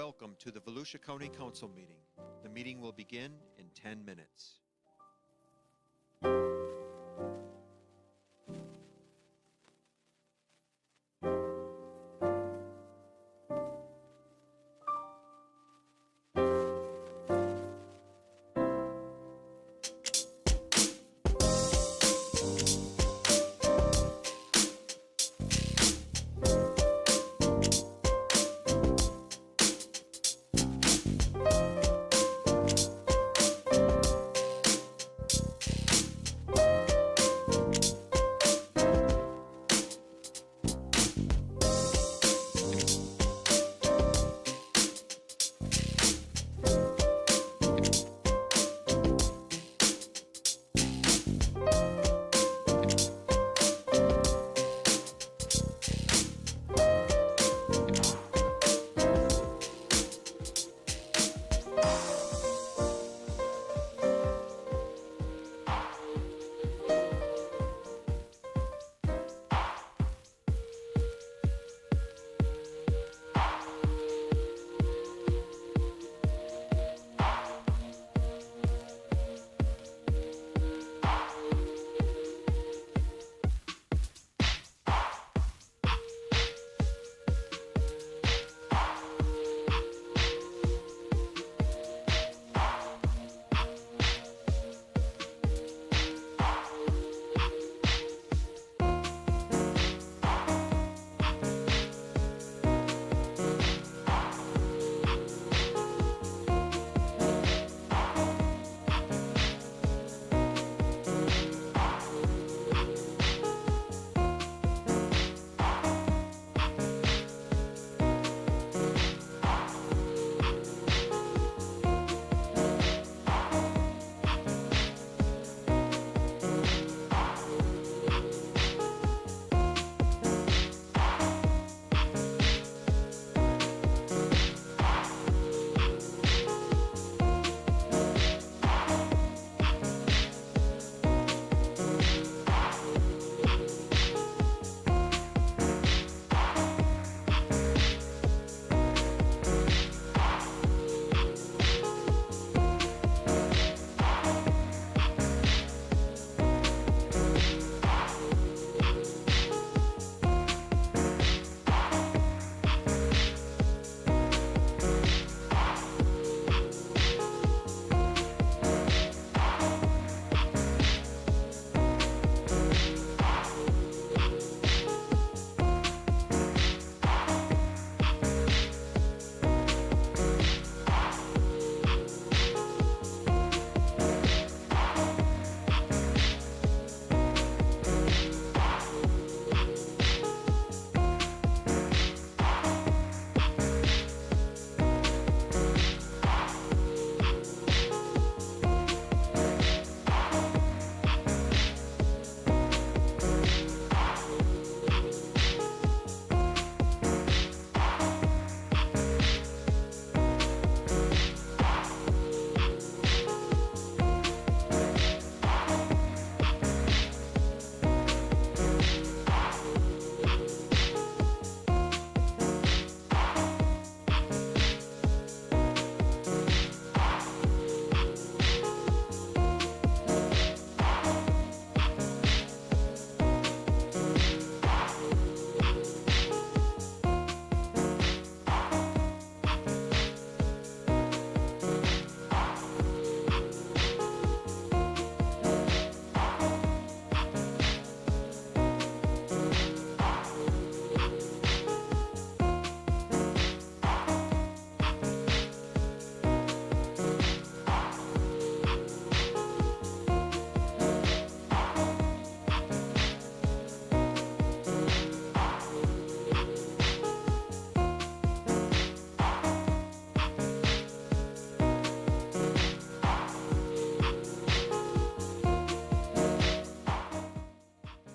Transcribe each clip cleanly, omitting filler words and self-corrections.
Welcome to the Volusia County Council meeting. The meeting will begin in 10 minutes.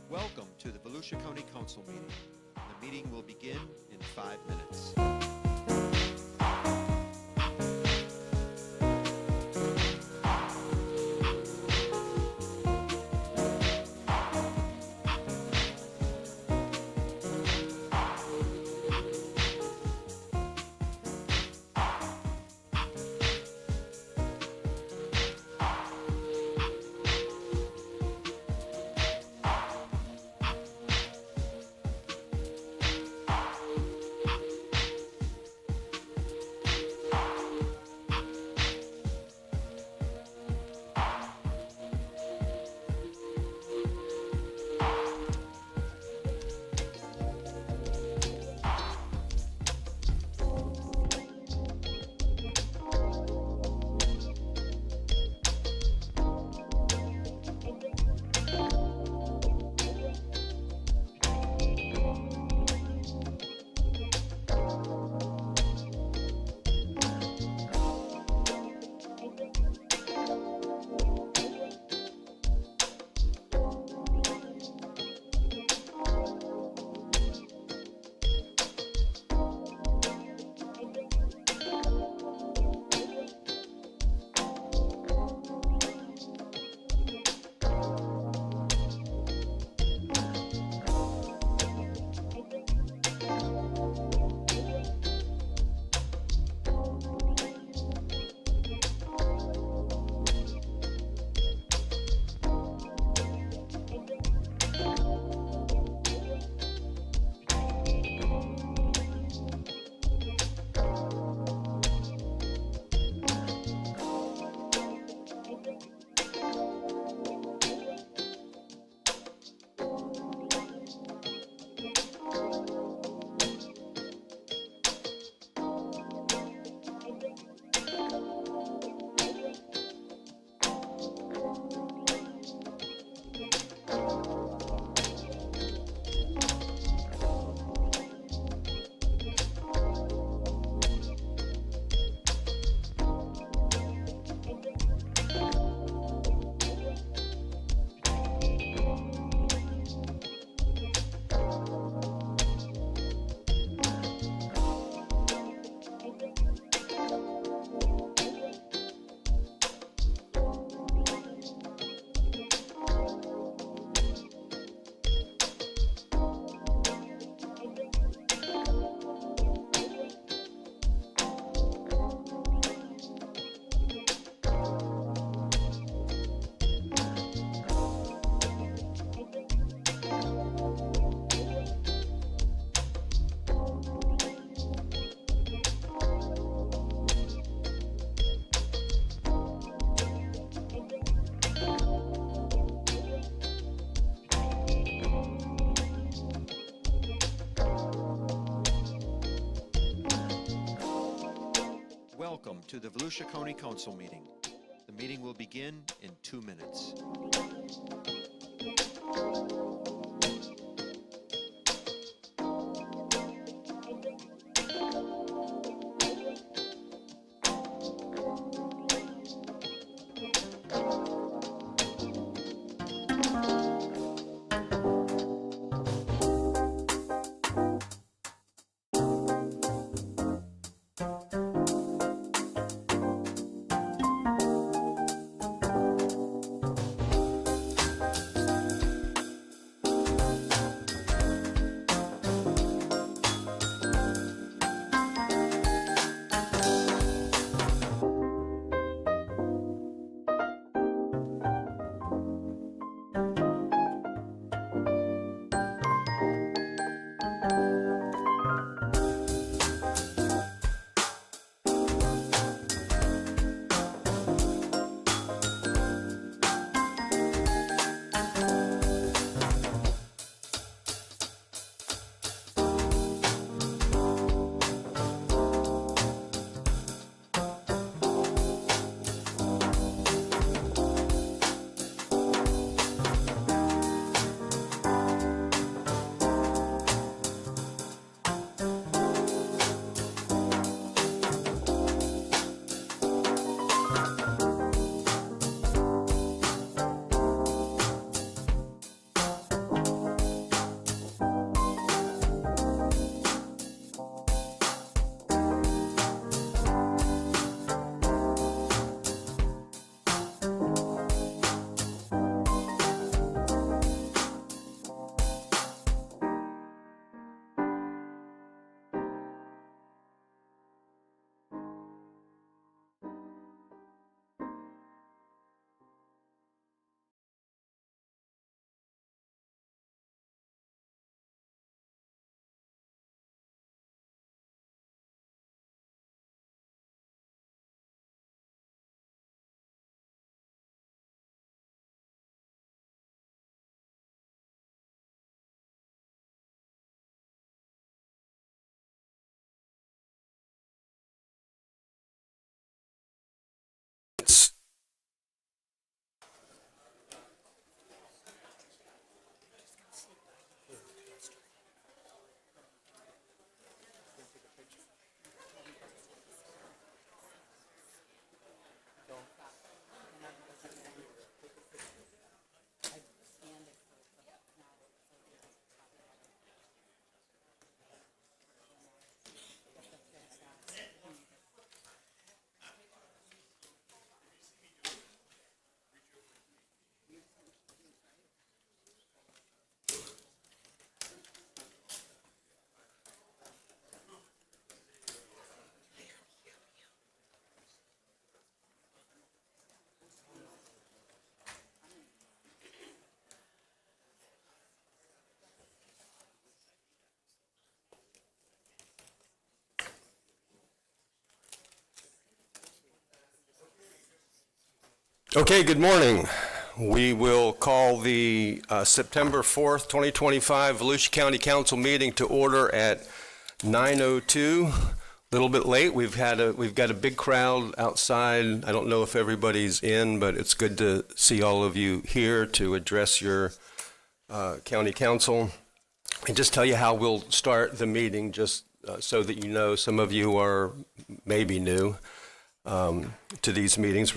Welcome to the Volusia County Council meeting. The meeting will begin in 5 minutes. Welcome to the Volusia County Council meeting. The meeting will begin in 2 minutes. Okay, good morning. We will call the September 4th, 2025 Volusia County Council meeting to order at 9:02. A little bit late. We've got a big crowd outside. I don't know if everybody's in, but it's good to see all of you here to address your county council. And just tell you how we'll start the meeting, just so that you know. Some of you are maybe new to these meetings.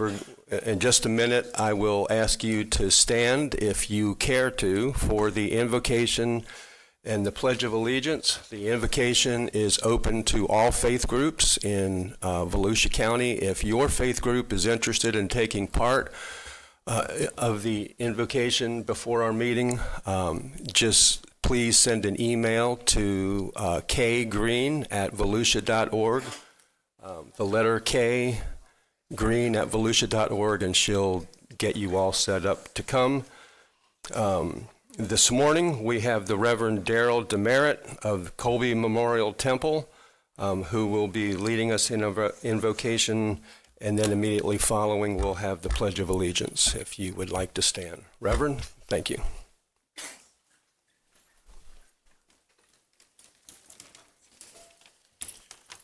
In just a minute, I will ask you to stand, if you care to, for the invocation and the Pledge of Allegiance. The invocation is open to all faith groups in Volusia County. If your faith group is interested in taking part of the invocation before our meeting, just please send an email to kgreen@volusia.org. The letter K, green@volusia.org, and she'll get you all set up to come. This morning, we have the Reverend Darrell Demerit of Colby Memorial Temple, who will be leading us in invocation, and then immediately following, we'll have the Pledge of Allegiance, if you would like to stand. Reverend, thank you.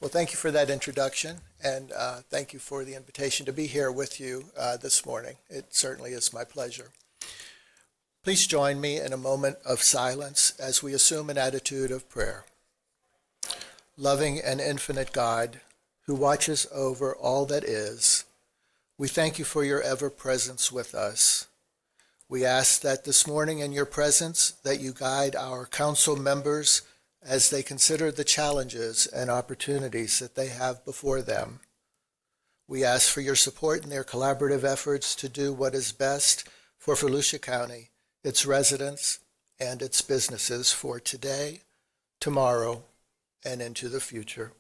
Well, thank you for that introduction, and thank you for the invitation to be here with you this morning. It certainly is my pleasure. Please join me in a moment of silence as we assume an attitude of prayer. Loving and infinite God, who watches over all that is, we thank you for your ever-presence with us. We ask that this morning in your presence that you guide our council members as they consider the challenges and opportunities that they have before them. We ask for your support in their collaborative efforts to do what is best for Volusia County, its residents, and its businesses for today, tomorrow, and into the future.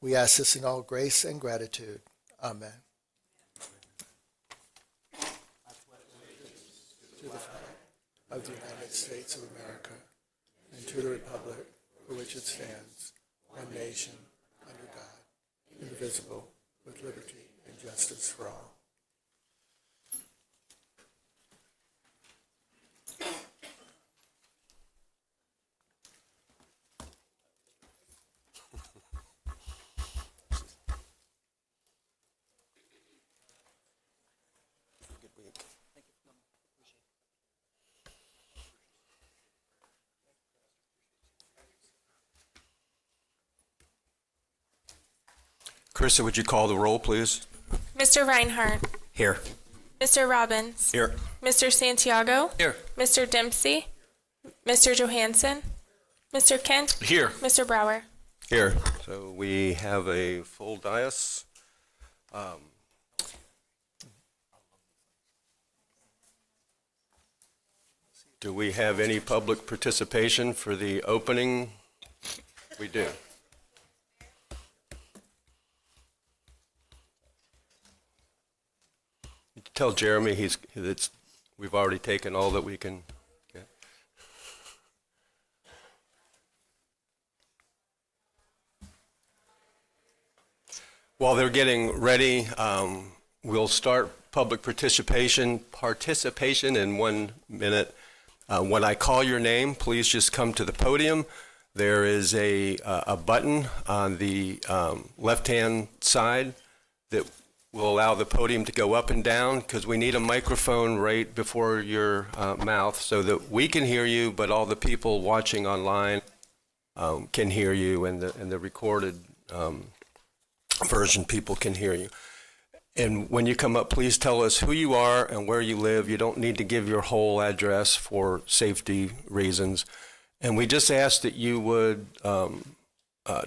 We ask this in all grace and gratitude. Amen. To the flag of the United States of America and to the republic for which it stands, one nation, under God, indivisible, with liberty and justice for all. Carissa, would you call the roll, please? Mr. Reinhardt. Here. Mr. Robbins. Here. Mr. Santiago. Here. Mr. Dempsey. Mr. Johansson. Mr. Kent. Here. Mr. Brower. Here. So we have a full dais. Do we have any public participation for the opening? We do. Tell Jeremy we've already taken all that we can get. While they're getting ready, we'll start public participation in 1 minute. When I call your name, please just come to the podium. There is a button on the left-hand side that will allow the podium to go up and down, because we need a microphone right before your mouth so that we can hear you, but all the people watching online can hear you, and the recorded version people can hear you. And when you come up, please tell us who you are and where you live. You don't need to give your whole address for safety reasons. And we just ask that you would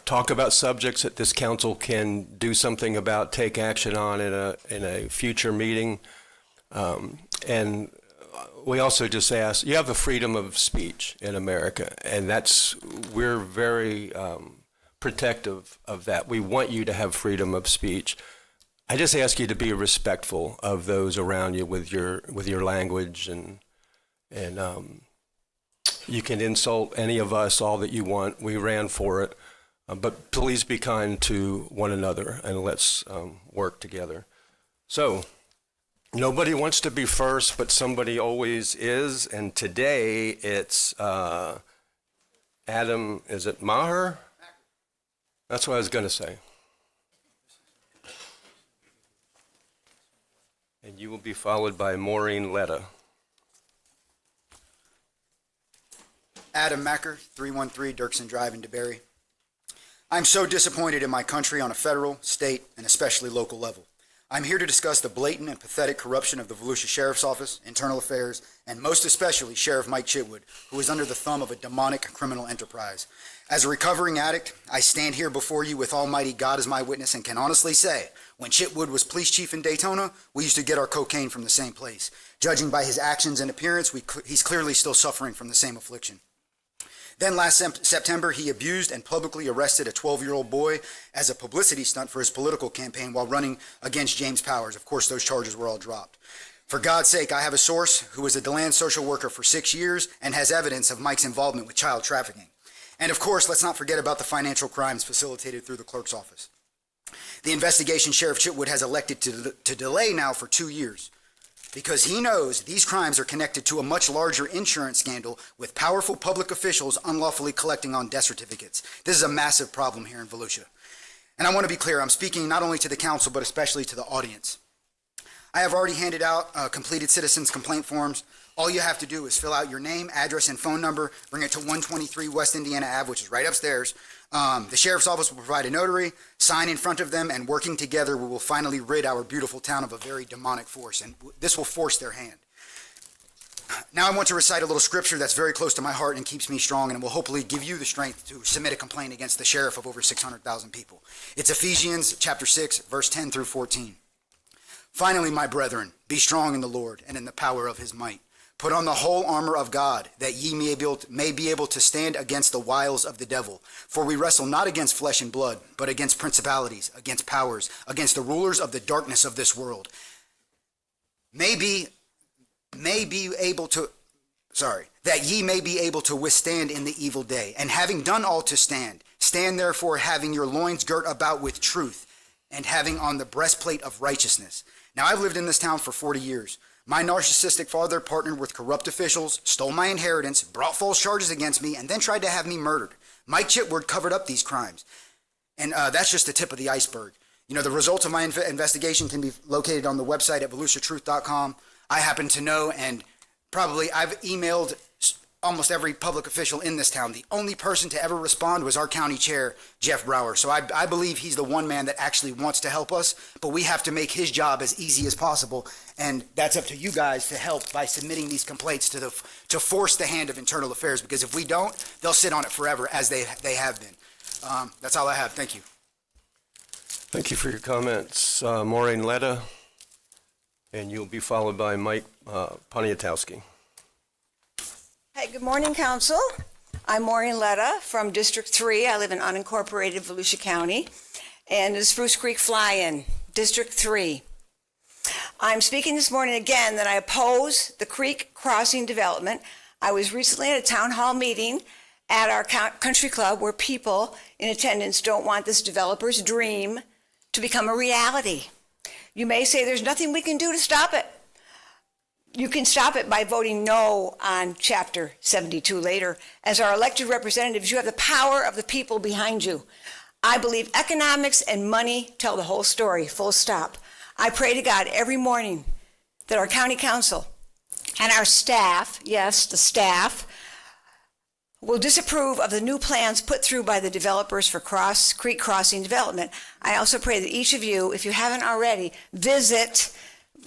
talk about subjects that this council can do something about, take action on in a future meeting. And we also just ask, you have the freedom of speech in America, and we're very protective of that. We want you to have freedom of speech. I just ask you to be respectful of those around you with your language, and you can insult any of us all that you want. We ran for it. But please be kind to one another, and let's work together. So, nobody wants to be first, but somebody always is. And today it's Adam, is it Maher? That's what I was going to say. And you will be followed by Maureen Letta. Adam Macker, 313 Dirksen Drive in DeBerry. I'm so disappointed in my country on a federal, state, and especially local level. I'm here to discuss the blatant and pathetic corruption of the Volusia Sheriff's Office, Internal Affairs, and most especially Sheriff Mike Chitwood, who is under the thumb of a demonic criminal enterprise. As a recovering addict, I stand here before you with Almighty God as my witness and can honestly say, when Chitwood was police chief in Daytona, we used to get our cocaine from the same place. Judging by his actions and appearance, he's clearly still suffering from the same affliction. Then last September, he abused and publicly arrested a 12-year-old boy as a publicity stunt for his political campaign while running against James Powers. Of course, those charges were all dropped. For God's sake, I have a source who was a DeLand social worker for 6 years and has evidence of Mike's involvement with child trafficking. And of course, let's not forget about the financial crimes facilitated through the clerk's office. The investigation Sheriff Chitwood has elected to delay now for 2 years, because he knows these crimes are connected to a much larger insurance scandal with powerful public officials unlawfully collecting on death certificates. This is a massive problem here in Volusia. And I want to be clear, I'm speaking not only to the council, but especially to the audience. I have already handed out completed citizens complaint forms. All you have to do is fill out your name, address, and phone number, bring it to 123 West Indiana Ave, which is right upstairs. The sheriff's office will provide a notary, sign in front of them, and working together, we will finally rid our beautiful town of a very demonic force, and this will force their hand. Now I want to recite a little scripture that's very close to my heart and keeps me strong and will hopefully give you the strength to submit a complaint against the sheriff of over 600,000 people. It's Ephesians chapter 6, verse 10 through 14. Finally, my brethren, be strong in the Lord and in the power of his might. Put on the whole armor of God, that ye may be able to stand against the wiles of the devil. For we wrestle not against flesh and blood, but against principalities, against powers, against the rulers of the darkness of this world. That ye may be able to withstand in the evil day. And having done all to stand, stand therefore having your loins girt about with truth, and having on the breastplate of righteousness. Now I've lived in this town for 40 years. My narcissistic father partnered with corrupt officials, stole my inheritance, brought false charges against me, and then tried to have me murdered. Mike Chitwood covered up these crimes. And that's just the tip of the iceberg. You know, the results of my investigation can be located on the website at volusiatruth.com. I happen to know, and probably I've emailed almost every public official in this town. The only person to ever respond was our county chair, Jeff Brower. So I believe he's the one man that actually wants to help us, but we have to make his job as easy as possible. And that's up to you guys to help by submitting these complaints to force the hand of internal affairs, because if we don't, they'll sit on it forever as they have been. That's all I have. Thank you. Thank you for your comments. Maureen Letta, and you'll be followed by Mike Poniatowski. Hey, good morning, Council. I'm Maureen Letta from District 3. I live in unincorporated Volusia County, and it's Spruce Creek Fly-In, District 3. I'm speaking this morning again that I oppose the creek crossing development. I was recently at a town hall meeting at our country club where people in attendance don't want this developer's dream to become a reality. You may say there's nothing we can do to stop it. You can stop it by voting no on Chapter 72 later. As our elected representatives, you have the power of the people behind you. I believe economics and money tell the whole story, full stop. I pray to God every morning that our county council and our staff, yes, the staff, will disapprove of the new plans put through by the developers for creek crossing development. I also pray that each of you, if you haven't already, visit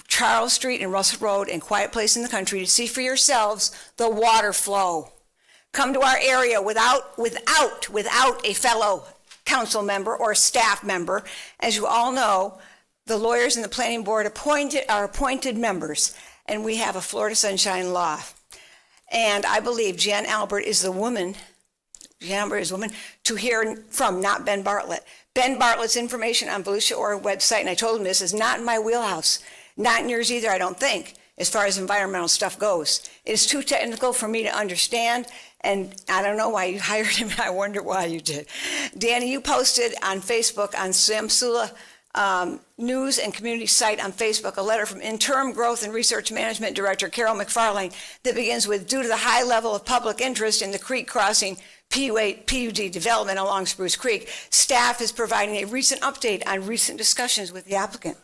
Charles Street and Russell Road and Quiet Place in the Country to see for yourselves the water flow. Come to our area without a fellow council member or staff member. As you all know, the lawyers and the planning board are appointed members, and we have a Florida Sunshine Law. And I believe Jan Albert is the woman to hear from, not Ben Bartlett. Ben Bartlett's information on Volusia Org website, and I told him this, is not in my wheelhouse. Not in yours either, I don't think, as far as environmental stuff goes. It is too technical for me to understand, and I don't know why you hired him. I wonder why you did. Danny, you posted on Facebook, on Samsula News and Community site on Facebook, a letter from Interim Growth and Research Management Director Carol McFarlane that begins with, due to the high level of public interest in the creek crossing PUD development along Spruce Creek, staff is providing a recent update on recent discussions with the applicant.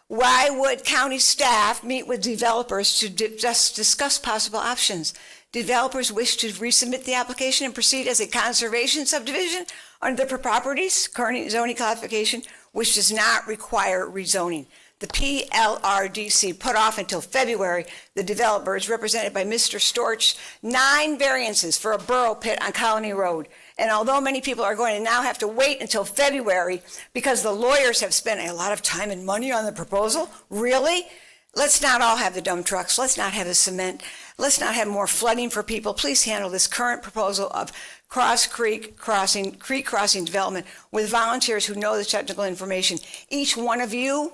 Why would county staff meet with developers to just discuss possible options? Developers wish to resubmit the application and proceed as a conservation subdivision under the property's current zoning classification, which does not require rezoning. The PLRDC put off until February the developers, represented by Mr. Storch, 9 variances for a burrow pit on Colony Road. And although many people are going to now have to wait until February because the lawyers have spent a lot of time and money on the proposal, really? Let's not all have the dump trucks. Let's not have the cement. Let's not have more flooding for people. Please handle this current proposal of creek crossing development with volunteers who know the technical information. Each one of you,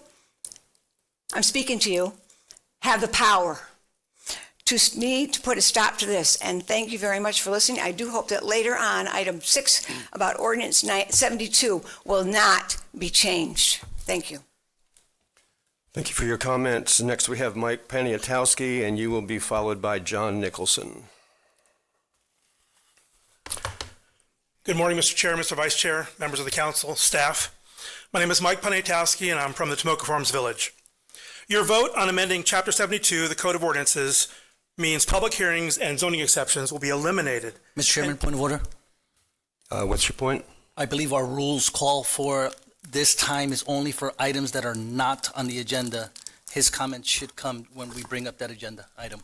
I'm speaking to you, have the power to need to put a stop to this. And thank you very much for listening. I do hope that later on, item 6 about ordinance 72 will not be changed. Thank you. Thank you for your comments. Next, we have Mike Poniatowski, and you will be followed by John Nicholson. Good morning, Mr. Chair, Mr. Vice Chair, members of the council, staff. My name is Mike Poniatowski, and I'm from the Tomoka Farms Village. Your vote on amending Chapter 72, the Code of Ordinances, means public hearings and zoning exceptions will be eliminated. Mr. Chairman, point of order. What's your point? I believe our rules call for this time is only for items that are not on the agenda. His comments should come when we bring up that agenda item.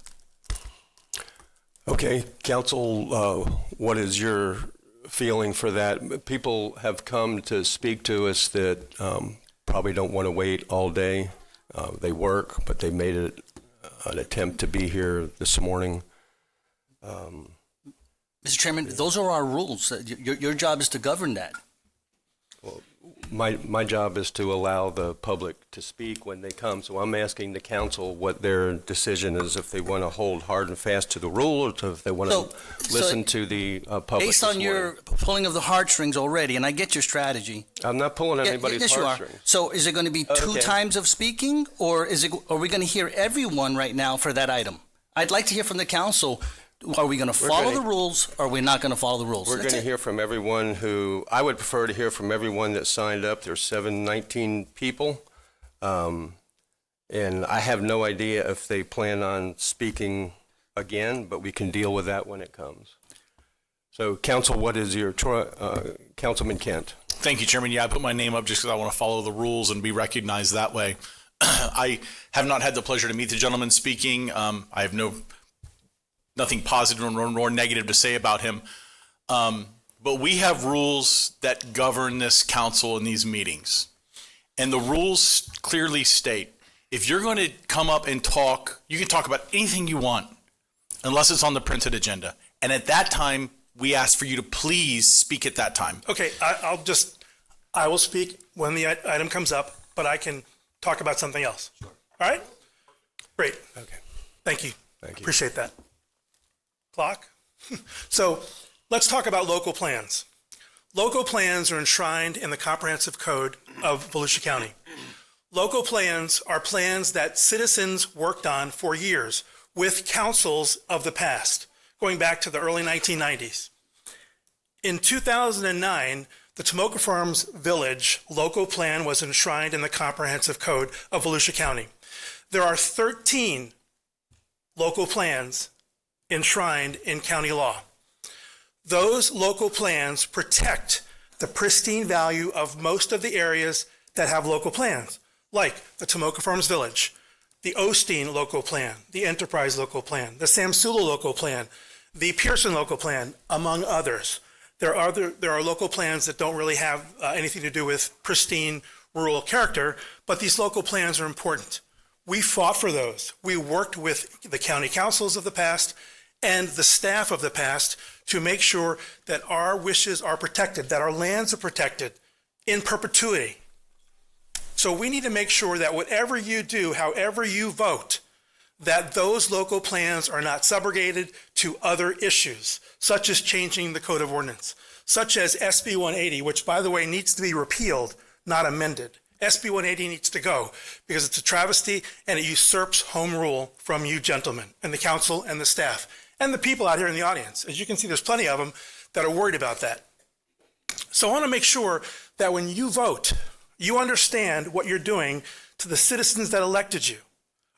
Okay, council, what is your feeling for that? People have come to speak to us that probably don't want to wait all day. They work, but they made it an attempt to be here this morning. Mr. Chairman, those are our rules. Your job is to govern that. My job is to allow the public to speak when they come, so I'm asking the council what their decision is, if they want to hold hard and fast to the rule, or if they want to listen to the public. Based on your pulling of the heartstrings already, and I get your strategy. I'm not pulling anybody's yes, you are. heartstrings. So is it going to be two Okay. times of speaking, or are we going to hear everyone right now for that item? I'd like to hear from the council. Are we going to follow the ruls, or are we not going to follow the rules? We're going to hear from everyone who, I would prefer to hear from everyone that signed up. There's 719 people. And I have no idea if they plan on speaking again, but we can deal with that when it comes. So, council, what is your, Councilman Kent? Thank you, Chairman. Yeah, I put my name up just because I want to follow the rules and be recognized that way. I have not had the pleasure to meet the gentleman speaking. I have nothing positive nor negative to say about him. But we have rules that govern this council in these meetings. And the rules clearly state, if you're going to come up and talk, you can talk about anything you want, unless it's on the printed agenda. And at that time, we ask for you to please speak at that time. Okay, I will speak when the item comes up, but I can talk about something else. Sure. All right? Great. Okay. Thank you. Thank you. Appreciate that. Clock. So let's talk about local plans. Local plans are enshrined in the Comprehensive Code of Volusia County. Local plans are plans that citizens worked on for years with councils of the past, going back to the early 1990s. In 2009, the Tomoka Farms Village local plan was enshrined in the Comprehensive Code of Volusia County. There are 13 local plans enshrined in county law. Those local plans protect the pristine value of most of the areas that have local plans, like the Tomoka Farms Village, the Osteen local plan, the Enterprise local plan, the Samsula local plan, the Pearson local plan, among others. There are local plans that don't really have anything to do with pristine rural character, but these local plans are important. We fought for those. We worked with the county councils of the past and the staff of the past to make sure that our wishes are protected, that our lands are protected in perpetuity. So we need to make sure that whatever you do, however you vote, that those local plans are not subrogated to other issues, such as changing the Code of Ordinance, such as SB 180, which, by the way, needs to be repealed, not amended. SB 180 needs to go because it's a travesty and it usurps home rule from you gentlemen and the council and the staff and the people out here in the audience. As you can see, there's plenty of them that are worried about that. So I want to make sure that when you vote, you understand what you're doing to the citizens that elected you.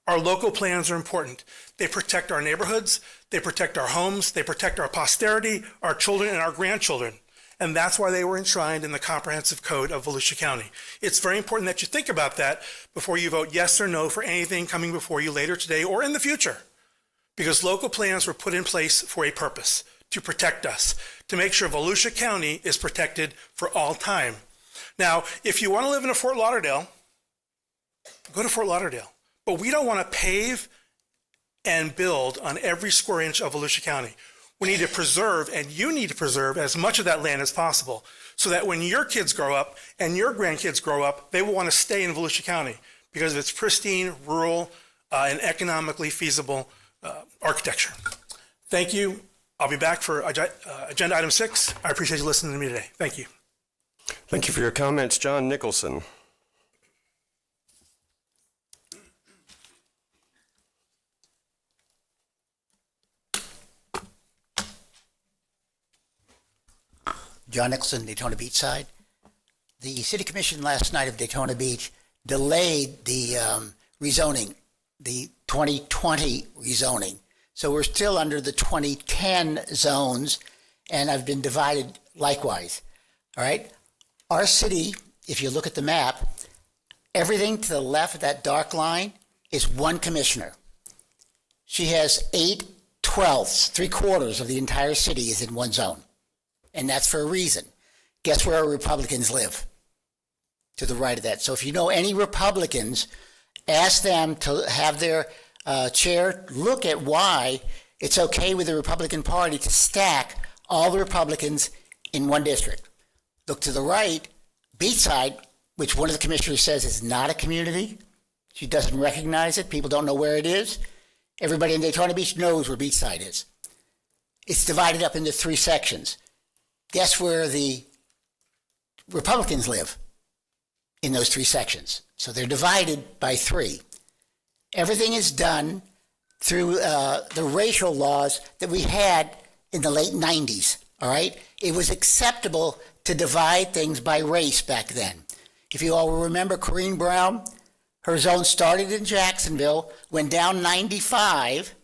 Our local plans are important. They protect our neighborhoods, they protect our homes, they protect our posterity, our children, and our grandchildren. And that's why they were enshrined in the Comprehensive Code of Volusia County. It's very important that you think about that before you vote yes or no for anything coming before you later today or in the future. Because local plans were put in place for a purpose, to protect us, to make sure Volusia County is protected for all time. Now, if you want to live in a Fort Lauderdale, go to Fort Lauderdale. But we don't want to pave and build on every square inch of Volusia County. We need to preserve, and you need to preserve as much of that land as possible so that when your kids grow up and your grandkids grow up, they will want to stay in Volusia County because of its pristine, rural, and economically feasible architecture. Thank you. I'll be back for agenda item 6. I appreciate you listening to me today. Thank you. Thank you for your comments. John Nicholson. John Nicholson, Daytona Beach side. The City Commission last night of Daytona Beach delayed the rezoning, the 2020 rezoning. So we're still under the 2010 zones, and I've been divided likewise. All right? Our city, if you look at the map, everything to the left of that dark line is one commissioner. She has 8/12, 3/4 of the entire city is in one zone. And that's for a reason. Guess where our Republicans live? To the right of that. So if you know any Republicans, ask them to have their chair look at why it's okay with the Republican Party to stack all the Republicans in one district. Look to the right, Beachside, which one of the commissioners says is not a community. She doesn't recognize it. People don't know where it is. Everybody in Daytona Beach knows where Beachside is. It's divided up into 3 sections. Guess where the Republicans live? In those 3 sections. So they're divided by 3. Everything is done through the racial laws that we had in the late 90s, all right? It was acceptable to divide things by race back then. If you all remember Corrine Brown, her zone started in Jacksonville, went down 95,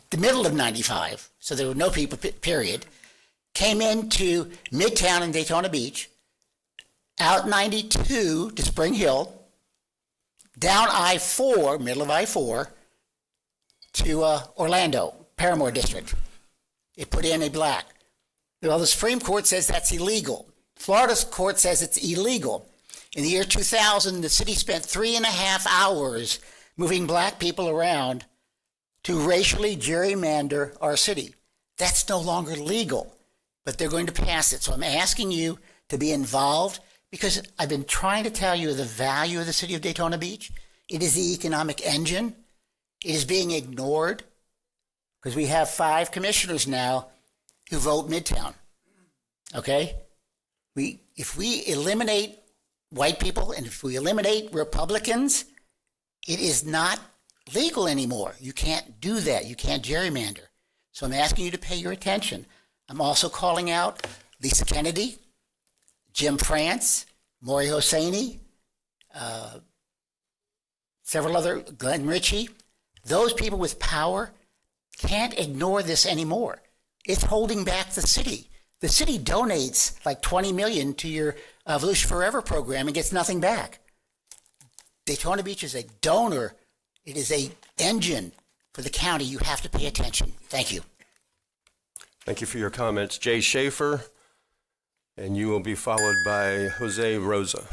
the middle of 95, so there were no people, period, came into Midtown in Daytona Beach, out 92 to Spring Hill, down I-4, middle of I-4, to Orlando, Paramore District. It put in a black. Well, the Supreme Court says that's illegal. Florida's court says it's illegal. In the year 2000, the city spent 3.5 hours moving black people around to racially gerrymander our city. That's no longer legal, but they're going to pass it. So I'm asking you to be involved because I've been trying to tell you the value of the city of Daytona Beach. It is the economic engine. It is being ignored because we have 5 commissioners now who vote Midtown. Okay? If we eliminate white people and if we eliminate Republicans, it is not legal anymore. You can't do that. You can't gerrymander. So I'm asking you to pay your attention. I'm also calling out Lisa Kennedy, Jim France, Maury Hosseini, several other, Glenn Ritchie. Those people with power can't ignore this anymore. It's holding back the city. The city donates like $20 million to your Volusia Forever program and gets nothing back. Daytona Beach is a donor. It is an engine for the county. You have to pay attention. Thank you. Thank you for your comments. Jay Schaefer, and you will be followed by Jose Rosa.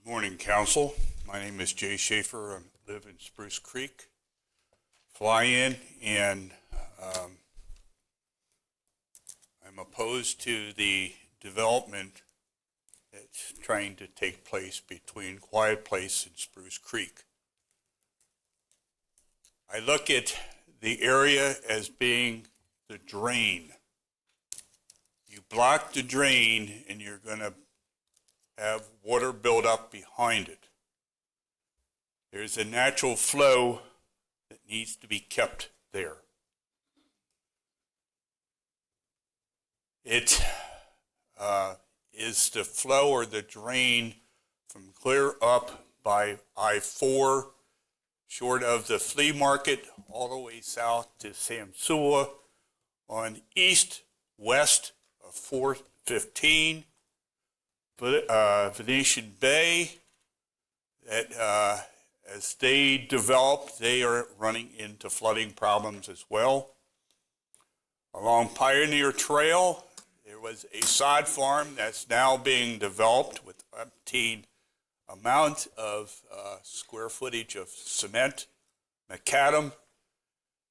Good morning, Council. My name is Jay Schaefer. I live in Spruce Creek. Fly in, and I'm opposed to the development that's trying to take place between Quiet Place and Spruce Creek. I look at the area as being the drain. You block the drain and you're going to have water build up behind it. There's a natural flow that needs to be kept there. It is the flow or the drain from clear up by I-4, short of the flea market, all the way south to Samsua, on east-west of 415, Venetian Bay, that as they develop, they are running into flooding problems as well. Along Pioneer Trail, there was a sod farm that's now being developed with umpteen amount of square footage of cement, macadam,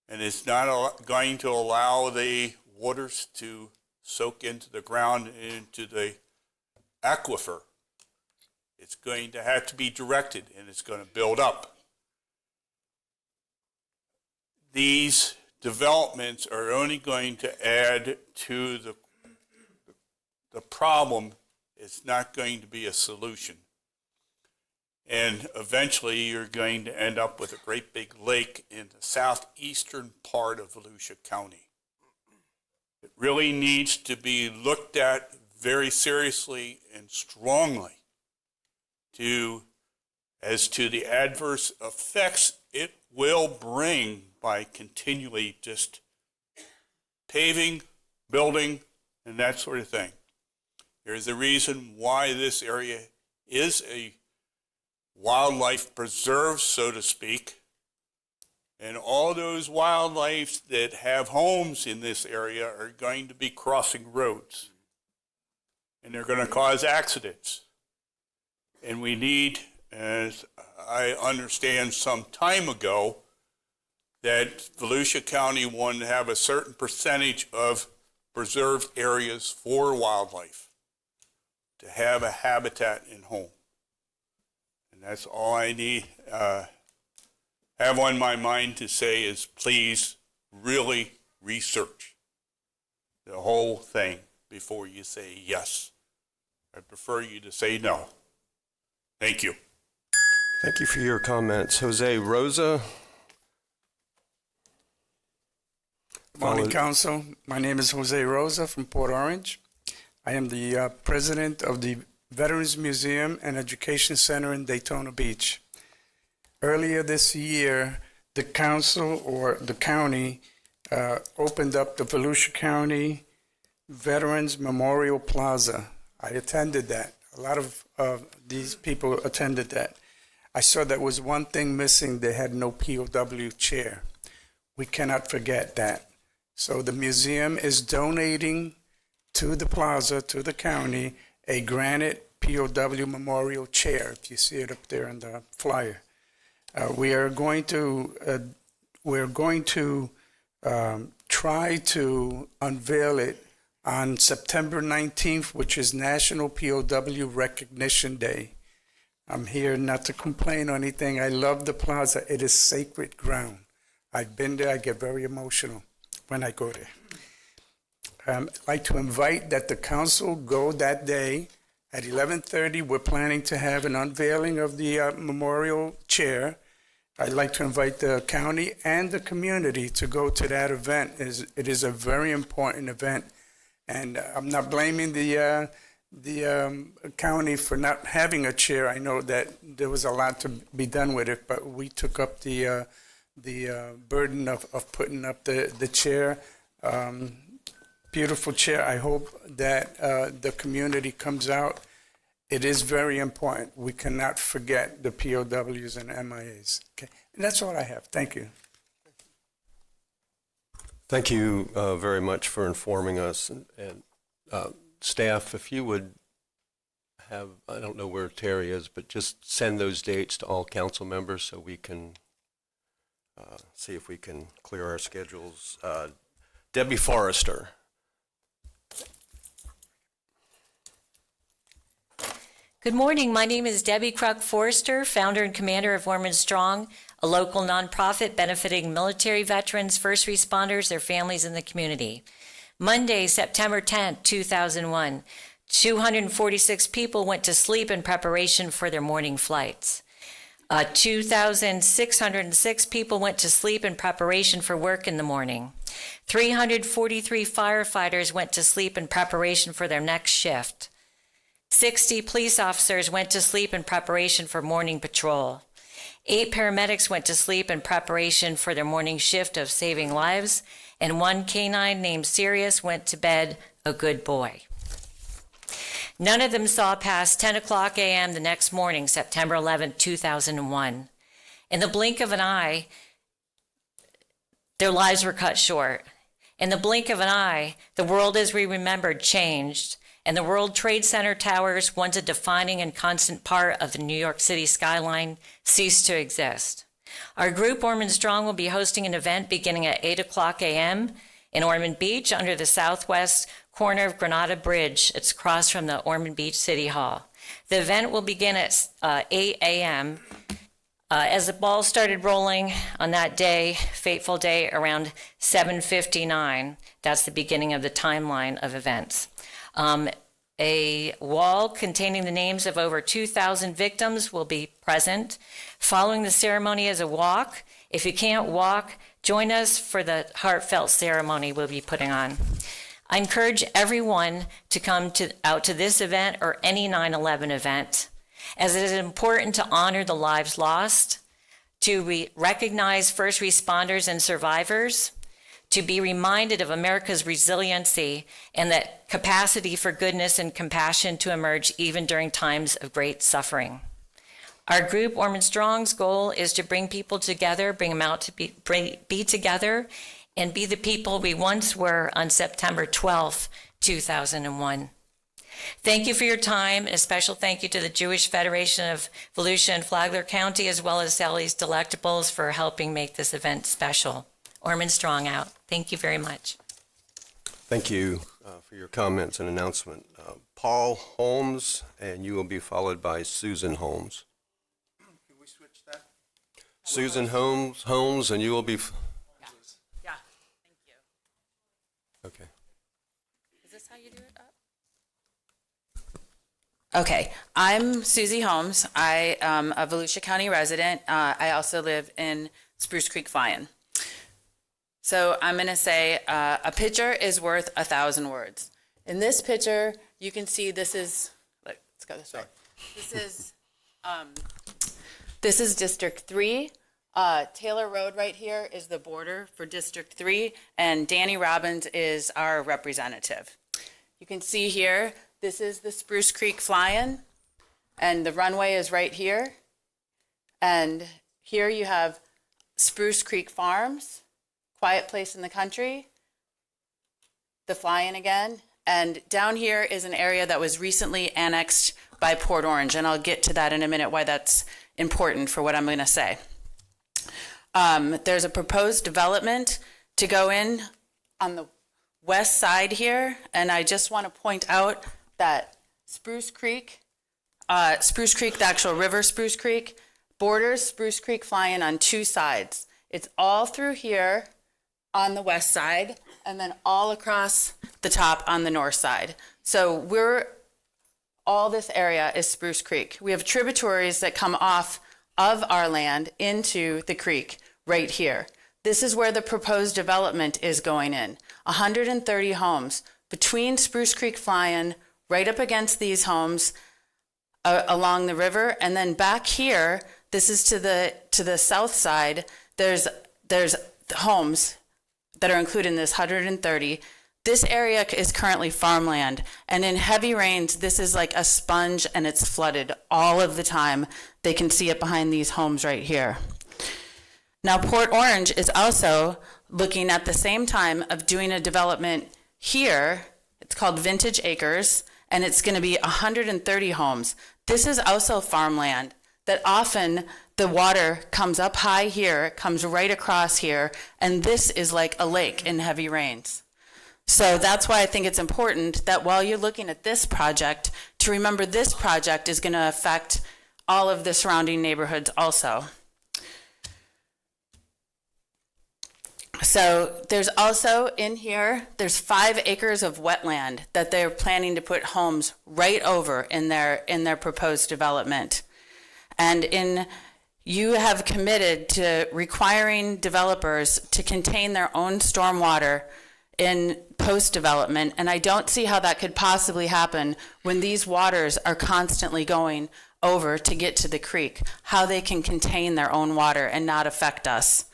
and it's not going to allow the waters to soak into the ground, into the aquifer. It's going to have to be directed, and it's going to build up. These developments are only going to add to the problem. It's not going to be a solution. And eventually you're going to end up with a great big lake in the southeastern part of Volusia County. It really needs to be looked at very seriously and strongly as to the adverse effects it will bring by continually just paving, building, and that sort of thing. There's a reason why this area is a wildlife preserve, so to speak, and all those wildlife that have homes in this area are going to be crossing roads, and they're going to cause accidents. And we need, as I understand some time ago, that Volusia County wanted to have a certain percentage of preserved areas for wildlife to have a habitat and home. And that's all I need, have on my mind to say is please really research the whole thing before you say yes. I prefer you to say no. Thank you. Thank you for your comments. Jose Rosa? Good morning, Council. My name is Jose Rosa from Port Orange. I am the president of the Veterans Museum and Education Center in Daytona Beach. Earlier this year, the council or the county opened up the Volusia County Veterans Memorial Plaza. I attended that. A lot of these people attended that. I saw that was one thing missing. They had no POW chair. We cannot forget that. So the museum is donating to the plaza, to the county, a granite POW memorial chair, if you see it up there in the flyer. We're going to try to unveil it on September 19th, which is National POW Recognition Day. I'm here not to complain or anything. I love the plaza. It is sacred ground. I've been there. I get very emotional when I go there. I'd like to invite that the council go that day at 11:30. We're planning to have an unveiling of the memorial chair. I'd like to invite the county and the community to go to that event. It is a very important event, and I'm not blaming the county for not having a chair. I know that there was a lot to be done with it, but we took up the burden of putting up the chair. Beautiful chair. I hope that the community comes out. It is very important. We cannot forget the POWs and MIAs. Okay, and that's all I have. Thank you. Thank you very much for informing us. And staff, if you would have, I don't know where Terry is, but just send those dates to all council members so we can see if we can clear our schedules. Debbie Forrester. Good morning. My name is Debbie Kruk Forrester, founder and commander of Ormond Strong, a local nonprofit benefiting military veterans, first responders, their families, and the community. Monday, September 10th, 2001, 246 people went to sleep in preparation for their morning flights. 2,606 people went to sleep in preparation for work in the morning. 343 firefighters went to sleep in preparation for their next shift. 60 police officers went to sleep in preparation for morning patrol. 8 paramedics went to sleep in preparation for their morning shift of saving lives, and 1 canine named Sirius went to bed a good boy. None of them saw past 10 o'clock a.m. the next morning, September 11, 2001. In the blink of an eye, their lives were cut short. In the blink of an eye, the world as we remembered changed, and the World Trade Center towers, once a defining and constant part of the New York City skyline, ceased to exist. Our group, Ormond Strong, will be hosting an event beginning at 8 o'clock a.m. in Ormond Beach under the southwest corner of Granada Bridge. It's across from the Ormond Beach City Hall. The event will begin at 8 a.m. As the ball started rolling on that day, fateful day, around 7:59, that's the beginning of the timeline of events. A wall containing the names of over 2,000 victims will be present. Following the ceremony is a walk. If you can't walk, join us for the heartfelt ceremony we'll be putting on. I encourage everyone to come out to this event or any 9/11 event, as it is important to honor the lives lost, to recognize first responders and survivors, to be reminded of America's resiliency and that capacity for goodness and compassion to emerge even during times of great suffering. Our group, Ormond Strong's goal is to bring people together, bring them out to be together, and be the people we once were on September 12th, 2001. Thank you for your time, and a special thank you to the Jewish Federation of Volusia and Flagler County, as well as Sally's Delectables for helping make this event special. Ormond Strong out. Thank you very much. Thank you for your comments and announcement. Paul Holmes, and you will be followed by Susan Holmes. Can we switch that? Susan Holmes, and you will be... Yeah, thank you. Okay. Is this how you do it up? Okay, I'm Susie Holmes. I am a Volusia County resident. I also live in Spruce Creek, Flyin. So I'm going to say a picture is worth 1,000 words. In this picture, you can see this is, let's go this way. This is District 3. Taylor Road right here is the border for District 3, and Danny Robbins is our representative. You can see here, this is the Spruce Creek Flyin, and the runway is right here. And here you have Spruce Creek Farms, Quiet Place in the Country, the Flyin again, and down here is an area that was recently annexed by Port Orange, and I'll get to that in a minute, why that's important for what I'm going to say. There's a proposed development to go in on the west side here, and I just want to point out that Spruce Creek, the actual river Spruce Creek, borders Spruce Creek Flyin on two sides. It's all through here on the west side, and then all across the top on the north side. So all this area is Spruce Creek. We have tributaries that come off of our land into the creek right here. This is where the proposed development is going in. 130 homes between Spruce Creek Flyin, right up against these homes along the river, and then back here, this is to the south side, there's homes that are included in this 130. This area is currently farmland, and in heavy rains, this is like a sponge and it's flooded all of the time. They can see it behind these homes right here. Now, Port Orange is also looking at the same time of doing a development here. It's called Vintage Acres, and it's going to be 130 homes. This is also farmland that often the water comes up high here, comes right across here, and this is like a lake in heavy rains. So that's why I think it's important that while you're looking at this project, to remember this project is going to affect all of the surrounding neighborhoods also. So there's also in here, there's 5 acres of wetland that they're planning to put homes right over in their proposed development. And you have committed to requiring developers to contain their own stormwater in post-development, and I don't see how that could possibly happen when these waters are constantly going over to get to the creek, how they can contain their own water and not affect us.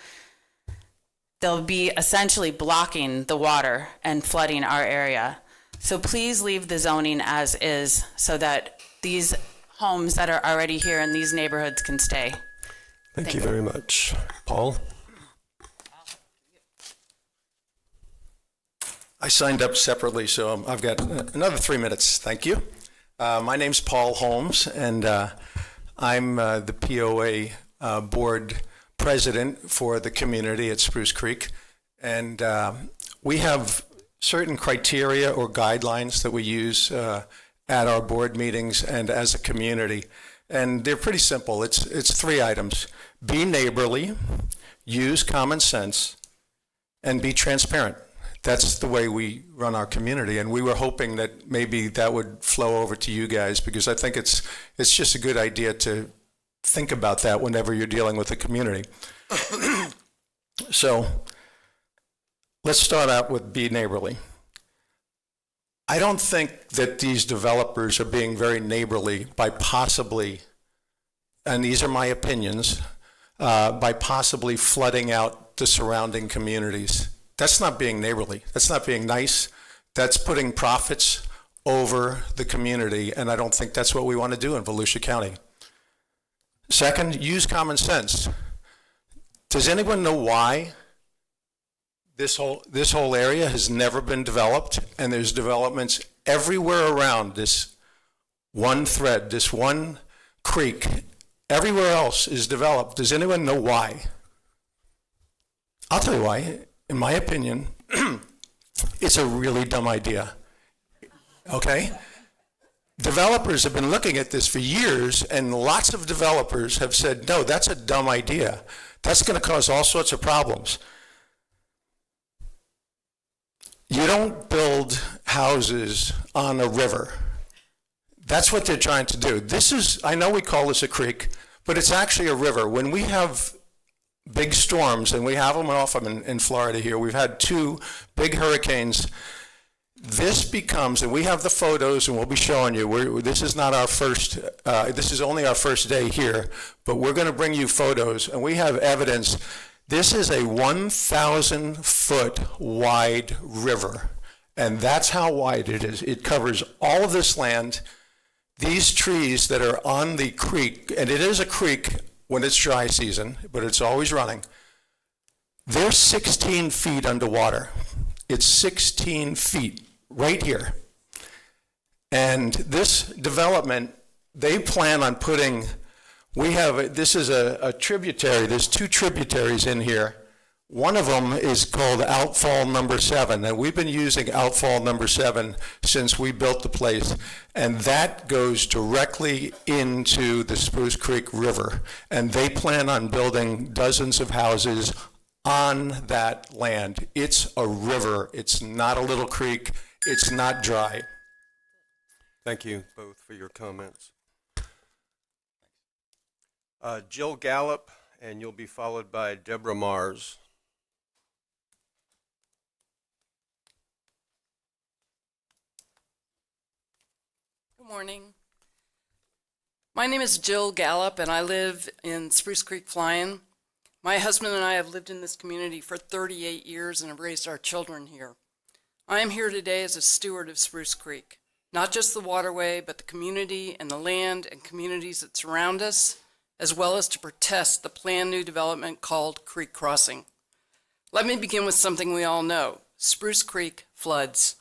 They'll be essentially blocking the water and flooding our area. So please leave the zoning as is so that these homes that are already here in these neighborhoods can stay. Thank you very much. Paul? I signed up separately, so I've got another 3 minutes. Thank you. My name's Paul Holmes, and I'm the POA board president for the community at Spruce Creek. And we have certain criteria or guidelines that we use at our board meetings and as a community. And they're pretty simple. It's 3 items. Be neighborly, use common sense, and be transparent. that's the way we run our community. And we were hoping that maybe that would flow over to you guys, because I think it's just a good idea to think about that whenever you're dealing with the community. So let's start out with be neighborly. I don't think that these developers are being very neighborly by possibly, and these are my opinions, by possibly flooding out the surrounding communities. That's not being neighborly. That's not being nice. That's putting profits over the community, and I don't think that's what we want to do in Volusia County. Second, use common sense. Does anyone know why this whole area has never been developed, and there's developments everywhere around this one thread, this one creek? Everywhere else is developed. Does anyone know why? I'll tell you why. In my opinion, it's a really dumb idea. Okay? Developers have been looking at this for years, and lots of developers have said, no, that's a dumb idea. That's going to cause all sorts of problems. You don't build houses on a river. That's what they're trying to do. This is, I know we call this a creek, but it's actually a river. When we have big storms, and we have them often in Florida here, we've had 2 big hurricanes. This becomes, and we have the photos, and we'll be showing you, this is not our first, this is only our first day here, but we're going to bring you photos, and we have evidence. This is a 1,000-foot wide river, and that's how wide it is. It covers all of this land. These trees that are on the creek, and it is a creek when it's dry season, but it's always running, they're 16 feet underwater. It's 16 feet right here. And this development, they plan on putting, this is a tributary, there's 2 tributaries in here. One of them is called Outfall Number 7, and we've been using Outfall Number 7 since we built the place, and that goes directly into the Spruce Creek River, and they plan on building dozens of houses on that land. It's a river. It's not a little creek. It's not dry. Thank you both for your comments. Jill Gallup, and you'll be followed by Deborah Mars. Good morning. My name is Jill Gallup, and I live in Spruce Creek, Flyin. My husband and I have lived in this community for 38 years and have raised our children here. I am here today as a steward of Spruce Creek, not just the waterway, but the community and the land and communities that surround us, as well as to protest the planned new development called Creek Crossing. Let me begin with something we all know. Spruce Creek floods.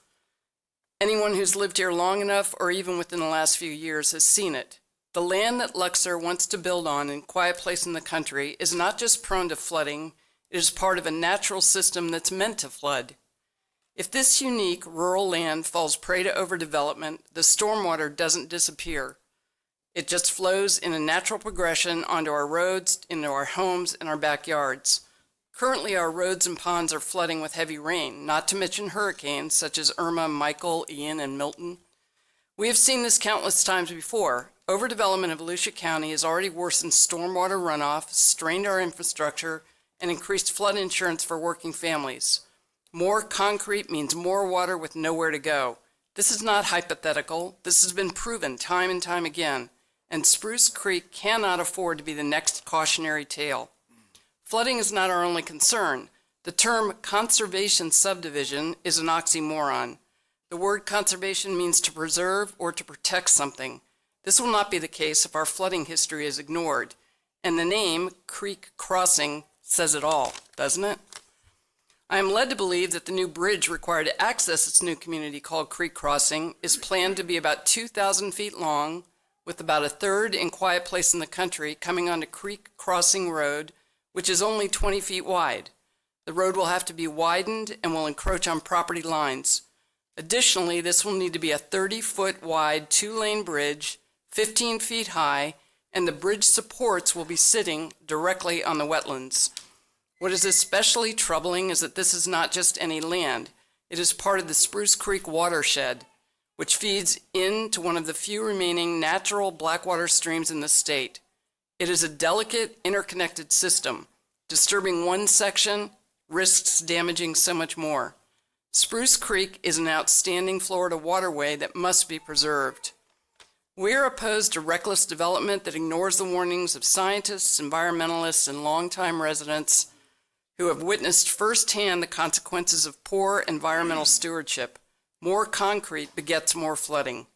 Anyone who's lived here long enough, or even within the last few years, has seen it. The land that Luxor wants to build on in Quiet Place in the Country is not just prone to flooding, it is part of a natural system that's meant to flood. If this unique rural land falls prey to overdevelopment, the stormwater doesn't disappear. It just flows in a natural progression onto our roads, into our homes, and our backyards. Currently, our roads and ponds are flooding with heavy rain, not to mention hurricanes such as Irma, Michael, Ian, and Milton. We have seen this countless times before. Overdevelopment of Volusia County has already worsened stormwater runoff, strained our infrastructure, and increased flood insurance for working families. More concrete means more water with nowhere to go. This is not hypothetical. This has been proven time and time again, and Spruce Creek cannot afford to be the next cautionary tale. Flooding is not our only concern. The term conservation subdivision is an oxymoron. The word conservation means to preserve or to protect something. This will not be the case if our flooding history is ignored. And the name, Creek Crossing, says it all, doesn't it? I am led to believe that the new bridge required to access this new community called Creek Crossing is planned to be about 2,000 feet long, with about a third in Quiet Place in the Country coming onto Creek Crossing Road, which is only 20 feet wide. The road will have to be widened and will encroach on property lines. Additionally, this will need to be a 30-foot wide 2-lane bridge, 15 feet high, and the bridge supports will be sitting directly on the wetlands. What is especially troubling is that this is not just any land. It is part of the Spruce Creek watershed, which feeds into one of the few remaining natural blackwater streams in the state. It is a delicate, interconnected system. Disturbing one section risks damaging so much more. Spruce Creek is an outstanding Florida waterway that must be preserved. We are opposed to reckless development that ignores the warnings of scientists, environmentalists, and longtime residents who have witnessed firsthand the consequences of poor environmental stewardship. More concrete begets more flooding.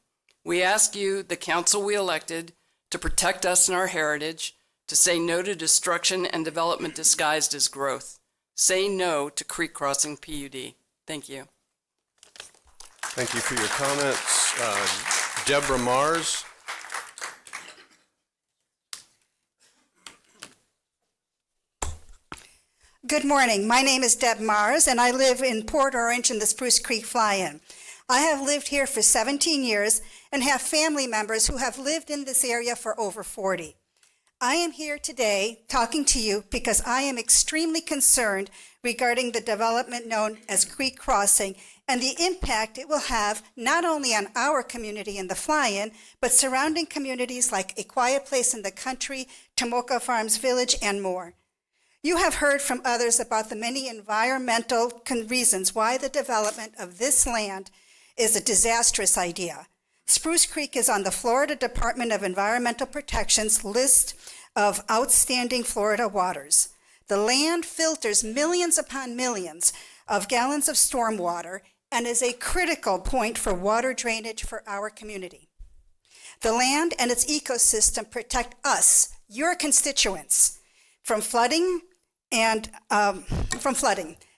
We ask you, the council we elected, to protect us and our heritage, to say no to destruction and development disguised as growth. Say no to creek crossing PUD. Thank you. Thank you for your comments. Deborah Mars. Good morning. My name is Deb Mars, and I live in Port Orange in the Spruce Creek Fly-In. I have lived here for 17 years and have family members who have lived in this area for over 40. I am here today talking to you because I am extremely concerned regarding the development known as creek crossing and the impact it will have not only on our community in the Fly-In, but surrounding communities like A Quiet Place in the Country, Tomoka Farms Village, and more. You have heard from others about the many environmental reasons why the development of this land is a disastrous idea. Spruce Creek is on the Florida Department of Environmental Protection's list of outstanding Florida waters. The land filters millions upon millions of gallons of stormwater and is a critical point for water drainage for our community. The land and its ecosystem protect us, your constituents, from flooding.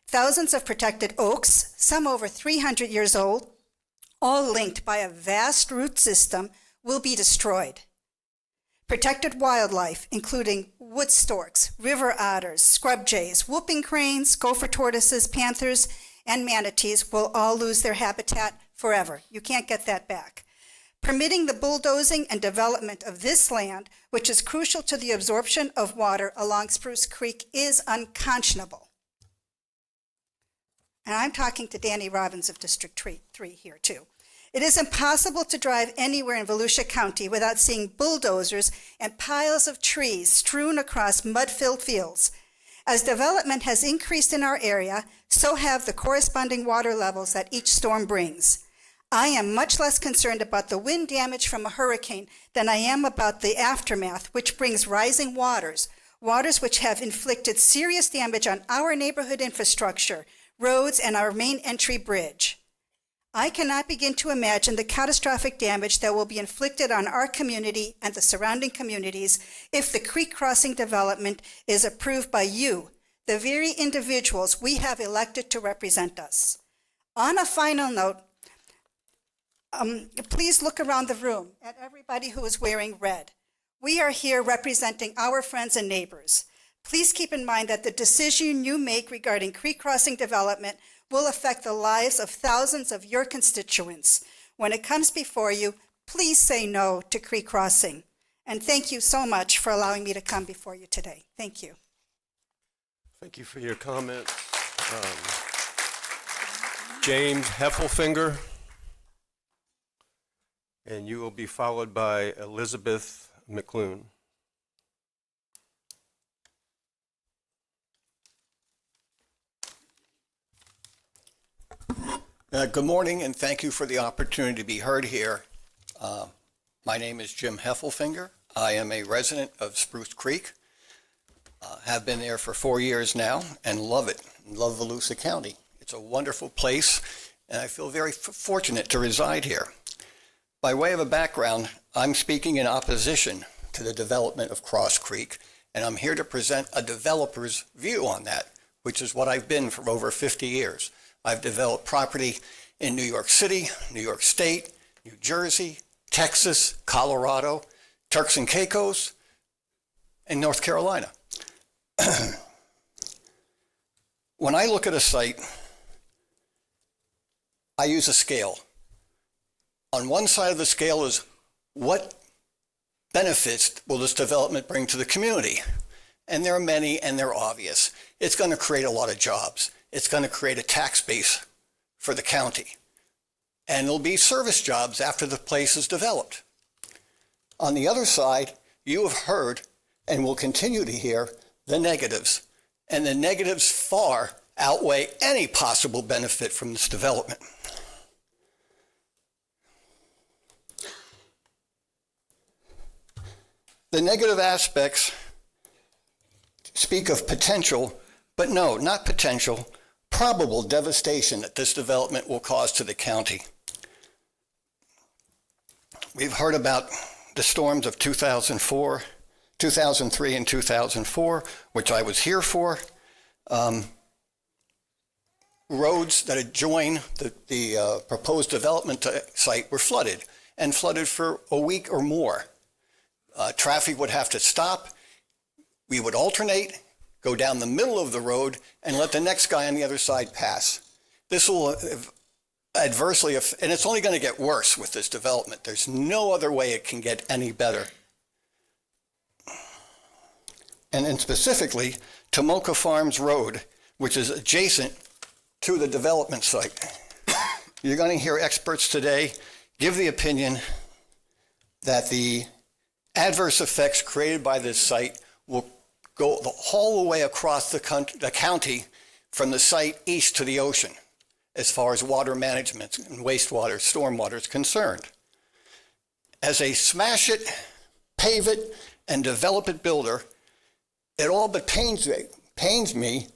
Thousands of protected oaks, some over 300 years old, all linked by a vast root system, will be destroyed. Protected wildlife, including wood storks, river otters, scrub jays, whooping cranes, gopher tortoises, panthers, and manatees, will all lose their habitat forever. You can't get that back. Permitting the bulldozing and development of this land, which is crucial to the absorption of water along Spruce Creek, is unconscionable. And I'm talking to Danny Robbins of District 3 here too. It is impossible to drive anywhere in Volusia County without seeing bulldozers and piles of trees strewn across mud-filled fields. As development has increased in our area, so have the corresponding water levels that each storm brings. I am much less concerned about the wind damage from a hurricane than I am about the aftermath, which brings rising waters which have inflicted serious damage on our neighborhood infrastructure, roads, and our main entry bridge. I cannot begin to imagine the catastrophic damage that will be inflicted on our community and the surrounding communities if the creek crossing development is approved by you, the very individuals we have elected to represent us. On a final note, please look around the room at everybody who is wearing red. We are here representing our friends and neighbors. Please keep in mind that the decision you make regarding creek crossing development will affect the lives of thousands of your constituents. When it comes before you, please say no to creek crossing. And thank you so much for allowing me to come before you today. Thank you. Thank you for your comments. James Heffelfinger. And you will be followed by Elizabeth McClune. Good morning, and thank you for the opportunity to be heard here. My name is Jim Heffelfinger. I am a resident of Spruce Creek. Have been there for 4 years now and love it. Love Volusia County. It's a wonderful place, and I feel very fortunate to reside here. By way of a background, I'm speaking in opposition to the development of Cross Creek, and I'm here to present a developer's view on that, which is what I've been for over 50 years. I've developed property in New York City, New York State, New Jersey, Texas, Colorado, Turks and Caicos, and North Carolina. When I look at a site, I use a scale. On one side of the scale is what benefits will this development bring to the community? And there are many, and they're obvious. It's going to create a lot of jobs. It's going to create a tax base for the county. And there'll be service jobs after the place is developed. On the other side, you have heard and will continue to hear the negatives. And the negatives far outweigh any possible benefit from this development. The negative aspects speak of potential, but no, not potential, probable devastation that this development will cause to the county. We've heard about the storms of 2003 and 2004, which I was here for. Roads that adjoin the proposed development site were flooded, and flooded for a week or more. Traffic would have to stop. We would alternate, go down the middle of the road, and let the next guy on the other side pass. This will adversely, and it's only going to get worse with this development. There's no other way it can get any better. And then specifically, Tomoka Farms Road, which is adjacent to the development site. You're going to hear experts today give the opinion that the adverse effects created by this site will go the whole way across the county from the site east to the ocean as far as water management and wastewater, stormwater is concerned. As a smash it, pave it, and develop it builder, it all but pains me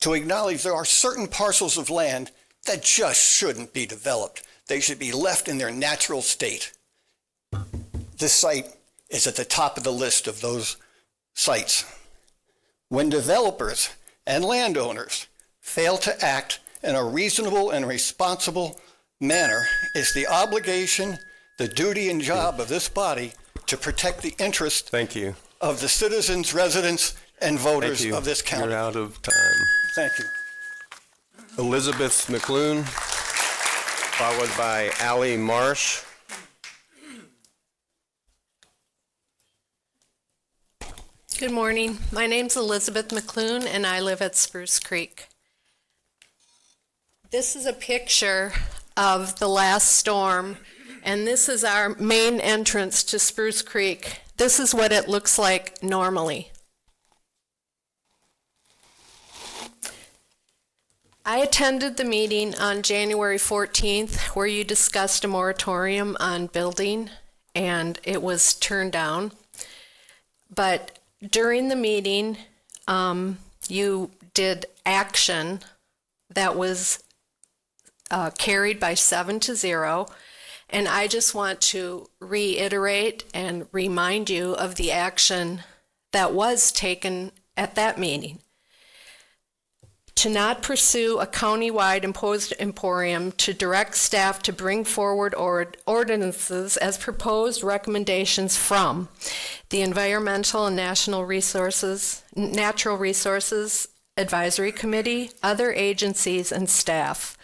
to acknowledge there are certain parcels of land that just shouldn't be developed. They should be left in their natural state. This site is at the top of the list of those sites. When developers and landowners fail to act in a reasonable and responsible manner, it's the obligation, the duty and job of this body to protect the interest of the citizens, residents, and voters of this county. You're out of time. Thank you. Elizabeth McClune, followed by Allie Marsh. Good morning. My name's Elizabeth McClune, and I live at Spruce Creek. This is a picture of the last storm, and this is our main entrance to Spruce Creek. This is what it looks like normally. I attended the meeting on January 14th where you discussed a moratorium on building, and it was turned down. But during the meeting, you did action that was carried by 7-0, and I just want to reiterate and remind you of the action that was taken at that meeting. To not pursue a county-wide imposed emporium, to direct staff to bring forward ordinances as proposed recommendations from the Environmental and Natural Resources Advisory Committee, other agencies, and staff.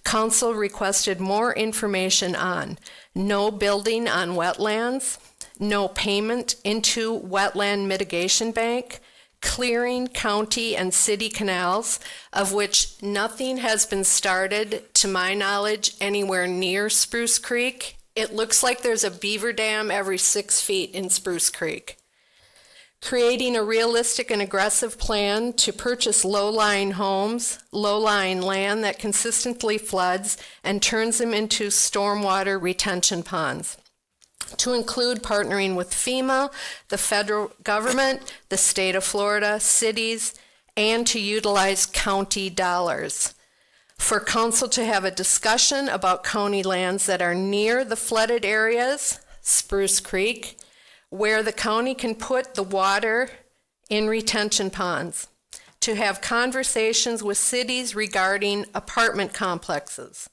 Council requested more information on no building on wetlands, no payment into wetland mitigation bank, clearing county and city canals, of which nothing has been started, to my knowledge, anywhere near Spruce Creek. It looks like there's a beaver dam every 6 feet in Spruce Creek. Creating a realistic and aggressive plan to purchase low-lying homes, low-lying land that consistently floods and turns them into stormwater retention ponds. To include partnering with FEMA, the federal government, the state of Florida, cities, and to utilize county dollars. For council to have a discussion about county lands that are near the flooded areas, Spruce Creek, where the county can put the water in retention ponds. To have conversations with cities regarding apartment complexes.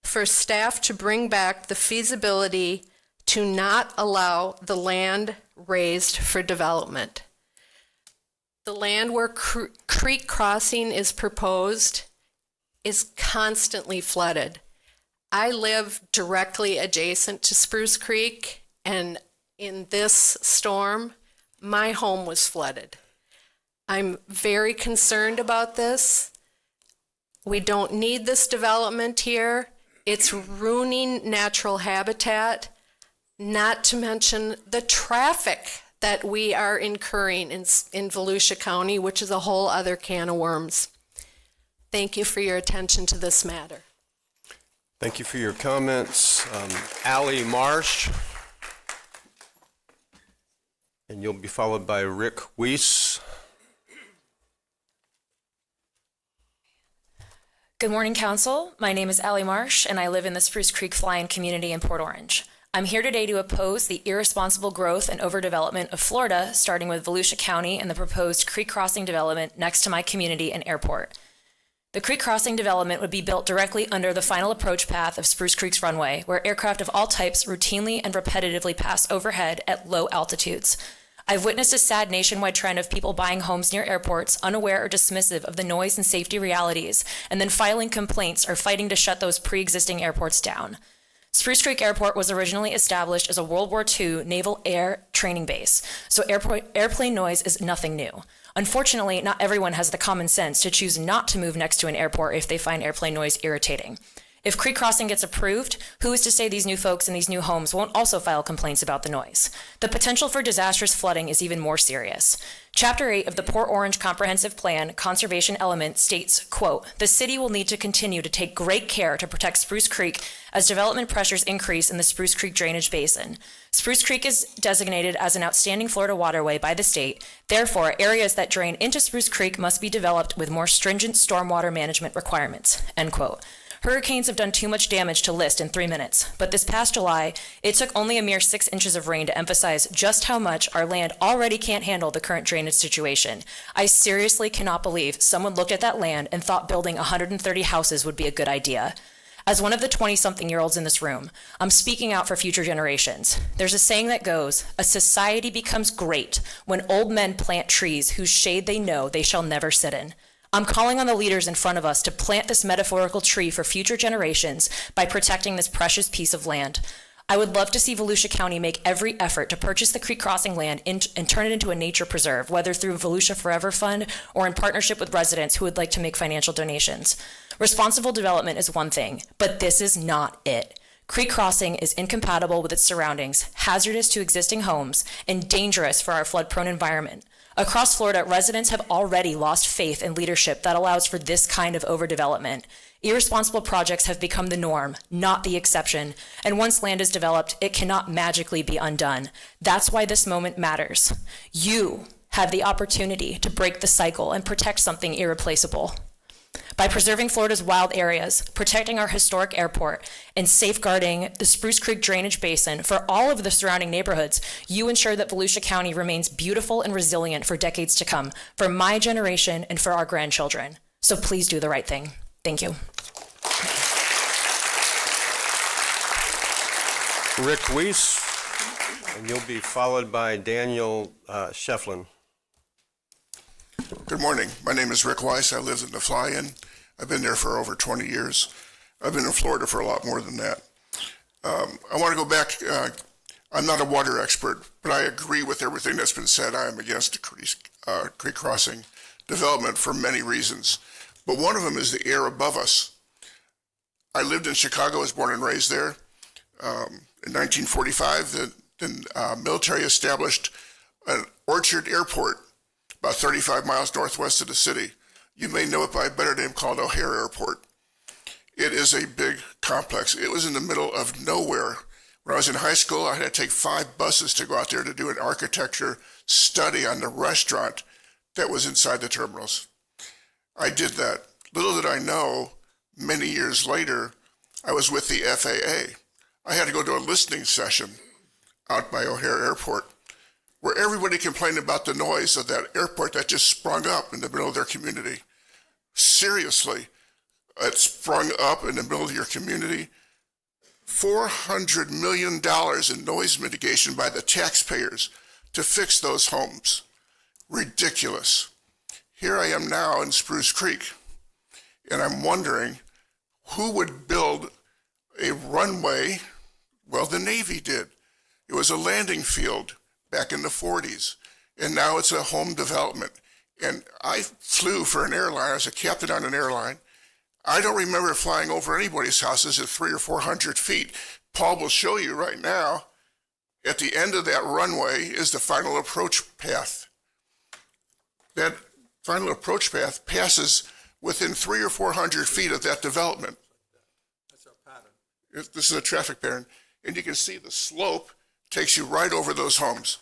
For staff to bring back the feasibility to not allow the land raised for development. The land where creek crossing is proposed is constantly flooded. I live directly adjacent to Spruce Creek, and in this storm, my home was flooded. I'm very concerned about this. We don't need this development here. It's ruining natural habitat, not to mention the traffic that we are incurring in Volusia County, which is a whole other can of worms. Thank you for your attention to this matter. Thank you for your comments. Allie Marsh. And you'll be followed by Rick Weiss. Good morning, Council. My name is Allie Marsh, and I live in the Spruce Creek Fly-In community in Port Orange. I'm here today to oppose the irresponsible growth and overdevelopment of Florida, starting with Volusia County and the proposed creek crossing development next to my community and airport. The creek crossing development would be built directly under the final approach path of Spruce Creek's runway, where aircraft of all types routinely and repetitively pass overhead at low altitudes. I've witnessed a sad nationwide trend of people buying homes near airports, unaware or dismissive of the noise and safety realities, and then filing complaints or fighting to shut those pre-existing airports down. Spruce Creek Airport was originally established as a World War II naval air training base, so airplane noise is nothing new. Unfortunately, not everyone has the common sense to choose not to move next to an airport if they find airplane noise irritating. If creek crossing gets approved, who is to say these new folks in these new homes won't also file complaints about the noise? The potential for disastrous flooding is even more serious. Chapter 8 of the Port Orange Comprehensive Plan Conservation Element states, quote, "The city will need to continue to take great care to protect Spruce Creek as development pressures increase in the Spruce Creek drainage basin. Spruce Creek is designated as an outstanding Florida waterway by the state. Therefore, areas that drain into Spruce Creek must be developed with more stringent stormwater management requirements," end quote. Hurricanes have done too much damage to list in 3 minutes, but this past July, it took only a mere 6 inches of rain to emphasize just how much our land already can't handle the current drainage situation. I seriously cannot believe someone looked at that land and thought building 130 houses would be a good idea. As one of the 20-something-year-olds in this room, I'm speaking out for future generations. There's a saying that goes, "A society becomes great when old men plant trees whose shade they know they shall never sit in." I'm calling on the leaders in front of us to plant this metaphorical tree for future generations by protecting this precious piece of land. I would love to see Volusia County make every effort to purchase the creek crossing land and turn it into a nature preserve, whether through Volusia Forever Fund or in partnership with residents who would like to make financial donations. Responsible development is one thing, but this is not it. Creek crossing is incompatible with its surroundings, hazardous to existing homes, and dangerous for our flood-prone environment. Across Florida, residents have already lost faith in leadership that allows for this kind of overdevelopment. Irresponsible projects have become the norm, not the exception, and once land is developed, it cannot magically be undone. That's why this moment matters. You have the opportunity to break the cycle and protect something irreplaceable. By preserving Florida's wild areas, protecting our historic airport, and safeguarding the Spruce Creek drainage basin for all of the surrounding neighborhoods, you ensure that Volusia County remains beautiful and resilient for decades to come, for my generation and for our grandchildren. So please do the right thing. Thank you. Rick Weiss, and you'll be followed by Daniel Shefflin. Good morning. My name is Rick Weiss. I live in the Fly-In. I've been there for over 20 years. I've been in Florida for a lot more than that. I want to go back. I'm not a water expert, but I agree with everything that's been said. I am against creek crossing development for many reasons. But one of them is the air above us. I lived in Chicago, was born and raised there. In 1945, the military established an Orchard Airport about 35 miles northwest of the city. You may know it by a better name called O'Hare Airport. It is a big complex. It was in the middle of nowhere. When I was in high school, I had to take 5 buses to go out there to do an architecture study on the restaurant that was inside the terminals. I did that. Little did I know, many years later, I was with the FAA. I had to go to a listening session out by O'Hare Airport, where everybody complained about the noise of that airport that just sprung up in the middle of their community. Seriously, it sprung up in the middle of your community. $400 million in noise mitigation by the taxpayers to fix those homes. Ridiculous. Here I am now in Spruce Creek, and I'm wondering who would build a runway. Well, the Navy did. It was a landing field back in the 40s, and now it's a home development. And I flew for an airline. I was a captain on an airline. I don't remember flying over anybody's houses at 300 or 400 feet. Paul will show you right now, at the end of that runway is the final approach path. That final approach path passes within 300 or 400 feet of that development. That's our pattern. This is a traffic pattern. And you can see the slope takes you right over those homes.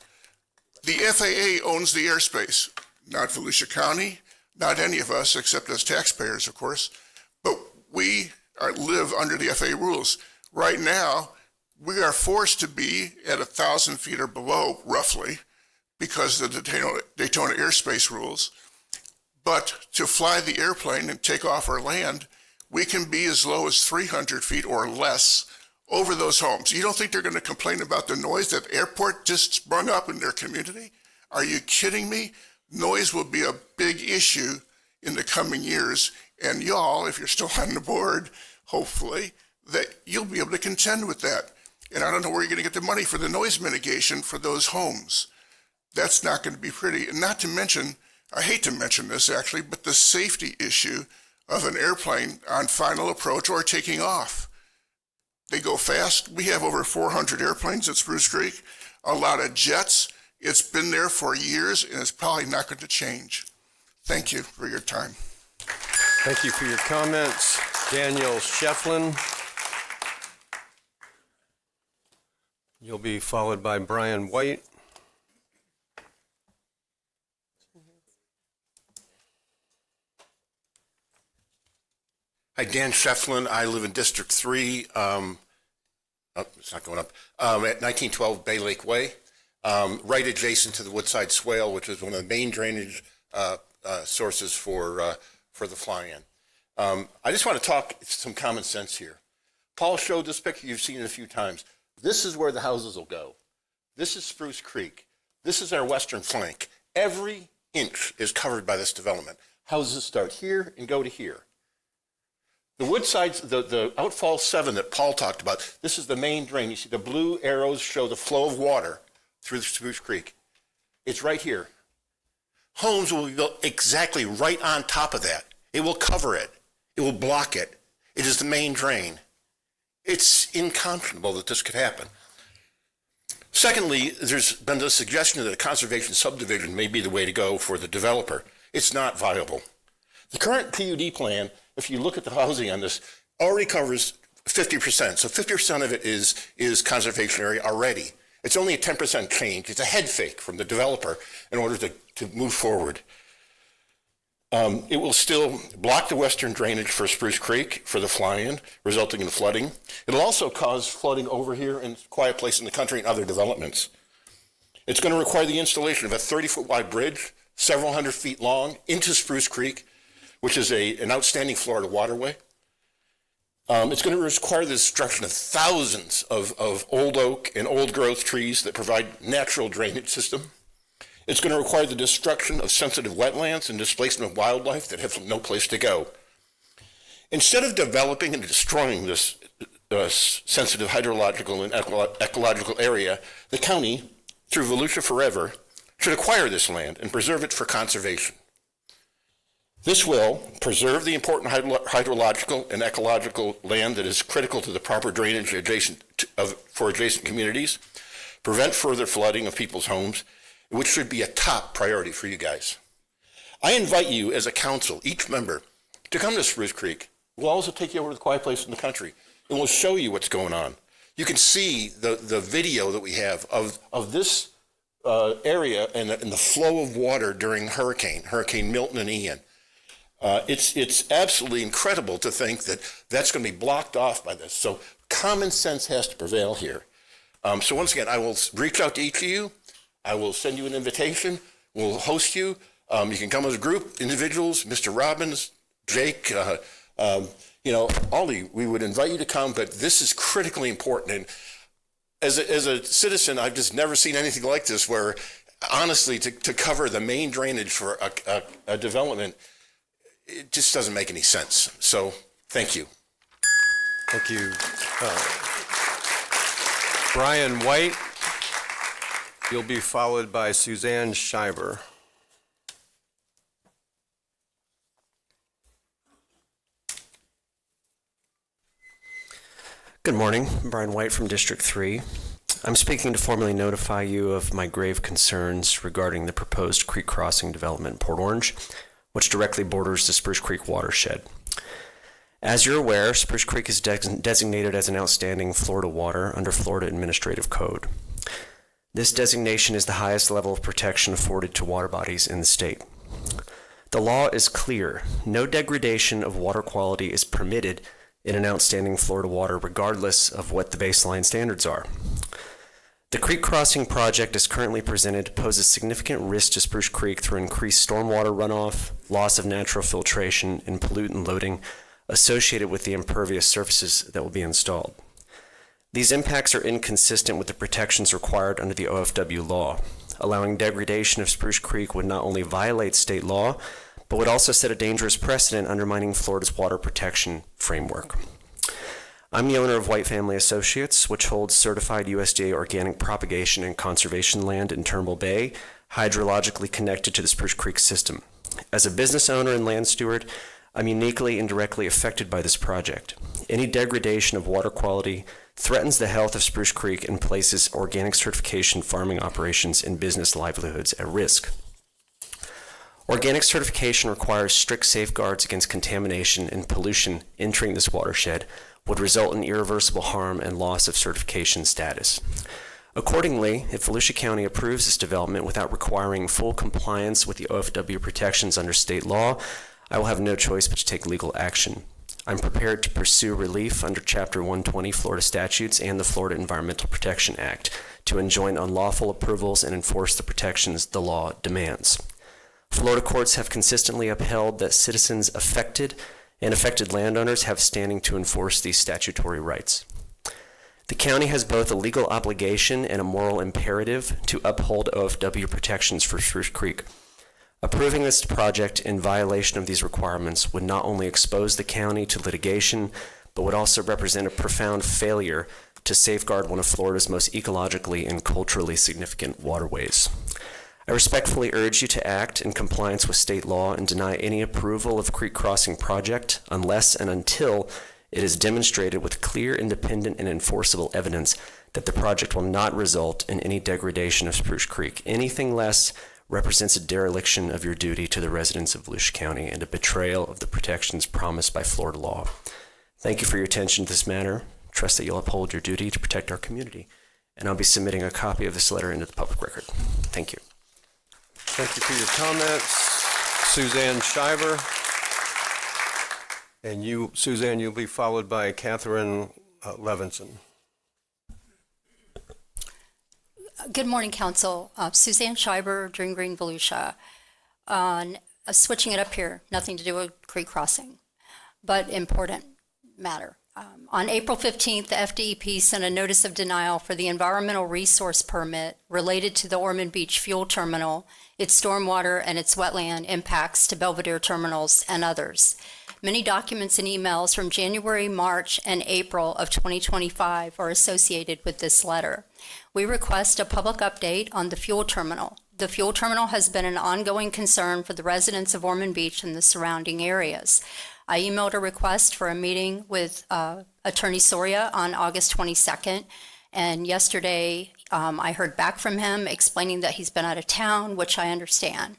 The FAA owns the airspace, not Volusia County, not any of us except as taxpayers, of course, but we live under the FAA rules. Right now, we are forced to be at 1,000 feet or below, roughly, because of the Daytona airspace rules. But to fly the airplane and take off or land, we can be as low as 300 feet or less over those homes. You don't think they're going to complain about the noise that airport just sprung up in their community? Are you kidding me? Noise will be a big issue in the coming years, and y'all, if you're still on the board, hopefully, that you'll be able to contend with that. And I don't know where you're going to get the money for the noise mitigation for those homes. That's not going to be pretty. And not to mention, I hate to mention this actually, but the safety issue of an airplane on final approach or taking off. They go fast. We have over 400 airplanes at Spruce Creek, a lot of jets. It's been there for years, and it's probably not going to change. Thank you for your time. Thank you for your comments. Daniel Shefflin. You'll be followed by Brian White. Hi, Dan Shefflin. I live in District 3. It's not going up. At 1912 Bay Lake Way, right adjacent to the Woodside Swale, which is one of the main drainage sources for the fly-in. I just want to talk some common sense here. Paul showed this picture. You've seen it a few times. This is where the houses will go. This is Spruce Creek. This is our western flank. Every inch is covered by this development. Houses start here and go to here. The Woodsides, the outfall 7 that Paul talked about, this is the main drain. You see the blue arrows show the flow of water through Spruce Creek. It's right here. Homes will be built exactly right on top of that. It will cover it. It will block it. It is the main drain. It's inconceivable that this could happen. Secondly, there's been the suggestion that a conservation subdivision may be the way to go for the developer. It's not viable. The current PUD plan, if you look at the housing on this, already covers 50%. So 50% of it is conservation area already. It's only a 10% change. It's a head fake from the developer in order to move forward. It will still block the western drainage for Spruce Creek for the fly-in, resulting in flooding. It'll also cause flooding over here in Quiet Place in the Country and other developments. It's going to require the installation of a 30-foot wide bridge, several hundred feet long, into Spruce Creek, which is an outstanding Florida waterway. It's going to require the destruction of thousands of old oak and old growth trees that provide natural drainage system. It's going to require the destruction of sensitive wetlands and displacement of wildlife that have no place to go. Instead of developing and destroying this sensitive hydrological and ecological area, the county, through Volusia Forever, should acquire this land and preserve it for conservation. This will preserve the important hydrological and ecological land that is critical to the proper drainage for adjacent communities, prevent further flooding of people's homes, which should be a top priority for you guys. I invite you as a council, each member, to come to Spruce Creek. We'll also take you over to the Quiet Place in the Country, and we'll show you what's going on. You can see the video that we have of this area and the flow of water during Hurricane Milton and Ian. It's absolutely incredible to think that that's going to be blocked off by this. So common sense has to prevail here. So once again, I will reach out to each of you. I will send you an invitation. We'll host you. You can come as a group, individuals, Mr. Robbins, Jake, Ollie, we would invite you to come, but this is critically important. And as a citizen, I've just never seen anything like this where, honestly, to cover the main drainage for a development, it just doesn't make any sense. So, thank you. Thank you. Brian White. You'll be followed by Suzanne Scheiber. Good morning. I'm Brian White from District 3. I'm speaking to formally notify you of my grave concerns regarding the proposed creek crossing development in Port Orange, which directly borders the Spruce Creek watershed. As you're aware, Spruce Creek is designated as an outstanding Florida water under Florida Administrative Code. This designation is the highest level of protection afforded to water bodies in the state. The law is clear. No degradation of water quality is permitted in an outstanding Florida water, regardless of what the baseline standards are. The creek crossing project as currently presented poses significant risk to Spruce Creek through increased stormwater runoff, loss of natural filtration, and pollutant loading associated with the impervious surfaces that will be installed. These impacts are inconsistent with the protections required under the OFW law. Allowing degradation of Spruce Creek would not only violate state law, but would also set a dangerous precedent undermining Florida's water protection framework. I'm the owner of White Family Associates, which holds certified USDA organic propagation and conservation land in Turnbull Bay, hydrologically connected to the Spruce Creek system. As a business owner and land steward, I'm uniquely and directly affected by this project. Any degradation of water quality threatens the health of Spruce Creek and places organic certification farming operations and business livelihoods at risk. Organic certification requires strict safeguards against contamination and pollution entering this watershed, would result in irreversible harm and loss of certification status. Accordingly, if Volusia County approves this development without requiring full compliance with the OFW protections under state law, I will have no choice but to take legal action. I'm prepared to pursue relief under Chapter 120 Florida statutes and the Florida Environmental Protection Act to enjoin unlawful approvals and enforce the protections the law demands. Florida courts have consistently upheld that citizens affected landowners have standing to enforce these statutory rights. The county has both a legal obligation and a moral imperative to uphold OFW protections for Spruce Creek. Approving this project in violation of these requirements would not only expose the county to litigation, but would also represent a profound failure to safeguard one of Florida's most ecologically and culturally significant waterways. I respectfully urge you to act in compliance with state law and deny any approval of Creek Crossing project unless and until it is demonstrated with clear, independent, and enforceable evidence that the project will not result in any degradation of Spruce Creek. Anything less represents a dereliction of your duty to the residents of Volusia County and a betrayal of the protections promised by Florida law. Thank you for your attention to this matter. Trust that you'll uphold your duty to protect our community. And I'll be submitting a copy of this letter into the public record. Thank you. Thank you for your comments. Suzanne Shiver. And you, Suzanne, you'll be followed by Catherine Levinson. Good morning, Council. Suzanne Shiver, Dream Green, Volusia. Switching it up here, nothing to do with creek crossing, but important matter. On April 15th, the FDEP sent a notice of denial for the environmental resource permit related to the Ormond Beach fuel terminal, its stormwater, and its wetland impacts to Belvedere terminals and others. Many documents and emails from January, March, and April of 2025 are associated with this letter. We request a public update on the fuel terminal. The fuel terminal has been an ongoing concern for the residents of Ormond Beach and the surrounding areas. I emailed a request for a meeting with Attorney Soria on August 22nd, and yesterday I heard back from him explaining that he's been out of town, which I understand.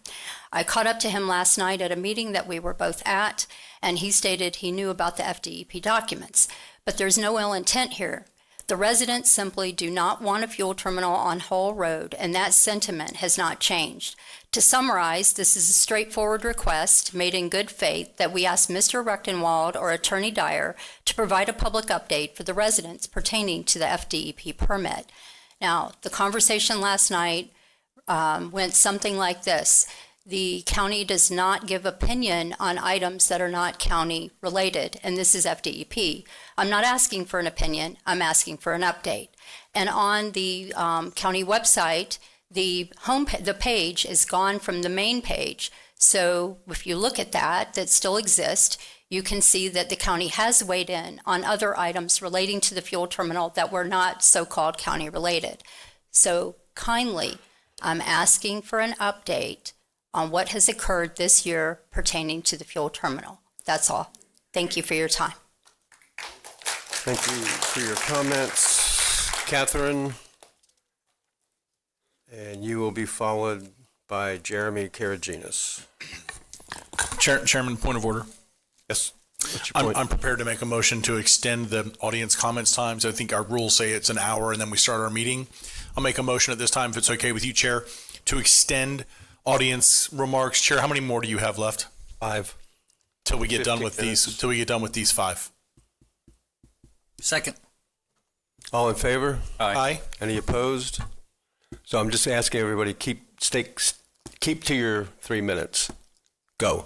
I caught up to him last night at a meeting that we were both at, and he stated he knew about the FDEP documents. But there's no ill intent here. The residents simply do not want a fuel terminal on Hull Road, and that sentiment has not changed. To summarize, this is a straightforward request made in good faith that we ask Mr. Rechtenwald or Attorney Dyer to provide a public update for the residents pertaining to the FDEP permit. Now, the conversation last night went something like this. The county does not give opinion on items that are not county related, and this is FDEP. I'm not asking for an opinion, I'm asking for an update. And on the county website, the page is gone from the main page. So if you look at that still exists, you can see that the county has weighed in on other items relating to the fuel terminal that were not so-called county related. So kindly, I'm asking for an update on what has occurred this year pertaining to the fuel terminal. That's all. Thank you for your time. Thank you for your comments, Catherine. And you will be followed by Jeremy Karaginas. Chairman, point of order. Yes. What's your point? I'm prepared to make a motion to extend the audience comments times. I think our rules say it's an hour and then we start our meeting. I'll make a motion at this time, if it's okay with you, Chair, to extend audience remarks. Chair, how many more do you have left? 5. Till we get done 15 with minutes. these. Till we get done with these 5. Second. All in favor? Aye. Any opposed? So I'm just asking everybody, keep to your 3 minutes. Go.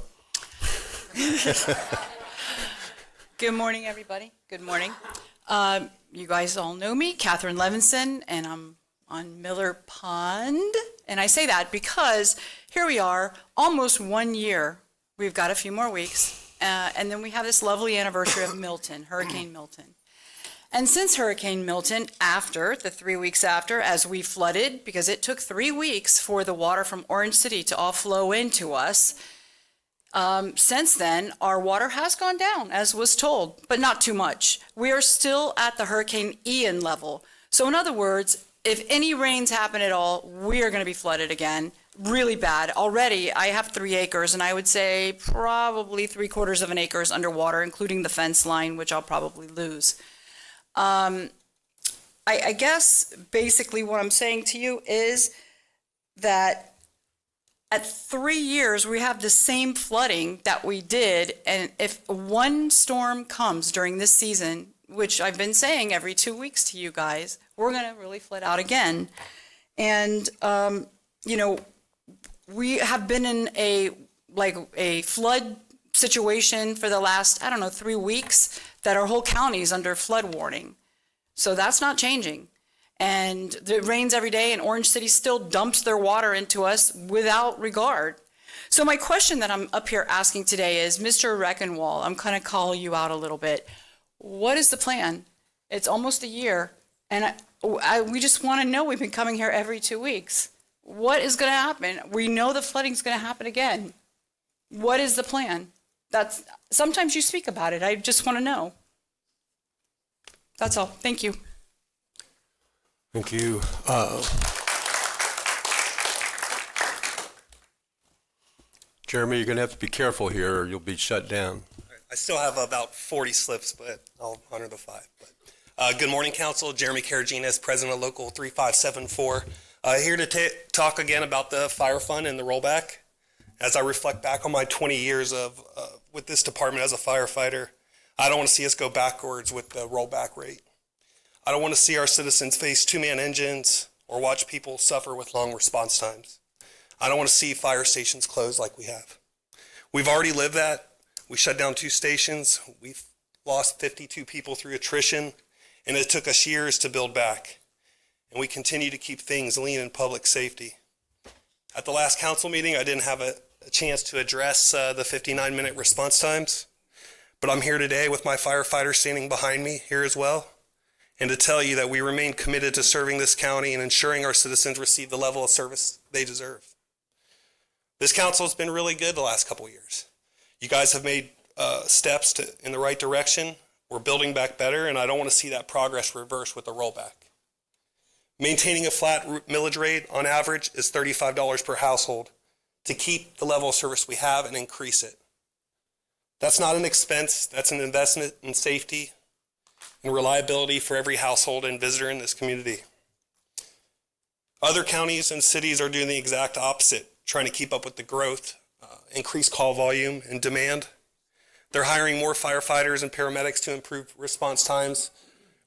Good morning, everybody. Good morning. You guys all know me, Catherine Levinson, and I'm on Miller Pond. And I say that because here we are, almost 1 year. We've got a few more weeks. And then we have this lovely anniversary of Milton, Hurricane Milton. And since Hurricane Milton, after, the 3 weeks after, as we flooded, because it took 3 weeks for the water from Orange City to all flow into us, since then, our water has gone down, as was told, but not too much. We are still at the Hurricane Ian level. So in other words, if any rains happen at all, we are going to be flooded again, really bad. Already, I have 3 acres, and I would say probably 3/4 of an acre is underwater, including the fence line, which I'll probably lose. I guess basically what I'm saying to you is that at 3 years, we have the same flooding that we did. And if one storm comes during this season, which I've been saying every 2 weeks to you guys, we're going to really flood out again. And, we have been in a flood situation for the last, 3 weeks that our whole county is under flood warning. So that's not changing. And it rains every day, and Orange City still dumps their water into us without regard. So my question that I'm up here asking today is, Mr. Reckenwall, I'm going to call you out a little bit. What is the plan? It's almost a year, and we just want to know. We've been coming here every 2 weeks. What is going to happen? We know the flooding is going to happen again. What is the plan? Sometimes you speak about it. I just want to know. That's all. Thank you. Thank you. Jeremy, you're going to have to be careful here or you'll be shut down. I still have about 40 slips, but I'll honor the 5. Good morning, Council. Jeremy Karaginas, President of Local 3574. Here to talk again about the fire fund and the rollback. As I reflect back on my 20 years of with this department as a firefighter, I don't want to see us go backwards with the rollback rate. I don't want to see our citizens face 2-man engines or watch people suffer with long response times. I don't want to see fire stations closed like we have. We've already lived that. We shut down 2 stations. We've lost 52 people through attrition, and it took us years to build back. And we continue to keep things lean in public safety. At the last council meeting, I didn't have a chance to address the 59-minute response times, but I'm here today with my firefighters standing behind me here as well, and to tell you that we remain committed to serving this county and ensuring our citizens receive the level of service they deserve. This council has been really good the last couple of years. You guys have made steps in the right direction. We're building back better, and I don't want to see that progress reverse with the rollback. Maintaining a flat millage rate on average is $35 per household to keep the level of service we have and increase it. That's not an expense, that's an investment in safety and reliability for every household and visitor in this community. Other counties and cities are doing the exact opposite, trying to keep up with the growth, increase call volume and demand. They're hiring more firefighters and paramedics to improve response times,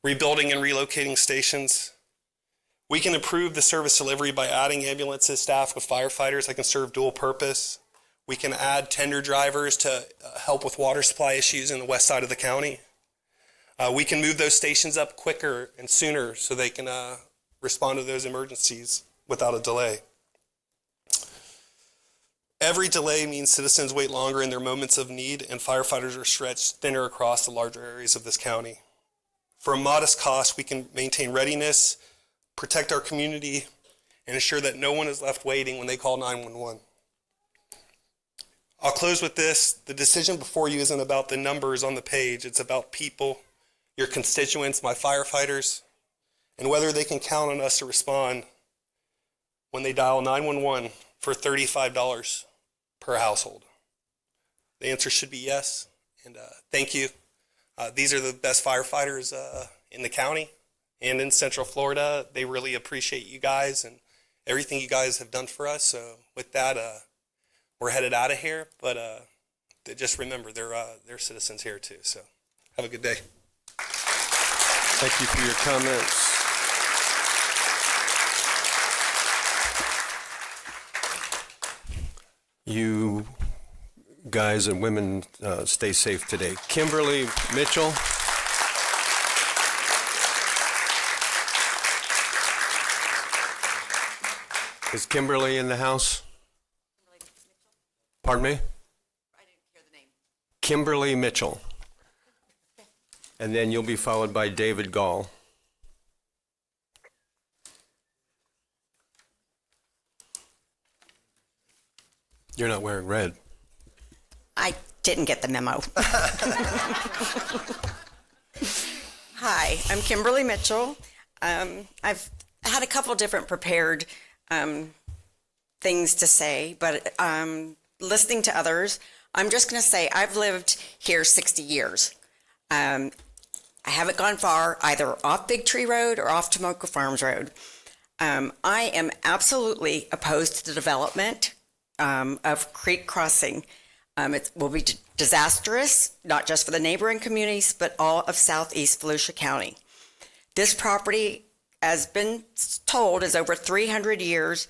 rebuilding and relocating stations. We can improve the service delivery by adding ambulances staffed with firefighters that can serve dual purpose. We can add tender drivers to help with water supply issues in the west side of the county. We can move those stations up quicker and sooner so they can respond to those emergencies without a delay. Every delay means citizens wait longer in their moments of need, and firefighters are stretched thinner across the larger areas of this county. For a modest cost, we can maintain readiness, protect our community, and ensure that no one is left waiting when they call 911. I'll close with this. The decision before you isn't about the numbers on the page. It's about people, your constituents, my firefighters, and whether they can count on us to respond when they dial 911 for $35 per household. The answer should be yes, and thank you. These are the best firefighters in the county and in Central Florida. They really appreciate you guys and everything you guys have done for us. So with that, we're headed out of here, but just remember, they're citizens here too. So have a good day. Thank you for your comments. You guys and women stay safe today. Kimberly Mitchell. Is Kimberly in the house? Pardon me? I didn't hear the name. Kimberly Mitchell. And then you'll be followed by David Gall. You're not wearing red. I didn't get the memo. Hi, I'm Kimberly Mitchell. I've had a couple different prepared things to say, but listening to others, I'm just going to say I've lived here 60 years. I haven't gone far, either off Big Tree Road or off Tomoka Farms Road. I am absolutely opposed to the development of creek crossing. It will be disastrous, not just for the neighboring communities, but all of southeast Volusia County. This property, as been told, is over 300 years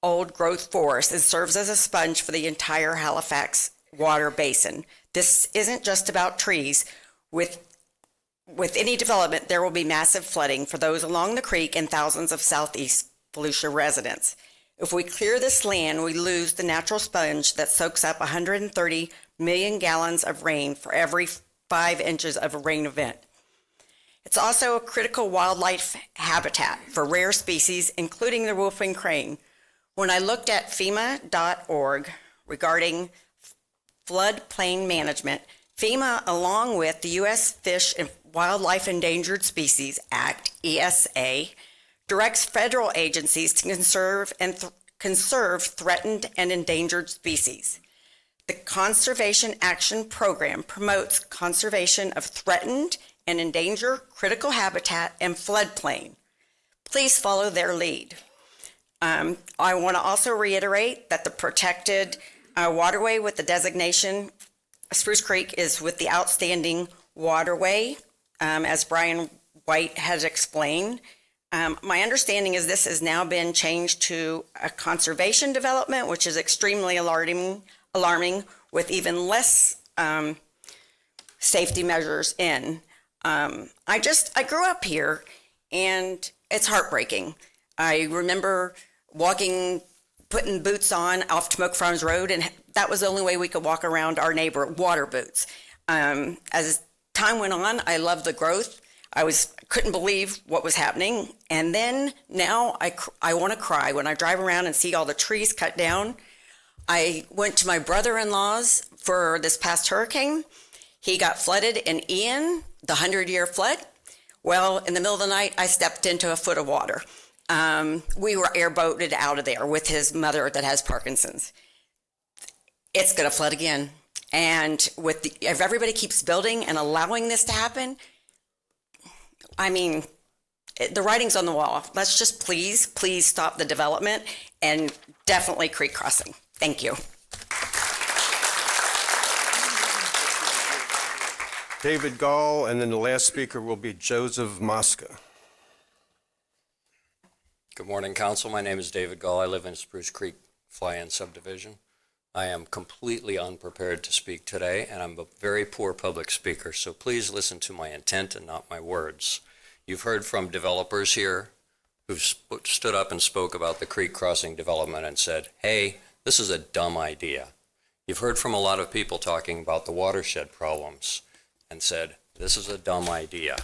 old growth forest and serves as a sponge for the entire Halifax water basin. This isn't just about trees. With any development, there will be massive flooding for those along the creek and thousands of southeast Volusia residents. If we clear this land, we lose the natural sponge that soaks up 130 million gallons of rain for every 5 inches of a rain event. It's also a critical wildlife habitat for rare species, including the whooping crane. When I looked at FEMA.org regarding floodplain management, FEMA, along with the U.S. Fish and Wildlife Endangered Species Act, ESA, directs federal agencies to conserve threatened and endangered species. The Conservation Action Program promotes conservation of threatened and endangered critical habitat and floodplain. Please follow their lead. I want to also reiterate that the protected waterway with the designation Spruce Creek is with the outstanding waterway, as Brian White has explained. My understanding is this has now been changed to a conservation development, which is extremely alarming with even less safety measures in. I grew up here, and it's heartbreaking. I remember putting boots on off Tomoka Farms Road, and that was the only way we could walk around our neighbor, water boots. As time went on, I loved the growth. Couldn't believe what was happening. And then now I want to cry when I drive around and see all the trees cut down. I went to my brother-in-law's for this past hurricane. He got flooded in Ian, the 100-year flood. Well, in the middle of the night, I stepped into a foot of water. We were airboated out of there with his mother that has Parkinson's. It's going to flood again. And if everybody keeps building and allowing this to happen, I mean, the writing's on the wall. Let's just please stop the development and definitely creek crossing. Thank you. David Gall, and then the last speaker will be Joseph Mosca. Good morning, Council. My name is David Gall. I live in Spruce Creek Fly-In subdivision. I am completely unprepared to speak today, and I'm a very poor public speaker, so please listen to my intent and not my words. You've heard from developers here who've stood up and spoke about the creek crossing development and said, hey, this is a dumb idea. You've heard from a lot of people talking about the watershed problems and said, this is a dumb idea.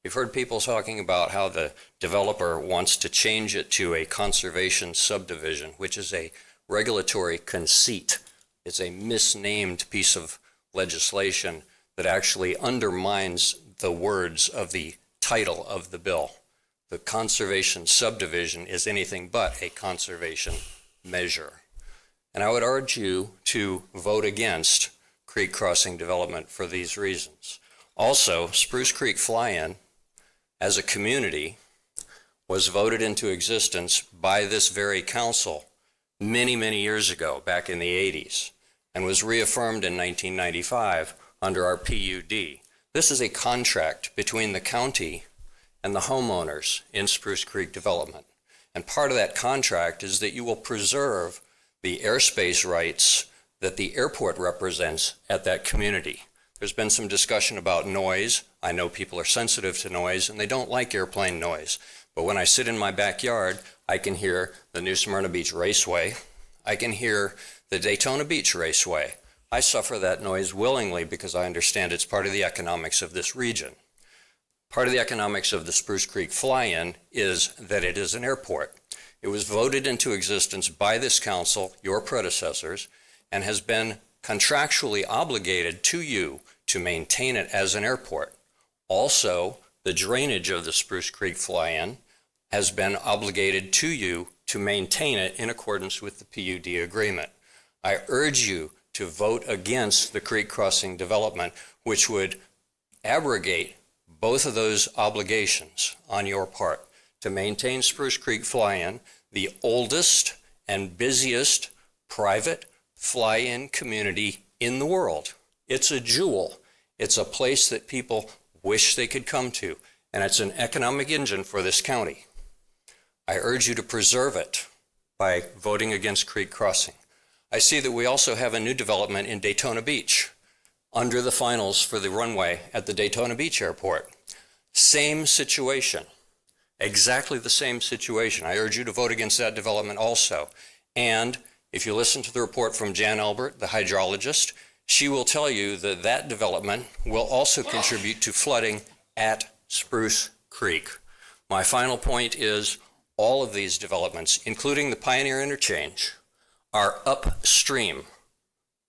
You've heard people talking about how the developer wants to change it to a conservation subdivision, which is a regulatory conceit. It's a misnamed piece of legislation that actually undermines the words of the title of the bill. The conservation subdivision is anything but a conservation measure. And I would urge you to vote against creek crossing development for these reasons. Also, Spruce Creek Fly-In, as a community, was voted into existence by this very council many, many years ago, back in the 80s, and was reaffirmed in 1995 under our PUD. This is a contract between the county and the homeowners in Spruce Creek development. And part of that contract is that you will preserve the airspace rights that the airport represents at that community. There's been some discussion about noise. I know people are sensitive to noise and they don't like airplane noise. But when I sit in my backyard, I can hear the New Smyrna Beach Raceway. I can hear the Daytona Beach Raceway. I suffer that noise willingly because I understand it's part of the economics of this region. Part of the economics of the Spruce Creek Fly-In is that it is an airport. It was voted into existence by this council, your predecessors, and has been contractually obligated to you to maintain it as an airport. Also, the drainage of the Spruce Creek Fly-In has been obligated to you to maintain it in accordance with the PUD agreement. I urge you to vote against the creek crossing development, which would abrogate both of those obligations on your part to maintain Spruce Creek Fly-In, the oldest and busiest private fly-in community in the world. It's a jewel. It's a place that people wish they could come to, and it's an economic engine for this county. I urge you to preserve it by voting against creek crossing. I see that we also have a new development in Daytona Beach under the finals for the runway at the Daytona Beach Airport. Same situation, exactly the same situation. I urge you to vote against that development also. And if you listen to the report from Jan Albert, the hydrologist, she will tell you that that development will also contribute to flooding at Spruce Creek. My final point is all of these developments, including the Pioneer Interchange, are upstream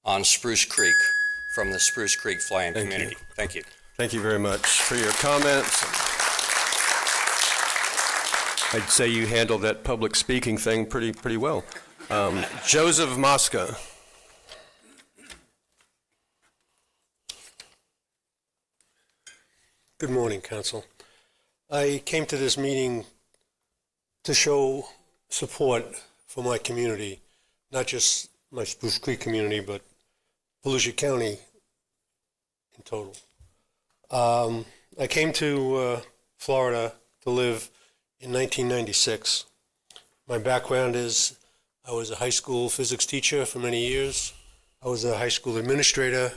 on Spruce Creek from the Spruce Creek Fly-In community. Thank you. Thank you very much for your comments. I'd say you handled that public speaking thing pretty well. Joseph Mosca. Good morning, Council. I came to this meeting to show support for my community, not just my Spruce Creek community, but Volusia County in total. I came to Florida to live in 1996. My background is I was a high school physics teacher for many years. I was a high school administrator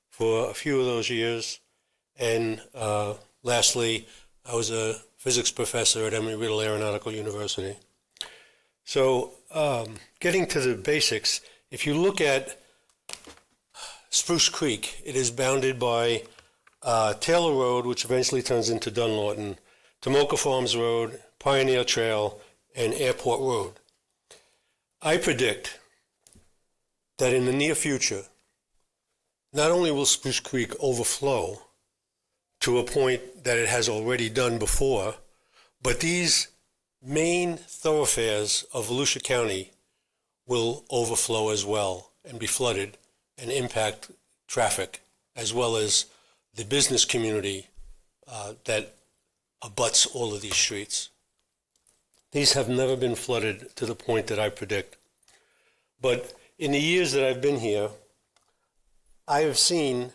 for a few of those years. And lastly, I was a physics professor at Embry-Riddle Aeronautical University. So getting to the basics, if you look at Spruce Creek, it is bounded by Taylor Road, which eventually turns into Dunlawton, Tomoka Farms Road, Pioneer Trail, and Airport Road. I predict that in the near future, not only will Spruce Creek overflow to a point that it has already done before, but these main thoroughfares of Volusia County will overflow as well and be flooded and impact traffic, as well as the business community that abuts all of these streets. These have never been flooded to the point that I predict. But in the years that I've been here, I have seen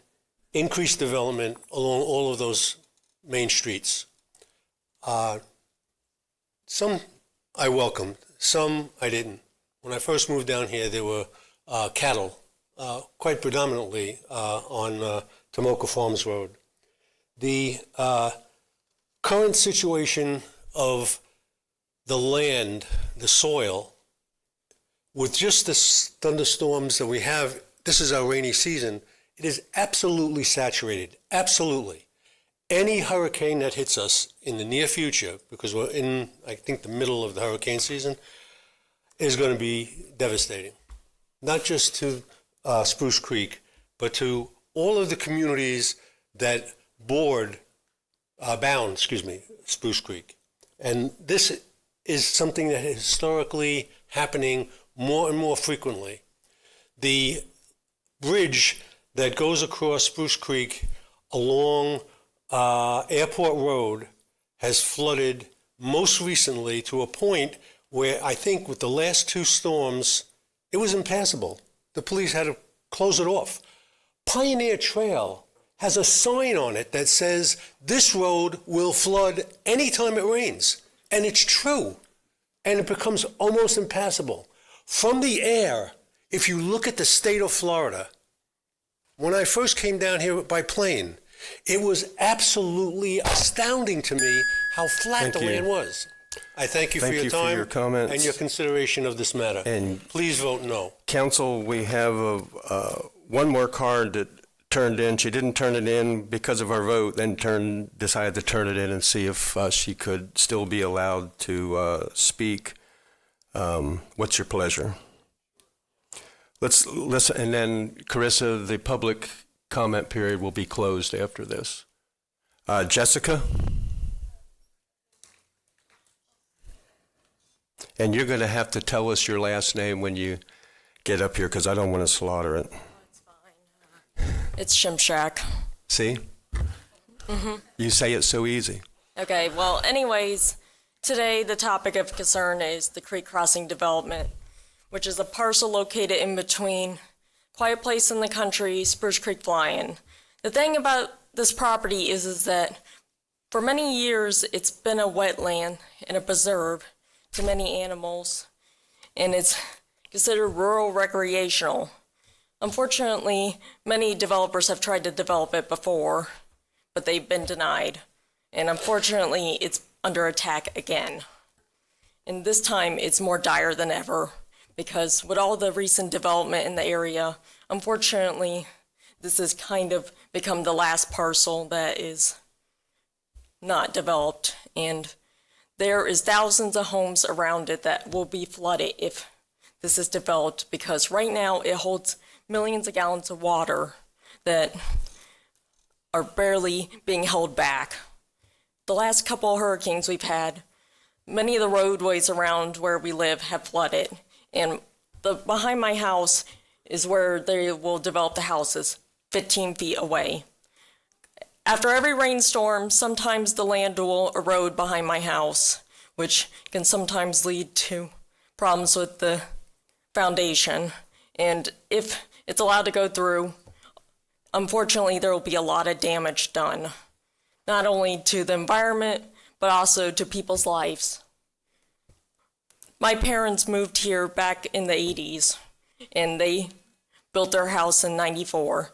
increased development along all of those main streets. Some I welcomed, some I didn't. When I first moved down here, there were cattle, quite predominantly on Tomoka Farms Road. The current situation of the land, the soil, with just the thunderstorms that we have, this is our rainy season, it is absolutely saturated, absolutely. Any hurricane that hits us in the near future, because we're in, I think, the middle of the hurricane season, is going to be devastating. Not just to Spruce Creek, but to all of the communities that board Spruce Creek. And this is something that is historically happening more and more frequently. The bridge that goes across Spruce Creek along Airport Road has flooded most recently to a point where I think with the last two storms, it was impassable. The police had to close it off. Pioneer Trail has a sign on it that says this road will flood anytime it rains. And it's true. And it becomes almost impassable. From the air, if you look at the state of Florida, when I first came down here by plane, it was absolutely astounding to me how flat the land was. I thank you for your time your comments. and your consideration of this matter. And please vote no. Council, we have one more card that turned in. She didn't turn it in because of our vote, then decided to turn it in and see if she could still be allowed to speak. What's your pleasure? Let's listen, and then Carissa, the public comment period will be closed after this. Jessica? And you're going to have to tell us your last name when you get up here, because I don't want to slaughter it. It's Shimshak. See? Mm-hmm. You say it so easy. Okay, well, anyways, today the topic of concern is the Creek Crossing development, which is a parcel located in between Quiet Place in the Country, Spruce Creek Fly-In. The thing about this property is that for many years it's been a wetland and a preserve to many animals, and it's considered rural recreational. Unfortunately, many developers have tried to develop it before, but they've been denied. And unfortunately, it's under attack again. And this time, it's more dire than ever, because with all the recent development in the area, unfortunately, this has kind of become the last parcel that is not developed. And there is thousands of homes around it that will be flooded if this is developed, because right now it holds millions of gallons of water that are barely being held back. The last couple of hurricanes we've had, many of the roadways around where we live have flooded, and behind my house is where they will develop the houses 15 feet away. After every rainstorm, sometimes the land will erode behind my house, which can sometimes lead to problems with the foundation. And if it's allowed to go through, unfortunately, there will be a lot of damage done, not only to the environment, but also to people's lives. My parents moved here back in the 80s, and they built their house in 94.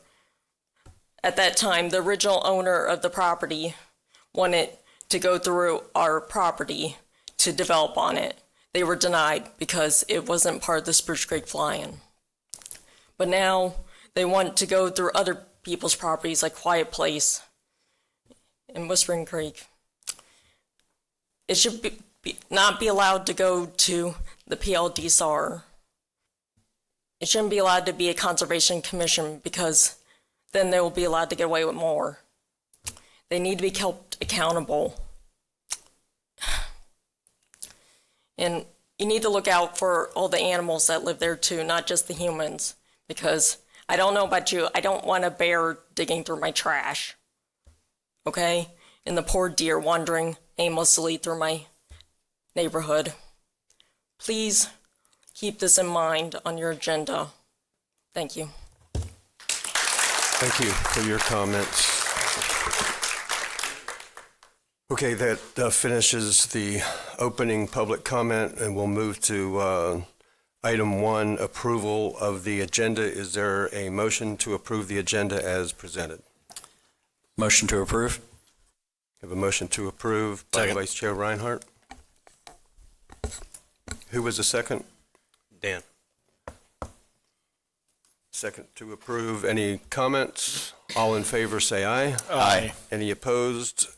At that time, the original owner of the property wanted to go through our property to develop on it. They were denied because it wasn't part of the Spruce Creek Fly-In. But now they want to go through other people's properties like Quiet Place and Whispering Creek. It should not be allowed to go to the PLD-SAR. It shouldn't be allowed to be a conservation commission, because then they will be allowed to get away with more. They need to be kept accountable. And you need to look out for all the animals that live there too, not just the humans, because I don't know about you, I don't want a bear digging through my trash, okay? And the poor deer wandering aimlessly through my neighborhood. Please keep this in mind on your agenda. Thank you. Thank you for your comments. Okay, that finishes the opening public comment, and we'll move to item 1, approval of the agenda. Is there a motion to approve the agenda as presented? Motion to approve. Have a motion to approve by Second. Vice Chair Reinhardt. Who was the second? Dan. Second to approve. Any comments? All in favor say aye. Aye. Any opposed?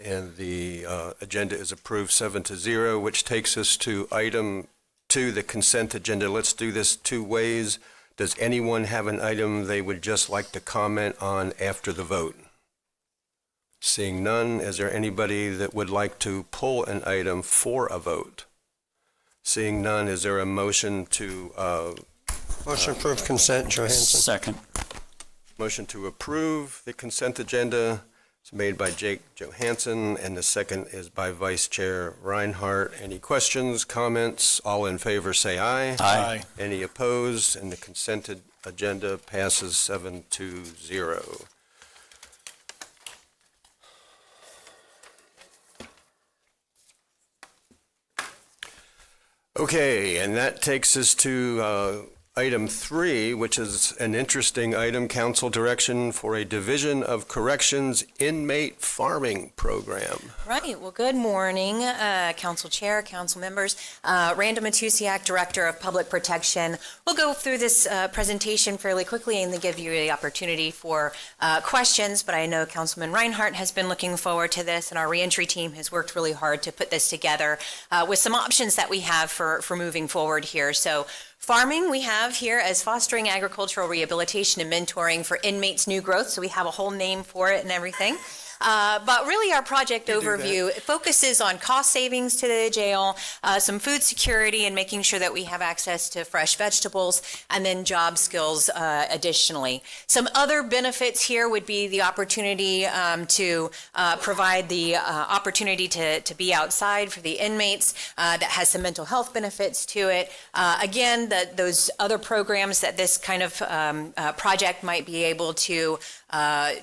And the agenda is approved 7-0, which takes us to item 2, the consent agenda. Let's do this two ways. Does anyone have an item they would just like to comment on after the vote? Seeing none, is there anybody that would like to pull an item for a vote? Seeing none, is there a motion to... Motion approved consent, Johansson. Second. Motion to approve the consent agenda is made by Jake Johansson, and the second is by Vice Chair Reinhardt. Any questions, comments? All in favor say aye. Aye. Any opposed? And the consented agenda passes 7-0. Okay, and that takes us to item 3, which is an interesting item, council direction for a Division of Corrections inmate farming program. Right. Well, good morning, Council Chair, Council members. Randa Matusiak, Director of Public Protection. We'll go through this presentation fairly quickly and then give you the opportunity for questions, but I know Councilman Reinhardt has been looking forward to this, and our reentry team has worked really hard to put this together with some options that we have for moving forward here. So farming we have here as fostering agricultural rehabilitation and mentoring for inmates' new growth. So we have a whole name for it and everything. But really our project overview focuses on cost savings to the jail, some food security and making sure that we have access to fresh vegetables, and then job skills additionally. Some other benefits here would be the opportunity to provide the opportunity to be outside for the inmates. That has some mental health benefits to it. Again, those other programs that this kind of project might be able to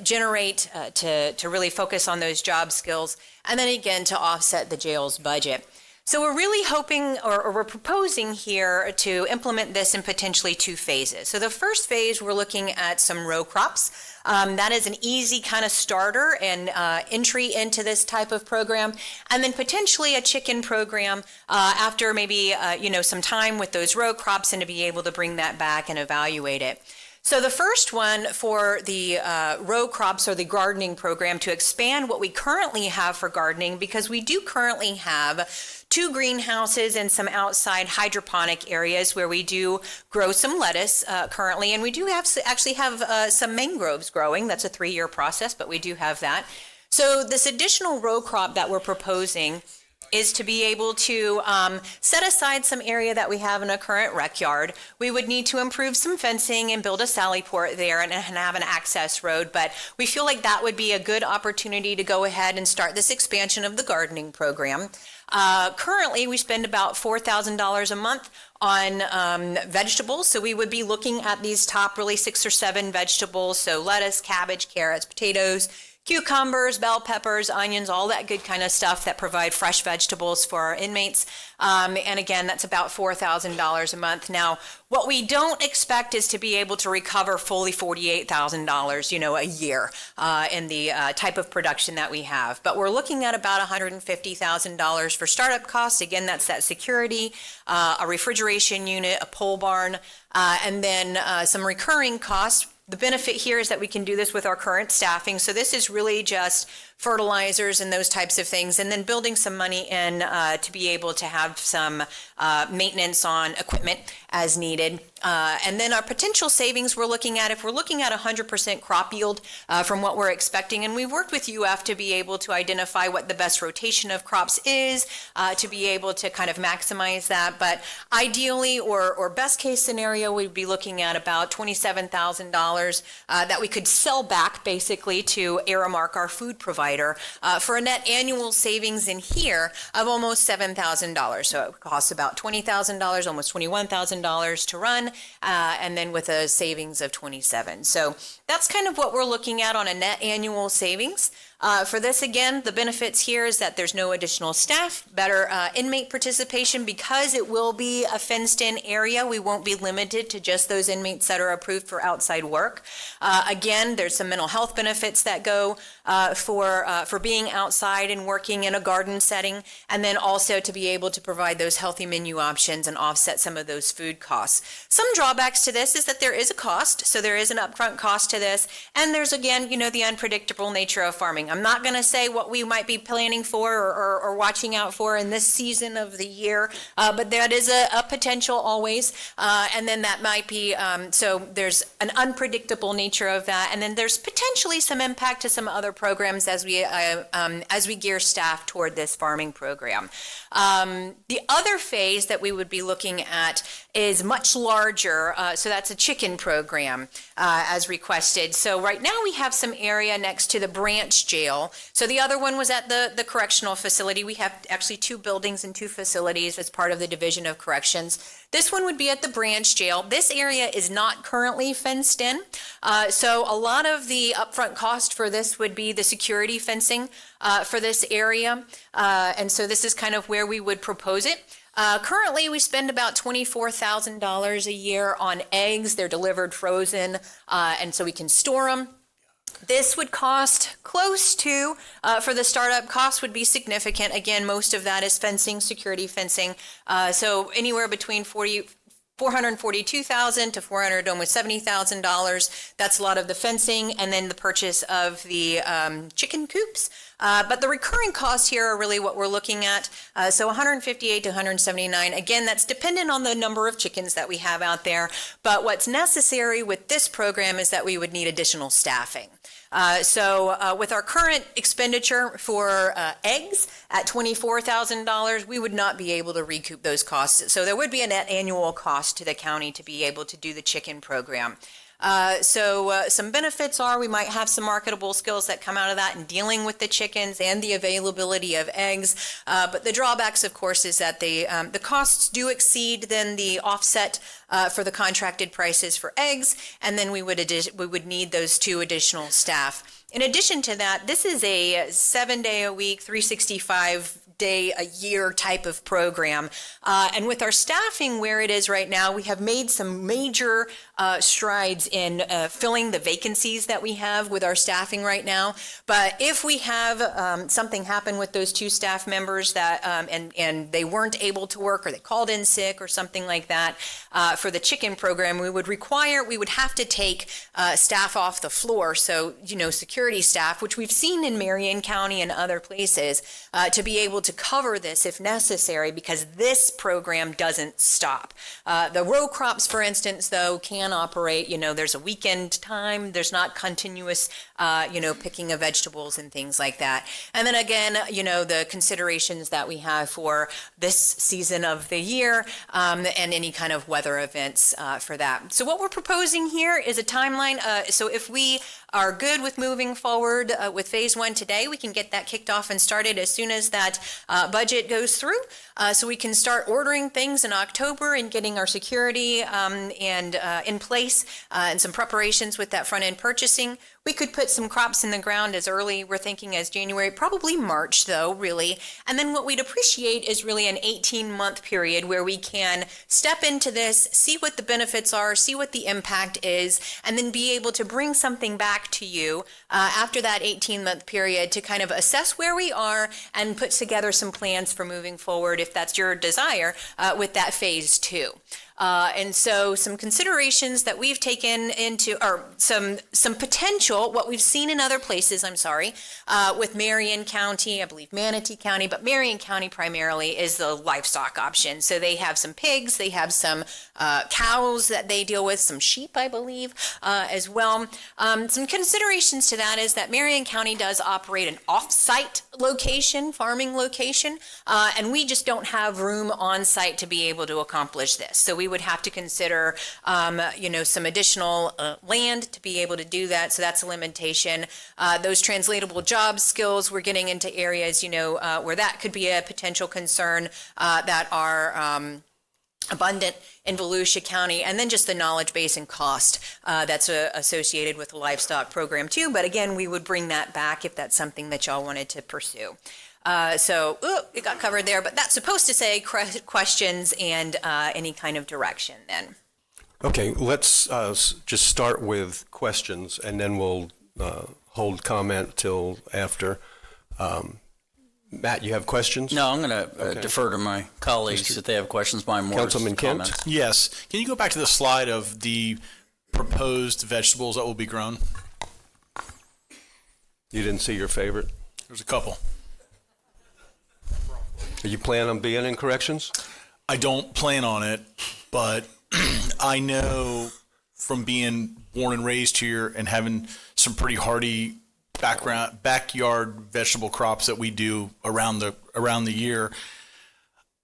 generate to really focus on those job skills, and then again to offset the jail's budget. So we're really hoping, or we're proposing here to implement this in potentially 2 phases. So the first phase, we're looking at some row crops. That is an easy kind of starter and entry into this type of program, and then potentially a chicken program after maybe some time with those row crops, and to be able to bring that back and evaluate it. So the first one for the row crops or the gardening program, to expand what we currently have for gardening, because we do currently have 2 greenhouses and some outside hydroponic areas where we do grow some lettuce currently, and we do actually have some mangroves growing. That's a 3-year process, but we do have that. So this additional row crop that we're proposing is to be able to set aside some area that we have in a current rec yard. We would need to improve some fencing and build a sally port there and have an access road, but we feel like that would be a good opportunity to go ahead and start this expansion of the gardening program. Currently, we spend about $4,000 a month on vegetables, so we would be looking at these top really 6 or 7 vegetables, so lettuce, cabbage, carrots, potatoes, cucumbers, bell peppers, onions, all that good kind of stuff that provide fresh vegetables for our inmates. And again, that's about $4,000 a month. Now, what we don't expect is to be able to recover fully $48,000, a year in the type of production that we have. But we're looking at about $150,000 for startup costs. Again, that's that security, a refrigeration unit, a pole barn, and then some recurring costs. The benefit here is that we can do this with our current staffing. So this is really just fertilizers and those types of things, and then building some money in to be able to have some maintenance on equipment as needed. And then our potential savings we're looking at, if we're looking at 100% crop yield from what we're expecting, and we've worked with UF to be able to identify what the best rotation of crops is, to be able to kind of maximize that. But ideally, or best case scenario, we'd be looking at about $27,000 that we could sell back basically to Aramark, our food provider, for a net annual savings in here of almost $7,000. So it costs about $20,000, almost $21,000 to run, and then with a savings of $27,000. So that's kind of what we're looking at on a net annual savings. For this, again, the benefits here is that there's no additional staff, better inmate participation, because it will be a fenced-in area. We won't be limited to just those inmates that are approved for outside work. Again, there's some mental health benefits that go for being outside and working in a garden setting, and then also to be able to provide those healthy menu options and offset some of those food costs. Some drawbacks to this is that there is a cost, so there is an upfront cost to this, and there's, again, the unpredictable nature of farming. I'm not going to say what we might be planning for or watching out for in this season of the year, but that is a potential always. And then that might be, so there's an unpredictable nature of that. And then there's potentially some impact to some other programs as we gear staff toward this farming program. The other phase that we would be looking at is much larger, so that's a chicken program as requested. So right now we have some area next to the branch jail. So the other one was at the correctional facility. We have actually 2 buildings and 2 facilities as part of the Division of Corrections. This one would be at the branch jail. This area is not currently fenced in. So a lot of the upfront cost for this would be the security fencing for this area. And so this is kind of where we would propose it. Currently, we spend about $24,000 a year on eggs. They're delivered frozen, and so we can store them. This would cost close to, for the startup cost would be significant. Again, most of that is fencing, security fencing. So anywhere between $442,000 to $470,000. That's a lot of the fencing, and then the purchase of the chicken coops. But the recurring costs here are really what we're looking at. So 158 to 179. Again, that's dependent on the number of chickens that we have out there. But what's necessary with this program is that we would need additional staffing. So with our current expenditure for eggs at $24,000, we would not be able to recoup those costs. So there would be a net annual cost to the county to be able to do the chicken program. So some benefits are we might have some marketable skills that come out of that in dealing with the chickens and the availability of eggs. But the drawbacks, of course, is that the costs do exceed then the offset for the contracted prices for eggs, and then we would need those 2 additional staff. In addition to that, this is a 7-day-a-week, 365-day-a-year type of program. And with our staffing where it is right now, we have made some major strides in filling the vacancies that we have with our staffing right now. But if we have something happen with those 2 staff members that and they weren't able to work, or they called in sick or something like that, for the chicken program, we would have to take staff off the floor. So, security staff, which we've seen in Marion County and other places, to be able to cover this if necessary, because this program doesn't stop. The row crops, for instance, though, can operate. There's a weekend time. There's not continuous, picking of vegetables and things like that. And then again, the considerations that we have for this season of the year and any kind of weather events for that. So what we're proposing here is a timeline. So if we are good with moving forward with phase 1 today, we can get that kicked off and started as soon as that budget goes through. So we can start ordering things in October and getting our security and in place and some preparations with that front end purchasing. We could put some crops in the ground as early, we're thinking, as January, probably March though, really. And then what we'd appreciate is really an 18-month period where we can step into this, see what the benefits are, see what the impact is, and then be able to bring something back to you after that 18-month period to kind of assess where we are and put together some plans for moving forward, if that's your desire, with that phase 2. And so some considerations that we've taken into, or some potential, what we've seen in other places, with Marion County, I believe Manatee County, but Marion County primarily is the livestock option. So they have some pigs, they have some cows that they deal with, some sheep, I believe, as well. Some considerations to that is that Marion County does operate an off-site location, farming location, and we just don't have room on site to be able to accomplish this. So we would have to consider, some additional land to be able to do that. So that's a limitation. Those translatable job skills, we're getting into areas, where that could be a potential concern that are abundant in Volusia County, and then just the knowledge base and cost that's associated with the livestock program too. But again, we would bring that back if that's something that y'all wanted to pursue. It got covered there, but that's supposed to say questions and any kind of direction then. Okay, let's just start with questions, and then we'll hold comment till after. Matt, you have questions? No, I'm going to defer to my colleagues if they have questions by more Councilman Kent? Yes. Can you go back to the slide of the proposed vegetables that will be grown? You didn't see your favorite? There's a couple. You plan on being in corrections? I don't plan on it, but I know from being born and raised here and having some pretty hardy backyard vegetable crops that we do around the year.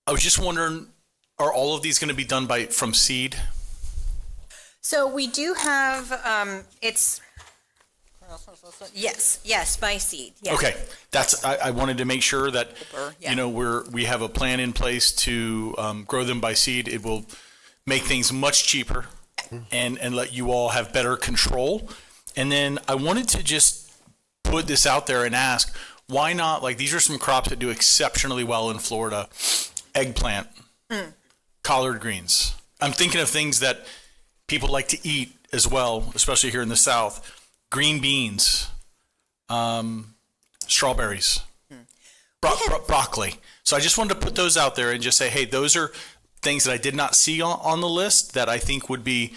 I was just wondering, are all of these going to be done from seed? So we do have, yes, by seed. Yes. Okay, I wanted to make sure that, we have a plan in place to grow them by seed. It will make things much cheaper and let you all have better control. And then I wanted to just put this out there and ask, why not, these are some crops that do exceptionally well in Florida. Eggplant, collard greens. I'm thinking of things that people like to eat as well, especially here in the South. Green beans, strawberries, broccoli. So I just wanted to put those out there and just say, hey, those are things that I did not see on the list that I think would be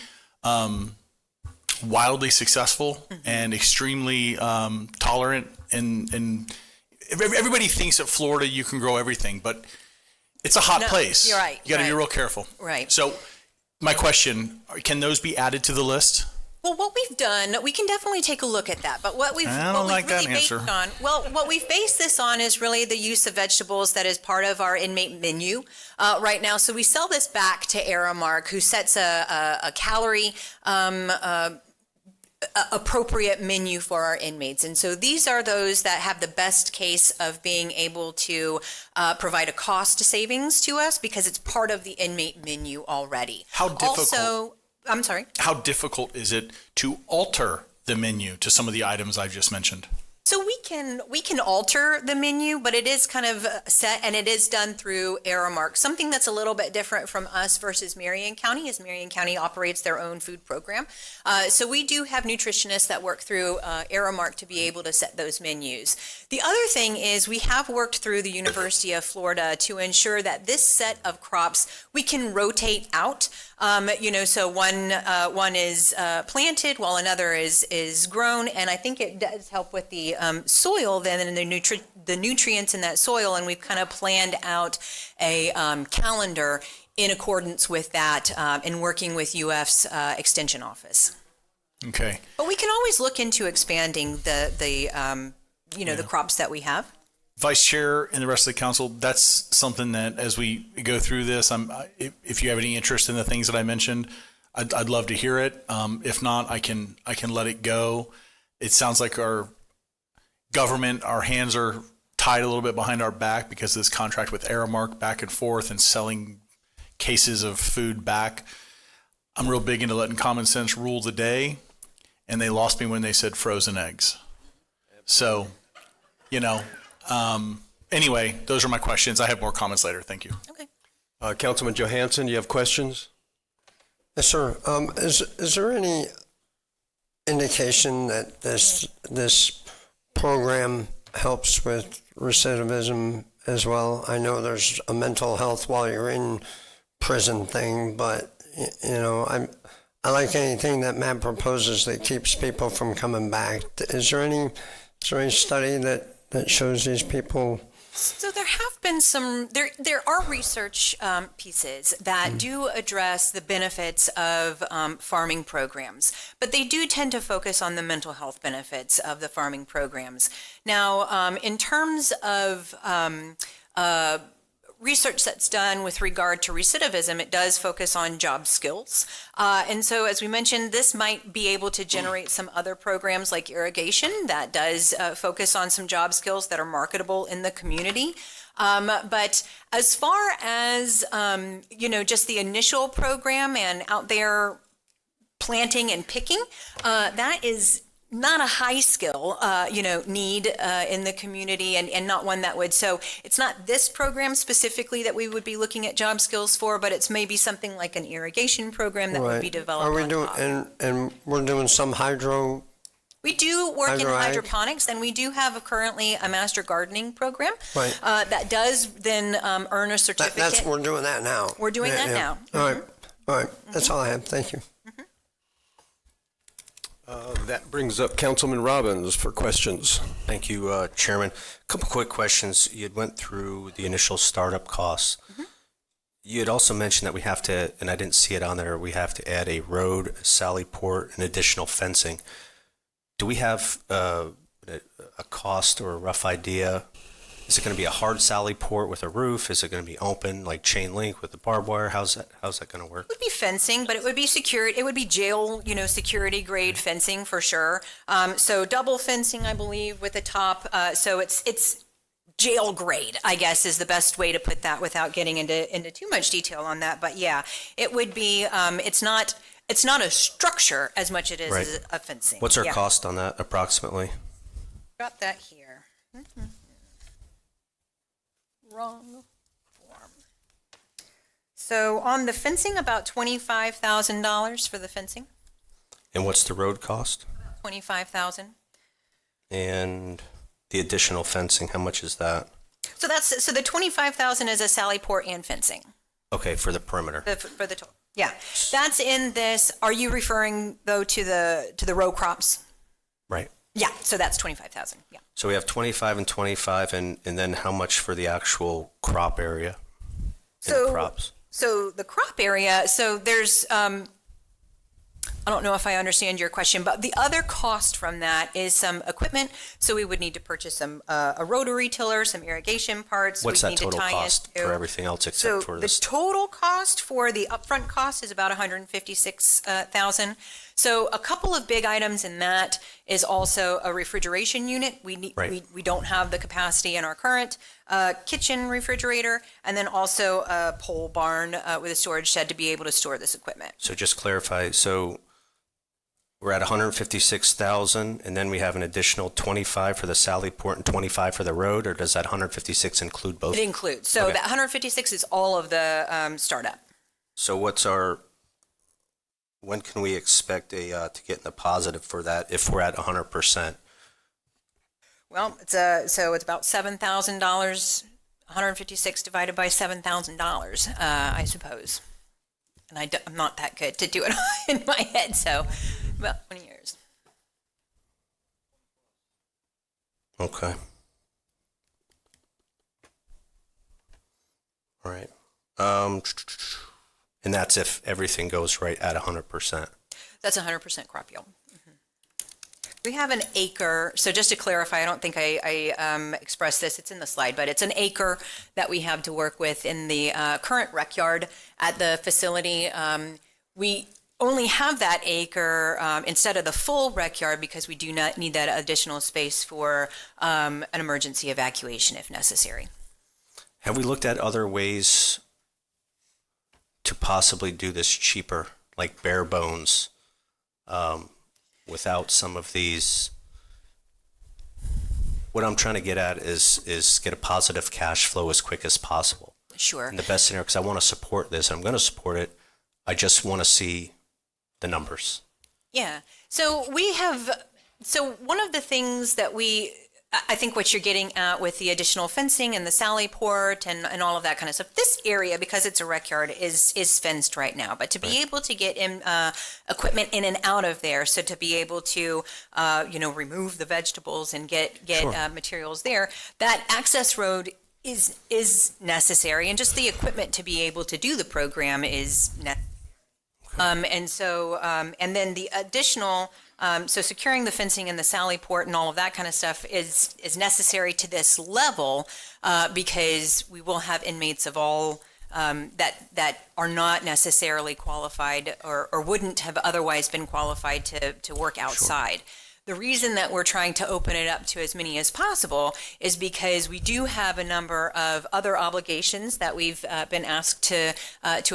wildly successful and extremely tolerant. And everybody thinks that Florida, you can grow everything, but it's a hot place. You're right. You got to be real careful. Right. So my question, can those be added to the list? Well, what we've done, we can definitely take a look at that. But what we've like that really based answer. what we've based this on is really the use of vegetables that is part of our inmate menu right now. So we sell this back to Aramark, who sets a calorie appropriate menu for our inmates. And so these are those that have the best case of being able to provide a cost savings to us because it's part of the inmate menu already. How difficult? Also, I'm sorry. How difficult is it to alter the menu to some of the items I've just mentioned? So we can alter the menu, but it is kind of set, and it is done through Aramark. Something that's a little bit different from us versus Marion County is Marion County operates their own food program. So we do have nutritionists that work through Aramark to be able to set those menus. The other thing is we have worked through the University of Florida to ensure that this set of crops we can rotate out. So one is planted while another is grown, and I think it does help with the soil then and the nutrients in that soil, and we've kind of planned out a calendar in accordance with that in working with UF's extension office. Okay. But we can always look into expanding the crops that we have. Vice Chair and the rest of the council, that's something that as we go through this, if you have any interest in the things that I mentioned, I'd love to hear it. If not, I can let it go. It sounds like our government, our hands are tied a little bit behind our back because of this contract with Aramark back and forth and selling cases of food back. I'm real big into letting common sense rule the day, and they lost me when they said frozen eggs. So, anyway, those are my questions. I have more comments later. Thank you. Okay. Councilman Johansson, do you have questions? Yes, sir. Is there any indication that this program helps with recidivism as well? I know there's a mental health while you're in prison thing, but I like anything that Matt proposes that keeps people from coming back. Is there any study that shows these people? So there have been there are research pieces that do address the benefits of farming programs, but they do tend to focus on the mental health benefits of the farming programs. Now, in terms of research that's done with regard to recidivism, it does focus on job skills. And so, as we mentioned, this might be able to generate some other programs like irrigation that does focus on some job skills that are marketable in the community. But as far as, just the initial program and out there planting and picking, that is not a high skill, need in the community and not one that would. So it's not this program specifically that we would be looking at job skills for, but it's maybe something like an irrigation program that would be developed. Are we doing, and we're doing some hydro? We do work in hydroponics, and we do have currently a master gardening program that does then earn a certificate. We're doing that now. We're doing that now. All right. That's all I have. Thank you. That brings up Councilman Robbins for questions. Thank you, Chairman. A couple quick questions. You had went through the initial startup costs. You had also mentioned that we have to, and I didn't see it on there, we have to add a road, a sally port, and additional fencing. Do we have a cost or a rough idea? Is it going to be a hard sally port with a roof? Is it going to be open, like chain link with the barbed wire? How's that going to work? It would be fencing, but it would be secured. It would be jail, security grade fencing for sure. So double fencing, I believe, with the top. So it's jail grade, I guess, is the best way to put that without getting into too much detail on that. But yeah, it would be. It's not a structure as much as it is a fencing. What's our cost on that approximately? Got that here. Wrong form. So on the fencing, about $25,000 for the fencing. And what's the road cost? $25,000. And the additional fencing, how much is that? So the $25,000 is a sally port and fencing. Okay, for the perimeter. For the total. Yeah, that's in this. Are you referring though to the row crops? Right. Yeah. So that's $25,000. Yeah. So we have 25 and 25, and then how much for the actual crop area? The crops. So the crop area. So there's. I don't know if I understand your question, but the other cost from that is some equipment. So we would need to purchase a rotary tiller, some irrigation parts. What's that total cost for everything else except for this? The total cost for the upfront cost is about $156,000. So a couple of big items in that is also a refrigeration unit. We don't have the capacity in our current kitchen refrigerator, and then also a pole barn with a storage shed to be able to store this equipment. So just clarify. So we're at 156,000, and then we have an additional 25 for the sally port and 25 for the road, or does that 156 include both? It includes. So that 156 is all of the startup. So when can we expect to get in the positive for that if we're at 100%? Well, it's about $7,000. 156 divided by $7,000, I suppose. And I'm not that good to do it in my head, so about 20 years. Okay. All right. And that's if everything goes right at 100%. That's 100% crop yield. We have an acre. So just to clarify, I don't think I expressed this. It's in the slide, but it's an acre that we have to work with in the current rec yard at the facility. We only have that acre instead of the full rec yard because we do not need that additional space for an emergency evacuation if necessary. Have we looked at other ways to possibly do this cheaper, like bare bones, without some of these? What I'm trying to get at is get a positive cash flow as quick as possible. Sure. In the best scenario, because I want to support this, I'm going to support it. I just want to see the numbers. Yeah. So one of the things that I think what you're getting at with the additional fencing and the sally port and all of that kind of stuff, this area, because it's a rec yard, is fenced right now. But to be able to get equipment in and out of there, so to be able to, remove the vegetables and get materials there, that access road is necessary, and just the equipment to be able to do the program is necessary. And then the additional, so securing the fencing and the sally port and all of that kind of stuff is necessary to this level because we will have inmates of all that are not necessarily qualified or wouldn't have otherwise been qualified to work outside. Sure. The reason that we're trying to open it up to as many as possible is because we do have a number of other obligations that we've been asked to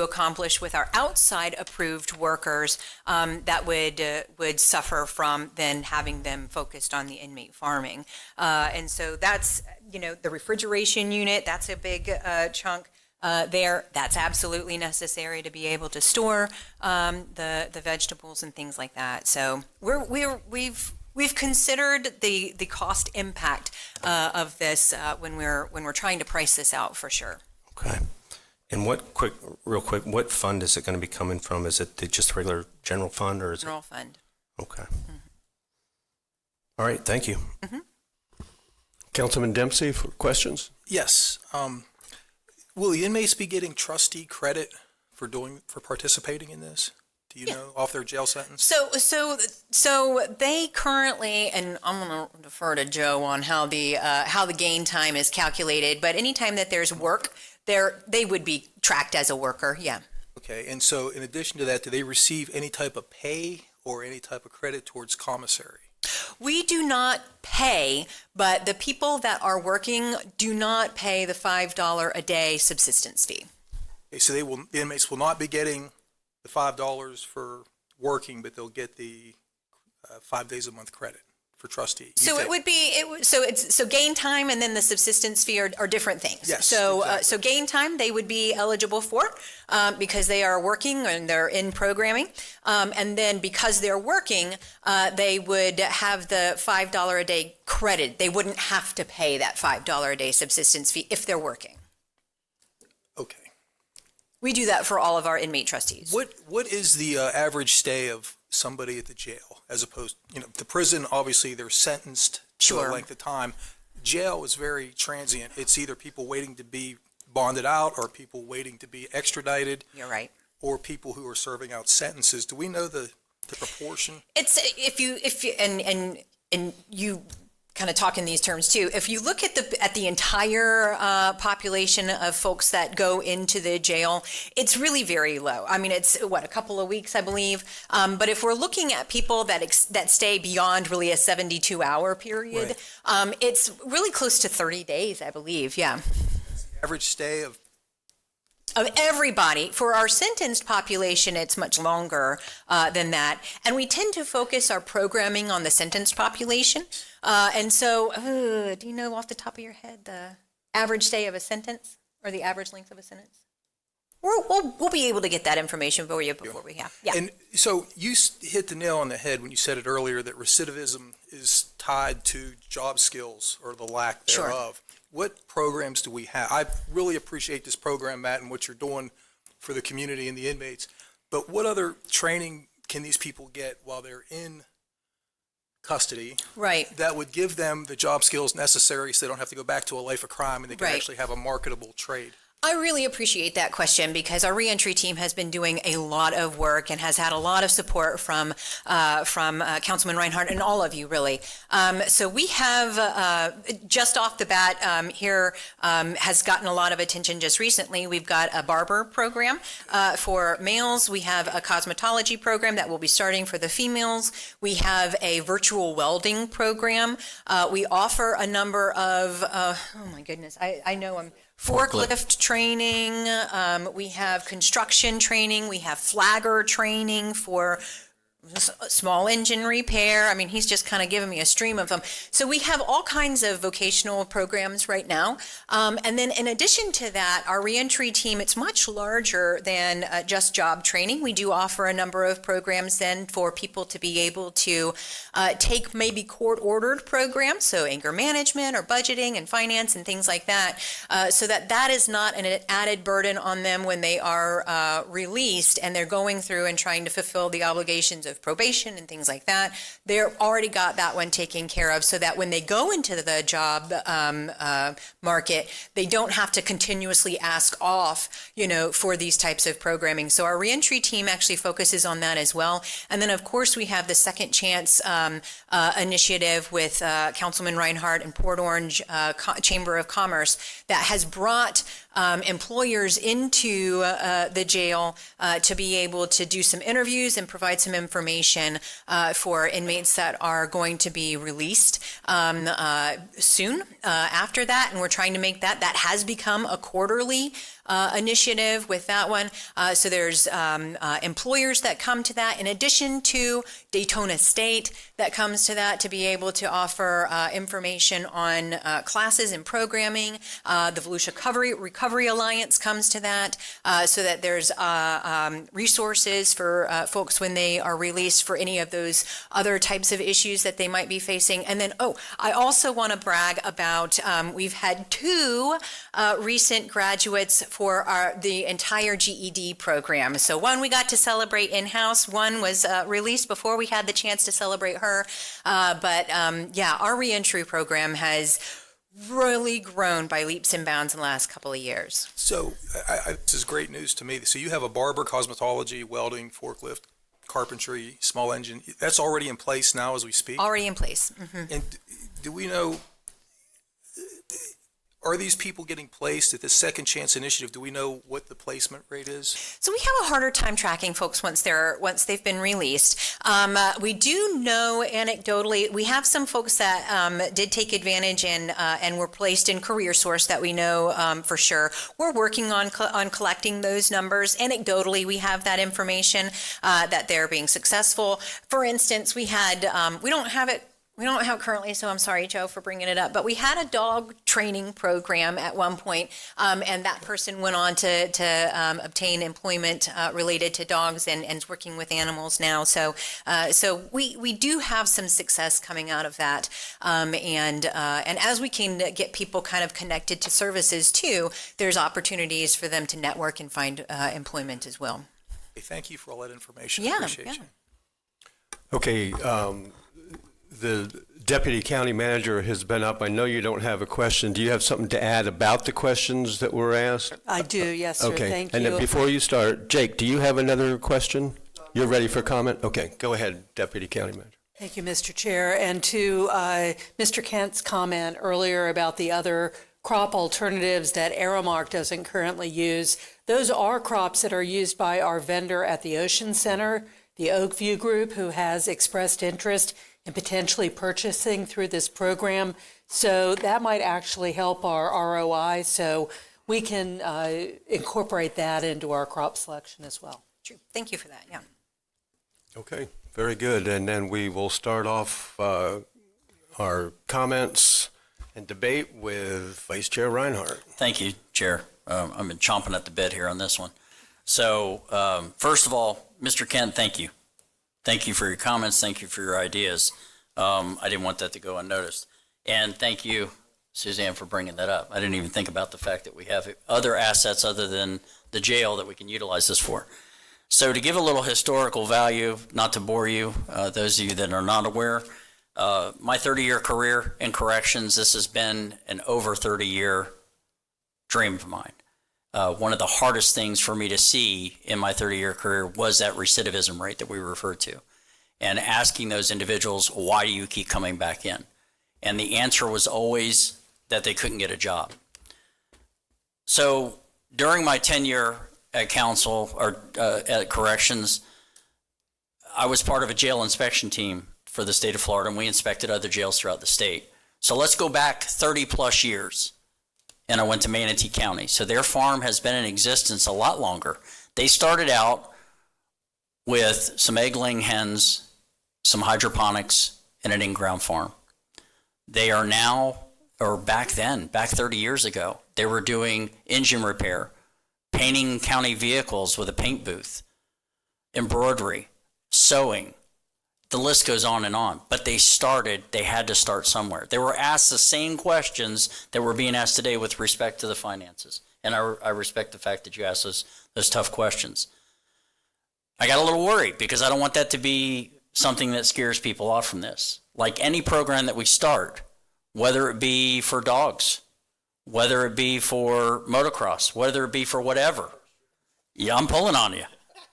accomplish with our outside approved workers that would suffer from then having them focused on the inmate farming. And so that's, the refrigeration unit, that's a big chunk. There, that's absolutely necessary to be able to store the vegetables and things like that. So we've considered the cost impact of this when we're trying to price this out for sure. Okay. And real quick, what fund is it going to be coming from? Is it just regular general fund or is general fund? Okay. All right, thank you. Councilman Dempsey for questions? Yes. Will the inmates be getting trustee credit for participating in this? Do you know, off their jail sentence? So they currently, and I'm going to defer to Joe on how the gain time is calculated, but anytime that there's work, they would be tracked as a worker, yeah. Okay, and so in addition to that, do they receive any type of pay or any type of credit towards commissary? We do not pay, but the people that are working do not pay the $5 a day subsistence fee. Okay, so the inmates will not be getting the $5 for working, but they'll get the 5 days a month credit for trustee. So it would be so gain time and then the subsistence fee are different things. Yes, So exactly. so gain time they would be eligible for because they are working and they're in programming, and then because they're working, they would have the $5 a day credit. They wouldn't have to pay that $5 a day subsistence fee if they're working. Okay. We do that for all of our inmate trustees. What is the average stay of somebody at the jail, as opposed, the prison, obviously they're sentenced to a length of time. Jail is very transient. It's either people waiting to be bonded out or people waiting to be extradited. You're right. Or people who are serving out sentences. Do we know the proportion? It's if you and you kind of talk in these terms too. If you look at the entire population of folks that go into the jail, it's really very low. I mean, it's a couple of weeks, I believe. But if we're looking at people that stay beyond really a 72-hour period, it's really close to 30 days, I believe. Yeah. Average stay of everybody. For our sentenced population, it's much longer than that. And we tend to focus our programming on the sentenced population. And so, do you know off the top of your head the average stay of a sentence or the average length of a sentence? We'll be able to get that information for you before we have. Yeah. And so you hit the nail on the head when you said it earlier that recidivism is tied to job skills or the lack thereof. What programs do we have? I really appreciate this program, Matt, and what you're doing for the community and the inmates. But what other training can these people get while they're in custody? Right. That would give them the job skills necessary so they don't have to go back to a life of crime and they can actually have a marketable trade. I really appreciate that question because our reentry team has been doing a lot of work and has had a lot of support from Councilman Reinhardt and all of you, really. So we have, just off the bat here, has gotten a lot of attention just recently. We've got a barber program for males. We have a cosmetology program that will be starting for the females. We have a virtual welding program. We offer a number of, oh my goodness, I know I'm forklift training, we have construction training, we have flagger training for small engine repair. I mean, he's just kind of giving me a stream of them. So we have all kinds of vocational programs right now. And then in addition to that, our reentry team, it's much larger than just job training. We do offer a number of programs then for people to be able to take maybe court-ordered programs, so anger management or budgeting and finance and things like that, so that is not an added burden on them when they are released and they're going through and trying to fulfill the obligations of probation and things like that. They're already got that one taken care of so that when they go into the job market, they don't have to continuously ask off, for these types of programming. So our reentry team actually focuses on that as well. And then, of course, we have the Second Chance initiative with Councilman Reinhardt and Port Orange Chamber of Commerce that has brought employers into the jail to be able to do some interviews and provide some information for inmates that are going to be released soon after that. And we're trying to make that has become a quarterly initiative with that one. So there's employers that come to that in addition to Daytona State that comes to that to be able to offer information on classes and programming, the Volusia Recovery Recovery Alliance comes to that, so that there's resources for folks when they are released for any of those other types of issues that they might be facing. And then, I also want to brag about, we've had 2 recent graduates for the entire GED program. So one we got to celebrate in-house, one was released before we had the chance to celebrate her. But our reentry program has really grown by leaps and bounds in the last couple of years. So this is great news to me. So you have a barber, cosmetology, welding, forklift, carpentry, small engine. That's already in place now as we speak? Already in place. Mm-hmm. And do we know, are these people getting placed at the Second Chance Initiative? Do we know what the placement rate is? So we have a harder time tracking folks once they've been released. We do know anecdotally, we have some folks that did take advantage and were placed in Career Source that we know for sure. We're working on collecting those numbers. Anecdotally, we have that information that they're being successful. For instance, we don't have it currently, so I'm sorry, Joe, for bringing it up, but we had a dog training program at one point, and that person went on to obtain employment related to dogs and is working with animals now. So we do have some success coming out of that. And as we can get people kind of connected to services too, there's opportunities for them to network and find employment as well. Hey, thank you for all that information. Yeah, Appreciate you. Okay, the deputy county manager has been up. I know you don't have a question. Do you have something to add about the questions that were asked? I do, yes, sir. Okay. Thank And you. then before you start, Jake, do you have another question? You're ready for comment? Okay, go ahead, deputy county manager. Thank you, Mr. Chair. And to Mr. Kent's comment earlier about the other crop alternatives that Aramark doesn't currently use, those are crops that are used by our vendor at the Ocean Center, the Oakview Group, who has expressed interest in potentially purchasing through this program. So that might actually help our ROI. So we can incorporate that into our crop selection as well. True. Thank you for that. Yeah. Okay, very good. And then we will start off our comments and debate with Vice Chair Reinhardt. Thank you, Chair. I've been chomping at the bit here on this one. So first of all, Mr. Kent, thank you. Thank you for your comments. Thank you for your ideas. I didn't want that to go unnoticed. And thank you, Suzanne, for bringing that up. I didn't even think about the fact that we have other assets other than the jail that we can utilize this for. So to give a little historical value, not to bore you, those of you that are not aware, my 30-year career in corrections, this has been an over 30-year dream of mine. One of the hardest things for me to see in my 30-year career was that recidivism rate that we referred to, and asking those individuals, why do you keep coming back in? And the answer was always that they couldn't get a job. So during my tenure at council or at corrections, I was part of a jail inspection team for the state of Florida, and we inspected other jails throughout the state. So let's go back 30 plus years. And I went to Manatee County. So their farm has been in existence a lot longer. They started out with some egg-laying hens, some hydroponics, and an in-ground farm. They are now, or back then, back 30 years ago, they were doing engine repair, painting county vehicles with a paint booth, embroidery, sewing. The list goes on and on, but they had to start somewhere. They were asked the same questions that were being asked today with respect to the finances. And I respect the fact that you asked those tough questions. I got a little worried because I don't want that to be something that scares people off from this. Like any program that we start, whether it be for dogs, whether it be for motocross, whether it be for whatever. Yeah, I'm pulling on you.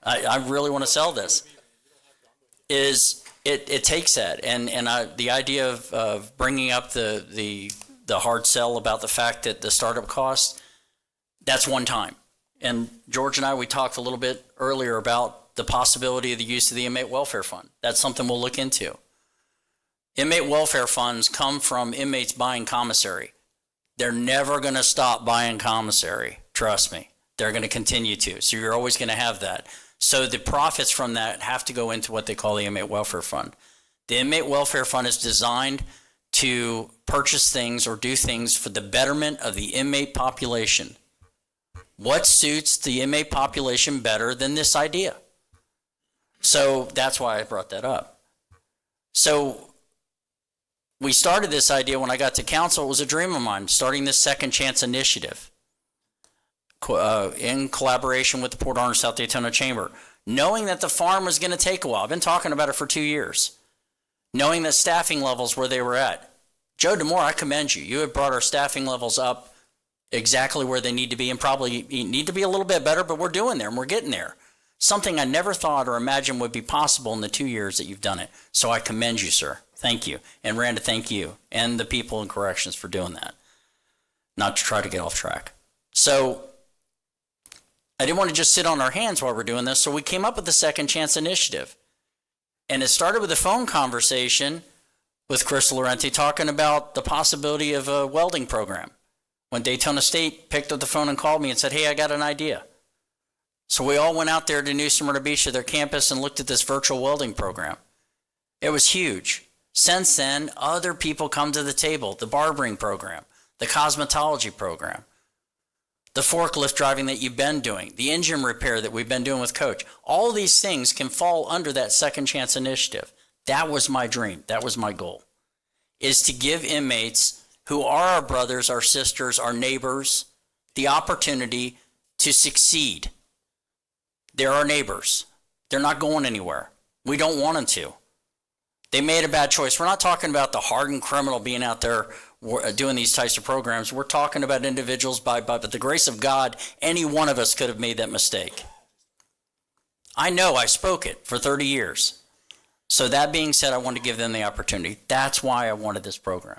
I really want to sell this. It takes that, and the idea of bringing up the hard sell about the fact that the startup costs, that's one time. And George and we talked a little bit earlier about the possibility of the use of the inmate welfare fund. That's something we'll look into. Inmate welfare funds come from inmates buying commissary. They're never going to stop buying commissary. Trust me. They're going to continue to. So you're always going to have that. So the profits from that have to go into what they call the inmate welfare fund. The inmate welfare fund is designed to purchase things or do things for the betterment of the inmate population. What suits the inmate population better than this idea? So that's why I brought that up. So we started this idea when I got to council. It was a dream of mine, starting this Second Chance initiative in collaboration with the Port Orange South Daytona Chamber, knowing that the farm was going to take a while. I've been talking about it for 2 years, knowing that staffing levels where they were at. Joe DeMore, I commend you. You have brought our staffing levels up exactly where they need to be, and probably need to be a little bit better, but we're doing there and we're getting there. Something I never thought or imagined would be possible in the 2 years that you've done it. So I commend you, sir. Thank you. And Randa, thank you. And the people in corrections for doing that. Not to try to get off track. So I didn't want to just sit on our hands while we're doing this, so we came up with the Second Chance initiative. And it started with a phone conversation with Chris Laurenti talking about the possibility of a welding program. When Daytona State picked up the phone and called me and said, hey, I got an idea. So we all went out there to New Smyrna Beach to their campus and looked at this virtual welding program. It was huge. Since then, other people come to the table. The barbering program, the cosmetology program, the forklift driving that you've been doing, the engine repair that we've been doing with Coach. All these things can fall under that Second Chance initiative. That was my dream. That was my goal, is to give inmates who are our brothers, our sisters, our neighbors, the opportunity to succeed. They're our neighbors. They're not going anywhere. We don't want them to. They made a bad choice. We're not talking about the hardened criminal being out there doing these types of programs. We're talking about individuals by the grace of God, any one of us could have made that mistake. I know, I spoke it for 30 years. So that being said, I wanted to give them the opportunity. That's why I wanted this program.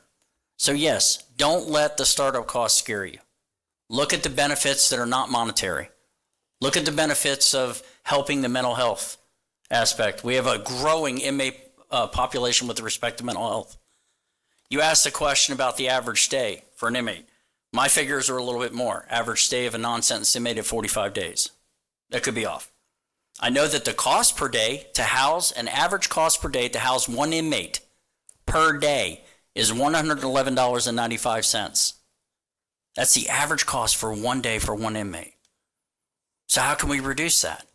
So yes, don't let the startup costs scare you. Look at the benefits that are not monetary. Look at the benefits of helping the mental health aspect. We have a growing inmate population with respect to mental health. You asked a question about the average stay for an inmate. My figures are a little bit more. Average stay of a non-sentenced inmate at 45 days. That could be off. I know that the cost per day to house, an average cost per day to house one inmate per day is $111.95. That's the average cost for one day for one inmate. So how can we reduce that?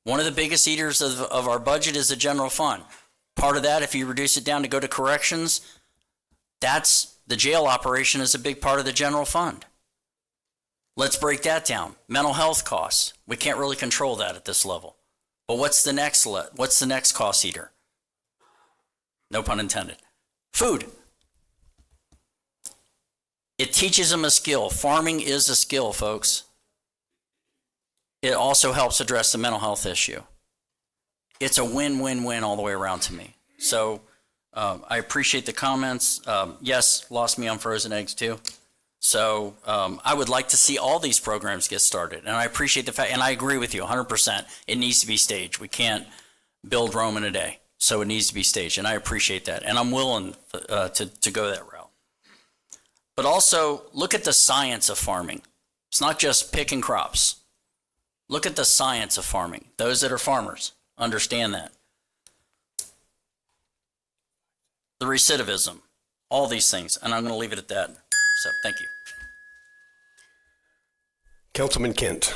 One of the biggest eaters of our budget is the general fund. Part of that, if you reduce it down to go to corrections, that's the jail operation is a big part of the general fund. Let's break that down. Mental health costs. We can't really control that at this level. But what's the next cost eater? No pun intended. Food. It teaches them a skill. Farming is a skill, folks. It also helps address the mental health issue. It's a win-win-win all the way around to me. So I appreciate the comments. Yes, lost me on frozen eggs too. So I would like to see all these programs get started. And I appreciate the fact, and I agree with you 100%. It needs to be staged. We can't build Rome in a day. So it needs to be staged. And I appreciate that. And I'm willing to go that route. But also look at the science of farming. It's not just picking crops. Look at the science of farming. Those that are farmers understand that. The recidivism, all these things. And I'm going to leave it at that. So thank you. Councilman Kent.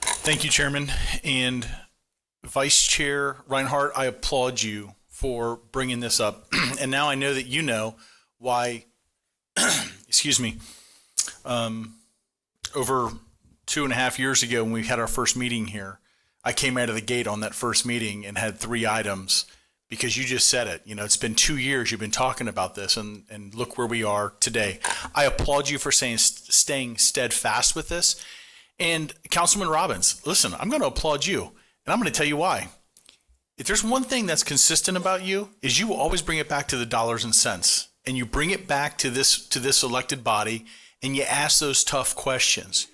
Thank you, Chairman. And Vice Chair Reinhardt, I applaud you for bringing this up. And now I know that you know why, excuse me, over 2.5 years ago when we had our first meeting here, I came out of the gate on that first meeting and had 3 items because you just said it. You know, it's been 2 years you've been talking about this, and look where we are today. I applaud you for staying steadfast with this. And Councilman Robbins, listen, I'm going to applaud you, and I'm going to tell you why. If there's one thing that's consistent about you, is you will always bring it back to the dollars and cents, and you bring it back to this elected body, and you ask those tough questions.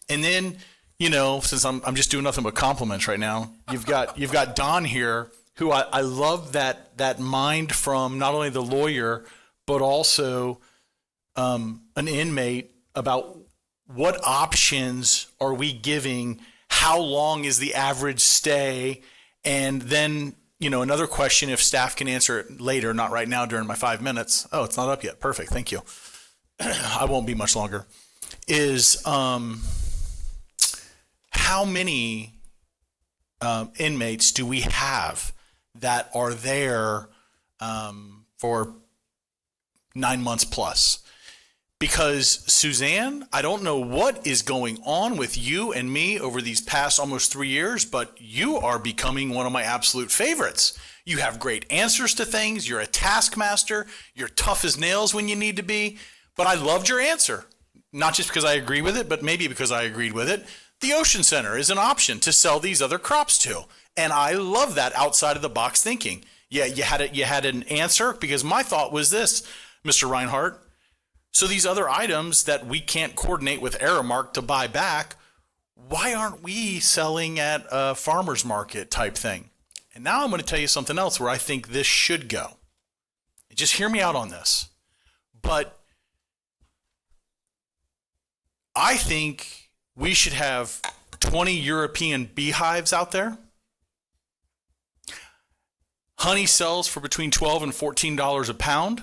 And then, you know, since I'm just doing nothing but compliments right now, you've got Don here, who I love that mind from not only the lawyer, but also an inmate about what options are we giving, how long is the average stay, and then, you know, another question, if staff can answer it later, not right now during my 5 minutes. Oh, it's not up yet. Perfect. Thank you. I won't be much longer. Is how many inmates do we have that are there for 9 months plus? Because Suzanne, I don't know what is going on with you and me over these past almost 3 years, but you are becoming one of my absolute favorites. You have great answers to things. You're a taskmaster. You're tough as nails when you need to be. But I loved your answer, not just because I agree with it, but maybe because I agreed with it. The Ocean Center is an option to sell these other crops to. And I love that outside of the box thinking. Yeah, you had an answer, because my thought was this, Mr. Reinhardt. So these other items that we can't coordinate with Aramark to buy back, why aren't we selling at a farmer's market type thing? And now I'm going to tell you something else where I think this should go. Just hear me out on this. But I think we should have 20 European beehives out there. Honey sells for between $12 and $14 a pound.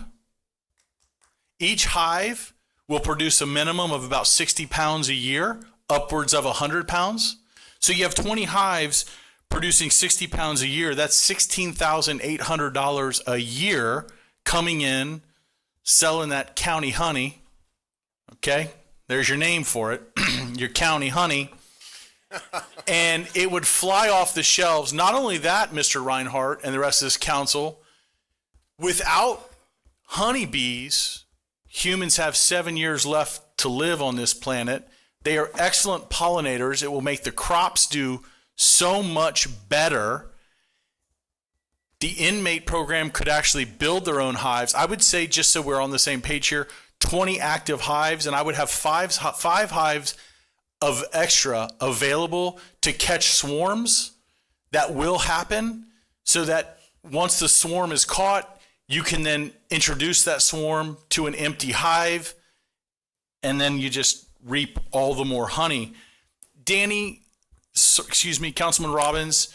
Each hive will produce a minimum of about 60 pounds a year, upwards of 100 pounds. So you have 20 hives producing 60 pounds a year. That's $16,800 a year coming in, selling that county honey. Okay, there's your name for it, your county honey. And it would fly off the shelves. Not only that, Mr. Reinhardt and the rest of this council, without honeybees, humans have 7 years left to live on this planet. They are excellent pollinators. It will make the crops do so much better. The inmate program could actually build their own hives. I would say, just so we're on the same page here, 20 active hives, and I would have five hives of extra available to catch swarms. That will happen, so that once the swarm is caught, you can then introduce that swarm to an empty hive, and then you just reap all the more honey. Councilman Robbins,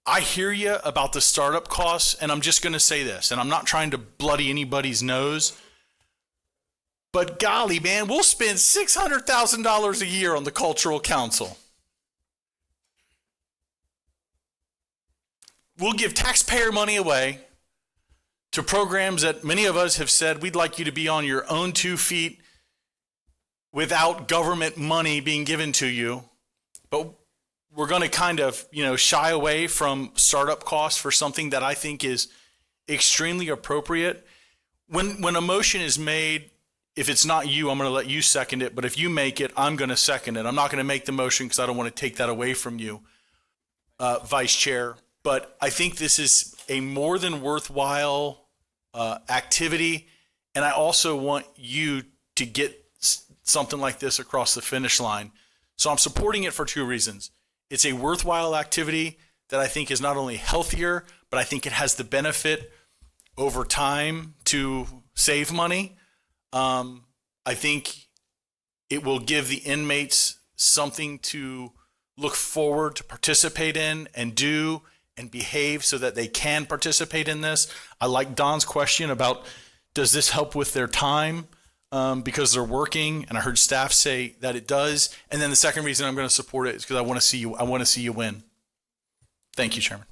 I hear you about the startup costs, and I'm just going to say this, and I'm not trying to bloody anybody's nose, but golly, man, we'll spend $600,000 a year on the Cultural Council. We'll give taxpayer money away to programs that many of us have said we'd like you to be on your own 2 feet without government money being given to you. But we're going to kind of, shy away from startup costs for something that I think is extremely appropriate. When a motion is made, if it's not you, I'm going to let you second it. But if you make it, I'm going to second it. I'm not going to make the motion because I don't want to take that away from you, Vice Chair. But I think this is a more than worthwhile activity. And I also want you to get something like this across the finish line. So I'm supporting it for 2 reasons. It's a worthwhile activity that I think is not only healthier, but I think it has the benefit over time to save money. I think it will give the inmates something to look forward to participate in and do and behave so that they can participate in this. I like Don's question about, does this help with their time because they're working? And I heard staff say that it does. And then the second reason I'm going to support it is because I want to see you win. Thank you, Chairman.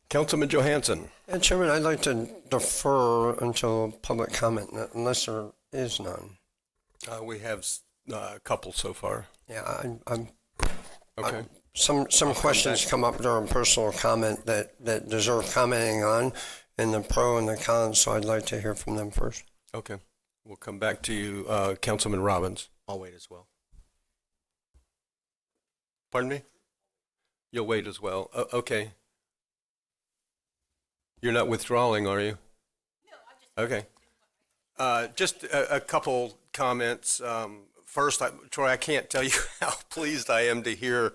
Councilman Johansson. Chairman, I'd like to defer until public comment, unless there is none. We have a couple so far. Yeah, Okay. Some questions come up during personal comment that deserve commenting on, and the pro and the cons, so I'd like to hear from them first. Okay. We'll come back to you, Councilman Robbins. I'll wait as well. Pardon me? You'll wait as well. Okay. You're not withdrawing, are you? No, I'm just... Okay. Just a couple comments. First, Troy, I can't tell you how pleased I am to hear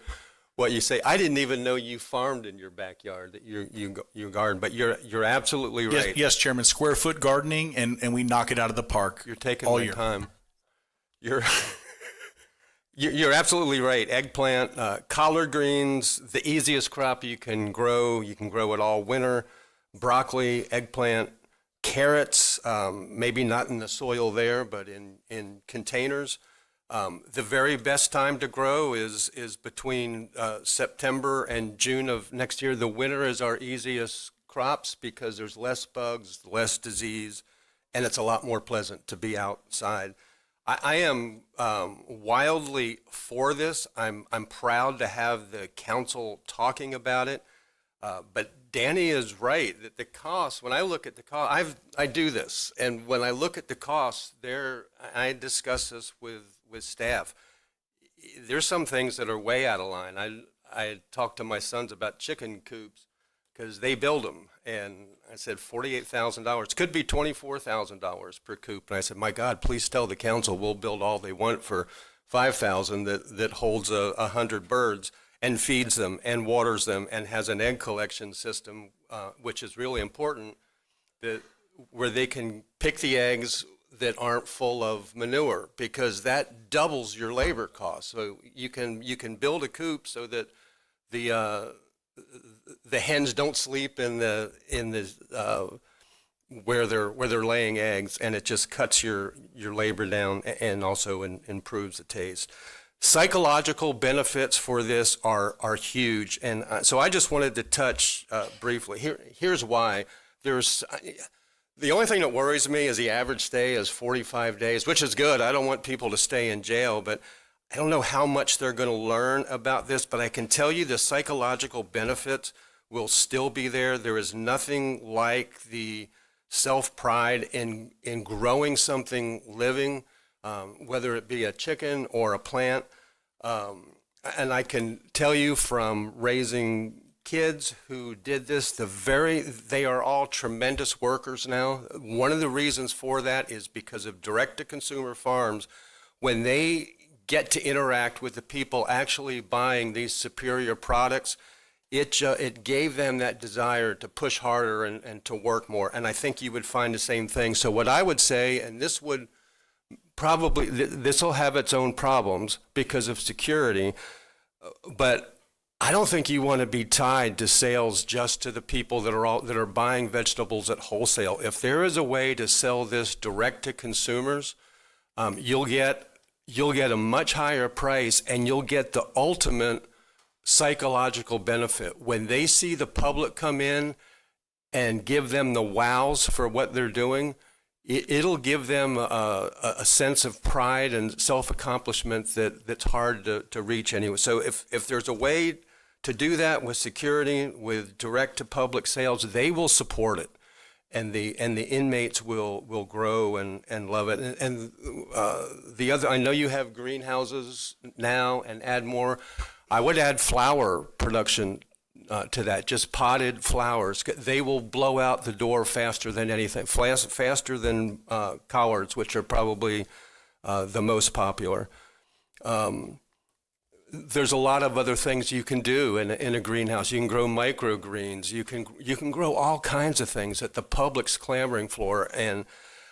what you say. I didn't even know you farmed in your backyard, that you garden, but you're absolutely right. Yes, Chairman. Square foot gardening, and we knock it out of the park. You're taking all my year. time. You're absolutely right. Eggplant, collard greens, the easiest crop you can grow. You can grow it all winter. Broccoli, eggplant, carrots, maybe not in the soil there, but in containers. The very best time to grow is between September and June of next year. The winter is our easiest crops because there's less bugs, less disease, and it's a lot more pleasant to be outside. I am wildly for this. I'm proud to have the council talking about it. But Danny is right that the cost, when I look at the cost, I do this, and when I look at the costs, I discuss this with staff. There's some things that are way out of line. I talked to my sons about chicken coops because they build them, and I said $48,000. Could be $24,000 per coop, and I said, my God, please tell the council we'll build all they want for $5,000 that holds 100 birds and feeds them and waters them and has an egg collection system, which is really important, where they can pick the eggs that aren't full of manure, because that doubles your labor costs. So you can build a coop so that the hens don't sleep in the where they're laying eggs, and it just cuts your labor down and also improves the taste. Psychological benefits for this are huge, and so I just wanted to touch briefly. Here's why. The only thing that worries me is the average stay is 45 days, which is good. I don't want people to stay in jail, but I don't know how much they're going to learn about this, but I can tell you the psychological benefits will still be there. There is nothing like the self-pride in growing something living, whether it be a chicken or a plant. And I can tell you from raising kids who did this, they are all tremendous workers now. One of the reasons for that is because of direct-to-consumer farms. When they get to interact with the people actually buying these superior products, it gave them that desire to push harder and to work more. And I think you would find the same thing. So what I would say, and this will have its own problems because of security, but I don't think you want to be tied to sales just to the people that are buying vegetables at wholesale. If there is a way to sell this direct to consumers, you'll get a much higher price, and you'll get the ultimate psychological benefit. When they see the public come in and give them the wows for what they're doing, it'll give them a sense of pride and self-accomplishment that's hard to reach anyway. So if there's a way to do that with security, with direct-to-public sales, they will support it, and the inmates will grow and love it. And the other, I know you have greenhouses now and add more. I would add flower production to that, just potted flowers. They will blow out the door faster than anything, faster than collards, which are probably the most popular. There's a lot of other things you can do in a greenhouse. You can grow microgreens. You can grow all kinds of things that the public's clamoring for. And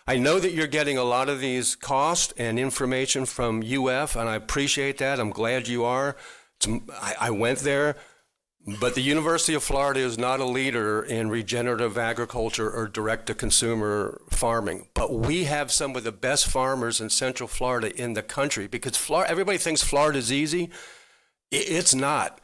I know that you're getting a lot of these costs and information from UF, and I appreciate that. I'm glad you are. I went there, but the University of Florida is not a leader in regenerative agriculture or direct-to-consumer farming. But we have some of the best farmers in Central Florida in the country, because everybody thinks Florida's easy. It's not,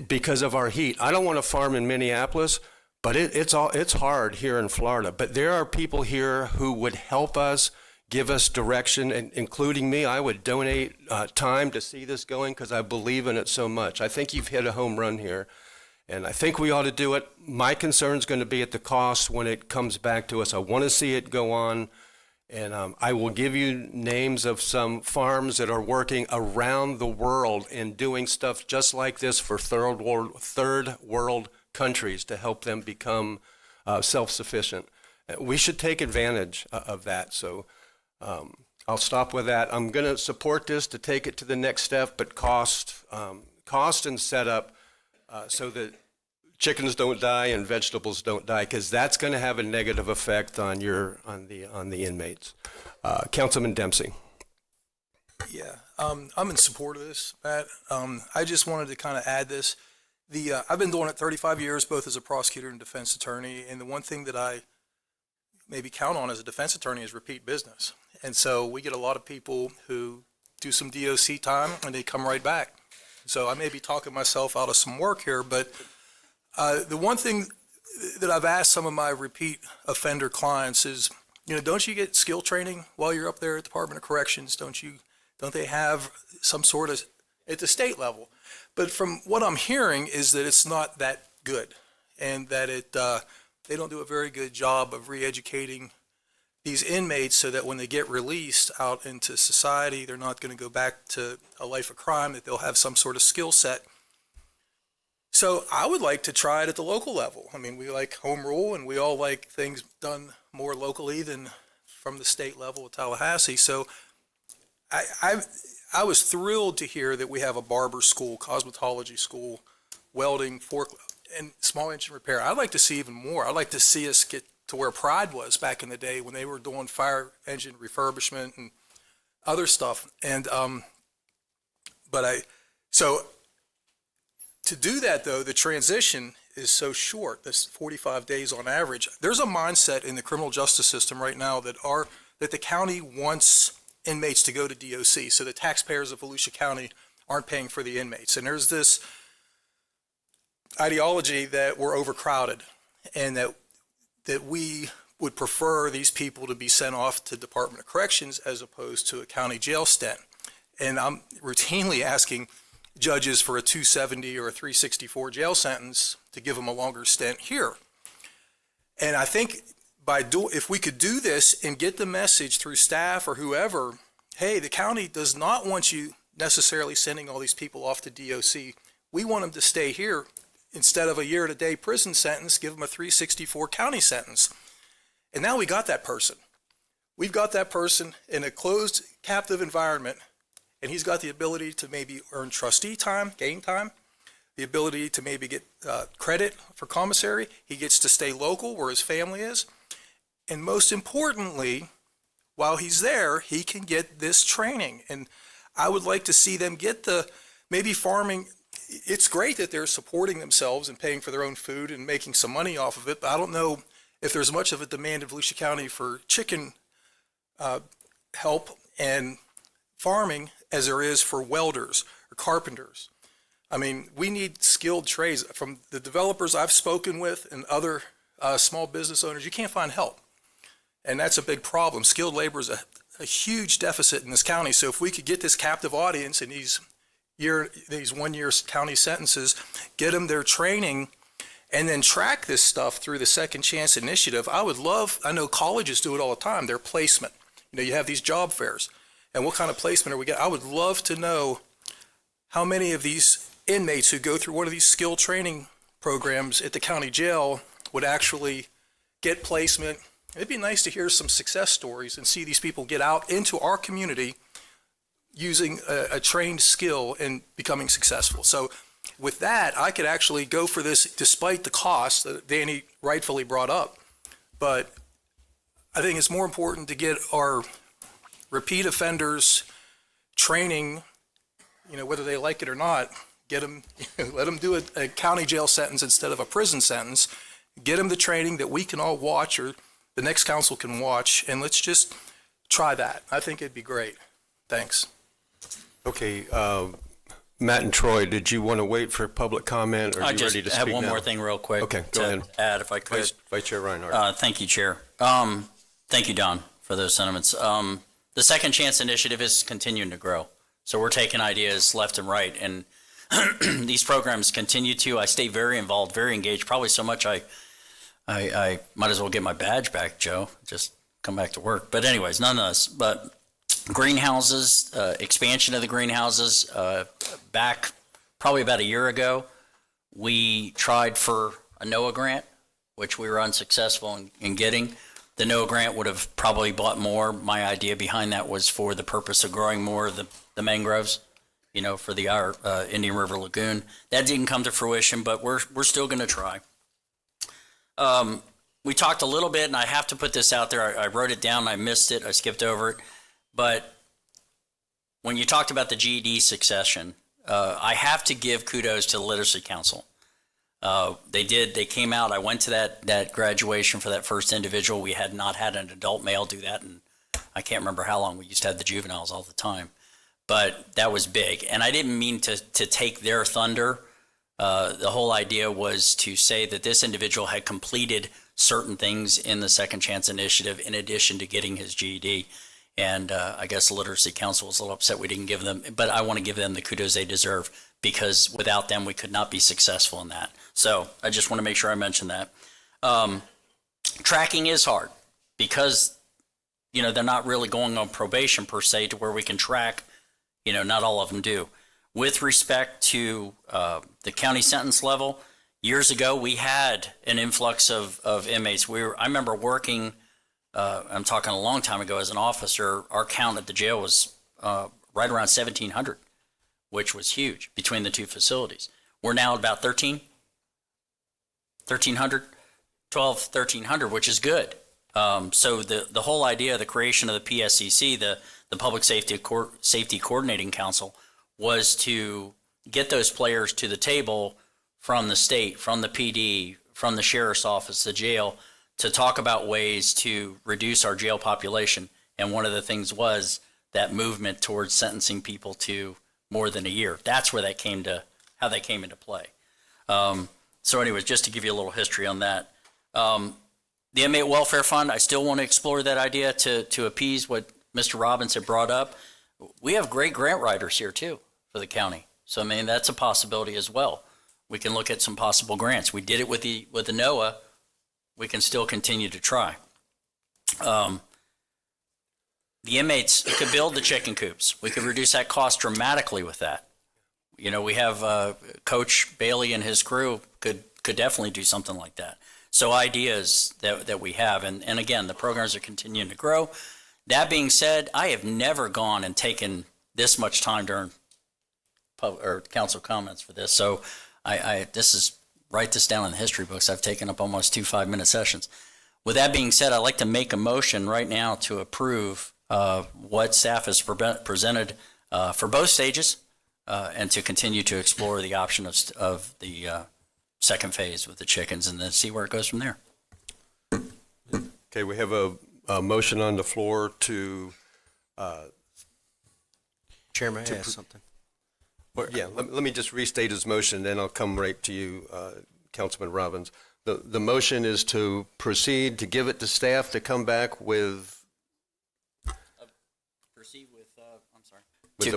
because of our heat. I don't want to farm in Minneapolis, but it's hard here in Florida. But there are people here who would help us, give us direction, and including me. I would donate time to see this going because I believe in it so much. I think you've hit a home run here, and I think we ought to do it. My concern is going to be at the cost when it comes back to us. I want to see it go on, and I will give you names of some farms that are working around the world and doing stuff just like this for third world countries to help them become self-sufficient. We should take advantage of that. So I'll stop with that. I'm going to support this to take it to the next step, but cost and setup so that chickens don't die and vegetables don't die, because that's going to have a negative effect on the inmates. Councilman Dempsey. Yeah, I'm in support of this, Matt. I just wanted to kind of add this. I've been doing it 35 years, both as a prosecutor and defense attorney, and the one thing that I maybe count on as a defense attorney is repeat business. And so we get a lot of people who do some DOC time, and they come right back. So I may be talking myself out of some work here, but the one thing that I've asked some of my repeat offender clients is, don't you get skill training while you're up there at the Department of Corrections? Don't they have some sort of, at the state level? But from what I'm hearing is that it's not that good, and that they don't do a very good job of re-educating these inmates so that when they get released out into society, they're not going to go back to a life of crime, that they'll have some sort of skill set. So I would like to try it at the local level. I mean, we like home rule, and we all like things done more locally than from the state level of Tallahassee. So I was thrilled to hear that we have a barber school, cosmetology school, welding, and small engine repair. I'd like to see even more. I'd like to see us get to where Pride was back in the day when they were doing fire engine refurbishment and other stuff. And so to do that, though, the transition is so short. That's 45 days on average. There's a mindset in the criminal justice system right now that the county wants inmates to go to DOC, so the taxpayers of Volusia County aren't paying for the inmates. And there's this ideology that we're overcrowded, and that we would prefer these people to be sent off to Department of Corrections as opposed to a county jail stint. And I'm routinely asking judges for a 270 or a 364 jail sentence to give them a longer stint here. And I think if we could do this and get the message through staff or whoever, hey, the county does not want you necessarily sending all these people off to DOC. We want them to stay here. Instead of a year-to-day prison sentence, give them a 364 county sentence. And now we got that person. We've got that person in a closed, captive environment, and he's got the ability to maybe earn trustee time, gain time, the ability to maybe get credit for commissary. He gets to stay local where his family is. And most importantly, while he's there, he can get this training. And I would like to see them get maybe farming. It's great that they're supporting themselves and paying for their own food and making some money off of it, but I don't know if there's much of a demand in Volusia County for chicken help and farming as there is for welders or carpenters. I mean, we need skilled trades. From the developers I've spoken with and other small business owners, you can't find help. And that's a big problem. Skilled labor is a huge deficit in this county. So if we could get this captive audience in these 1-year county sentences, get them their training, and then track this stuff through the Second Chance Initiative. I know colleges do it all the time, their placement. You have these job fairs, and what kind of placement are we getting? I would love to know how many of these inmates who go through one of these skill training programs at the county jail would actually get placement. It'd be nice to hear some success stories and see these people get out into our community using a trained skill and becoming successful. So with that, I could actually go for this despite the cost that Danny rightfully brought up. But I think it's more important to get our repeat offenders training, whether they like it or not, get them, let them do a county jail sentence instead of a prison sentence, get them the training that we can all watch or the next council can watch, and let's just try that. I think it'd be great. Thanks. Okay, Matt and Troy, did you want to wait for public comment, or are you ready to speak now? I just have one more thing real quick. Okay, go ahead. Add, if I could. Vice Chair Reinhardt. Thank you, Chair. Thank you, Don, for those sentiments. The Second Chance Initiative is continuing to grow. So we're taking ideas left and right, and these programs continue to. I stay very involved, very engaged, probably so much I might as well get my badge back, Joe, just come back to work. But anyways, nonetheless, but greenhouses, expansion of the greenhouses, back probably about a year ago, we tried for a NOAA grant, which we were unsuccessful in getting. The NOAA grant would have probably bought more. My idea behind that was for the purpose of growing more of the mangroves, for the Indian River Lagoon. That didn't come to fruition, but we're still going to try. We talked a little bit, and I have to put this out there. I wrote it down. I missed it. I skipped over it. But when you talked about the GED succession, I have to give kudos to the Literacy Council. They came out. I went to that graduation for that first individual. We had not had an adult male do that, and I can't remember how long. We used to have the juveniles all the time. but that was big. And I didn't mean to take their thunder. The whole idea was to say that this individual had completed certain things in the Second Chance Initiative in addition to getting his GED. And I guess the Literacy Council was a little upset we didn't give them, but I want to give them the kudos they deserve, because without them, we could not be successful in that. So I just want to make sure I mention that. Tracking is hard because, they're not really going on probation per se to where we can track, not all of them do. With respect to the county sentence level, years ago, we had an influx of inmates. I remember working, I'm talking a long time ago as an officer, our count at the jail was right around 1,700, which was huge between the two facilities. We're now at about 1,300, which is good. So the whole idea of the creation of the PSCC, the Public Safety Coordinating Council, was to get those players to the table from the state, from the PD, from the sheriff's office, the jail, to talk about ways to reduce our jail population. And one of the things was that movement towards sentencing people to more than a year. That's where how that came into play. So anyways, just to give you a little history on that. The Inmate Welfare Fund, I still want to explore that idea to appease what Mr. Robbins had brought up. We have great grant writers here too for the county. So, that's a possibility as well. We can look at some possible grants. We did it with the NOAA. We can still continue to try. The inmates could build the chicken coops. We could reduce that cost dramatically with that. We have Coach Bailey and his crew could definitely do something like that. So ideas that we have, and again, the programs are continuing to grow. That being said, I have never gone and taken this much time during council comments for this. So write this down in the history books. I've taken up almost 2 5-minute sessions. With that being said, I'd like to make a motion right now to approve what staff has presented for both stages, and to continue to explore the option of the second phase with the chickens, and then see where it goes from there. Okay, we have a motion on the floor to... Chairman, may I ask something? Yeah, let me just restate his motion, then I'll come right to you, Councilman Robbins. The motion is to proceed to give it to staff to come back with...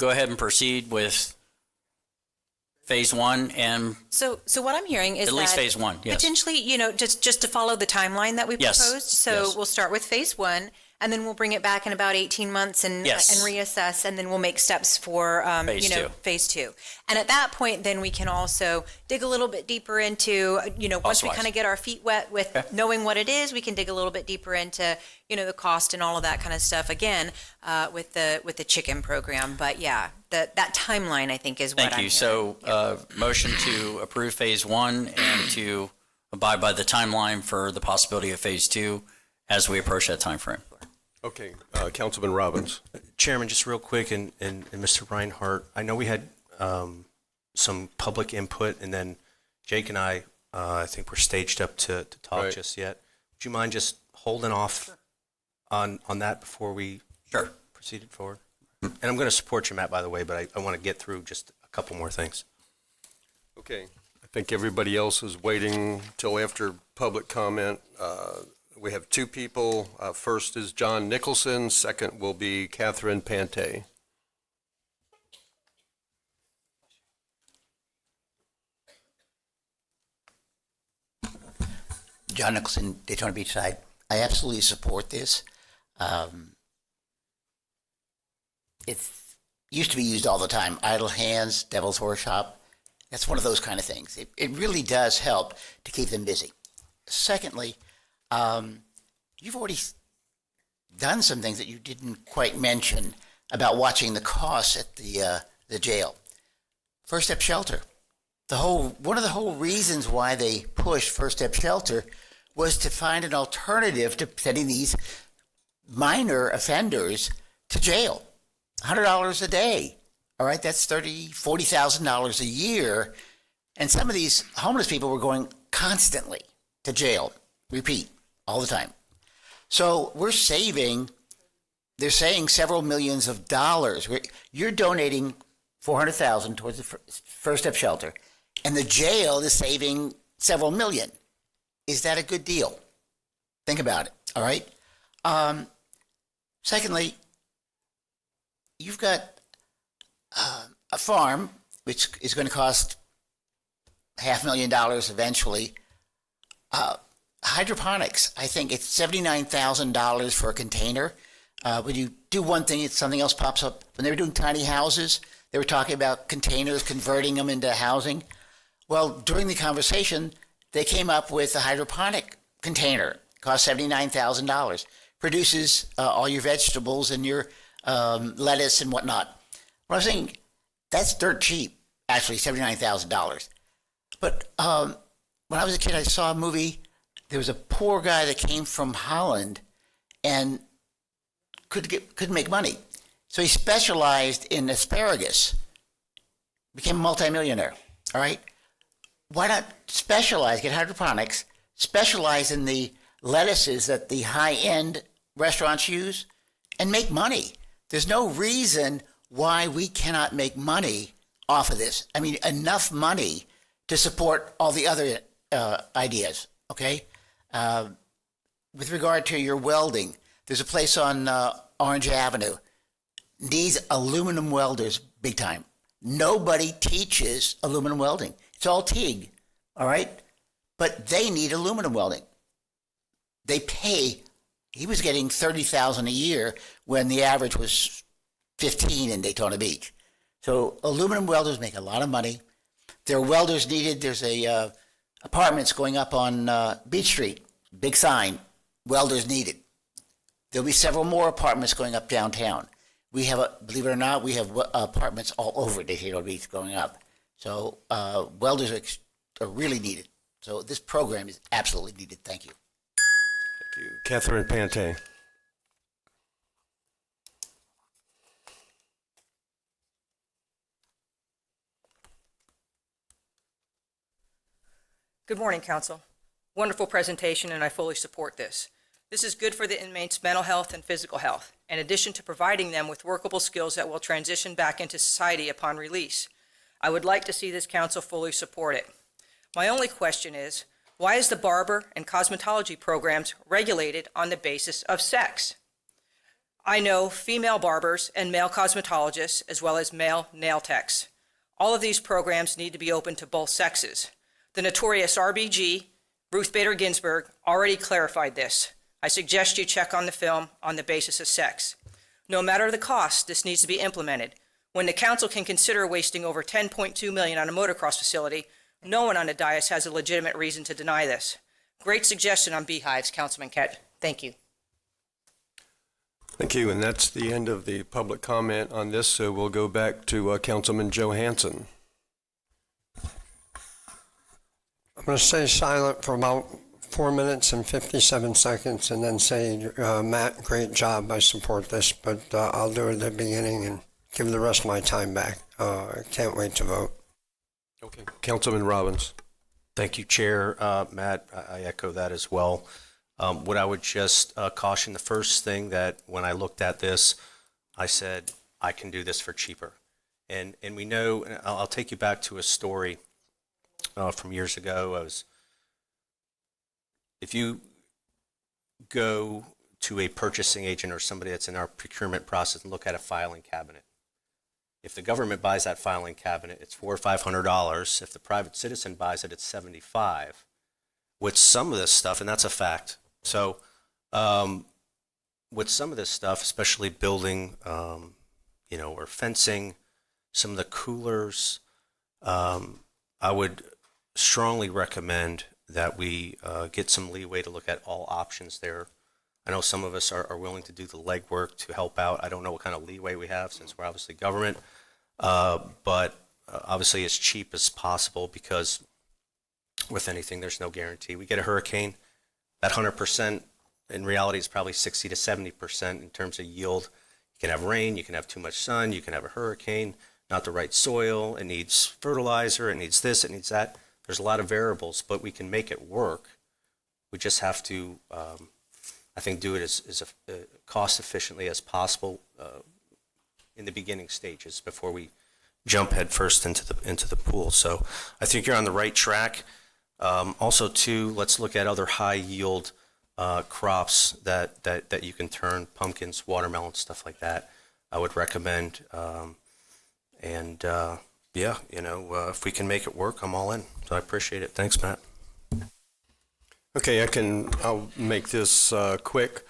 Go ahead and proceed with phase one, and So what I'm hearing is at least that phase one, yes. potentially, just to follow the timeline that we Yes, proposed. So yes. we'll start with phase one, and then we'll bring it back in about 18 months and reassess, and then we'll make steps for Phase two. phase two. And at that point, then we can also dig a little bit deeper into once we Cost-wise. kind of get our feet wet with knowing what it is, we can dig a little bit deeper into the cost and all of that kind of stuff again with the chicken program. But yeah, that timeline I think is what Thank I'm you. hearing. So motion to approve phase one and to abide by the timeline for the possibility of phase two as we approach that time frame. Okay, Councilman Robbins. Chairman, just real quick, and Mr. Reinhardt, I know we had some public input, and then Jake and I think we're staged up to talk Right. just yet. Would you mind just holding off on that before we proceeded forward? And I'm going to support you, Matt, by the way, but I want to get through just a couple more things. Okay, I think everybody else is waiting till after public comment. We have two people. First is John Nicholson. Second will be Catherine Pante. John Nicholson, Daytona Beach side. I absolutely support this. It used to be used all the time. Idle hands, devil's workshop. That's one of those kind of things. It really does help to keep them busy. Secondly, you've already done some things that you didn't quite mention about watching the costs at the jail. First Step Shelter. One of the whole reasons why they pushed First Step Shelter was to find an alternative to sending these minor offenders to jail. $100 a day. All right, that's $40,000 a year. And some of these homeless people were going constantly to jail. Repeat, all the time. So we're saving they're saying several millions of dollars. You're donating $400,000 towards the First Step Shelter, and the jail is saving several million. Is that a good deal? Think about it, all right? Secondly, you've got a farm, which is going to cost $500,000 eventually. Hydroponics, I think it's $79,000 for a container. When you do one thing, something else pops up. When they were doing tiny houses, they were talking about containers, converting them into housing. Well, during the conversation, they came up with a hydroponic container. Costs $79,000. Produces all your vegetables and your lettuce and whatnot. What I'm saying, that's dirt cheap, actually, $79,000. But when I was a kid, I saw a movie. There was a poor guy that came from Holland and couldn't make money. So he specialized in asparagus, became a multimillionaire, all right? Why not specialize, get hydroponics, specialize in the lettuces that the high-end restaurants use, and make money? There's no reason why we cannot make money off of this. I mean, enough money to support all the other ideas, okay? With regard to your welding, there's a place on Orange Avenue. Needs aluminum welders big time. Nobody teaches aluminum welding. It's all TIG, all right? But they need aluminum welding. They pay, he was getting $30,000 a year when the average was 15 in Daytona Beach. So aluminum welders make a lot of money. There are welders needed. There's apartments going up on Beach Street, big sign, welders needed. There'll be several more apartments going up downtown. We have, believe it or not, we have apartments all over Daytona Beach going up. So welders are really needed. So this program is absolutely needed. Thank you. Thank you. Catherine Pante. Good morning, Council. Wonderful presentation, and I fully support this. This is good for the inmates' mental health and physical health, in addition to providing them with workable skills that will transition back into society upon release. I would like to see this council fully support it. My only question is, why is the barber and cosmetology programs regulated on the basis of sex? I know female barbers and male cosmetologists, as well as male nail techs. All of these programs need to be open to both sexes. The notorious RBG, Ruth Bader Ginsburg, already clarified this. I suggest you check on the film on the basis of sex. No matter the cost, this needs to be implemented. When the council can consider wasting over $10.2 million on a motocross facility, no one on the dais has a legitimate reason to deny this. Great suggestion on beehives, Councilman Kett. Thank you. Thank you, and that's the end of the public comment on this, so we'll go back to Councilman Johansson. I'm going to stay silent for about 4 minutes and 57 seconds and then say, Matt, great job. I support this, but I'll do it at the beginning and give the rest of my time back. I can't wait to vote. Okay. Councilman Robbins. Thank you, Chair. Matt, I echo that as well. What I would just caution, the first thing that when I looked at this, I said, I can do this for cheaper. And we know, and I'll take you back to a story from years ago. If you go to a purchasing agent or somebody that's in our procurement process and look at a filing cabinet, if the government buys that filing cabinet, it's $400 or $500. If the private citizen buys it, it's $75. With some of this stuff, and that's a fact. So, with some of this stuff, especially building, or fencing, some of the coolers, I would strongly recommend that we get some leeway to look at all options there. I know some of us are willing to do the legwork to help out. I don't know what kind of leeway we have since we're obviously government, but obviously as cheap as possible, because with anything, there's no guarantee. We get a hurricane, that 100% in reality is probably 60 to 70% in terms of yield. You can have rain, you can have too much sun, you can have a hurricane, not the right soil, it needs fertilizer, it needs this, it needs that. There's a lot of variables, but we can make it work. We just have to I think do it as cost efficiently as possible in the beginning stages before we jump headfirst into the pool. So I think you're on the right track. Also, too, let's look at other high yield crops that you can turn, pumpkins, watermelons, stuff like that. I would recommend. Yeah, if we can make it work, I'm all in. So I appreciate it. Thanks, Matt. Okay, I'll make this quick.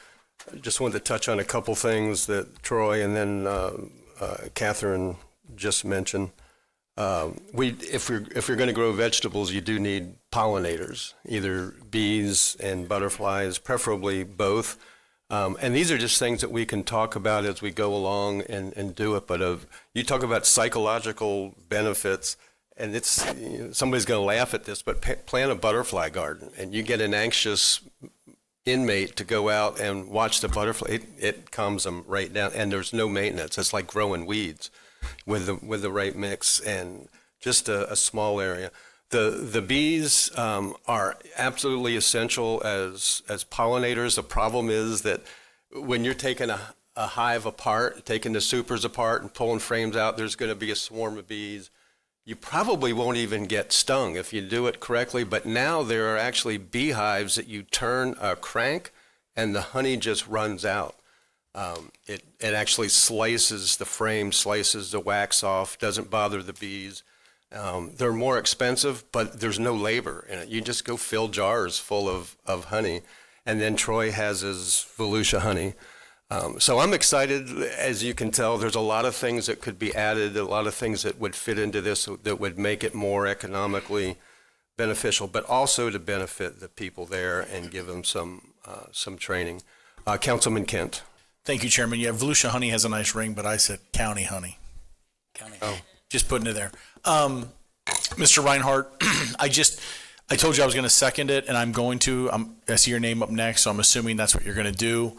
I just wanted to touch on a couple things that Troy and then Catherine just mentioned. If you're going to grow vegetables, you do need pollinators, either bees and butterflies, preferably both. And these are just things that we can talk about as we go along and do it. But you talk about psychological benefits, and somebody's going to laugh at this, but plant a butterfly garden, and you get an anxious inmate to go out and watch the butterfly. It calms them right down, and there's no maintenance. It's like growing weeds with the right mix and just a small area. The bees are absolutely essential as pollinators. The problem is that when you're taking a hive apart, taking the supers apart and pulling frames out, there's going to be a swarm of bees. You probably won't even get stung if you do it correctly, but now there are actually beehives that you turn a crank and the honey just runs out. It actually slices the frame, slices the wax off, doesn't bother the bees. They're more expensive, but there's no labor in it. You just go fill jars full of honey, and then Troy has his Volusia honey. So I'm excited. As you can tell, there's a lot of things that could be added, a lot of things that would fit into this that would make it more economically beneficial, but also to benefit the people there and give them some training. Councilman Kent. Thank you, Chairman. Yeah, Volusia honey has a nice ring, but I said county honey. County. Oh, just putting it there. Mr. Reinhardt, I told you I was going to second it, and I'm going to. I see your name up next, so I'm assuming that's what you're going to do.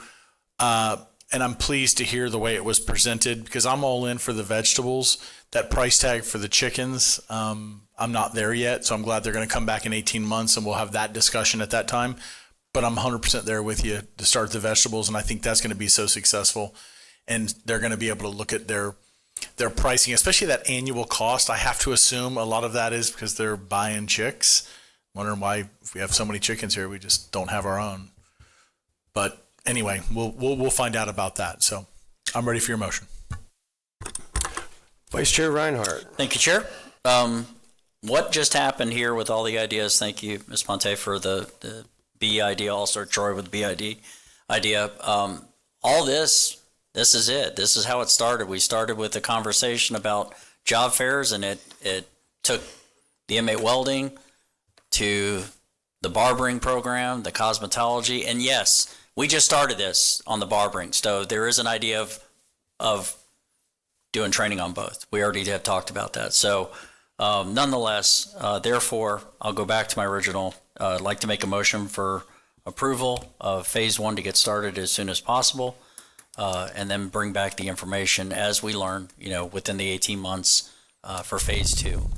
And I'm pleased to hear the way it was presented, because I'm all in for the vegetables. That price tag for the chickens, I'm not there yet, so I'm glad they're going to come back in 18 months, and we'll have that discussion at that time. But I'm 100% there with you to start the vegetables, and I think that's going to be so successful. And they're going to be able to look at their pricing, especially that annual cost. I have to assume a lot of that is because they're buying chicks. Wondering why, if we have so many chickens here, we just don't have our own. But anyway, we'll find out about that. So I'm ready for your motion. Vice Chair Reinhardt. Thank you, Chair. What just happened here with all the ideas? Thank you, Ms. Ponte, for the B idea. Also, Troy with the B idea. All this is it. This is how it started. We started with a conversation about job fairs, and it took the inmate welding to the barbering program, the cosmetology, and yes, we just started this on the barbering. So there is an idea of doing training on both. We already have talked about that. So nonetheless, therefore, I'll go back to my original. I'd like to make a motion for approval of phase 1 to get started as soon as possible, and then bring back the information as we learn, within the 18 months for phase 2,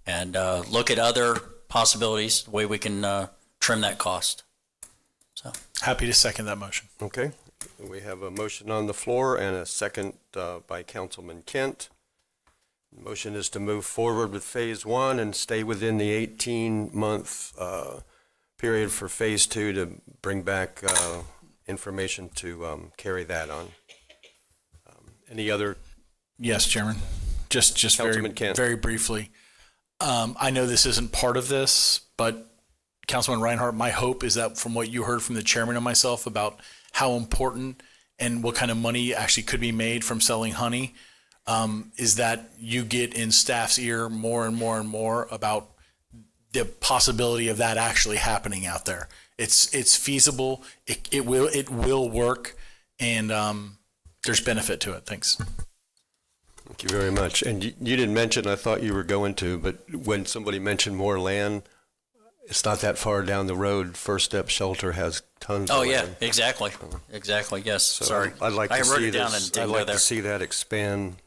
and look at other possibilities, the way we can trim that cost. So happy to second that motion. Okay. We have a motion on the floor and a second by Councilman Kent. The motion is to move forward with phase 1 and stay within the 18-month period for phase 2 to bring back information to carry that on. Any other? Yes, Chairman. Just very briefly. I know this isn't part of this, but Councilman Reinhardt, my hope is that from what you heard from the chairman and myself about how important and what kind of money actually could be made from selling honey, is that you get in staff's ear more and more and more about the possibility of that actually happening out there. It's feasible. It will work, and there's benefit to it. Thanks. Thank you very much. And you didn't mention, I thought you were going to, but when somebody mentioned more land, it's not that far down the road. First Step Shelter has tons of land. Oh, yeah, exactly. Exactly, yes. So Sorry. I'd like to I wrote see it down this. and didn't I'd go like there. to see that expand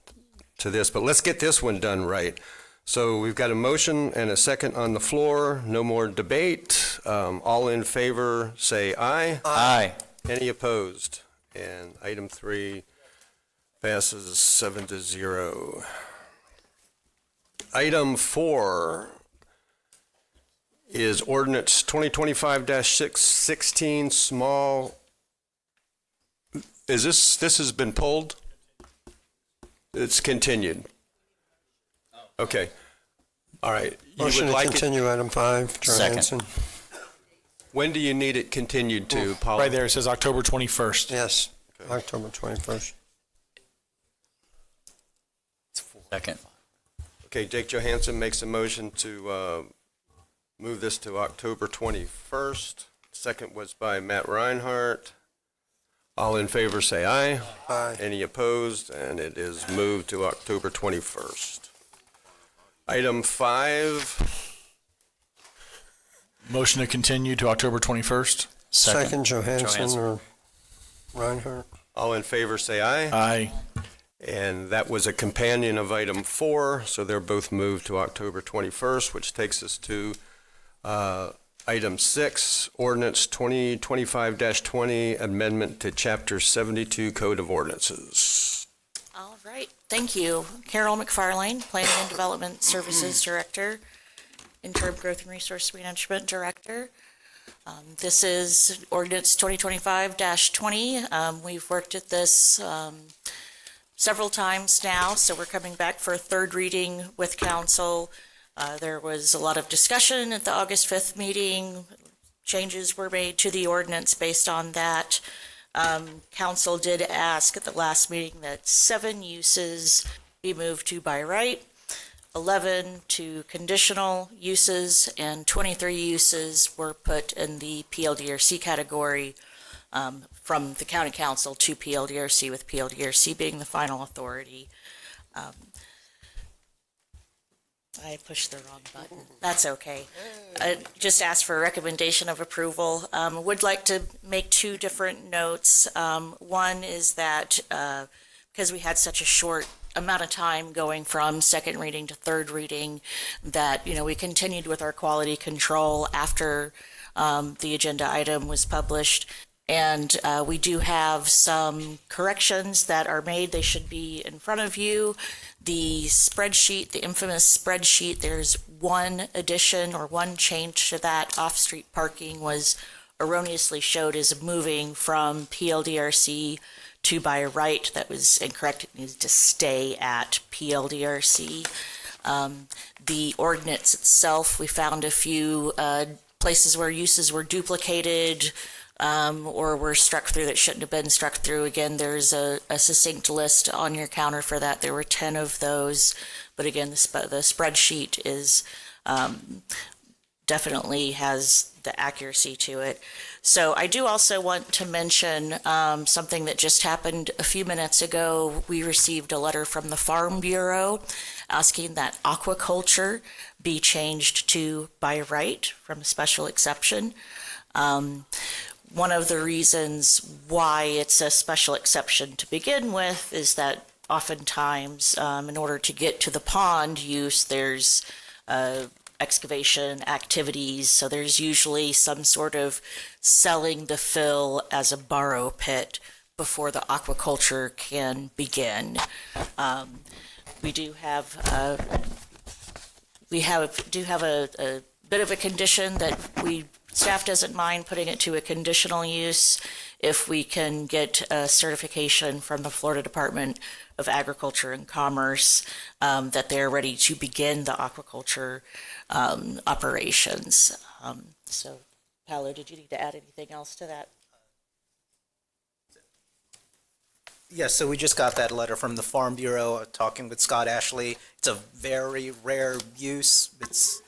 to this, but let's get this one done right. So we've got a motion and a second on the floor. No more debate. All in favor, say aye. Aye. Any opposed? And item 3 passes 7-0. Item 4 is ordinance 2025-16, small. Is this has been pulled? It's continued. Okay. All right. You Motion would to like continue item 5, Johansson. When do you need it continued to, Paul? Right there, it says October 21st. Yes, October 21st. Second. Okay, Jake Johansson makes a motion to move this to October 21st. Second was by Matt Reinhardt. All in favor say aye. Aye. Any opposed? And it is moved to October 21st. Item 5. Motion to continue to October 21st. Second, Johansson or Reinhardt. All in favor say aye. Aye. And that was a companion of item 4, so they're both moved to October 21st, which takes us to item 6, ordinance 2025-20, amendment to Chapter 72 Code of Ordinances. All right, thank you. Carol McFarlane, Planning and Development Services Director, Interim Growth and Resource Management Director. This is ordinance 2025-20. We've worked at this several times now, so we're coming back for a third reading with council. There was a lot of discussion at the August 5th meeting. Changes were made to the ordinance based on that. Council did ask at the last meeting that 7 uses be moved to by right, 11 to conditional uses, and 23 uses were put in the PLDRC category from the county council to PLDRC, with PLDRC being the final authority. I pushed the wrong button. That's okay. I just asked for a recommendation of approval. Would like to make 2 different notes. One is that because we had such a short amount of time going from second reading to third reading, that, we continued with our quality control after the agenda item was published. And we do have some corrections that are made. They should be in front of you. The spreadsheet, the infamous spreadsheet, there's one addition or one change to that. Off-street parking was erroneously showed as moving from PLDRC to by right. That was incorrect. It needs to stay at PLDRC. The ordinance itself, we found a few places where uses were duplicated, or were struck through that shouldn't have been struck through. Again, there's a succinct list on your counter for that. There were 10 of those, but again, the spreadsheet is definitely has the accuracy to it. So I do also want to mention something that just happened a few minutes ago. We received a letter from the Farm Bureau asking that aquaculture be changed to by right from a special exception. One of the reasons why it's a special exception to begin with is that oftentimes, in order to get to the pond use, there's excavation activities, so there's usually some sort of selling the fill as a borrow pit before the aquaculture can begin. We do have a bit of a condition that staff doesn't mind putting it to a conditional use if we can get a certification from the Florida Department of Agriculture and Commerce that they're ready to begin the aquaculture operations. So, Paolo, did you need to add anything else to that? Yes, so we just got that letter from the Farm Bureau, talking with Scott Ashley. It's a very rare use. It's,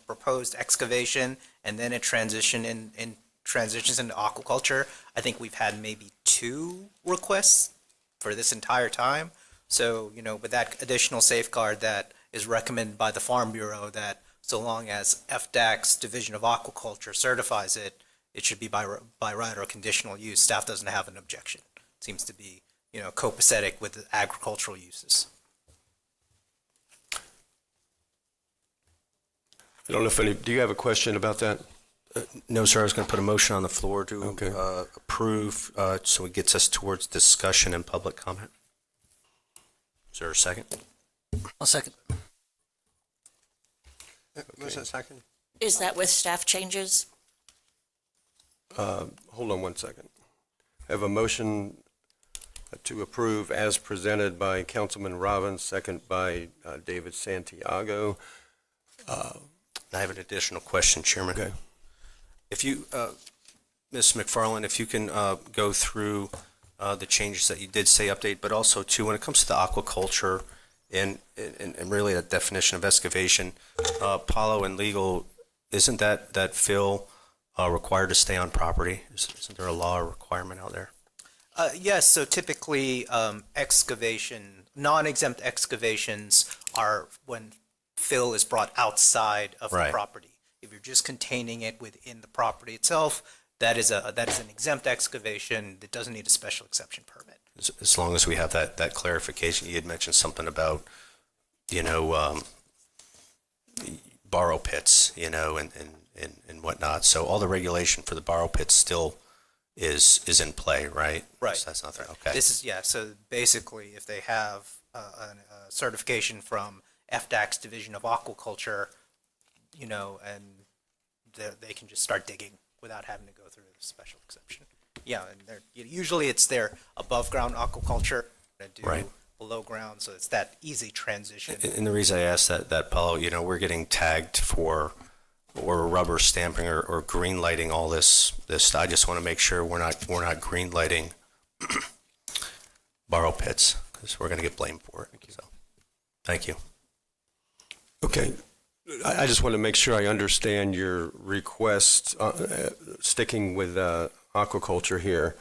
proposed excavation, and then it transitions into aquaculture. I think we've had maybe 2 requests for this entire time. So, with that additional safeguard that is recommended by the Farm Bureau, that so long as FDAC's Division of Aquaculture certifies it, it should be by right or conditional use. Staff doesn't have an objection. It seems to be, copacetic with the agricultural uses. I don't know if do you have a question about that? No, sir, I was going to put a motion on the floor to approve, so it gets us towards discussion and public comment. Is there a second? I'll second. Was it second? Is that with staff changes? Hold on one second. I have a motion to approve as presented by Councilman Robbins, second by David Santiago. I have an additional question, Chairman. Okay. If you, Ms. McFarland, if you can go through the changes that you did say update, but also too, when it comes to the aquaculture and really that definition of excavation, Paulo and legal, isn't that fill required to stay on property? Isn't there a law or requirement out there? Yes, so typically non-exempt excavations are when fill is brought outside of the property. If you're just containing it within the property itself, that is an exempt excavation that doesn't need a special exception permit. As long as we have that clarification. You had mentioned something about, borrow pits, and whatnot. So all the regulation for the borrow pits still is in play, right? Right. So that's not there. Okay. So basically, if they have a certification from FDAC's Division of Aquaculture, and they can just start digging without having to go through the special exception. Yeah, and usually it's their above ground aquaculture, they do below ground, so it's that easy transition. And the reason I asked that, Paulo, we're getting tagged for or rubber stamping or green lighting all this. I just want to make sure we're not green lighting borrow pits, because we're going to get blamed for it. So, thank you. Okay. I just want to make sure I understand your request, sticking with aquaculture here.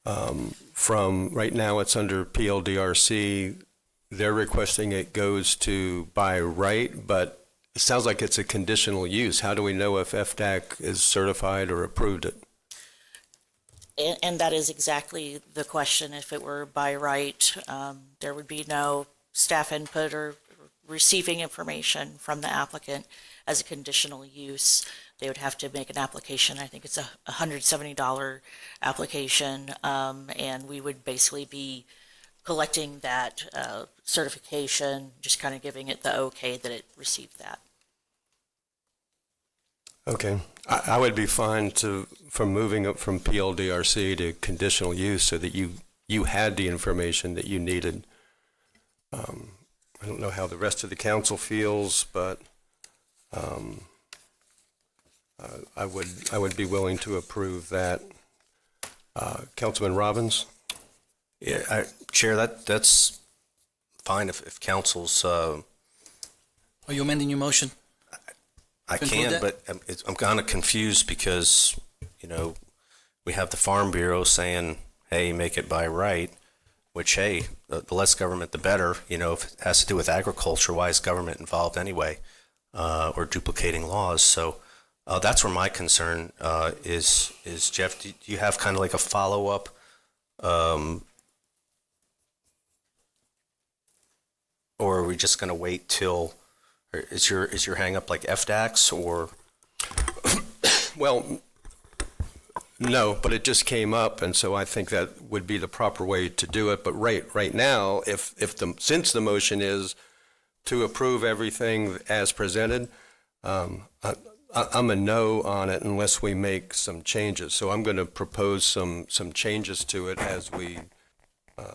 From right now, it's under PLDRC. They're requesting it goes to by right, but it sounds like it's a conditional use. How do we know if FDAC is certified or approved it? And that is exactly the question. If it were by right, there would be no staff input or receiving information from the applicant as a conditional use. They would have to make an application. I think it's a $170 application, and we would basically be collecting that certification, just kind of giving it the okay that it received that. Okay. I would be fine from moving up from PLDRC to conditional use so that you had the information that you needed. I don't know how the rest of the council feels, but I would be willing to approve that. Councilman Robbins? Yeah, Chair, that's fine if council's. Are you amending your motion? I can, but I'm kind of confused because, we have the Farm Bureau saying, hey, make it by right, which, hey, the less government, the better. If it has to do with agriculture, why is government involved anyway, or duplicating laws? So that's where my concern is. Jeff, do you have kind of like a follow-up? Or are we just going to wait till, is your hang up like FDACs or? Well, no, but it just came up, and so I think that would be the proper way to do it. But right now, since the motion is to approve everything as presented, I'm a no on it unless we make some changes. So I'm going to propose some changes to it as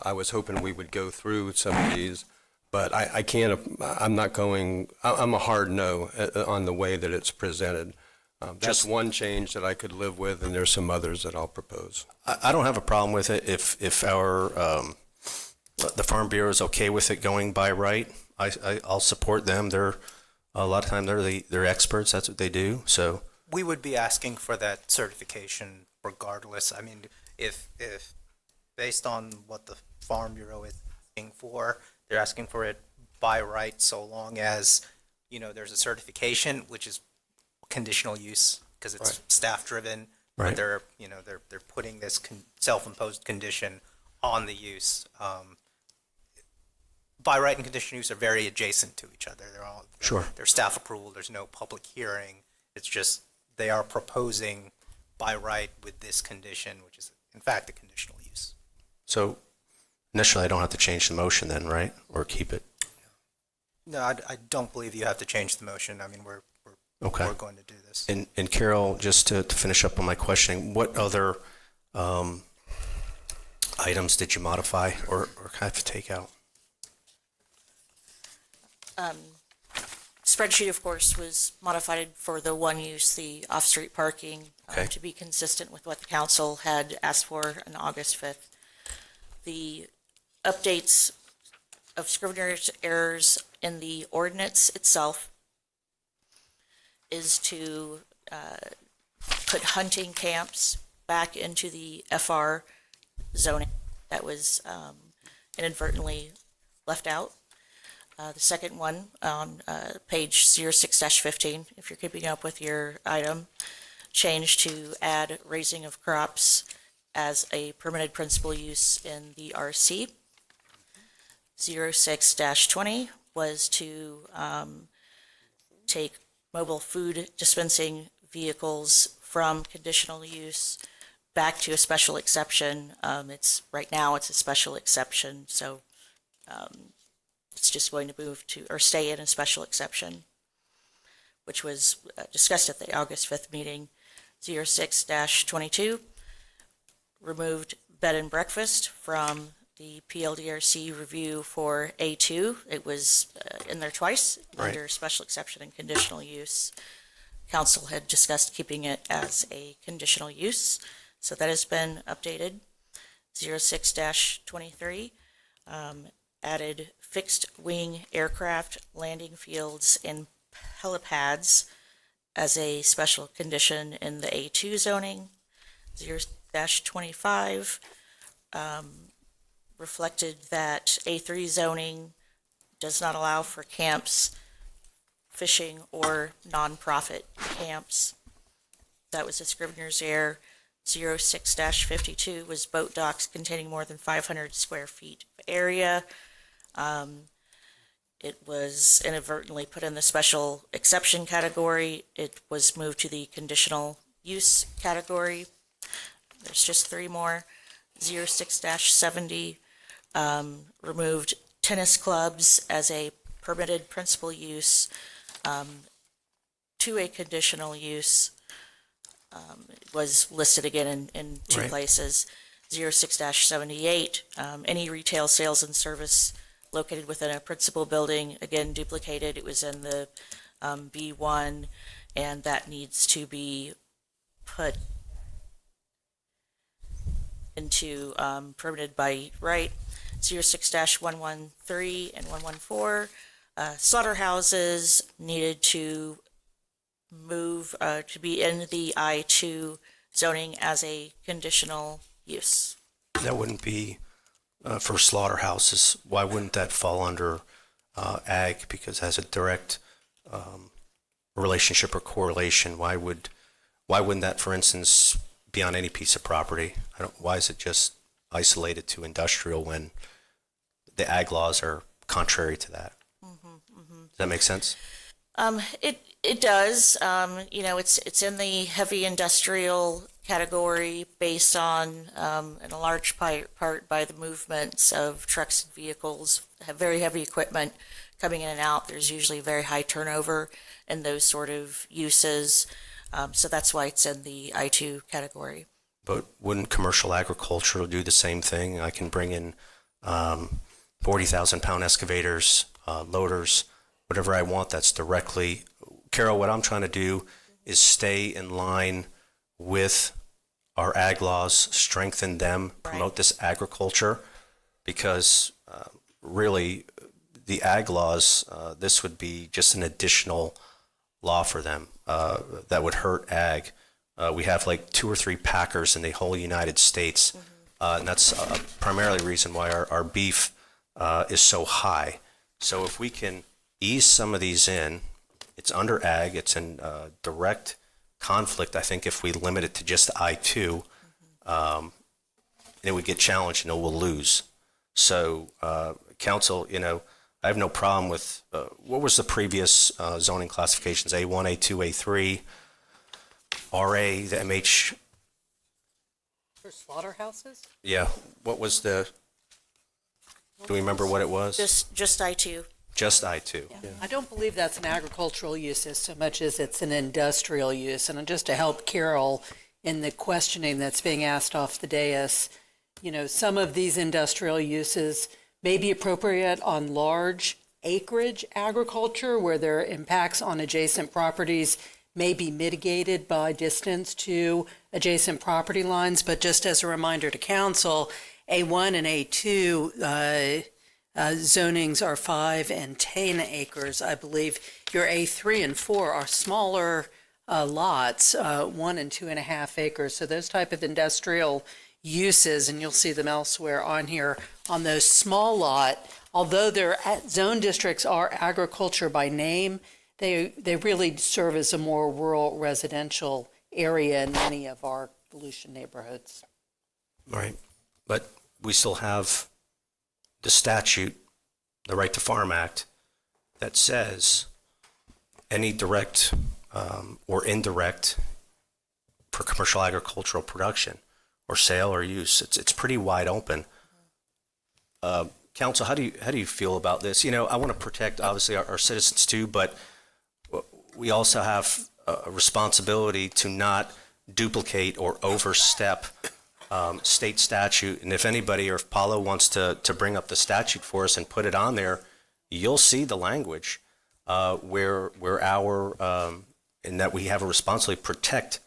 I was hoping we would go through some of these, but I can't, I'm a hard no on the way that it's presented. That's one change that I could live with, and there's some others that I'll propose. I don't have a problem with it if our the Farm Bureau is okay with it going by right. I'll support them. They're a lot of time they're experts. That's what they do. So we would be asking for that certification regardless. I mean, if based on what the Farm Bureau is asking for, they're asking for it by right, so long as there's a certification, which is conditional use because it's staff driven. Right. But they're putting this self-imposed condition on the use. By right and conditional use are very adjacent to each other. They're all sure. They're staff approval. There's no public hearing. It's just they are proposing by right with this condition, which is in fact a conditional use. So initially, I don't have to change the motion then, right? Or keep it? No, I don't believe you have to change the motion. I mean, we're going to do this. And Carol, just to finish up on my questioning, what other items did you modify or have to take out? Spreadsheet, of course, was modified for the one use, the off-street parking, to be consistent with what the council had asked for on August 5th. The updates of Scrivener's errors in the ordinance itself is to put hunting camps back into the FR zoning that was inadvertently left out. The second one on page 06-15, if you're keeping up with your item, changed to add raising of crops as a permitted principal use in the RC. 06-20 was to take mobile food dispensing vehicles from conditional use back to a special exception. Right now it's a special exception, so it's just going to move to, or stay in a special exception, which was discussed at the August 5th meeting. 06-22 removed bed and breakfast from the PLDRC review for A2. It was in there twice under special exception and conditional use. Council had discussed keeping it as a conditional use, so that has been updated. 06-23 added fixed wing aircraft landing fields and helipads as a special condition in the A2 zoning. 0-25 reflected that A3 zoning does not allow for camps, fishing, or nonprofit camps. That was a Scrivener's error. 06-52 was boat docks containing more than 500 square feet of area. It was inadvertently put in the special exception category. It was moved to the conditional use category. There's just three more. 06-70 removed tennis clubs as a permitted principal use to a conditional use. It was listed again in two places. 06-78, any retail sales and service located within a principal building, again duplicated. It was in the B1, and that needs to be put into permitted by right. 06-113 and 114, slaughterhouses needed to move to be in the I2 zoning as a conditional use. That wouldn't be for slaughterhouses. Why wouldn't that fall under ag? Because it has a direct relationship or correlation. Why wouldn't that, for instance, be on any piece of property? Why is it just isolated to industrial when the ag laws are contrary to that? Does that make sense? It does. It's in the heavy industrial category based on, in a large part by the movements of trucks and vehicles, have very heavy equipment coming in and out. There's usually very high turnover in those sort of uses. So that's why it's in the I2 category. But wouldn't commercial agriculture do the same thing? I can bring in 40,000-pound excavators, loaders, whatever I want that's directly. Carol, what I'm trying to do is stay in line with our ag laws, strengthen them, promote this agriculture, because really the ag laws, this would be just an additional law for them that would hurt ag. We have like 2 or 3 packers in the whole United States, and that's primarily the reason why our beef is so high. So if we can ease some of these in, it's under ag, it's in direct conflict. I think if we limit it to just I2, it would get challenged and we'll lose. So council, I have no problem with, what was the previous zoning classifications, A1, A2, A3? RA, the MH, For slaughterhouses? yeah, what was the, do we remember what it was? Just I-2. Just I-2. I don't believe that's an agricultural use as so much as it's an industrial use. And just to help Carol in the questioning that's being asked off the dais, you know, some of these industrial uses may be appropriate on large acreage agriculture where their impacts on adjacent properties may be mitigated by distance to adjacent property lines. But just as a reminder to council, A1 and A2 zonings are 5 and 10 acres. I believe your A3 and 4 are smaller lots, 1 and 2.5 acres. So those type of industrial uses, and you'll see them elsewhere on here, on those small lot, although their zone districts are agriculture by name, they really serve as a more rural residential area in many of our Volusia neighborhoods. Right, but we still have the statute, the Right to Farm Act, that says any direct or indirect for commercial agricultural production or sale or use, it's pretty wide open. Council, how do you feel about this? You know, I want to protect obviously our citizens too, but we also have a responsibility to not duplicate or overstep state statute. And if anybody, or if Paulo wants to bring up the statute for us and put it on there, you'll see the language where our, in that we have a responsibility to protect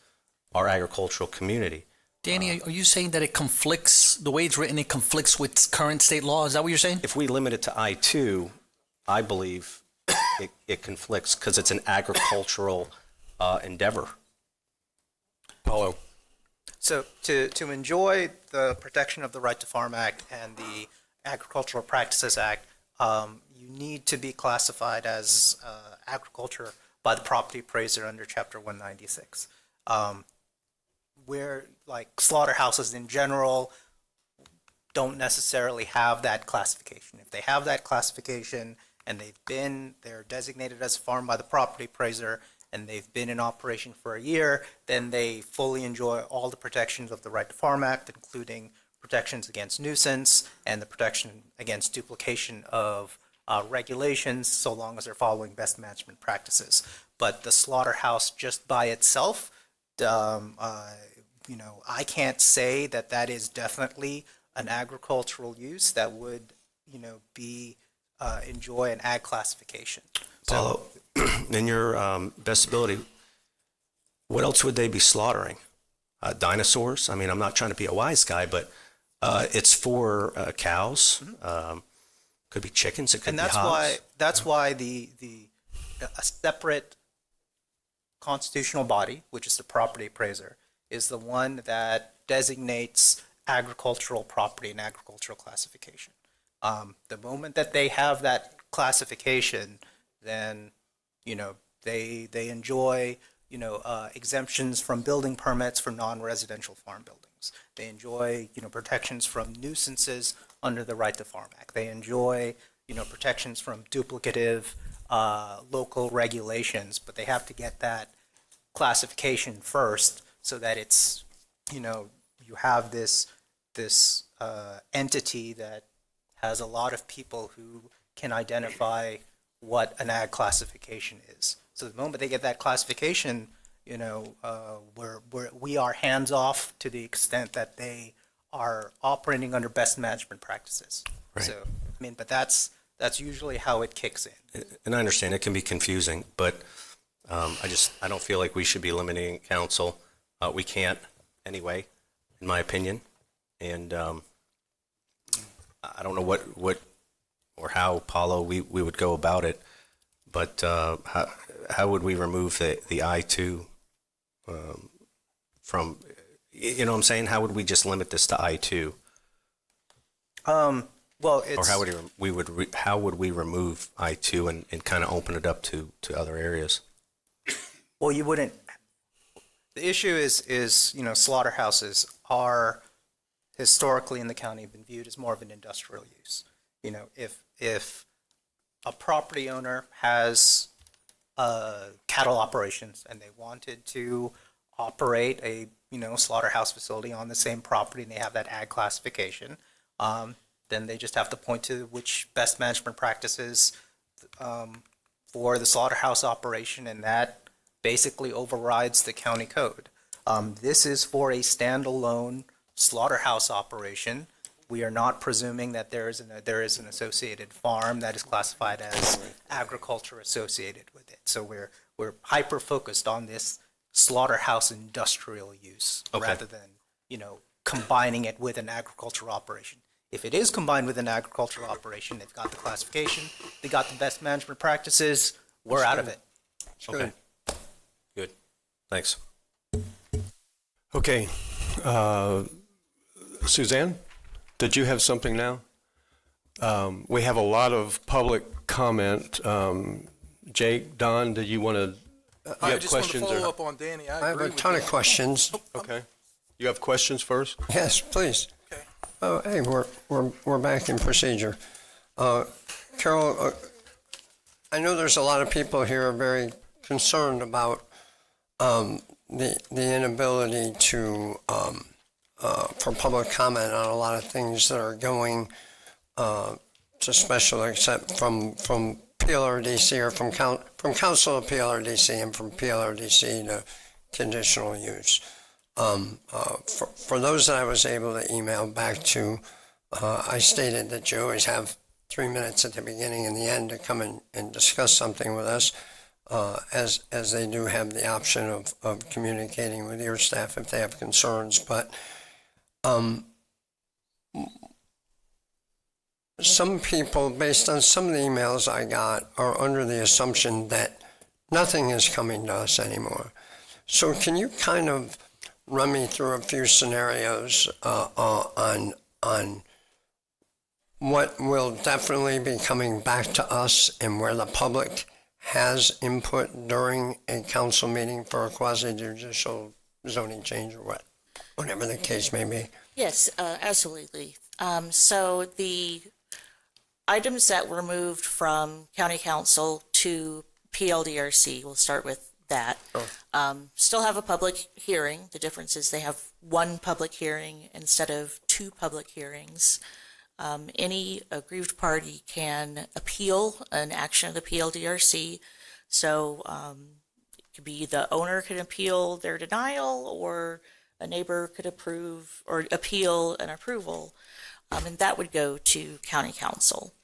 our agricultural community. Danny, are you saying that it conflicts, the way it's written, it conflicts with current state law? Is that what you're saying? If we limit it to I-2, I believe it conflicts because it's an agricultural endeavor. Paulo. So to enjoy the protection of the Right to Farm Act and the Agricultural Practices Act, you need to be classified as agriculture by the property appraiser under Chapter 196. Where like slaughterhouses in general don't necessarily have that classification. If they have that classification and they're designated as a farm by the property appraiser and they've been in operation for a year, then they fully enjoy all the protections of the Right to Farm Act, including protections against nuisance and the protection against duplication of regulations, so long as they're following best management practices. But the slaughterhouse just by itself, I can't say that is definitely an agricultural use that would, enjoy an ag classification. Paulo, in your best ability, what else would they be slaughtering? Dinosaurs? I mean, I'm not trying to be a wise guy, but it's for cows. Could be chickens. It could be hogs. That's why a separate constitutional body, which is the property appraiser, is the one that designates agricultural property and agricultural classification. The moment that they have that classification, then, they enjoy, exemptions from building permits for non-residential farm buildings. They enjoy, protections from nuisances under the Right to Farm Act. They enjoy, protections from duplicative local regulations, but they have to get that classification first so that it's, you have this entity that has a lot of people who can identify what an ag classification is. So the moment they get that classification, we are hands off to the extent that they are operating under best management practices. Right. So, but that's usually how it kicks in. And I understand it can be confusing, but I don't feel like we should be limiting council. We can't anyway, in my opinion. And I don't know what or how, Paulo, we would go about it, but how would we remove the I-2 from, you know what I'm saying? How would we just limit this to I-2? Well, it's... Or how would we remove I-2 and kind of open it up to other areas? Well, you wouldn't. The issue is slaughterhouses are historically in the county been viewed as more of an industrial use. If a property owner has cattle operations and they wanted to operate a, slaughterhouse facility on the same property and they have that ag classification, then they just have to point to which best management practices for the slaughterhouse operation, and that basically overrides the county code. This is for a standalone slaughterhouse operation. We are not presuming that there is an associated farm that is classified as agriculture associated with it. So we're hyper focused on this slaughterhouse industrial use rather than combining it with an agricultural operation. If it is combined with an agricultural operation, they've got the classification, they got the best management practices. We're out of it. Okay. Good. Thanks. Okay. Suzanne, did you have something now? We have a lot of public comment. Jake, Don, did you want to? I just want to follow up on Danny. I have a ton of questions. Okay. You have questions first? Yes, please. Okay. Oh, hey, we're back in procedure. Carol, I know there's a lot of people here are very concerned about the inability to for public comment on a lot of things that are going to special, except from PLRDC or from Council of PLRDC and from PLRDC to conditional use. For those that I was able to email back to, I stated that you always have 3 minutes at the beginning and the end to come in and discuss something with us, as they do have the option of communicating with your staff if they have concerns. But some people, based on some of the emails I got, are under the assumption that nothing is coming to us anymore. So can you kind of run me through a few scenarios on what will definitely be coming back to us and where the public has input during a council meeting for a quasi-judicial zoning change or whatever the case may be? Yes, absolutely. So the items that were moved from county council to PLDRC, we'll start with that. Still have a public hearing. The difference is they have one public hearing instead of 2 public hearings. Any aggrieved party can appeal an action of the PLDRC. So it could be the owner can appeal their denial, or a neighbor could approve or appeal an approval, and that would go to county council.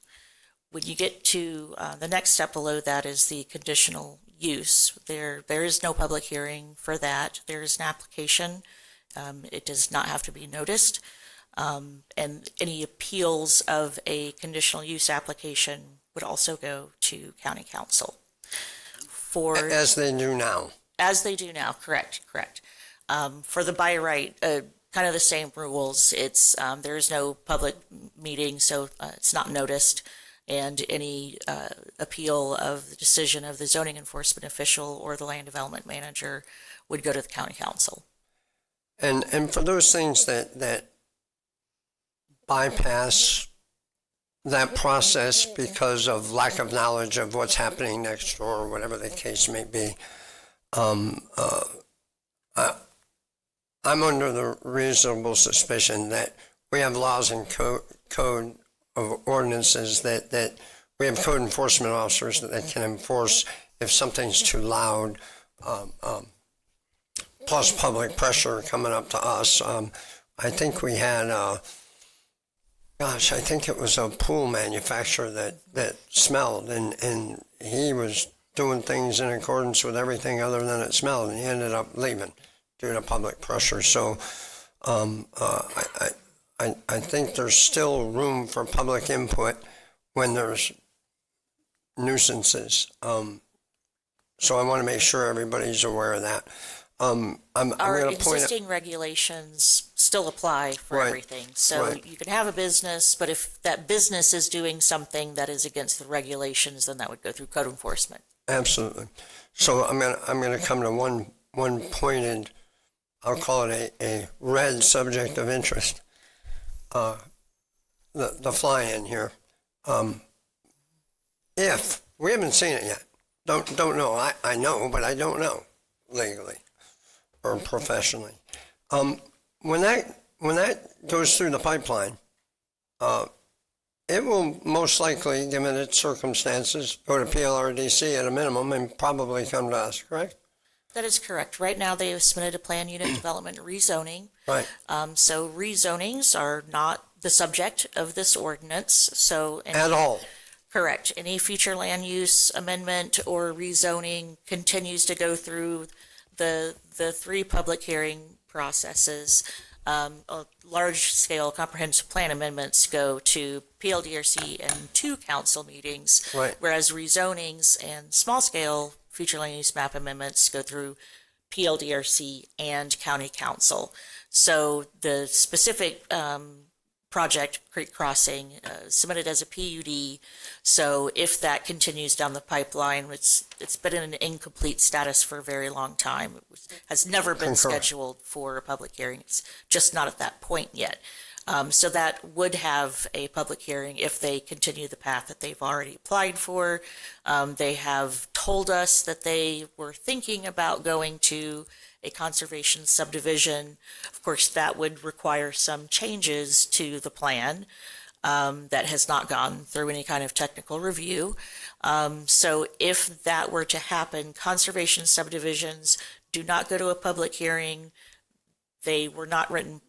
When you get to the next step below that is the conditional use. There is no public hearing for that. There is an application. It does not have to be noticed. And any appeals of a conditional use application would also go to county council. As they do now. As they do now, correct. For the by right, kind of the same rules. It's there is no public meeting, so it's not noticed. And any appeal of the decision of the zoning enforcement official or the land development manager would go to the county council. And for those things that bypass that process because of lack of knowledge of what's happening next door, or whatever the case may be, I'm under the reasonable suspicion that we have laws and code of ordinances that we have code enforcement officers that can enforce if something's too loud, plus public pressure coming up to us. I think we had, I think it was a pool manufacturer that smelled, and he was doing things in accordance with everything other than it smelled, and he ended up leaving due to public pressure. So I think there's still room for public input when there's nuisances. So I want to make sure everybody's aware of that. Our existing regulations still apply for everything. So you can have a business, but if that business is doing something that is against the regulations, then that would go through code enforcement. Absolutely. So I'm gonna come to one pointed, I'll call it a red subject of interest. The fly-in here. If we haven't seen it yet, don't know. I know, but I don't know legally. or professionally. When that goes through the pipeline, it will most likely, given its circumstances, go to PLRDC at a minimum and probably come to us, correct? That is correct. Right now, they have submitted a plan unit development rezoning. Right. So rezonings are not the subject of this ordinance, so. At all? Correct. Any future land use amendment or rezoning continues to go through the three public hearing processes. Large-scale comprehensive plan amendments go to PLDRC and 2 council meetings. Right. Whereas rezonings and small-scale future land use map amendments go through PLDRC and county council. So the specific project, Creek Crossing, submitted as a PUD. So if that continues down the pipeline, it's been in an incomplete status for a very long time. It has never been scheduled for a public hearing. It's just not at that point yet. So that would have a public hearing if they continue the path that they've already applied for. They have told us that they were thinking about going to a conservation subdivision. Of course, that would require some changes to the plan that has not gone through any kind of technical review. So if that were to happen, conservation subdivisions do not go to a public hearing. They were not written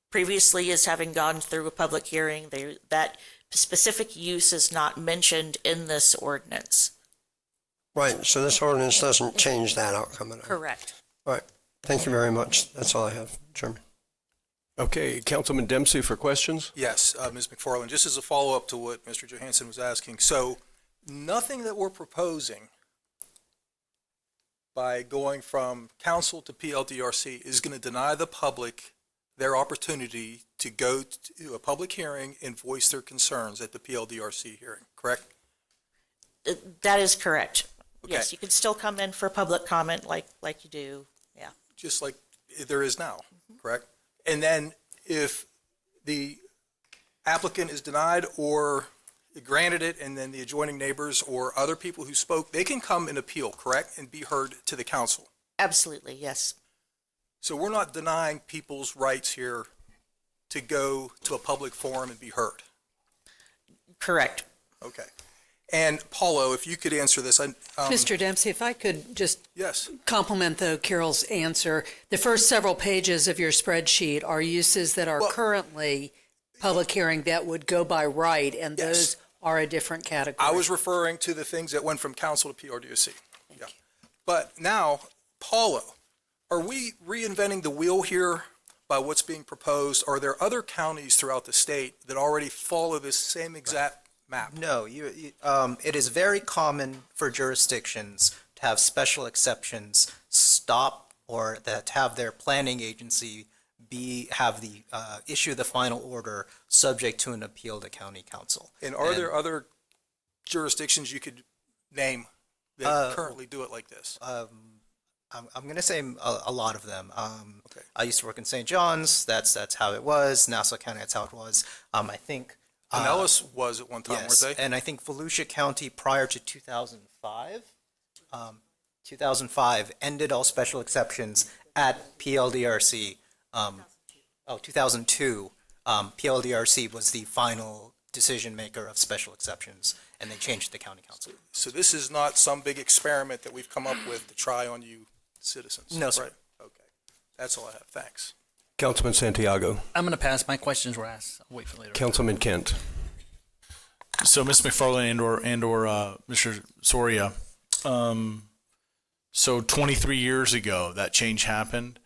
previously as having gone through a public hearing. That specific use is not mentioned in this ordinance. Right, so this ordinance doesn't change that outcome at all. Correct. All right, thank you very much. That's all I have, Chairman. Okay, Councilman Dempsey for questions? Yes, Ms. McFarland, just as a follow-up to what Mr. Johansson was asking. So nothing that we're proposing by going from council to PLDRC is going to deny the public their opportunity to go to a public hearing and voice their concerns at the PLDRC hearing, correct? That is correct. Okay. Yes, you can still come in for public comment like you do. Yeah. Just like there is now, correct? And then if the applicant is denied or granted it, and then the adjoining neighbors or other people who spoke, they can come and appeal, correct, and be heard to the council? Absolutely, yes. So we're not denying people's rights here to go to a public forum and be heard? Correct. Okay. And Paulo, if you could answer this. Mr. Dempsey, if I could just Yes. compliment, though, Carol's answer. The first several pages of your spreadsheet are uses that are currently public hearing that would go by right, and those are a different category. I was referring to the things that went from council to PRDC. Yeah. But now, Paulo, are we reinventing the wheel here by what's being proposed? Are there other counties throughout the state that already follow this same exact map? No, it is very common for jurisdictions to have special exceptions stop or that have their planning agency issue the final order subject to an appeal to county council. And are there other jurisdictions you could name that currently do it like this? I'm going to say a lot of them. I used to work in St. John's. That's how it was. Nassau County, that's how it was. I think Pinellas was at one time, yes, weren't they? and I think Volusia County prior to 2005 ended all special exceptions at PLDRC. 2002, PLDRC was the final decision maker of special exceptions, and they changed the county council. So this is not some big experiment that we've come up with to try on you citizens? No, sir. Right. Okay. That's all I have. Thanks. Councilman Santiago. I'm going to pass. My questions were asked. I'll wait for later. Councilman Kent. So, Ms. McFarland and or Mr. Soria, so 23 years ago that change happened.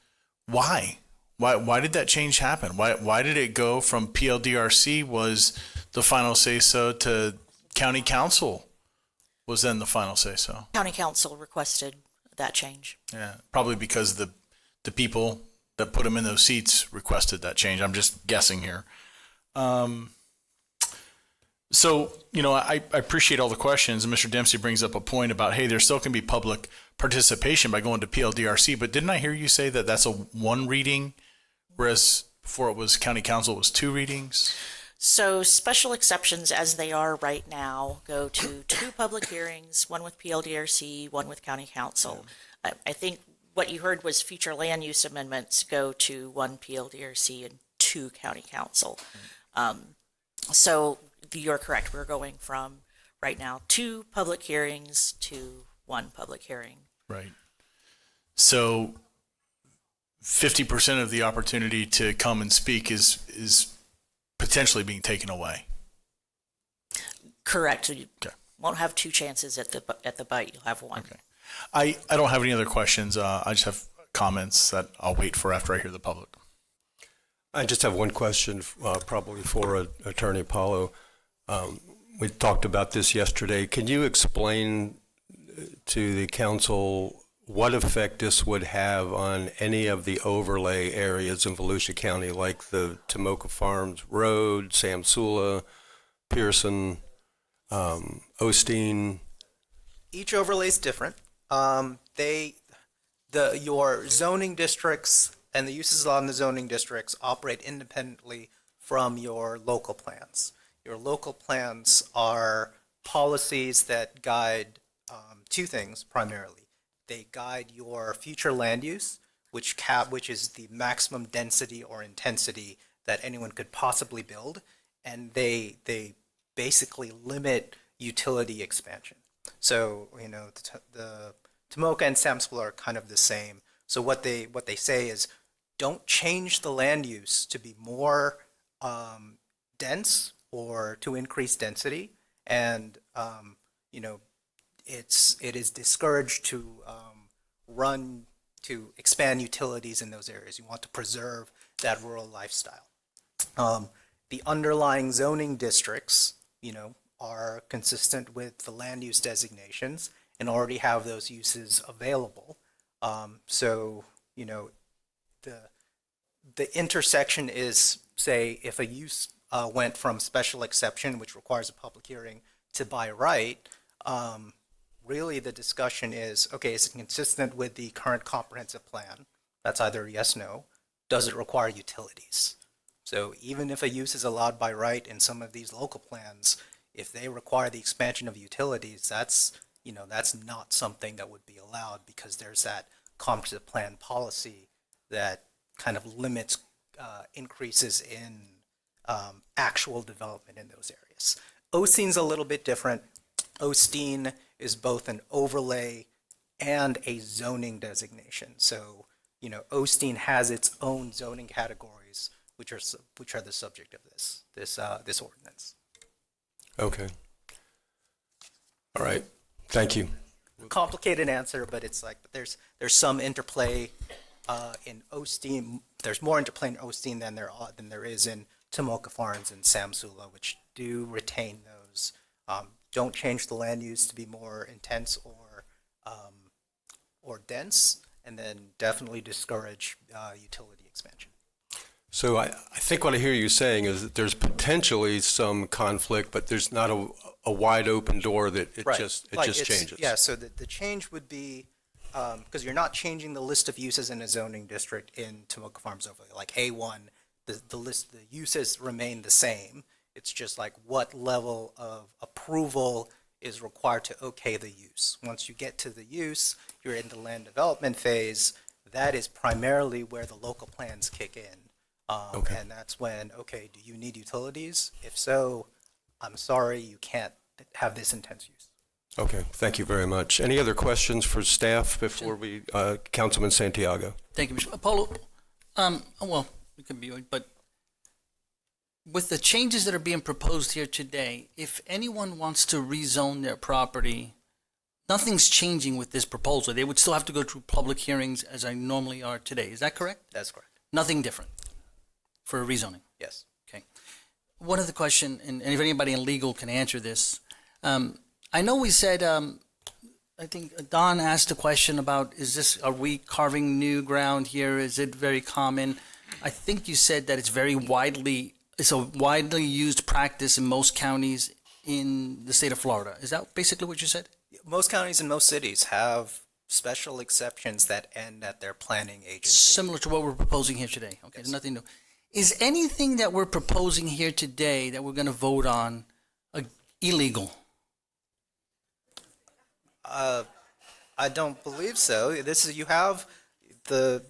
Why? Why did that change happen? Why did it go from PLDRC was the final say so to county council was then the final say so? County council requested that change. Yeah, probably because the people that put them in those seats requested that change. I'm just guessing here. So, I appreciate all the questions, and Mr. Dempsey brings up a point about, hey, there still can be public participation by going to PLDRC, but didn't I hear you say that that's a one reading, whereas before it was county council, it was 2 readings? So special exceptions as they are right now go to 2 public hearings, one with PLDRC, one with county council. I think what you heard was future land use amendments go to one PLDRC and two county council. So you're correct. We're going from right now 2 public hearings to 1 public hearing. Right. So 50% of the opportunity to come and speak is potentially being taken away. Correct. You won't have 2 chances at the bite. You'll have 1. Okay. I don't have any other questions. I just have comments that I'll wait for after I hear the public. I just have one question, probably for Attorney Paulo. We talked about this yesterday. Can you explain to the council what effect this would have on any of the overlay areas in Volusia County, like the Tomoka Farms Road, Samsula, Pearson, Osteen? Each overlay is different. Your zoning districts and the uses on the zoning districts operate independently from your local plans. Your local plans are policies that guide 2 things primarily. They guide your future land use, which is the maximum density or intensity that anyone could possibly build, and they basically limit utility expansion. So, the Tomoka and Samsula are kind of the same. So what they say is, don't change the land use to be more dense or to increase density, and it is discouraged to expand utilities in those areas. You want to preserve that rural lifestyle. The underlying zoning districts, are consistent with the land use designations and already have those uses available. The intersection is, say, if a use went from special exception, which requires a public hearing, to by right, really the discussion is, okay, is it consistent with the current comprehensive plan? That's either yes, no. Does it require utilities? So even if a use is allowed by right in some of these local plans, if they require the expansion of utilities, that's not something that would be allowed, because there's that comprehensive plan policy that kind of limits increases in actual development in those areas. Osteen's a little bit different. Osteen is both an overlay and a zoning designation. So, Osteen has its own zoning categories, which are the subject of this ordinance. Okay. All right. Thank you. Complicated answer, but it's like there's some interplay in Osteen. There's more interplay in Osteen than there is in Tomoka Farms and Samsula, which do retain those. Don't change the land use to be more intense or dense, and then definitely discourage utility expansion. So I think what I hear you saying is that there's potentially some conflict, but there's not a wide open door that it Right. just Like changes. Yeah, so the change would be, because you're not changing the list of uses in a zoning district in Tomoka Farms overlay. Like A1, the uses remain the same. It's just like what level of approval is required to okay the use. Once you get to the use, you're in the land development phase. That is primarily where the local plans kick in. And that's when, okay, do you need utilities? If so, I'm sorry, you can't have this intense use. Okay, thank you very much. Any other questions for staff before we, Councilman Santiago? Thank you, Mr. Paulo. Well, it could be, but with the changes that are being proposed here today, if anyone wants to rezone their property, nothing's changing with this proposal. They would still have to go through public hearings as I normally are today. Is that correct? That's correct. Nothing different for rezoning? Yes. Okay. One other question, and if anybody in legal can answer this. I know we said, I think Don asked a question about, are we carving new ground here? Is it very common? I think you said that it's a widely used practice in most counties in the state of Florida. Is that basically what you said? Most counties and most cities have special exceptions that end at their planning agency. Similar to what we're proposing here today. Okay, there's nothing new. Is anything that we're proposing here today that we're going to vote on illegal? I don't believe so. You have the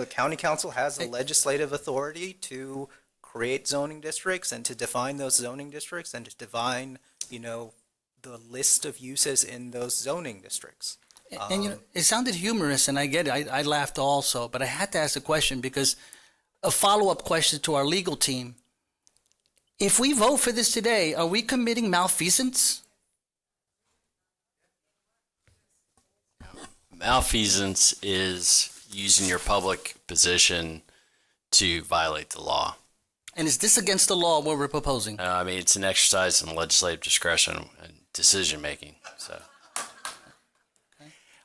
county council has the legislative authority to create zoning districts and to define those zoning districts and to define, the list of uses in those zoning districts. And it sounded humorous, and I get it. I laughed also, but I had to ask the question because a follow-up question to our legal team. If we vote for this today, are we committing malfeasance? Malfeasance is using your public position to violate the law. And is this against the law, what we're proposing? I mean, it's an exercise in legislative discretion and decision-making, so.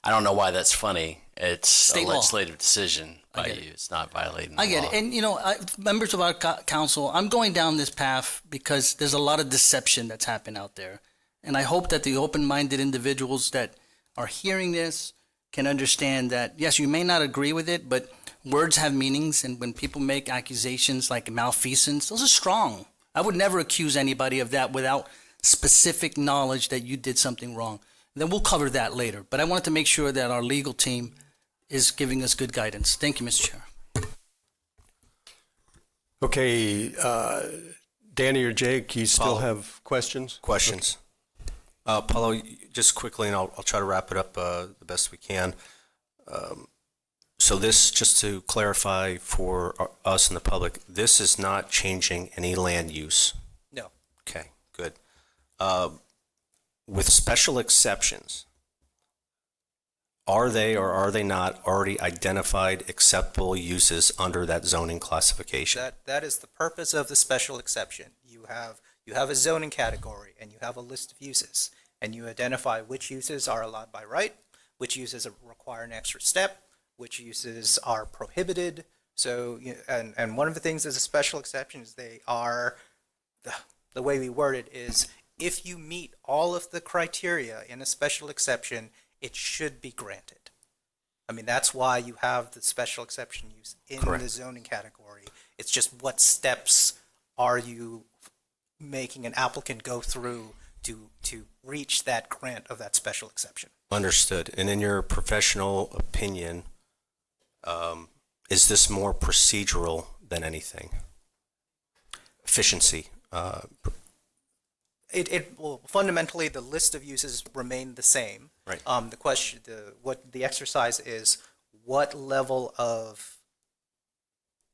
I don't know why that's funny. It's State a law. legislative decision by you. It's not violating the I get law. it. And, members of our council, I'm going down this path because there's a lot of deception that's happened out there. And I hope that the open-minded individuals that are hearing this can understand that, yes, you may not agree with it, but words have meanings. And when people make accusations like malfeasance, those are strong. I would never accuse anybody of that without specific knowledge that you did something wrong. Then we'll cover that later. But I wanted to make sure that our legal team is giving us good guidance. Thank you, Mr. Chair. Okay, Danny or Jake, you still Paulo. have questions? Questions. Paulo, just quickly, and I'll try to wrap it up the best we can. So this, just to clarify for us and the public, this is not changing any land use? No. Okay, good. With special exceptions, are they or are they not already identified acceptable uses under that zoning classification? That is the purpose of the special exception. You have a zoning category and you have a list of uses, and you identify which uses are allowed by right, which uses require an extra step, which uses are prohibited. So, and one of the things as a special exception is they are, the way we word it is, if you meet all of the criteria in a special exception, it should be granted. I mean, that's why you have the special exception use in Correct. the zoning category. It's just what steps are you making an applicant go through to reach that grant of that special exception. Understood. And in your professional opinion, is this more procedural than anything? Efficiency? Well, fundamentally, the list of uses remain the same. Right. The question, what the exercise is, what level of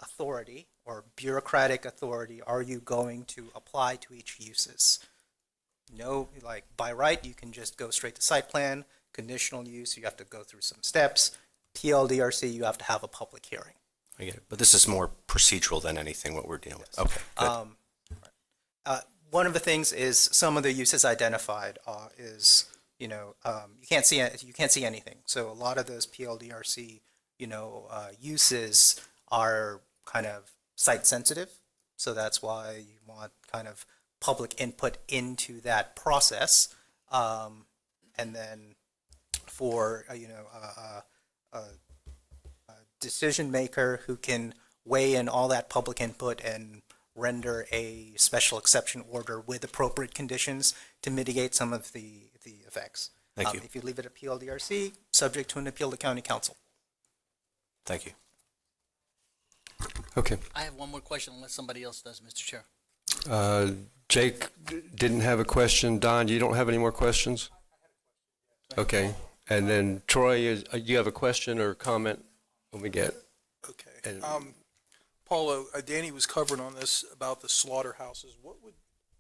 authority or bureaucratic authority are you going to apply to each uses? No, like by right, you can just go straight to site plan. Conditional use, you have to go through some steps. PLDRC, you have to have a public hearing. I get it. But this is more procedural than anything what we're dealing with. Okay, good. One of the things is some of the uses identified is, you can't see anything. So a lot of those PLDRC, uses are kind of site sensitive. So that's why you want kind of public input into that process. And then for, a decision maker who can weigh in all that public input and render a special exception order with appropriate conditions to mitigate some of the effects. Thank you. If you leave it at PLDRC, subject to an appeal to county council. Thank you. Okay. I have one more question unless somebody else does, Mr. Chair. Jake didn't have a question. Don, you don't have any more questions? Okay. And then Troy, you have a question or comment when we get? Okay. And, Paulo, Danny was covering on this about the slaughterhouses.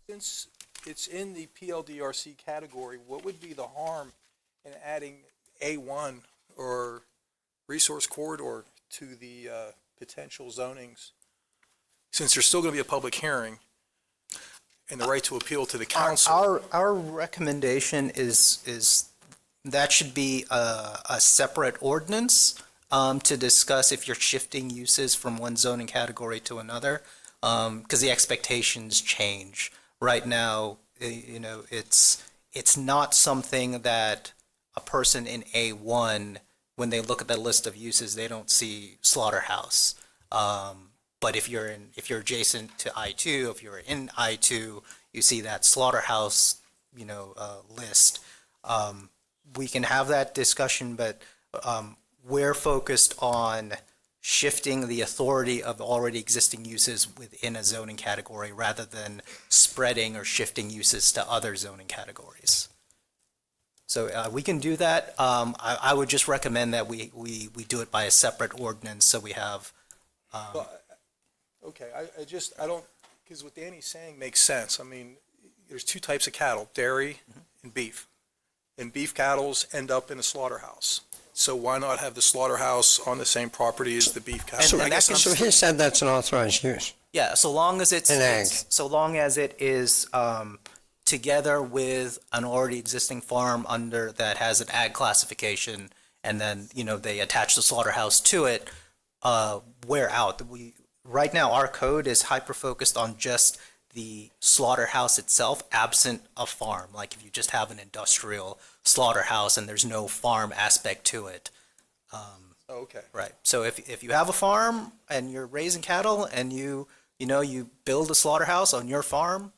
Since it's in the PLDRC category, what would be the harm in adding A1 or resource corridor to the potential zonings? Since there's still going to be a public hearing and the right to appeal to the council. Our recommendation is that should be a separate ordinance to discuss if you're shifting uses from one zoning category to another, because the expectations change. Right now, it's not something that a person in A1, when they look at the list of uses, they don't see slaughterhouse. But if you're adjacent to I2, if you're in I2, you see that slaughterhouse, list. We can have that discussion, but we're focused on shifting the authority of already existing uses within a zoning category rather than spreading or shifting uses to other zoning categories. So we can do that. I would just recommend that we do it by a separate ordinance so we have. Okay, I don't, because what Danny's saying makes sense. I mean, there's two types of cattle, dairy and beef. And beef cattles end up in a slaughterhouse. So why not have the slaughterhouse on the same property as the beef cattle? So he said that's an authorized use. Yeah, so long as it's, An ag. so long as it is together with an already existing farm under that has an ag classification, and then they attach the slaughterhouse to it. We're out. Right now our code is hyper focused on just the slaughterhouse itself, absent a farm. Like if you just have an industrial slaughterhouse and there's no farm aspect to it. Okay. Right. So if you have a farm and you're raising cattle and you build a slaughterhouse on your farm,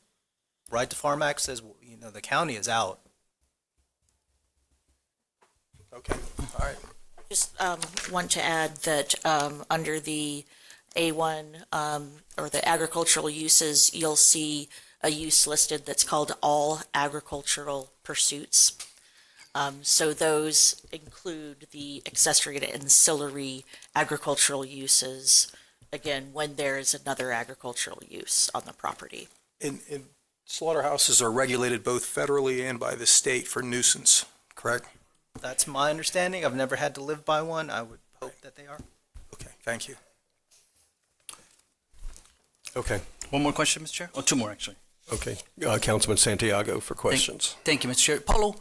Right to Farm Act says, the county is out. Okay, all right. Just want to add that under the A1 or the agricultural uses, you'll see a use listed that's called all agricultural pursuits. So those include the accessory and ancillary agricultural uses, again, when there is another agricultural use on the property. And slaughterhouses are regulated both federally and by the state for nuisance, correct? That's my understanding. I've never had to live by one. I would hope that they are. Okay, thank you. Okay. One more question, Mr. Chair? Oh, two more, actually. Okay. Councilman Santiago for questions. Thank you, Mr. Chair. Paulo,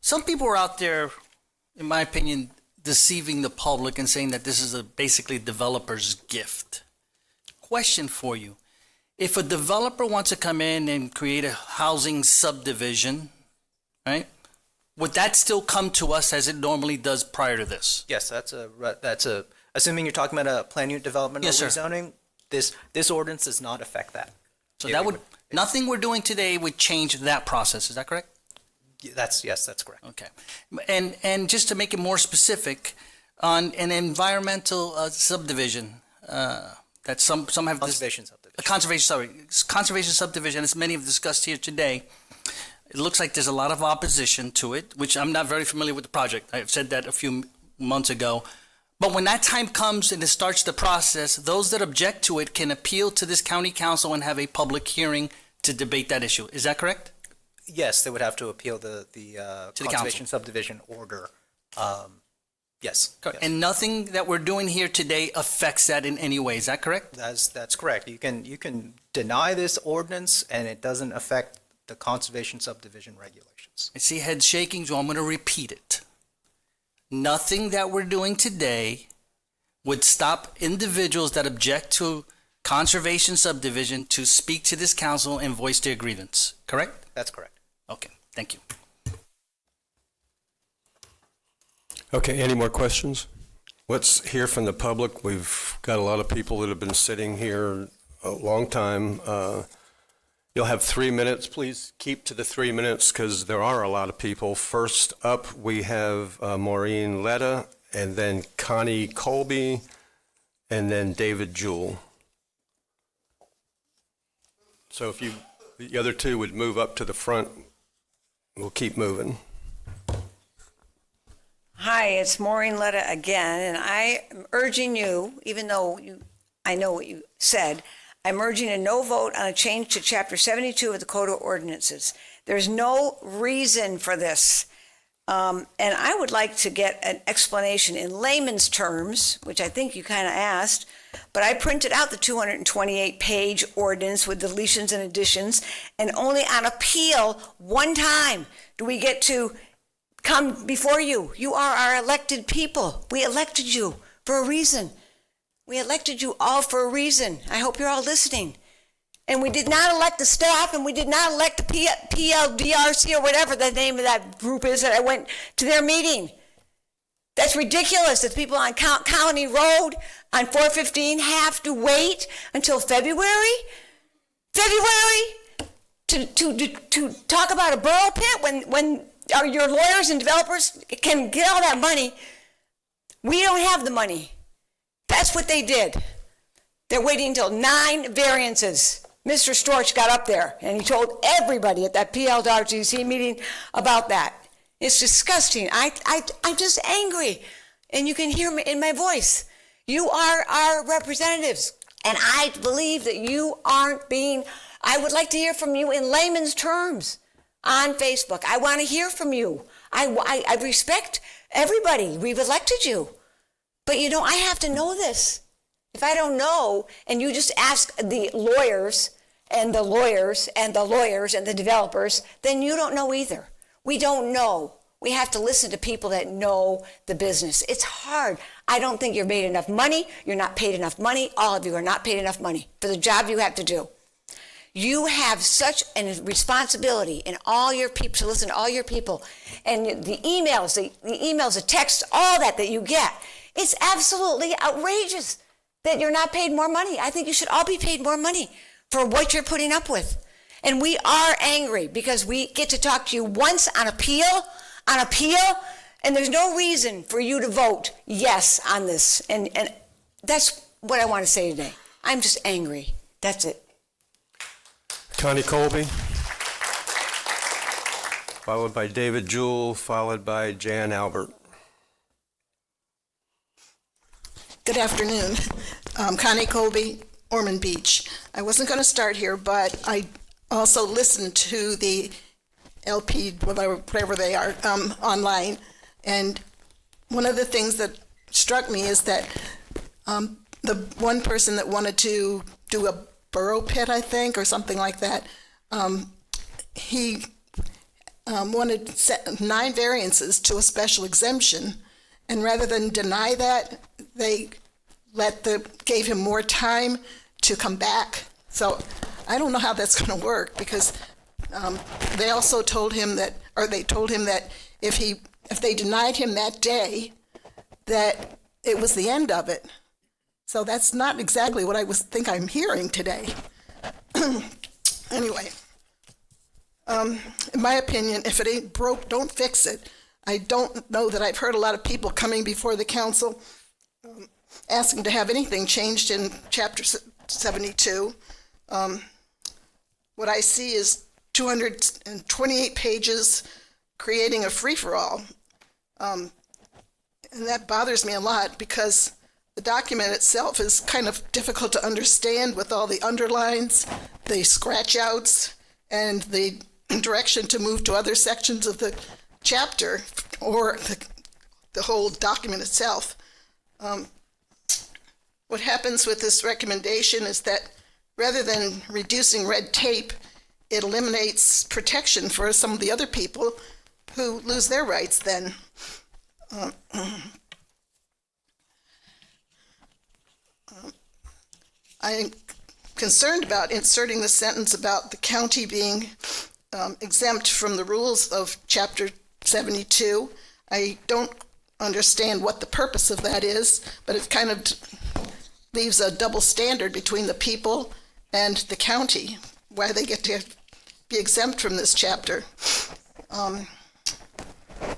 some people are out there, in my opinion, deceiving the public and saying that this is basically a developer's gift. Question for you. If a developer wants to come in and create a housing subdivision, right, would that still come to us as it normally does prior to this? Yes, that's assuming you're talking about a plan unit development or Yes, sir. rezoning, this ordinance does not affect that. So that would, nothing we're doing today would change that process, is that correct? That's correct. Okay. And just to make it more specific, on an environmental subdivision, that some have Conservation subdivision. Conservation subdivision, as many have discussed here today. It looks like there's a lot of opposition to it, which I'm not very familiar with the project. I've said that a few months ago. But when that time comes and it starts the process, those that object to it can appeal to this county council and have a public hearing to debate that issue. Is that correct? Yes, they would have to appeal the To the conservation council. subdivision order. Yes. Correct. And nothing that we're doing here today affects that in any way. Is that correct? That's correct. You can deny this ordinance and it doesn't affect the conservation subdivision regulations. I see heads shaking, so I'm going to repeat it. Nothing that we're doing today would stop individuals that object to conservation subdivision to speak to this council and voice their grievance. Correct? That's correct. Okay, thank you. Okay, any more questions? Let's hear from the public. We've got a lot of people that have been sitting here a long time. You'll have 3 minutes. Please keep to the 3 minutes because there are a lot of people. First up, we have Maureen Letta, and then Connie Colby, and then David Jewell. So if the other two would move up to the front, we'll keep moving. Hi, it's Maureen Letta again, and I am urging you, even though I know what you said, I'm urging a no vote on a change to Chapter 72 of the Code of Ordinances. There's no reason for this. And I would like to get an explanation in layman's terms, which I think you kind of asked, but I printed out the 228-page ordinance with deletions and additions, and only on appeal one time do we get to come before you. You are our elected people. We elected you for a reason. We elected you all for a reason. I hope you're all listening. And we did not elect the staff, and we did not elect the PLDRC or whatever the name of that group is that I went to their meeting. That's ridiculous that people on County Road on 415 have to wait until February to talk about a borough pit when your lawyers and developers can get all that money. We don't have the money. That's what they did. They're waiting until 9 variances. Mr. Storch got up there and he told everybody at that PLWC meeting about that. It's disgusting. I'm just angry. And you can hear me in my voice. You are our representatives. And I believe that you aren't being, I would like to hear from you in layman's terms on Facebook. I want to hear from you. I respect everybody. We've elected you. But I have to know this. If I don't know, and you just ask the lawyers and the lawyers and the lawyers and the developers, then you don't know either. We don't know. We have to listen to people that know the business. It's hard. I don't think you're made enough money. You're not paid enough money. All of you are not paid enough money for the job you have to do. You have such a responsibility in all your people, to listen to all your people. And the emails, the texts, all that you get, it's absolutely outrageous that you're not paid more money. I think you should all be paid more money for what you're putting up with. And we are angry because we get to talk to you once on appeal, and there's no reason for you to vote yes on this. And that's what I want to say today. I'm just angry. That's it. Connie Colby, followed by David Jewell, followed by Jan Albert. Good afternoon. Connie Colby, Ormond Beach. I wasn't going to start here, but I also listened to the LP, whatever they are, online. And one of the things that struck me is that the one person that wanted to do a burrow pit, I think, or something like that, he wanted 9 variances to a special exemption. And rather than deny that, they gave him more time to come back. So I don't know how that's going to work, because they also told him that if they denied him that day, that it was the end of it. So that's not exactly what I think I'm hearing today. Anyway, in my opinion, if it ain't broke, don't fix it. I don't know that I've heard a lot of people coming before the council asking to have anything changed in Chapter 72. What I see is 228 pages creating a free-for-all. And that bothers me a lot, because the document itself is kind of difficult to understand with all the underlines, the scratch-outs, and the direction to move to other sections of the chapter or the whole document itself. What happens with this recommendation is that rather than reducing red tape, it eliminates protection for some of the other people who lose their rights then. I'm concerned about inserting the sentence about the county being exempt from the rules of Chapter 72. I don't understand what the purpose of that is, but it kind of leaves a double standard between the people and the county, why they get to be exempt from this chapter.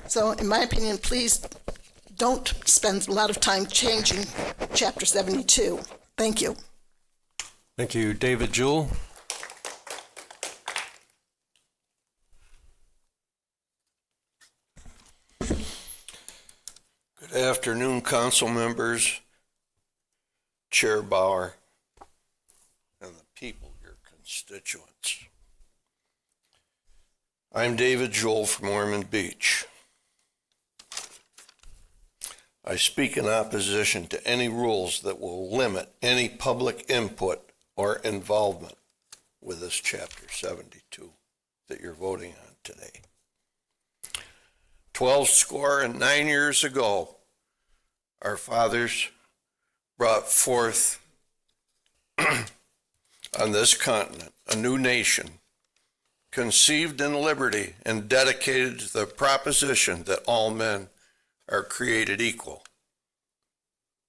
So in my opinion, please don't spend a lot of time changing Chapter 72. Thank you. Thank you. David Jewell. Good afternoon, council members, Chair Bauer, and the people, your constituents. I'm David Jewell from Ormond Beach. I speak in opposition to any rules that will limit any public input or involvement with this Chapter 72 that you're voting on today. 12 years ago, our fathers brought forth on this continent a new nation, conceived in liberty and dedicated to the proposition that all men are created equal.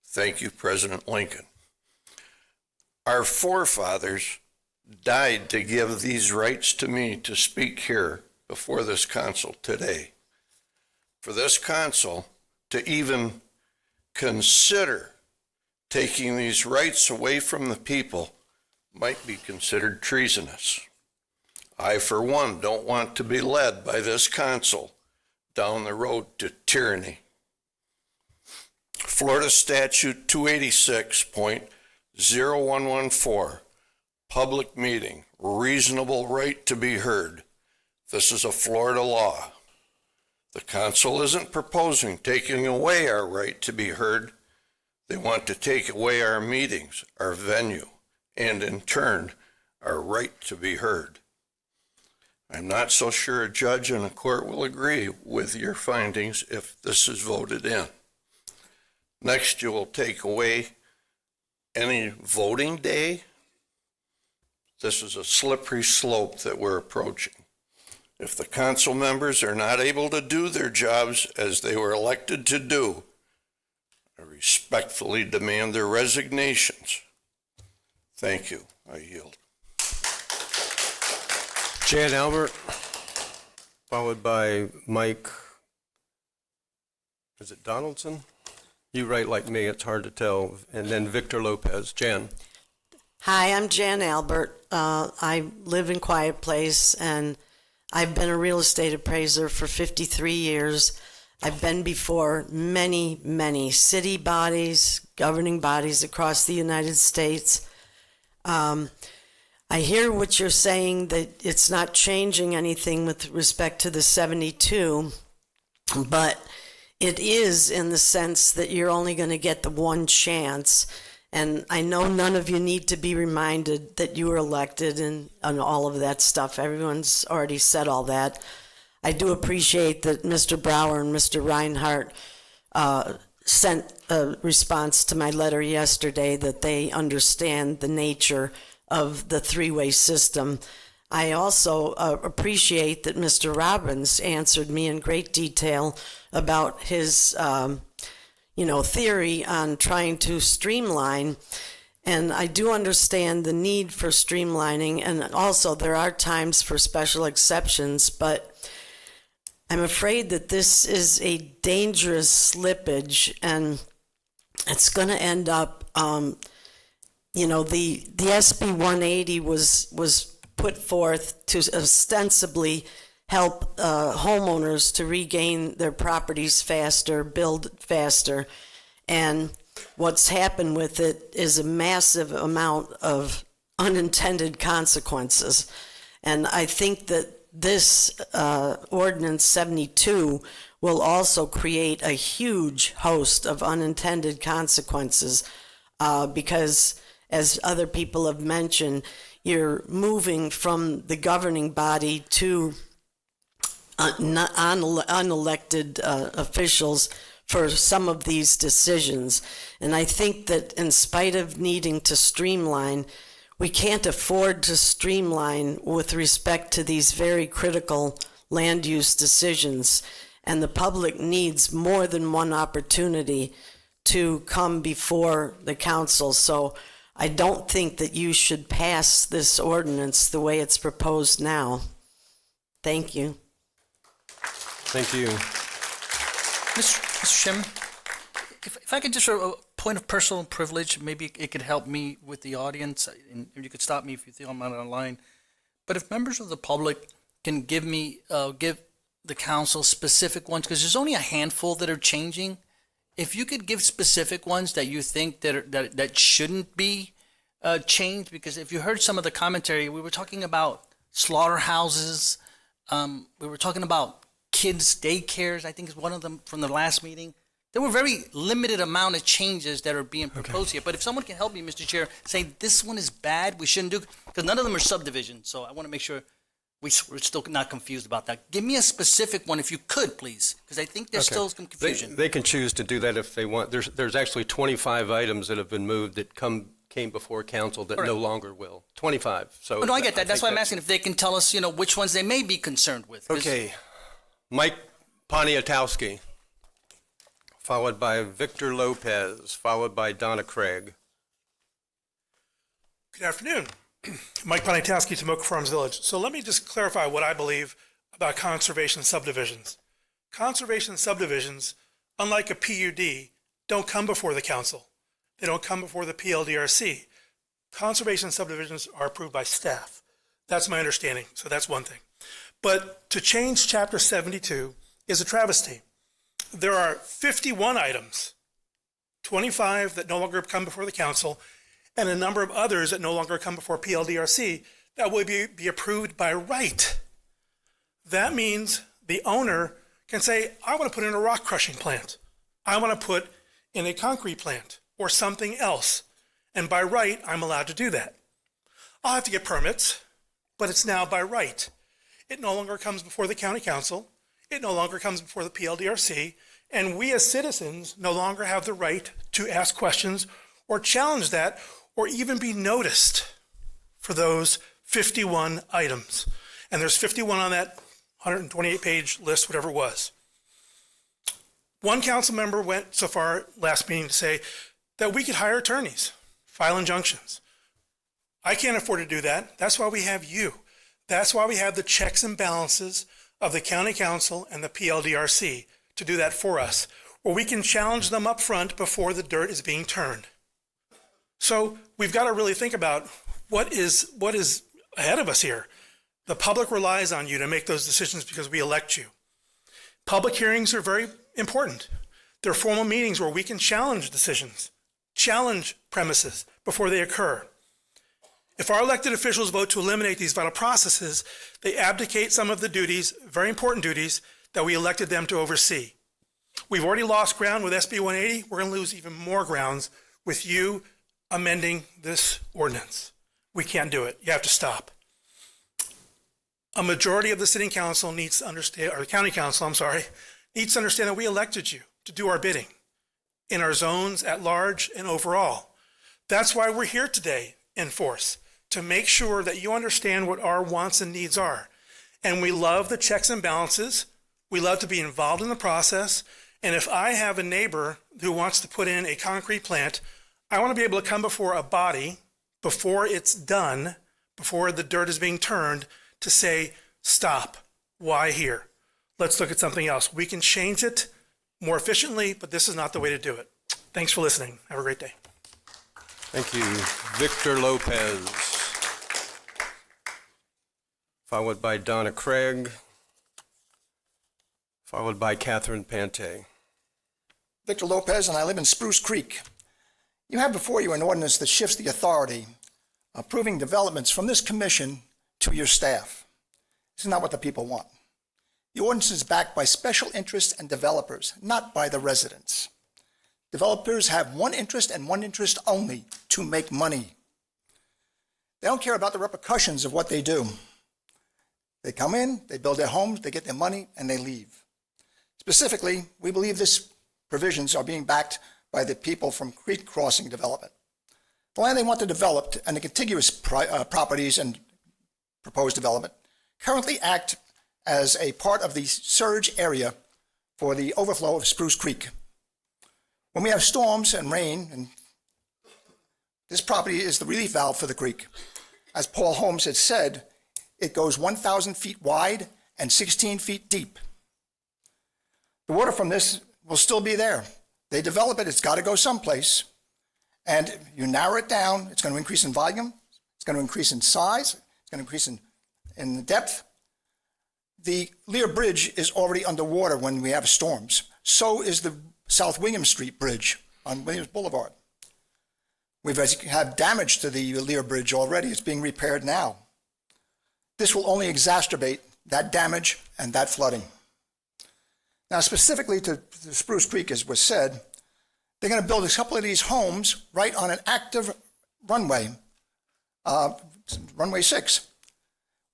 Thank you, President Lincoln. Our forefathers died to give these rights to me to speak here before this council today. For this council to even consider taking these rights away from the people might be considered treasonous. I, for one, don't want to be led by this council down the road to tyranny. Florida Statute 286.0114, public meeting, reasonable right to be heard. This is a Florida law. The council isn't proposing taking away our right to be heard. They want to take away our meetings, our venue, and in turn, our right to be heard. I'm not so sure a judge and a court will agree with your findings if this is voted in. Next, you will take away any voting day. This is a slippery slope that we're approaching. If the council members are not able to do their jobs as they were elected to do, I respectfully demand their resignations. Thank you. I yield. Jan Albert, followed by Mike, is it Donaldson? You write like me, it's hard to tell. And then Victor Lopez. Jan. Hi, I'm Jan Albert. I live in Quiet Place, and I've been a real estate appraiser for 53 years. I've been before many, many city bodies, governing bodies across the United States. I hear what you're saying, that it's not changing anything with respect to the 72, but it is in the sense that you're only going to get the one chance. And I know none of you need to be reminded that you were elected and all of that stuff. Everyone's already said all that. I do appreciate that Mr. Brower and Mr. Reinhardt sent a response to my letter yesterday that they understand the nature of the three-way system. I also appreciate that Mr. Robbins answered me in great detail about his theory on trying to streamline. And I do understand the need for streamlining, and also there are times for special exceptions, but I'm afraid that this is a dangerous slippage, and it's going to end up, the SB 180 was put forth to ostensibly help homeowners to regain their properties faster, build faster, and what's happened with it is a massive amount of unintended consequences. And I think that this Ordinance 72 will also create a huge host of unintended consequences because, as other people have mentioned, you're moving from the governing body to unelected officials for some of these decisions. And I think that in spite of needing to streamline, we can't afford to streamline with respect to these very critical land use decisions. And the public needs more than one opportunity to come before the council. So I don't think that you should pass this ordinance the way it's proposed now. Thank you. Thank you. Mr. Chairman, if I could just, a point of personal privilege, maybe it could help me with the audience, and you could stop me if you think I'm not online. But if members of the public can give the council specific ones, because there's only a handful that are changing. If you could give specific ones that you think that shouldn't be changed, because if you heard some of the commentary, we were talking about slaughterhouses, we were talking about kids' daycares, I think is one of them from the last meeting. There were very limited amount of changes that are being proposed here. But if someone can help me, Mr. Chair, say this one is bad, we shouldn't do, because none of them are subdivisions. So I want to make sure we're still not confused about that. Give me a specific one if you could, please, because I think there's still some confusion. They can choose to do that if they want. There's actually 25 items that have been moved that came before council that no longer will. 25. So no, I get that. That's why I'm asking if they can tell us, which ones they may be concerned with. Okay. Mike Poniatowski, followed by Victor Lopez, followed by Donna Craig. Good afternoon. Mike Poniatowski, Tomoka Farms Village. So let me just clarify what I believe about conservation subdivisions. Conservation subdivisions, unlike a PUD, don't come before the council. They don't come before the PLDRC. Conservation subdivisions are approved by staff. That's my understanding, so that's one thing. But to change Chapter 72 is a travesty. There are 51 items, 25 that no longer come before the council, and a number of others that no longer come before PLDRC that will be approved by right. That means the owner can say, I want to put in a rock crushing plant. I want to put in a concrete plant or something else. And by right, I'm allowed to do that. I'll have to get permits, but it's now by right. It no longer comes before the county council. It no longer comes before the PLDRC. And we as citizens no longer have the right to ask questions or challenge that or even be noticed for those 51 items. And there's 51 on that 128-page list, whatever it was. One council member went so far last meeting to say that we could hire attorneys, file injunctions. I can't afford to do that. That's why we have you. That's why we have the checks and balances of the county council and the PLDRC to do that for us, where we can challenge them up front before the dirt is being turned. So we've got to really think about what is ahead of us here. The public relies on you to make those decisions because we elect you. Public hearings are very important. They're formal meetings where we can challenge decisions, challenge premises before they occur. If our elected officials vote to eliminate these vital processes, they abdicate some of the duties, very important duties, that we elected them to oversee. We've already lost ground with SB 180. We're going to lose even more grounds with you amending this ordinance. We can't do it. You have to stop. A majority of the city council needs to understand, or the county council, needs to understand that we elected you to do our bidding in our zones at large and overall. That's why we're here today in force, to make sure that you understand what our wants and needs are. And we love the checks and balances. We love to be involved in the process. And if I have a neighbor who wants to put in a concrete plant, I want to be able to come before a body, before it's done, before the dirt is being turned, to say, stop, why here? Let's look at something else. We can change it more efficiently, but this is not the way to do it. Thanks for listening. Have a great day. Thank you. Victor Lopez. Followed by Donna Craig. Followed by Catherine Pante. Victor Lopez, and I live in Spruce Creek. You have before you an ordinance that shifts the authority, approving developments from this commission to your staff. This is not what the people want. The ordinance is backed by special interests and developers, not by the residents. Developers have one interest and one interest only: to make money. They don't care about the repercussions of what they do. They come in, they build their homes, they get their money, and they leave. Specifically, we believe these provisions are being backed by the people from Creek Crossing Development. The land they want to develop and the contiguous properties and proposed development currently act as a part of the surge area for the overflow of Spruce Creek. When we have storms and rain, and this property is the relief valve for the creek. As Paul Holmes had said, it goes 1,000 feet wide and 16 feet deep. The water from this will still be there. They develop it, it's got to go someplace. And you narrow it down, it's going to increase in volume, it's going to increase in size, it's going to increase in depth. The Lear Bridge is already underwater when we have storms. So is the South William Street Bridge on Williams Boulevard. We've had damage to the Lear Bridge already. It's being repaired now. This will only exacerbate that damage and that flooding. Now, specifically to Spruce Creek, as was said, they're going to build a couple of these homes right on an active runway, runway 6.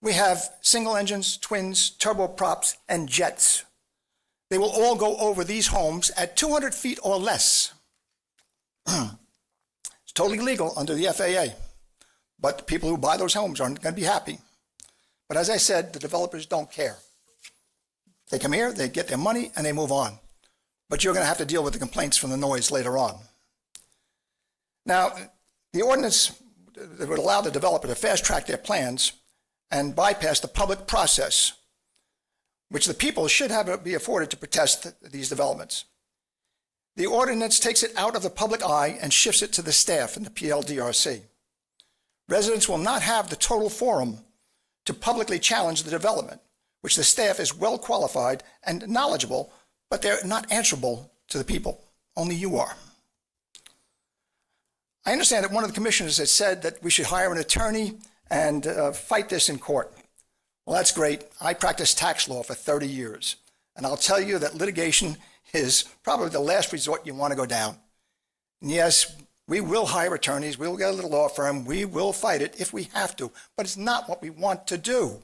We have single engines, twins, turboprops, and jets. They will all go over these homes at 200 feet or less. It's totally legal under the FAA, but the people who buy those homes aren't going to be happy. But as I said, the developers don't care. They come here, they get their money, and they move on. But you're going to have to deal with the complaints from the noise later on. Now, the ordinance that would allow the developer to fast-track their plans and bypass the public process which the people should be afforded to protest these developments. The ordinance takes it out of the public eye and shifts it to the staff in the PLDRC. Residents will not have the total forum to publicly challenge the development, which the staff is well qualified and knowledgeable, but they're not answerable to the people. Only you are. I understand that one of the commissioners has said that we should hire an attorney and fight this in court. Well, that's great. I practiced tax law for 30 years, and I'll tell you that litigation is probably the last resort you want to go down. And yes, we will hire attorneys. We'll get a little law firm. We will fight it if we have to, but it's not what we want to do.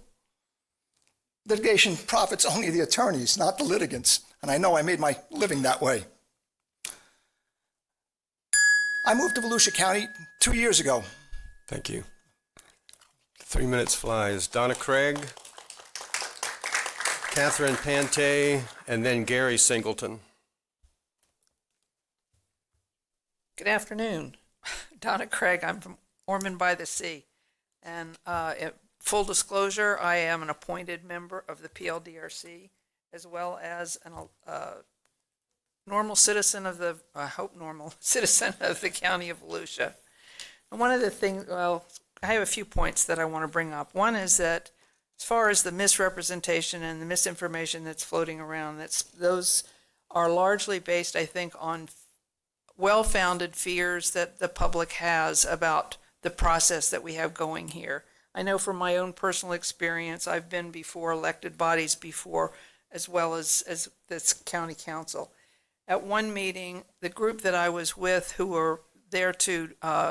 Litigation profits only the attorneys, not the litigants, and I know I made my living that way. I moved to Volusia County 2 years ago. Thank you. 3 minutes flies. Donna Craig, Catherine Pante, and then Gary Singleton. Good afternoon. Donna Craig. I'm from Ormond by the Sea. And full disclosure, I am an appointed member of the PLDRC, as well as a normal citizen of the, I hope normal citizen of the County of Volusia. And one of the things, well, I have a few points that I want to bring up. One is that as far as the misrepresentation and the misinformation that's floating around, those are largely based, I think, on well-founded fears that the public has about the process that we have going here. I know from my own personal experience, I've been before elected bodies before, as well as this county council. At one meeting, the group that I was with who were there to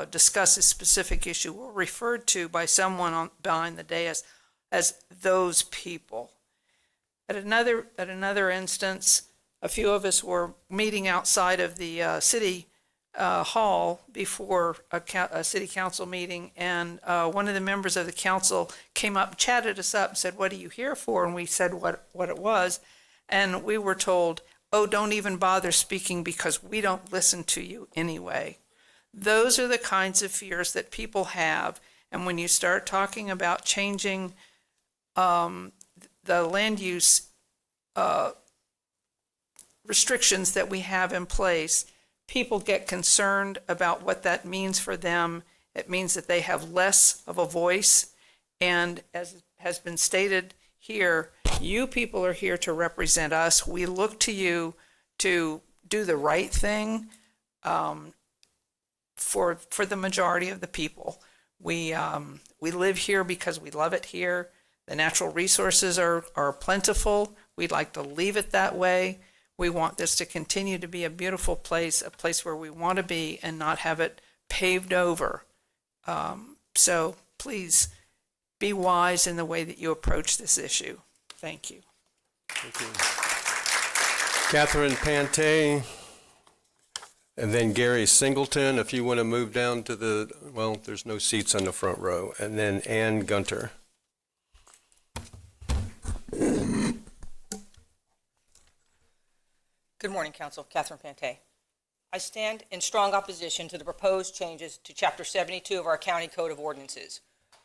discuss a specific issue were referred to by someone behind the dais as those people. At another instance, a few of us were meeting outside of the city hall before a city council meeting, and one of the members of the council came up, chatted us up, and said, "What are you here for?" And we said what it was, and we were told, "Oh, don't even bother speaking because we don't listen to you anyway." Those are the kinds of fears that people have, and when you start talking about changing the land use restrictions that we have in place, people get concerned about what that means for them. It means that they have less of a voice, and as has been stated here, you people are here to represent us. We look to you to do the right thing for the majority of the people. We live here because we love it here. The natural resources are plentiful. We'd like to leave it that way. We want this to continue to be a beautiful place, a place where we want to be and not have it paved over. So please be wise in the way that you approach this issue. Thank you. Thank you. Catherine Pante, and then Gary Singleton, if you want to move down to the, well, there's no seats on the front row, and then Ann Gunter. Good morning, Council. Catherine Pante. I stand in strong opposition to the proposed changes to Chapter 72 of our County Code of Ordinances.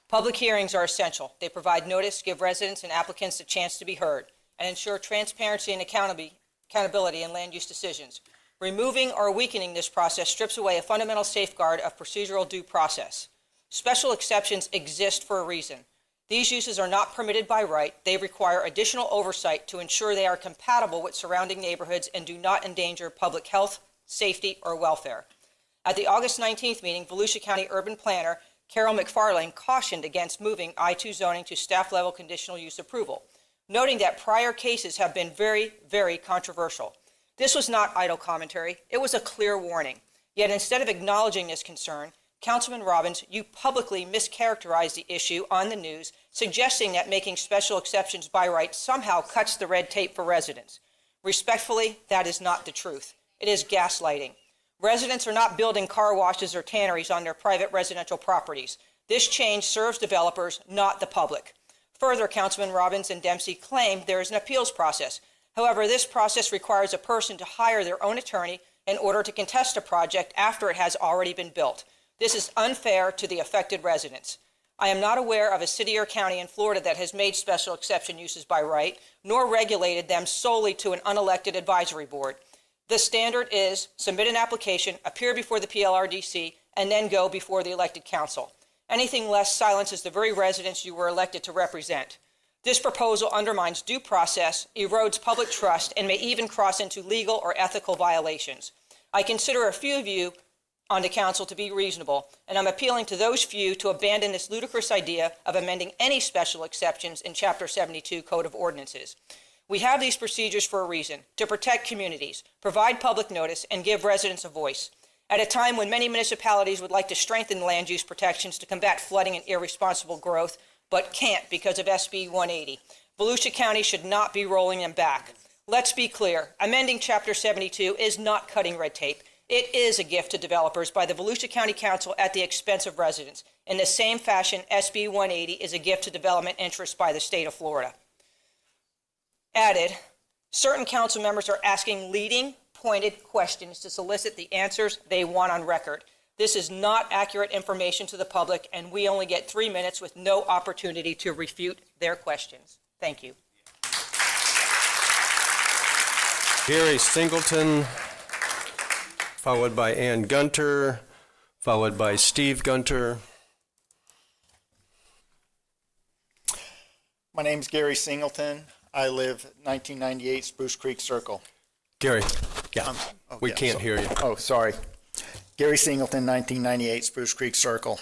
Public hearings are essential. They provide notice, give residents and applicants a chance to be heard, and ensure transparency and accountability in land use decisions. Removing or weakening this process strips away a fundamental safeguard of procedural due process. Special exceptions exist for a reason. These uses are not permitted by right. They require additional oversight to ensure they are compatible with surrounding neighborhoods and do not endanger public health, safety, or welfare. At the August 19th meeting, Volusia County Urban Planner Carol McFarlane cautioned against moving I-2 zoning to staff-level conditional use approval, noting that prior cases have been very, very controversial. This was not idle commentary. It was a clear warning. Yet instead of acknowledging this concern, Councilman Robbins, you publicly mischaracterized the issue on the news, suggesting that making special exceptions by right somehow cuts the red tape for residents. Respectfully, that is not the truth. It is gaslighting. Residents are not building car washes or tanneries on their private residential properties. This change serves developers, not the public. Further, Councilman Robbins and Dempsey claim there is an appeals process. However, this process requires a person to hire their own attorney in order to contest a project after it has already been built. This is unfair to the affected residents. I am not aware of a city or county in Florida that has made special exception uses by right, nor regulated them solely to an unelected advisory board. The standard is submit an application, appear before the PLRDC, and then go before the elected council. Anything less silences the very residents you were elected to represent. This proposal undermines due process, erodes public trust, and may even cross into legal or ethical violations. I consider a few of you on the council to be reasonable, and I'm appealing to those few to abandon this ludicrous idea of amending any special exceptions in Chapter 72 Code of Ordinances. We have these procedures for a reason, to protect communities, provide public notice, and give residents a voice. At a time when many municipalities would like to strengthen land use protections to combat flooding and irresponsible growth, but can't because of SB 180, Volusia County should not be rolling them back. Let's be clear, amending Chapter 72 is not cutting red tape. It is a gift to developers by the Volusia County Council at the expense of residents. In the same fashion, SB 180 is a gift to development interests by the state of Florida. Added, certain council members are asking leading, pointed questions to solicit the answers they want on record. This is not accurate information to the public, and we only get 3 minutes with no opportunity to refute their questions. Thank you. Gary Singleton, followed by Ann Gunter, followed by Steve Gunter. My name's Gary Singleton. I live at 1998 Spruce Creek Circle. Gary, we can't hear you. Oh, sorry. Gary Singleton, 1998 Spruce Creek Circle.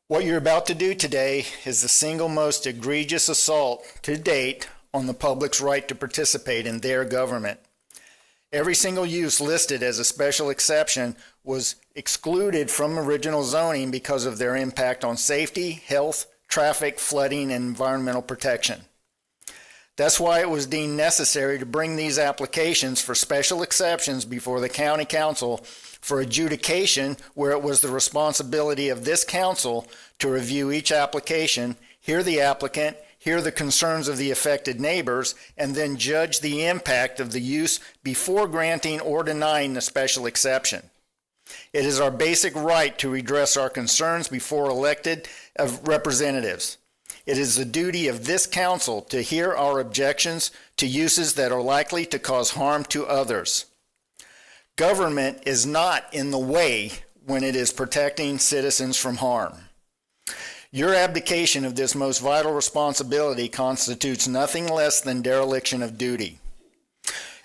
What you're about to do today is the single most egregious assault to date on the public's right to participate in their government. Every single use listed as a special exception was excluded from original zoning because of their impact on safety, health, traffic, flooding, and environmental protection. That's why it was deemed necessary to bring these applications for special exceptions before the county council for adjudication, where it was the responsibility of this council to review each application, hear the applicant, hear the concerns of the affected neighbors, and then judge the impact of the use before granting or denying the special exception. It is our basic right to redress our concerns before elected representatives. It is the duty of this council to hear our objections to uses that are likely to cause harm to others. Government is not in the way when it is protecting citizens from harm. Your abdication of this most vital responsibility constitutes nothing less than dereliction of duty.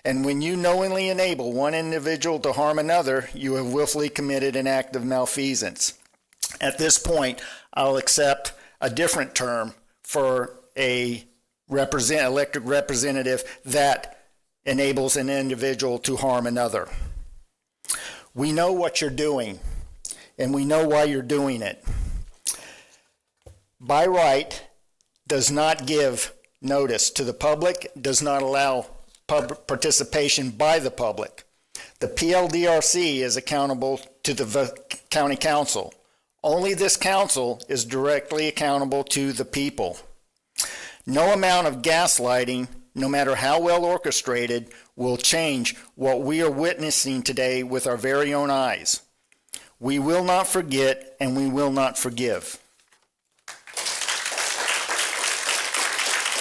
And when you knowingly enable one individual to harm another, you have willfully committed an act of malfeasance. At this point, I'll accept a different term for a elected representative that enables an individual to harm another. We know what you're doing, and we know why you're doing it. By right does not give notice to the public, does not allow participation by the public. The PLDRC is accountable to the county council. Only this council is directly accountable to the people. No amount of gaslighting, no matter how well orchestrated, will change what we are witnessing today with our very own eyes. We will not forget, and we will not forgive.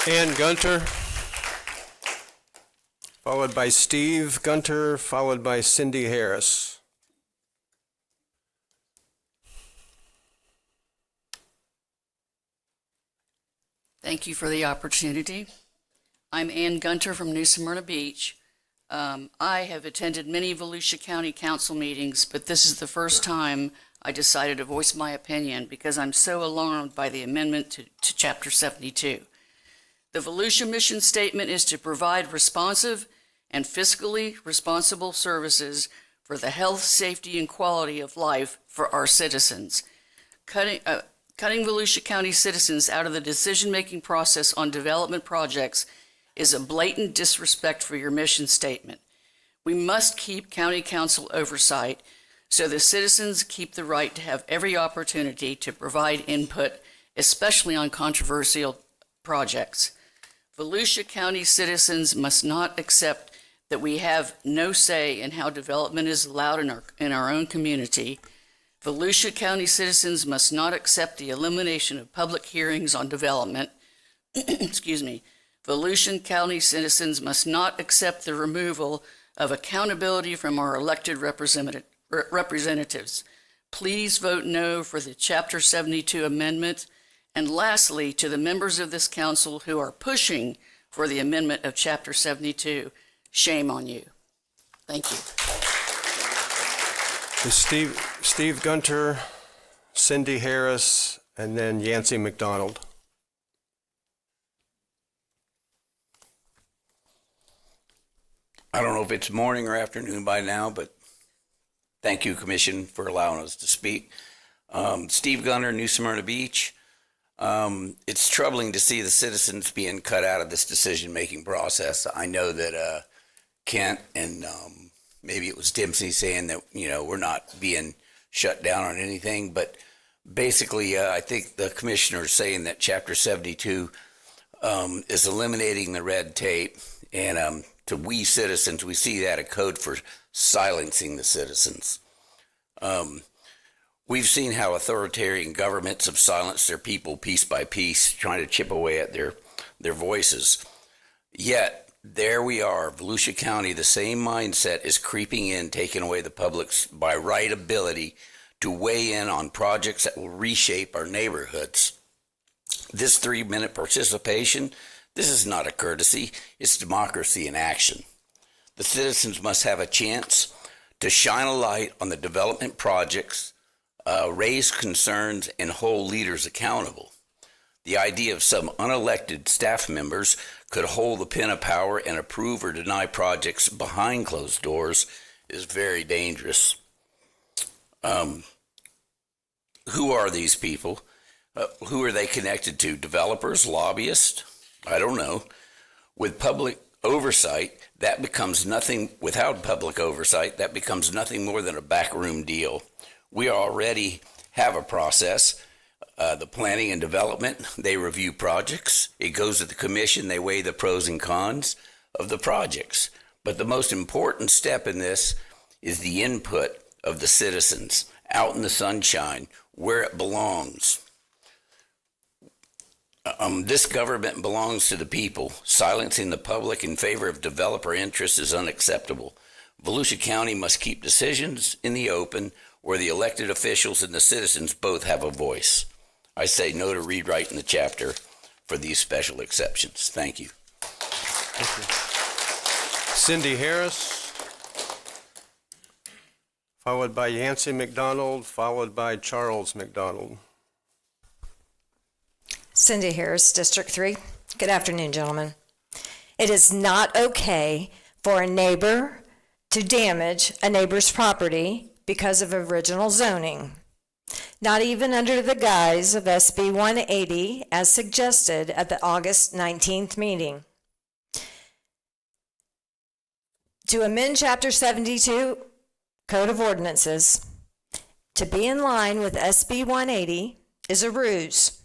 Ann Gunter, followed by Steve Gunter, followed by Cindy Harris. Thank you for the opportunity. I'm Ann Gunter from New Smyrna Beach. I have attended many Volusia County Council meetings, but this is the first time I decided to voice my opinion because I'm so alarmed by the amendment to Chapter 72. The Volusia mission statement is to provide responsive and fiscally responsible services for the health, safety, and quality of life for our citizens. Cutting Volusia County citizens out of the decision-making process on development projects is a blatant disrespect for your mission statement. We must keep county council oversight so the citizens keep the right to have every opportunity to provide input, especially on controversial projects. Volusia County citizens must not accept that we have no say in how development is allowed in our own community. Volusia County citizens must not accept the elimination of public hearings on development. Excuse me. Volusia County citizens must not accept the removal of accountability from our elected representatives. Please vote no for the Chapter 72 amendment. And lastly, to the members of this council who are pushing for the amendment of Chapter 72, shame on you. Thank you. Steve Gunter, Cindy Harris, and then Yancey McDonald. I don't know if it's morning or afternoon by now, but thank you, Commission, for allowing us to speak. Steve Gunter, New Smyrna Beach. It's troubling to see the citizens being cut out of this decision-making process. I know that Kent and maybe it was Dempsey saying that, we're not being shut down on anything, but basically I think the commissioner is saying that Chapter 72 is eliminating the red tape, and to we citizens, we see that a code for silencing the citizens. We've seen how authoritarian governments have silenced their people piece by piece, trying to chip away at their voices. Yet, there we are, Volusia County, the same mindset is creeping in, taking away the public's by right ability to weigh in on projects that will reshape our neighborhoods. This 3-minute participation, this is not a courtesy, it's democracy in action. The citizens must have a chance to shine a light on the development projects, raise concerns, and hold leaders accountable. The idea of some unelected staff members could hold the pen of power and approve or deny projects behind closed doors is very dangerous. Who are these people? Who are they connected to? Developers, lobbyists? I don't know. With public oversight, that becomes nothing. Without public oversight, that becomes nothing more than a backroom deal. We already have a process. The planning and development, they review projects. It goes to the commission. They weigh the pros and cons of the projects. But the most important step in this is the input of the citizens out in the sunshine where it belongs. This government belongs to the people. Silencing the public in favor of developer interests is unacceptable. Volusia County must keep decisions in the open where the elected officials and the citizens both have a voice. I say no to rewriting the chapter for these special exceptions. Thank you. Thank you. Cindy Harris, followed by Yancey McDonald, followed by Charles McDonald. Cindy Harris, District 3. Good afternoon, gentlemen. It is not okay for a neighbor to damage a neighbor's property because of original zoning. Not even under the guise of SB 180 as suggested at the August 19th meeting. To amend Chapter 72 Code of Ordinances to be in line with SB 180 is a ruse.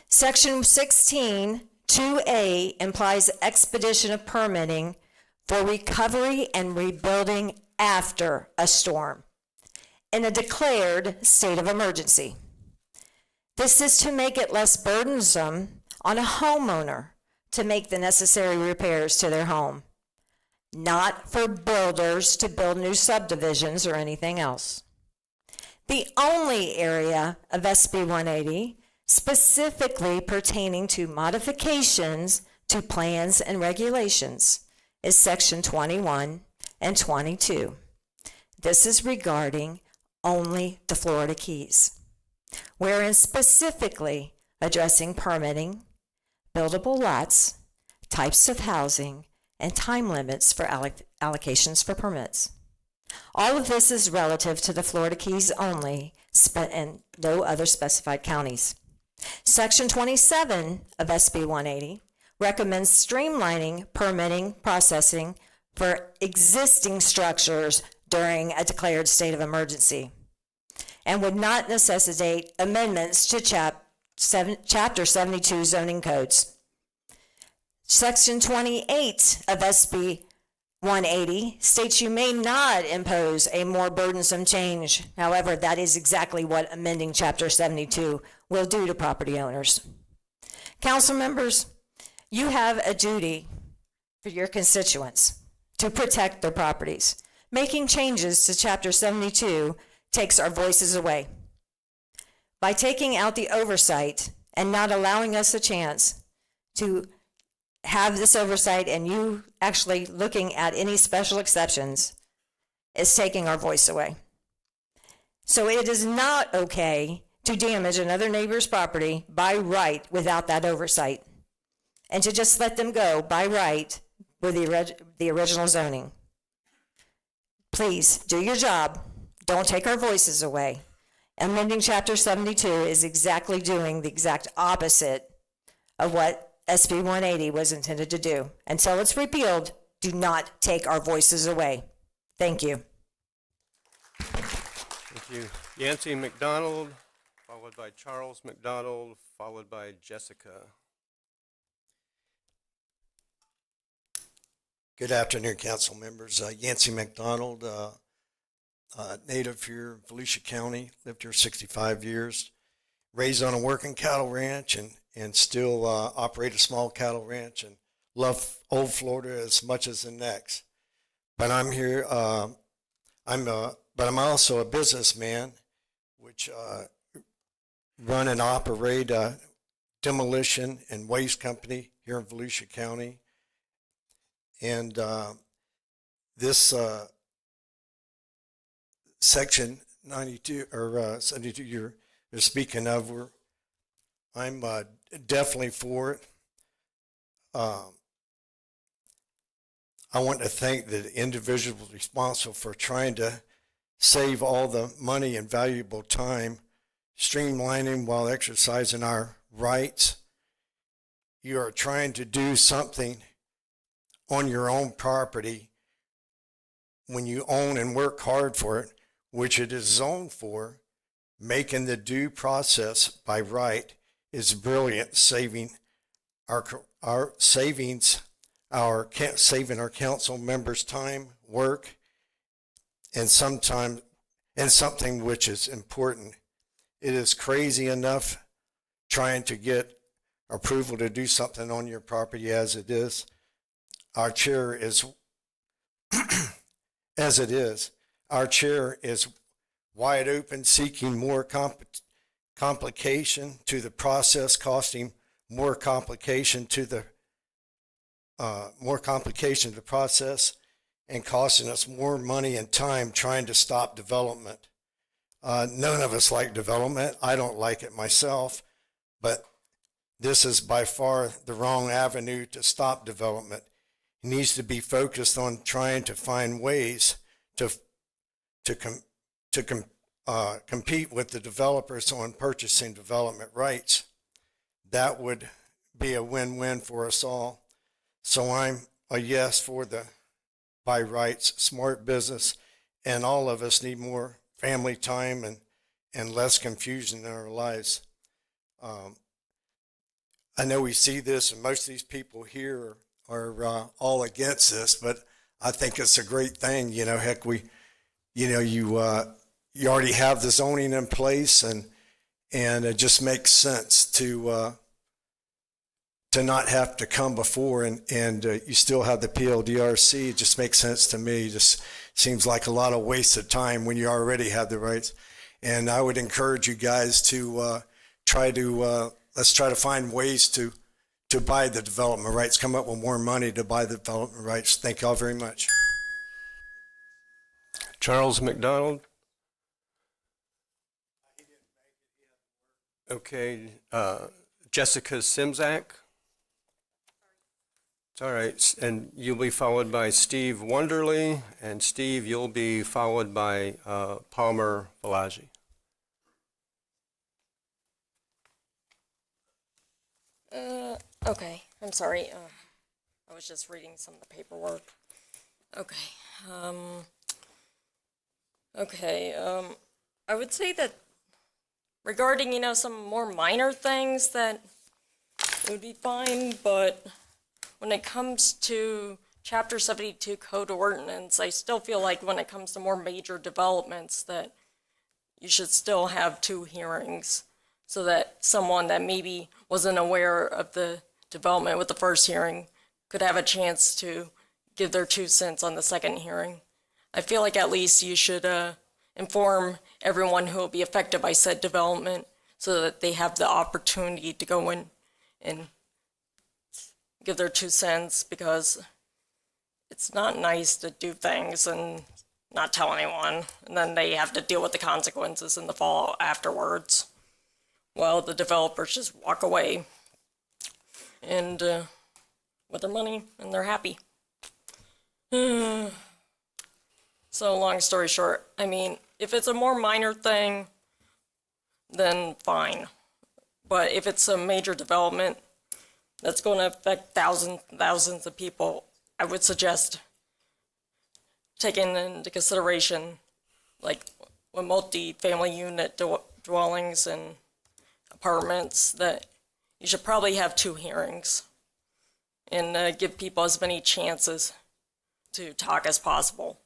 Section 16 2A implies expedition of permitting for recovery and rebuilding after a storm in a declared state of emergency. This is to make it less burdensome on a homeowner to make the necessary repairs to their home, not for builders to build new subdivisions or anything else. The only area of SB 180 specifically pertaining to modifications to plans and regulations is Section 21 and 22. This is regarding only the Florida Keys, wherein specifically addressing permitting, buildable lots, types of housing, and time limits for allocations for permits. All of this is relative to the Florida Keys only and no other specified counties. Section 27 of SB 180 recommends streamlining permitting processing for existing structures during a declared state of emergency and would not necessitate amendments to Chapter 72 zoning codes. Section 28 of SB 180 states you may not impose a more burdensome change. However, that is exactly what amending Chapter 72 will do to property owners. Council members, you have a duty for your constituents to protect their properties. Making changes to Chapter 72 takes our voices away. By taking out the oversight and not allowing us a chance to have this oversight and you actually looking at any special exceptions is taking our voice away. So it is not okay to damage another neighbor's property by right without that oversight, and to just let them go by right with the original zoning. Please do your job. Don't take our voices away. Amending Chapter 72 is exactly doing the exact opposite of what SB 180 was intended to do. Until it's repealed, do not take our voices away. Thank you. Thank you. Yancy McDonald, followed by Charles McDonald, followed by Jessica. Good afternoon, council members. Yancy McDonald, native here in Volusia County, lived here 65 years, raised on a working cattle ranch and still operate a small cattle ranch and love old Florida as much as the next. But I'm here, but I'm also a businessman, which run and operate a demolition and waste company here in Volusia County. And this section 92 or 72 you're speaking of, I'm definitely for it. I want to thank the individuals responsible for trying to save all the money and valuable time, streamlining while exercising our rights. You are trying to do something on your own property when you own and work hard for it, which it is zoned for. Making the due process by right is brilliant, saving our council members' time, work, and something which is important. It is crazy enough trying to get approval to do something on your property as it is. Our chair is, as it is, our chair is wide open, seeking more complication to the process, costing more complication to the process, and costing us more money and time trying to stop development. None of us like development. I don't like it myself, but this is by far the wrong avenue to stop development. It needs to be focused on trying to find ways to compete with the developers on purchasing development rights. That would be a win-win for us all. So I'm a yes for the by rights, smart business, and all of us need more family time and less confusion in our lives. I know we see this, and most of these people here are all against this, but I think it's a great thing. You know, heck, you already have the zoning in place, and it just makes sense to not have to come before, and you still have the PLDRC. It just makes sense to me. Just seems like a lot of waste of time when you already have the rights. And I would encourage you guys to let's try to find ways to buy the development rights, come up with more money to buy the development rights. Thank you all very much. Charles McDonald. Okay, Jessica Simzak. It's all right, and you'll be followed by Steve Wonderly, and Steve, you'll be followed by Palmer Valaji. Okay, I'm sorry. I was just reading some of the paperwork. Okay. I would say that regarding, some more minor things that would be fine, but when it comes to Chapter 72 Code Ordinance, I still feel like when it comes to more major developments that you should still have 2 hearings so that someone that maybe wasn't aware of the development with the first hearing could have a chance to give their 2 cents on the second hearing. I feel like at least you should inform everyone who will be affected by said development so that they have the opportunity to go in and give their 2 cents, because it's not nice to do things and not tell anyone, and then they have to deal with the consequences and the fallout afterwards. Well, the developers just walk away and with their money, and they're happy. So long story short, I mean, if it's a more minor thing, then fine. But if it's a major development that's going to affect thousands of people, I would suggest taking into consideration, like with multi-family unit dwellings and apartments, that you should probably have 2 hearings and give people as many chances to talk as possible.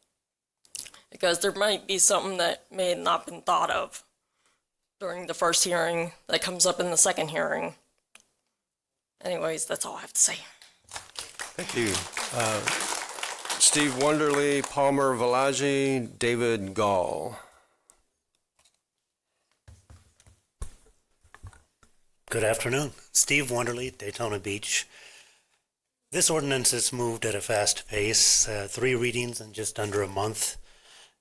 Because there might be something that may have not been thought of during the first hearing that comes up in the second hearing. Anyways, that's all I have to say. Thank you. Steve Wonderly, Palmer Valaji, David Gall. Good afternoon. Steve Wonderly, Daytona Beach. This ordinance is moved at a fast pace, 3 readings in just under a month.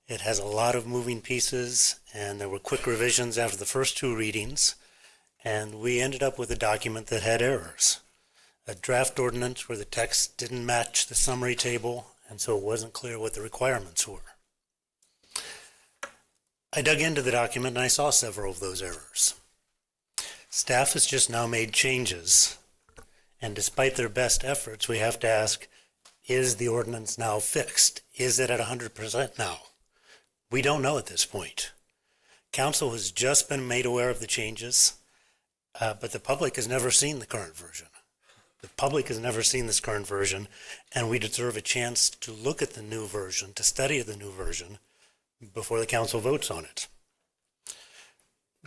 It has a lot of moving pieces, and there were quick revisions after the first 2 readings, and we ended up with a document that had errors. A draft ordinance where the text didn't match the summary table, and so it wasn't clear what the requirements were. I dug into the document and I saw several of those errors. Staff has just now made changes, and despite their best efforts, we have to ask, is the ordinance now fixed? Is it at 100% now? We don't know at this point. Council has just been made aware of the changes, but the public has never seen the current version. The public has never seen this current version, and we deserve a chance to look at the new version, to study the new version, before the council votes on it.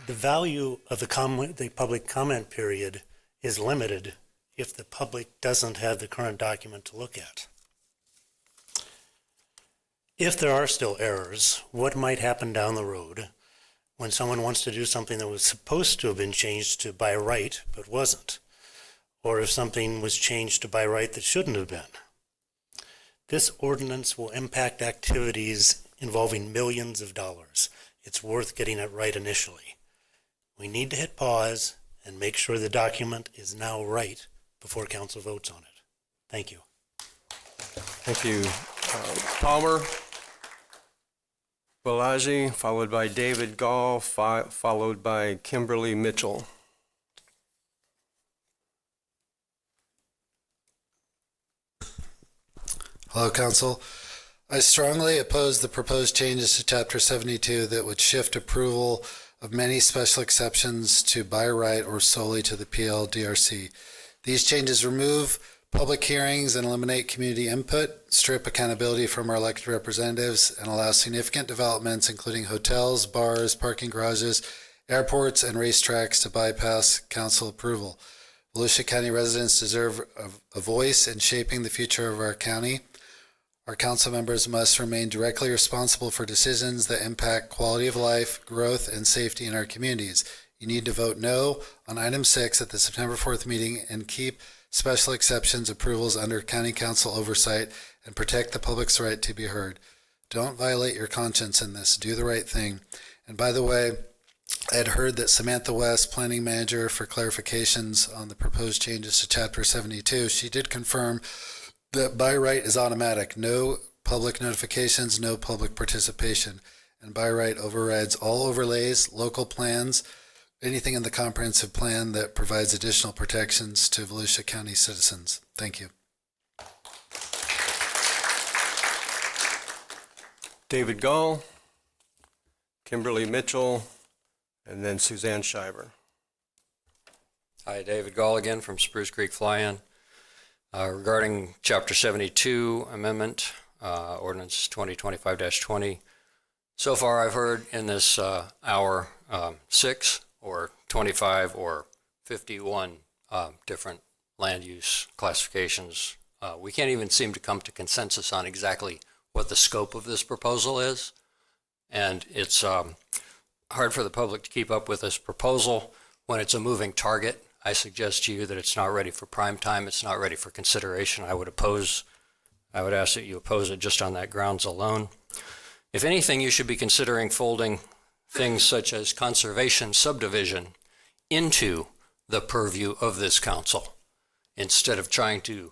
The value of the public comment period is limited if the public doesn't have the current document to look at. If there are still errors, what might happen down the road when someone wants to do something that was supposed to have been changed to by right but wasn't? Or if something was changed to by right that shouldn't have been? This ordinance will impact activities involving millions of dollars. It's worth getting it right initially. We need to hit pause and make sure the document is now right before council votes on it. Thank you. Thank you. Palmer Balaji, followed by David Gall, followed by Kimberly Mitchell. Hello, Council. I strongly oppose the proposed changes to Chapter 72 that would shift approval of many special exceptions to by right or solely to the PLDRC. These changes remove public hearings and eliminate community input, strip accountability from our elected representatives, and allow significant developments, including hotels, bars, parking garages, airports, and racetracks to bypass council approval. Volusia County residents deserve a voice in shaping the future of our county. Our council members must remain directly responsible for decisions that impact quality of life, growth, and safety in our communities. You need to vote no on item 6 at the September 4th meeting and keep special exceptions approvals under county council oversight and protect the public's right to be heard. Don't violate your conscience in this. Do the right thing. And by the way, I had heard that Samantha West, planning manager, for clarifications on the proposed changes to Chapter 72, she did confirm that by right is automatic. No public notifications, no public participation. And by right overrides all overlays, local plans, anything in the comprehensive plan that provides additional protections to Volusia County citizens. Thank you. David Gall, Kimberly Mitchell, and then Suzanne Shiver. Hi, David Gall again from Spruce Creek Fly-In. Regarding Chapter 72 amendment, ordinance 2025-20, so far I've heard in this hour 6 or 25 or 51 different land use classifications. We can't even seem to come to consensus on exactly what the scope of this proposal is. And it's hard for the public to keep up with this proposal when it's a moving target. I suggest to you that it's not ready for prime time. It's not ready for consideration. I would ask that you oppose it just on that grounds alone. If anything, you should be considering folding things such as conservation subdivision into the purview of this council instead of trying to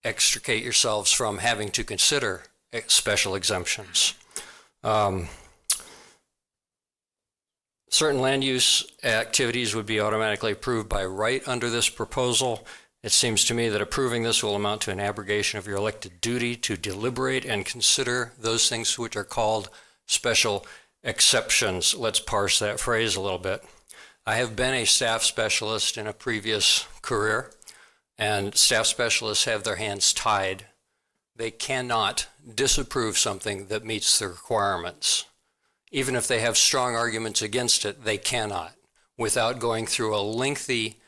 extricate yourselves from having to consider special exemptions. Certain land use activities would be automatically approved by right under this proposal. It seems to me that approving this will amount to an abrogation of your elected duty to deliberate and consider those things which are called special exceptions. Let's parse that phrase a little bit. I have been a staff specialist in a previous career, and staff specialists have their hands tied. They cannot disapprove something that meets the requirements. Even if they have strong arguments against it, they cannot, without going through a lengthy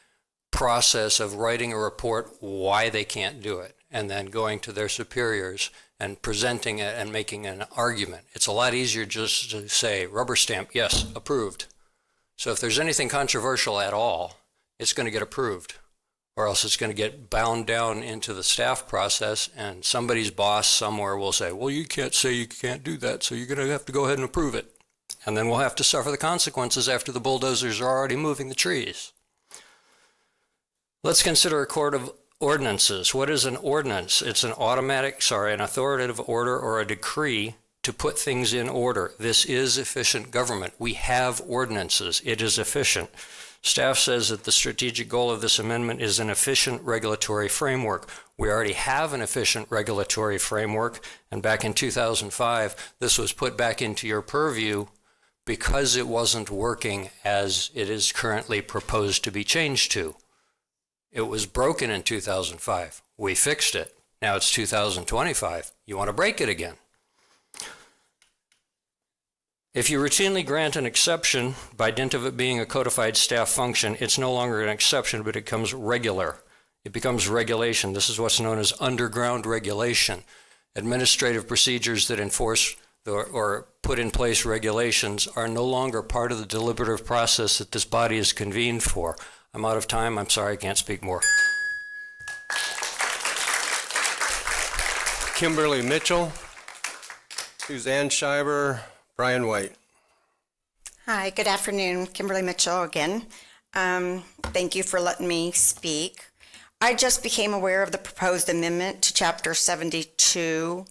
process of writing a report why they can't do it, and then going to their superiors and presenting it and making an argument. It's a lot easier just to say, rubber stamp, yes, approved. So if there's anything controversial at all, it's going to get approved, or else it's going to get bound down into the staff process, and somebody's boss somewhere will say, well, you can't say you can't do that, so you're going to have to go ahead and approve it. And then we'll have to suffer the consequences after the bulldozers are already moving the trees. Let's consider a court of ordinances. What is an ordinance? It's an authoritative order or a decree to put things in order. This is efficient government. We have ordinances. It is efficient. Staff says that the strategic goal of this amendment is an efficient regulatory framework. We already have an efficient regulatory framework, and back in 2005, this was put back into your purview because it wasn't working as it is currently proposed to be changed to. It was broken in 2005. We fixed it. Now it's 2025. You want to break it again. If you routinely grant an exception by dint of it being a codified staff function, it's no longer an exception, but it becomes regular. It becomes regulation. This is what's known as underground regulation. Administrative procedures that enforce or put in place regulations are no longer part of the deliberative process that this body is convened for. I'm out of time. I'm sorry, I can't speak more. Kimberly Mitchell, Suzanne Schreiber, Brian White. Hi, good afternoon. Kimberly Mitchell again. Thank you for letting me speak. I just became aware of the proposed amendment to Chapter 72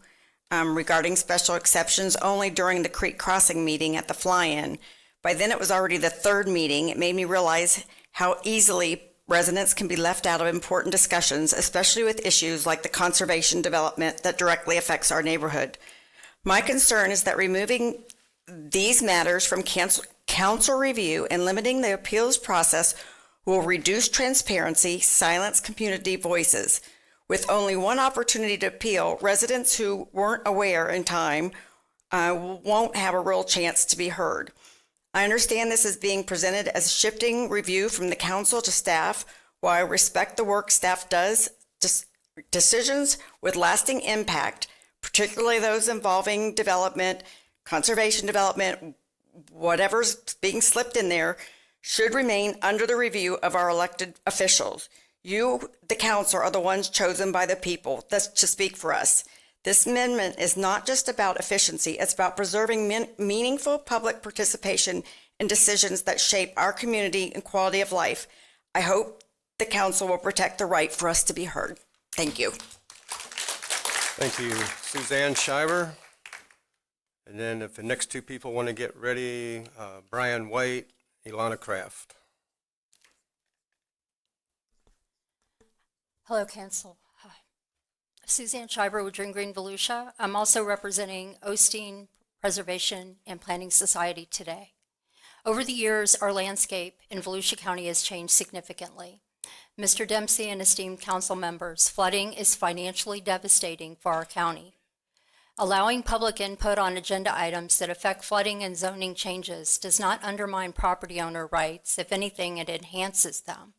regarding special exceptions only during the Creek Crossing meeting at the Fly-In. By then it was already the third meeting. It made me realize how easily residents can be left out of important discussions, especially with issues like the conservation development that directly affects our neighborhood. My concern is that removing these matters from council review and limiting the appeals process will reduce transparency, silence community voices. With only one opportunity to appeal, residents who weren't aware in time won't have a real chance to be heard. I understand this is being presented as shifting review from the council to staff. While I respect the work staff does, decisions with lasting impact, particularly those involving development, conservation development, whatever's being slipped in there, should remain under the review of our elected officials. You, the council, are the ones chosen by the people to speak for us. This amendment is not just about efficiency, it's about preserving meaningful public participation in decisions that shape our community and quality of life. I hope the council will protect the right for us to be heard. Thank you. Thank you, Suzanne Schreiber. And then if the next two people want to get ready, Brian White, Ilana Kraft. Hello, Council. Hi. Suzanne Schreiber with Dream Green Volusia. I'm also representing Osteen Preservation and Planning Society today. Over the years, our landscape in Volusia County has changed significantly. Mr. Dempsey and esteemed council members, flooding is financially devastating for our county. Allowing public input on agenda items that affect flooding and zoning changes does not undermine property owner rights. If anything, it enhances them.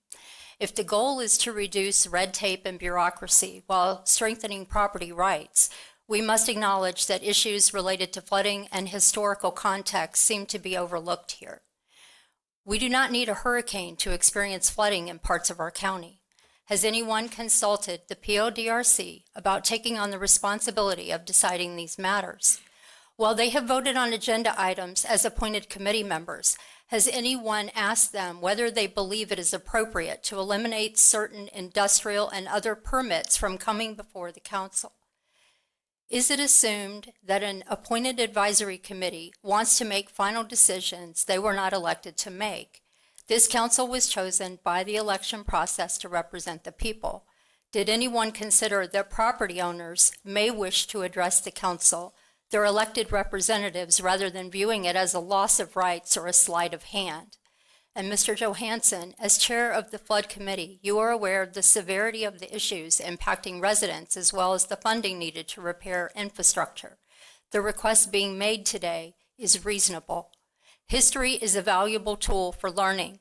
If the goal is to reduce red tape and bureaucracy while strengthening property rights, we must acknowledge that issues related to flooding and historical context seem to be overlooked here. We do not need a hurricane to experience flooding in parts of our county. Has anyone consulted the PODRC about taking on the responsibility of deciding these matters? While they have voted on agenda items as appointed committee members, has anyone asked them whether they believe it is appropriate to eliminate certain industrial and other permits from coming before the council? Is it assumed that an appointed advisory committee wants to make final decisions they were not elected to make? This council was chosen by the election process to represent the people. Did anyone consider that property owners may wish to address the council, their elected representatives, rather than viewing it as a loss of rights or a sleight of hand? And Mr. Johansson, as chair of the Flood Committee, you are aware of the severity of the issues impacting residents as well as the funding needed to repair infrastructure. The request being made today is reasonable. History is a valuable tool for learning.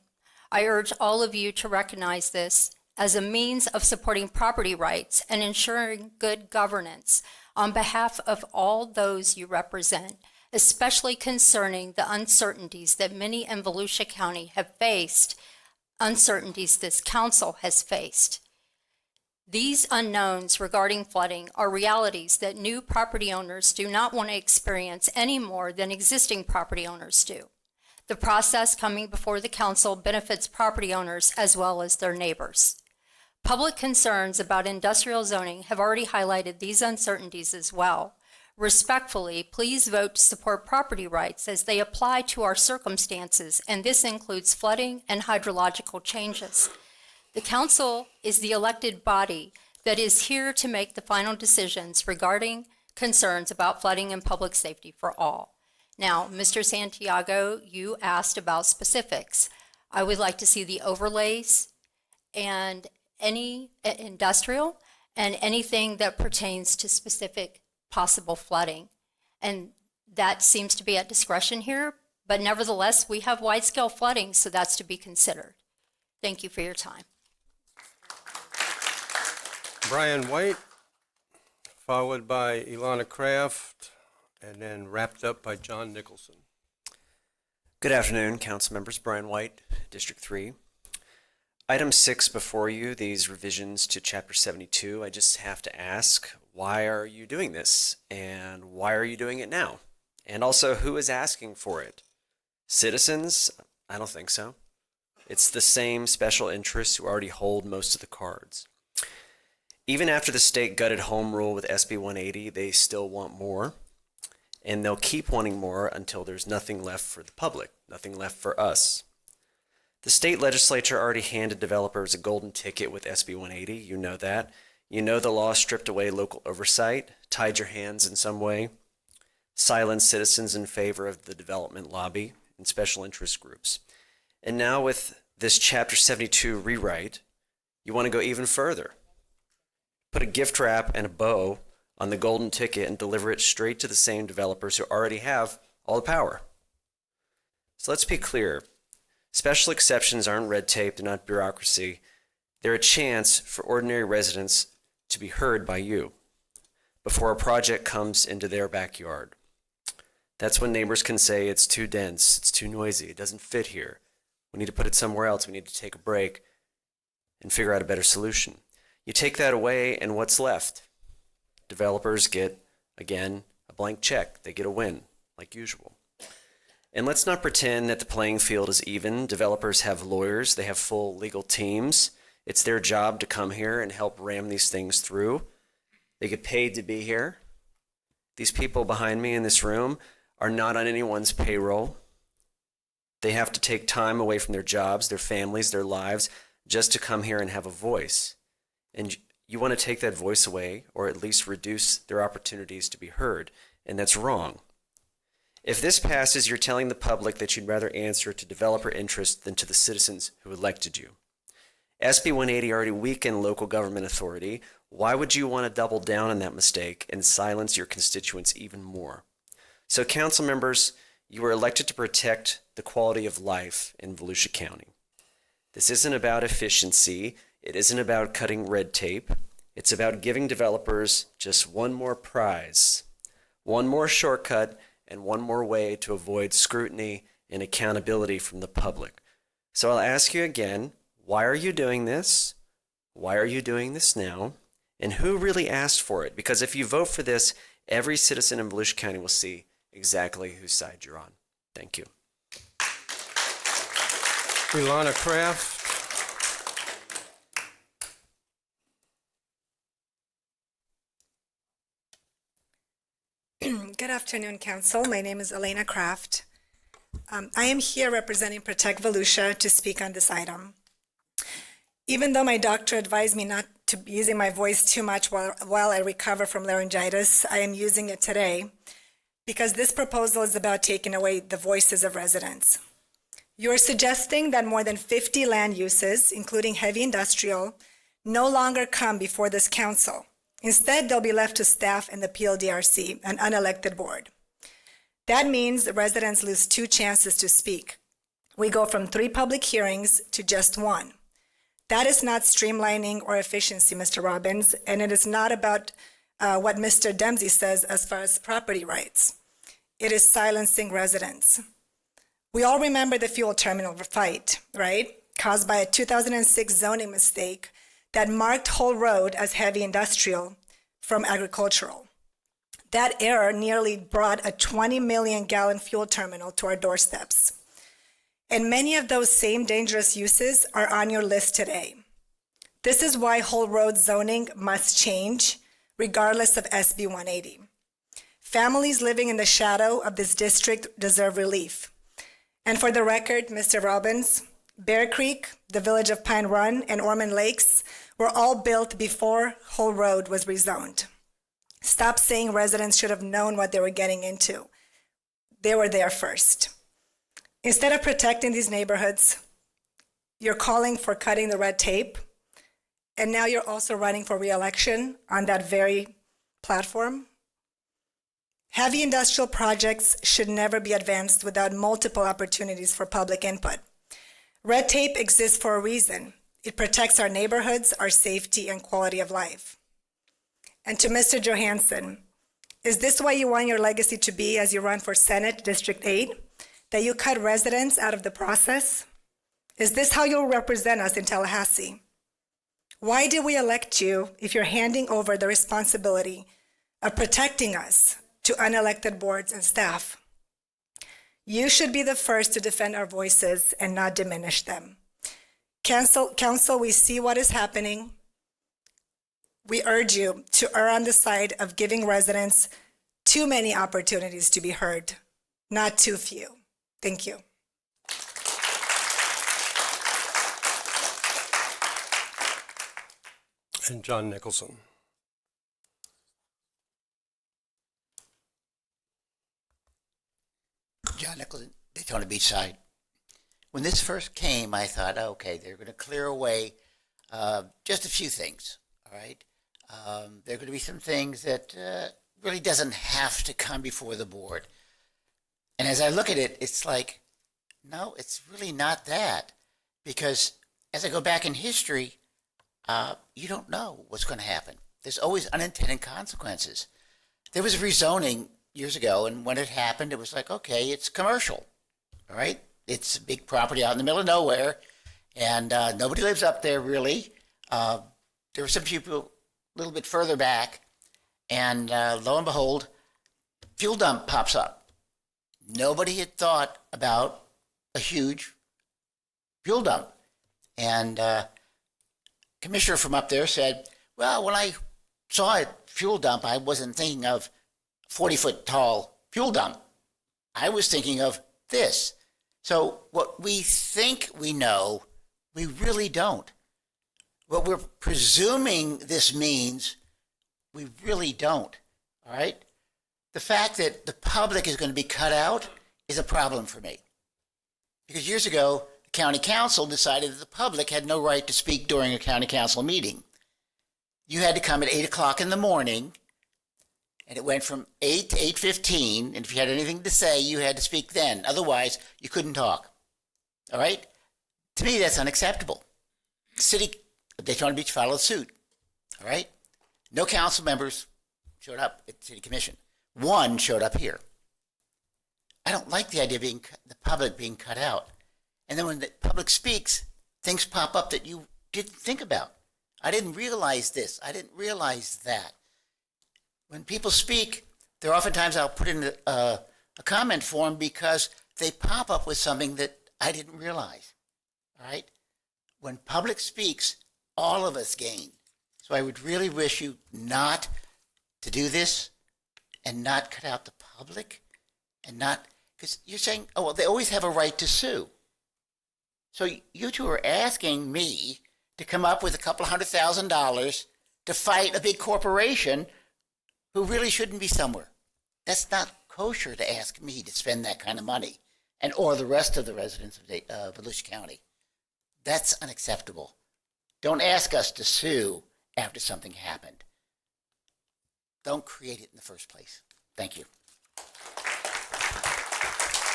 I urge all of you to recognize this as a means of supporting property rights and ensuring good governance on behalf of all those you represent, especially concerning the uncertainties that many in Volusia County have faced, uncertainties this council has faced. These unknowns regarding flooding are realities that new property owners do not want to experience any more than existing property owners do. The process coming before the council benefits property owners as well as their neighbors. Public concerns about industrial zoning have already highlighted these uncertainties as well. Respectfully, please vote to support property rights as they apply to our circumstances, and this includes flooding and hydrological changes. The council is the elected body that is here to make the final decisions regarding concerns about flooding and public safety for all. Now, Mr. Santiago, you asked about specifics. I would like to see the overlays and any industrial and anything that pertains to specific possible flooding. And that seems to be at discretion here, but nevertheless, we have wide-scale flooding, so that's to be considered. Thank you for your time. Brian White, followed by Ilana Kraft, and then wrapped up by John Nicholson. Good afternoon, council members. Brian White, District 3. Item 6 before you, these revisions to Chapter 72. I just have to ask, why are you doing this? And why are you doing it now? And also, who is asking for it? Citizens? I don't think so. It's the same special interests who already hold most of the cards. Even after the state gutted home rule with SB 180, they still want more. And they'll keep wanting more until there's nothing left for the public, nothing left for us. The state legislature already handed developers a golden ticket with SB 180. You know that. You know the law stripped away local oversight, tied your hands in some way, silenced citizens in favor of the development lobby and special interest groups. And now with this Chapter 72 rewrite, you want to go even further. Put a gift wrap and a bow on the golden ticket and deliver it straight to the same developers who already have all the power. So let's be clear. Special exceptions aren't red tape, they're not bureaucracy. They're a chance for ordinary residents to be heard by you before a project comes into their backyard. That's when neighbors can say it's too dense, it's too noisy, it doesn't fit here. We need to put it somewhere else, we need to take a break and figure out a better solution. You take that away and what's left? Developers get, again, a blank check. They get a win, like usual. And let's not pretend that the playing field is even. Developers have lawyers. They have full legal teams. It's their job to come here and help ram these things through. They get paid to be here. These people behind me in this room are not on anyone's payroll. They have to take time away from their jobs, their families, their lives, just to come here and have a voice. And you want to take that voice away, or at least reduce their opportunities to be heard, and that's wrong. If this passes, you're telling the public that you'd rather answer to developer interest than to the citizens who elected you. SB 180 already weakened local government authority. Why would you want to double down on that mistake and silence your constituents even more? So, council members, you were elected to protect the quality of life in Volusia County. This isn't about efficiency. It isn't about cutting red tape. It's about giving developers just one more prize, one more shortcut, and one more way to avoid scrutiny and accountability from the public. So I'll ask you again, why are you doing this? Why are you doing this now? And who really asked for it? Because if you vote for this, every citizen in Volusia County will see exactly whose side you're on. Thank you. Ilana Kraft. Good afternoon, Council. My name is Elena Kraft. I am here representing Protect Volusia to speak on this item. Even though my doctor advised me not to be using my voice too much while I recover from laryngitis, I am using it today because this proposal is about taking away the voices of residents. You're suggesting that more than 50 land uses, including heavy industrial, no longer come before this council. Instead, they'll be left to staff and the PLDRC, an unelected board. That means the residents lose 2 chances to speak. We go from 3 public hearings to just 1. That is not streamlining or efficiency, Mr. Robbins, and it is not about what Mr. Dempsey says as far as property rights. It is silencing residents. We all remember the fuel terminal fight, right? Caused by a 2006 zoning mistake that marked Whole Road as heavy industrial from agricultural. That error nearly brought a 20 million gallon fuel terminal to our doorsteps. And many of those same dangerous uses are on your list today. This is why Whole Road zoning must change, regardless of SB 180. Families living in the shadow of this district deserve relief. And for the record, Mr. Robbins, Bear Creek, the village of Pine Run, and Ormond Lakes were all built before Whole Road was rezoned. Stop saying residents should have known what they were getting into. They were there first. Instead of protecting these neighborhoods, you're calling for cutting the red tape, and now you're also running for re-election on that very platform. Heavy industrial projects should never be advanced without multiple opportunities for public input. Red tape exists for a reason. It protects our neighborhoods, our safety, and quality of life. And to Mr. Johansson, is this what you want your legacy to be as you run for Senate District 8? That you cut residents out of the process? Is this how you'll represent us in Tallahassee? Why did we elect you if you're handing over the responsibility of protecting us to unelected boards and staff? You should be the first to defend our voices and not diminish them. Council, we see what is happening. We urge you to err on the side of giving residents too many opportunities to be heard, not too few. Thank you. And John Nicholson. John Nicholson, Daytona Beach side. When this first came, I thought, okay, they're going to clear away just a few things, all right? There are going to be some things that really doesn't have to come before the board. And as I look at it, it's like, no, it's really not that. Because as I go back in history, you don't know what's going to happen. There's always unintended consequences. There was a rezoning years ago, and when it happened, it was like, okay, it's commercial, all right? It's a big property out in the middle of nowhere, and nobody lives up there, really. There were some people a little bit further back, and lo and behold, fuel dump pops up. Nobody had thought about a huge fuel dump. And commissioner from up there said, well, when I saw a fuel dump, I wasn't thinking of 40-foot tall fuel dump. I was thinking of this. So what we think we know, we really don't. What we're presuming this means, we really don't, all right? The fact that the public is going to be cut out is a problem for me. Because years ago, the county council decided that the public had no right to speak during a county council meeting. You had to come at 8 o'clock in the morning, and it went from 8 to 8:15, and if you had anything to say, you had to speak then. Otherwise, you couldn't talk. All right? To me, that's unacceptable. The city of Daytona Beach followed suit. All right? No council members showed up at the city commission. One showed up here. I don't like the idea of the public being cut out. And then when the public speaks, things pop up that you didn't think about. I didn't realize this. I didn't realize that. When people speak, there are oftentimes I'll put in a comment form because they pop up with something that I didn't realize. All right? When public speaks, all of us gain. So I would really wish you not to do this and not cut out the public and not, because you're saying, oh, well, they always have a right to sue. So you two are asking me to come up with a couple $100,000 to fight a big corporation who really shouldn't be somewhere. That's not kosher to ask me to spend that kind of money, and or the rest of the residents of Volusia County. That's unacceptable. Don't ask us to sue after something happened. Don't create it in the first place. Thank you.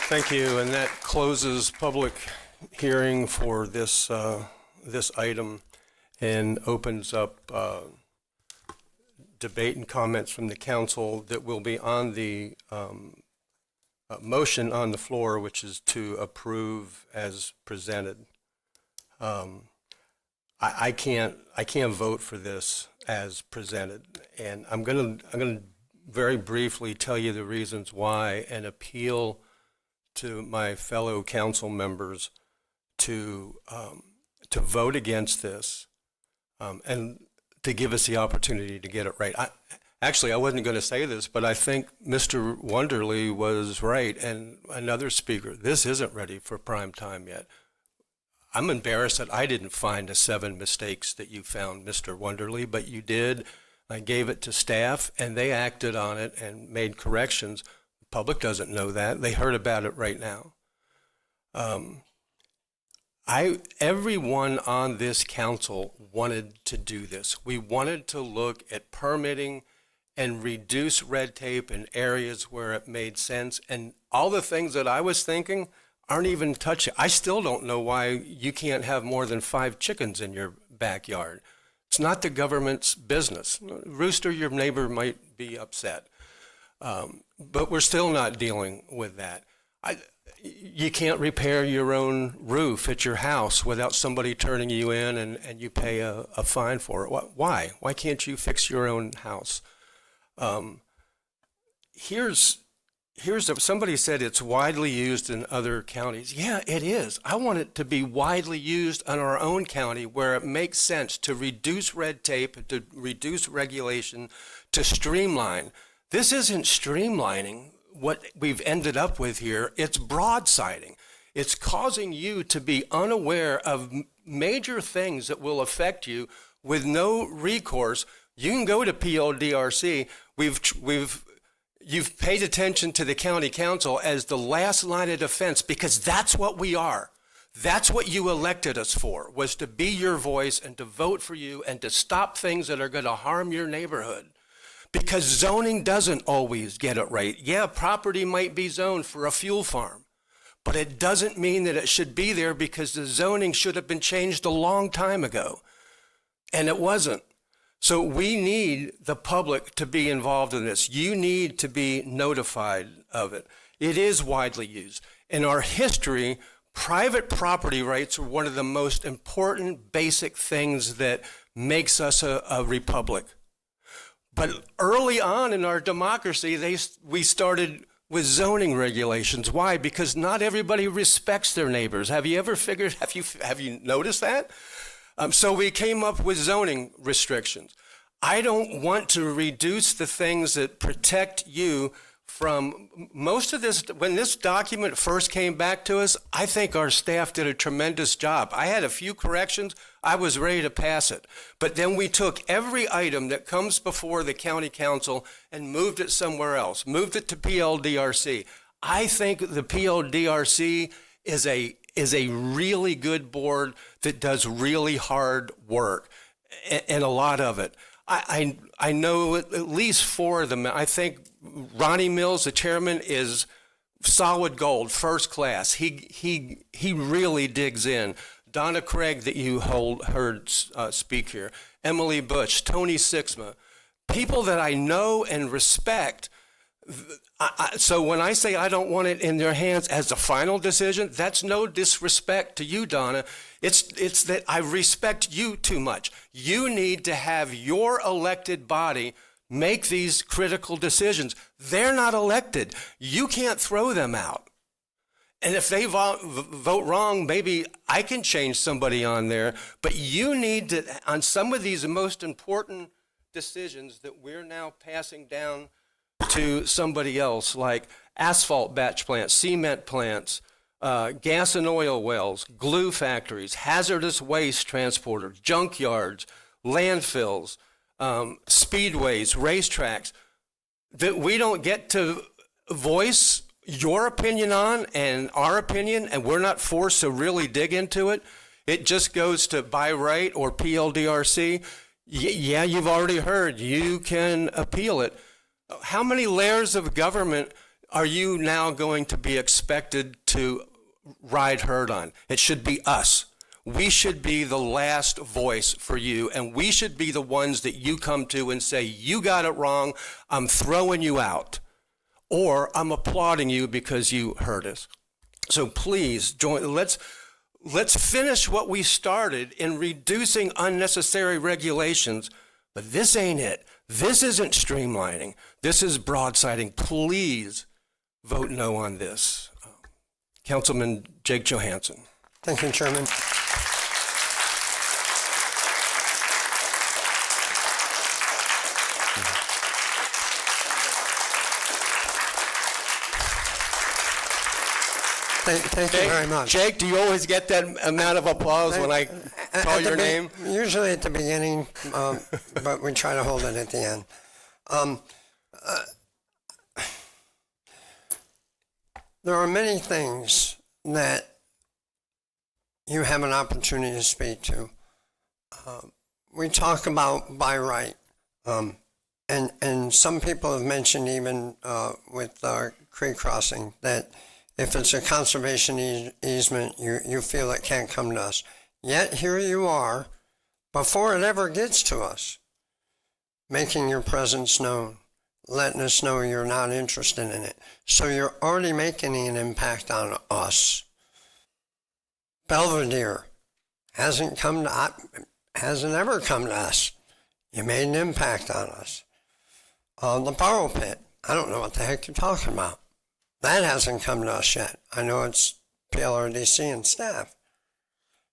Thank you, and that closes public hearing for this this item and opens up debate and comments from the council that will be on the motion on the floor, which is to approve as presented. I can't vote for this as presented, and I'm gonna very briefly tell you the reasons why and appeal to my fellow council members to vote against this and to give us the opportunity to get it right. Actually, I wasn't going to say this, but I think Mr. Wonderly was right, and another speaker. This isn't ready for prime time yet. I'm embarrassed that I didn't find the 7 mistakes that you found, Mr. Wonderly, but you did. I gave it to staff, and they acted on it and made corrections. The public doesn't know that. They heard about it right now. Everyone on this council wanted to do this. We wanted to look at permitting and reduce red tape in areas where it made sense. And all the things that I was thinking aren't even touching. I still don't know why you can't have more than 5 chickens in your backyard. It's not the government's business. Rooster, your neighbor might be upset. But we're still not dealing with that. You can't repair your own roof at your house without somebody turning you in and you pay a fine for it. Why? Why can't you fix your own house? Somebody said it's widely used in other counties. Yeah, it is. I want it to be widely used in our own county where it makes sense to reduce red tape, to reduce regulation, to streamline. This isn't streamlining what we've ended up with here. It's broadsiding. It's causing you to be unaware of major things that will affect you with no recourse. You can go to PLDRC. You've paid attention to the county council as the last line of defense because that's what we are. That's what you elected us for, was to be your voice and to vote for you and to stop things that are going to harm your neighborhood. Because zoning doesn't always get it right. Yeah, property might be zoned for a fuel farm, but it doesn't mean that it should be there because the zoning should have been changed a long time ago, and it wasn't. So we need the public to be involved in this. You need to be notified of it. It is widely used. In our history, private property rights are one of the most important basic things that makes us a republic. But early on in our democracy, we started with zoning regulations. Why? Because not everybody respects their neighbors. Have you noticed that? So we came up with zoning restrictions. I don't want to reduce the things that protect you from most of this. When this document first came back to us, I think our staff did a tremendous job. I had a few corrections. I was ready to pass it. But then we took every item that comes before the county council and moved it somewhere else, moved it to PLDRC. I think the PLDRC is a is a really good board that does really hard work, and a lot of it. I know at least 4 of them. I think Ronnie Mills, the chairman, is solid gold, first class. He really digs in. Donna Craig, that you heard speak here, Emily Bush, Tony Sixma, people that I know and respect. So when I say I don't want it in their hands as a final decision, that's no disrespect to you, Donna. It's that I respect you too much. You need to have your elected body make these critical decisions. They're not elected. You can't throw them out. And if they vote wrong, maybe I can change somebody on there. But you need to, on some of these most important decisions that we're now passing down to somebody else, like asphalt batch plants, cement plants, gas and oil wells, glue factories, hazardous waste transporters, junkyards, landfills, speedways, racetracks, that we don't get to voice your opinion on and our opinion, and we're not forced to really dig into it. It just goes to by right or PLDRC. Yeah, you've already heard. You can appeal it. How many layers of government are you now going to be expected to ride herd on? It should be us. We should be the last voice for you, and we should be the ones that you come to and say, you got it wrong, I'm throwing you out, or I'm applauding you because you heard us. So please join. Let's finish what we started in reducing unnecessary regulations, but this ain't it. This isn't streamlining. This is broadsiding. Please vote no on this. Councilman Jake Johansson. Thank you, Chairman. Thank you very much. Jake, do you always get that amount of applause when I call your name? Usually at the beginning, but we try to hold it at the end. There are many things that you have an opportunity to speak to. We talk about by right, and some people have mentioned even with creek crossing that if it's a conservation easement, you feel it can't come to us. Yet here you are, before it ever gets to us, making your presence known, letting us know you're not interested in it. So you're already making an impact on us. Belvedere hasn't ever come to us. You made an impact on us. The borrow pit, I don't know what the heck you're talking about. That hasn't come to us yet. I know it's PLRDC and staff.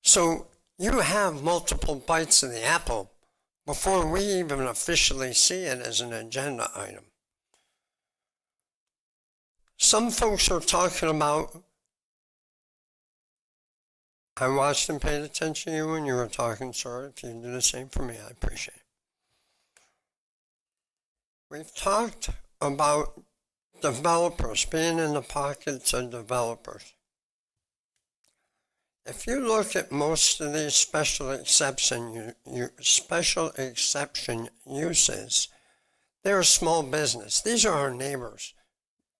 So you have multiple bites of the apple before we even officially see it as an agenda item. Some folks are talking about, I watched and paid attention to you when you were talking, sir. If you do the same for me, I appreciate it. We've talked about developers, being in the pockets of developers. If you look at most of these special exception uses, they're a small business. These are our neighbors,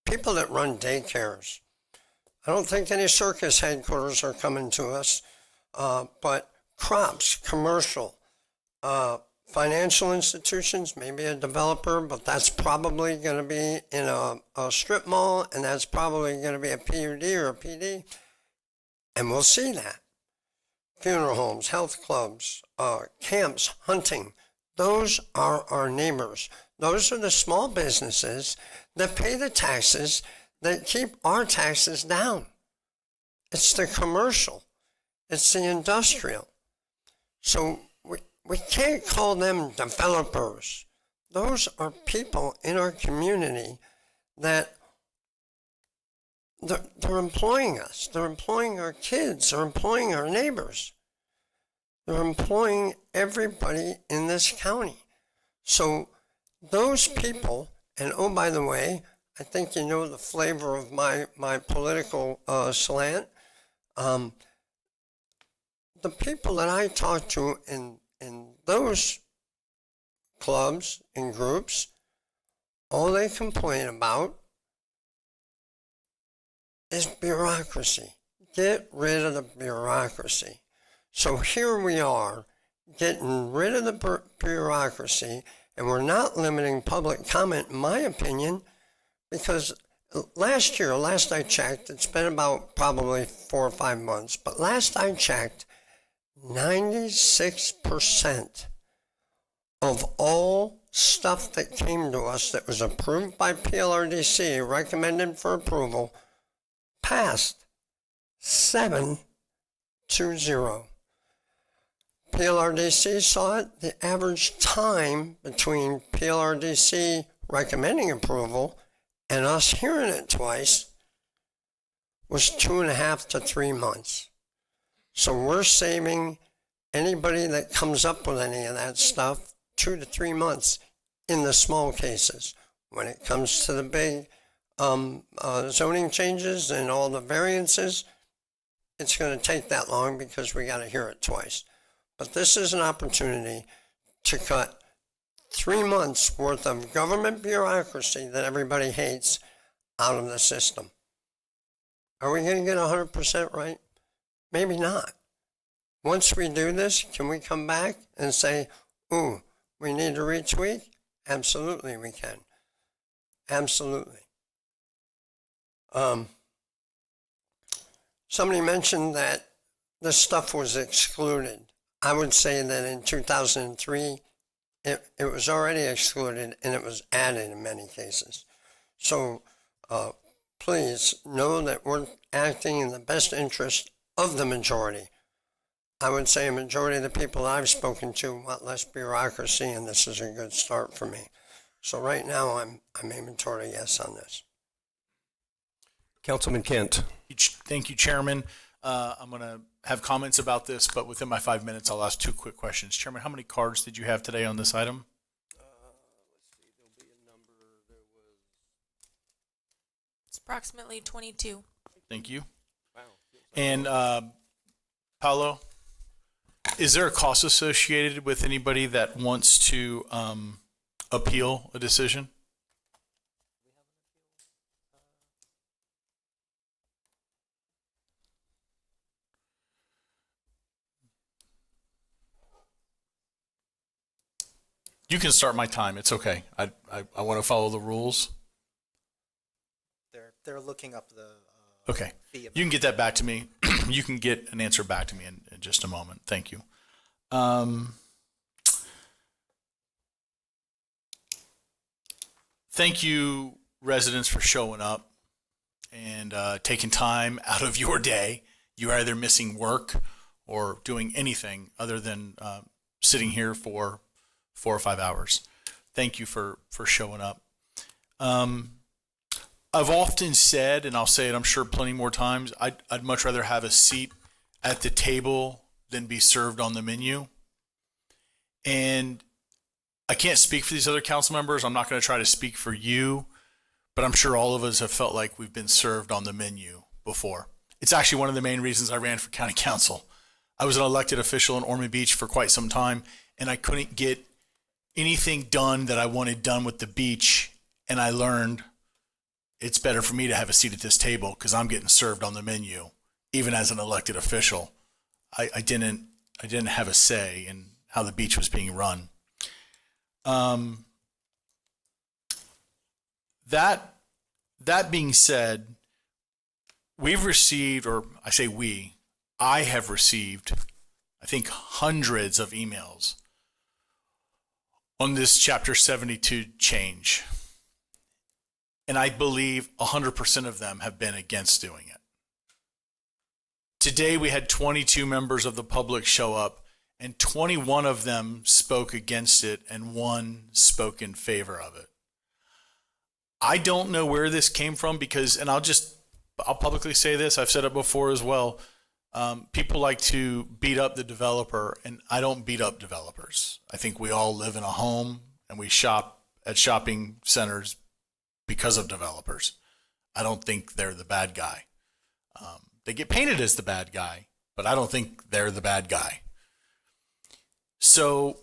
people that run daycares. I don't think any circus headquarters are coming to us, but crops, commercial, financial institutions, maybe a developer, but that's probably going to be in a strip mall, and that's probably going to be a PUD or a PD, and we'll see that. Funeral homes, health clubs, camps, hunting, those are our neighbors. Those are the small businesses that pay the taxes that keep our taxes down. It's the commercial. It's the industrial. So we can't call them developers. Those are people in our community that they're employing us. They're employing our kids. They're employing our neighbors. They're employing everybody in this county. So those people, and oh, by the way, I think you know the flavor of my political slant. The people that I talk to in those clubs and groups, all they complain about is bureaucracy. Get rid of the bureaucracy. So here we are, getting rid of the bureaucracy, and we're not limiting public comment, in my opinion, because last I checked, it's been about probably 4 or 5 months, but last I checked, 96% of all stuff that came to us that was approved by PLRDC, recommended for approval, passed 7-0. PLRDC saw it. The average time between PLRDC recommending approval and us hearing it twice was 2.5 to 3 months. So we're saving anybody that comes up with any of that stuff 2 to 3 months in the small cases. When it comes to the big zoning changes and all the variances, it's going to take that long because we got to hear it twice. But this is an opportunity to cut 3 months worth of government bureaucracy that everybody hates out of the system. Are we going to get 100% right? Maybe not. Once we do this, can we come back and say, ooh, we need to retweak? Absolutely we can. Absolutely. Somebody mentioned that this stuff was excluded. I would say that in 2003, it was already excluded and it was added in many cases. So please know that we're acting in the best interest of the majority. I would say a majority of the people I've spoken to want less bureaucracy, and this is a good start for me. So right now, I'm aiming toward a yes on this. Councilman Kent. Thank you, Chairman. I'm going to have comments about this, but within my 5 minutes, I'll ask 2 quick questions. Chairman, how many cards did you have today on this item? It's approximately 22. Thank you. Wow. And Paolo, is there a cost associated with anybody that wants to appeal a decision? You can start my time. It's okay. I want to follow the rules. They're looking up the Okay. You can get that back to me. You can get an answer back to me in just a moment. Thank you. Thank you, residents, for showing up and taking time out of your day. You're either missing work or doing anything other than sitting here for 4 or 5 hours. Thank you for showing up. I've often said, and I'll say it I'm sure plenty more times, I'd much rather have a seat at the table than be served on the menu. And I can't speak for these other council members. I'm not going to try to speak for you, but I'm sure all of us have felt like we've been served on the menu before. It's actually one of the main reasons I ran for county council. I was an elected official in Ormond Beach for quite some time, and I couldn't get anything done that I wanted done with the beach, and I learned it's better for me to have a seat at this table because I'm getting served on the menu. Even as an elected official, I didn't have a say in how the beach was being run. That being said, we've received, or I say we, I have received, I think, hundreds of emails on this Chapter 72 change. And I believe 100% of them have been against doing it. Today we had 22 members of the public show up, and 21 of them spoke against it, and 1 spoke in favor of it. I don't know where this came from because, and I'll publicly say this, I've said it before as well, people like to beat up the developer, and I don't beat up developers. I think we all live in a home, and we shop at shopping centers because of developers. I don't think they're the bad guy. They get painted as the bad guy, but I don't think they're the bad guy. So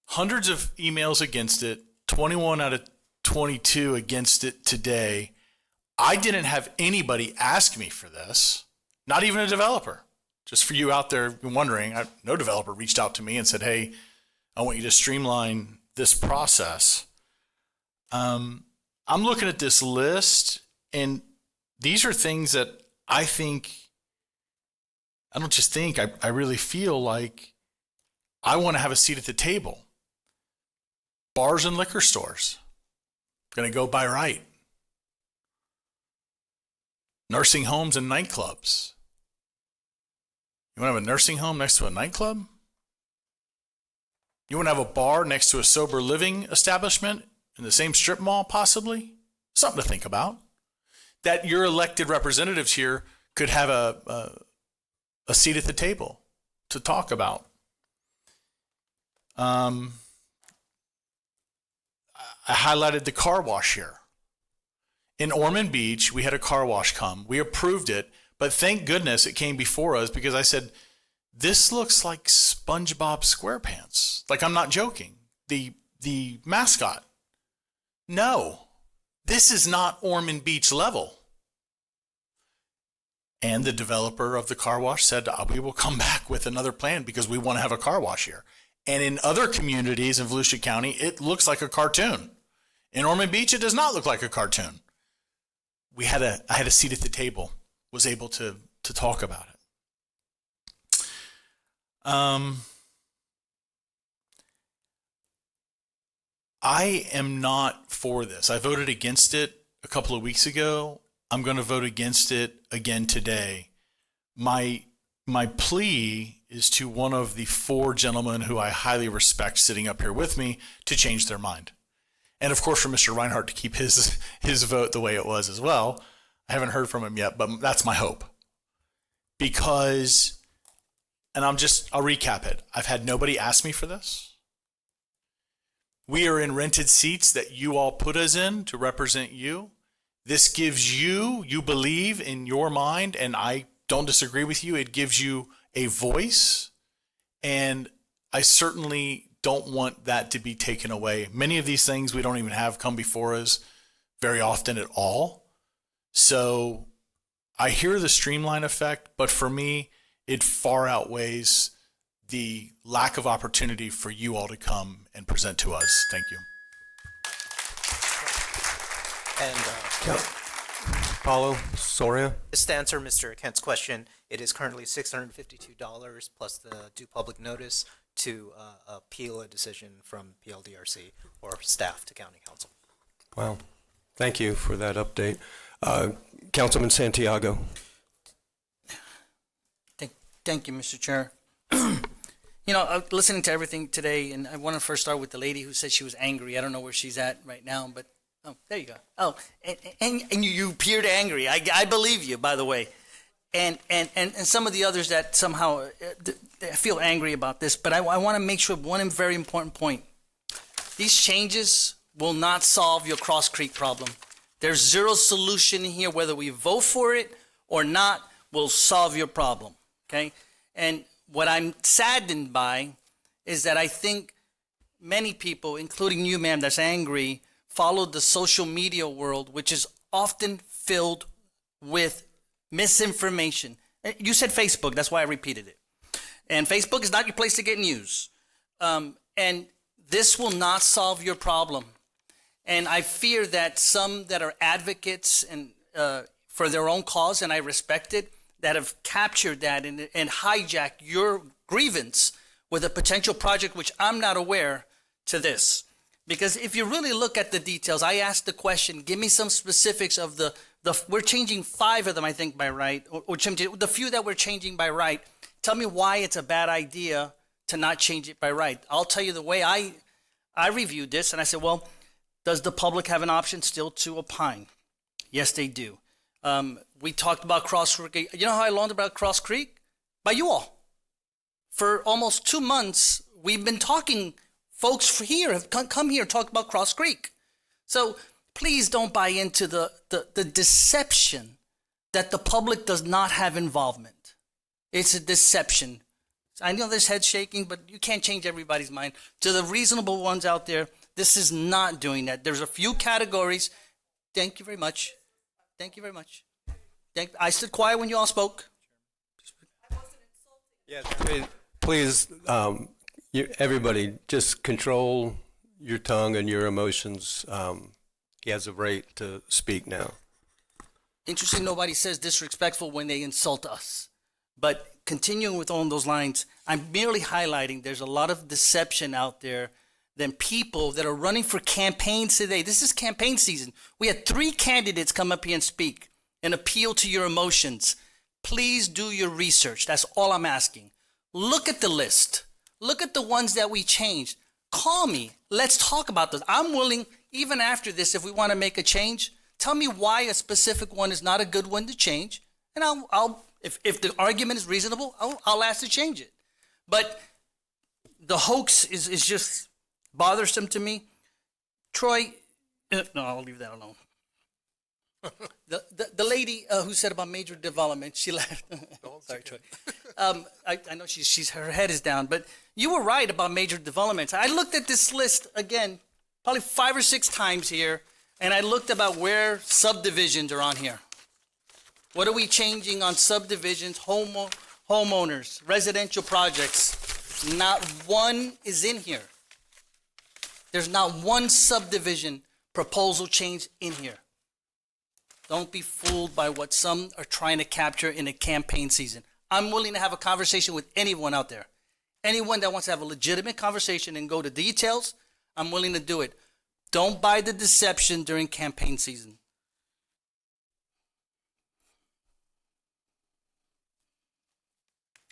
hundreds of emails against it, 21 out of 22 against it today. I didn't have anybody ask me for this, not even a developer. Just for you out there wondering, no developer reached out to me and said, hey, I want you to streamline this process. I'm looking at this list, and these are things that I don't just think, I really feel like I want to have a seat at the table. Bars and liquor stores, going to go by right. Nursing homes and nightclubs. You want to have a nursing home next to a nightclub? You want to have a bar next to a sober living establishment in the same strip mall, possibly? Something to think about. That your elected representatives here could have a seat at the table to talk about. I highlighted the car wash here. In Ormond Beach, we had a car wash come. We approved it, but thank goodness it came before us because I said, this looks like SpongeBob SquarePants. Like, I'm not joking. The mascot. No, this is not Ormond Beach level. And the developer of the car wash said, we will come back with another plan because we want to have a car wash here. And in other communities in Volusia County, it looks like a cartoon. In Ormond Beach, it does not look like a cartoon. I had a seat at the table, was able to talk about it. I am not for this. I voted against it a couple of weeks ago. I'm going to vote against it again today. My plea is to one of the four gentlemen who I highly respect sitting up here with me to change their mind. And of course for Mr. Reinhardt to keep his vote the way it was as well. I haven't heard from him yet, but that's my hope. Because, and I'll recap it. I've had nobody ask me for this. We are in rented seats that you all put us in to represent you. This gives you believe in your mind, and I don't disagree with you. It gives you a voice, and I certainly don't want that to be taken away. Many of these things we don't even have come before us very often at all. So I hear the streamline effect, but for me, it far outweighs the lack of opportunity for you all to come and present to us. Thank you. And Paulo Soria. just to answer Mr. Kent's question, it is currently $652 plus the due public notice to appeal a decision from PLDRC or staff to county council. Wow. Thank you for that update. Councilman Santiago. Thank you, Mr. Chair. Listening to everything today, and I want to first start with the lady who said she was angry. I don't know where she's at right now, but there you go. Oh, and you appeared angry. I believe you, by the way. And some of the others that somehow feel angry about this, but I want to make sure one very important point. These changes will not solve your Cross Creek problem. There's zero solution here, whether we vote for it or not, will solve your problem, okay? And what I'm saddened by is that I think many people, including you, ma'am, that's angry, follow the social media world, which is often filled with misinformation. You said Facebook, that's why I repeated it. And Facebook is not your place to get news. And this will not solve your problem. And I fear that some that are advocates and for their own cause, and I respect it, that have captured that and hijacked your grievance with a potential project which I'm not aware to this. Because if you really look at the details, I asked the question, give me some specifics of the we're changing 5 of them, I think, by right, or the few that we're changing by right. Tell me why it's a bad idea to not change it by right. I'll tell you the way I reviewed this, and I said, well, does the public have an option still to opine? Yes, they do. We talked about Cross Creek. You know how I learned about Cross Creek? By you all. For almost 2 months, we've been talking. Folks here have come here and talked about Cross Creek. So please don't buy into the deception that the public does not have involvement. It's a deception. I know there's head shaking, but you can't change everybody's mind. To the reasonable ones out there, this is not doing that. There's a few categories. Thank you very much. Thank you very much. I stood quiet when you all spoke. Yes, please, everybody, just control your tongue and your emotions. He has a right to speak now. Interesting, nobody says disrespectful when they insult us. But continuing with all those lines, I'm merely highlighting there's a lot of deception out there than people that are running for campaigns today. This is campaign season. We had 3 candidates come up here and speak and appeal to your emotions. Please do your research. That's all I'm asking. Look at the list. Look at the ones that we changed. Call me. Let's talk about those. I'm willing, even after this, if we want to make a change, tell me why a specific one is not a good one to change. And I'll if the argument is reasonable, I'll ask to change it. But the hoax is just bothersome to me. Troy, no, I'll leave that alone. The lady who said about major development, she left. Sorry, Troy. I know she's her head is down, but you were right about major developments. I looked at this list again, probably 5 or 6 times here, and I looked about where subdivisions are on here. What are we changing on subdivisions, homeowners, residential projects? Not one is in here. There's not one subdivision proposal change in here. Don't be fooled by what some are trying to capture in a campaign season. I'm willing to have a conversation with anyone out there. Anyone that wants to have a legitimate conversation and go to details, I'm willing to do it. Don't buy the deception during campaign season.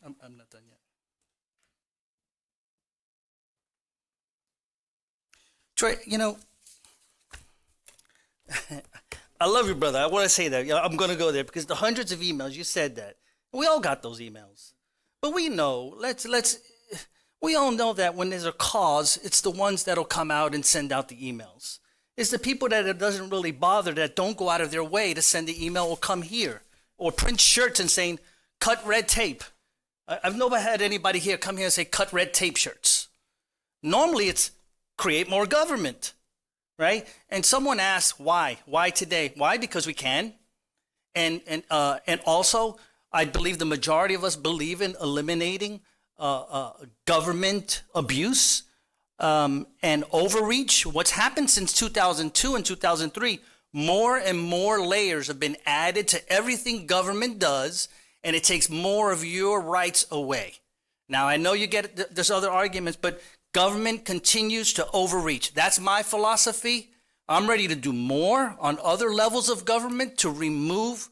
I'm not done yet. Troy, you know, I love you, brother. I want to say that. I'm going to go there because the hundreds of emails, you said that. We all got those emails. But we know, we all know that when there's a cause, it's the ones that'll come out and send out the emails. It's the people that it doesn't really bother, that don't go out of their way to send the email or come here or print shirts and saying, cut red tape. I've never had anybody here come here and say, cut red tape shirts. Normally it's create more government, right? And someone asks, why? Why today? Why? Because we can. And also, I believe the majority of us believe in eliminating government abuse and overreach. What's happened since 2002 and 2003, more and more layers have been added to everything government does, and it takes more of your rights away. Now, I know you get there's other arguments, but government continues to overreach. That's my philosophy. I'm ready to do more on other levels of government to remove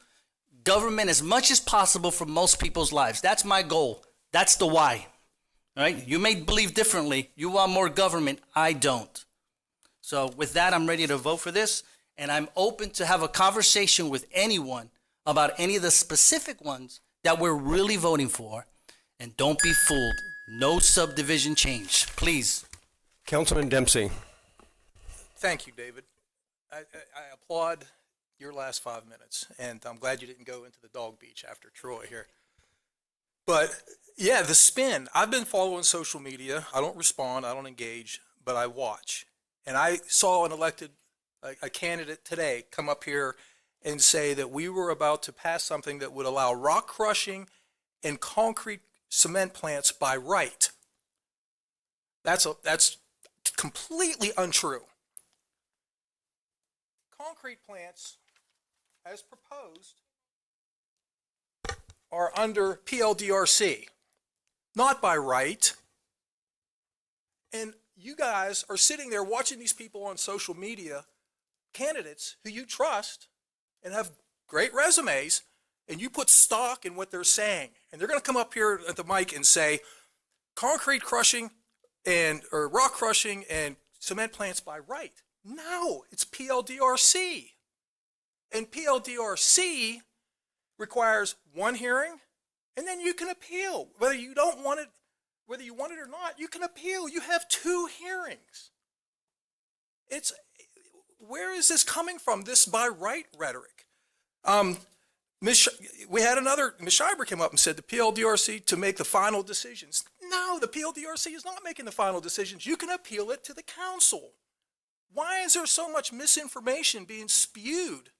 government as much as possible from most people's lives. That's my goal. That's the why. All right? You may believe differently. You want more government. I don't. So with that, I'm ready to vote for this, and I'm open to have a conversation with anyone about any of the specific ones that we're really voting for. And don't be fooled. No subdivision change, please. Councilman Dempsey. Thank you, David. I applaud your last 5 minutes, and I'm glad you didn't go into the dog beach after Troy here. But yeah, the spin. I've been following social media. I don't respond, I don't engage, but I watch. And I saw a candidate today come up here and say that we were about to pass something that would allow rock crushing and concrete cement plants by right. That's completely untrue. Concrete plants, as proposed, are under PLDRC, not by right. And you guys are sitting there watching these people on social media, candidates who you trust and have great resumes, and you put stock in what they're saying. And they're going to come up here at the mic and say, concrete crushing or rock crushing and cement plants by right. No, it's PLDRC. And PLDRC requires one hearing, and then you can appeal. Whether you want it or not, you can appeal. You have 2 hearings. where is this coming from, this by right rhetoric? We had another, Ms. Schreiber came up and said the PLDRC to make the final decisions. No, the PLDRC is not making the final decisions. You can appeal it to the council. Why is there so much misinformation being spewed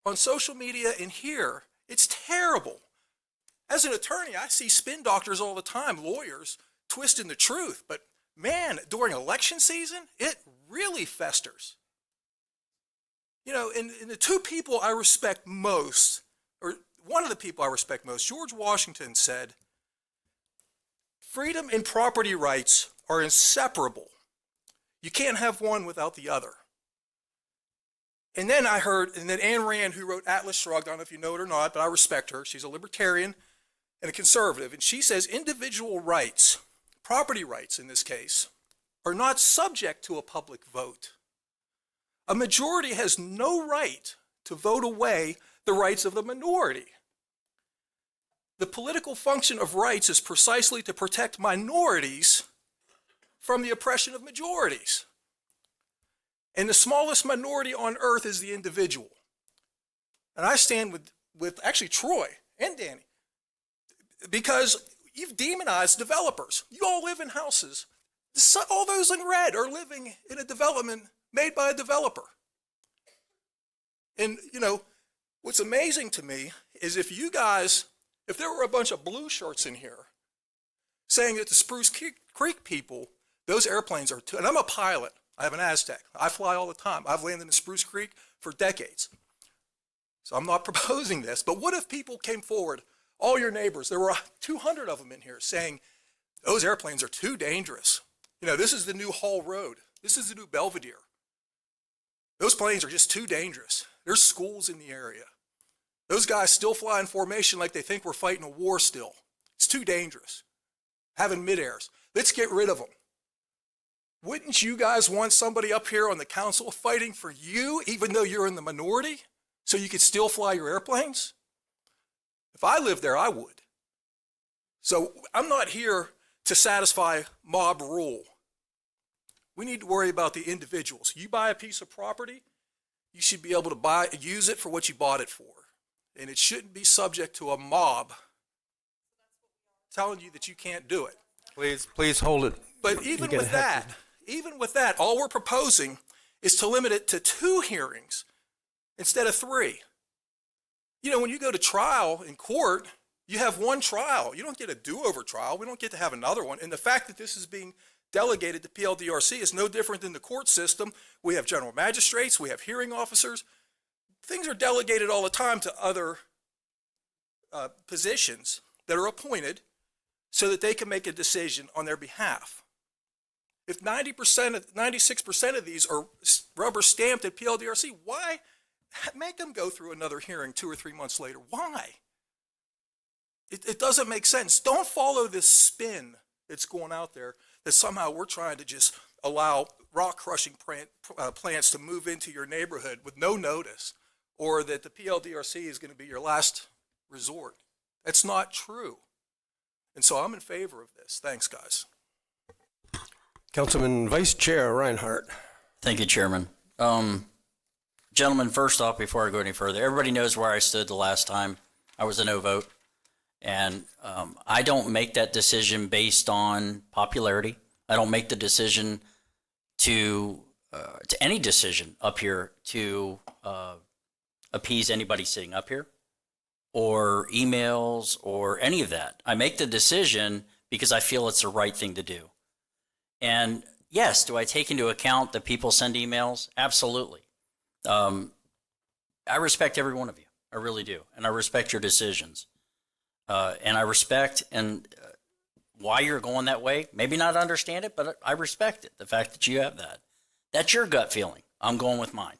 on social media and here? It's terrible. As an attorney, I see spin doctors all the time, lawyers, twisting the truth. But man, during election season, it really festers. You know, and the two people I respect most, or one of the people I respect most, George Washington said, freedom and property rights are inseparable. You can't have one without the other. And then I heard, and then Ayn Rand, who wrote Atlas Shrugged, I don't know if you know it or not, but I respect her. She's a libertarian and a conservative. And she says individual rights, property rights in this case, are not subject to a public vote. A majority has no right to vote away the rights of the minority. The political function of rights is precisely to protect minorities from the oppression of majorities. And the smallest minority on earth is the individual. And I stand with actually Troy and Danny, because you've demonized developers. You all live in houses. All those in red are living in a development made by a developer. And, you know, what's amazing to me is if there were a bunch of blue shirts in here saying that the Spruce Creek people, those airplanes are too, and I'm a pilot. I have an Aztec. I fly all the time. I've landed in Spruce Creek for decades. So I'm not proposing this, but what if people came forward, all your neighbors, there were 200 of them in here saying, those airplanes are too dangerous. You know, this is the new Hall Road. This is the new Belvedere. Those planes are just too dangerous. There's schools in the area. Those guys still fly in formation like they think we're fighting a war still. It's too dangerous. Having mid-airs. Let's get rid of them. Wouldn't you guys want somebody up here on the council fighting for you, even though you're in the minority, so you could still fly your airplanes? If I lived there, I would. So I'm not here to satisfy mob rule. We need to worry about the individuals. You buy a piece of property, you should be able to use it for what you bought it for. And it shouldn't be subject to a mob telling you that you can't do it. Please hold it. But even with that, all we're proposing is to limit it to 2 hearings instead of 3. You know, when you go to trial in court, you have 1 trial. You don't get a do-over trial. We don't get to have another one. And the fact that this is being delegated to PLDRC is no different than the court system. We have general magistrates. We have hearing officers. Things are delegated all the time to other positions that are appointed so that they can make a decision on their behalf. If 96% of these are rubber stamped at PLDRC, why make them go through another hearing 2 or 3 months later? Why? It doesn't make sense. Don't follow this spin that's going out there that somehow we're trying to just allow rock crushing plants to move into your neighborhood with no notice, or that the PLDRC is going to be your last resort. That's not true. And so I'm in favor of this. Thanks, guys. Councilman Vice Chair Reinhardt. Thank you, Chairman. Gentlemen, first off, before I go any further, everybody knows where I stood the last time. I was a no vote. And I don't make that decision based on popularity. I don't make the decision to any decision up here to appease anybody sitting up here or emails or any of that. I make the decision because I feel it's the right thing to do. And yes, do I take into account that people send emails? Absolutely. I respect every one of you. I really do. And I respect your decisions. And I respect why you're going that way. Maybe not understand it, but I respect it. The fact that you have that. That's your gut feeling. I'm going with mine.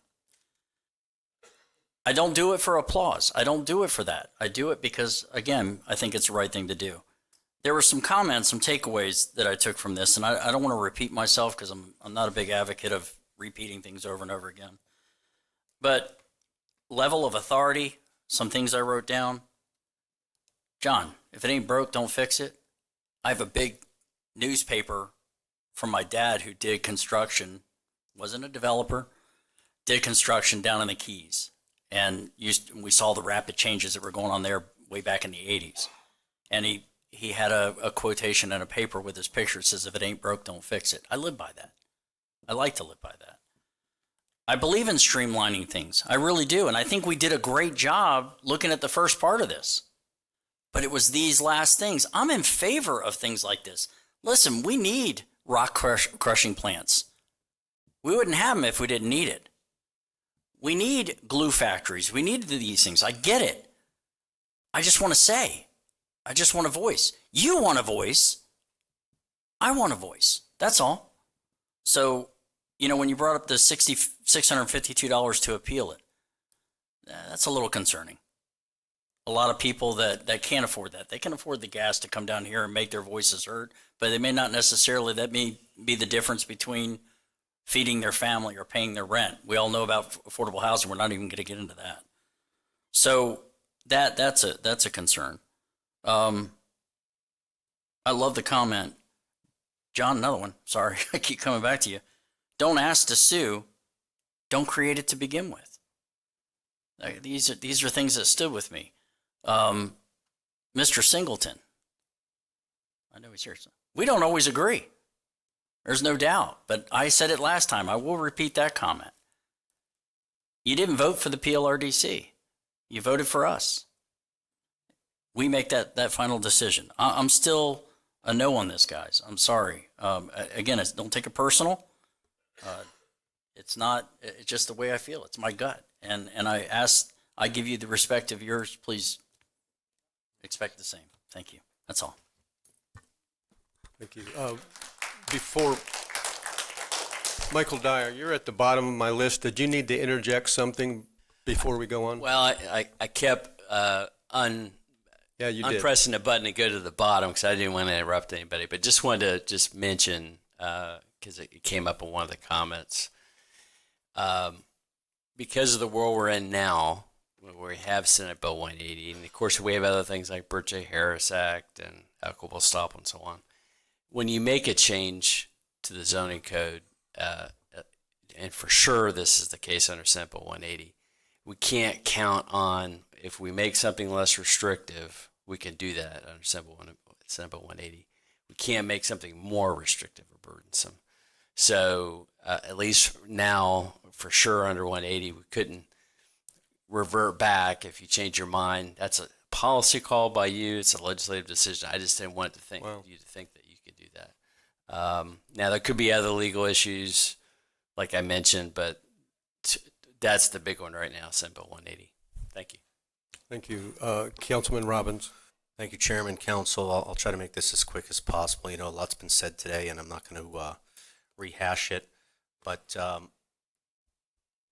I don't do it for applause. I don't do it for that. I do it because, again, I think it's the right thing to do. There were some comments, some takeaways that I took from this, and I don't want to repeat myself because I'm not a big advocate of repeating things over and over again. But level of authority, some things I wrote down. John, if it ain't broke, don't fix it. I have a big newspaper from my dad who did construction, wasn't a developer, did construction down in the Keys, and we saw the rapid changes that were going on there way back in the 80s. And he had a quotation in a paper with his picture that says, "If it ain't broke, don't fix it." I live by that. I like to live by that. I believe in streamlining things. I really do. And I think we did a great job looking at the first part of this. But it was these last things. I'm in favor of things like this. Listen, we need rock crushing plants. We wouldn't have them if we didn't need it. We need glue factories. We need these things. I get it. I just want to say, I just want a voice. You want a voice. I want a voice. That's all. So, when you brought up the $652 to appeal it, that's a little concerning. A lot of people that can't afford that. They can afford the gas to come down here and make their voices heard, but they may not necessarily, that may be the difference between feeding their family or paying their rent. We all know about affordable housing. We're not even going to get into that. So that's a concern. I love the comment. John, another one. Sorry, I keep coming back to you. Don't ask to sue. Don't create it to begin with. These are things that stood with me. Mr. Singleton. I know he's here. We don't always agree. There's no doubt. But I said it last time. I will repeat that comment. You didn't vote for the PLRDC. You voted for us. We make that final decision. I'm still a no on this, guys. I'm sorry. Again, don't take it personal. It's just the way I feel. It's my gut. And I give you the respect of yours. Please expect the same. Thank you. That's all. Thank you. Before, Michael Dyer, you're at the bottom of my list. Did you need to interject something before we go on? Well, I kept pressing the button to go to the bottom because I didn't want to interrupt anybody, but just wanted to mention, because it came up in one of the comments, because of the world we're in now, where we have Senate Bill 180, and of course we have other things like Burt J. Harris Act and equitable stop and so on. When you make a change to the zoning code, and for sure this is the case under Senate Bill 180, we can't count on, if we make something less restrictive, we can do that under Senate Bill 180. We can't make something more restrictive or burdensome. So at least now, for sure under 180, we couldn't revert back if you change your mind. That's a policy call by you. It's a legislative decision. I just didn't want you to think that you could do that. Now, there could be other legal issues, like I mentioned, but that's the big one right now, Senate Bill 180. Thank you. Thank you. Councilman Robbins. Thank you, Chairman, Council. I'll try to make this as quick as possible. A lot's been said today, and I'm not going to rehash it. But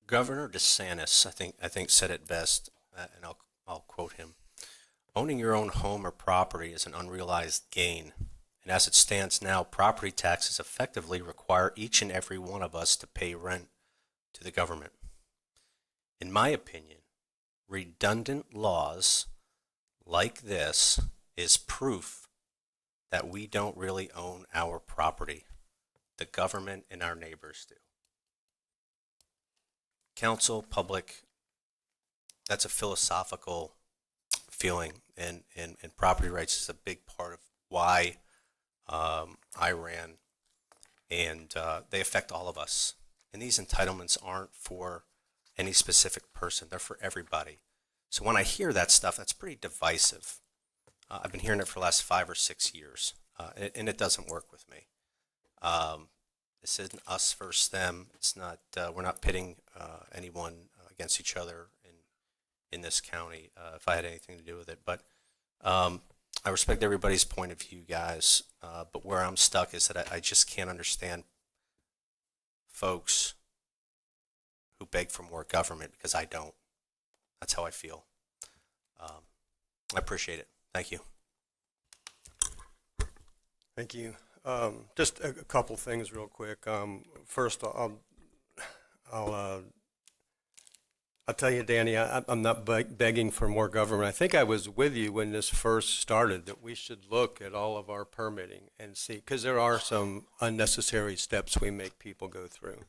Governor DeSantis, I think said it best, and I'll quote him. Owning your own home or property is an unrealized gain. And as it stands now, property taxes effectively require each and every one of us to pay rent to the government. In my opinion, redundant laws like this is proof that we don't really own our property. The government and our neighbors do. Council, public, that's a philosophical feeling, and property rights is a big part of why I ran, and they affect all of us. And these entitlements aren't for any specific person, they're for everybody. So when I hear that stuff, that's pretty divisive. I've been hearing it for the last 5 or 6 years, and it doesn't work with me. This isn't us versus them. It's not. We're not pitting anyone against each other in this county. If I had anything to do with it, but I respect everybody's point of view, guys. But where I'm stuck is that I just can't understand folks who beg for more government, because I don't. That's how I feel. I appreciate it. Thank you. Thank you. Just a couple things real quick. First, I'll tell you, Danny, I'm not begging for more government. I think I was with you when this first started, that we should look at all of our permitting and see, because there are some unnecessary steps we make people go through.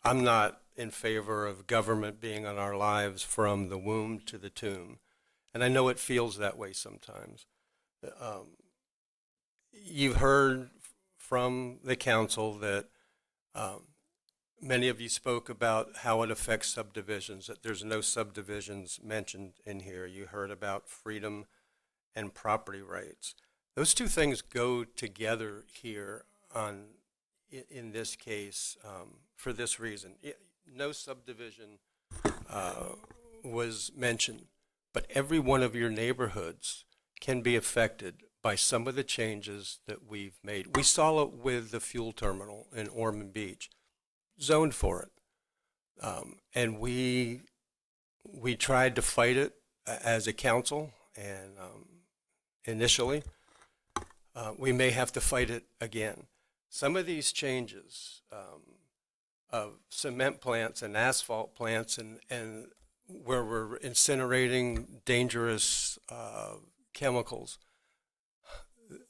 I'm not in favor of government being on our lives from the womb to the tomb. And I know it feels that way sometimes. You've heard from the council that many of you spoke about how it affects subdivisions, that there's no subdivisions mentioned in here. You heard about freedom and property rights. Those two things go together here in this case for this reason. No subdivision was mentioned, but every one of your neighborhoods can be affected by some of the changes that we've made. We saw it with the fuel terminal in Ormond Beach, zoned for it. And we tried to fight it as a council, and initially, we may have to fight it again. Some of these changes of cement plants and asphalt plants and where we're incinerating dangerous chemicals,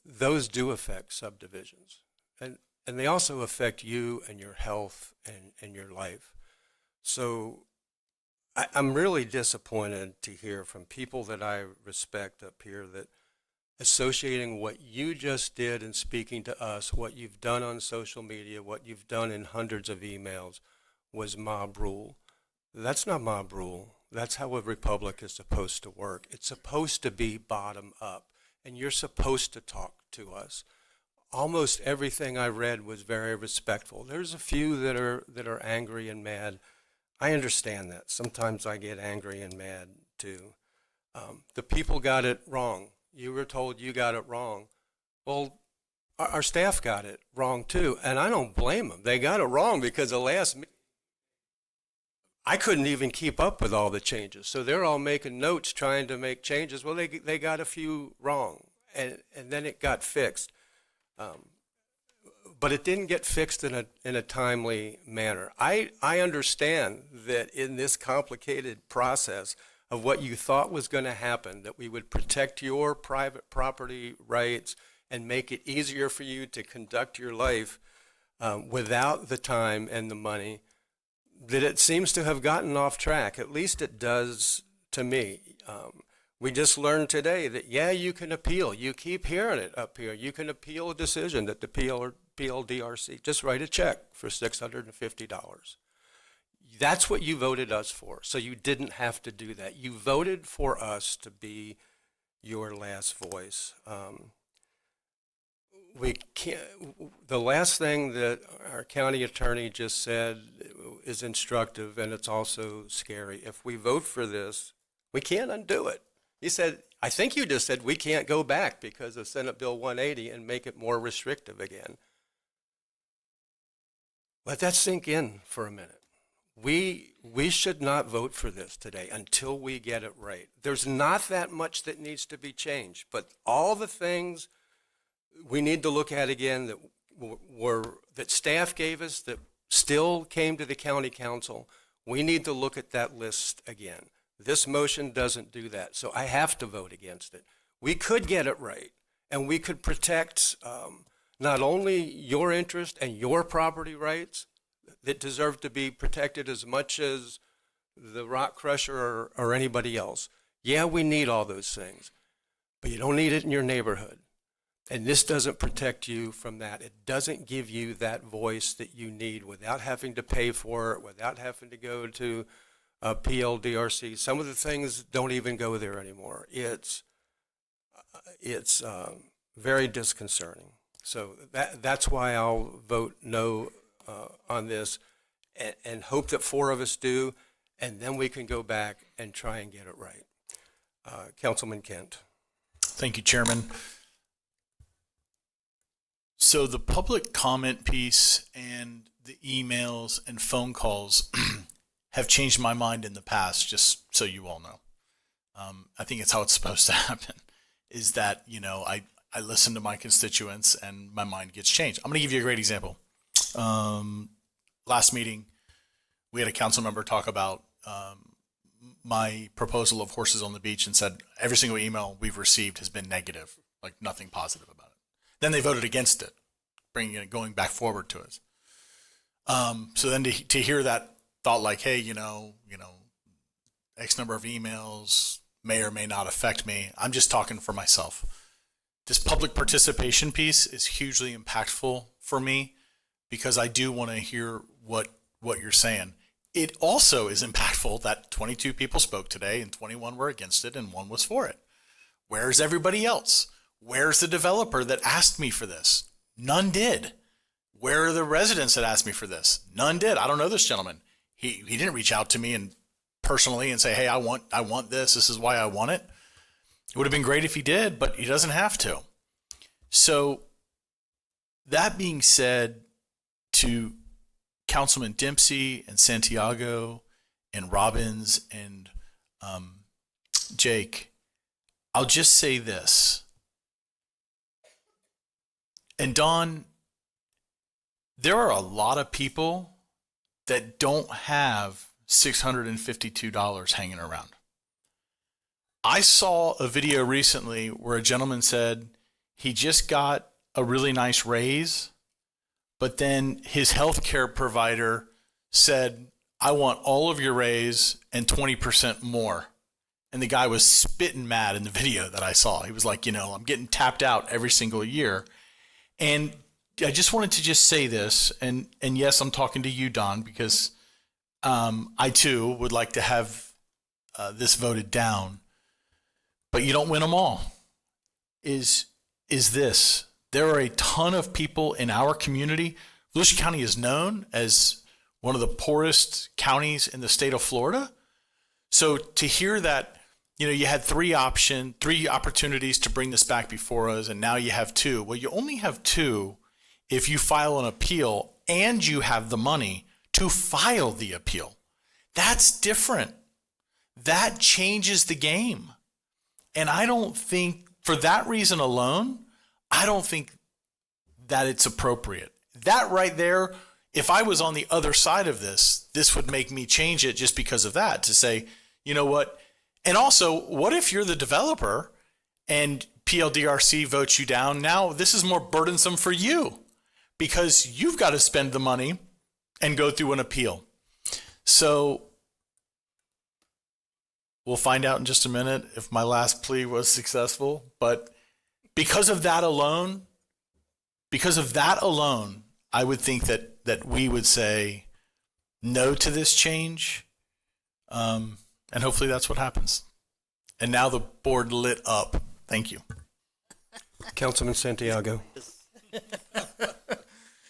those do affect subdivisions. And they also affect you and your health and your life. So I'm really disappointed to hear from people that I respect up here that associating what you just did in speaking to us, what you've done on social media, what you've done in hundreds of emails was mob rule. That's not mob rule. That's how a republic is supposed to work. It's supposed to be bottom up, and you're supposed to talk to us. Almost everything I read was very respectful. There's a few that are angry and mad. I understand that. Sometimes I get angry and mad too. The people got it wrong. You were told you got it wrong. Well, our staff got it wrong too, and I don't blame them. They got it wrong because the last meeting, I couldn't even keep up with all the changes. So they're all making notes trying to make changes. Well, they got a few wrong, and then it got fixed. But it didn't get fixed in a timely manner. I understand that in this complicated process of what you thought was going to happen, that we would protect your private property rights and make it easier for you to conduct your life without the time and the money, that it seems to have gotten off track. At least it does to me. We just learned today that, yeah, you can appeal. You keep hearing it up here. You can appeal a decision that the PLDRC, just write a check for $650. That's what you voted us for, so you didn't have to do that. You voted for us to be your last voice. We can't. The last thing that our county attorney just said is instructive, and it's also scary. If we vote for this, we can't undo it. He said, I think you just said we can't go back because of Senate Bill 180 and make it more restrictive again. Let that sink in for a minute. We should not vote for this today until we get it right. There's not that much that needs to be changed, but all the things we need to look at again that staff gave us that still came to the county council, we need to look at that list again. This motion doesn't do that, so I have to vote against it. We could get it right, and we could protect not only your interest and your property rights that deserve to be protected as much as the rock crusher or anybody else. Yeah, we need all those things, but you don't need it in your neighborhood. And this doesn't protect you from that. It doesn't give you that voice that you need without having to pay for it, without having to go to PLDRC. Some of the things don't even go there anymore. It's very disconcerting. So that's why I'll vote no on this and hope that 4 of us do, and then we can go back and try and get it right. Councilman Kent. Thank you, Chairman. So the public comment piece and the emails and phone calls have changed my mind in the past, just so you all know. I think it's how it's supposed to happen, is that, I listen to my constituents and my mind gets changed. I'm going to give you a great example. Last meeting, we had a council member talk about my proposal of horses on the beach and said every single email we've received has been negative, like nothing positive about it. Then they voted against it, going back forward to us. So then to hear that thought like, hey, X number of emails may or may not affect me. I'm just talking for myself. This public participation piece is hugely impactful for me because I do want to hear what you're saying. It also is impactful that 22 people spoke today and 21 were against it and 1 was for it. Where's everybody else? Where's the developer that asked me for this? None did. Where are the residents that asked me for this? None did. I don't know this gentleman. He didn't reach out to me and personally and say, hey, I want this. This is why I want it. It would have been great if he did, but he doesn't have to. So that being said, to Councilman Dempsey and Santiago and Robbins and Jake, I'll just say this. And Don, there are a lot of people that don't have $652 hanging around. I saw a video recently where a gentleman said he just got a really nice raise, but then his healthcare provider said, I want all of your raise and 20% more. And the guy was spitting mad in the video that I saw. He was like, I'm getting tapped out every single year. And I just wanted to just say this, and yes, I'm talking to you, Don, because I too would like to have this voted down, but you don't win them all. Is this? There are a ton of people in our community. Volusia County is known as one of the poorest counties in the state of Florida. So to hear that, you had three opportunities to bring this back before us, and now you have 2. Well, you only have 2 if you file an appeal and you have the money to file the appeal. That's different. That changes the game. And I don't think, for that reason alone, I don't think that it's appropriate. That right there, if I was on the other side of this would make me change it just because of that, to say, you know what? And also, what if you're the developer and PLDRC votes you down? Now, this is more burdensome for you because you've got to spend the money and go through an appeal. So we'll find out in just a minute if my last plea was successful. But because of that alone, I would think that we would say no to this change. And hopefully that's what happens. And now the board lit up. Thank you. Councilman Santiago.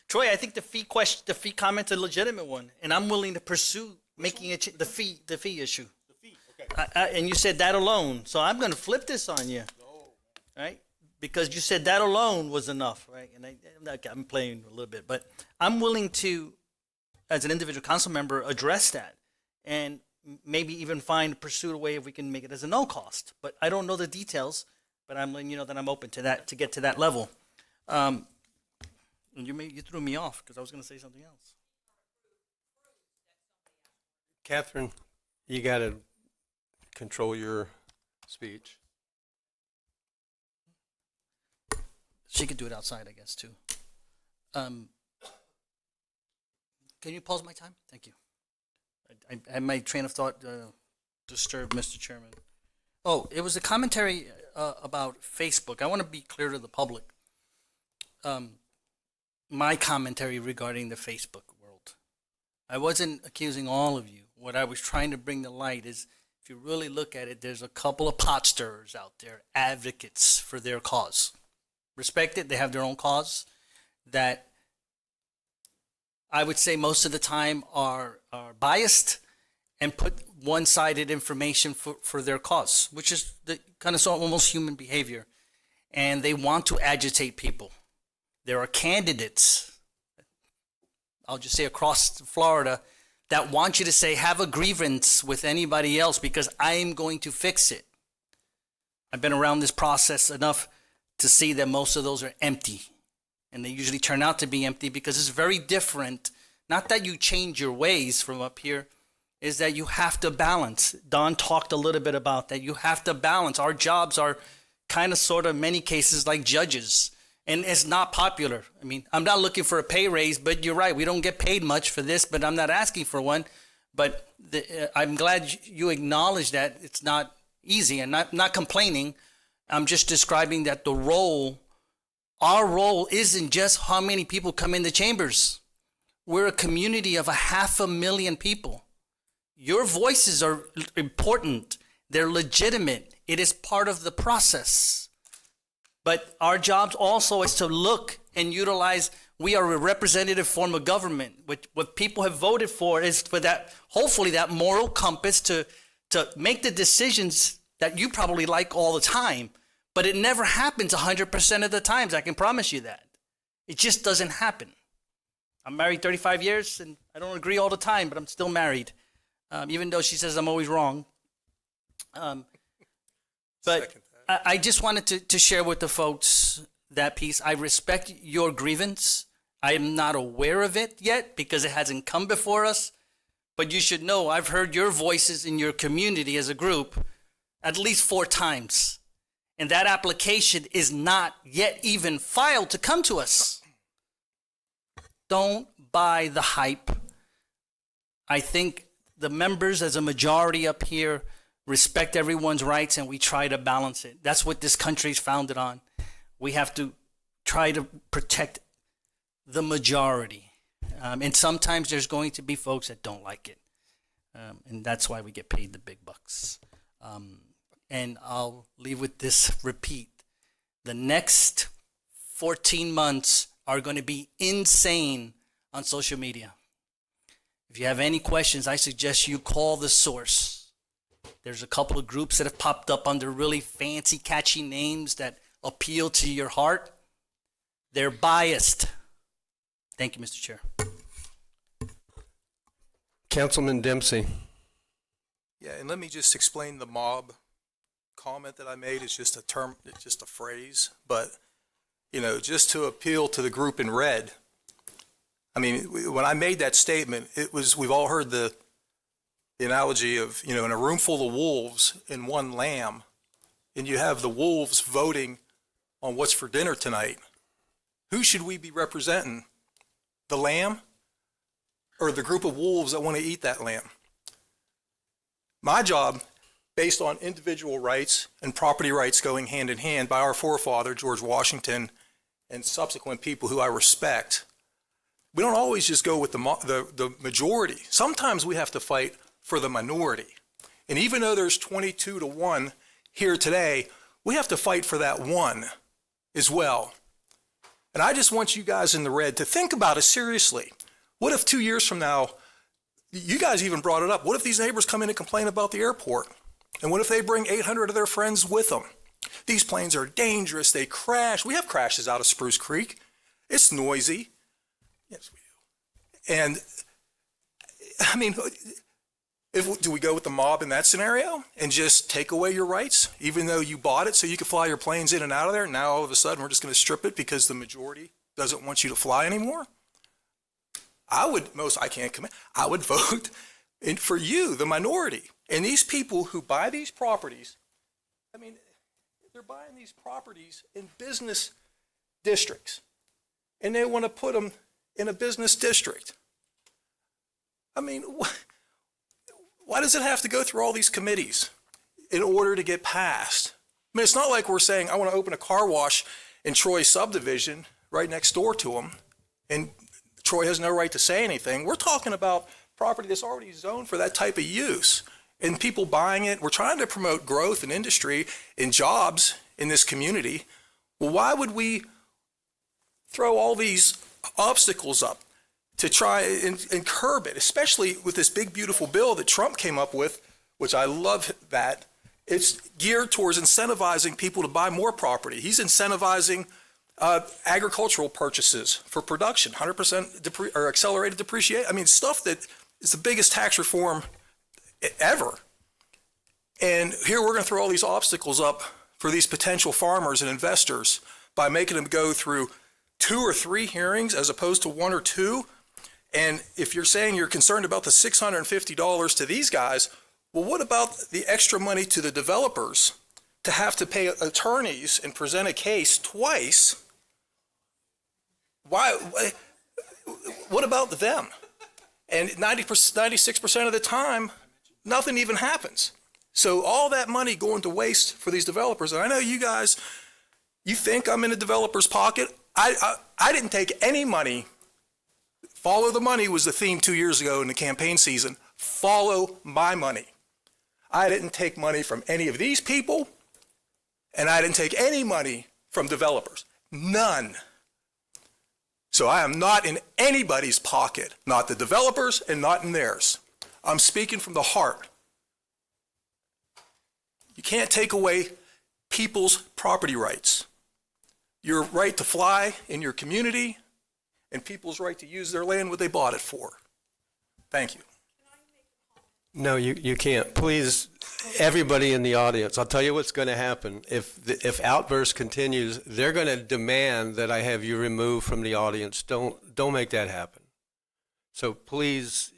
Troy, I think the fee comment's a legitimate one, and I'm willing to pursue making the fee issue. The fee, okay. And you said that alone, so I'm going to flip this on you, right? Because you said that alone was enough, right? And I'm playing a little bit, but I'm willing to, as an individual council member, address that, and maybe even pursue a way if we can make it as a no cost. But I don't know the details, but I'm letting you know that I'm open to that, to get to that level. And you threw me off because I was going to say something else. Catherine, you got to control your speech. She could do it outside, I guess, too. Can you pause my time? Thank you. I had my train of thought disturbed, Mr. Chairman. Oh, it was a commentary about Facebook. I want to be clear to the public. My commentary regarding the Facebook world. I wasn't accusing all of you. What I was trying to bring to light is, if you really look at it, there's a couple of pot stirrers out there, advocates for their cause. Respect it, they have their own cause that I would say most of the time are biased and put one-sided information for their cause, which is the kind of almost human behavior. And they want to agitate people. There are candidates, I'll just say across Florida, that want you to say, have a grievance with anybody else because I'm going to fix it. I've been around this process enough to see that most of those are empty. And they usually turn out to be empty because it's very different. Not that you change your ways from up here, is that you have to balance. Don talked a little bit about that. You have to balance. Our jobs are kind of sort of in many cases like judges. And it's not popular. I mean, I'm not looking for a pay raise, but you're right. We don't get paid much for this, but I'm not asking for one. But I'm glad you acknowledge that it's not easy, and not complaining. I'm just describing that our role isn't just how many people come in the chambers. We're a community of 500,000 people. Your voices are important. They're legitimate. It is part of the process. But our job also is to look and utilize, we are a representative form of government. What people have voted for is for that, hopefully that moral compass to make the decisions that you probably like all the time. But it never happens 100% of the times, I can promise you that. It just doesn't happen. I'm married 35 years, and I don't agree all the time, but I'm still married, even though she says I'm always wrong. But I just wanted to share with the folks that piece. I respect your grievance. I am not aware of it yet because it hasn't come before us. But you should know I've heard your voices in your community as a group at least 4 times. And that application is not yet even filed to come to us. Don't buy the hype. I think the members as a majority up here respect everyone's rights, and we try to balance it. That's what this country is founded on. We have to try to protect the majority. And sometimes there's going to be folks that don't like it. And that's why we get paid the big bucks. And I'll leave with this repeat. The next 14 months are going to be insane on social media. If you have any questions, I suggest you call the source. There's a couple of groups that have popped up under really fancy, catchy names that appeal to your heart. They're biased. Thank you, Mr. Chair. Councilman Dempsey. Yeah, and let me just explain the mob comment that I made. It's just a term, it's just a phrase, but just to appeal to the group in red. I mean, when I made that statement, we've all heard the analogy of, in a room full of wolves and one lamb, and you have the wolves voting on what's for dinner tonight. Who should we be representing? The lamb or the group of wolves that want to eat that lamb? My job, based on individual rights and property rights going hand in hand by our forefather, George Washington, and subsequent people who I respect, we don't always just go with the majority. Sometimes we have to fight for the minority. And even though there's 22-1 here today, we have to fight for that one as well. And I just want you guys in the red to think about it seriously. What if 2 years from now, you guys even brought it up, what if these neighbors come in and complain about the airport? And what if they bring 800 of their friends with them? These planes are dangerous, they crash. We have crashes out of Spruce Creek. It's noisy. Yes, we do. And I mean, do we go with the mob in that scenario and just take away your rights, even though you bought it so you could fly your planes in and out of there? Now all of a sudden we're just going to strip it because the majority doesn't want you to fly anymore? I would vote for you, the minority. And these people who buy these properties, I mean, they're buying these properties in business districts, and they want to put them in a business district. I mean, why does it have to go through all these committees in order to get passed? I mean, it's not like we're saying, I want to open a car wash in Troy subdivision right next door to them, and Troy has no right to say anything. We're talking about property that's already zoned for that type of use, and people buying it. We're trying to promote growth and industry and jobs in this community. Well, why would we throw all these obstacles up to try and curb it, especially with this big, beautiful bill that Trump came up with, which I love that. It's geared towards incentivizing people to buy more property. He's incentivizing agricultural purchases for production, 100% or accelerated depreciation. I mean, stuff that is the biggest tax reform ever. And here we're going to throw all these obstacles up for these potential farmers and investors by making them go through 2 or 3 hearings as opposed to 1 or 2. And if you're saying you're concerned about the $650 to these guys, well, what about the extra money to the developers to have to pay attorneys and present a case twice What about them? And 96% of the time, nothing even happens. So all that money going to waste for these developers, and I know you guys, you think I'm in a developer's pocket. I didn't take any money. Follow the money was the theme 2 years ago in the campaign season. Follow my money. I didn't take money from any of these people, and I didn't take any money from developers. None. So I am not in anybody's pocket, not the developers and not in theirs. I'm speaking from the heart. You can't take away people's property rights. Your right to fly in your community and people's right to use their land what they bought it for. Thank you. No, you can't. Please, everybody in the audience, I'll tell you what's going to happen. If outburst continues, they're going to demand that I have you removed from the audience. Don't make that happen. So please,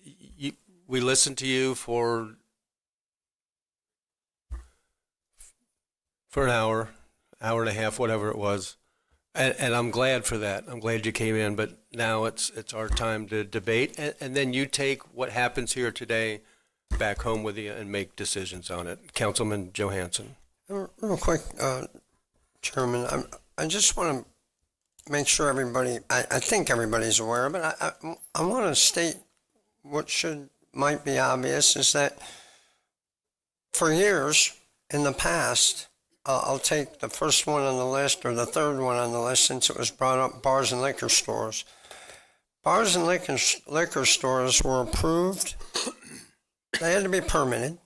we listened to you for an hour and a half, whatever it was. And I'm glad for that. I'm glad you came in, but now it's our time to debate. And then you take what happens here today back home with you and make decisions on it. Councilman Johansson. Real quick, Chairman, I just want to make sure everybody, I think everybody's aware, but I want to state what might be obvious is that for years in the past, I'll take the first one on the list or the third one on the list since it was brought up, bars and liquor stores. Bars and liquor stores were approved. They had to be permitted.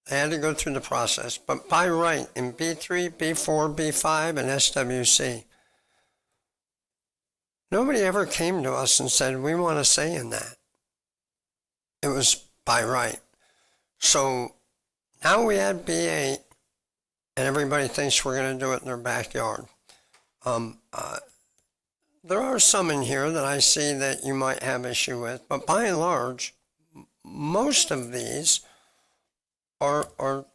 They had to go through the process, but by right in B3, B4, B5, and SWC. Nobody ever came to us and said, we want a say in that. It was by right. So now we add B8, and everybody thinks we're going to do it in their backyard. There are some in here that I see that you might have issue with, but by and large, most of these are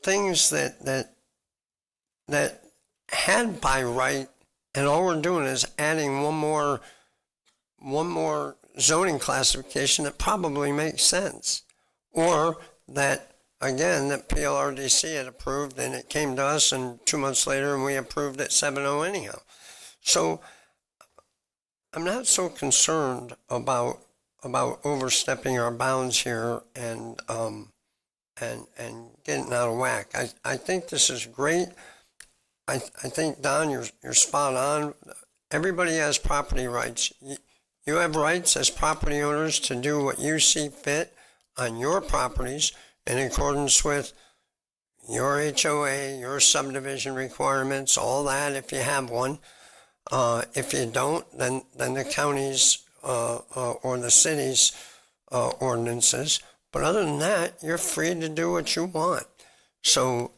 things that had by right, and all we're doing is adding one more zoning classification that probably makes sense, or that again that PLRDC had approved and it came to us and 2 months later and we approved it 7-0 anyhow. So I'm not so concerned about overstepping our bounds here and getting out of whack. I think this is great. I think, Don, you're spot on. Everybody has property rights. You have rights as property owners to do what you see fit on your properties in accordance with your HOA, your subdivision requirements, all that if you have one. If you don't, then the county's or the city's ordinances. But other than that, you're free to do what you want. So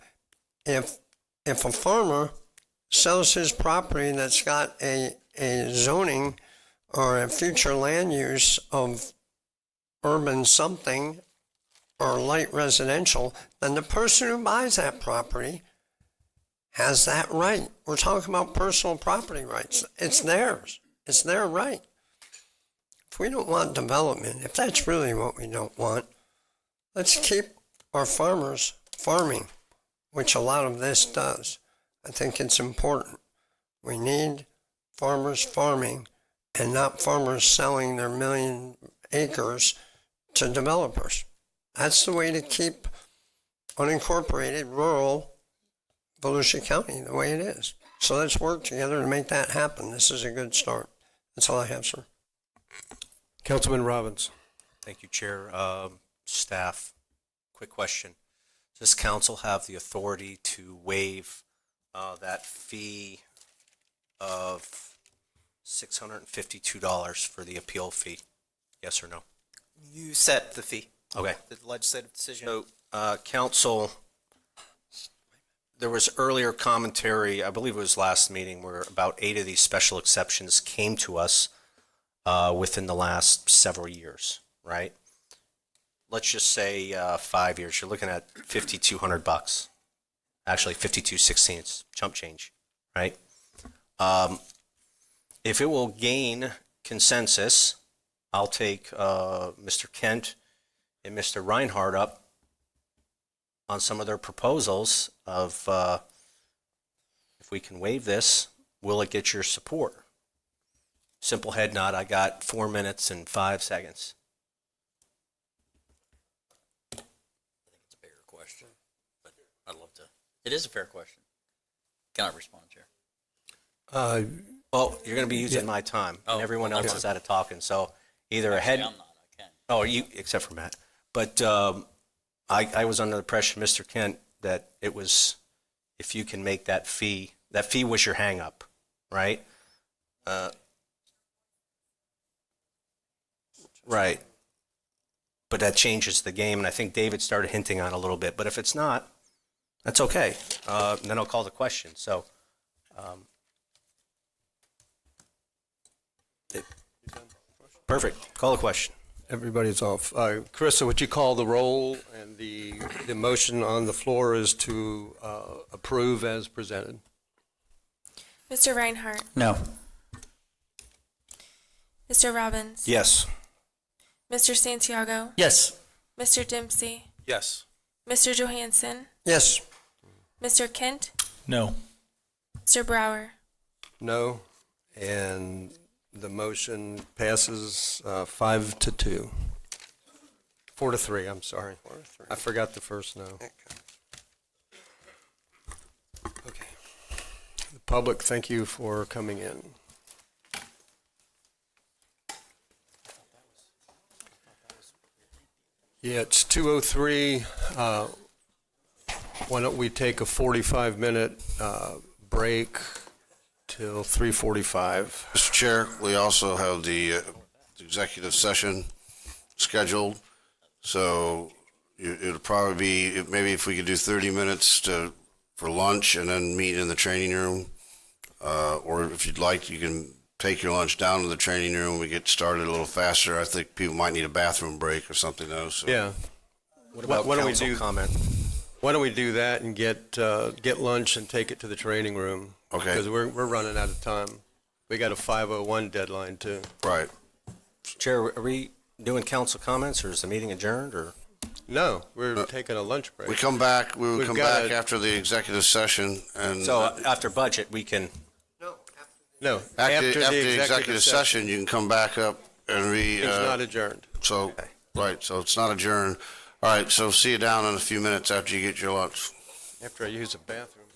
if a farmer sells his property that's got a zoning or a future land use of urban something or light residential, then the person who buys that property has that right. We're talking about personal property rights. It's theirs. It's their right. If we don't want development, if that's really what we don't want, let's keep our farmers farming, which a lot of this does. I think it's important. We need farmers farming and not farmers selling their 1 million acres to developers. That's the way to keep unincorporated rural Volusia County the way it is. So let's work together to make that happen. This is a good start. That's all I have, sir. Councilman Robbins. Thank you, Chair. Staff, quick question. Does council have the authority to waive that fee of $652 for the appeal fee? Yes or no? You set the fee. Okay. The legislative decision. So, council, there was earlier commentary, I believe it was last meeting, where about 8 of these special exceptions came to us within the last several years, right? Let's just say 5 years. You're looking at $5,200. Actually, $5,216, chump change, right? if it will gain consensus, I'll take Mr. Kent and Mr. Reinhardt up on some of their proposals of if we can waive this, will it get your support? Simple head nod. I got 4 minutes and 5 seconds. It's a bigger question, but I'd love to. It is a fair question. Can I respond, Chair? Well, you're going to be using my time, and everyone else is out of talking. So either a head. I'm not. I can. Oh, you except for Matt. But I was under the impression, Mr. Kent, that it was if you can make that fee. That fee was your hang up, right? Right. But that changes the game, and I think David started hinting on a little bit. But if it's not, that's okay. Then I'll call the question. So, perfect. Call the question. Everybody's off. Carissa, would you call the roll? And the motion on the floor is to approve as presented. Mr. Reinhardt, No. Mr. Robbins, Yes. Mr. Santiago, Yes. Mr. Dempsey, Yes. Mr. Johansson, Yes. Mr. Kent, No. Mr. Brower. No. And the motion passes 5-2. 4-3, I'm sorry. 4-3. I forgot the first no. Okay. The public, thank you for coming in. Yeah, it's 2:03. Why don't we take a 45-minute break till 3:45? Mr. Chair, we also have the executive session scheduled, so it'll probably be, maybe if we could do 30 minutes for lunch and then meet in the training room, or if you'd like, you can take your lunch down to the training room. We get started a little faster. I think people might need a bathroom break or something though. So. Yeah. What about council comment? Why don't we do that and get lunch and take it to the training room? Okay. Because we're running out of time. We got a 5:01 deadline too. Right. Chair, are we doing council comments, or is the meeting adjourned, or? No, we're taking a lunch break. We will come back got after the executive session and. So after budget, we can. No, After the executive session, you can come back up and It's not adjourned. So, right, so it's not adjourned. All right, so see you down in a few minutes after you get your lunch. After I use the bathroom.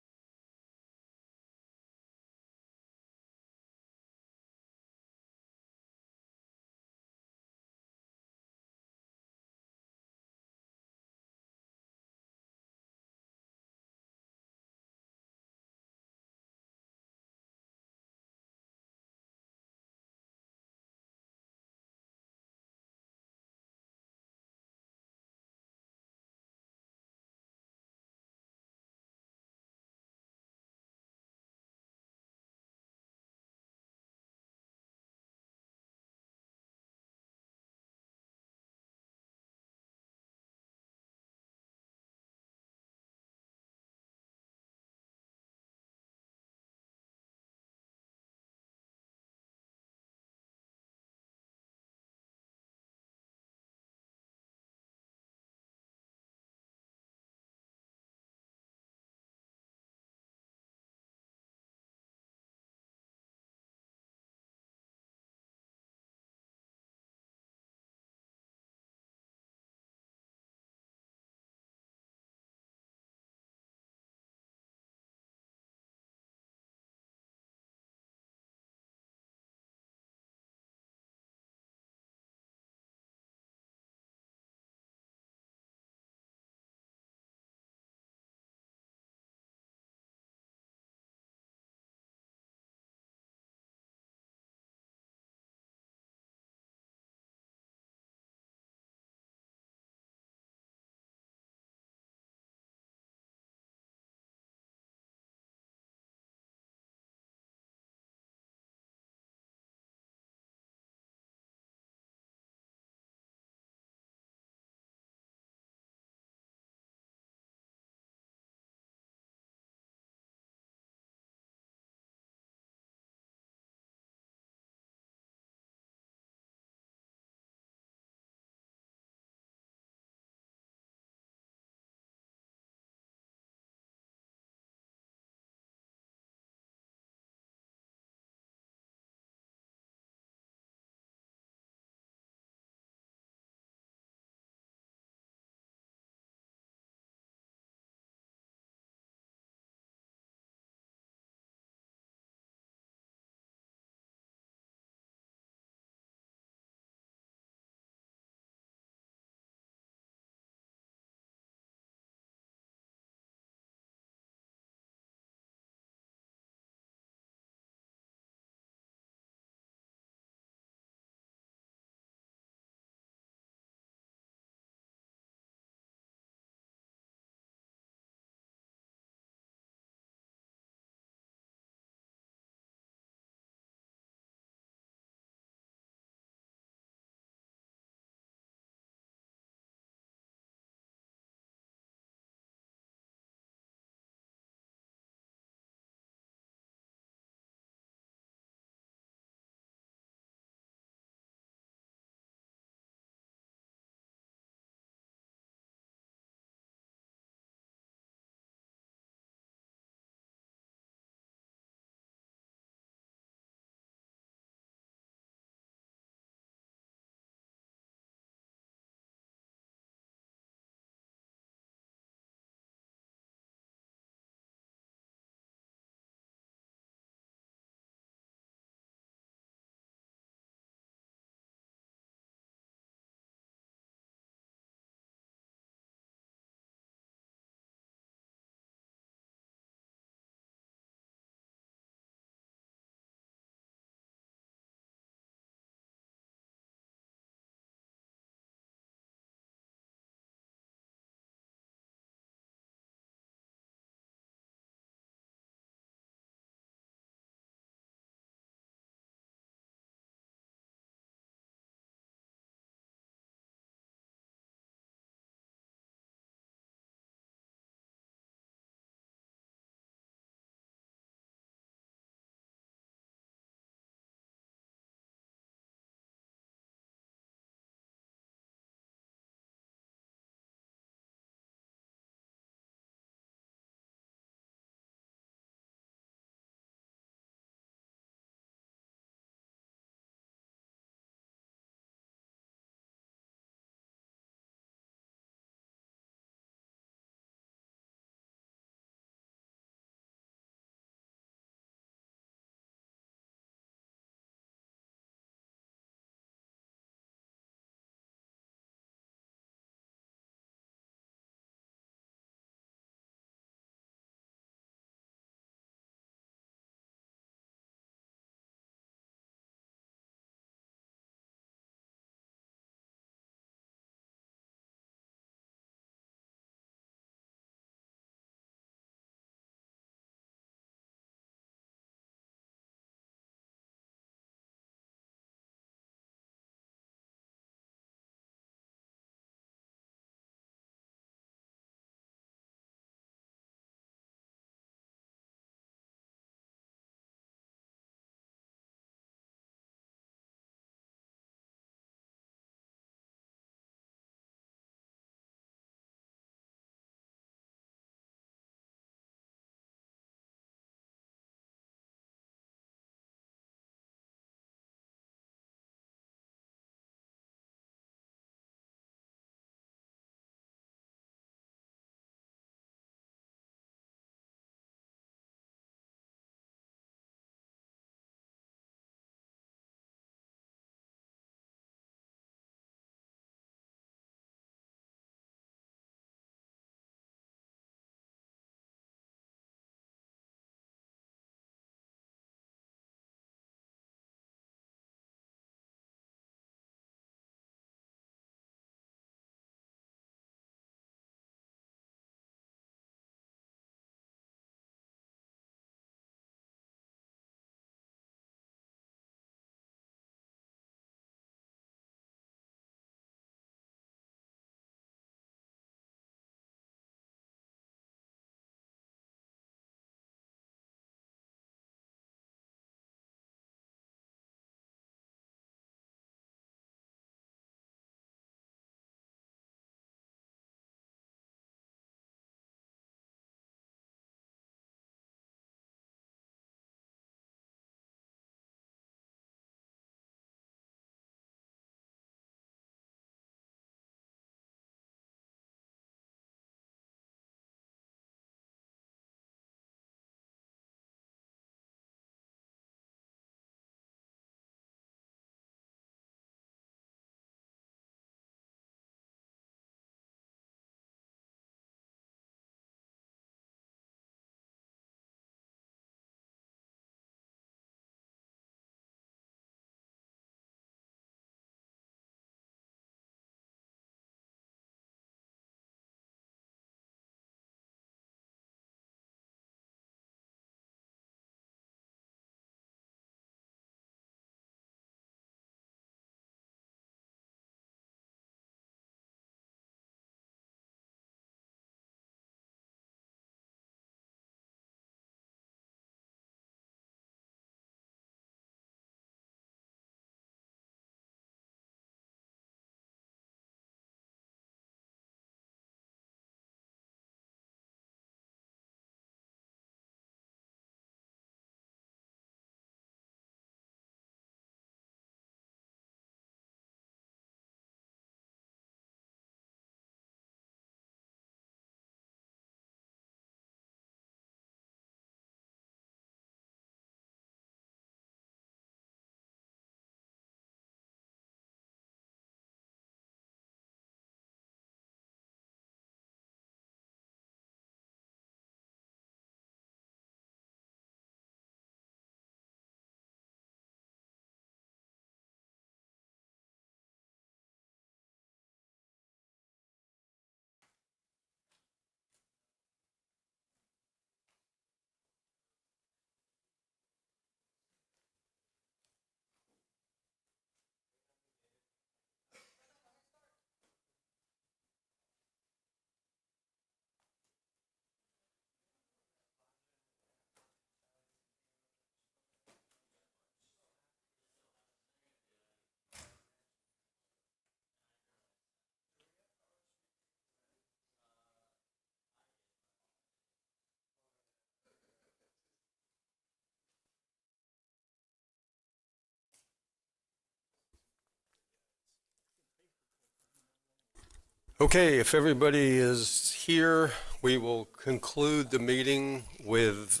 Okay, if everybody is here, we will conclude the meeting with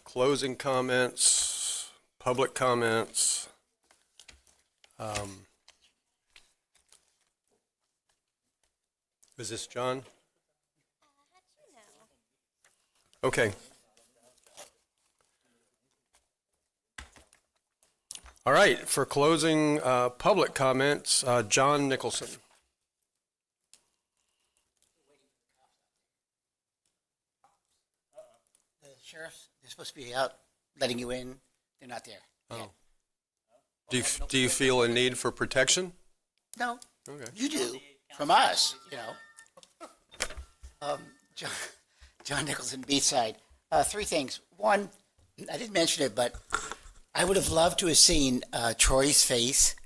closing comments, public comments. Is this John? Okay. All right, for closing public comments, John Nicholson. The sheriffs, they're supposed to be out letting you in. They're not there. Oh. Do you feel a need for protection? No. Okay. You do. From us, you know. John Nicholson, Beachside. Three things. One, I didn't mention it, but I would have loved to have seen Troy's face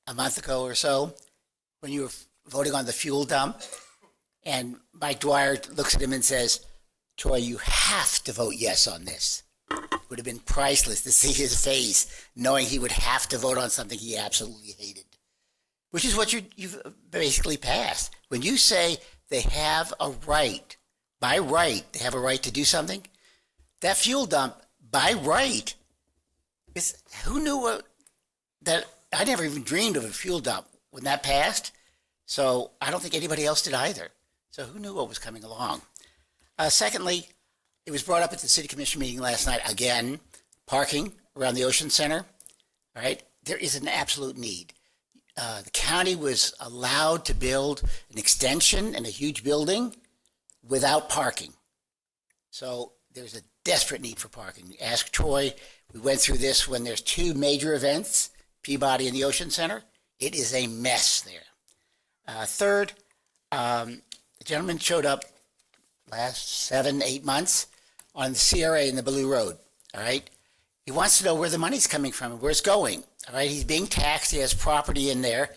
a month ago or so when you were voting on the fuel dump. And Mike Dwyer looks at him and says, Troy, you have to vote yes on this. It would have been priceless to see his face knowing he would have to vote on something he absolutely hated, which is what you've basically passed. When you say they have a right, by right, they have a right to do something, that fuel dump, by right, who knew that? I never even dreamed of a fuel dump when that passed. So I don't think anybody else did either. So who knew what was coming along? Secondly, it was brought up at the city commission meeting last night again, parking around the Ocean Center. All right, there is an absolute need. The county was allowed to build an extension and a huge building without parking. So there's a desperate need for parking. Ask Troy. We went through this when there's two major events, Peabody and the Ocean Center. It is a mess there. Third, the gentleman showed up last 7-8 months on the CRA in the Blue Road. All right. He wants to know where the money's coming from and where it's going. All right. He's being taxed. He has property in there,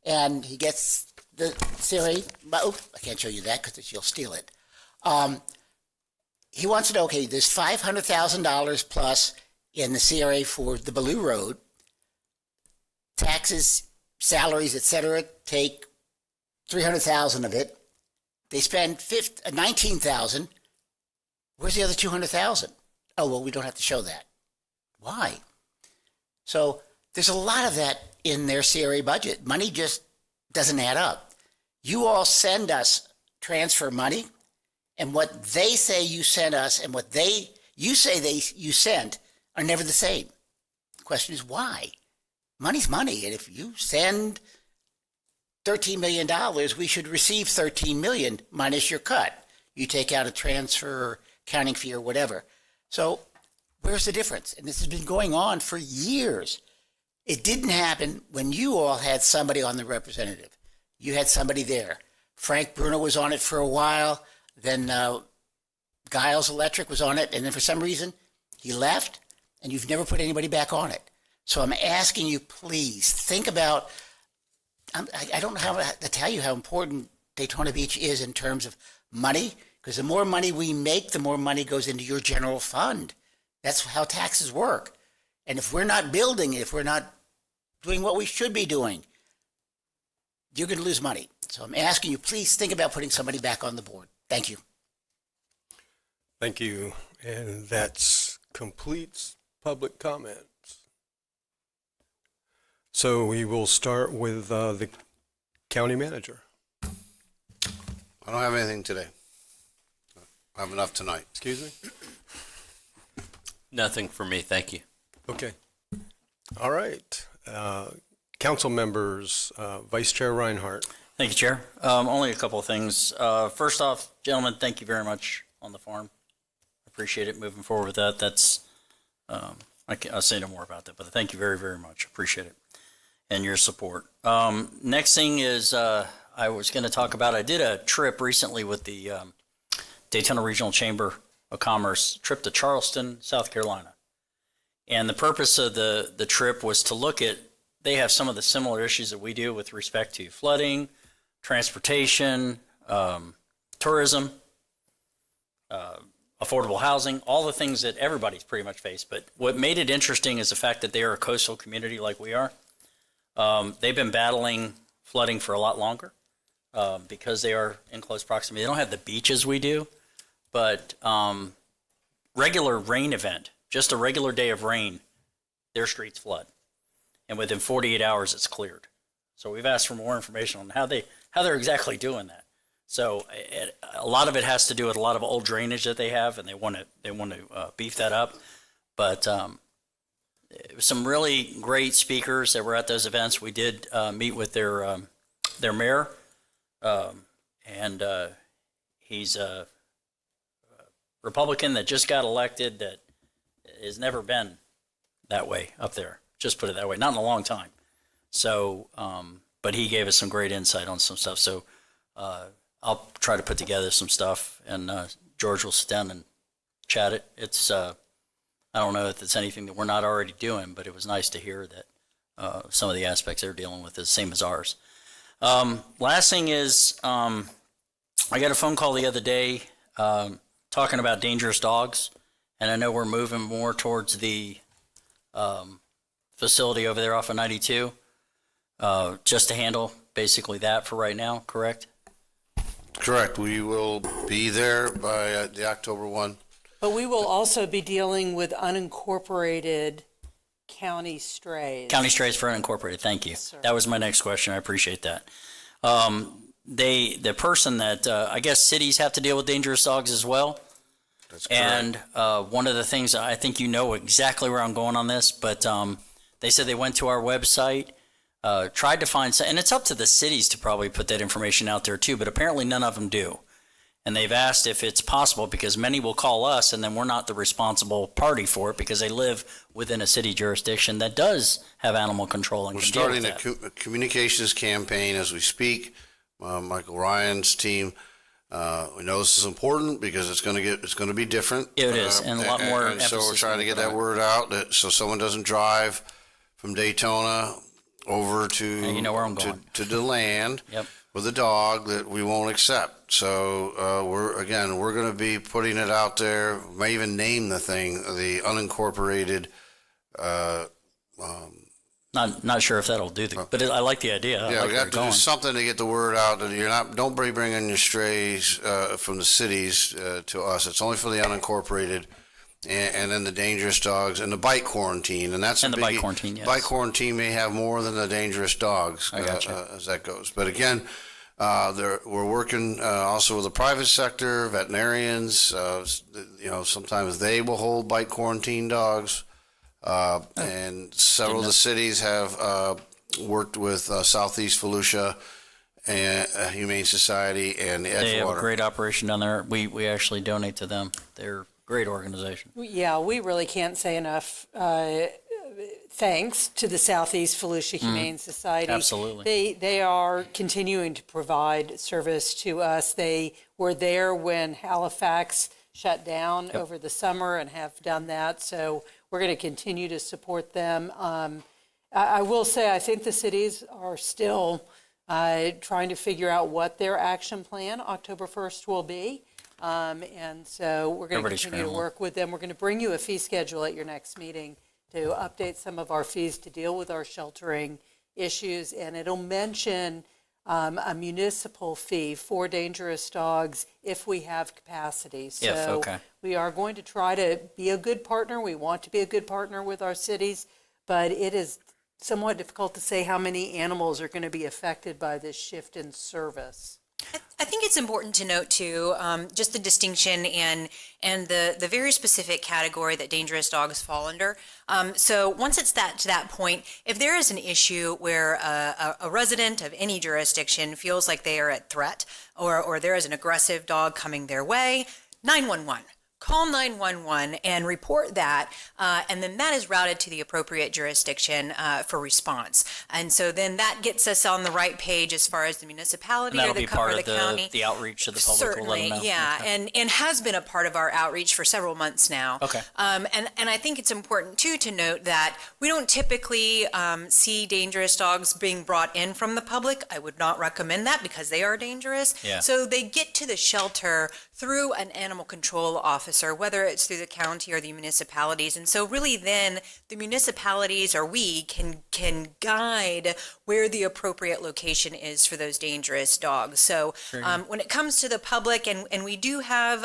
and he gets the CRA. Oh, I can't show you that because you'll steal it. He wants to know, okay, there's $500,000 plus in the CRA for the Blue Road. Taxes, salaries, etc., take $300,000 of it. They spend $19,000. Where's the other $200,000? Oh, well, we don't have to show that. Why? So there's a lot of that in their CRA budget. Money just doesn't add up. You all send us transfer money, and what they say you sent us and what you say you sent are never the same. The question is why? Money's money, and if you send $13 million, we should receive $13 million minus your cut. You take out a transfer, accounting fee, or whatever. So where's the difference? And this has been going on for years. It didn't happen when you all had somebody on the representative. You had somebody there. Frank Bruno was on it for a while. Then Giles Electric was on it. And then for some reason, he left, and you've never put anybody back on it. So I'm asking you, please, think about, I don't know how to tell you how important Daytona Beach is in terms of money, because the more money we make, the more money goes into your general fund. That's how taxes work. And if we're not building, if we're not doing what we should be doing, you're going to lose money. So I'm asking you, please think about putting somebody back on the board. Thank you. Thank you. And that completes public comments. So we will start with the county manager. I don't have anything today. I have enough tonight. Excuse me? Nothing for me, thank you. Okay. All right. Council members, Vice Chair Reinhardt. Thank you, Chair. Only a couple of things. First off, gentlemen, thank you very much on the farm. Appreciate it moving forward with that. That's, I'll say no more about that, but thank you very, very much. Appreciate it and your support. Next thing is I was going to talk about, I did a trip recently with the Daytona Regional Chamber of Commerce, trip to Charleston, South Carolina. And the purpose of the trip was to look at, they have some of the similar issues that we do with respect to flooding, transportation, tourism, affordable housing, all the things that everybody's pretty much faced. But what made it interesting is the fact that they are a coastal community like we are. They've been battling flooding for a lot longer because they are in close proximity. They don't have the beaches we do, but regular rain event, just a regular day of rain, their streets flood. And within 48 hours, it's cleared. So we've asked for more information on how they're exactly doing that. So a lot of it has to do with a lot of old drainage that they have, and they want to beef that up. But some really great speakers that were at those events. We did meet with their mayor, and he's a Republican that just got elected that has never been that way up there. Just put it that way, not in a long time. So, but he gave us some great insight on some stuff. So I'll try to put together some stuff, and George will sit down and chat it. It's I don't know if it's anything that we're not already doing, but it was nice to hear that some of the aspects they're dealing with is the same as ours. Last thing is, I got a phone call the other day talking about dangerous dogs, and I know we're moving more towards the facility over there off of 92, just to handle basically that for right now, correct? Correct. We will be there by the October 1. But we will also be dealing with unincorporated county strays. County strays for unincorporated. Thank you. Yes, sir. That was my next question. I appreciate that. The person that I guess cities have to deal with dangerous dogs as well. That's correct. And one of the things, I think you know exactly where I'm going on this, but they said they went to our website, tried to find, and it's up to the cities to probably put that information out there too, but apparently none of them do. And they've asked if it's possible, because many will call us and then we're not the responsible party for it because they live within a city jurisdiction that does have animal control and We're can deal with starting that. a communications campaign as we speak. Michael Ryan's team. We know this is important because it's going to be different. It is, and a lot more And so we're emphasis trying to get that word out so someone doesn't drive from Daytona over to And you know where I'm going. to DeLand Yep. with a dog that we won't accept. So we're going to be putting it out there. We may even name the thing the unincorporated. Not sure if that'll do but I like the idea. I Yeah, like we where have you're to do going. something to get the word out that don't be bringing your strays from the cities to us. It's only for the unincorporated, and then the dangerous dogs and the bike quarantine, and that's And a the bike biggie. quarantine, yes. Bike quarantine may have more than the dangerous dogs I gotcha. as that goes. But again, we're working also with the private sector, veterinarians. Sometimes they will hold bike quarantine dogs. And several of the cities have worked with Southeast Volusia and Humane Society and the They have a Edgewater. great operation down there. We actually donate to them. They're a great organization. Yeah, we really can't say enough thanks to the Southeast Volusia Humane Society. Absolutely. They are continuing to provide service to us. They were there when Halifax shut down over the summer and have done that. So we're going to continue to support them. I will say, I think the cities are still trying to figure out what their action plan October 1st will be. And so we're going to Everybody's continue to scrambling. work with them. We're going to bring you a fee schedule at your next meeting to update some of our fees to deal with our sheltering issues. And it'll mention a municipal fee for dangerous dogs if we have capacity. So okay. we are going to try to be a good partner. We want to be a good partner with our cities, but it is somewhat difficult to say how many animals are going to be affected by this shift in service. I think it's important to note too, just the distinction and the very specific category that dangerous dogs fall under. So once it's to that point, if there is an issue where a resident of any jurisdiction feels like they are at threat or there is an aggressive dog coming their way, 911. Call 911 and report that, and then that is routed to the appropriate jurisdiction for response. And so then that gets us on the right page as far as the municipality And or that'll the, be part or the of county. the outreach to the public. Certainly, will let them know. yeah, Okay. and has been a part of our outreach for several months now. Okay. And I think it's important too to note that we don't typically see dangerous dogs being brought in from the public. I would not recommend that because they are dangerous. Yeah. So they get to the shelter through an animal control officer officer, whether it's through the county or the municipalities. And so really then the municipalities or we can guide where the appropriate location is for those dangerous dogs. So when it comes to the public, and we do have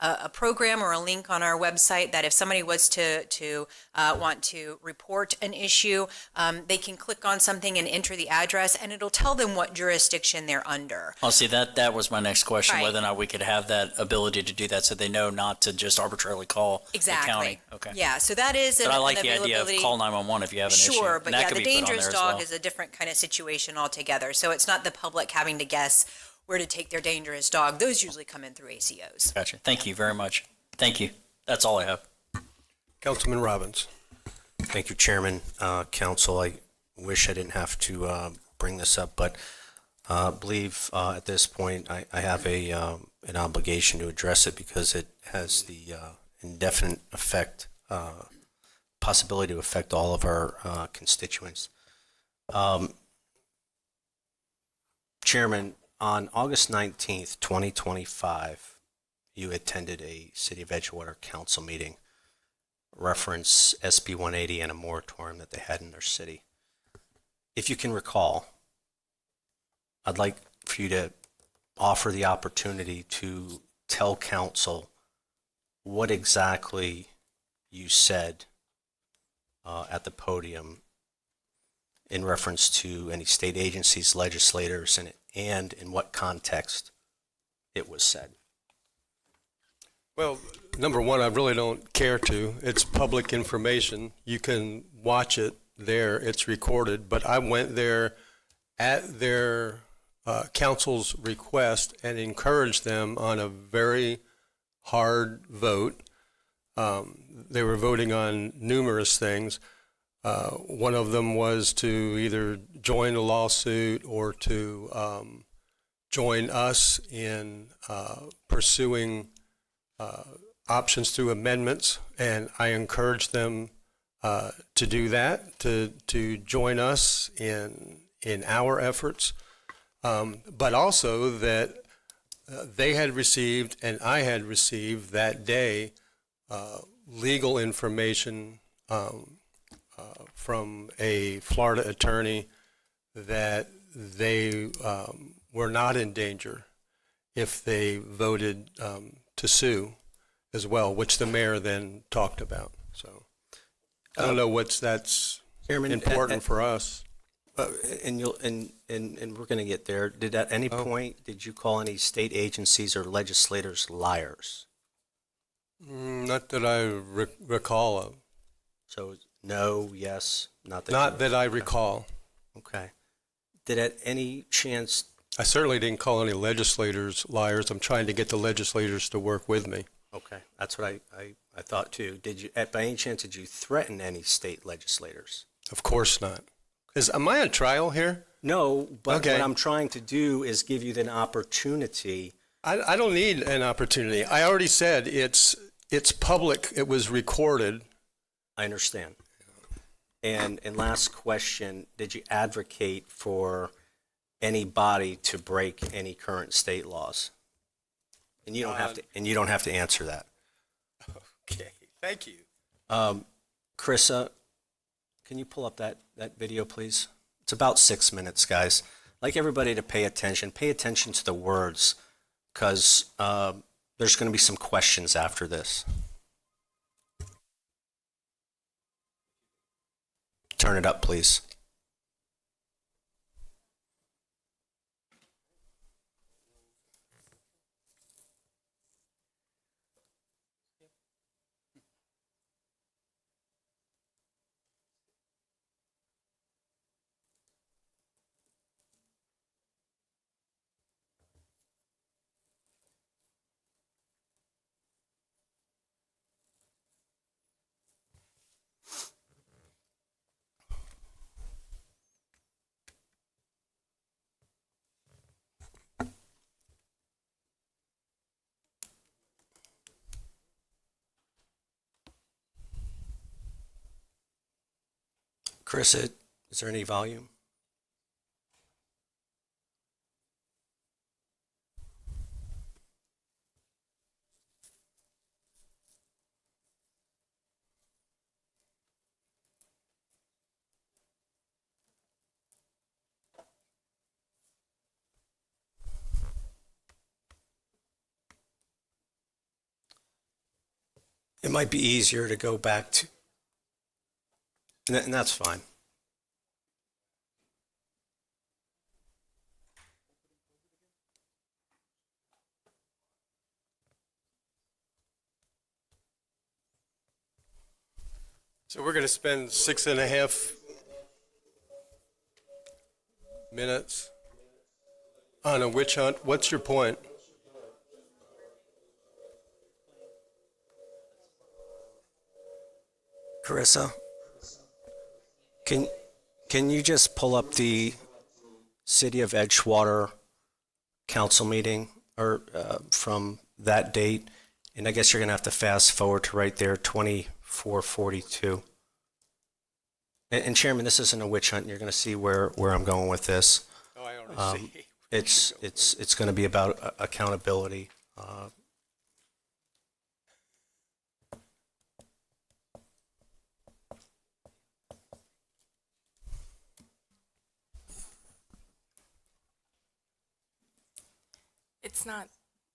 a program or a link on our website that if somebody was to want to report an issue, they can click on something and enter the address, and it'll tell them what jurisdiction they're under. Oh, see, that was my next question, Right. whether or not we could have that ability to do that so they know not to just arbitrarily call Exactly. the county. Okay. Yeah, so that is an But I like an the idea of availability. call 911 if you have an issue. Sure, And but that yeah, could the be put on dangerous there as dog well. is a different kind of situation altogether. So it's not the public having to guess where to take their dangerous dog. Those usually come in through ACOs. Gotcha. Thank you very much. Thank you. That's all I have. Councilman Robbins. Thank you, Chairman, Council. I wish I didn't have to bring this up, but I believe at this point I have an obligation to address it because it has the indefinite effect, possibility to affect all of our constituents. Chairman, on August 19th, 2025, you attended a City of Edgewater Council meeting, reference SB 180 and a moratorium that they had in their city. If you can recall, I'd like for you to offer the opportunity to tell council what exactly you said at the podium in reference to any state agencies, legislators, and in what context it was said. Well, number one, I really don't care to. It's public information. You can watch it there. It's recorded. But I went there at their council's request and encouraged them on a very hard vote. They were voting on numerous things. One of them was to either join a lawsuit or to join us in pursuing options through amendments, and I encouraged them to do that, to join us in our efforts, but also that they had received and I had received that day legal information from a Florida attorney that they were not in danger if they voted to sue as well, which the mayor then talked about. So I don't know that's Chairman, important for us. And we're going to get there. Did at any point did you call any state agencies or legislators liars? Not that I recall of. So no, yes, not that. Not that I recall. Okay. Did at any chance? I certainly didn't call any legislators liars. I'm trying to get the legislators to work with me. Okay, that's what I thought too. Did you, by any chance, did you threaten any state legislators? Of course not. Am I on trial here? No, but Okay. what I'm trying to do is give you the opportunity. I don't need an opportunity. I already said it's public. It was recorded. I understand. And last question, did you advocate for anybody to break any current state laws? And you don't have to. And you don't have to answer that. Okay. Thank you. Carissa, can you pull up that video, please? It's about 6 minutes, guys. I'd like everybody to pay attention. Pay attention to the words, because there's going to be some questions after this. Turn it up, please. Chris, is there any volume? it might be easier to go back to, and that's fine. So we're going to spend 6.5 minutes on a witch hunt. What's your point? Carissa, can you just pull up the City of Edgewater council meeting or from that date? And I guess you're going to have to fast forward to right there, 2442. And Chairman, this isn't a witch hunt. You're going to see where I'm going with this. Oh, I already see. It's going to be about accountability.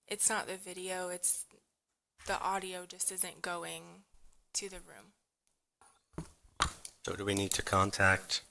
It's not the video, it's the audio just isn't going to the room. So do we need to contact?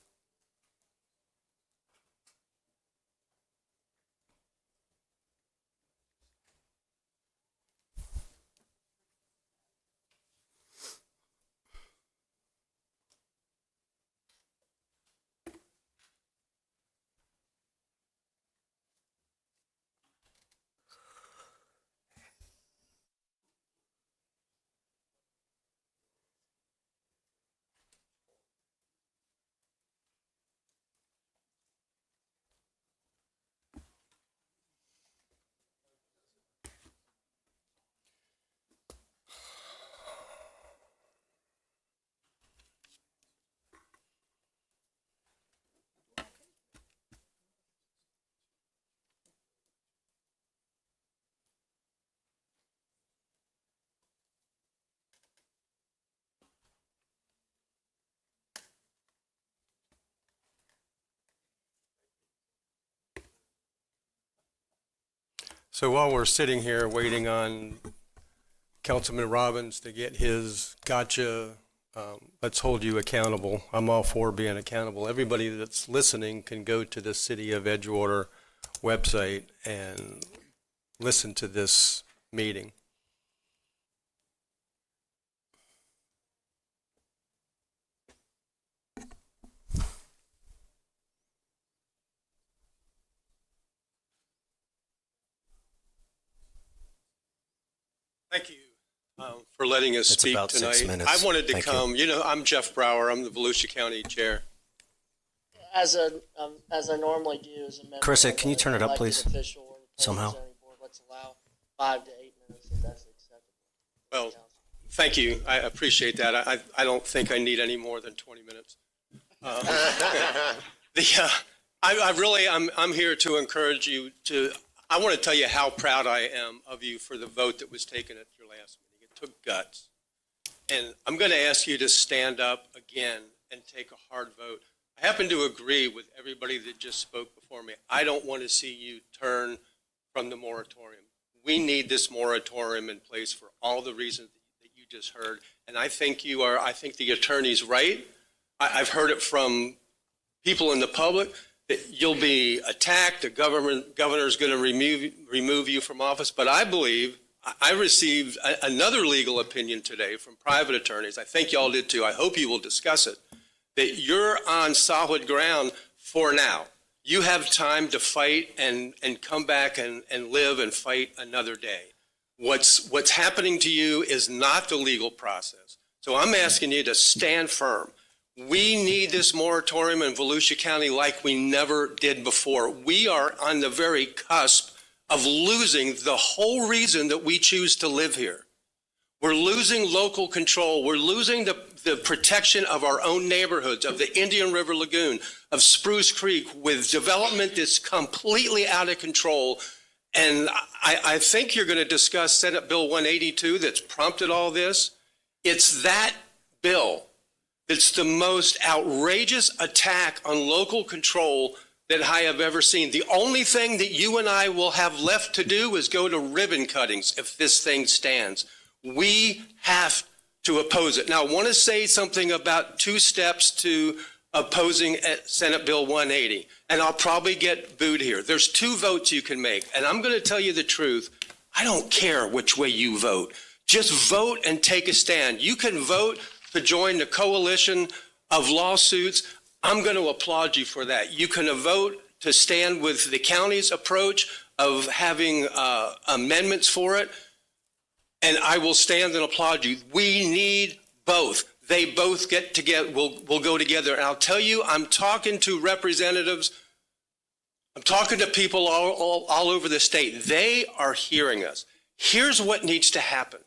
So while we're sitting here waiting on Councilman Robbins to get his gotcha, let's hold you accountable. I'm all for being accountable. Everybody that's listening can go to the City of Edgewater website and listen to this meeting. Thank you for letting us It's speak about tonight. 6 minutes. I wanted to Thank you. come. I'm Jeff Brower. I'm the Volusia County Chair. As I normally do as a member. Carissa, of can you an turn it up, elected please? official or the Somehow. zoning board, let's allow 5 to 8 minutes if that's acceptable. Well, thank you. I appreciate that. I don't think I need any more than 20 minutes. I'm here to encourage you to. I want to tell you how proud I am of you for the vote that was taken at your last meeting. It took guts. And I'm going to ask you to stand up again and take a hard vote. I happen to agree with everybody that just spoke before me. I don't want to see you turn from the moratorium. We need this moratorium in place for all the reasons that you just heard. And I think the attorney's right. I've heard it from people in the public that you'll be attacked, the governor's going to remove you from office. But I believe I received another legal opinion today from private attorneys. I think y'all did too. I hope you will discuss it. That you're on solid ground for now. You have time to fight and come back and live and fight another day. What's happening to you is not the legal process. So I'm asking you to stand firm. We need this moratorium in Volusia County like we never did before. We are on the very cusp of losing the whole reason that we choose to live here. We're losing local control. We're losing the protection of our own neighborhoods, of the Indian River Lagoon, of Spruce Creek, with development that's completely out of control. And I think you're going to discuss Senate Bill 182 that's prompted all this. It's that bill that's the most outrageous attack on local control that I have ever seen. The only thing that you and I will have left to do is go to ribbon cuttings if this thing stands. We have to oppose it. Now, I want to say something about 2 steps to opposing Senate Bill 180, and I'll probably get booed here. There's 2 votes you can make, and I'm going to tell you the truth. I don't care which way you vote. Just vote and take a stand. You can vote to join the coalition of lawsuits. I'm going to applaud you for that. You can vote to stand with the county's approach of having amendments for it, and I will stand and applaud you. We need both. They both get together, will go together. And I'll tell you, I'm talking to representatives, I'm talking to people all over the state. They are hearing us. Here's what needs to happen.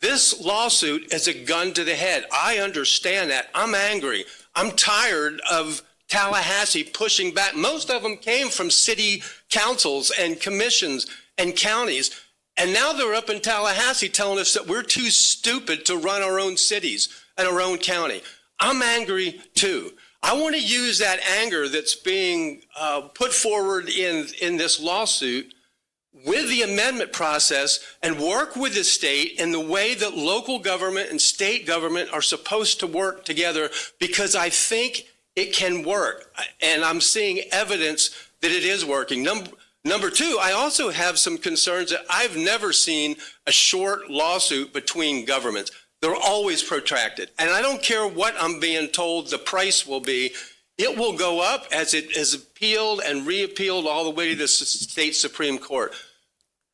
This lawsuit is a gun to the head. I understand that. I'm angry. I'm tired of Tallahassee pushing back. Most of them came from city councils and commissions and counties. And now they're up in Tallahassee telling us that we're too stupid to run our own cities and our own county. I'm angry too. I want to use that anger that's being put forward in this lawsuit with the amendment process and work with the state in the way that local government and state government are supposed to work together, because I think it can work. And I'm seeing evidence that it is working. Number 2, I also have some concerns that I've never seen a short lawsuit between governments. They're always protracted. And I don't care what I'm being told the price will be. It will go up as it is appealed and reappealed all the way to the state Supreme Court.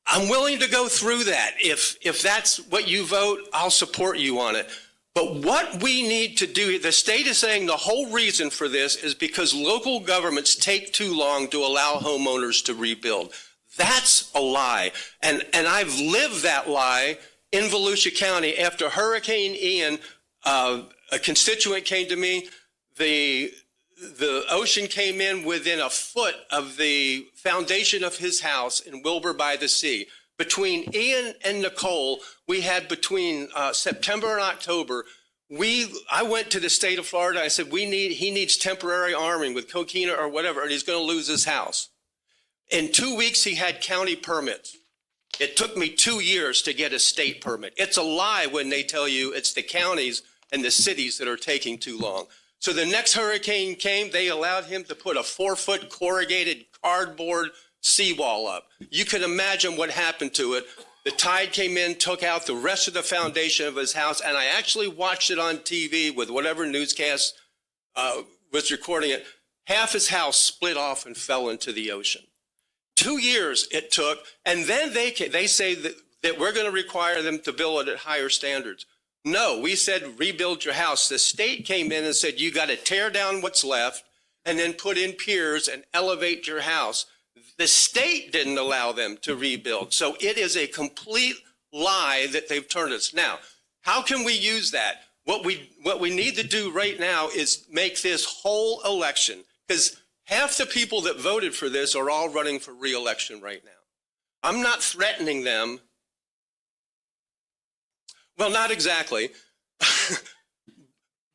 I'm willing to go through that. If that's what you vote, I'll support you on it. But what we need to do, the state is saying the whole reason for this is because local governments take too long to allow homeowners to rebuild. That's a lie. And I've lived that lie in Volusia County. After Hurricane Ian, a constituent came to me. The ocean came in within a foot of the foundation of his house in Wilbur by the Sea. Between Ian and Nicole, we had between September and October, I went to the state of Florida. I said, he needs temporary arming with coquina or whatever, and he's going to lose his house. In 2 weeks, he had county permits. It took me 2 years to get a state permit. It's a lie when they tell you it's the counties and the cities that are taking too long. So the next hurricane came, they allowed him to put a 4-foot corrugated cardboard seawall up. You can imagine what happened to it. The tide came in, took out the rest of the foundation of his house, and I actually watched it on TV with whatever newscast was recording it. Half his house split off and fell into the ocean. 2 years it took, and then they say that we're going to require them to build it at higher standards. No, we said rebuild your house. The state came in and said you got to tear down what's left and then put in piers and elevate your house. The state didn't allow them to rebuild. So it is a complete lie that they've turned us. Now, how can we use that? What we need to do right now is make this whole election, because half the people that voted for this are all running for re-election right now. I'm not threatening them. Well, not exactly.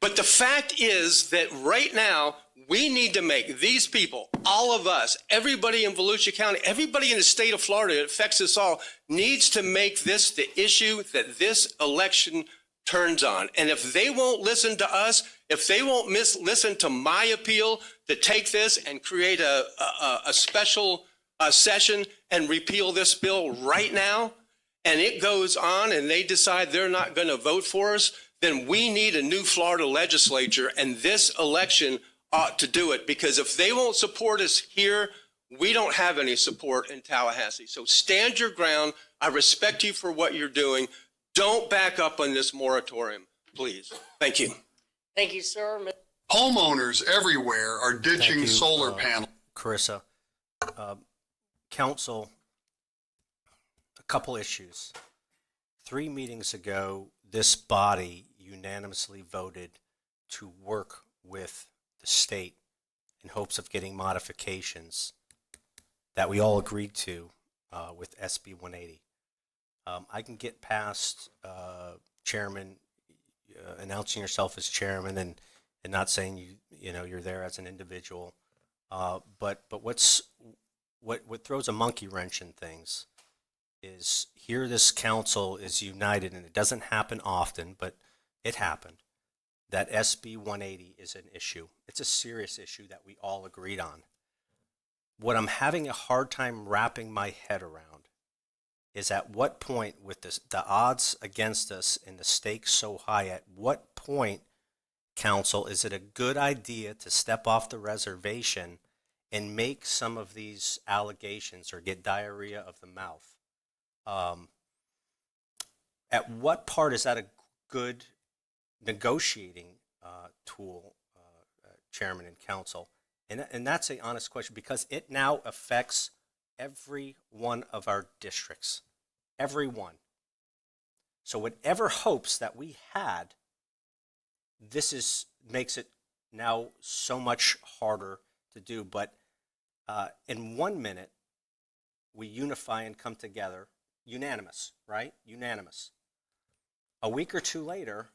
But the fact is that right now, we need to make these people, all of us, everybody in Volusia County, everybody in the state of Florida, it affects us all, needs to make this the issue that this election turns on. And if they won't listen to us, if they won't listen to my appeal to take this and create a special session and repeal this bill right now, and it goes on and they decide they're not going to vote for us, then we need a new Florida legislature, and this election ought to do it, because if they won't support us here, we don't have any support in Tallahassee. So stand your ground. I respect you for what you're doing. Don't back up on this moratorium, please. Thank you. Thank you, sir. Homeowners everywhere are ditching solar panels. Carissa, council, a couple issues. 3 meetings ago, this body unanimously voted to work with the state in hopes of getting modifications that we all agreed to with SB 180. I can get past chairman announcing yourself as chairman and not saying you're there as an individual, but what throws a monkey wrench in things is here this council is united, and it doesn't happen often, but it happened, that SB 180 is an issue. It's a serious issue that we all agreed on. What I'm having a hard time wrapping my head around is at what point, with the odds against us and the stakes so high, at what point, council, is it a good idea to step off the reservation and make some of these allegations or get diarrhea of the mouth? At what part is that a good negotiating tool, Chairman and Council? And that's an honest question, because it now affects every one of our districts. Every one. So whatever hopes that we had, makes it now so much harder to do. But in 1 minute, we unify and come together, unanimous, right? Unanimous. A week or two later,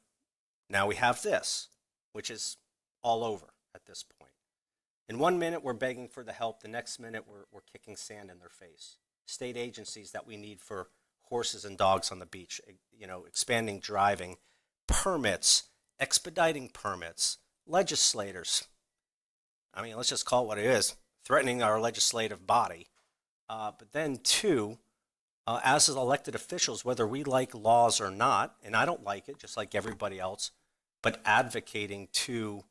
now we have this, which is all over at this point. In 1 minute, we're begging for the help. The next minute, we're kicking sand in their face. State agencies that we need for horses and dogs on the beach, expanding driving, permits, expediting permits, legislators. I mean, let's just call it what it is, threatening our legislative body. But then, too, as elected officials, whether we like laws or not, and I don't like it, just like everybody else, but advocating to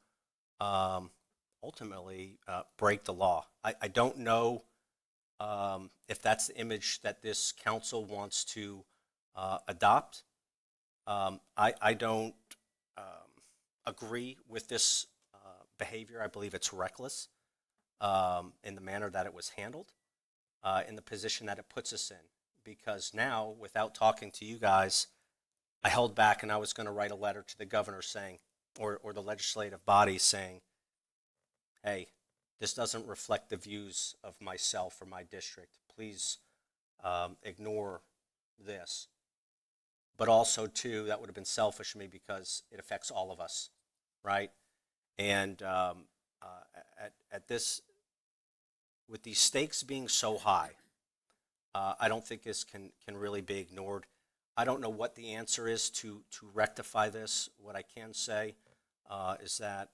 ultimately break the law. I don't know if that's the image that this council wants to adopt. I don't agree with this behavior. I believe it's reckless in the manner that it was handled, in the position that it puts us in. Because now, without talking to you guys, I held back and I was going to write a letter to the governor saying, or the legislative body saying, hey, this doesn't reflect the views of myself or my district. Please ignore this. But also, too, that would have been selfish of me because it affects all of us, right? And at this, with these stakes being so high, I don't think this can really be ignored. I don't know what the answer is to rectify this. What I can say is that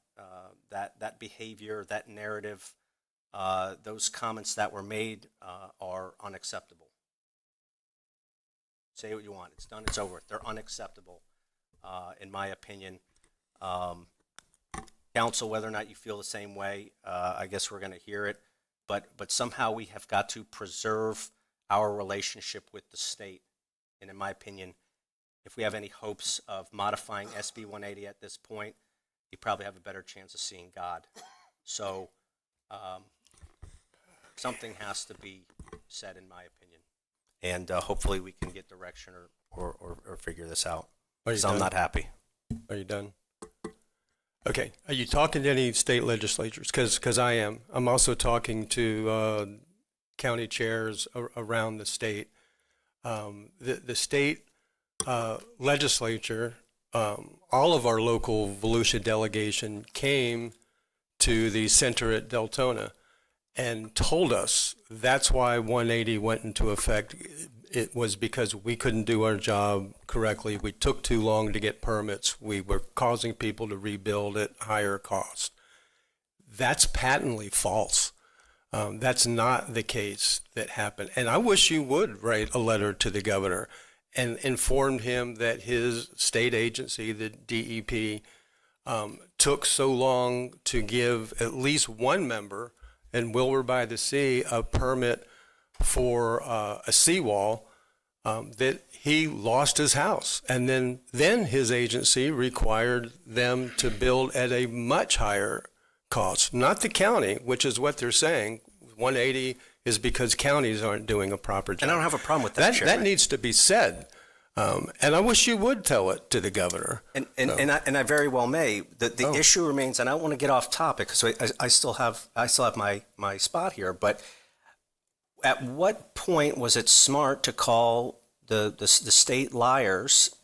that behavior, that narrative, those comments that were made are unacceptable. Say what you want. It's done. It's over. They're unacceptable, in my opinion. Council, whether or not you feel the same way, I guess we're going to hear it. But somehow we have got to preserve our relationship with the state. And in my opinion, if we have any hopes of modifying SB 180 at this point, you probably have a better chance of seeing God. So something has to be said, in my opinion. And hopefully we can get direction or figure this out. Because I'm not happy. Are you done? Okay. Are you talking to any state legislatures? Because I am. I'm also talking to county chairs around the state. The state legislature, all of our local Volusia delegation came to the center at Deltona and told us that's why 180 went into effect. It was because we couldn't do our job correctly. We took too long to get permits. We were causing people to rebuild at higher cost. That's patently false. That's not the case that happened. And I wish you would write a letter to the governor and inform him that his state agency, the DEP, took so long to give at least one member in Wilbur by the Sea a permit for a seawall, that he lost his house. And then his agency required them to build at a much higher cost. Not the county, which is what they're saying. 180 is because counties aren't doing a proper job. And I don't have a problem with that, That needs to be said. And I wish you would tell it to the governor. And I very well may. The issue remains, and I don't want to get off topic because I still have my spot here. But at what point was it smart to call the state liars?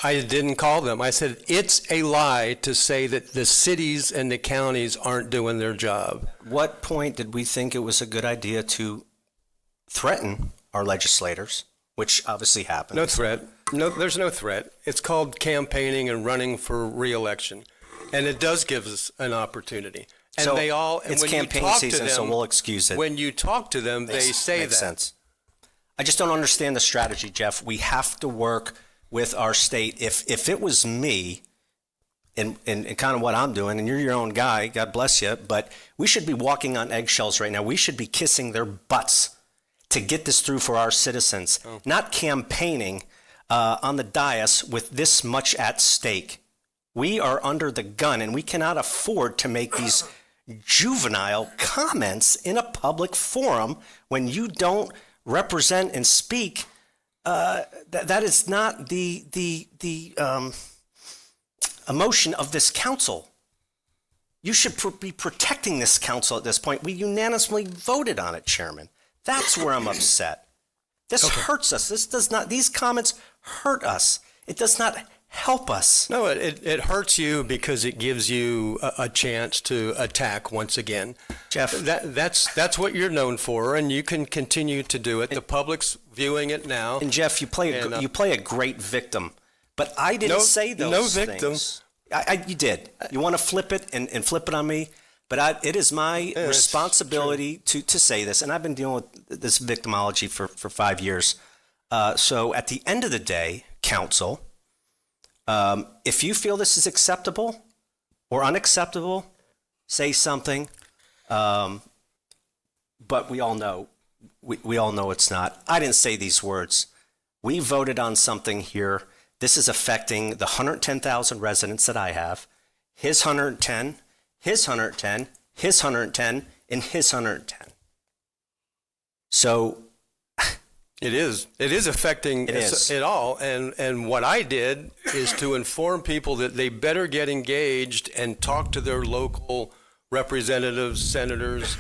I didn't call them. I said it's a lie to say that the cities and the counties aren't doing their job. What point did we think it was a good idea to threaten our legislators which obviously happened. No threat. No, there's no threat. It's called campaigning and running for re-election, and it does give us an opportunity. And So, they all. And it's when you campaign talk to season, so them- we'll excuse it. When you talk to them, they say Makes that. sense. I just don't understand the strategy, Jeff. We have to work with our state. If it was me, and kind of what I'm doing, and you're your own guy, God bless you, but we should be walking on eggshells right now. We should be kissing their butts to get this through for our citizens, not campaigning on the dais with this much at stake. We are under the gun, and we cannot afford to make these juvenile comments in a public forum when you don't represent and speak. That is not the emotion of this council. You should be protecting this council at this point. We unanimously voted on it, Chairman. That's where I'm upset. This hurts us. These comments hurt us. It does not help us. No, it hurts you because it gives you a chance to attack once again. Jeff. That's what you're known for, and you can continue to do it. The public's viewing it now. And Jeff, you play a great victim, but I didn't say those no things. victim. You did. You want to flip it and flip it on me, but it is my responsibility to say this, and I've been dealing with this victimology for 5 years. So at the end of the day, council, if you feel this is acceptable or unacceptable, say something. But we all know, we all know it's not. I didn't say these words. We voted on something here. This is affecting the 110,000 residents that I have. His 110, his 110, his 110, and his 110. So It is affecting it all. And what I did is to inform people that they better get engaged and talk to their local representatives, senators,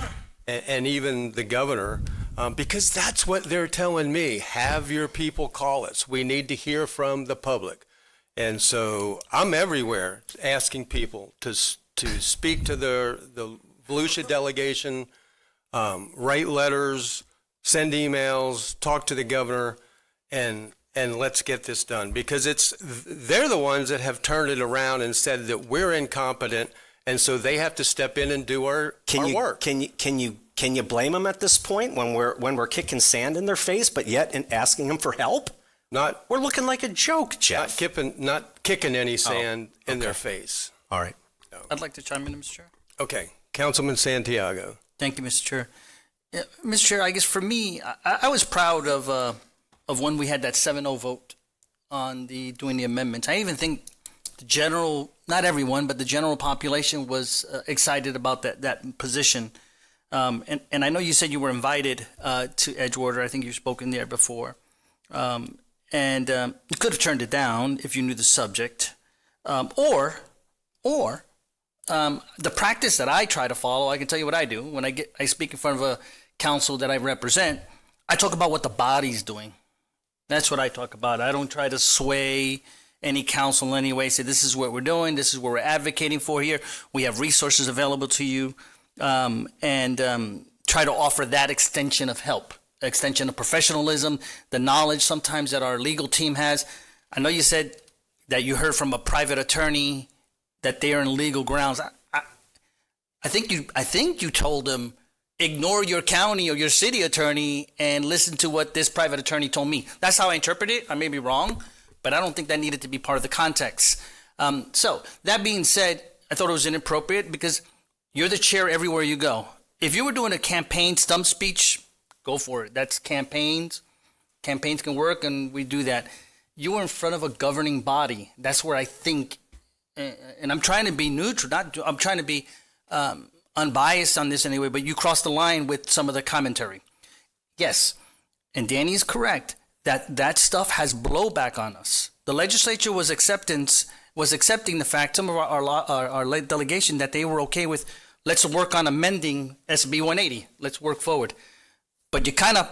and even the governor, because that's what they're telling me. Have your people call us. We need to hear from the public. And so I'm everywhere asking people to speak to the Volusia delegation, write letters, send emails, talk to the governor, and let's get this done, because they're the ones that have turned it around and said that we're incompetent, and so they have to step in and do our work. Can you blame them at this point when we're kicking sand in their face, but yet asking them for help? We're looking like a joke, Jeff. Not kicking any sand in their face. All right. I'd like to chime in, Mr. Chair. Okay, Councilman Santiago. Thank you, Mr. Chair. Yeah, Mr. Chair, I guess for me, I was proud of when we had that 7-0 vote on doing the amendments. I even think the general, not everyone, but the general population was excited about that position. And I know you said you were invited to Edgewater. I think you've spoken there before. And you could have turned it down if you knew the subject. Or the practice that I try to follow, I can tell you what I do. When I speak in front of a council that I represent, I talk about what the body's doing. That's what I talk about. I don't try to sway any council in any way, say this is what we're doing, this is what we're advocating for here. We have resources available to you, and try to offer that extension of help, extension of professionalism, the knowledge sometimes that our legal team has. I know you said that you heard from a private attorney that they are in legal grounds. I think you told them, ignore your county or your city attorney and listen to what this private attorney told me. That's how I interpret it. I may be wrong, but I don't think that needed to be part of the context. So that being said, I thought it was inappropriate because you're the chair everywhere you go. If you were doing a campaign stump speech, go for it. That's campaigns. Campaigns can work, and we do that. You were in front of a governing body. That's where I think, and I'm trying to be neutral. I'm trying to be unbiased on this anyway, but you crossed the line with some of the commentary. Yes, and Danny is correct that stuff has blowback on us. The legislature was accepting the fact, some of our delegation, that they were okay with, let's work on amending SB 180. Let's work forward. But you kind of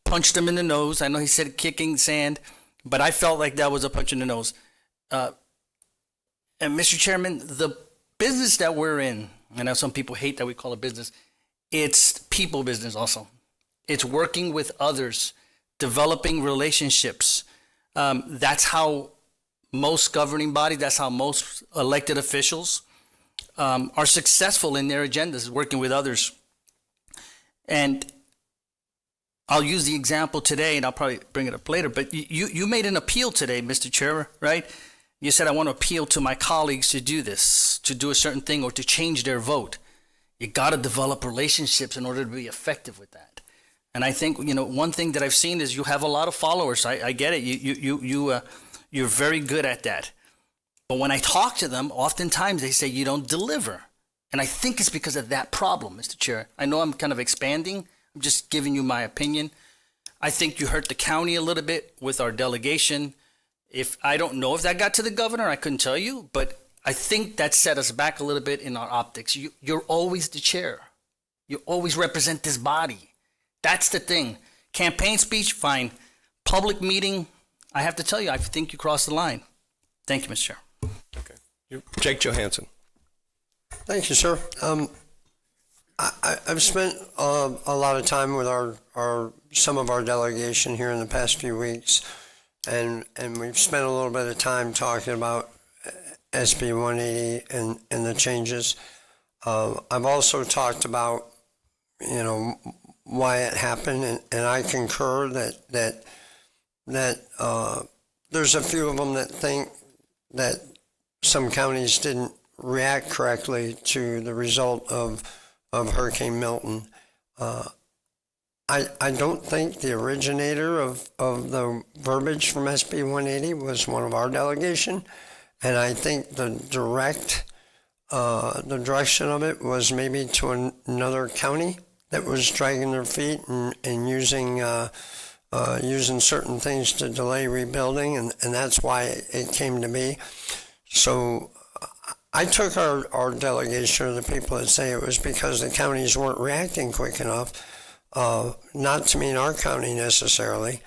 punched him in the nose. I know he said kicking sand, but I felt like that was a punch in the nose. And Mr. Chairman, the business that we're in, I know some people hate that we call it business, it's people business also. It's working with others developing relationships. That's how most governing bodies, that's how most elected officials are successful in their agendas, working with others. And I'll use the example today, and I'll probably bring it up later, but you made an appeal today, Mr. Chair, right? You said, I want to appeal to my colleagues to do this, to do a certain thing, or to change their vote. You got to develop relationships in order to be effective with that. And I think, one thing that I've seen is you have a lot of followers. I get it. You're very good at that. But when I talk to them, oftentimes they say you don't deliver. And I think it's because of that problem, Mr. Chair. I know I'm kind of expanding. I'm just giving you my opinion. I think you hurt the county a little bit with our delegation. I don't know if that got to the governor, I couldn't tell you, but I think that set us back a little bit in our optics. You're always the chair. You always represent this body. That's the thing. Campaign speech, fine. Public meeting, I have to tell you, I think you crossed the line. Thank you, Mr. Chair. Okay. Jake Johansson. Thank you, sir. I've spent a lot of time with some of our delegation here in the past few weeks, and we've spent a little bit of time talking about SB 180 and the changes. I've also talked about, why it happened, and I concur that there's a few of them that think that some counties didn't react correctly to the result of Hurricane Milton. I don't think the originator of the verbiage from SB 180 was one of our delegation, and I think the direction of it was maybe to another county that was dragging their feet and using certain things to delay rebuilding, and that's why it came to me. So I took our delegation of the people that say it was because the counties weren't reacting quick enough, not to mean our county necessarily,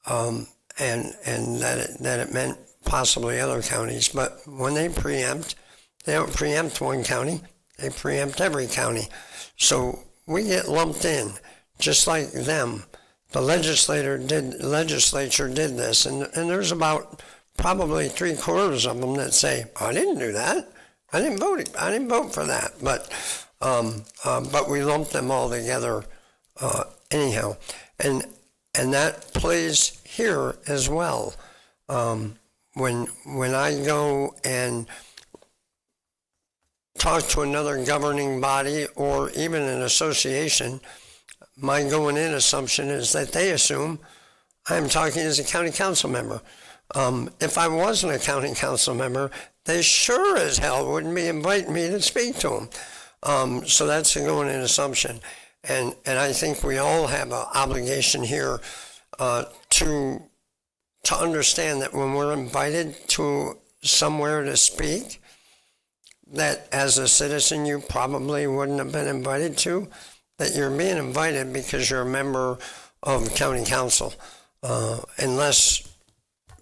and that it meant possibly other counties. But when they preempt, they don't preempt one county, they preempt every county. So we get lumped in, just like them. The legislature did this, and there's about probably 3/4 of them that say, I didn't do that. I didn't vote for that. But we lump them all together anyhow, and that plays here as well. When I go and talk to another governing body or even an association, my going in assumption is that they assume I'm talking as a county council member. If I wasn't a county council member, they sure as hell wouldn't be inviting me to speak to them. So that's a going in assumption. And I think we all have an obligation here to understand that when we're invited to somewhere to speak, that as a citizen you probably wouldn't have been invited to, that you're being invited because you're a member of county council, unless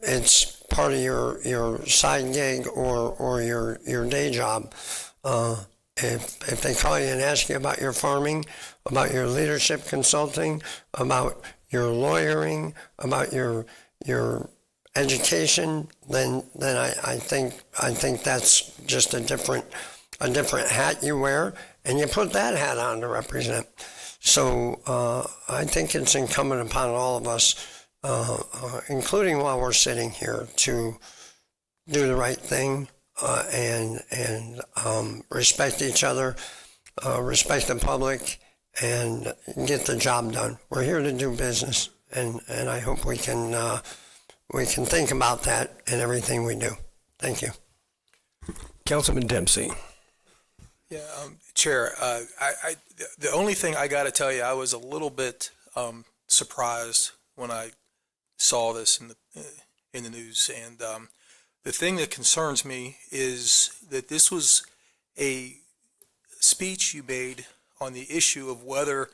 it's part of your side gig or your day job. If they call you and ask you about your farming, about your leadership consulting, about your lawyering, about your education, then I think that's just a different hat you wear, and you put that hat on to represent. So I think it's incumbent upon all of us, including while we're sitting here, to do the right thing and respect each other, respect the public, and get the job done. We're here to do business, and I hope we can think about that in everything we do. Thank you. Councilman Dempsey. Yeah, Chair, the only thing I got to tell you, I was a little bit surprised when I saw this in the news, and the thing that concerns me is that this was a speech you made on the issue of whether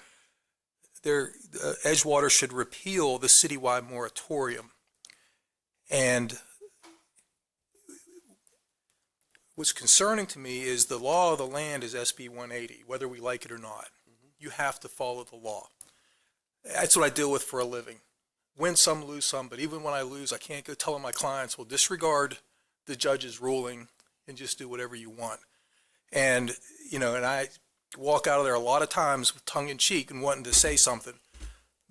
Edgewater should repeal the citywide moratorium. And what's concerning to me is the law of the land is SB 180, whether we like it or not. You have to follow the law. That's what I deal with for a living. win some, lose some, but even when I lose, I can't go telling my clients, well, disregard the judge's ruling and just do whatever you want. And, and I walk out of there a lot of times with tongue in cheek and wanting to say something.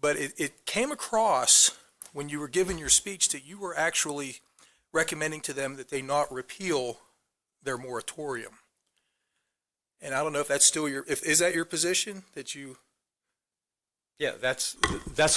But it came across when you were giving your speech that you were actually recommending to them that they not repeal their moratorium. And I don't know if that's still is that your position that you? Yeah, that's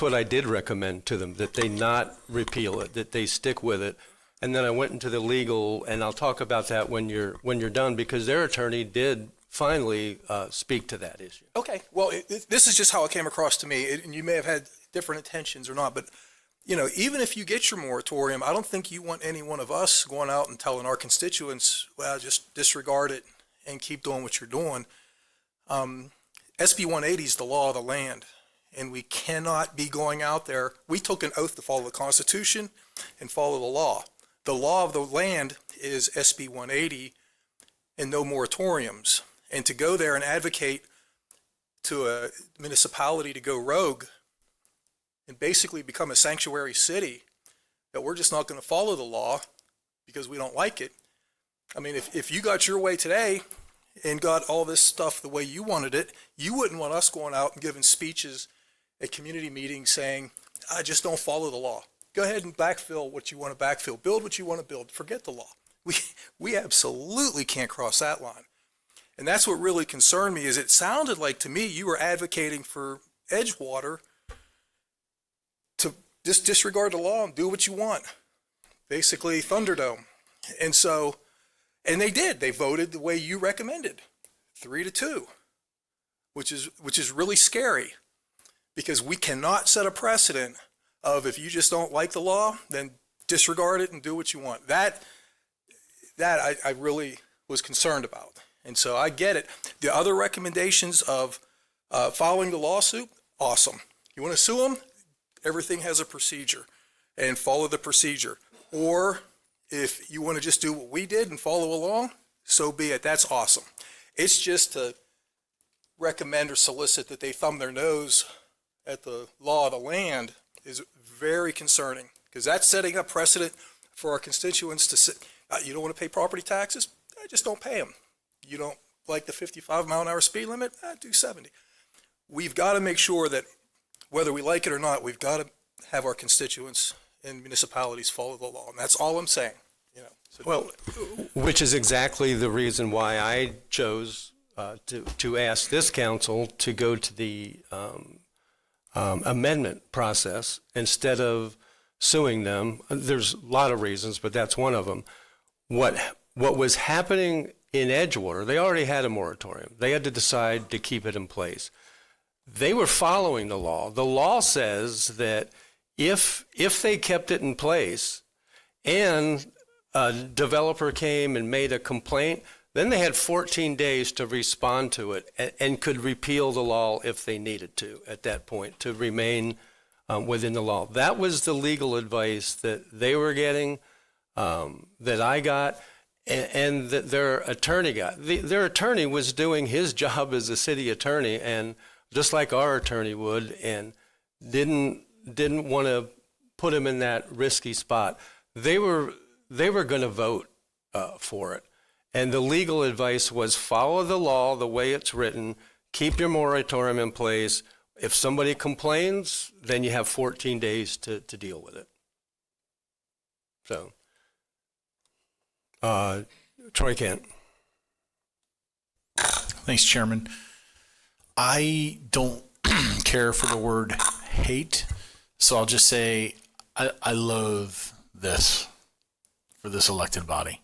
what I did recommend to them, that they not repeal it, that they stick with it. And then I went into the legal, and I'll talk about that when you're done, because their attorney did finally speak to that issue. Okay, well, this is just how it came across to me, and you may have had different intentions or not, but even if you get your moratorium, I don't think you want any one of us going out and telling our constituents, well, just disregard it and keep doing what you're doing. SB 180 is the law of the land, and we cannot be going out there. We took an oath to follow the Constitution and follow the law. The law of the land is SB 180 and no moratoriums. And to go there and advocate to a municipality to go rogue and basically become a sanctuary city, that we're just not going to follow the law because we don't like it. I mean, if you got your way today and got all this stuff the way you wanted it, you wouldn't want us going out and giving speeches at community meetings saying, I just don't follow the law. Go ahead and backfill what you want to backfill. Build what you want to build. Forget the law. We absolutely can't cross that line. And that's what really concerned me, is it sounded like to me you were advocating for Edgewater to just disregard the law and do what you want. Basically Thunderdome. And they did. They voted the way you recommended, 3-2, which is really scary, because we cannot set a precedent of, if you just don't like the law, then disregard it and do what you want. That I really was concerned about. And so I get it. The other recommendations of following the lawsuit, awesome. You want to sue them? Everything has a procedure, and follow the procedure. Or if you want to just do what we did and follow along, so be it. That's awesome. It's just to recommend or solicit that they thumb their nose at the law of the land is very concerning, because that's setting up precedent for our constituents to say, you don't want to pay property taxes? Just don't pay them. You don't like the 55-mile-an-hour speed limit? Do 70. We've got to make sure that whether we like it or not, we've got to have our constituents and municipalities follow the law, and that's all I'm saying. Well, which is exactly the reason why I chose to ask this council to go to the amendment process instead of suing them. There's a lot of reasons, but that's one of them. What was happening in Edgewater, they already had a moratorium. They had to decide to keep it in place. They were following the law. The law says that if they kept it in place and a developer came and made a complaint, then they had 14 days to respond to it and could repeal the law if they needed to at that point to remain within the law. That was the legal advice that they were getting, that I got, and that their attorney got. Their attorney was doing his job as a city attorney, and just like our attorney would, and didn't want to put him in that risky spot. They were going to vote for it. And the legal advice was follow the law the way it's written, keep your moratorium in place. If somebody complains, then you have 14 days to deal with it. So, Troy Kent. Thanks, Chairman. I don't care for the word hate, so I'll just say I loathe this for this elected body.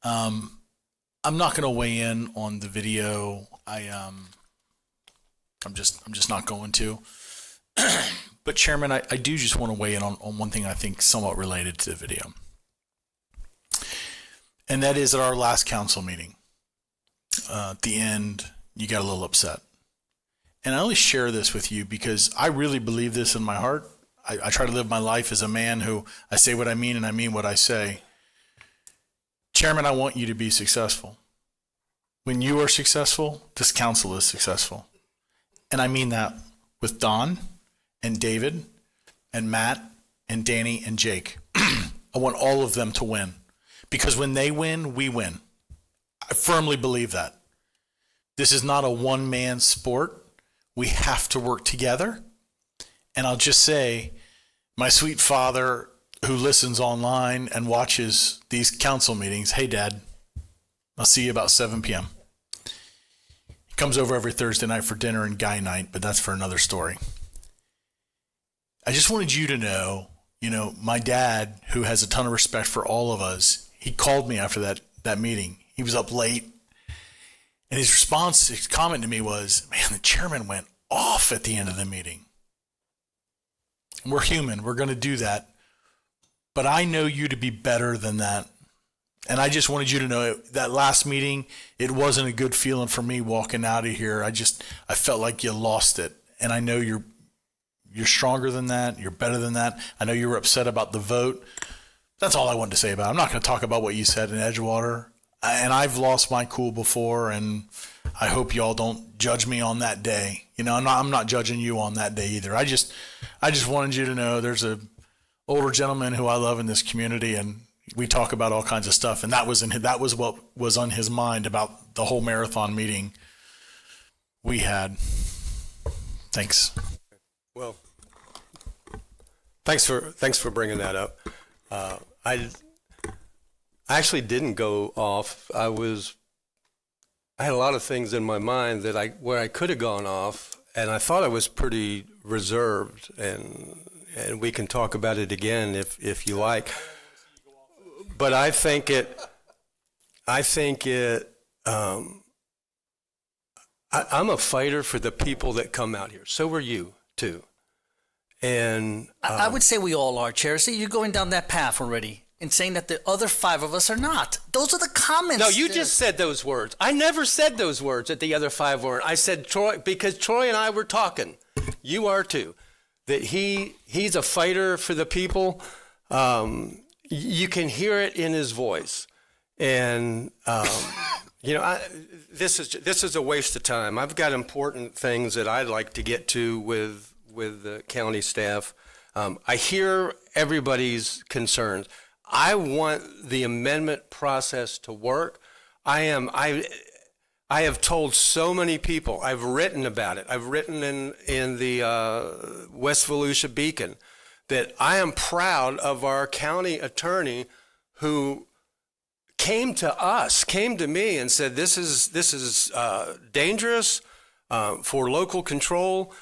I'm not going to weigh in on the video. I'm just not going to. But Chairman, I do just want to weigh in on one thing I think somewhat related to the video. And that is at our last council meeting, at the end, you got a little upset. And I only share this with you because I really believe this in my heart. I try to live my life as a man who I say what I mean and I mean what I say. Chairman, I want you to be successful. When you are successful, this council is successful. And I mean that with Don and David and Matt and Danny and Jake. I want all of them to win, because when they win, we win. I firmly believe that. This is not a one-man sport. We have to work together. And I'll just say, my sweet father who listens online and watches these council meetings, hey, Dad, I'll see you about 7 p.m. He comes over every Thursday night for dinner and guy night, but that's for another story. I just wanted you to know, my dad, who has a ton of respect for all of us, he called me after that meeting. He was up late. And his comment to me was, man, the chairman went off at the end of the meeting. We're human. We're going to do that. But I know you to be better than that. And I just wanted you to know that last meeting, it wasn't a good feeling for me walking out of here. I felt like you lost it. And I know you're stronger than that. You're better than that. I know you were upset about the vote. That's all I wanted to say about it. I'm not going to talk about what you said in Edgewater. And I've lost my cool before, and I hope y'all don't judge me on that day. I'm not judging you on that day either. I just wanted you to know there's a older gentleman who I love in this community, and we talk about all kinds of stuff. And that was what was on his mind about the whole marathon meeting we had. Thanks. Well, thanks for bringing that up. I actually didn't go off. I had a lot of things in my mind where I could have gone off, and I thought I was pretty reserved, and we can talk about it again if you like. But I think I'm a fighter for the people that come out here. So are you too. And I would say we all are, Chair. See, you're going down that path already and saying that the other 5 of us are not. Those are the comments. No, you just said those words. I never said those words that the other 5 weren't. I said Troy, because Troy and I were talking. You are too. That he's a fighter for the people. You can hear it in his voice. And, this is a waste of time. I've got important things that I'd like to get to with the county staff. I hear everybody's concerns. I want the amendment process to work. I have told so many people. I've written about it. I've written in the West Volusia Beacon that I am proud of our county attorney who came to me and said, this is dangerous for local control.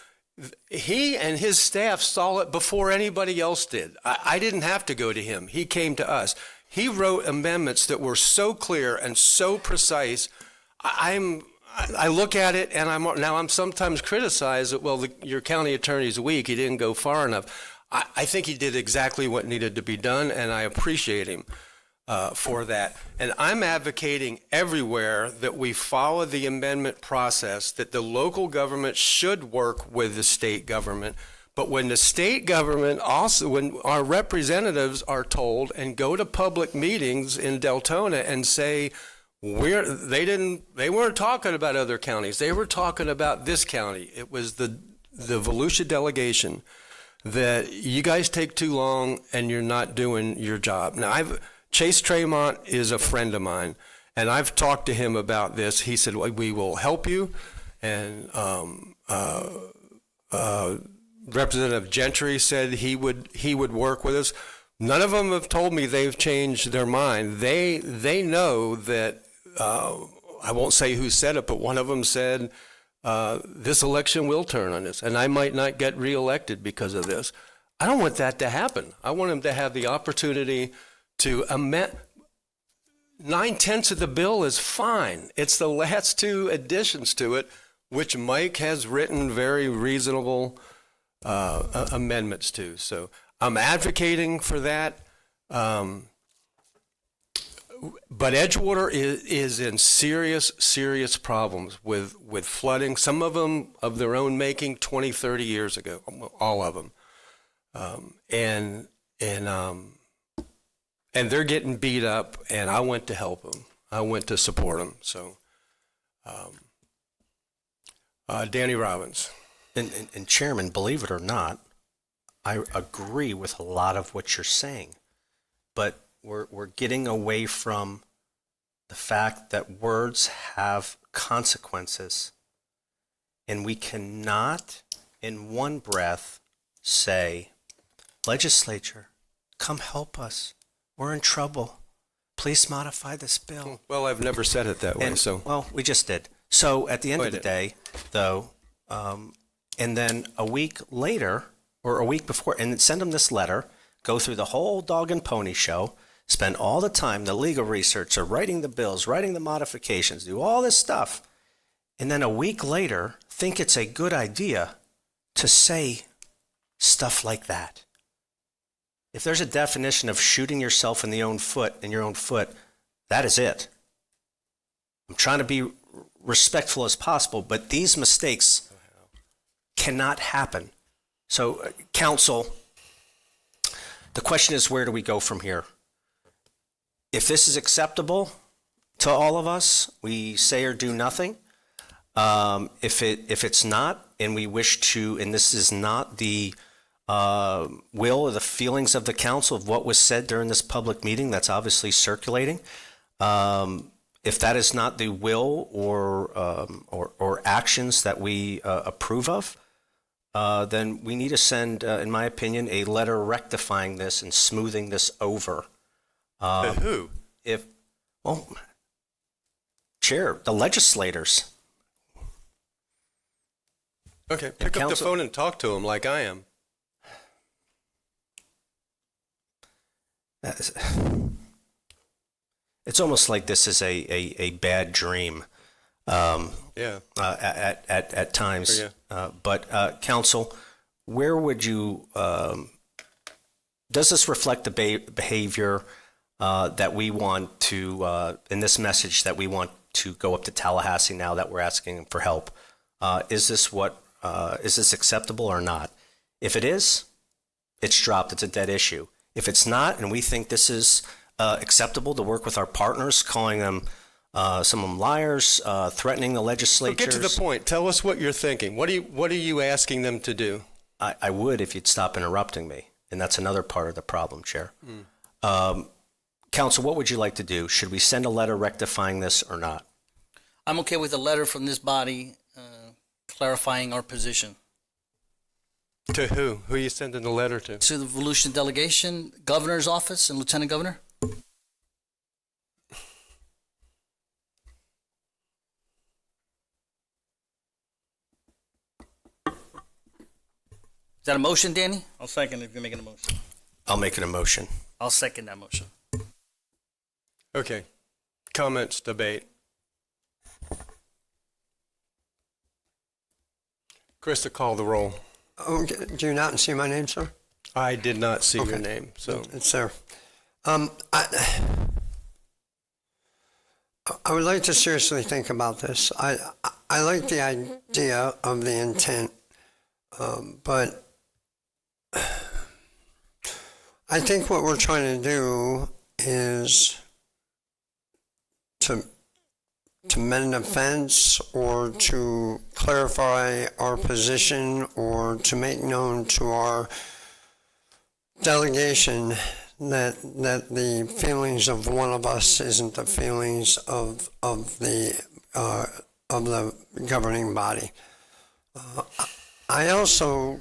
He and his staff saw it before anybody else did. I didn't have to go to him. He came to us. He wrote amendments that were so clear and so precise. I look at it and I'm sometimes criticized that, your county attorney's weak. He didn't go far enough. I think he did exactly what needed to be done, and I appreciate him for that. And I'm advocating everywhere that we follow the amendment process, that the local government should work with the state government. But when the state government when our representatives are told and go to public meetings in Deltona and say, they weren't talking about other counties. They were talking about this county. It was the Volusia delegation that you guys take too long and you're not doing your job. Now, Chase Tremont is a friend of mine, and I've talked to him about this. He said, we will help you. And Representative Gentry said he would work with us. None of them have told me they've changed their mind. They know that, I won't say who said it, but one of them said, this election will turn on us, and I might not get reelected because of this. I don't want that to happen. I want them to have the opportunity to amend. 9/10 of the bill is fine. It's the last 2 additions to it, which Mike has written very reasonable amendments to. So I'm advocating for that. But Edgewater is in serious problems with flooding. Some of them of their own making 20, 30 years ago, all of them. And they're getting beat up, and I went to help them. I went to support them. So, Danny Robbins. And Chairman, believe it or not, I agree with a lot of what you're saying, but we're getting away from the fact that words have consequences, and we cannot in one breath say, legislature, come help us. We're in trouble. Please modify this bill. Well, I've never said it that way, so. Well, we just did. So at the end of the day, though, and then a week later, or a week before, and send them this letter, go through the whole dog and pony show, spend all the time, the legal research, or writing the bills, writing the modifications, do all this stuff, and then a week later, think it's a good idea to say stuff like that. If there's a definition of shooting yourself in your own foot, that is it. I'm trying to be respectful as possible, but these mistakes cannot happen. So, council, the question is, where do we go from here? If this is acceptable to all of us, we say or do nothing. If it's not, and we wish to, and this is not the will or the feelings of the council of what was said during this public meeting, that's obviously circulating. If that is not the will or actions that we approve of, then we need to send, in my opinion, a letter rectifying this and smoothing this over. Who? Chair, the legislators. Okay, pick up the phone and talk to them like I am. It's almost like this is a bad dream. Yeah. At times. Yeah. But council, where would you? Does this reflect the behavior that we want to in this message that we want to go up to Tallahassee now that we're asking for help? Is this acceptable or not? If it is, it's dropped. It's a dead issue. If it's not, and we think this is acceptable to work with our partners, calling them some of them liars, threatening the legislatures. Get to the point. Tell us what you're thinking. What are you asking them to do? I would if you'd stop interrupting me, and that's another part of the problem, Chair. Council, what would you like to do? Should we send a letter rectifying this or not? I'm okay with a letter from this body clarifying our position. To who? Who are you sending the letter to? To the Volusia delegation, governor's office, and lieutenant governor. Is that a motion, Danny? I'll second if you're making a motion. I'll make it a motion. I'll second that motion. Okay. Comments, debate. Krista, call the roll. Oh, do you not see my name, sir? I did not see Okay. your name, so. It's there. I would like to seriously think about this. I like the idea of the intent, but I think what we're trying to do is to mend a fence or to clarify our position or to make known to our delegation that the feelings of one of us isn't the feelings of the governing body. I also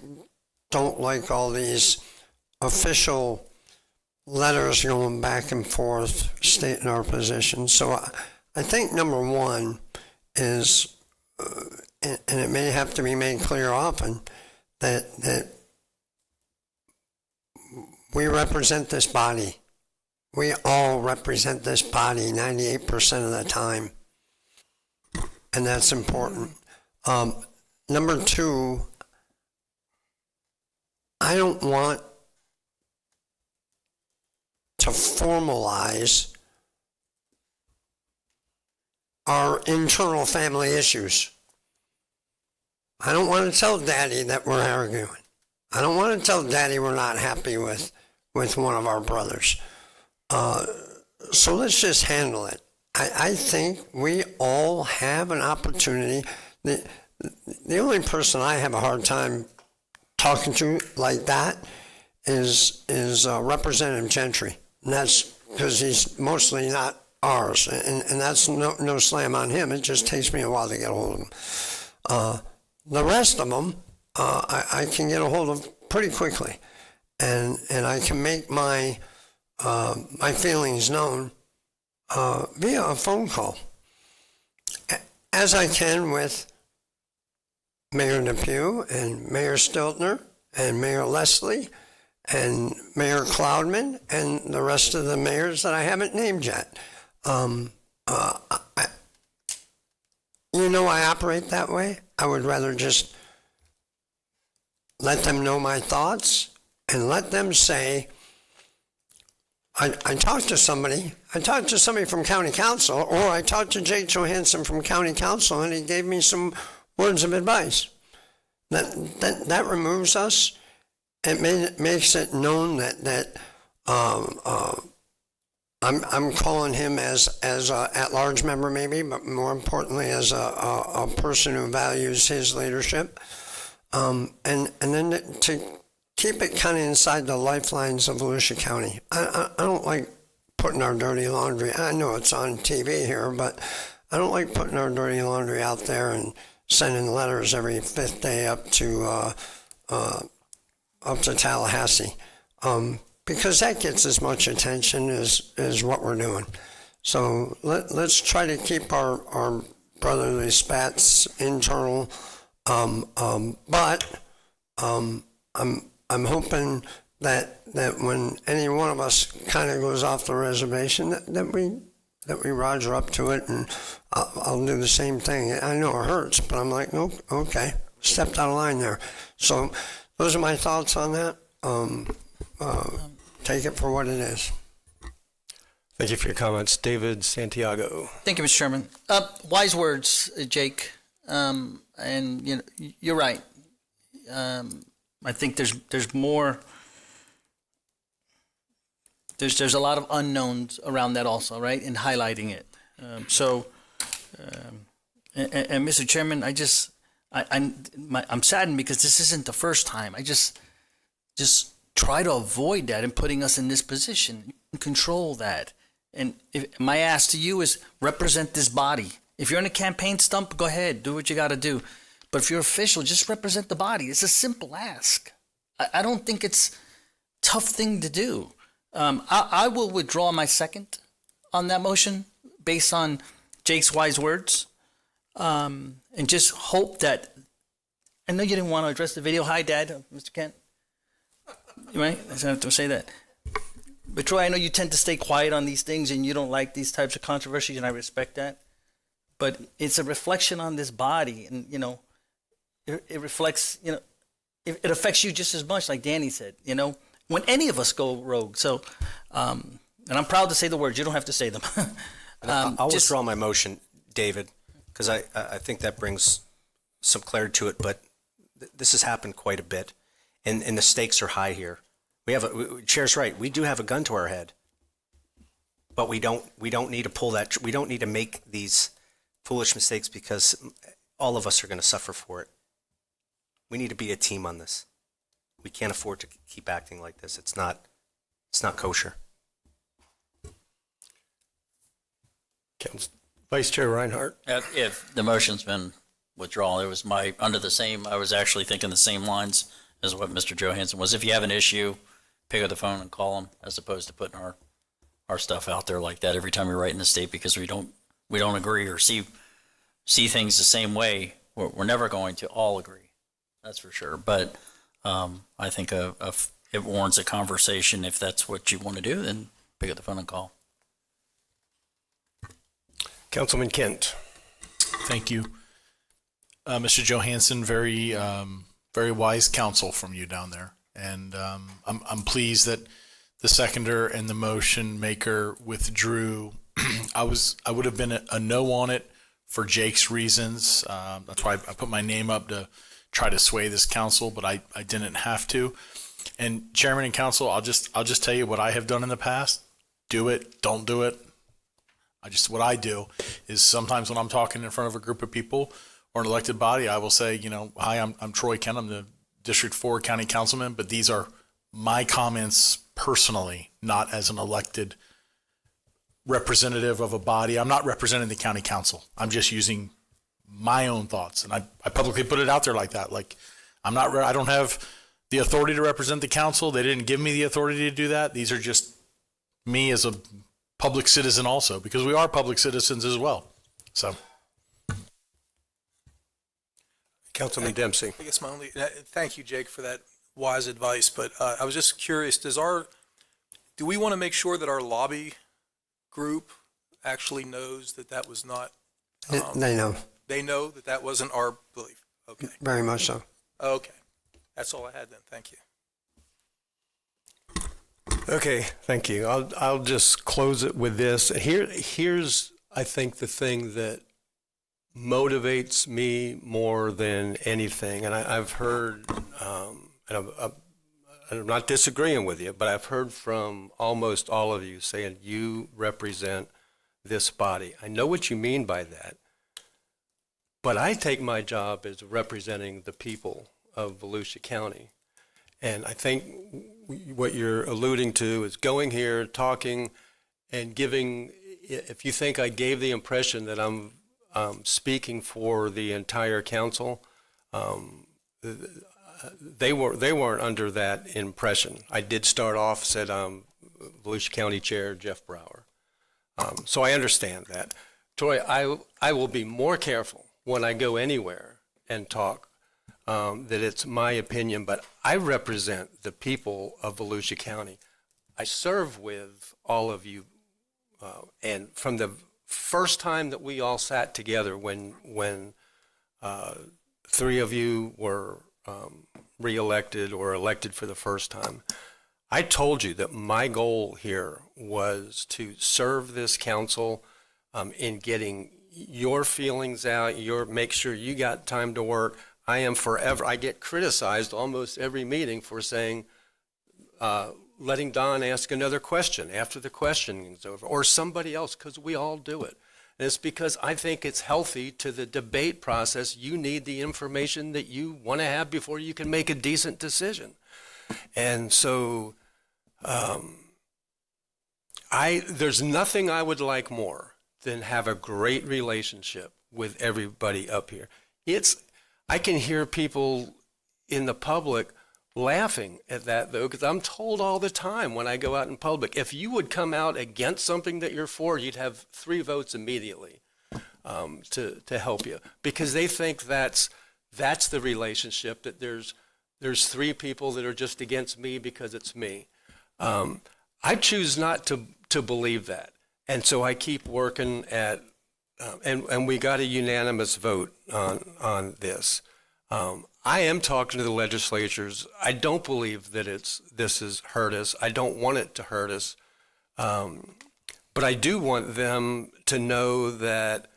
don't like all these official letters going back and forth stating our position. So I think number one is, and it may have to be made clear often, that we represent this body. We all represent this body 98% of the time. And that's important. Number two, I don't want to formalize our internal family issues. I don't want to tell Daddy that we're arguing. I don't want to tell Daddy we're not happy with one of our brothers. So let's just handle it. I think we all have an opportunity. The only person I have a hard time talking to like that is Representative Gentry. And that's because he's mostly not ours. And that's no slam on him. It just takes me a while to get a hold of him. The rest of them, I can get a hold of pretty quickly. And I can make my feelings known via a phone call, as I can with Mayor Depew and Mayor Stiltner and Mayor Leslie and Mayor Cloudman and the rest of the mayors that I haven't named yet. I operate that way. I would rather just let them know my thoughts and let them say, I talked to somebody from county council, or I talked to Jake Johansson from county council, and he gave me some words of advice. That removes us. It makes it known that I'm calling him as a at-large member, maybe, but more importantly as a person who values his leadership, and then to keep it kind of inside the lifelines of Volusia County. I don't like putting our dirty laundry. I know it's on TV here, but I don't like putting our dirty laundry out there and sending letters every fifth day up to Tallahassee, because that gets as much attention as what we're doing. So let's try to keep our brotherly spats internal, but I'm hoping that when any one of us kind of goes off the reservation, that we roger up to it, and I'll do the same thing. I know it hurts, but I'm like, oh, okay, stepped out of line there. So those are my thoughts on that. Take it for what it is. Thank you for your comments. David Santiago. Thank you, Mr. Chairman. Wise words, Jake. And you're right. I think there's more. There's a lot of unknowns around that also, right? And highlighting it. And Mr. Chairman, I'm saddened because this isn't the first time. I just try to avoid that and putting us in this position, control that. And my ask to you is represent this body. If you're in a campaign stump, go ahead, do what you got to do. But if you're official, just represent the body. It's a simple ask. I don't think it's a tough thing to do. I will withdraw my second on that motion based on Jake's wise words, and just hope that. I know you didn't want to address the video. Hi, Dad, Mr. Kent. Right? I have to say that. But Troy, I know you tend to stay quiet on these things, and you don't like these types of controversies, and I respect that. But it's a reflection on this body, and it reflects. It affects you just as much, like Danny said. When any of us go rogue. So, and I'm proud to say the words. You don't have to say them. I'll withdraw my motion, David, because I think that brings some clarity to it. But this has happened quite a bit, and the stakes are high here. Chair's right. We do have a gun to our head, but we don't need to pull that. We don't need to make these foolish mistakes because all of us are going to suffer for it. We need to be a team on this. We can't afford to keep acting like this. It's not kosher. Vice Chair Reinhardt. If the motion's been withdrawn, it was I was actually thinking the same lines as what Mr. Johansson was. If you have an issue, pick up the phone and call them, as opposed to putting our stuff out there like that every time you're writing the state because we don't agree or see things the same way. We're never going to all agree. That's for sure. But I think it warrants a conversation. If that's what you want to do, then pick up the phone and call. Councilman Kent. Thank you. Mr. Johansson, very wise counsel from you down there. And I'm pleased that the seconder and the motion maker withdrew. I would have been a no on it for Jake's reasons. That's why I put my name up to try to sway this council, but I didn't have to. And Chairman and Council, I'll just tell you what I have done in the past. Do it, don't do it. What I do is sometimes when I'm talking in front of a group of people or an elected body, I will say, hi, I'm Troy Kent. I'm the District 4 county councilman, but these are my comments personally, not as an elected representative of a body. I'm not representing the county council. I'm just using my own thoughts. And I publicly put it out there like that. Like, I don't have the authority to represent the council. They didn't give me the authority to do that. These are just me as a public citizen also, because we are public citizens as well. So. Councilman Dempsey. I guess thank you, Jake, for that wise advice. But I was just curious, do we want to make sure that our lobby group actually knows that was not? They know. They know that wasn't our belief. Okay. Very much so. Okay. That's all I had then. Thank you. Okay, thank you. I'll just close it with this. Here's, I think, the thing that motivates me more than anything. And I've heard, and I'm not disagreeing with you, but I've heard from almost all of you saying you represent this body. I know what you mean by that, but I take my job as representing the people of Volusia County. And I think what you're alluding to is going here, talking, and giving, if you think I gave the impression that I'm speaking for the entire council, they weren't under that impression. I did start off, said Volusia County Chair Jeff Brower. So I understand that. Troy, I will be more careful when I go anywhere and talk that it's my opinion, but I represent the people of Volusia County. I serve with all of you, and from the first time that we all sat together when three of you were reelected or elected for the first time, I told you that my goal here was to serve this council in getting your feelings out, make sure you got time to work. I get criticized almost every meeting for saying, letting Don ask another question after the question is over, or somebody else, because we all do it. And it's because I think it's healthy to the debate process. You need the information that you want to have before you can make a decent decision. And so there's nothing I would like more than have a great relationship with everybody up here. I can hear people in the public laughing at that, though, because I'm told all the time when I go out in public, if you would come out against something that you're for, you'd have 3 votes immediately to help you, because they think that's the relationship, that there's 3 people that are just against me because it's me. I choose not to believe that, and so I keep working at. And we got a unanimous vote on this. I am talking to the legislatures. I don't believe that this has hurt us. I don't want it to hurt us. But I do want them to know that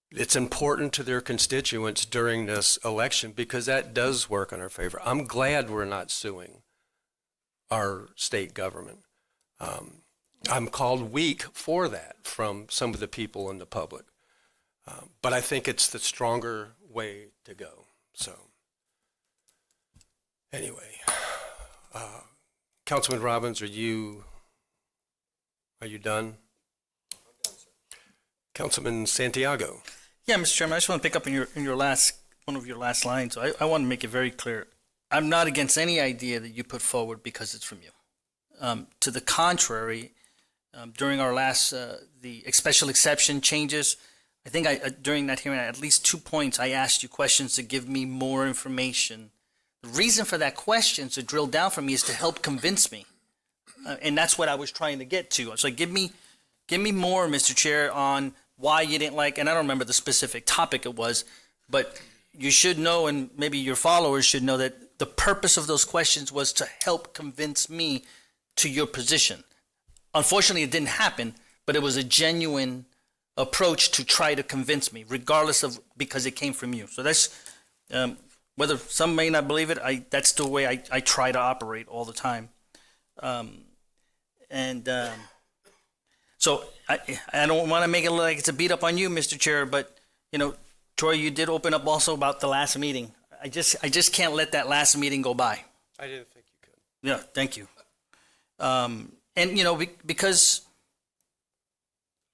it's important to their constituents during this election, because that does work in our favor. I'm glad we're not suing our state government. I'm called weak for that from some of the people in the public. But I think it's the stronger way to go. So, anyway, Councilman Robbins, are you done? I'm done, sir. Councilman Santiago. Yeah, Mr. Chairman, I just want to pick up in your last one of your last lines. I want to make it very clear. I'm not against any idea that you put forward because it's from you. To the contrary, during our last the special exception changes, I think during that hearing, at least 2 points, I asked you questions to give me more information. The reason for that question to drill down for me is to help convince me. And that's what I was trying to get to. So give me more, Mr. Chair, on why you didn't like, and I don't remember the specific topic it was, but you should know, and maybe your followers should know, that the purpose of those questions was to help convince me to your position. Unfortunately, it didn't happen, but it was a genuine approach to try to convince me, regardless of, because it came from you. So that's, whether some may not believe it, that's the way I try to operate all the time. So I don't want to make it look like it's a beat up on you, Mr. Chair, but, Troy, you did open up also about the last meeting. I just can't let that last meeting go by. I didn't think you could. Yeah, thank you. And, you know, because,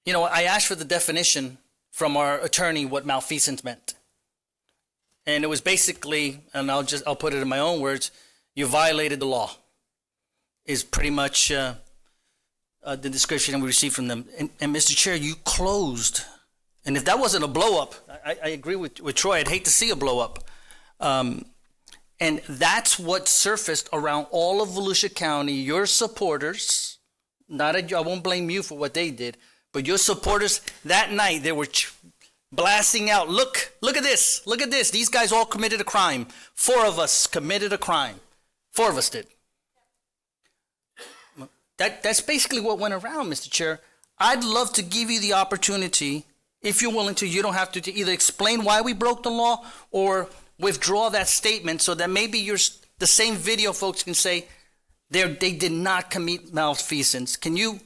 you know, I asked for the definition from our attorney what malfeasance meant. And it was basically, and I'll put it in my own words, you violated the law, is pretty much the description we received from them. And Mr. Chair, you closed. And if that wasn't a blow up, I agree with Troy, I'd hate to see a blow up. And that's what surfaced around all of Volusia County. Your supporters, I won't blame you for what they did, but your supporters that night, they were blasting out, look at this, these guys all committed a crime. 4 of us committed a crime. 4 of us did. That's basically what went around, Mr. Chair. I'd love to give you the opportunity, if you're willing to, you don't have to either explain why we broke the law or withdraw that statement so that maybe the same video folks can say they did not commit malfeasance. Can you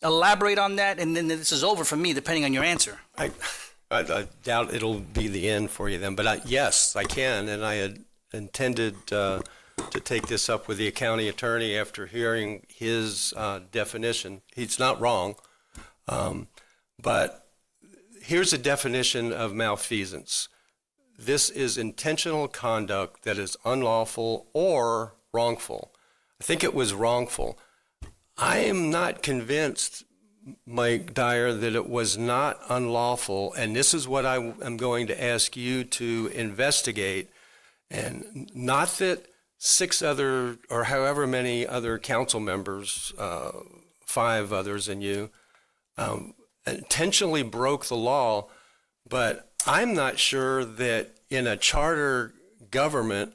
elaborate on that? And then this is over for me, depending on your answer. I doubt it'll be the end for you then, but yes, I can, and I had intended to take this up with the county attorney after hearing his definition. He's not wrong, but here's a definition of malfeasance. This is intentional conduct that is unlawful or wrongful. I think it was wrongful. I am not convinced, Mike Dyer, that it was not unlawful, and this is what I am going to ask you to investigate, and not that 6 other or however many other council members, 5 others than you, intentionally broke the law, but I'm not sure that in a charter government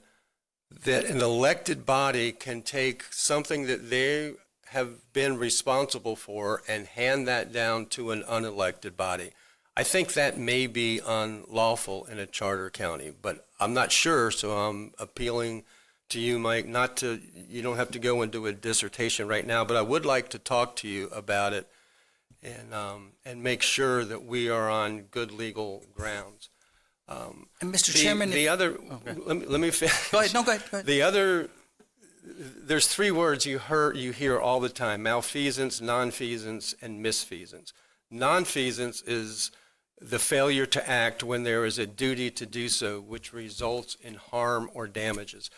that an elected body can take something that they have been responsible for and hand that down to an unelected body. I think that may be unlawful in a charter county, but I'm not sure, so I'm appealing to you, Mike, you don't have to go into a dissertation right now, but I would like to talk to you about it and make sure that we are on good legal grounds. And Mr. Chairman, let me finish. Go ahead. No, go ahead. There's 3 words you hear all the time: malfeasance, nonfeasance, and misfeasance. Nonfeasance is the failure to act when there is a duty to do so, which results in harm or damages.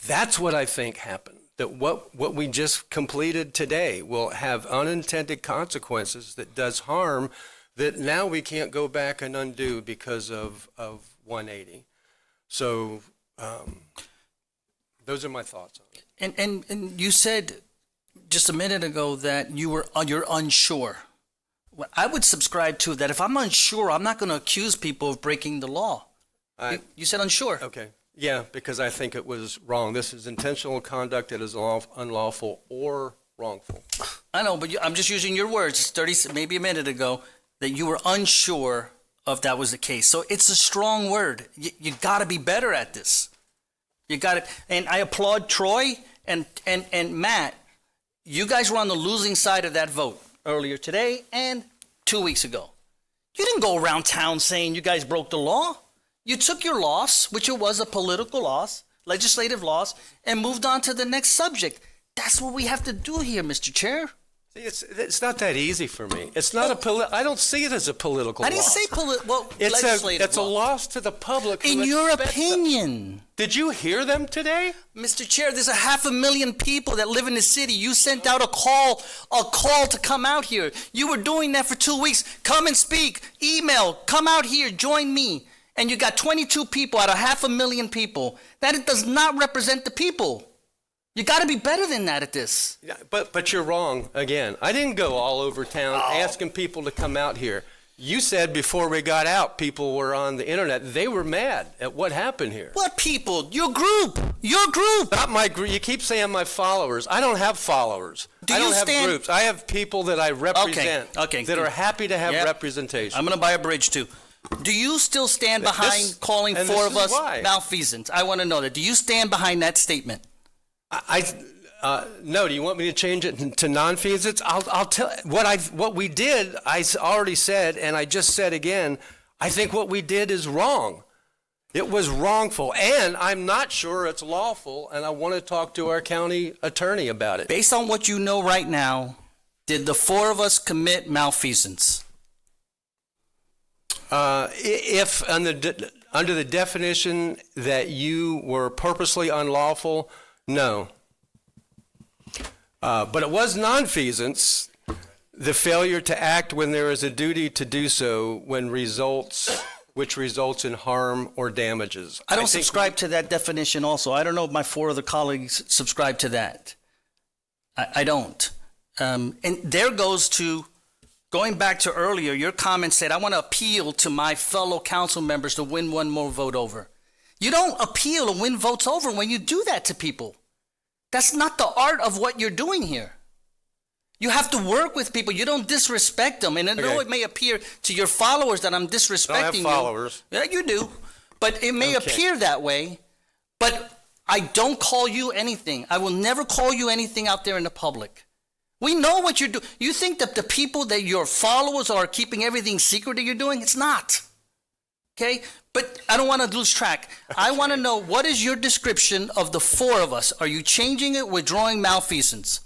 That's what I think happened. That what we just completed today will have unintended consequences that does harm that now we can't go back and undo because of 180. So those are my thoughts on it. And you said just a minute ago that you're unsure. Well, I would subscribe to that. If I'm unsure, I'm not going to accuse people of breaking the law. You said unsure. Okay. Yeah, because I think it was wrong. This is intentional conduct that is unlawful or wrongful. I know, but I'm just using your words, maybe a minute ago, that you were unsure if that was the case. So it's a strong word. You got to be better at this. You got it. And I applaud Troy and Matt. You guys were on the losing side of that vote earlier today and 2 weeks ago. You didn't go around town saying you guys broke the law. You took your loss, which it was a political loss, legislative loss, and moved on to the next subject. That's what we have to do here, Mr. Chair. See, it's not that easy for me. It's not I don't see it as a political loss. I didn't say legislative It's a loss to the public. In your opinion. Did you hear them today? Mr. Chair, there's 500,000 people that live in the city. You sent out a call to come out here. You were doing that for 2 weeks. Come and speak. Email. Come out here. Join me. And you got 22 people out of 500,000 people. That does not represent the people. You got to be better than that at this. Yeah, but you're wrong again. I didn't go all over town asking people to come out here. You said before we got out, people were on the internet. They were mad at what happened here. What people? Your group. Your group. Not my group. You keep saying my followers. I don't have followers. I don't have groups. I have people that I represent that are happy to have representation. I'm going to buy a bridge too. Do you still stand behind calling 4 of us malfeasant? I want to know that. Do you stand behind that statement? No. Do you want me to change it to nonfeasance? I'll tell what we did. I already said, and I just said again. I think what we did is wrong. It was wrongful, and I'm not sure it's lawful, and I want to talk to our county attorney about it. Based on what you know right now, did the four of us commit malfeasance? If under the definition that you were purposely unlawful, no. But it was nonfeasance, the failure to act when there is a duty to do so which results in harm or damages. I don't subscribe to that definition also. I don't know if my four other colleagues subscribe to that. I don't. And there goes to, going back to earlier, your comment said, I want to appeal to my fellow council members to win one more vote over. You don't appeal and win votes over when you do that to people. That's not the art of what you're doing here. You have to work with people. You don't disrespect them. And I know it may appear to your followers that I'm disrespecting you. I don't have followers. Yeah, you do. But it may appear that way. But I don't call you anything. I will never call you anything out there in the public. We know what you're doing. You think that the people that your followers are keeping everything secret that you're doing? It's not. Okay? But I don't want to lose track. I want to know, what is your description of the four of us? Are you changing it, withdrawing malfeasance?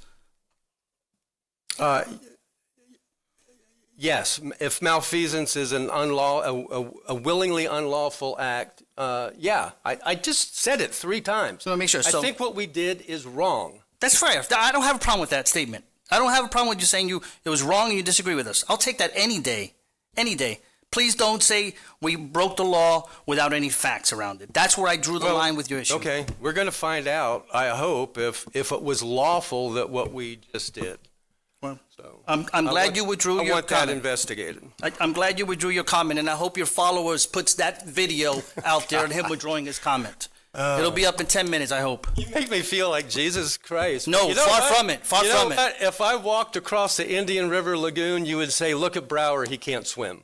Yes, if malfeasance is an a willingly unlawful act, yeah. I just said it 3 times. Let me make sure. I think what we did is wrong. That's fair. I don't have a problem with that statement. I don't have a problem with you saying it was wrong and you disagree with us. I'll take that any day. Any day. Please don't say we broke the law without any facts around it. That's where I drew the line with your issue. Okay, we're going to find out, I hope, if it was lawful that what we just did. Well, I'm glad you withdrew your comment. I want that investigated. I'm glad you withdrew your comment, and I hope your followers puts that video out there and him withdrawing his comment. It'll be up in 10 minutes, I hope. You make me feel like Jesus Christ. No, far from it. Far from it. If I walked across the Indian River Lagoon, you would say, look at Brower, he can't swim.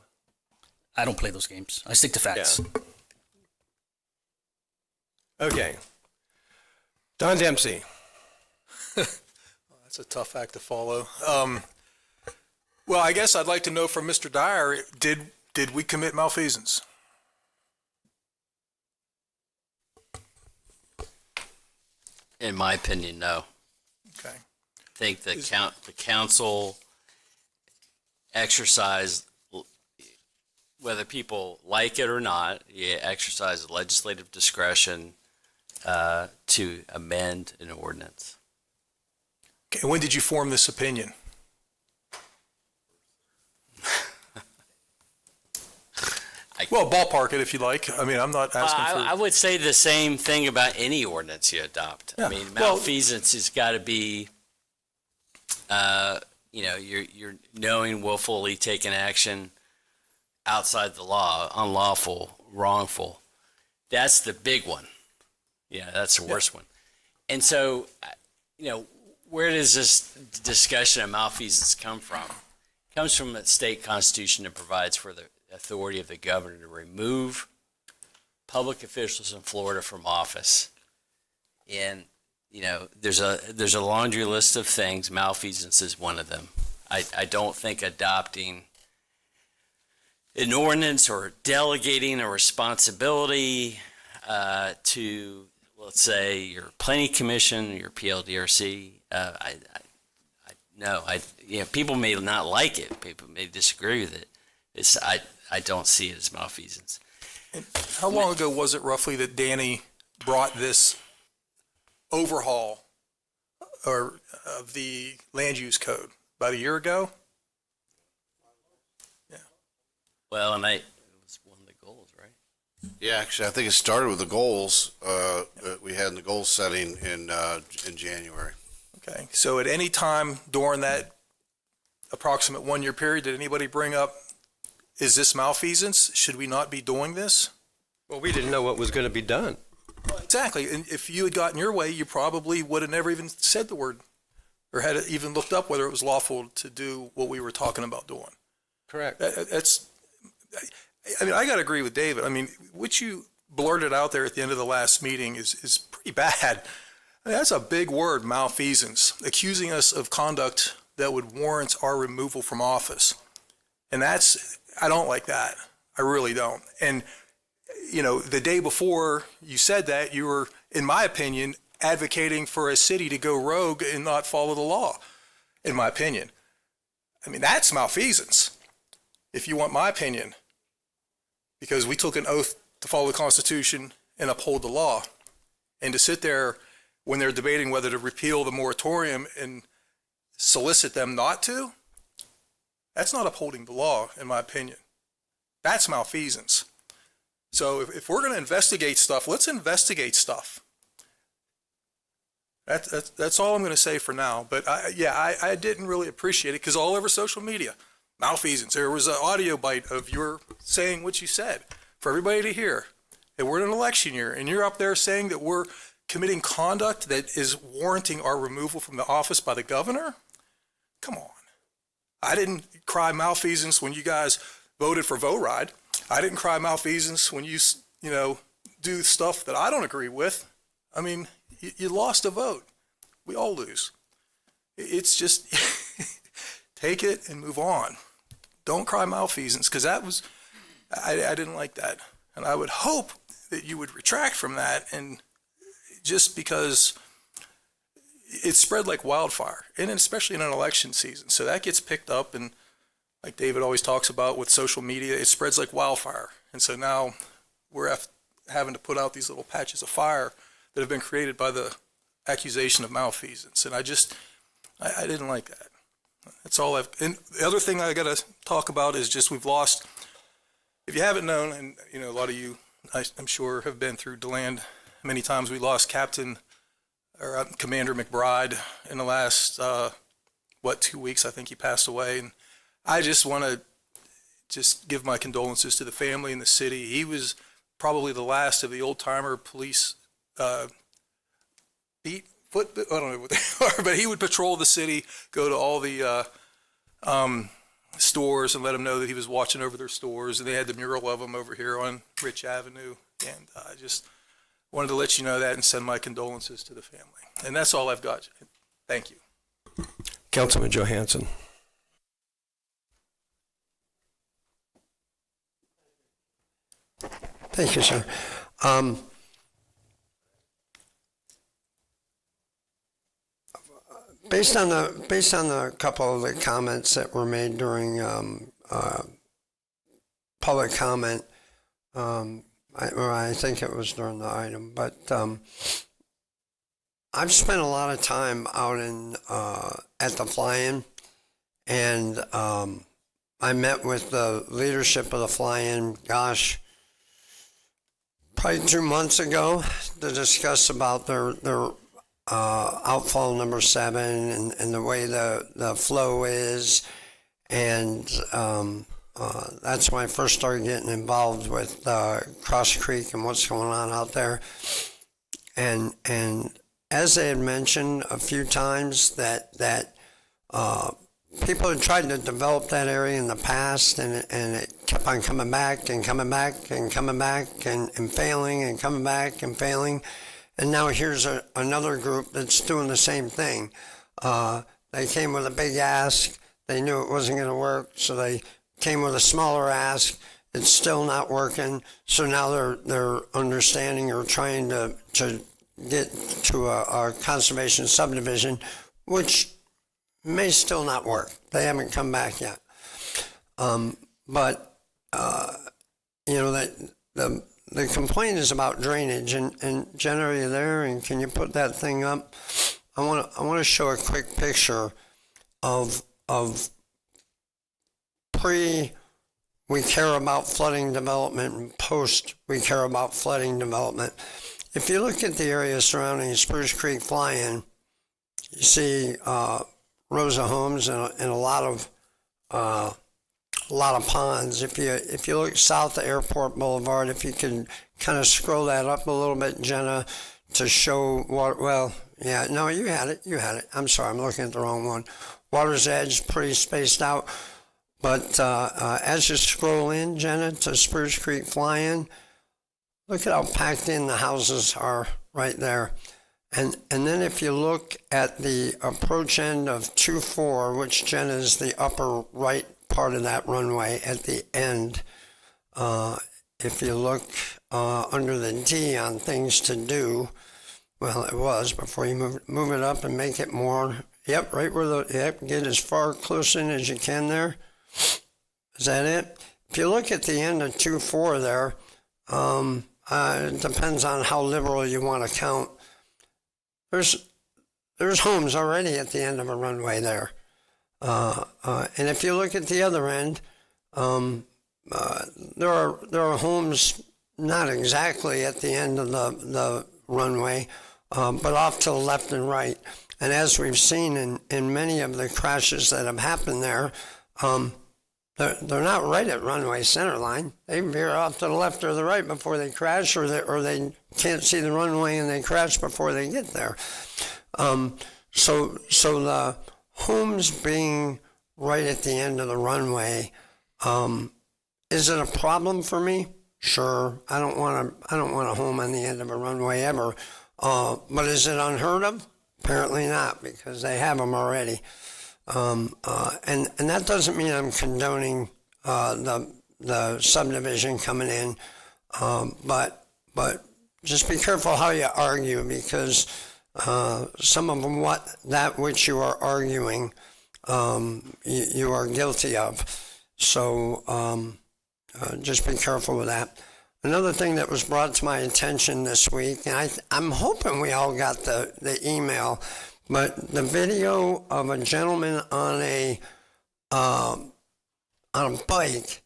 I don't play those games. I stick to facts. Yeah. Okay. Don Dempsey. That's a tough act to follow. Well, I guess I'd like to know from Mr. Dyer, did we commit malfeasance? In my opinion, no. Okay. I think the council exercised, whether people like it or not, exercise legislative discretion to amend an ordinance. Okay, when did you form this opinion? Well, ballpark it if you like. I mean, I'm not asking for... I would say the same thing about any ordinance you adopt. Yeah. I mean, malfeasance has got to be, you're knowing willfully taking action outside the law, unlawful, wrongful. That's the big one. Yeah, that's the worst one. And so, where does this discussion of malfeasance come from? It comes from the state constitution that provides for the authority of the governor to remove public officials in Florida from office. And, there's a laundry list of things. Malfeasance is one of them. I don't think adopting an ordinance or delegating a responsibility to, let's say, your planning commission, your PLDRC, people may not like it. People may disagree with it. I don't see it as malfeasance. And how long ago was it roughly that Danny brought this overhaul of the land use code? About a year ago? Yeah. Well, and it was one of the goals, right? Yeah, actually, I think it started with the goals that we had in the goal setting in January. Okay. So at any time during that approximate 1 year period, did anybody bring up, is this malfeasance? Should we not be doing this? Well, we didn't know what was going to be done. Well, exactly. And if you had gotten your way, you probably would have never even said the word or had even looked up whether it was lawful to do what we were talking about doing. Correct. I got to agree with David. I mean, what you blurted out there at the end of the last meeting is pretty bad. I mean, that's a big word, malfeasance, accusing us of conduct that would warrant our removal from office. And I don't like that. I really don't. And the day before you said that, you were, in my opinion, advocating for a city to go rogue and not follow the law, in my opinion. I mean, that's malfeasance, if you want my opinion, because we took an oath to follow the Constitution and uphold the law. And to sit there when they're debating whether to repeal the moratorium and solicit them not to, that's not upholding the law, in my opinion. That's malfeasance. So if we're going to investigate stuff, let's investigate stuff. That's all I'm going to say for now. But I didn't really appreciate it because all over social media, malfeasance. There was an audio bite of your saying what you said for everybody to hear. And we're in an election year, and you're up there saying that we're committing conduct that is warranting our removal from the office by the governor? Come on. I didn't cry malfeasance when you guys voted for Vote Ride. I didn't cry malfeasance when you do stuff that I don't agree with. I mean, you lost a vote. We all lose. It's just take it and move on. Don't cry malfeasance, because that was, I didn't like that. And I would hope that you would retract from that, and just because it spread like wildfire, and especially in an election season. So that gets picked up, and like David always talks about with social media, it spreads like wildfire. And so now we're having to put out these little patches of fire that have been created by the accusation of malfeasance. And I didn't like that. That's all and the other thing I got to talk about is just we've lost, if you haven't known, and a lot of you, I'm sure, have been through DeLand many times, we lost Commander McBride in the last, 2 weeks, I think he passed away. And I just want to just give my condolences to the family and the city. He was probably the last of the old-timer police I don't know what they are, but he would patrol the city, go to all the stores and let them know that he was watching over their stores. And they had the mural of him over here on Rich Avenue. And I just wanted to let you know that and send my condolences to the family. And that's all I've got. Thank you. Councilman Johansson. Thank you, sir. Based on the couple of the comments that were made during public comment, I think it was during the item, but I've spent a lot of time out at the fly-in, and I met with the leadership of the fly-in, probably 2 months ago, to discuss about their outfall number 7 and the way the flow is. And that's when I first started getting involved with Cross Creek and what's going on out there. And as they had mentioned a few times that people had tried to develop that area in the past, and it kept on coming back and coming back and coming back and failing and coming back and failing. And now here's another group that's doing the same thing. They came with a big ask. They knew it wasn't going to work, so they came with a smaller ask. It's still not working. So now they're understanding or trying to get to a conservation subdivision, which may still not work. They haven't come back yet. But the complaint is about drainage, and Jen, are you there? And can you put that thing up? I want to show a quick picture of pre we care about flooding development and post we care about flooding development. If you look at the area surrounding Spruce Creek Fly-In, you see rows of homes and a lot of ponds. If you look south of Airport Boulevard, if you can kind of scroll that up a little bit, Jenna, to show what, well, yeah, no, you had it. I'm sorry, I'm looking at the wrong one. Water's Edge, pretty spaced out. But as you scroll in, Jenna, to Spruce Creek Fly-In, look at how packed in the houses are right there. And then if you look at the approach end of 2-4, which, Jenna, is the upper right part of that runway at the end, if you look under the D on things to do, well, it was before you move it up and make it more. Yep, right where get as far close in as you can there. Is that it? If you look at the end of 2.4 there, it depends on how liberal you want to count. There's homes already at the end of a runway there. And if you look at the other end, there are homes not exactly at the end of the runway, but off to the left and right. And as we've seen in many of the crashes that have happened there, they're not right at runway center line. They veer off to the left or the right before they crash, or they can't see the runway and they crash before they get there. So the homes being right at the end of the runway, is it a problem for me? Sure. I don't want a home on the end of a runway ever. But is it unheard of? Apparently not, because they have them already. And that doesn't mean I'm condoning the subdivision coming in, but just be careful how you argue, because some of them, that which you are arguing, you are guilty of. So just be careful with that. Another thing that was brought to my attention this week, and I'm hoping we all got the email, but the video of a gentleman on a bike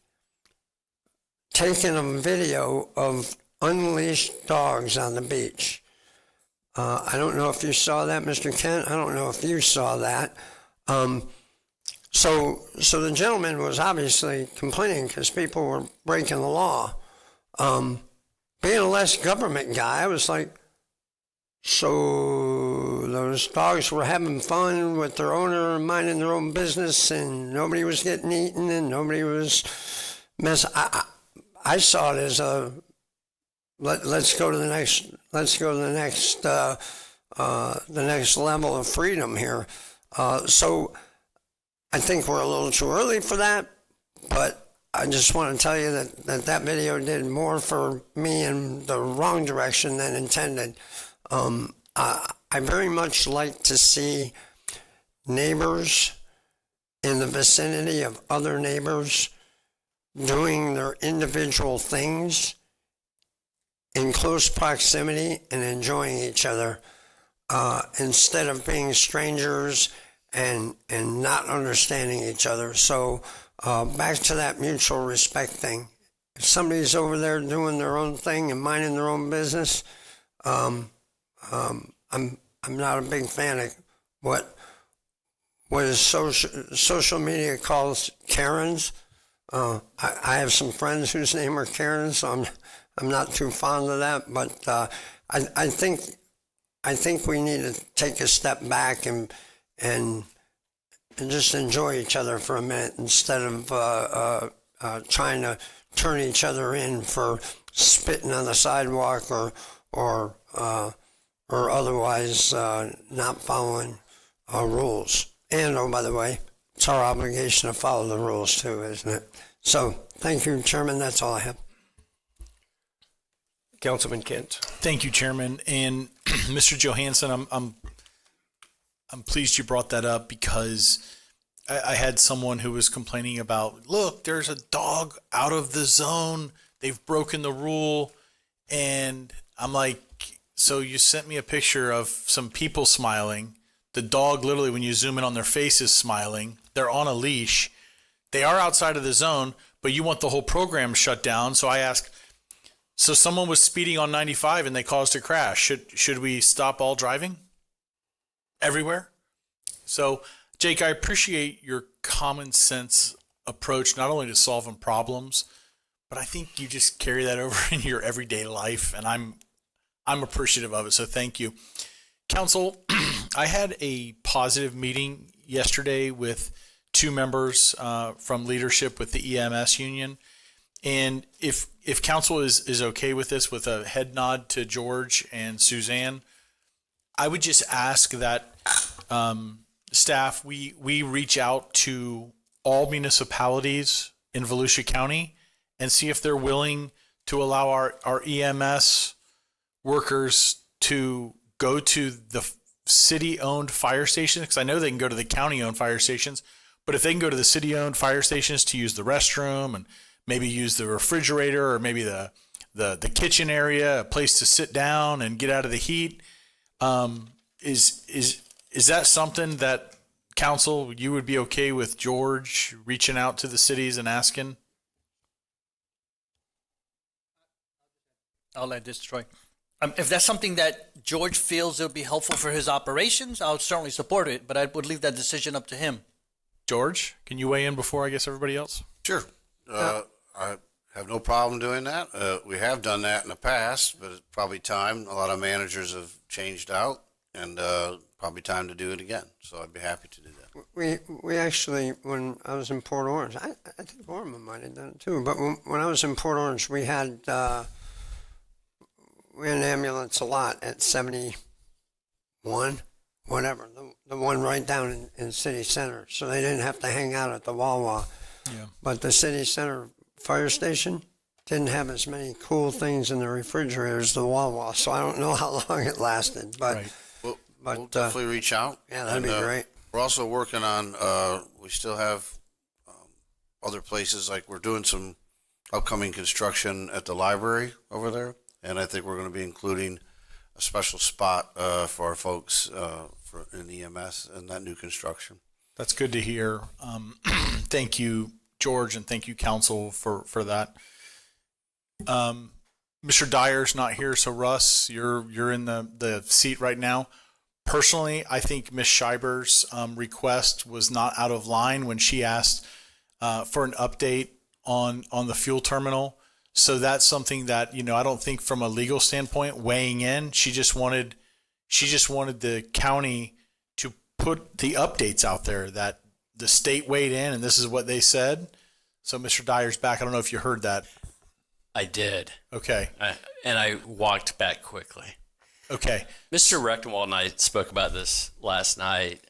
taking a video of unleashed dogs on the beach. I don't know if you saw that, Mr. Kent. I don't know if you saw that. So the gentleman was obviously complaining because people were breaking the law. Being a less government guy, I was like, so those dogs were having fun with their owner, minding their own business, and nobody was getting eaten and nobody was messing. I saw it as let's go to the next level of freedom here. So I think we're a little too early for that, but I just want to tell you that video did more for me in the wrong direction than intended. I very much like to see neighbors in the vicinity of other neighbors doing their individual things in close proximity and enjoying each other, instead of being strangers and not understanding each other. So back to that mutual respect thing. If somebody's over there doing their own thing and minding their own business, I'm not a big fan of what is social media calls Karens. I have some friends whose name are Karen, so I'm not too fond of that. But I think we need to take a step back and just enjoy each other for a minute, instead of trying to turn each other in for spitting on the sidewalk or otherwise not following rules. And, oh, by the way, it's our obligation to follow the rules too, isn't it? So, thank you, Chairman. That's all I have. Councilman Kent. Thank you, Chairman. And Mr. Johansson, I'm pleased you brought that up, because I had someone who was complaining about, look, there's a dog out of the zone. They've broken the rule. And I'm like, so you sent me a picture of some people smiling. The dog, literally, when you zoom in on their face, is smiling. They're on a leash. They are outside of the zone, but you want the whole program shut down. So I asked, so someone was speeding on 95 and they caused a crash. Should we stop all driving everywhere? So, Jake, I appreciate your common sense approach, not only to solving problems, but I think you just carry that over in your everyday life, and I'm appreciative of it. So thank you. Council, I had a positive meeting yesterday with two members from leadership with the EMS union. And if council is okay with this, with a head nod to George and Suzanne, I would just ask that staff, we reach out to all municipalities in Volusia County and see if they're willing to allow our EMS workers to go to the city-owned fire stations? Because I know they can go to the county-owned fire stations, but if they can go to the city-owned fire stations to use the restroom and maybe use the refrigerator or maybe the kitchen area, a place to sit down and get out of the heat, is that something that council, you would be okay with George reaching out to the cities and asking? I'll let this, Troy. If that's something that George feels it would be helpful for his operations, I would certainly support it, but I would leave that decision up to him. George, can you weigh in before I guess everybody else? Sure. I have no problem doing that. We have done that in the past, but it's probably time. A lot of managers have changed out, and probably time to do it again. So I'd be happy to do that. We actually, when I was in Port Orange, I think Ormond might have done it too, but when I was in Port Orange, we had an ambulance a lot at 71, whatever, the one right down in City Center. So they didn't have to hang out at the Wawa. Yeah. But the City Center fire station didn't have as many cool things in the refrigerator as the Wawa. So I don't know how long it lasted, but. Right. We'll definitely reach out. Yeah, that'd be great. We're also working on, we still have other places, like we're doing some upcoming construction at the library over there. And I think we're going to be including a special spot for our folks in EMS and that new construction. That's good to hear. Thank you, George, and thank you, council, for that. Mr. Dyer's not here, so Russ, you're in the seat right now. Personally, I think Ms. Scheiber's request was not out of line when she asked for an update on the fuel terminal. So that's something that, I don't think from a legal standpoint weighing in, she just wanted the county to put the updates out there that the state weighed in and this is what they said. So Mr. Dyer's back. I don't know if you heard that. I did. Okay. And I walked back quickly. Okay. Mr. Rectenwald and I spoke about this last night.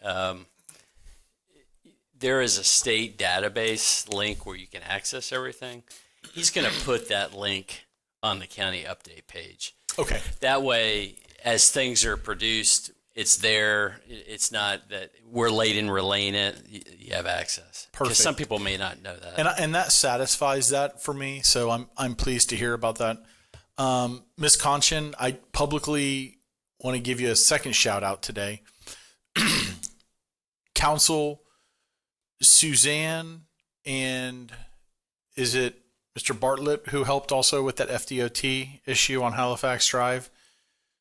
There is a state database link where you can access everything. He's going to put that link on the county update page. Okay. That way, as things are produced, it's there. It's not that we're late in relaying it. You have access. Perfect. Because some people may not know that. And that satisfies that for me. So I'm pleased to hear about that. Ms. Conchin, I publicly want to give you a second shout out today. Council, Suzanne, and is it Mr. Bartlett who helped also with that FDOT issue on Halifax Drive?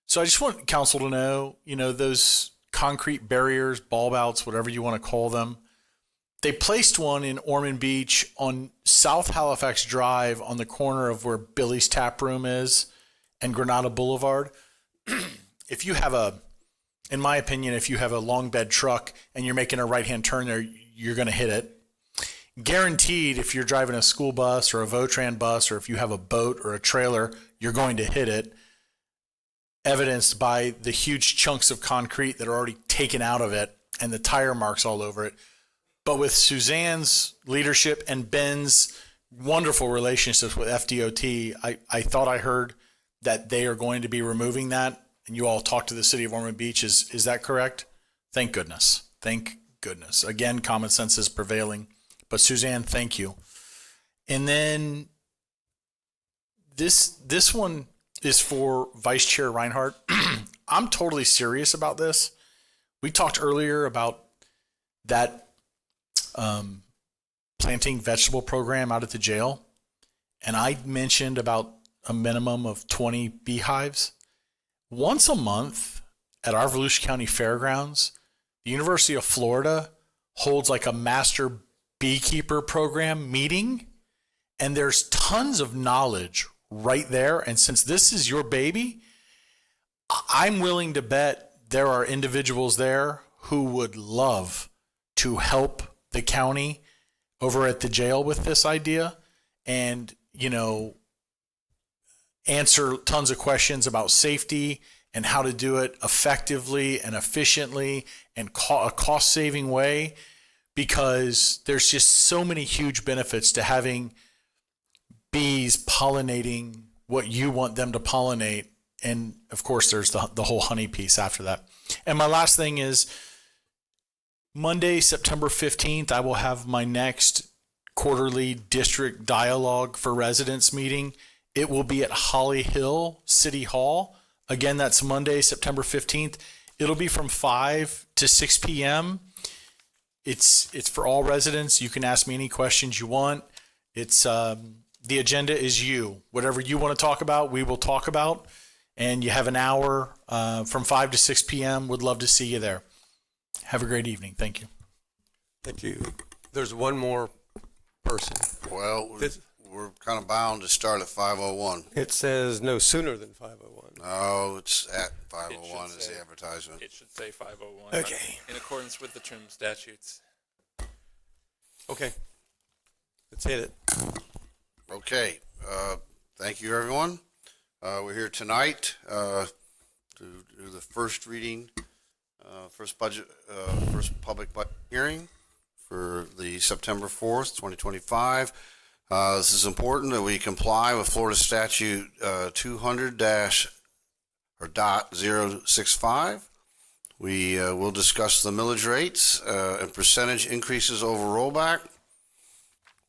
So I just want council to know, those concrete barriers, bulb outs, whatever you want to call them, they placed one in Ormond Beach on South Halifax Drive on the corner of where Billy's Tap Room is and Granada Boulevard. If you have in my opinion, if you have a long bed truck and you're making a right-hand turn there, you're going to hit it. Guaranteed, if you're driving a school bus or a Votran bus, or if you have a boat or a trailer, you're going to hit it. Evidenced by the huge chunks of concrete that are already taken out of it and the tire marks all over it. But with Suzanne's leadership and Ben's wonderful relationships with FDOT, I thought I heard that they are going to be removing that. And you all talked to the city of Ormond Beach. Is that correct? Thank goodness. Thank goodness. Again, common sense is prevailing. But Suzanne, thank you. And then this one is for Vice Chair Reinhardt. I'm totally serious about this. We talked earlier about that planting vegetable program out at the jail. And I mentioned about a minimum of 20 beehives. Once a month at our Volusia County Fairgrounds, the University of Florida holds like a master beekeeper program meeting. And there's tons of knowledge right there. And since this is your baby, I'm willing to bet there are individuals there who would love to help the county over at the jail with this idea and, answer tons of questions about safety and how to do it effectively and efficiently and a cost-saving way, because there's just so many huge benefits to having bees pollinating what you want them to pollinate. And of course, there's the whole honey piece after that. And my last thing is Monday, September 15th, I will have my next quarterly district dialogue for residents meeting. It will be at Holly Hill City Hall. Again, that's Monday, September 15th. It'll be from 5 to 6 p.m. It's for all residents. You can ask me any questions you want. It's the agenda is you. Whatever you want to talk about, we will talk about. And you have an hour from 5 to 6 p.m. Would love to see you there. Have a great evening. Thank you. Thank you. There's one more person. Well, we're kind of bound to start at 5:01. It says no sooner than 5:01. No, it's at 5:01 is the advertisement. It should say 5:01. Okay. In accordance with the trim statutes. Okay. Let's hit it. Okay. Thank you, everyone. We're here tonight to do the first reading, first public budget hearing for the September 4th, 2025. This is important that we comply with Florida Statute 200-065. We will discuss the millage rates and percentage increases over rollback.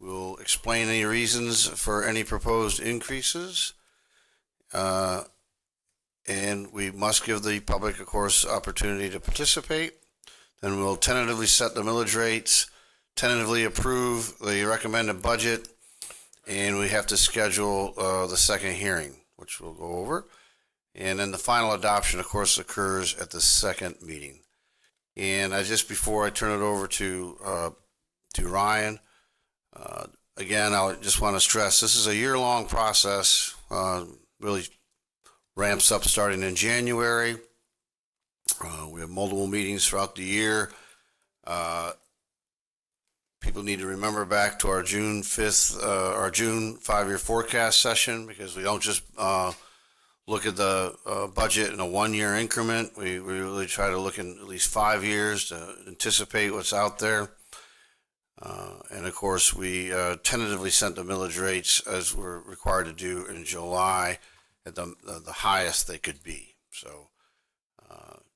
We'll explain any reasons for any proposed increases. And we must give the public, of course, opportunity to participate. Then we'll tentatively set the millage rates, tentatively approve the recommended budget, and we have to schedule the second hearing, which we'll go over. And then the final adoption, of course, occurs at the second meeting. And before I turn it over to Ryan, again, I just want to stress this is a year-long process. Really ramps up starting in January. We have multiple meetings throughout the year. People need to remember back to our June 5th, our June 5-year forecast session, because we don't just look at the budget in a one-year increment. We really try to look in at least 5 years to anticipate what's out there. And of course, we tentatively set the millage rates as we're required to do in July at the highest they could be. So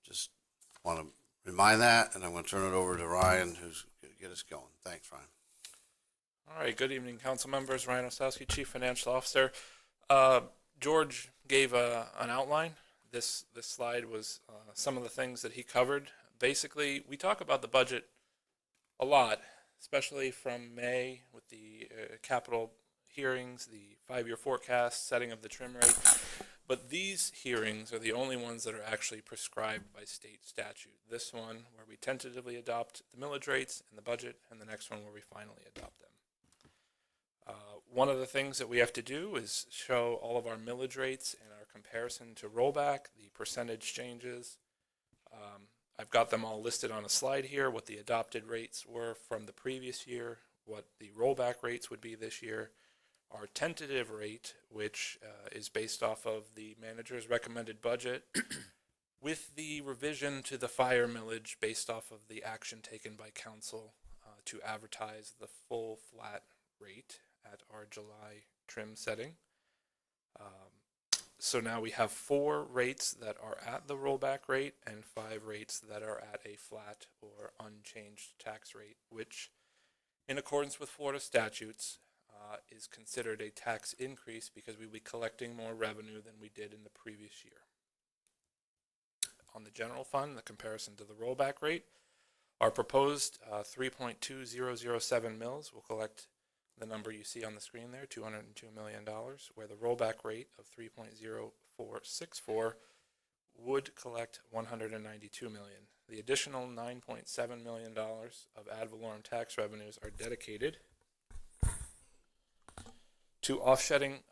just want to remind that, and I'm going to turn it over to Ryan, who's going to get us going. Thanks, Ryan. All right. Good evening, council members. Ryan Ostowski, Chief Financial Officer. George gave an outline. This slide was some of the things that he covered. Basically, we talk about the budget a lot, especially from May with the capital hearings, the 5-year forecast, setting of the trim rate. But these hearings are the only ones that are actually prescribed by state statute. This one where we tentatively adopt the millage rates and the budget, and the next one where we finally adopt them. One of the things that we have to do is show all of our millage rates and our comparison to rollback, the percentage changes. I've got them all listed on a slide here, what the adopted rates were from the previous year, what the rollback rates would be this year, our tentative rate, which is based off of the manager's recommended budget, with the revision to the fire millage based off of the action taken by council to advertise the full flat rate at our July trim setting. So now we have 4 rates that are at the rollback rate and 5 rates that are at a flat or unchanged tax rate, which, in accordance with Florida statutes, is considered a tax increase because we'll be collecting more revenue than we did in the previous year. On the general fund, the comparison to the rollback rate, our proposed 3.2007 mils will collect the number you see on the screen there, $202 million, where the rollback rate of 3.0464 would collect $192 million. The additional $9.7 million of ad valorem tax revenues are dedicated to offsetting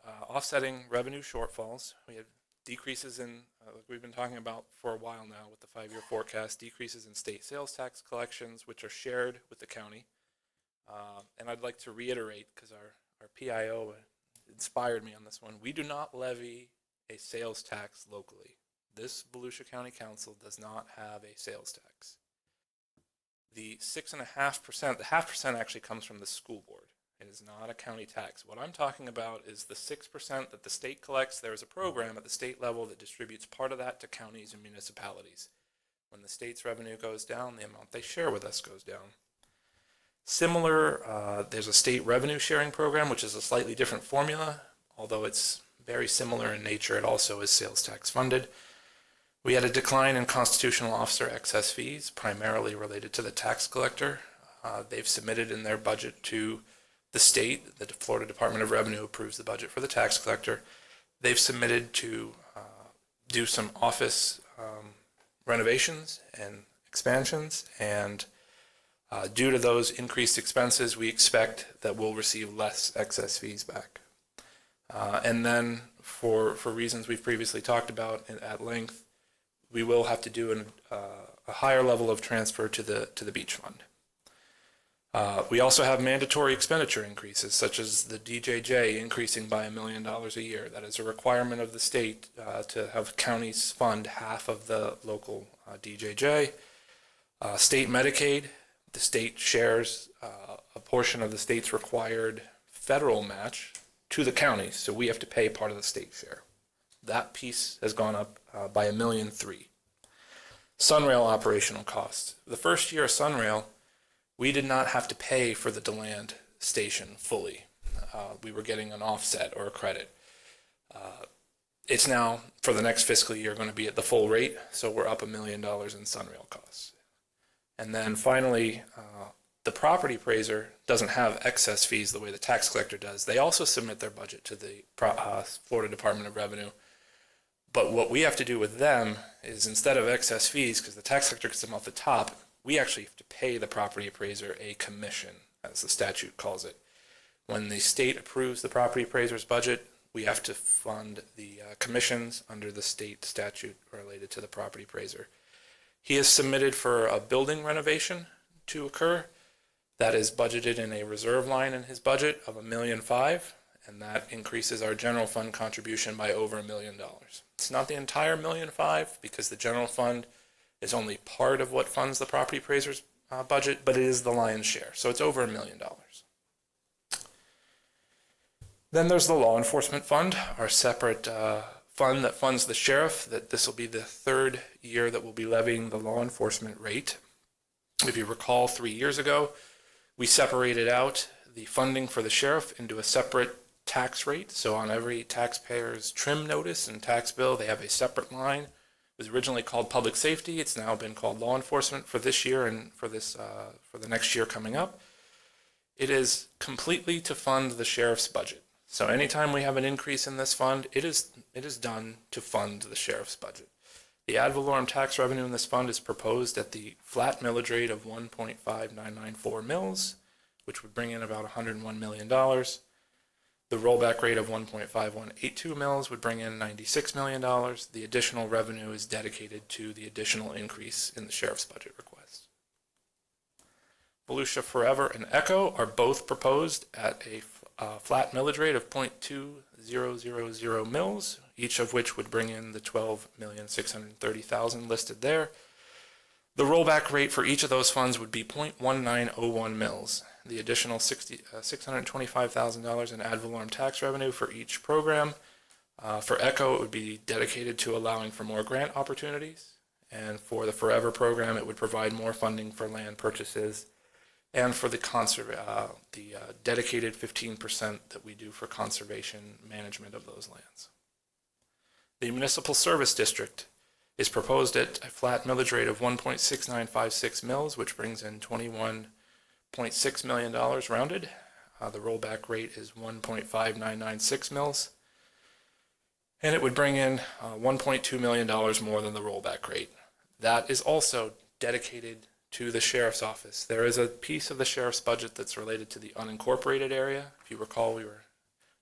revenue shortfalls. We have decreases in, like we've been talking about for a while now with the 5-year forecast, decreases in state sales tax collections, which are shared with the county. And I'd like to reiterate, because our PIO inspired me on this one, we do not levy a sales tax locally. This Volusia County Council does not have a sales tax. The 6.5%, the 0.5% actually comes from the school board. It is not a county tax. What I'm talking about is the 6% that the state collects. There is a program at the state level that distributes part of that to counties and municipalities. When the state's revenue goes down, the amount they share with us goes down. Similar, there's a state revenue sharing program, which is a slightly different formula, although it's very similar in nature. It also is sales tax funded. We had a decline in constitutional officer excess fees, primarily related to the tax collector. They've submitted in their budget to the state. The Florida Department of Revenue approves the budget for the tax collector. They've submitted to do some office renovations and expansions, and due to those increased expenses, we expect that we'll receive less excess fees back. And then for reasons we've previously talked about at length, we will have to do a higher level of transfer to the beach fund. We also have mandatory expenditure increases, such as the DJJ increasing by $1 million a year. That is a requirement of the state to have counties fund half of the local DJJ. State Medicaid, the state shares a portion of the state's required federal match to the counties, so we have to pay part of the state share. That piece has gone up by $1.3 million. Sunrail operational costs. The first year of Sunrail, we did not have to pay for the DeLand station fully. We were getting an offset or a credit. It's now, for the next fiscal year, going to be at the full rate, so we're up $1 million in Sunrail costs. And then finally, the property appraiser doesn't have excess fees the way the tax collector does. They also submit their budget to the Florida Department of Revenue. But what we have to do with them is, instead of excess fees, because the tax collector gets them off the top, we actually have to pay the property appraiser a commission, as the statute calls it. When the state approves the property appraiser's budget, we have to fund the commissions under the state statute related to the property appraiser. He has submitted for a building renovation to occur. That is budgeted in a reserve line in his budget of $1.5 million, and that increases our general fund contribution by over $1 million. It's not the entire $1.5 million, because the general fund is only part of what funds the property appraiser's budget, but it is the lion's share, so it's over $1 million. Then there's the law enforcement fund, our separate fund that funds the sheriff. That this will be the third year that we'll be levying the law enforcement rate. If you recall, 3 years ago, we separated out the funding for the sheriff into a separate tax rate. So on every taxpayer's trim notice and tax bill, they have a separate line. It was originally called public safety. It's now been called law enforcement for this year and for the next year coming up. It is completely to fund the sheriff's budget. So anytime we have an increase in this fund, it is done to fund the sheriff's budget. The ad valorem tax revenue in this fund is proposed at the flat millage rate of 1.5994 mils, which would bring in about $101 million. The rollback rate of 1.5182 mils would bring in $96 million. The additional revenue is dedicated to the additional increase in the sheriff's budget request. Volusia Forever and Echo are both proposed at a flat millage rate of 0.2000 mils, each of which would bring in the $12,630,000 listed there. The rollback rate for each of those funds would be 0.1901 mils. The additional $625,000 in ad valorem tax revenue for each program. For Echo, it would be dedicated to allowing for more grant opportunities. And for the Forever program, it would provide more funding for land purchases and for the dedicated 15% that we do for conservation management of those lands. The Municipal Service District is proposed at a flat millage rate of 1.6956 mils, which brings in $21.6 million rounded. The rollback rate is 1.5996 mils. And it would bring in $1.2 million more than the rollback rate. That is also dedicated to the sheriff's office. There is a piece of the sheriff's budget that's related to the unincorporated area. If you recall, we were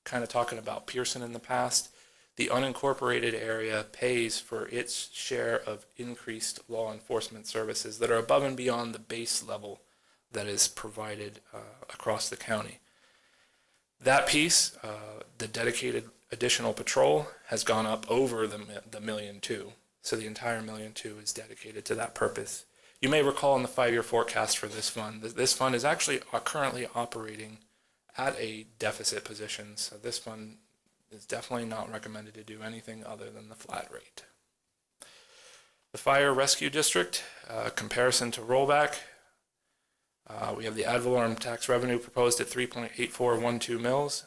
kind of talking about Pearson in the past. The unincorporated area pays for its share of increased law enforcement services that are above and beyond the base level that is provided across the county. That piece, the dedicated additional patrol, has gone up over the $1.2 million. So the entire $1.2 million is dedicated to that purpose. You may recall in the 5-year forecast for this fund is actually currently operating at a deficit position, so this fund is definitely not recommended to do anything other than the flat rate. The Fire Rescue District, comparison to rollback, we have the ad valorem tax revenue proposed at 3.8412 mils,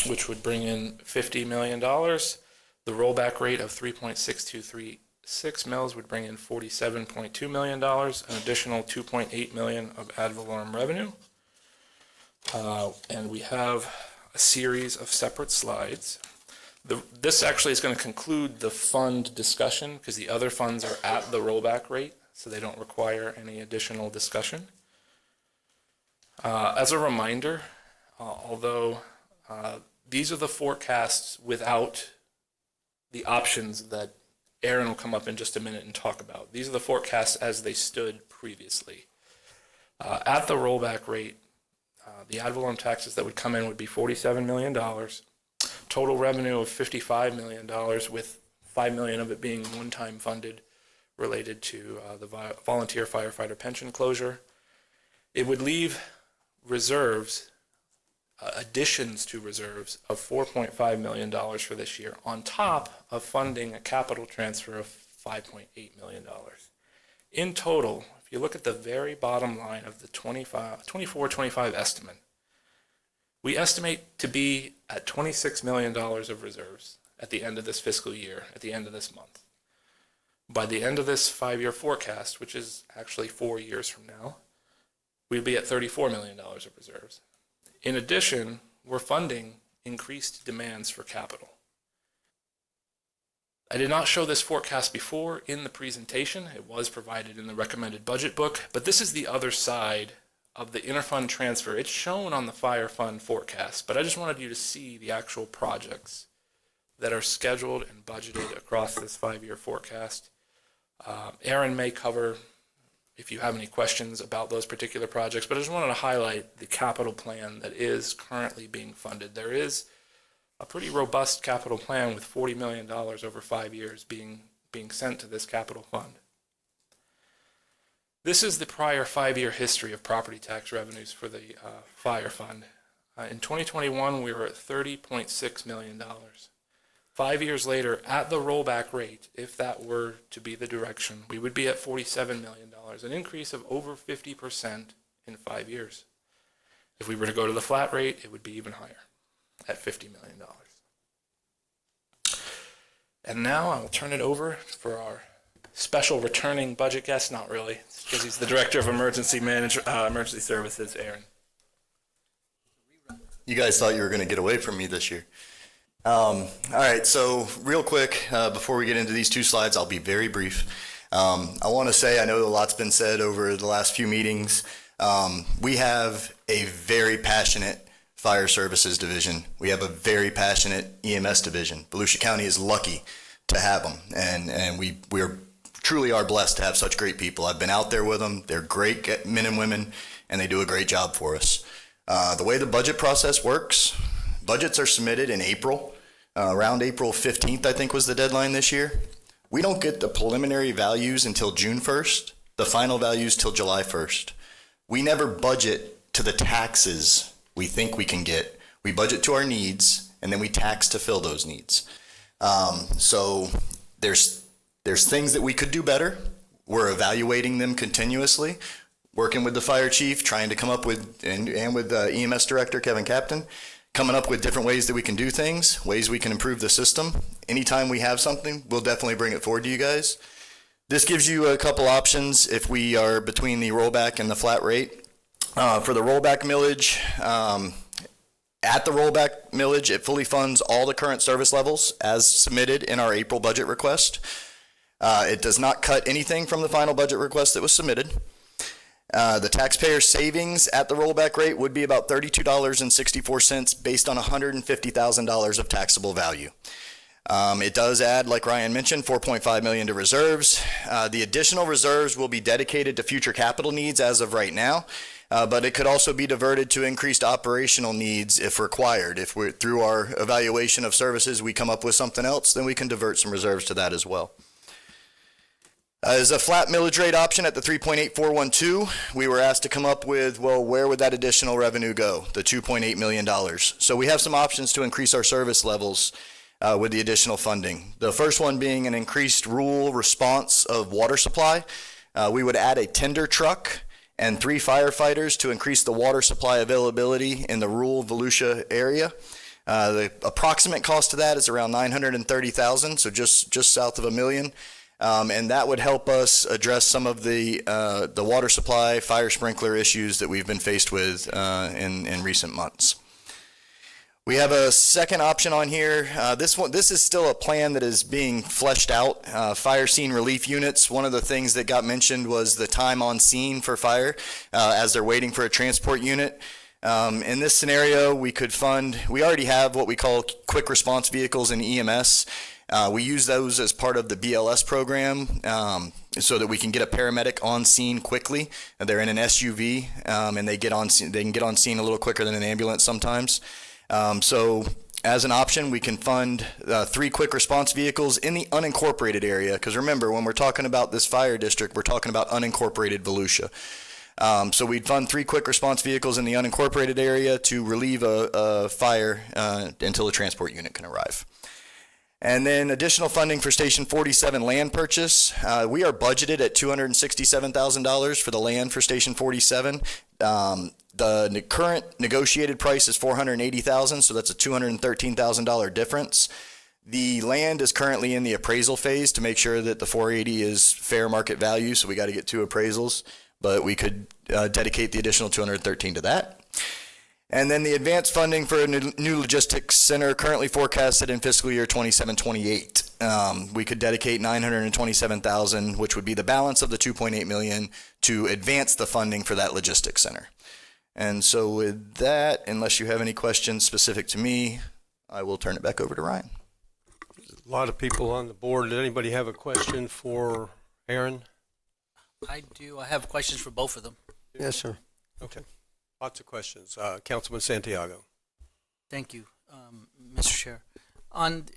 which would bring in $50 million. The rollback rate of 3.6236 mils would bring in $47.2 million, an additional $2.8 million of ad valorem revenue. And we have a series of separate slides. This actually is going to conclude the fund discussion because the other funds are at the rollback rate, so they don't require any additional discussion. As a reminder, although these are the forecasts without the options that Aaron will come up in just a minute and talk about. These are the forecasts as they stood previously. At the rollback rate, the ad valorem taxes that would come in would be $47 million, total revenue of $55 million, with $5 million of it being one-time funded related to the volunteer firefighter pension closure. It would leave reserves, additions to reserves of $4.5 million for this year, on top of funding a capital transfer of $5.8 million. In total, if you look at the very bottom line of the 24-25 estimate, we estimate to be at $26 million of reserves at the end of this fiscal year, at the end of this month. By the end of this 5-year forecast, which is actually 4 years from now, we'd be at $34 million of reserves. In addition, we're funding increased demands for capital. I did not show this forecast before in the presentation. It was provided in the recommended budget book, but this is the other side of the interfund transfer. It's shown on the fire fund forecast, but I just wanted you to see the actual projects that are scheduled and budgeted across this 5-year forecast. Aaron may cover if you have any questions about those particular projects, but I just wanted to highlight the capital plan that is currently being funded. There is a pretty robust capital plan with $40 million over 5 years being sent to this capital fund. This is the prior 5-year history of property tax revenues for the fire fund. In 2021, we were at $30.6 million. 5 years later, at the rollback rate, if that were to be the direction, we would be at $47 million, an increase of over 50% in 5 years. If we were to go to the flat rate, it would be even higher, at $50 million. And now I will turn it over for our special returning budget guest, not really, because he's the Director of Emergency Services, Aaron. You guys thought you were going to get away from me this year. All right, so real quick, before we get into these 2 slides, I'll be very brief. I want to say, I know a lot's been said over the last few meetings. We have a very passionate fire services division. We have a very passionate EMS division. Volusia County is lucky to have them, and we're truly are blessed to have such great people. I've been out there with them. They're great men and women, and they do a great job for us. The way the budget process works, budgets are submitted in April. Around April 15th, I think, was the deadline this year. We don't get the preliminary values until June 1st, the final values till July 1st. We never budget to the taxes we think we can get. We budget to our needs, and then we tax to fill those needs. So there's things that we could do better. We're evaluating them continuously, working with the fire chief, trying to come up with, and with the EMS director, Kevin Captain, coming up with different ways that we can do things, ways we can improve the system. Anytime we have something, we'll definitely bring it forward to you guys. This gives you a couple options if we are between the rollback and the flat rate. For the rollback millage, at the rollback millage, it fully funds all the current service levels as submitted in our April budget request. It does not cut anything from the final budget request that was submitted. The taxpayer savings at the rollback rate would be about $32.64 based on $150,000 of taxable value. It does add, like Ryan mentioned, $4.5 million to reserves. The additional reserves will be dedicated to future capital needs as of right now, but it could also be diverted to increased operational needs if required. If we're, through our evaluation of services, we come up with something else, then we can divert some reserves to that as well. As a flat millage rate option at the 3.8412, we were asked to come up with, well, where would that additional revenue go? The $2.8 million. So we have some options to increase our service levels with the additional funding. The first one being an increased rural response of water supply. We would add a tender truck and 3 firefighters to increase the water supply availability in the rural Volusia area. The approximate cost of that is around $930,000, so just south of $1 million. And that would help us address some of the water supply, fire sprinkler issues that we've been faced with in recent months. We have a second option on here. This is still a plan that is being fleshed out. Fire scene relief units, one of the things that got mentioned was the time on scene for fire as they're waiting for a transport unit. In this scenario, we already have what we call quick response vehicles in EMS. We use those as part of the BLS program so that we can get a paramedic on scene quickly. They're in an SUV and they can get on scene a little quicker than an ambulance sometimes. So as an option, we can fund 3 quick response vehicles in the unincorporated area. Because remember, when we're talking about this fire district, we're talking about unincorporated Volusia. So we'd fund 3 quick response vehicles in the unincorporated area to relieve a fire until a transport unit can arrive. And then additional funding for Station 47 land purchase. We are budgeted at $267,000 for the land for Station 47. The current negotiated price is $480,000, so that's a $213,000 difference. The land is currently in the appraisal phase to make sure that the 480 is fair market value, so we got to get 2 appraisals, but we could dedicate the additional $213,000 to that. And then the advanced funding for a new logistics center currently forecasted in fiscal year 27-28. We could dedicate $927,000, which would be the balance of the $2.8 million, to advance the funding for that logistics center. And so with that, unless you have any questions specific to me, I will turn it back over to Ryan. A lot of people on the board. Did anybody have a question for Aaron? I do. I have questions for both of them. Yes, sir. Okay. Lots of questions. Councilman Santiago. Thank you, Mr. Chair.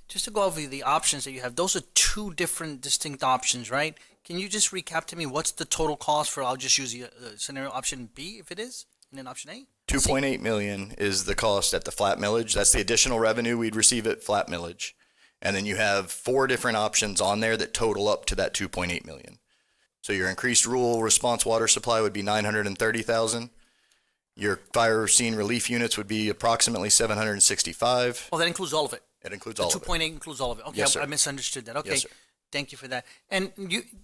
Just to go over the options that you have, those are 2 different distinct options, right? Can you just recap to me what's the total cost for, I'll just use the scenario option B if it is, and then option A? $2.8 million is the cost at the flat millage. That's the additional revenue we'd receive at flat millage. And then you have 4 different options on there that total up to that $2.8 million. So your increased rural response water supply would be $930,000. Your fire scene relief units would be approximately $765,000. Oh, that includes all of it? It includes all of it. 2.8 includes all of it. Okay, Yes, sir. I misunderstood that. Okay. Yes, sir. Thank you for that. And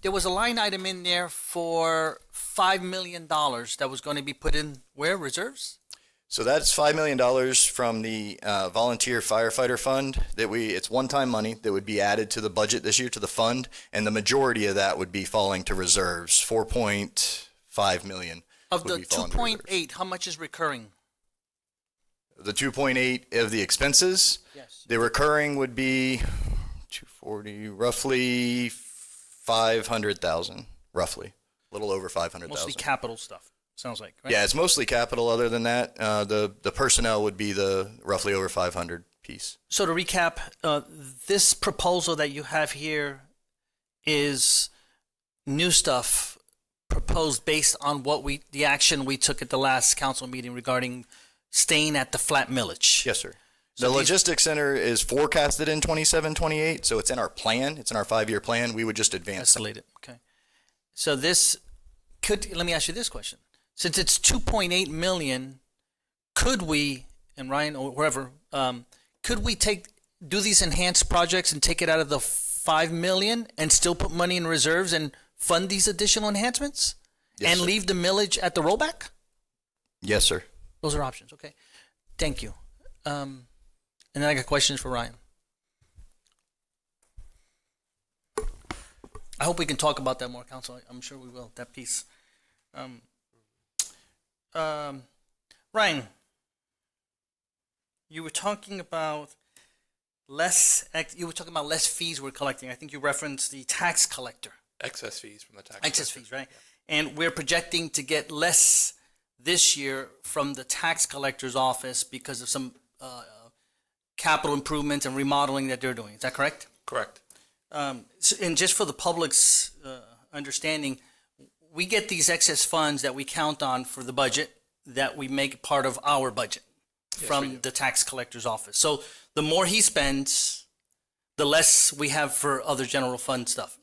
there was a line item in there for $5 million that was going to be put in where? Reserves? So that's $5 million from the volunteer firefighter fund it's one-time money that would be added to the budget this year to the fund, and the majority of that would be falling to reserves. $4.5 million. Of the 2.8, how much is recurring? The 2.8 of the expenses? Yes. The recurring would be 240, roughly 500,000, roughly. A little over 500,000. Mostly capital stuff, sounds like, right? Yeah, it's mostly capital. Other than that, the personnel would be the roughly over 500 piece. So to recap, this proposal that you have here is new stuff proposed based on the action we took at the last council meeting regarding staying at the flat millage. Yes, sir. The logistics center is forecasted in 27-28, so it's in our plan. It's in our 5-year plan. We would just advance. Escalate it. Okay. So let me ask you this question. Since it's 2.8 million, could we, and Ryan or whoever, could we do these enhanced projects and take it out of the 5 million and still put money in reserves and fund these additional enhancements? Yes, and sir. leave the millage at the rollback? Yes, sir. Those are options. Okay. Thank you. And then I got questions for Ryan. I hope we can talk about that more, Council. I'm sure we will, that piece. Ryan, you were talking about less fees we're collecting. I think you referenced the tax collector. Excess fees from the tax. Excess collector. fees, right? And we're projecting to get less this year from the tax collector's office because of some capital improvements and remodeling that they're doing. Is that correct? Correct. And just for the public's understanding, we get these excess funds that we count on for the budget that we make part of our budget from the tax collector's office. So the more he spends, the less we have for other general fund stuff.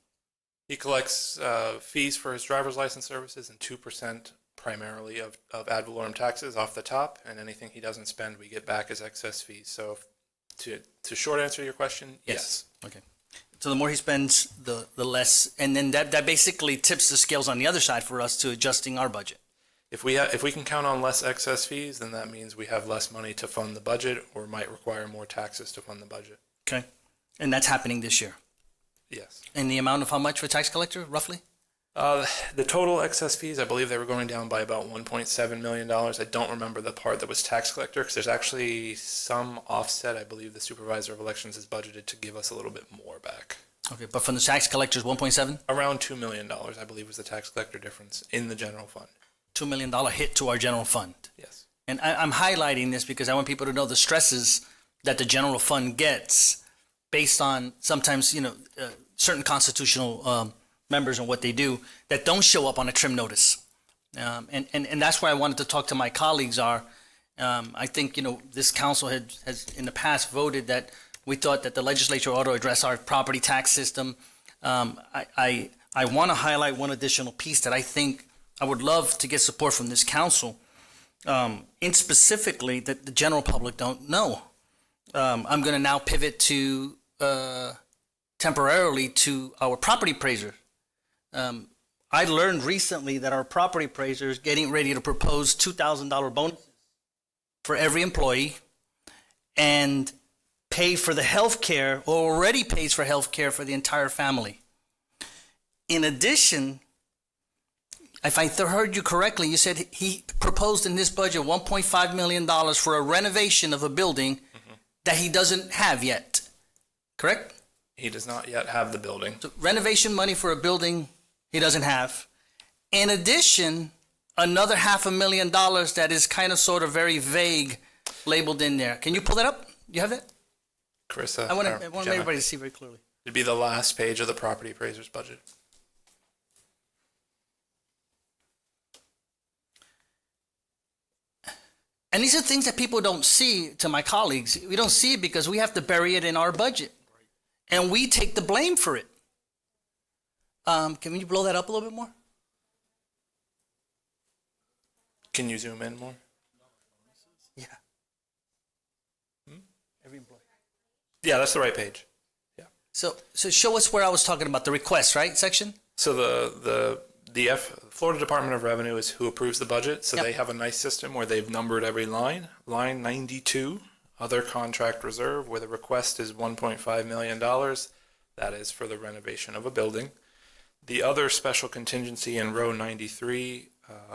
He collects fees for his driver's license services and 2% primarily of ad valorem taxes off the top, and anything he doesn't spend, we get back as excess fees. So to short answer your question, yes. Okay. So the more he spends, the less, and then that basically tips the scales on the other side for us to adjusting our budget. If we can count on less excess fees, then that means we have less money to fund the budget or might require more taxes to fund the budget. Okay. And that's happening this year. Yes. And the amount of how much for tax collector, roughly? The total excess fees, I believe they were going down by about $1.7 million. I don't remember the part that was tax collector because there's actually some offset. I believe the supervisor of elections is budgeted to give us a little bit more back. Okay, but from the tax collector's 1.7? Around $2 million, I believe, was the tax collector difference in the general fund. $2 million hit to our general fund. Yes. And I'm highlighting this because I want people to know the stresses that the general fund gets based on sometimes, certain constitutional members and what they do that don't show up on a trim notice. And that's why I wanted to talk to my colleagues are. I think, this council has in the past voted that we thought that the legislature ought to address our property tax system. I want to highlight one additional piece that I think I would love to get support from this council, in specifically that the general public don't know. I'm going to now pivot to temporarily to our property appraiser. I learned recently that our property appraiser is getting ready to propose $2,000 bonuses for every employee and pay for the health care, or already pays for health care for the entire family. In addition, if I heard you correctly, you said he proposed in this budget $1.5 million for a renovation of a building that he doesn't have yet, correct? He does not yet have the building. So renovation money for a building he doesn't have. In addition, another $500,000 that is kind of sort of very vague labeled in there. Can you pull that up? You have that? Carissa, I want everybody to see very clearly. It'd be the last page of the property appraiser's budget. And these are things that people don't see, to my colleagues. We don't see it because we have to bury it in our budget. And we take the blame for it. Can you blow that up a little bit more? Can you zoom in more? Yeah. Every employee. Yeah, that's the right page. Yeah. So show us where I was talking about the request, right, section? So the Florida Department of Revenue is who approves the budget. So they have a nice system where they've numbered every line. Line 92, other contract reserve, where the request is $1.5 million. That is for the renovation of a building. The other special contingency in row 93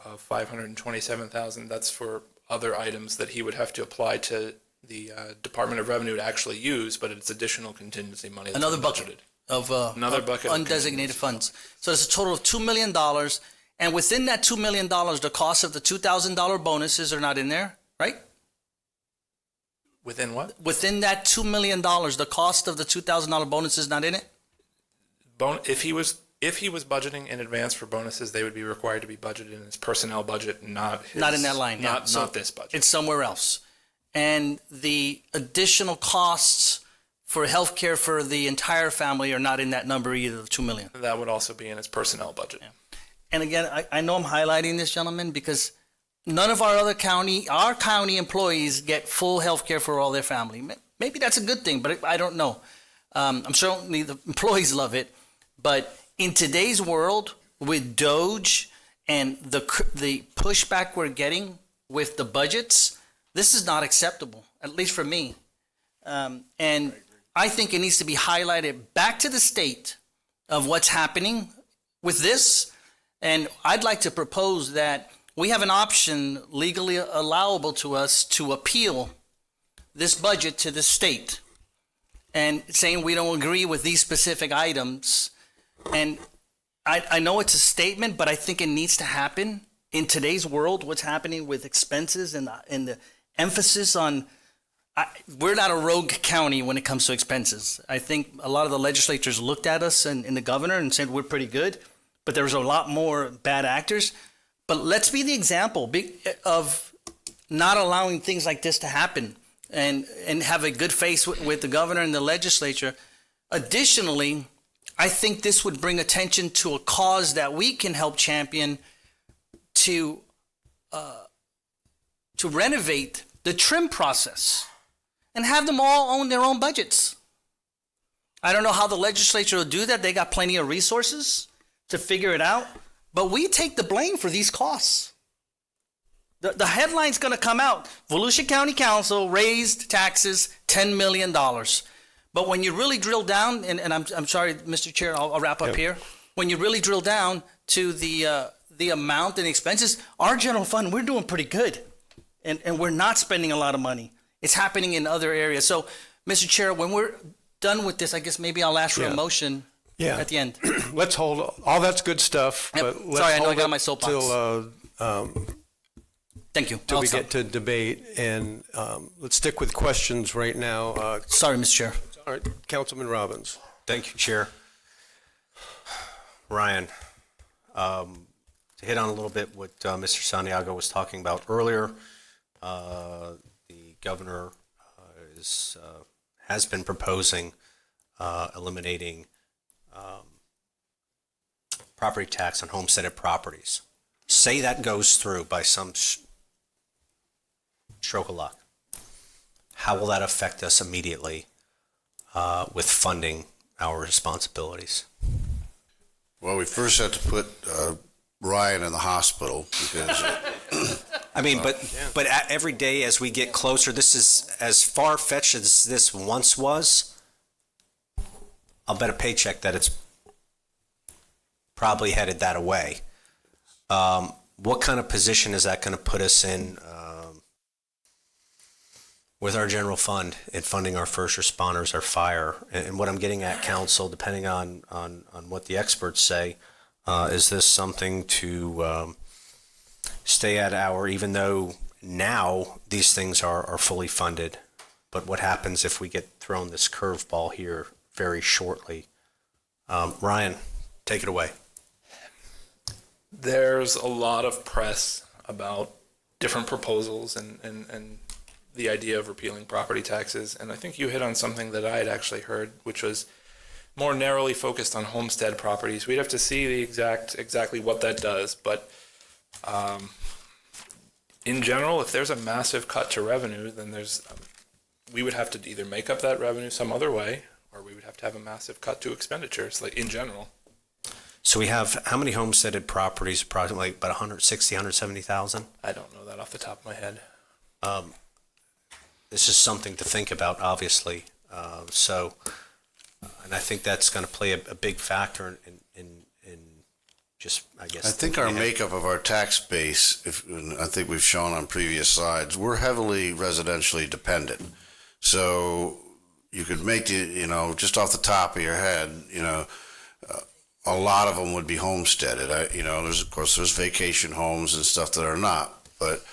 of $527,000, that's for other items that he would have to apply to the Department of Revenue to actually use, but it's additional contingency money. That's Another budgeted. bucket of Another bucket of undesignated funds. So it's a total of $2 million. And within that $2 million, the cost of the $2,000 bonuses are not in there, right? Within what? Within that $2 million, the cost of the $2,000 bonus is not in it? If he was budgeting in advance for bonuses, they would be required to be budgeted in his personnel budget, not in that line. Not this budget. It's somewhere else. And the additional costs for health care for the entire family are not in that number either, the $2 million. That would also be in his personnel budget. Yeah. And again, I know I'm highlighting this, gentlemen, because none of our county employees get full health care for all their family. Maybe that's a good thing, but I don't know. I'm certainly the employees love it, but in today's world with DOGE and the pushback we're getting with the budgets, this is not acceptable, at least for me. And I think it needs to be highlighted back to the state of what's happening with this. And I'd like to propose that we have an option legally allowable to us to appeal this budget to the state and saying we don't agree with these specific items. And I know it's a statement, but I think it needs to happen in today's world, what's happening with expenses and the emphasis on we're not a rogue county when it comes to expenses. I think a lot of the legislatures looked at us and the governor and said we're pretty good. but there's a lot more bad actors. But let's be the example of not allowing things like this to happen, and have a good face with the governor and the legislature. Additionally, I think this would bring attention to a cause that we can help champion to renovate the trim process and have them all own their own budgets. I don't know how the legislature will do that. They got plenty of resources to figure it out, but we take the blame for these costs. The headline's going to come out. Volusia County Council raised taxes $10 million. But when you really drill down, and I'm sorry, Mr. Chair, I'll wrap up here. When you really drill down to the amount and expenses, our general fund, we're doing pretty good. And we're not spending a lot of money. It's happening in other areas. So, Mr. Chair, when we're done with this, I guess maybe I'll ask for a motion at the end. Let's hold, all that's good stuff, but let's Sorry, I know I hold got it my soapbox. till, Thank you. till we get to debate, and let's stick with questions right now. Sorry, Mr. Chair. All right, Councilman Robbins. Thank you, Chair. Ryan, to hit on a little bit what Mr. Santiago was talking about earlier, the governor has been proposing eliminating property tax on homesteaded properties. Say that goes through by some stroke of luck. How will that affect us immediately with funding our responsibilities? Well, we first have to put Ryan in the hospital because. I mean, but every day as we get closer, this is as far-fetched as this once was. I'll bet a paycheck that it's probably headed that way. What kind of position is that going to put us in with our general fund in funding our first responders, our fire? And what I'm getting at, council, depending on what the experts say, is this something to stay at our, even though now these things are fully funded, but what happens if we get thrown this curveball here very shortly? Ryan, take it away. There's a lot of press about different proposals and the idea of repealing property taxes. And I think you hit on something that I had actually heard, which was more narrowly focused on homestead properties. We'd have to see the exactly what that does. But in general, if there's a massive cut to revenue, then we would have to either make up that revenue some other way, or we would have to have a massive cut to expenditures, like in general. So we have how many homesteaded properties? Approximately about 160, 170,000? I don't know that off the top of my head. This is something to think about, obviously. And I think that's going to play a big factor in just, I guess. I think our makeup of our tax base, I think we've shown on previous slides, we're heavily residentially dependent. So you could make just off the top of your head, a lot of them would be homesteaded. There's vacation homes and stuff that are not, but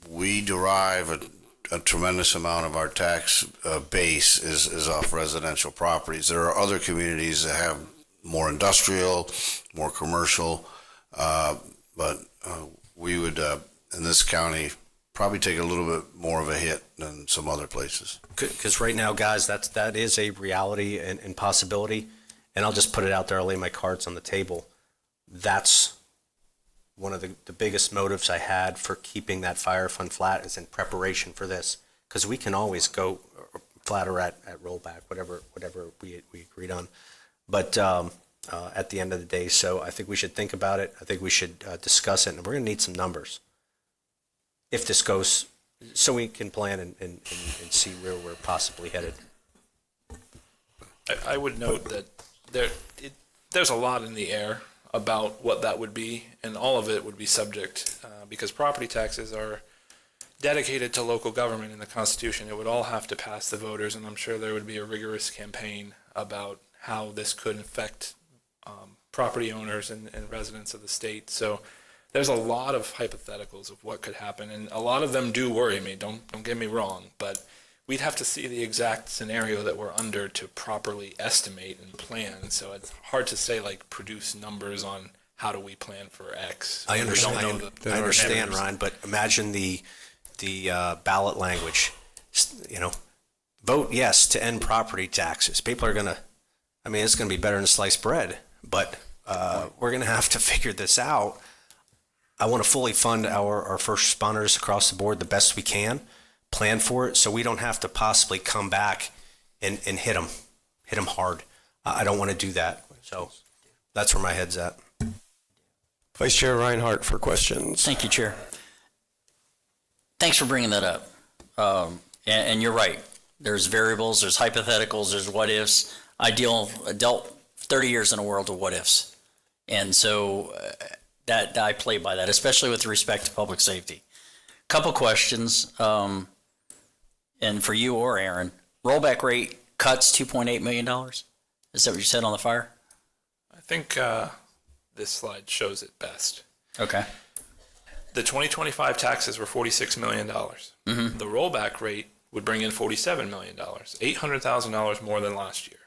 we derive a tremendous amount of our tax base is off residential properties. There are other communities that have more industrial, more commercial, but we would, in this county, probably take a little bit more of a hit than some other places. Because right now, guys, that is a reality and possibility. And I'll just put it out there. I'll lay my cards on the table. That's one of the biggest motives I had for keeping that fire fund flat, is in preparation for this. Because we can always go flatter at rollback, whatever we agreed on. But at the end of the day, so I think we should think about it. I think we should discuss it, and we're going to need some numbers if this goes, so we can plan and see where we're possibly headed. I would note that there's a lot in the air about what that would be, and all of it would be subject, because property taxes are dedicated to local government in the Constitution. It would all have to pass the voters, and I'm sure there would be a rigorous campaign about how this could affect property owners and residents of the state. So there's a lot of hypotheticals of what could happen, and a lot of them do worry me. Don't get me wrong, but we'd have to see the exact scenario that we're under to properly estimate and plan. So it's hard to say, like, produce numbers on how do we plan for X. I We don't understand, know the I understand, parameters. Ryan, but imagine the ballot language. You know, vote yes to end property taxes. People are gonna, I mean, it's gonna be better than sliced bread, but we're gonna have to figure this out. I want to fully fund our first responders across the board the best we can, plan for it, so we don't have to possibly come back and hit them hard. I don't want to do that. So that's where my head's at. Vice Chair Reinhardt for questions. Thank you, Chair. Thanks for bringing that up. And you're right. There's variables, there's hypotheticals, there's what ifs. I dealt 30 years in a world of what ifs. And so that I play by that, especially with respect to public safety. Couple questions, and for you or Aaron. Rollback rate cuts $2.8 million. Is that what you said on the fire? I think this slide shows it best. Okay. The 2025 taxes were $46 million. Mm-hmm. The rollback rate would bring in $47 million, $800,000 more than last year.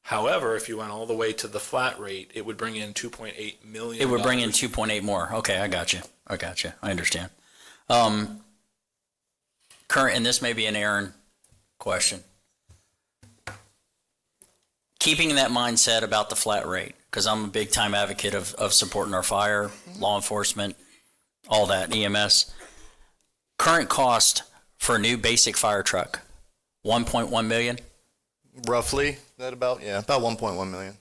However, if you went all the way to the flat rate, it would bring in $2.8 million. It would bring in 2.8 more. Okay, I got you. I understand. Current, and this may be an Aaron question. Keeping that mindset about the flat rate, because I'm a big time advocate of supporting our fire, law enforcement, all that, EMS. Current cost for a new basic fire truck, 1.1 million? Roughly, about 1.1 million.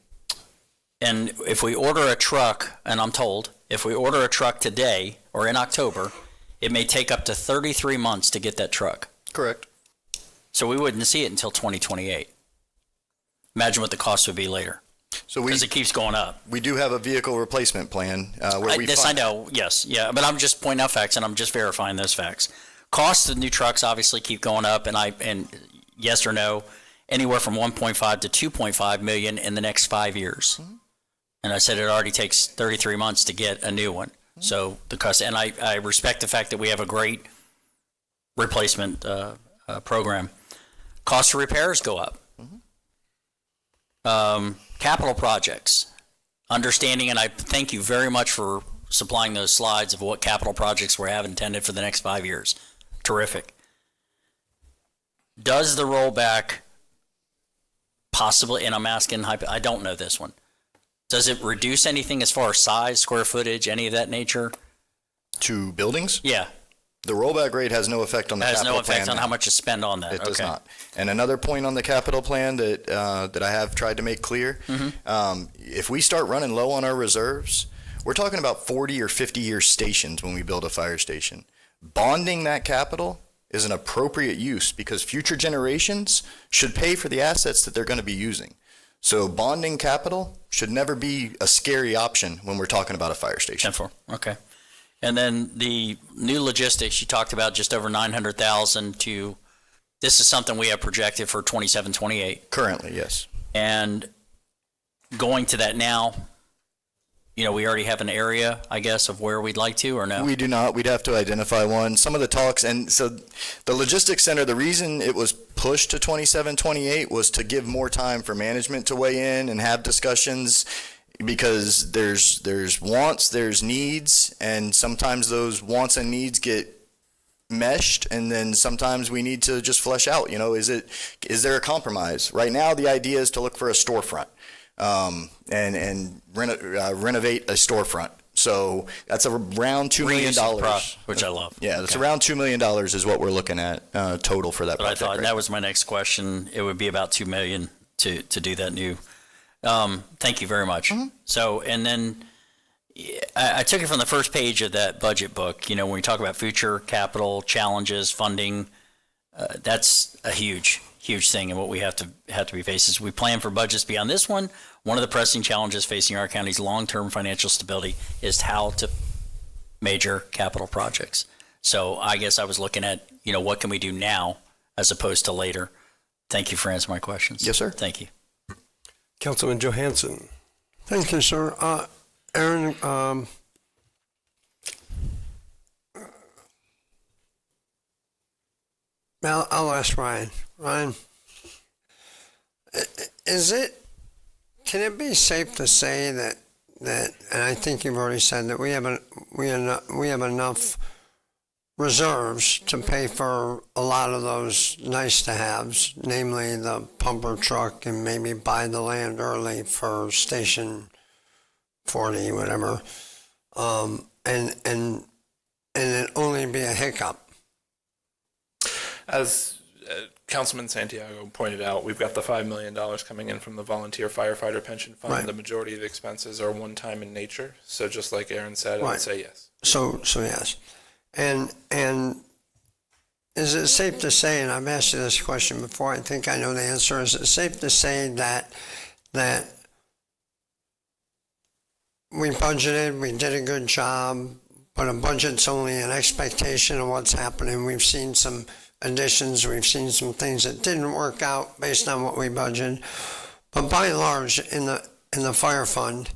And if we order a truck, and I'm told, if we order a truck today or in October, it may take up to 33 months to get that truck. Correct. So we wouldn't see it until 2028. Imagine what the cost would be later. So because it keeps going up. We do have a vehicle replacement plan where we I know, yes, yeah, but I'm just pointing out facts and I'm just verifying those facts. Costs of new trucks obviously keep going up, and yes or no, anywhere from 1.5 to 2.5 million in the next 5 years. Mm-hmm. And I said it already takes 33 months to get a new one. Mm-hmm. So the cost, and I respect the fact that we have a great replacement program. Cost of repairs go up. Mm-hmm. Capital projects, understanding, and I thank you very much for supplying those slides of what capital projects we have intended for the next 5 years. Terrific. Does the rollback possibly, and I'm asking, I don't know this one, does it reduce anything as far as size, square footage, any of that nature? To buildings? Yeah. The rollback rate has no effect on the capital plan. Has no effect on how much is spent on that. It does not. And another point on the capital plan that I have tried to make clear, if we start running low on our reserves, we're talking about 40 or 50-year stations when we build a fire station. Bonding that capital is an appropriate use because future generations should pay for the assets that they're going to be using. So bonding capital should never be a scary option when we're talking about a fire station. 10-4, okay. And then the new logistics, you talked about just over 900,000 to, this is something we have projected for 27, 28. Currently, yes. And going to that now, you know, we already have an area, I guess, of where we'd like to, or no? We do not. We'd have to identify one. Some of the talks, and so the logistics center, the reason it was pushed to 27, 28 was to give more time for management to weigh in and have discussions, because there's wants, there's needs, and sometimes those wants and needs get meshed, and then sometimes we need to just flesh out, you know, is there a compromise? Right now, the idea is to look for a storefront. And renovate a storefront. So that's around $2 million. Which I love. Yeah, that's around $2 million is what we're looking at total for that But project. I thought that was my next question. It would be about $2 million to do that new. Thank you very much. Mm-hmm. So, and then I took it from the first page of that budget book. You know, when we talk about future capital challenges, funding, that's a huge thing, and what we have to be faced is we plan for budgets beyond this one. One of the pressing challenges facing our county's long-term financial stability is how to major capital projects. So I guess I was looking at, you know, what can we do now as opposed to later. Thank you for answering my questions. Yes, sir. Thank you. Councilman Johansson. Thank you, sir. Aaron, Well, I'll ask Ryan. Ryan, can it be safe to say that, and I think you've already said that we have enough reserves to pay for a lot of those nice to haves, namely the pumper truck and maybe buy the land early for Station 40, whatever, and it only be a hiccup. As Councilman Santiago pointed out, we've got the $5 million coming in from the Volunteer Firefighter Pension Fund. Right. The majority of the expenses are one-time in nature. So just like Aaron said, I Right. would say yes. So yes. And is it safe to say, and I've asked you this question before, I think I know the answer, is it safe to say that we budgeted, we did a good job, but a budget's only an expectation of what's happening. We've seen some additions, we've seen some things that didn't work out based on what we budgeted. But by and large, in the fire fund,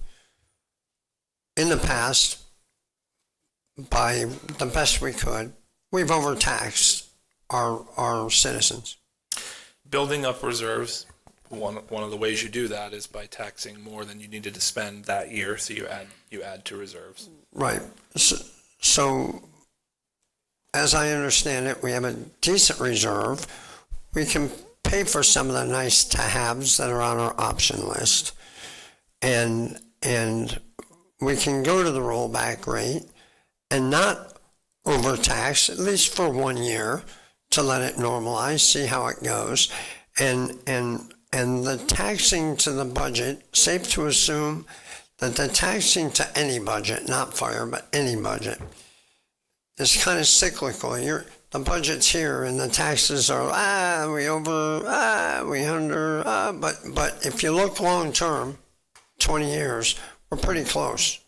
in the past, by the best we could, we've overtaxed our citizens. Building up reserves, one of the ways you do that is by taxing more than you needed to spend that year, so you add to reserves. Right. So as I understand it, we have a decent reserve. We can pay for some of the nice to haves that are on our option list. And we can go to the rollback rate and not overtax, at least for 1 year, to let it normalize, see how it goes. And the taxing to the budget, safe to assume that the taxing to any budget, not fire, but any budget, is kind of cyclical. The budget's here and the taxes are, we over, we under, but if you look long term, 20 years, we're pretty close.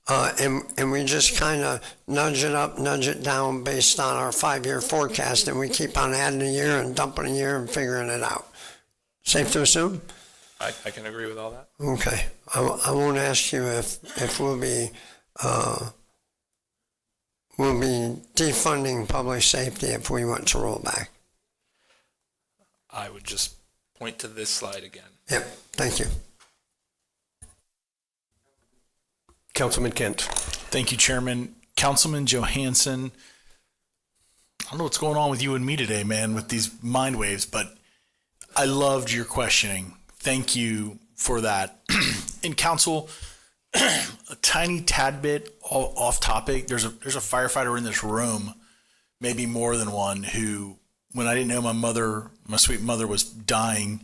And we just kind of nudge it up, nudge it down based on our 5-year forecast, and we keep on adding a year and dumping a year and figuring it out. Safe to assume? I can agree with all that. Okay. I won't ask you if we'll be defunding public safety if we went to rollback. I would just point to this slide again. Yep. Thank you. Councilman Kent. Thank you, Chairman. Councilman Johansson, I don't know what's going on with you and me today, man, with these mind waves, but I loved your questioning. Thank you for that. And Council, a tiny tad bit off topic. There's a firefighter in this room, maybe more than one, who, when I didn't know my sweet mother was dying,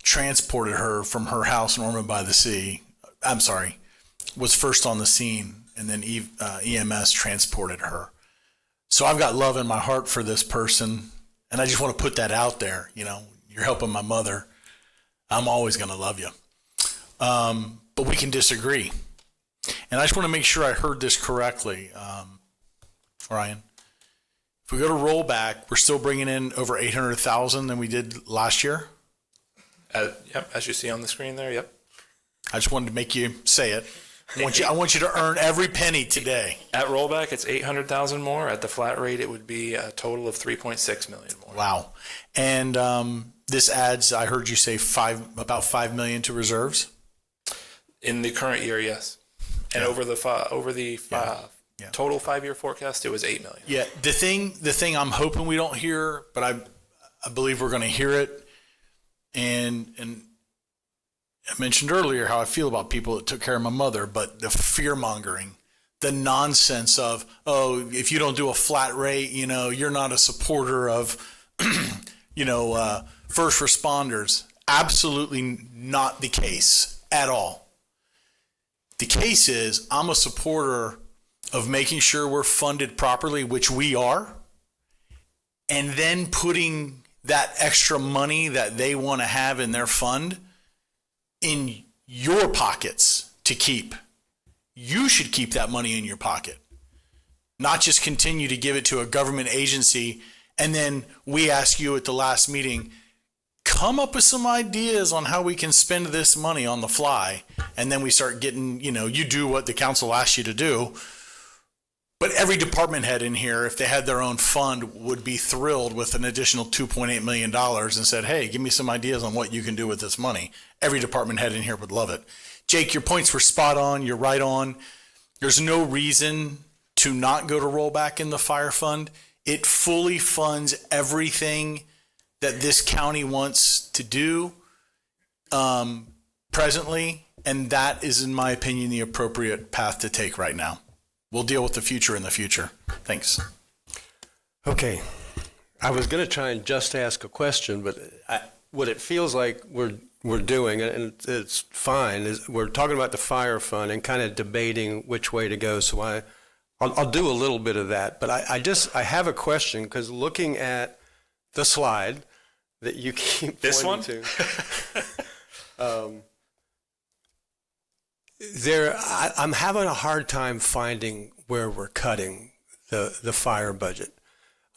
transported her from her house in Ormond by the Sea. Was first on the scene, and then EMS transported her. So I've got love in my heart for this person, and I just want to put that out there. You know, you're helping my mother. I'm always going to love you. But we can disagree. And I just want to make sure I heard this correctly, Ryan. If we go to rollback, we're still bringing in over 800,000 than we did last year? Yep, as you see on the screen there, yep. I just wanted to make you say it. I want you to earn every penny today. At rollback, it's 800,000 more. At the flat rate, it would be a total of 3.6 million more. Wow. And this adds, I heard you say about 5 million to reserves? In the current year, yes. And over the total 5-year forecast, it was 8 million. Yeah. The thing I'm hoping we don't hear, but I believe we're going to hear it. And I mentioned earlier how I feel about people that took care of my mother, but the fear mongering, the nonsense of, oh, if you don't do a flat rate, you're not a supporter of, first responders. Absolutely not the case at all. The case is I'm a supporter of making sure we're funded properly, which we are, and then putting that extra money that they want to have in their fund in your pockets to keep. You should keep that money in your pocket, not just continue to give it to a government agency. And then we ask you at the last meeting, come up with some ideas on how we can spend this money on the fly. And then we start getting, you do what the council asks you to do. But every department head in here, if they had their own fund, would be thrilled with an additional $2.8 million and said, hey, give me some ideas on what you can do with this money. Every department head in here would love it. Jake, your points were spot on. You're right on. There's no reason to not go to rollback in the fire fund. It fully funds everything that this county wants to do presently, and that is, in my opinion, the appropriate path to take right now. We'll deal with the future in the future. Thanks. Okay. I was going to try and just ask a question, but what it feels like we're doing, and it's fine, is we're talking about the fire fund and kind of debating which way to go. So I'll do a little bit of that. But I have a question, because looking at the slide that you keep This pointing one? to, I'm having a hard time finding where we're cutting the fire budget.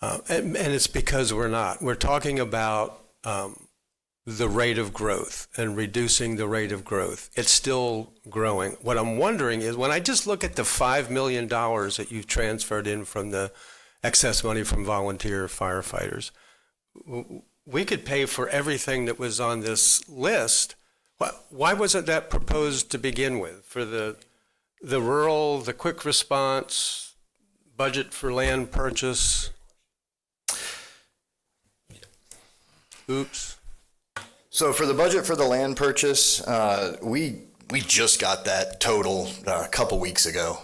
And it's because we're not. We're talking about the rate of growth and reducing the rate of growth. It's still growing. What I'm wondering is, when I just look at the $5 million that you've transferred in from the excess money from volunteer firefighters, we could pay for everything that was on this list. Why wasn't that proposed to begin with? For the rural, the quick response, budget for land purchase? Oops. So for the budget for the land purchase, we just got that total a couple weeks ago,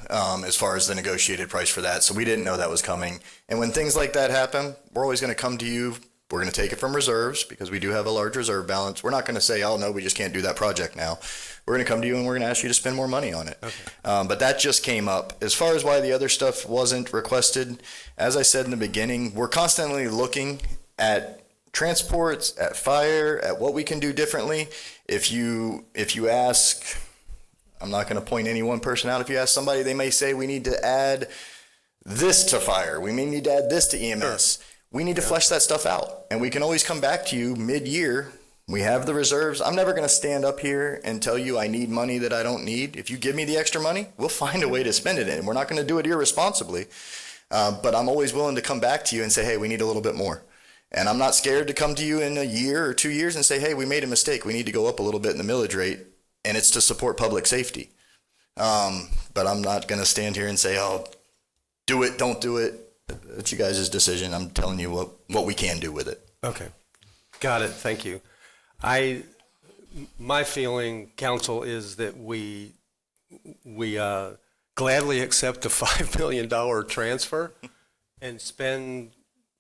as far as the negotiated price for that. So we didn't know that was coming. And when things like that happen, we're always going to come to you. We're going to take it from reserves, because we do have a large reserve balance. We're not going to say, oh, no, we just can't do that project now. We're going to come to you and we're going to ask you to spend more money on it. Okay. But that just came up. As far as why the other stuff wasn't requested, as I said in the beginning, we're constantly looking at transports, at fire, at what we can do differently. If you ask, I'm not going to point any one person out. If you ask somebody, they may say we need to add this to fire. We may need to add this to EMS. Sure. We need to flesh that stuff out, and we can always come back to you mid-year. We have the reserves. I'm never going to stand up here and tell you I need money that I don't need. If you give me the extra money, we'll find a way to spend it, and we're not going to do it irresponsibly. But I'm always willing to come back to you and say, hey, we need a little bit more. And I'm not scared to come to you in a year or 2 years and say, hey, we made a mistake. We need to go up a little bit in the millage rate, and it's to support public safety. But I'm not going to stand here and say, oh, do it, don't do it. It's you guys' decision. I'm telling you what we can do with it. Okay. Got it. Thank you. My feeling, council, is that we gladly accept the $5 million transfer and spend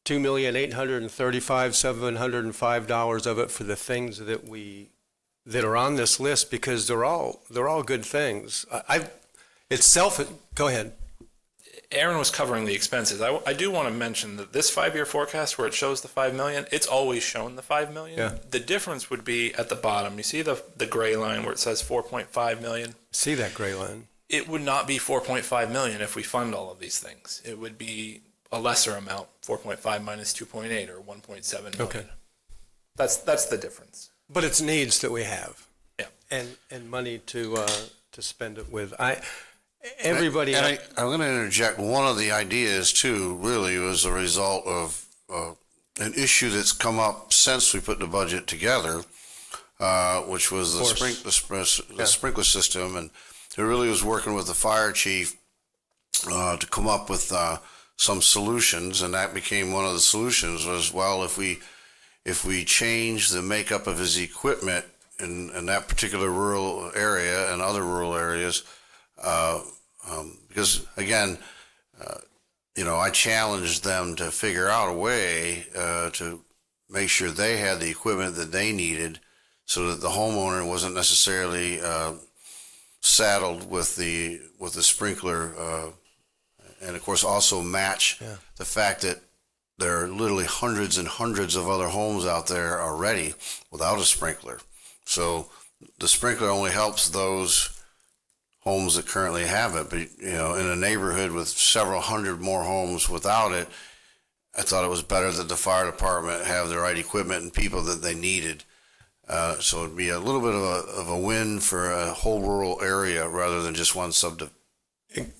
$2,835,705 of it for the things that are on this list, because they're all good things. Go ahead. Aaron was covering the expenses. I do want to mention that this 5-year forecast, where it shows the $5 million, it's always shown the $5 million. Yeah. The difference would be at the bottom. You see the gray line where it says 4.5 million? See that gray line? It would not be 4.5 million if we fund all of these things. It would be a lesser amount, 4.5 minus 2.8 or 1.7 million. Okay. That's the difference. But it's needs that we have. Yeah. And money to spend it with. I'm going to interject. One of the ideas, too, really was a result of an issue that's come up since we put the budget together, which was the sprinkler system. And it really was working with the fire chief to come up with some solutions. And that became one of the solutions was, well, if we change the makeup of his equipment in that particular rural area and other rural areas, because again, I challenged them to figure out a way to make sure they had the equipment that they needed, so that the homeowner wasn't necessarily saddled with the sprinkler, and of course also match the fact that there are literally hundreds and hundreds of other homes out there already without a sprinkler. So the sprinkler only helps those homes that currently have it, but in a neighborhood with several hundred more homes without it, I thought it was better that the fire department have the right equipment and people that they needed. So it'd be a little bit of a win for a whole rural area rather than just one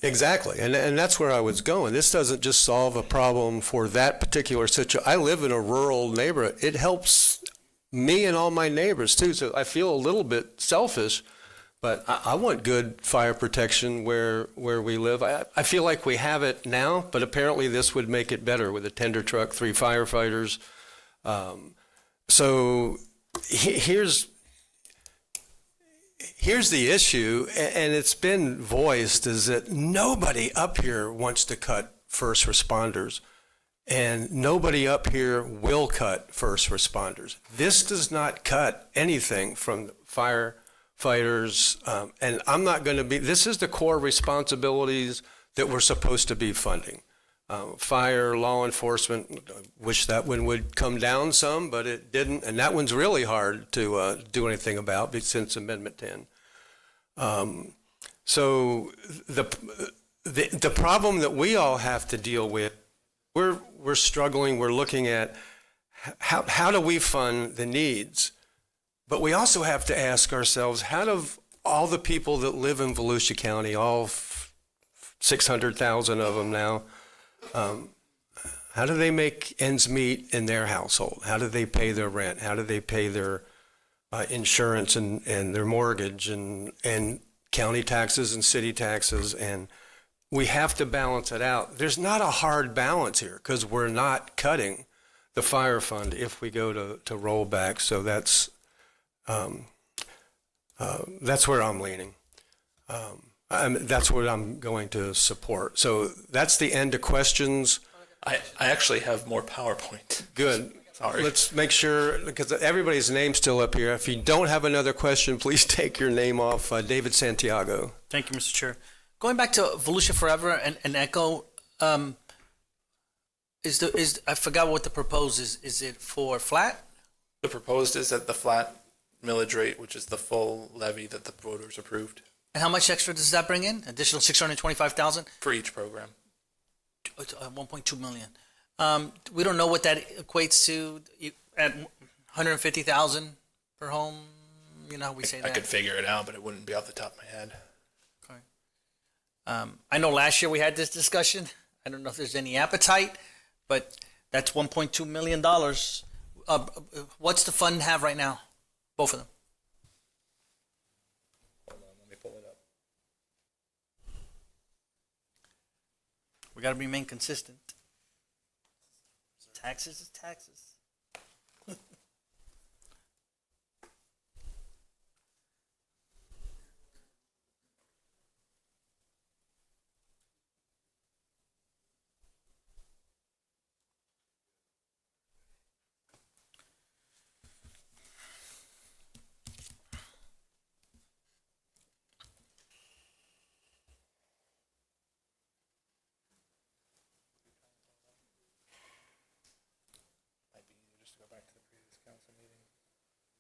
Exactly, and that's where I was going. This doesn't just solve a problem for that particular situation. I live in a rural neighborhood. It helps me and all my neighbors too, so I feel a little bit selfish, but I want good fire protection where we live. I feel like we have it now, but apparently this would make it better with a tender truck, 3 firefighters. So here's the issue, and it's been voiced, is that nobody up here wants to cut first responders, and nobody up here will cut first responders. This does not cut anything from firefighters, and I'm not going to be, this is the core responsibilities that we're supposed to be funding. Fire, law enforcement, wish that one would come down some, but it didn't, and that one's really hard to do anything about since Amendment 10. So the problem that we all have to deal with, we're struggling. We're looking at how do we fund the needs, but we also have to ask ourselves, how do all the people that live in Volusia County, all 600,000 of them now, how do they make ends meet in their household? How do they pay their rent? How do they pay their insurance and their mortgage and county taxes and city taxes? And we have to balance it out. There's not a hard balance here because we're not cutting the fire fund if we go to rollback. So that's where I'm leaning. That's what I'm going to support. So that's the end of questions. I actually have more PowerPoint. Good. Sorry. Let's make sure, because everybody's name's still up here. If you don't have another question, please take your name off. David Santiago. Thank you, Mr. Chair. Going back to Volusia Forever and Echo, I forgot what the proposed is. Is it for flat? The proposed is at the flat millage rate, which is the full levy that the voters approved. And how much extra does that bring in? Additional 625,000 for each program. 1.2 million. We don't know what that equates to at 150,000 per home. You know how we say that. I could figure it out, but it wouldn't be off the top of my head. Okay. I know last year we had this discussion. I don't know if there's any appetite, but that's $1.2 million. What's the fund have right now? Both of them. We got to remain consistent. Taxes is taxes.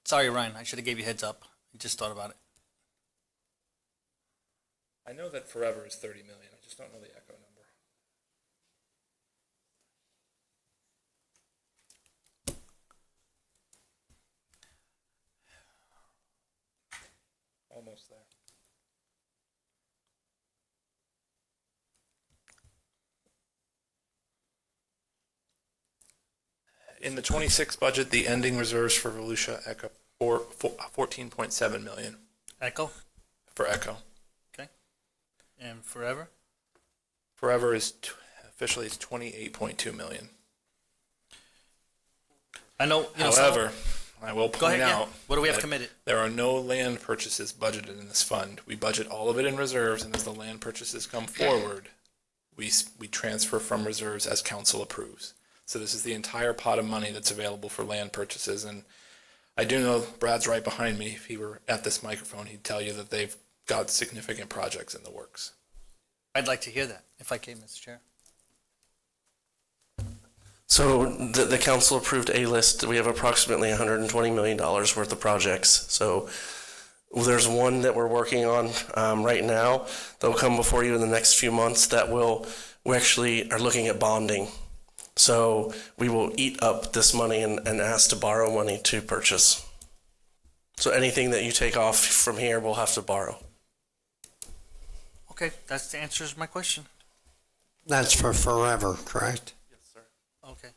Sorry, Ryan. I should have gave you heads up. I just thought about it. I know that Forever is 30 million. I just don't know the Echo number. Almost there. In the 26 budget, the ending reserves for Volusia Echo 14.7 million. Echo? For Echo. Okay. And Forever? Forever is officially it's 28.2 million. I know. However, I will point out. Yeah. What do we have committed? There are no land purchases budgeted in this fund. We budget all of it in reserves, and as the land purchases come forward, we transfer from reserves as council approves. So this is the entire pot of money that's available for land purchases. And I do know Brad's right behind me. If he were at this microphone, he'd tell you that they've got significant projects in the works. I'd like to hear that, if I can, Mr. Chair. So the council approved a list. We have approximately $120 million worth of projects. So there's one that we're working on right now that will come before you in the next few months that we actually are looking at bonding. So we will eat up this money and ask to borrow money to purchase. So anything that you take off from here, we'll have to borrow. Okay, that answers my question. That's for forever, correct? Okay.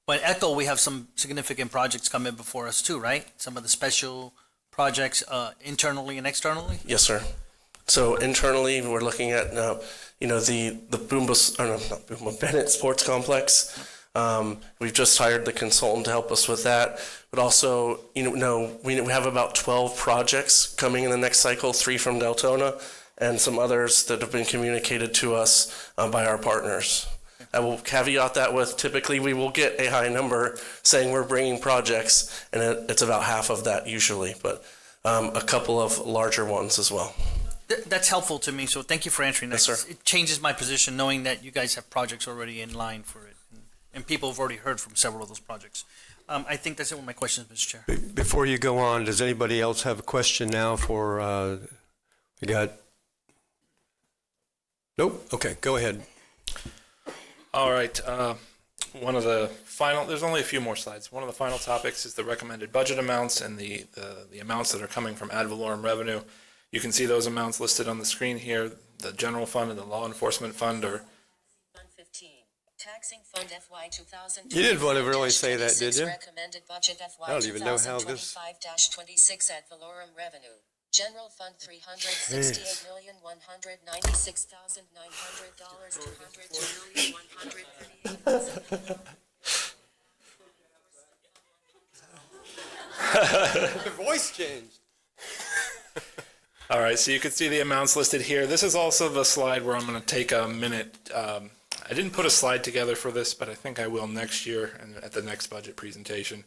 But Echo, we have some significant projects coming before us too, right? Some of the special projects internally and externally? Yes, sir. So internally, we're looking at, the Bennett Sports Complex. We've just hired the consultant to help us with that. But also, we have about 12 projects coming in the next cycle, 3 from Deltona, and some others that have been communicated to us by our partners. I will caveat that with, typically we will get a high number saying we're bringing projects, and it's about half of that usually, but a couple of larger ones as well. That's helpful to me, so thank you for answering that. Yes, sir. It changes my position knowing that you guys have projects already in line for it, and people have already heard from several of those projects. I think that's it with my questions, Mr. Chair. Before you go on, does anybody else have a question now for, we got? Nope, okay, go ahead. All right, there's only a few more slides. One of the final topics is the recommended budget amounts and the amounts that are coming from ad valorem revenue. You can see those amounts listed on the screen here. The general fund and the law enforcement fund are. Taxing fund FY 2000. You didn't want to really say that, did you? Recommended budget FY I don't even know how this. 2025-26 ad valorem revenue. General fund $368,196,900. The voice changed. All right, so you can see the amounts listed here. This is also the slide where I'm going to take a minute. I didn't put a slide together for this, but I think I will next year and at the next budget presentation.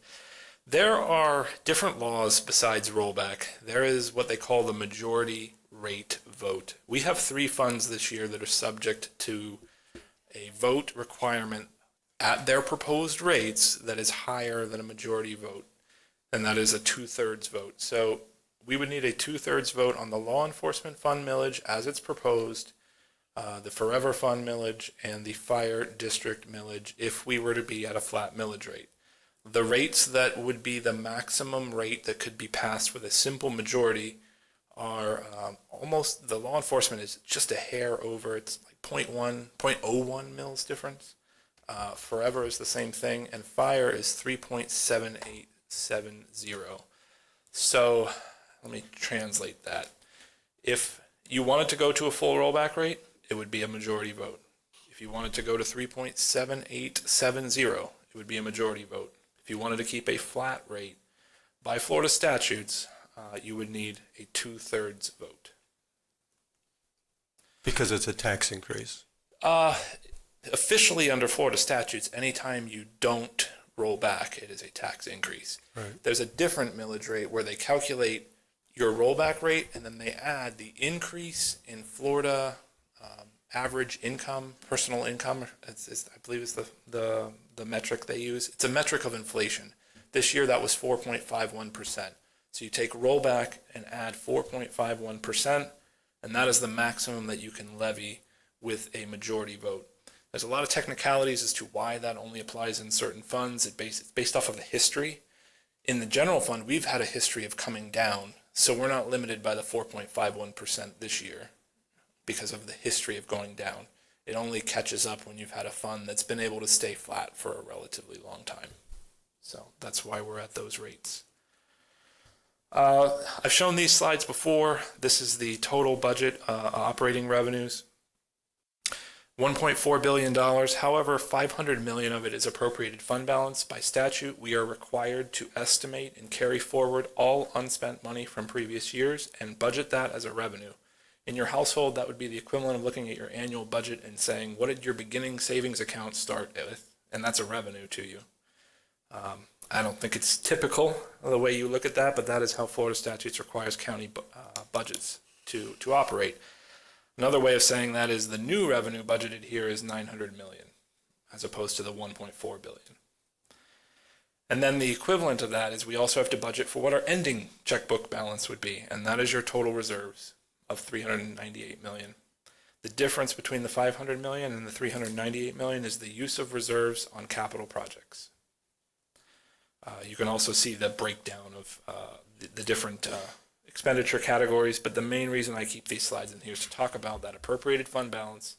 There are different laws besides rollback. There is what they call the majority rate vote. We have 3 funds this year that are subject to a vote requirement at their proposed rates that is higher than a majority vote, and that is a 2/3 vote. So we would need a 2/3 vote on the law enforcement fund millage as it's proposed, the forever fund millage, and the fire district millage if we were to be at a flat millage rate. The rates that would be the maximum rate that could be passed with a simple majority are almost, the law enforcement is just a hair over, it's like 0.01 mils difference. Forever is the same thing, and fire is 3.7870. So let me translate that. If you wanted to go to a full rollback rate, it would be a majority vote. If you wanted to go to 3.7870, it would be a majority vote. If you wanted to keep a flat rate, by Florida statutes, you would need a 2/3 vote. Because it's a tax increase. Officially under Florida statutes, anytime you don't roll back, it is a tax increase. Right. There's a different millage rate where they calculate your rollback rate and then they add the increase in Florida average income, personal income. I believe is the metric they use. It's a metric of inflation. This year that was 4.51%. So you take rollback and add 4.51%, and that is the maximum that you can levy with a majority vote. There's a lot of technicalities as to why that only applies in certain funds. It's based off of the history. In the general fund, we've had a history of coming down, so we're not limited by the 4.51% this year because of the history of going down. It only catches up when you've had a fund that's been able to stay flat for a relatively long time. So that's why we're at those rates. I've shown these slides before. This is the total budget operating revenues. $1.4 billion. However, $500 million of it is appropriated fund balance. By statute, we are required to estimate and carry forward all unspent money from previous years and budget that as a revenue. In your household, that would be the equivalent of looking at your annual budget and saying, what did your beginning savings account start with? And that's a revenue to you. I don't think it's typical of the way you look at that, but that is how Florida statutes requires county budgets to operate. Another way of saying that is the new revenue budgeted here is $900 million, as opposed to the $1.4 billion. And then the equivalent of that is we also have to budget for what our ending checkbook balance would be, and that is your total reserves of $398 million. The difference between the $500 million and the $398 million is the use of reserves on capital projects. You can also see the breakdown of the different expenditure categories, but the main reason I keep these slides in here is to talk about that appropriated fund balance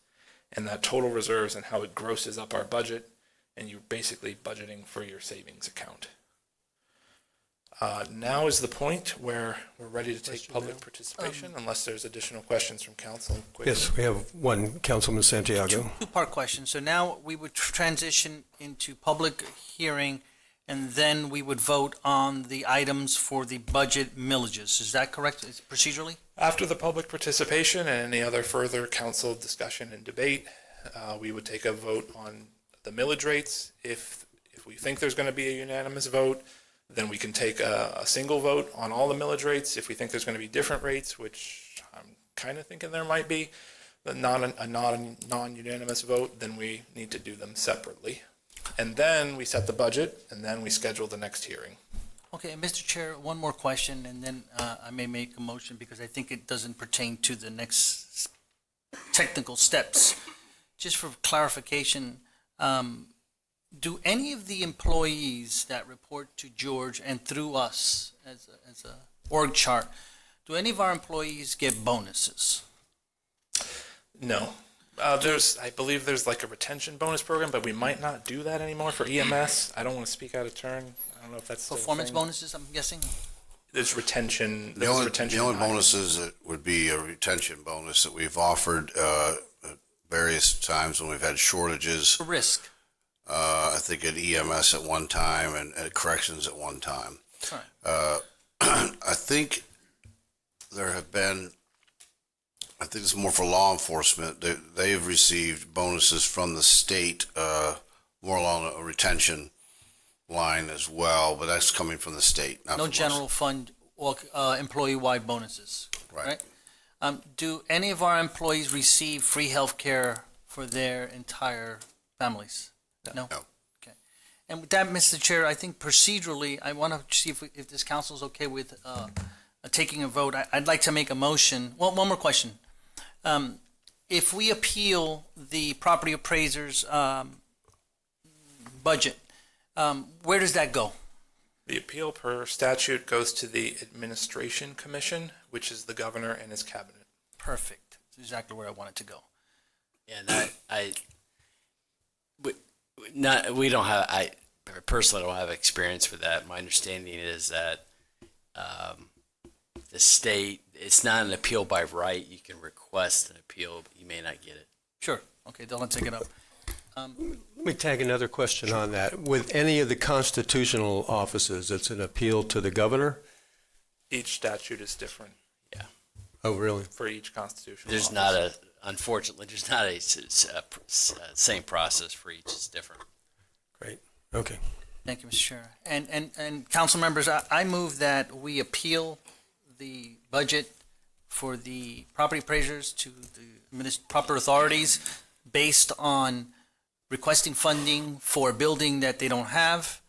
and that total reserves and how it grosses up our budget, and you're basically budgeting for your savings account. Now is the point where we're ready to take public participation, unless there's additional questions from council. Quickly. Yes, we have one, Councilman Santiago. Two-part question. So now we would transition into public hearing, and then we would vote on the items for the budget millages. Is that correct? Is procedurally? After the public participation and any other further council discussion and debate, we would take a vote on the millage rates. If we think there's going to be a unanimous vote, then we can take a single vote on all the millage rates. If we think there's going to be different rates, which I'm kind of thinking there might be, but not a non-unanimous vote, then we need to do them separately. And then we set the budget, and then we schedule the next hearing. Okay, Mr. Chair, one more question, and then I may make a motion because I think it doesn't pertain to the next technical steps. Just for clarification, do any of the employees that report to George and through us as a org chart, do any of our employees get bonuses? No. I believe there's like a retention bonus program, but we might not do that anymore for EMS. I don't want to speak out of turn. I don't know if that's still a Performance thing. bonuses, I'm guessing? There's retention. The only bonuses that would be a retention bonus that we've offered at various times when we've had shortages. For risk. I think at EMS at one time and at corrections at one time. All right. I think there have been, I think it's more for law enforcement. They've received bonuses from the state, more along a retention line as well, but that's coming from the state. Not No from general us. fund or employee-wide bonuses, Right. right? Do any of our employees receive free health care for their entire families? No? No. Okay. And with that, Mr. Chair, I think procedurally, I want to see if this council is okay with taking a vote. I'd like to make a motion. Well, one more question. If we appeal the property appraiser's budget, where does that go? The appeal per statute goes to the Administration Commission, which is the governor and his cabinet. Perfect. That's exactly where I want it to go. Yeah, and we don't have, I personally don't have experience with that. My understanding is that the state, it's not an appeal by right. You can request an appeal, but you may not get it. Sure. Okay, Dylan, take it up. Let me tag another question on that. With any of the constitutional offices, it's an appeal to the governor? Each statute is different. Yeah. Oh, really? For each constitutional There's office. not a, unfortunately, there's not a same process for each. It's different. Great. Okay. Thank you, Mr. Chair. And council members, I move that we appeal the budget for the property appraisers to the proper authorities based on requesting funding for a building that they don't have,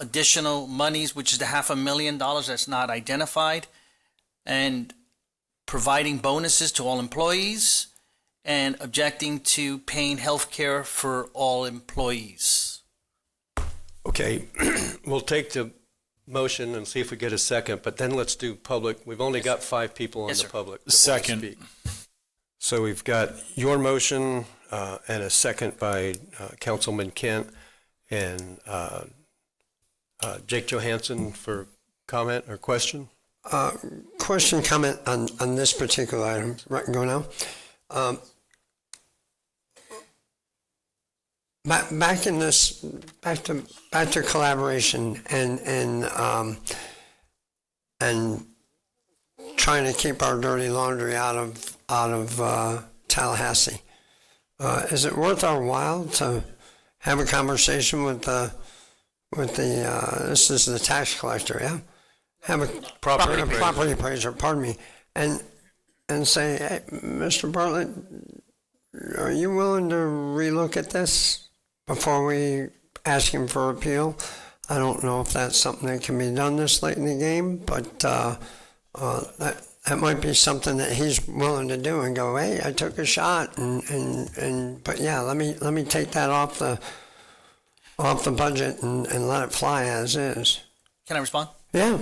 additional monies, which is the $500,000 that's not identified, and providing bonuses to all employees, and objecting to paying health care for all employees. Okay, we'll take the motion and see if we get a second, but then let's do public. We've only got 5 people on Yes, the sir. public. that want to Second. speak. So we've got your motion and a second by Councilman Kent and Jake Johansson for comment or question. Question, comment on this particular item. Right, go now. Back to collaboration and trying to keep our dirty laundry out of Tallahassee. Is it worth our while to have a conversation with the this is the tax collector, yeah? Have a property appraiser, pardon me, and say, hey, Mr. Bartlett, are you willing to relook at this before we ask him for appeal? I don't know if that's something that can be done this late in the game, but that might be something that he's willing to do and go, hey, I took a shot, but yeah, let me take that off the budget and let it fly as is. Can I respond? Yeah.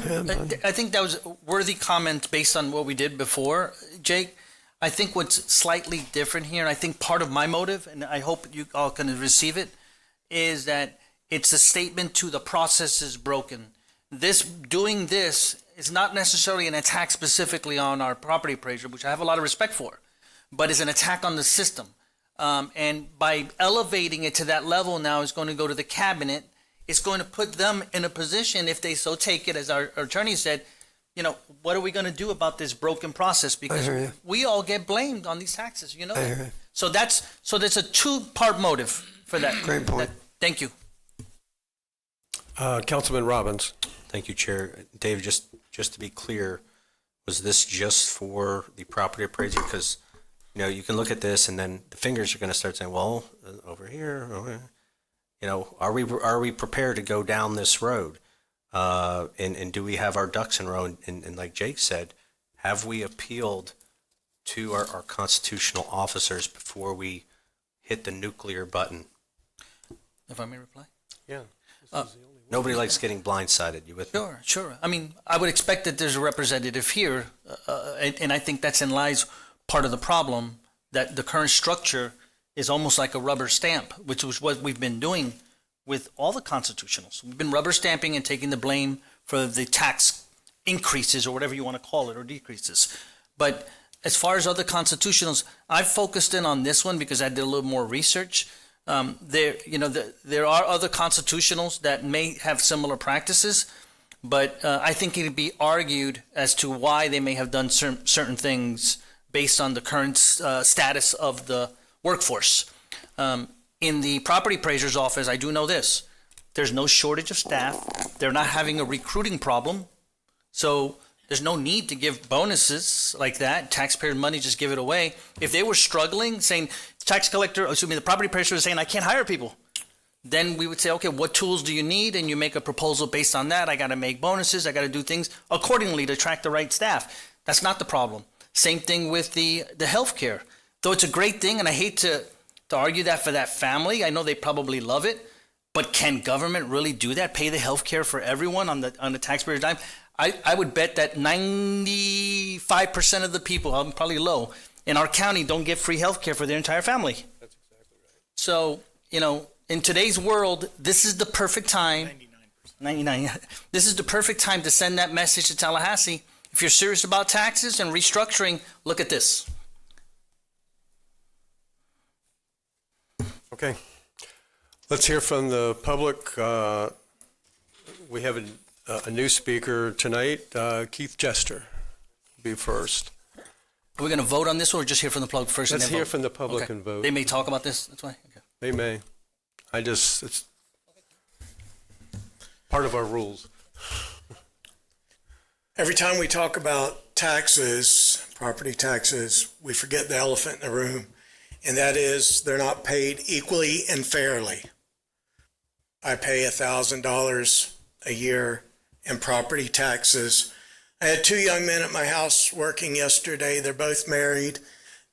I think that was a worthy comment based on what we did before, Jake. I think what's slightly different here, and I think part of my motive, and I hope you all can receive it, is that it's a statement to the process is broken. Doing this is not necessarily an attack specifically on our property appraiser, which I have a lot of respect for, but is an attack on the system. And by elevating it to that level now, is going to go to the cabinet. It's going to put them in a position, if they so take it, as our attorney said, what are we going to do about this broken process? Because we all get blamed on these taxes, So there's a two-part motive for that. Great point. Thank you. Councilman Robbins. Thank you, Chair. Dave, just to be clear, was this just for the property appraiser? Because, you can look at this and then the fingers are going to start saying, well, over here, are we prepared to go down this road? And do we have our ducks in a row? And like Jake said, have we appealed to our constitutional officers before we hit the nuclear button? If I may reply? Yeah. Nobody likes getting blindsided. You with me? Sure. I mean, I would expect that there's a representative here, and I think that's in lies part of the problem, that the current structure is almost like a rubber stamp, which was what we've been doing with all the constitutionals. We've been rubber stamping and taking the blame for the tax increases or whatever you want to call it, or decreases. But as far as other constitutionals, I've focused in on this one because I did a little more research. There are other constitutionals that may have similar practices, but I think it would be argued as to why they may have done certain things based on the current status of the workforce. In the property appraiser's office, I do know this. There's no shortage of staff. They're not having a recruiting problem. So there's no need to give bonuses like that. Taxpayer money, just give it away. If they were struggling, saying, the property appraiser was saying, I can't hire people, then we would say, okay, what tools do you need? And you make a proposal based on that. I got to make bonuses. I got to do things accordingly to attract the right staff. That's not the problem. Same thing with the healthcare. Though it's a great thing, and I hate to argue that for that family. I know they probably love it, but can government really do that? Pay the health care for everyone on the taxpayer's dime? I would bet that 95% of the people, I'm probably low, in our county don't get free health care for their entire family. That's exactly right. So, in today's world, this is the perfect time. 99. This is the perfect time to send that message to Tallahassee. If you're serious about taxes and restructuring, look at this. Okay. Let's hear from the public. We have a new speaker tonight, Keith Jester, be first. Are we going to vote on this, or just hear from the public first? Let's and then hear vote? from the public Okay. and vote. They may talk about this. That's why. Okay. They may. It's part of our rules. Every time we talk about taxes, property taxes, we forget the elephant in the room, and that is they're not paid equally and fairly. I pay $1,000 a year in property taxes. I had 2 young men at my house working yesterday. They're both married,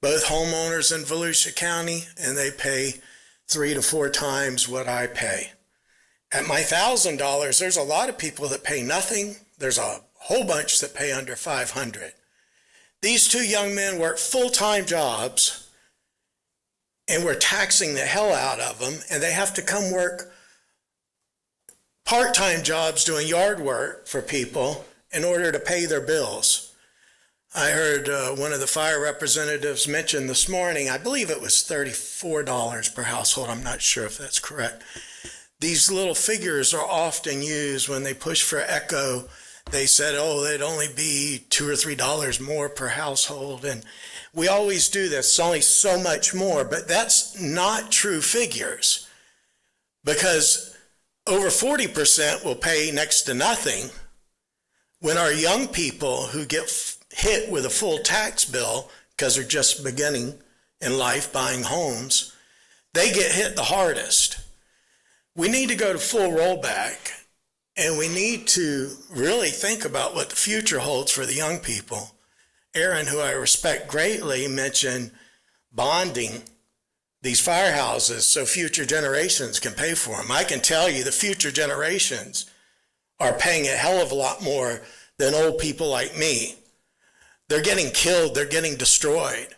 both homeowners in Volusia County, and they pay 3 to 4 times what I pay. At my $1,000, there's a lot of people that pay nothing. There's a whole bunch that pay under $500. These 2 young men work full-time jobs, and we're taxing the hell out of them, and they have to come work part-time jobs doing yard work for people in order to pay their bills. I heard one of the fire representatives mention this morning, I believe it was $34 per household. I'm not sure if that's correct. These little figures are often used when they push for ECHO. They said, they'd only be $2 or $3 more per household. And we always do this. It's only so much more, but that's not true figures, because over 40% will pay next to nothing, when our young people who get hit with a full tax bill because they're just beginning in life buying homes, they get hit the hardest. We need to go to full rollback, and we need to really think about what the future holds for the young people. Aaron, who I respect greatly, mentioned bonding these firehouses so future generations can pay for them. I can tell you the future generations are paying a hell of a lot more than old people like me. They're getting killed. They're getting destroyed.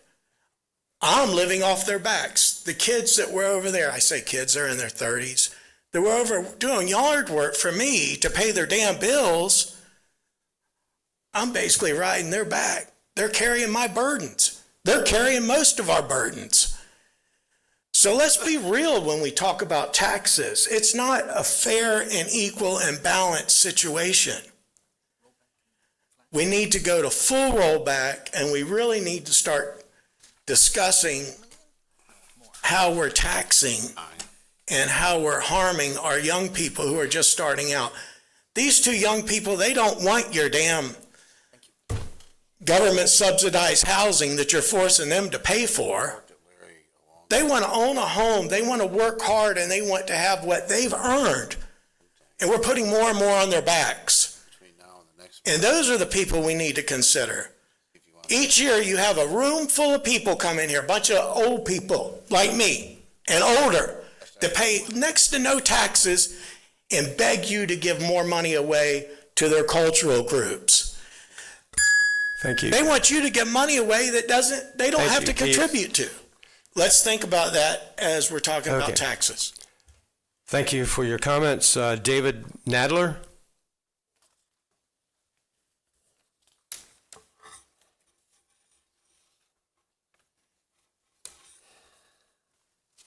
I'm living off their backs. The kids that were over there, I say kids, they're in their 30s. They were over doing yard work for me to pay their damn bills. I'm basically riding their back. They're carrying my burdens. They're carrying most of our burdens. So let's be real when we talk about taxes. It's not a fair and equal and balanced situation. We need to go to full rollback, and we really need to start discussing how we're taxing and how we're harming our young people who are just starting out. These two young people, they don't want your damn government subsidized housing that you're forcing them to pay for. They want to own a home, they want to work hard, and they want to have what they've earned. And we're putting more and more on their backs. And those are the people we need to consider. Each year you have a room full of people come in here, a bunch of old people like me and older, that pay next to no taxes and beg you to give more money away to their cultural groups. Thank you. They want you to give money away that they don't Thank have you, to Keith. contribute to. Let's think about that as we're talking Okay. about taxes. Thank you for your comments. David Nadler?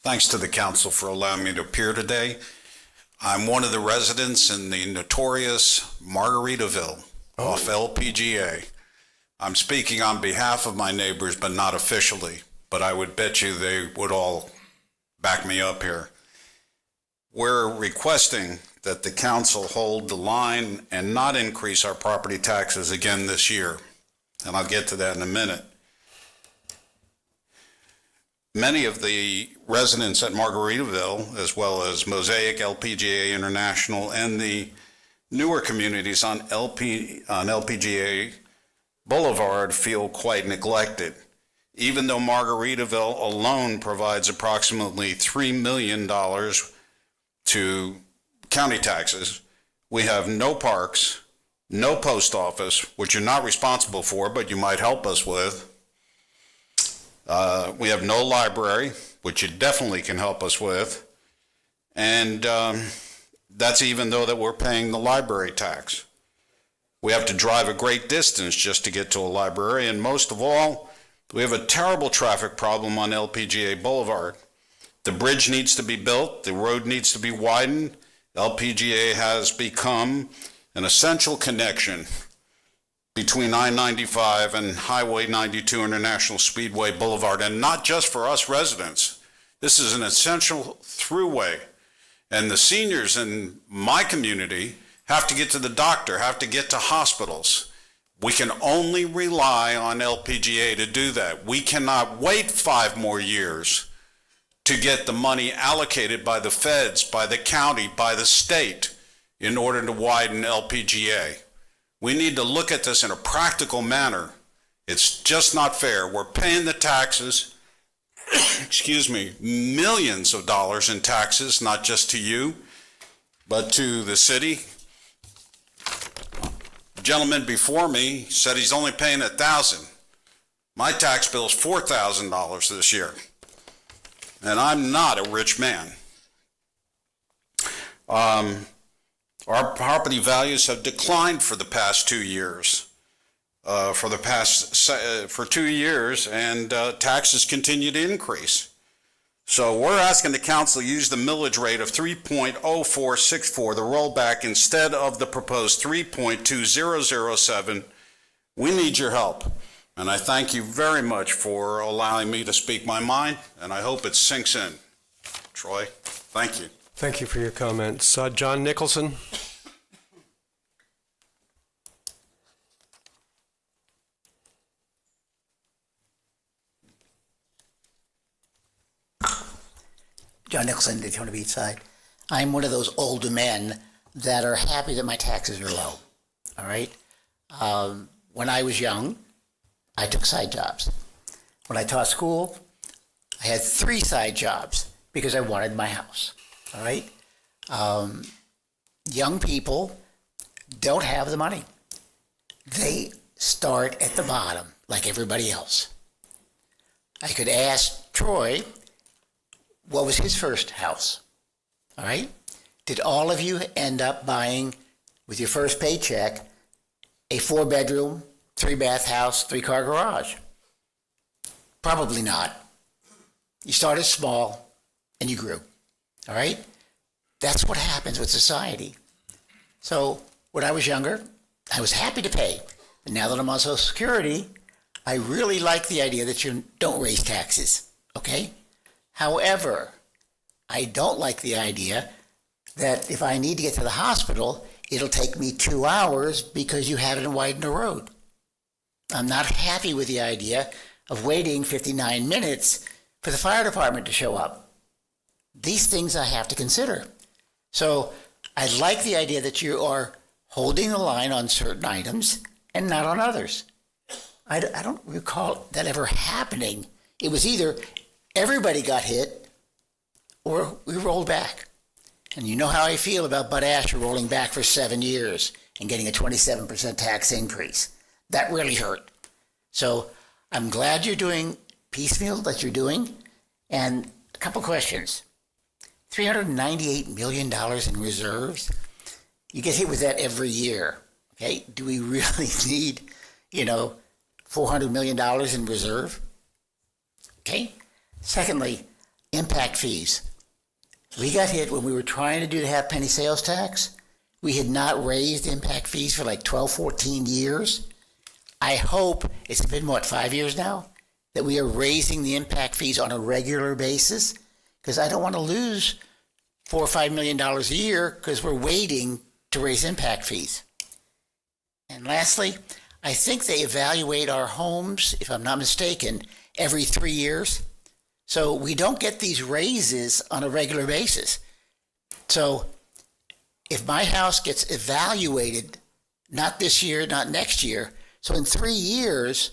Thanks to the council for allowing me to appear today. I'm one of the residents in the notorious Margaritaville off LPGA. I'm speaking on behalf of my neighbors, but not officially, but I would bet you they would all back me up here. We're requesting that the council hold the line and not increase our property taxes again this year, and I'll get to that in a minute. Many of the residents at Margaritaville, as well as Mosaic, LPGA International, and the newer communities on LPGA Boulevard feel quite neglected. Even though Margaritaville alone provides approximately $3 million to county taxes, we have no parks, no post office, which you're not responsible for, but you might help us with. We have no library, which you definitely can help us with. And that's even though that we're paying the library tax. We have to drive a great distance just to get to a library. And most of all, we have a terrible traffic problem on LPGA Boulevard. The bridge needs to be built. The road needs to be widened. LPGA has become an essential connection between I-95 and Highway 92 International Speedway Boulevard, and not just for us residents. This is an essential throughway, and the seniors in my community have to get to the doctor, have to get to hospitals. We can only rely on LPGA to do that. We cannot wait 5 more years to get the money allocated by the feds, by the county, by the state in order to widen LPGA. We need to look at this in a practical manner. It's just not fair. We're paying the taxes, excuse me, millions of dollars in taxes, not just to you, but to the city. The gentleman before me said he's only paying $1,000. My tax bill is $4,000 this year, and I'm not a rich man. Our property values have declined for the past 2 years. For 2 years, and taxes continue to increase. So we're asking the council to use the millage rate of 3.0464, the rollback, instead of the proposed 3.2007. We need your help. And I thank you very much for allowing me to speak my mind, and I hope it sinks in. Troy, thank you. Thank you for your comments. John Nicholson? John Nicholson, Daytona Beach side. I'm one of those older men that are happy that my taxes are low. All right? When I was young, I took side jobs. When I taught school, I had 3 side jobs because I wanted my house. All right? Young people don't have the money. They start at the bottom like everybody else. I could ask Troy, what was his first house? All right? Did all of you end up buying, with your first paycheck, a 4-bedroom, 3-bath house, 3-car garage? Probably not. You started small and you grew. All right? That's what happens with society. So when I was younger, I was happy to pay. But now that I'm on Social Security, I really like the idea that you don't raise taxes. Okay? However, I don't like the idea that if I need to get to the hospital, it'll take me 2 hours because you haven't widened the road. I'm not happy with the idea of waiting 59 minutes for the fire department to show up. These things I have to consider. So I like the idea that you are holding the line on certain items and not on others. I don't recall that ever happening. It was either everybody got hit or we rolled back. And you know how I feel about Bud Asher rolling back for 7 years and getting a 27% tax increase. That really hurt. So I'm glad you're doing piecemeal that you're doing. And a couple questions. $398 million in reserves. You get hit with that every year. Okay? Do we really need, $400 million in reserve? Okay? Secondly, impact fees. We got hit when we were trying to do the half-penny sales tax. We had not raised impact fees for like 12, 14 years. I hope, it's been 5 years now, that we are raising the impact fees on a regular basis, because I don't want to lose $4 or $5 million a year because we're waiting to raise impact fees. And lastly, I think they evaluate our homes, if I'm not mistaken, every 3 years. So we don't get these raises on a regular basis. So if my house gets evaluated, not this year, not next year, so in 3 years,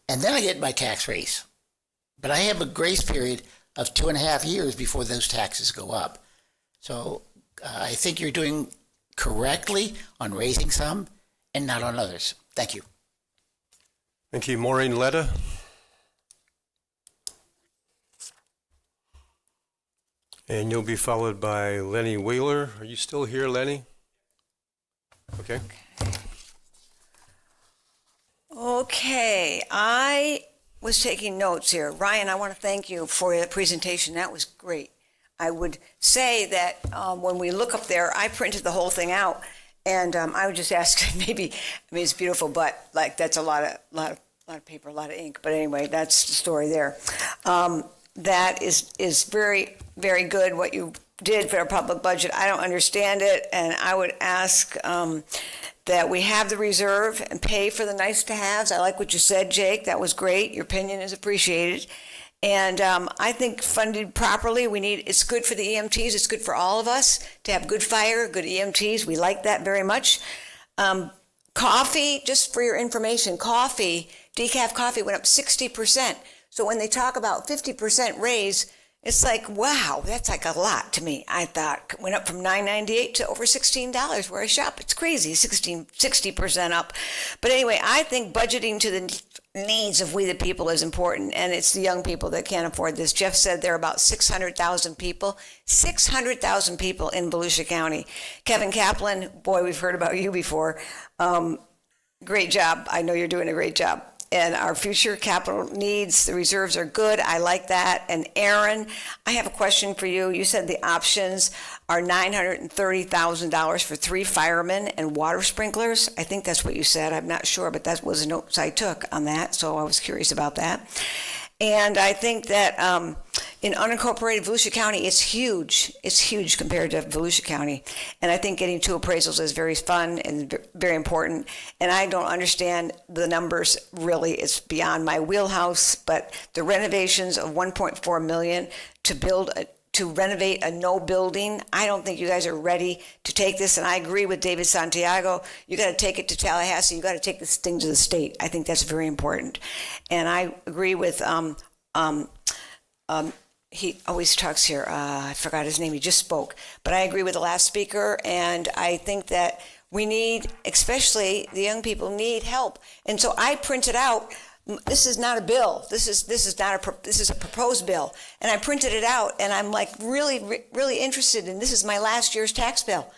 and then I get my tax raise. But I have a grace period of 2.5 years before those taxes go up. So I think you're doing correctly on raising some and not on others. Thank you. Thank you. Maureen Letta. And you'll be followed by Lenny Wheeler. Are you still here, Lenny? Okay. Okay, I was taking notes here. Ryan, I want to thank you for your presentation. That was great. I would say that when we look up there, I printed the whole thing out, and I would just ask it's beautiful, but that's a lot of paper, a lot of ink. But anyway, that's the story there. That is very, very good what you did for our public budget. I don't understand it, and I would ask that we have the reserve and pay for the nice to haves. I like what you said, Jake. That was great. Your opinion is appreciated. And I think funded properly, it's good for the EMTs. It's good for all of us to have good fire, good EMTs. We like that very much. Coffee, just for your information, decaf coffee went up 60%. So when they talk about 50% raise, it's like, wow, that's like a lot to me. I thought it went up from $9.98 to over $16 where I shop. It's crazy, 60% up. But anyway, I think budgeting to the needs of we the people is important, and it's the young people that can't afford this. Jeff said there are about 600,000 people in Volusia County. Kevin Kaplan, boy, we've heard about you before. Great job. I know you're doing a great job. And our future capital needs, the reserves are good. I like that. And Aaron, I have a question for you. You said the options are $930,000 for 3 firemen and water sprinklers. I think that's what you said. I'm not sure, but that was the notes I took on that. So I was curious about that. And I think that in unincorporated Volusia County, it's huge. It's huge compared to Volusia County. And I think getting 2 appraisals is very fun and very important. And I don't understand the numbers really. It's beyond my wheelhouse. But the renovations of $1.4 million to renovate a no building, I don't think you guys are ready to take this. And I agree with David Santiago. You got to take it to Tallahassee. You got to take this thing to the state. I think that's very important. And I agree with he always talks here. I forgot his name. He just spoke. But I agree with the last speaker. And I think that We need, especially the young people, need help. And so I printed out. This is not a bill. This is a proposed bill. And I printed it out, and I'm like really interested. And this is my last year's tax bill,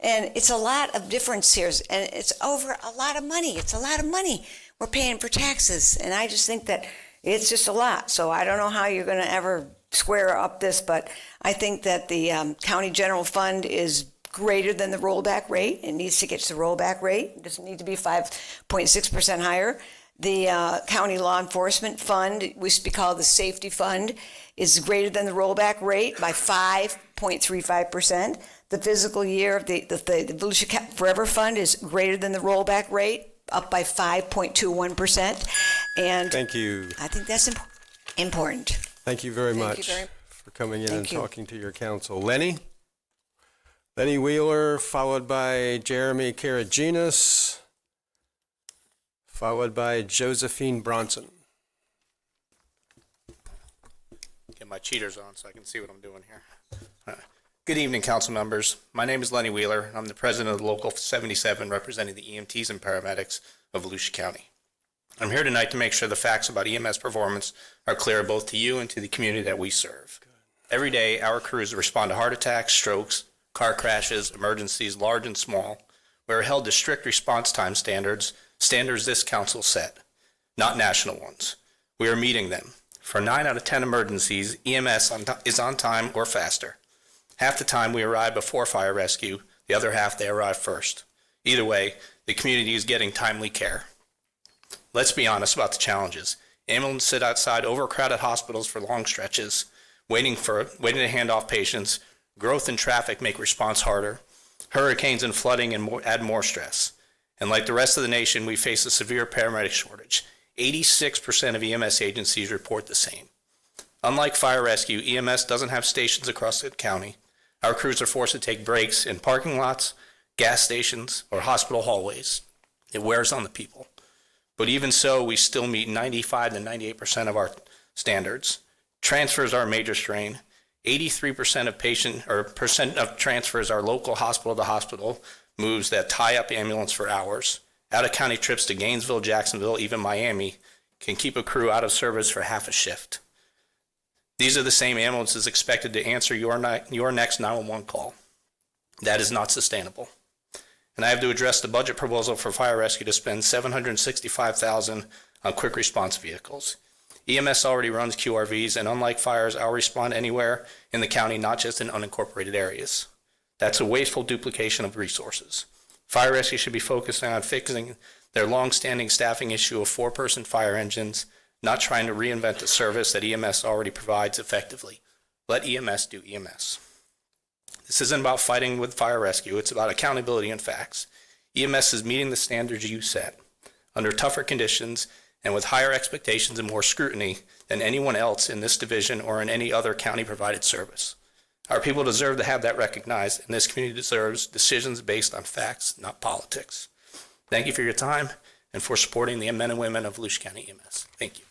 and it's a lot of difference here, and it's over a lot of money. It's a lot of money we're paying for taxes, and I just think that it's just a lot. So I don't know how you're going to ever square up this, but I think that the county general fund is greater than the rollback rate. It needs to get to the rollback rate. It doesn't need to be 5.6% higher. The county law enforcement fund, it used to be called the safety fund, is greater than the rollback rate by 5.35%. The fiscal year of the Volusia Forever Fund is greater than the rollback rate, up by 5.21%. And Thank you. I think that's important. Thank you very Thank you much very- for coming in and Thank you. talking to your council. Lenny Wheeler, followed by Jeremy Karaginas, followed by Josephine Bronson. Get my cheaters on so I can see what I'm doing here. Good evening, council members. My name is Lenny Wheeler, and I'm the president of the Local 77 representing the EMTs and paramedics of Volusia County. I'm here tonight to make sure the facts about EMS performance are clear both to you and to the community that we serve. Every day, our crews respond to heart attacks, strokes, car crashes, emergencies, large and small. We are held to strict response time standards this council set, not national ones. We are meeting them. For 9 out of 10 emergencies, EMS is on time or faster. Half the time we arrive before fire rescue, the other half they arrive first. Either way, the community is getting timely care. Let's be honest about the challenges. Ambulances sit outside overcrowded hospitals for long stretches, waiting to hand off patients. Growth and traffic make response harder. Hurricanes and flooding add more stress. And like the rest of the nation, we face a severe paramedic shortage. 86% of EMS agencies report the same. Unlike fire rescue, EMS doesn't have stations across the county. Our crews are forced to take breaks in parking lots, gas stations, or hospital hallways. It wears on the people. But even so, we still meet 95 to 98% of our standards. Transfers are a major strain. 83% of transfers are local hospital to hospital moves that tie up ambulance for hours. Out-of-county trips to Gainesville, Jacksonville, even Miami can keep a crew out of service for half a shift. These are the same ambulances expected to answer your next 911 call. That is not sustainable. And I have to address the budget proposal for fire rescue to spend $765,000 on quick response vehicles. EMS already runs QRVs, and unlike fires, I'll respond anywhere in the county, not just in unincorporated areas. That's a wasteful duplication of resources. Fire rescue should be focusing on fixing their long-standing staffing issue of 4-person fire engines, not trying to reinvent the service that EMS already provides effectively. Let EMS do EMS. This isn't about fighting with fire rescue. It's about accountability and facts. EMS is meeting the standards you set under tougher conditions and with higher expectations and more scrutiny than anyone else in this division or in any other county-provided service. Our people deserve to have that recognized, and this community deserves decisions based on facts, not politics. Thank you for your time and for supporting the men and women of Volusia County EMS. Thank you.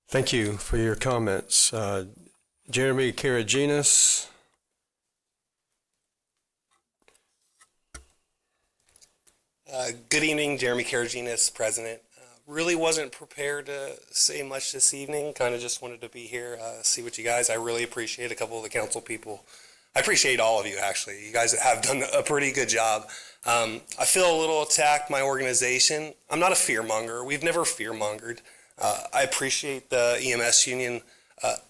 Thank you for your comments. Jeremy Karaginas. Good evening, Jeremy Karaginas, President. Really wasn't prepared to say much this evening. Kind of just wanted to be here, see what you guys. I really appreciate a couple of the council people. I appreciate all of you, actually. You guys have done a pretty good job. I feel a little attacked, my organization. I'm not a fearmonger. We've never fearmongered. I appreciate the EMS union.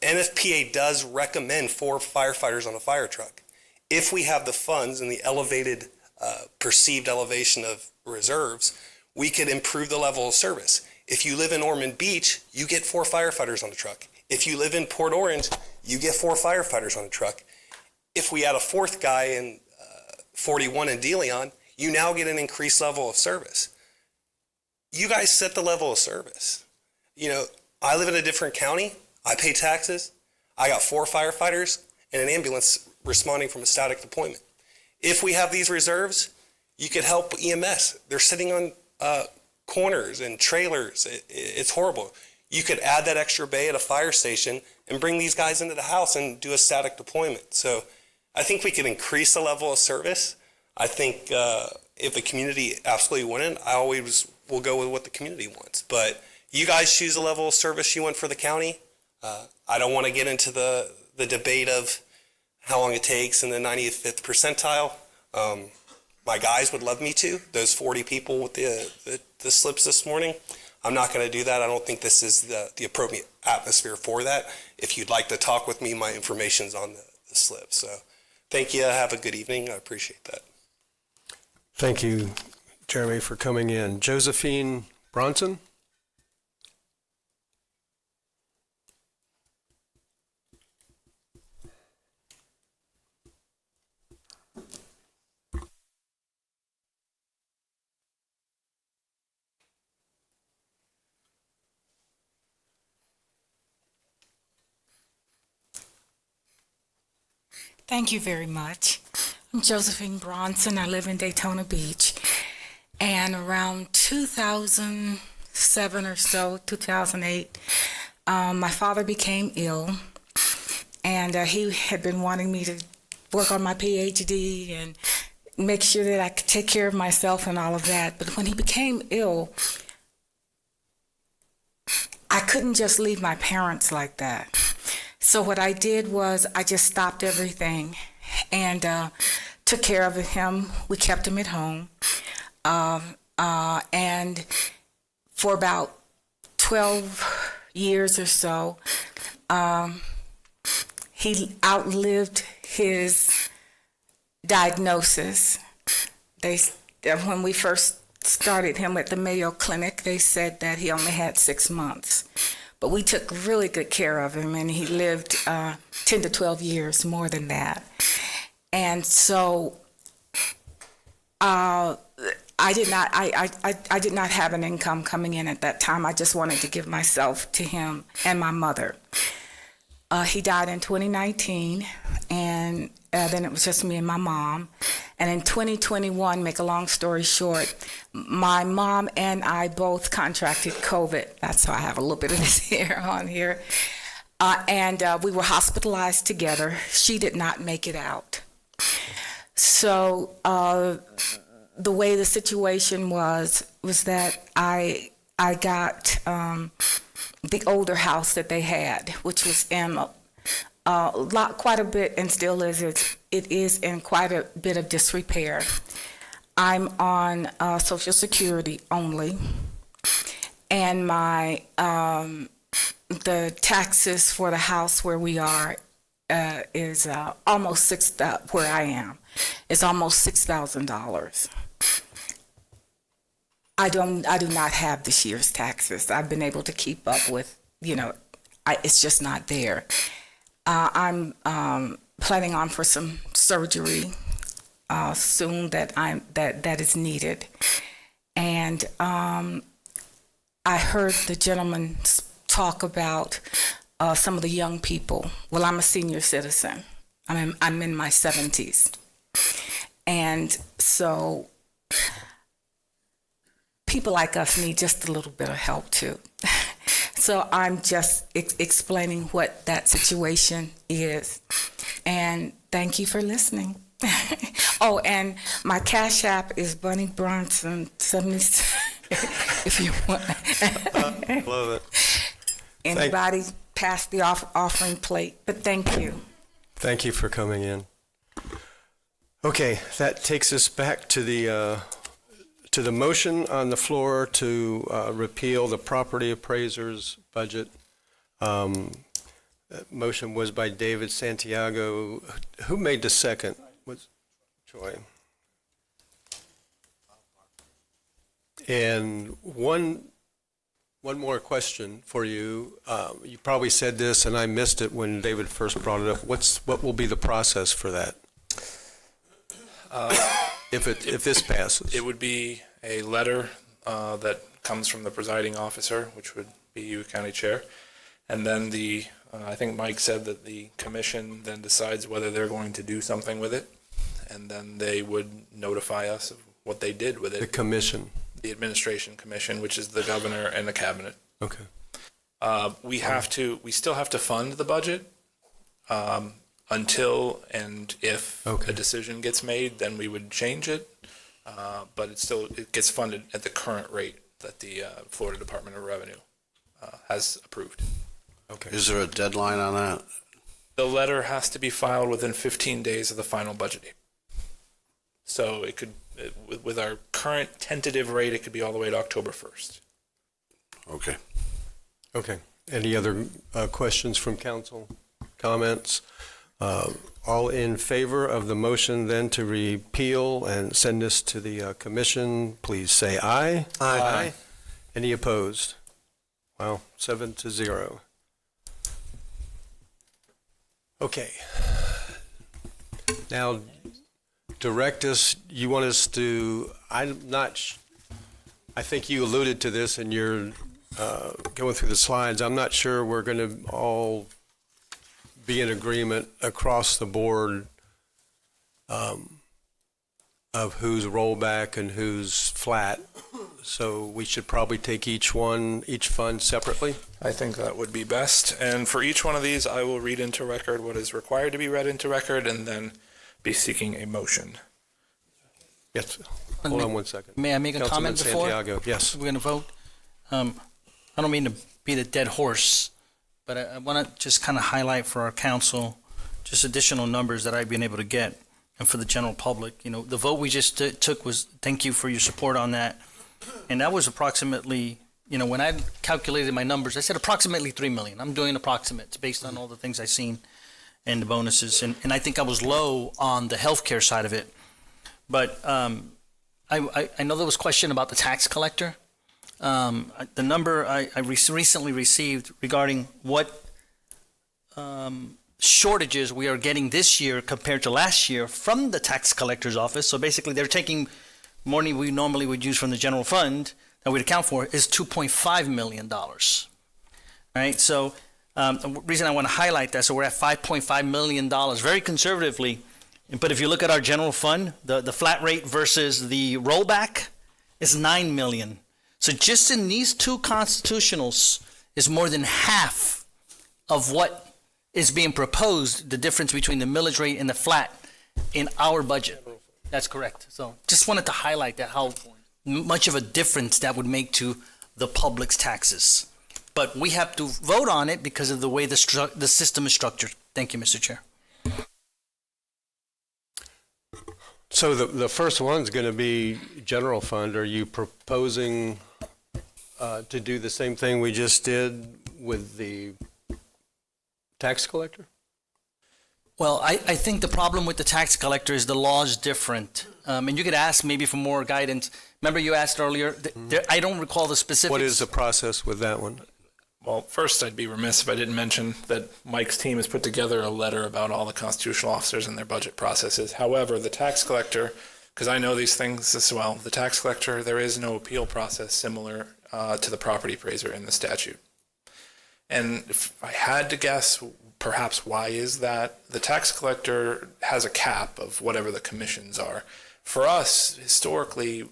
NFPA does recommend 4 firefighters on a fire truck. If we have the funds and the elevated perceived elevation of reserves, we could improve the level of service. If you live in Ormond Beach, you get 4 firefighters on a truck. If you live in Port Orange, you get 4 firefighters on a truck. If we add a 4th guy in 41 in DeLeon, you now get an increased level of service. You guys set the level of service. You know, I live in a different county. I pay taxes. I got 4 firefighters and an ambulance responding from a static deployment. If we have these reserves, you could help EMS. They're sitting on corners and trailers. It's horrible. You could add that extra bay at a fire station and bring these guys into the house and do a static deployment. So I think we could increase the level of service. I think if the community absolutely wouldn't, I always will go with what the community wants. But you guys choose the level of service you want for the county. I don't want to get into the debate of how long it takes in the 95th percentile. My guys would love me to, those 40 people with the slips this morning. I'm not going to do that. I don't think this is the appropriate atmosphere for that. If you'd like to talk with me, my information's on the slip. So thank you. Have a good evening. I appreciate that. Thank you, Jeremy, for coming in. Josephine Bronson? Thank you very much. I'm Josephine Bronson. I live in Daytona Beach. And around 2007 or so, 2008, my father became ill. And he had been wanting me to work on my PhD and make sure that I could take care of myself and all of that. But when he became ill, I couldn't just leave my parents like that. So what I did was I just stopped everything and took care of him. We kept him at home. And for about 12 years or so, he outlived his diagnosis. When we first started him at the Mayo Clinic, they said that he only had 6 months. But we took really good care of him, and he lived 10 to 12 years more than that. And so I did not have an income coming in at that time. I just wanted to give myself to him and my mother. He died in 2019, and then it was just me and my mom. And in 2021, make a long story short, my mom and I both contracted COVID. That's how I have a little bit of this hair on here. And we were hospitalized together. She did not make it out. So the way the situation was that I got the older house that they had, which was in quite a bit, and still is. It is in quite a bit of disrepair. I'm on Social Security only, and my the taxes for the house where we are is almost where I am is almost $6,000. I do not have this year's taxes. I've been able to keep up with, it's just not there. I'm planning on for some surgery soon that is needed. And I heard the gentleman talk about some of the young people. Well, I'm a senior citizen. I'm in my 70s. And so people like us need just a little bit of help too. So I'm just explaining what that situation is. And thank you for listening. Oh, and my Cash App is Bunny Bronson 70. If you want. Love it. Anybody pass the offering plate, but thank you. Thank you for coming in. Okay, that takes us back to the motion on the floor to repeal the property appraiser's budget. That motion was by David Santiago. Who made the second? Was Troy. And one more question for you. You probably said this, and I missed it when David first brought it up. What will be the process for that? If this passes, it would be a letter that comes from the presiding officer, which would be you, county chair, and then I think Mike said that the commission then decides whether they're going to do something with it, and then they would notify us of what they did with it. The commission. The administration commission, which is the governor and the cabinet. Okay. We still have to fund the budget. until and if Okay. a decision gets made, then we would change it. But it gets funded at the current rate that the Florida Department of Revenue has approved. Okay. Is there a deadline on that? The letter has to be filed within 15 days of the final budget date. So with our current tentative rate, it could be all the way to October 1st. Okay. Okay. Any other questions from council? Comments? All in favor of the motion then to repeal and send this to the commission, please say aye. Aye. Any opposed? Wow, 7-0. Okay. Now, direct us, you want us to, I think you alluded to this in your going through the slides. I'm not sure we're going to all be in agreement across the board of who's rollback and who's flat. So we should probably take each fund separately. I think that would be best. And for each one of these, I will read into record what is required to be read into record and then be seeking a motion. Yes. Hold on one second. May I make a Councilman comment before? Santiago, yes. We're going to vote. I don't mean to beat a dead horse, but I want to just kind of highlight for our council just additional numbers that I've been able to get, and for the general public. You know, the vote we just took was, thank you for your support on that. And that was approximately, you know, when I calculated my numbers, I said approximately 3 million. I'm doing approximates based on all the things I've seen and the bonuses. And I think I was low on the healthcare side of it. But I know there was a question about the tax collector. The number I recently received regarding what shortages we are getting this year compared to last year from the tax collector's office. So basically, they're taking money we normally would use from the general fund that we'd account for is $2.5 million. Right? So the reason I want to highlight that, so we're at $5.5 million, very conservatively. But if you look at our general fund, the flat rate versus the rollback is $9 million. So just in these two constitutionals is more than half of what is being proposed, the difference between the millage rate and the flat in our budget. That's correct. So just wanted to highlight that, how much of a difference that would make to the public's taxes. But we have to vote on it because of the way the system is structured. Thank you, Mr. Chair. So the first one's going to be general fund. Are you proposing to do the same thing we just did with the tax collector? Well, I think the problem with the tax collector is the law is different. And you could ask maybe for more guidance. Remember you asked earlier, I don't recall the specifics. What is the process with that one? Well, first, I'd be remiss if I didn't mention that Mike's team has put together a letter about all the constitutional officers and their budget processes. However, the tax collector, because I know these things as well, the tax collector, there is no appeal process similar to the property appraiser in the statute. And if I had to guess, perhaps why is that? The tax collector has a cap of whatever the commissions are. For us, historically,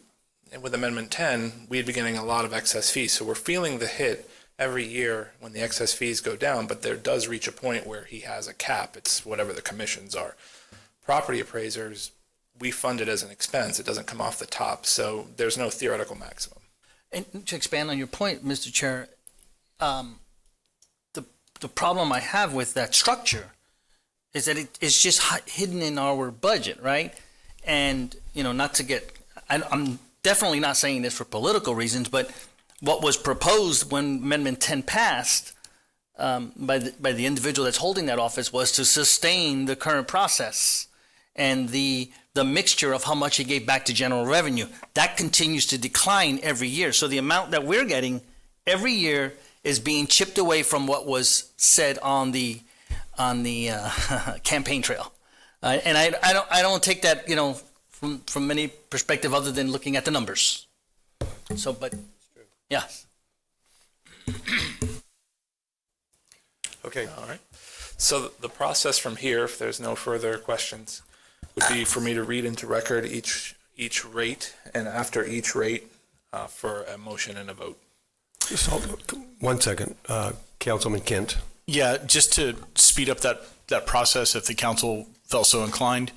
with Amendment 10, we'd be getting a lot of excess fees. So we're feeling the hit every year when the excess fees go down, but there does reach a point where he has a cap. It's whatever the commissions are. Property appraisers, we fund it as an expense. It doesn't come off the top, so there's no theoretical maximum. And to expand on your point, Mr. Chair, the problem I have with that structure is that it's just hidden in our budget, right? And, you know, not to get, I'm definitely not saying this for political reasons, but what was proposed when Amendment 10 passed by the individual that's holding that office was to sustain the current process and the mixture of how much he gave back to general revenue. That continues to decline every year. So the amount that we're getting every year is being chipped away from what was said on the campaign trail. And I don't take that, you know, from any perspective other than looking at the numbers. So, but yeah. Okay. All right. So the process from here, if there's no further questions, would be for me to read into record each rate, and after each rate, for a motion and a vote. So, 1 second, Councilman Kent. Yeah, just to speed up that that process if the council felt so inclined.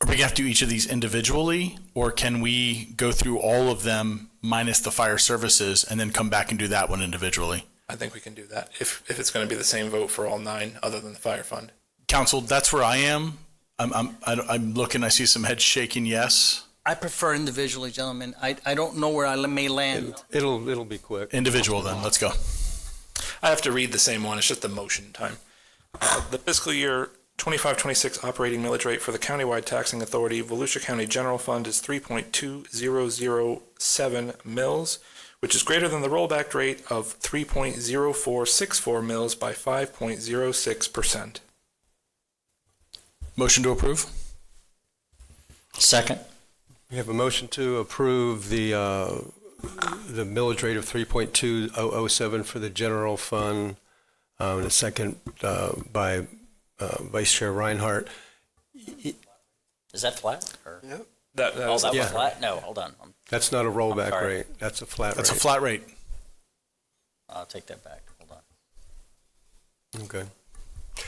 Are we going to have to do each of these individually, or can we go through all of them minus the fire services and then come back and do that one individually? I think we can do that if it's going to be the same vote for all 9 other than the fire fund. Council, that's where I am. I'm looking, I see some heads shaking yes. I prefer individually, gentlemen. I don't know where I may land. It'll be quick. Individual then, let's go. I have to read the same one. It's just the motion time. The fiscal year 25-26 operating millage rate for the countywide taxing authority, Volusia County General Fund, is 3.2007 mils, which is greater than the rollback rate of 3.0464 mils by 5.06%. Motion to approve? Second. We have a motion to approve the millage rate of 3.2007 for the general fund, and a second by Vice Chair Reinhardt. Is that flat? Or? Yep. That was yeah. flat? No, hold on. That's not a rollback rate. That's a flat rate. That's a flat rate. I'll take that back. Hold on. Okay.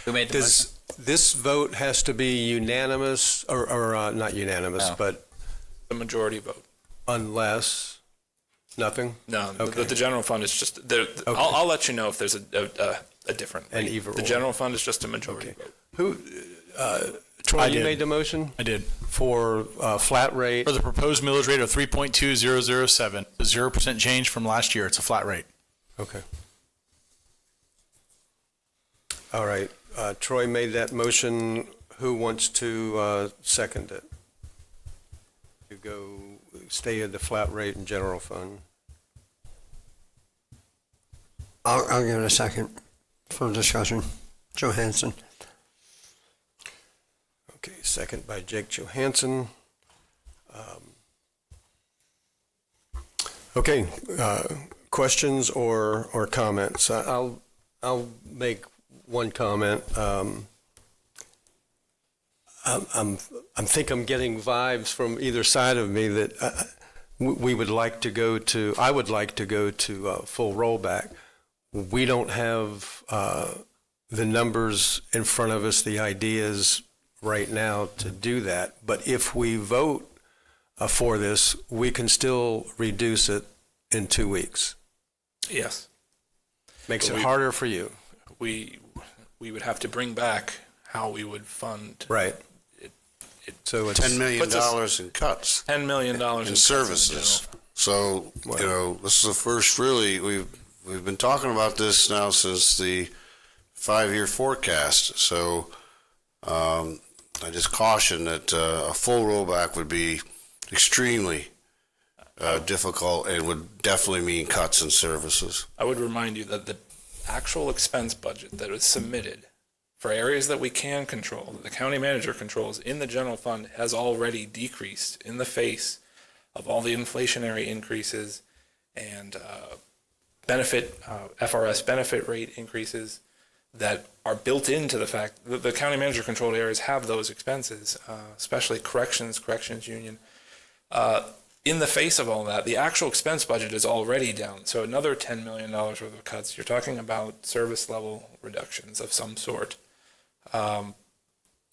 Who made the motion? This vote has to be unanimous, or not unanimous, No. but The majority vote. unless, nothing? No, Okay. the general fund is just, I'll let you know if there's a different An rate. either The or. general fund is just a majority vote. Who, Troy, I you did. made the motion? I did. For flat rate? For the proposed millage rate of 3.2007, 0% change from last year. It's a flat rate. Okay. All right. Troy made that motion. Who wants to second it? To go stay at the flat rate in general fund? I'll give it a second for discussion. Johansson. Okay, second by Jake Johansson. Okay, questions or comments? I'll make one comment. I think I'm getting vibes from either side of me that we would like to go to. I would like to go to full rollback. We don't have the numbers in front of us, the ideas right now to do that. But if we vote for this, we can still reduce it in 2 weeks. Yes. Makes But it harder for you. We would have to bring back how we would fund. Right. So it's $10 million in cuts. $10 million in services. So, you know, this is the first really, we've been talking about this now since the 5-year forecast. So I just caution that a full rollback would be extremely difficult and would definitely mean cuts in services. I would remind you that the actual expense budget that was submitted for areas that we can control, that the county manager controls in the general fund, has already decreased in the face of all the inflationary increases and FRS benefit rate increases that are built into the fact that the county manager controlled areas have those expenses, especially corrections union. In the face of all that, the actual expense budget is already down. So another $10 million worth of cuts. You're talking about service level reductions of some sort.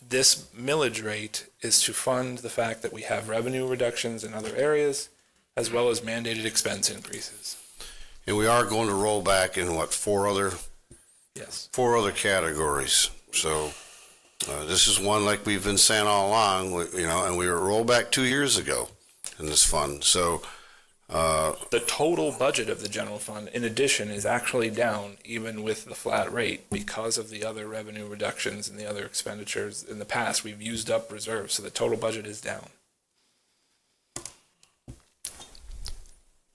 This millage rate is to fund the fact that we have revenue reductions in other areas, as well as mandated expense increases. And we are going to roll back in what, four other categories. So this is one, like we've been saying all along, and we were rolled back 2 years ago in this fund. So the total budget of the general fund, in addition, is actually down even with the flat rate because of the other revenue reductions and the other expenditures. In the past, we've used up reserves, so the total budget is down.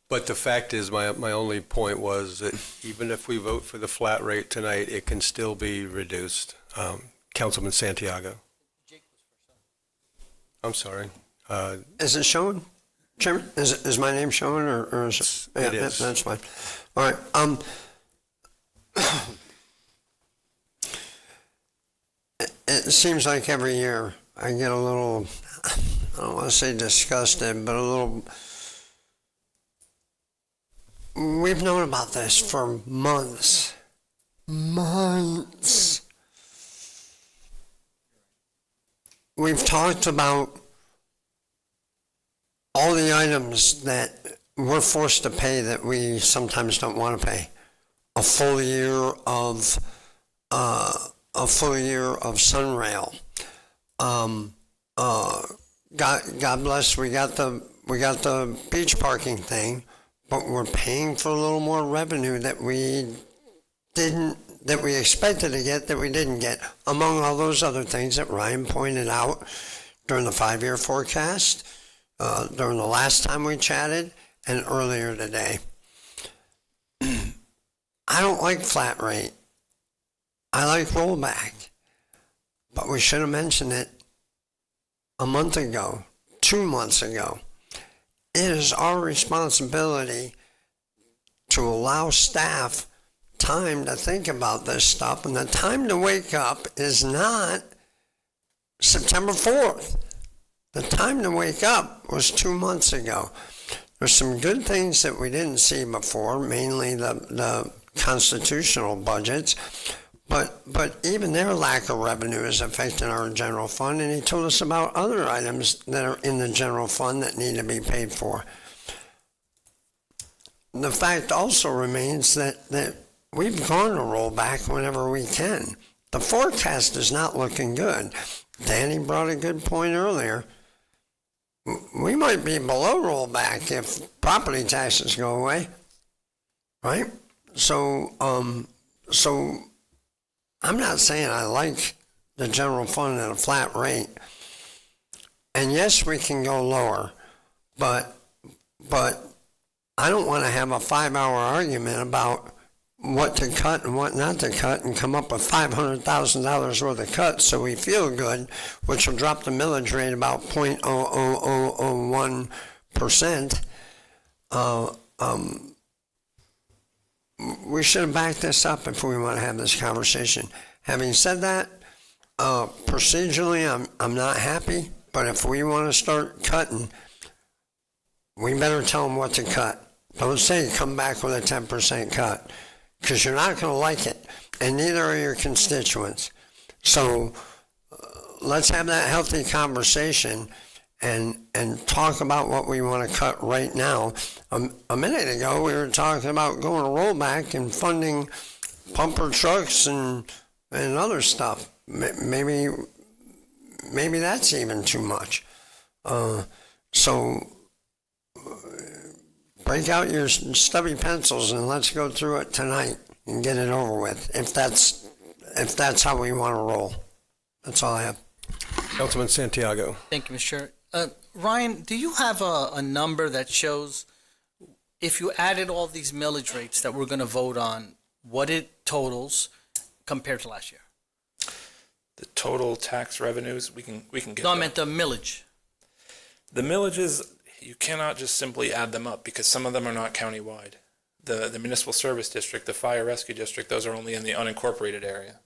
But the fact is, my only point was that even if we vote for the flat rate tonight, it can still be reduced. Councilman Santiago. I'm sorry. Is it showing, Chairman? Is my name showing, or is it? Yeah, It is. That's fine. All right. It seems like every year I get a little, I don't want to say disgusted, but a little. We've known about this for months. we've talked about all the items that we're forced to pay that we sometimes don't want to pay. A full year of Sunrail. God bless, we got the beach parking thing, but we're paying for a little more revenue that we expected to get that we didn't get, among all those other things that Ryan pointed out during the 5-year forecast, during the last time we chatted, and earlier today. I don't like flat rate. I like rollback. But we should have mentioned it a month ago, 2 months ago. It is our responsibility to allow staff time to think about this stuff, and the time to wake up is not September 4th. The time to wake up was 2 months ago. There's some good things that we didn't see before, mainly the constitutional budgets, but even their lack of revenue is affecting our general fund, and he told us about other items that are in the general fund that need to be paid for. The fact also remains that we've gone to roll back whenever we can. The forecast is not looking good. Danny brought a good point earlier. We might be below rollback if property taxes go away, right? So I'm not saying I like the general fund at a flat rate. And yes, we can go lower, but I don't want to have a 5-hour argument about what to cut and what not to cut and come up with $500,000 worth of cuts so we feel good, which will drop the millage rate about 0.00001%. We should have backed this up if we want to have this conversation. Having said that, procedurally, I'm not happy, but if we want to start cutting, we better tell them what to cut. Don't say come back with a 10% cut, because you're not going to like it, and neither are your constituents. So let's have that healthy conversation and talk about what we want to cut right now. A minute ago, we were talking about going to rollback and funding pumper trucks and other stuff. Maybe that's even too much. So break out your stubby pencils and let's go through it tonight and get it over with. If that's how we want to roll. That's all I have. Councilman Santiago. Thank you, Mr. Chair. Ryan, do you have a number that shows if you added all these millage rates that we're going to vote on, what it totals compared to last year? The total tax revenues, we can get. No, I that. meant the millage. The millages, you cannot just simply add them up because some of them are not countywide. The municipal service district, the fire rescue district, those are only in the unincorporated area.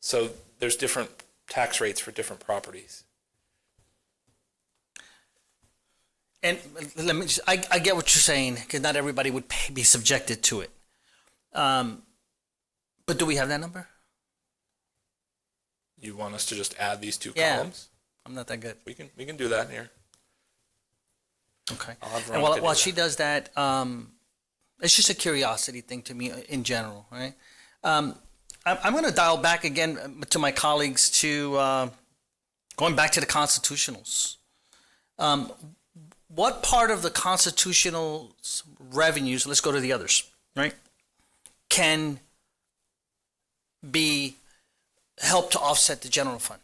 So there's different tax rates for different properties. And let me just, I get what you're saying, because not everybody would be subjected to it. But do we have that number? You want us to just add these two Yeah. columns? I'm not that good. We can do that here. Okay. I'll have And Veronica while do she that. does that, it's just a curiosity thing to me in general, right? I'm going to dial back again to my colleagues to going back to the constitutionals. What part of the constitutional revenues, let's go to the others, right, can be helped to offset the general fund?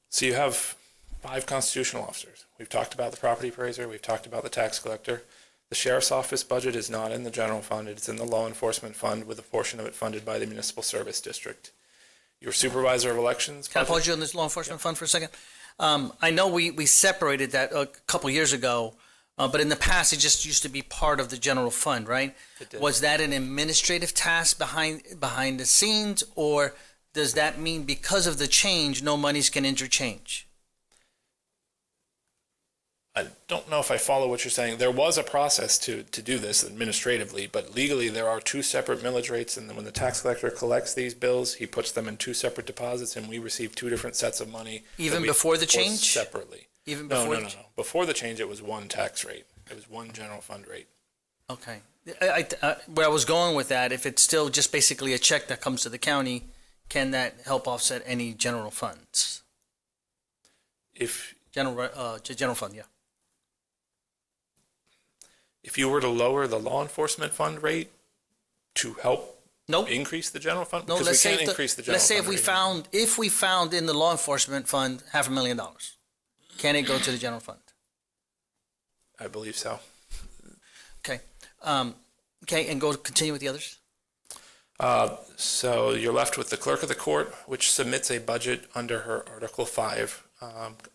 So you have 5 constitutional officers. We've talked about the property appraiser. We've talked about the tax collector. The sheriff's office budget is not in the general fund. It's in the law enforcement fund with a portion of it funded by the municipal service district. Your supervisor of elections. Can I pause you on this law enforcement fund for a second? I know we separated that a couple years ago, but in the past it just used to be part of the general fund, right? It did. Was that an administrative task behind the scenes, or does that mean because of the change, no monies can interchange? I don't know if I follow what you're saying. There was a process to do this administratively, but legally there are two separate millage rates, and then when the tax collector collects these bills, he puts them in two separate deposits, and we receive two different sets of money. Even that we before the enforce change? Separately. Even No, before no, no, no. Before the change, it was one tax rate. It was one general fund rate. Okay. Where I was going with that, if it's still just basically a check that comes to the county, can that help offset any general funds? If General fund, yeah. if you were to lower the law enforcement fund rate to help Nope. increase the general fund, No, because let's we say can't increase the general let's say fund if we found in the law enforcement fund $500,000, can it go to the general fund? I believe so. Okay. Okay, and continue with the others. So you're left with the clerk of the court, which submits a budget under her Article 5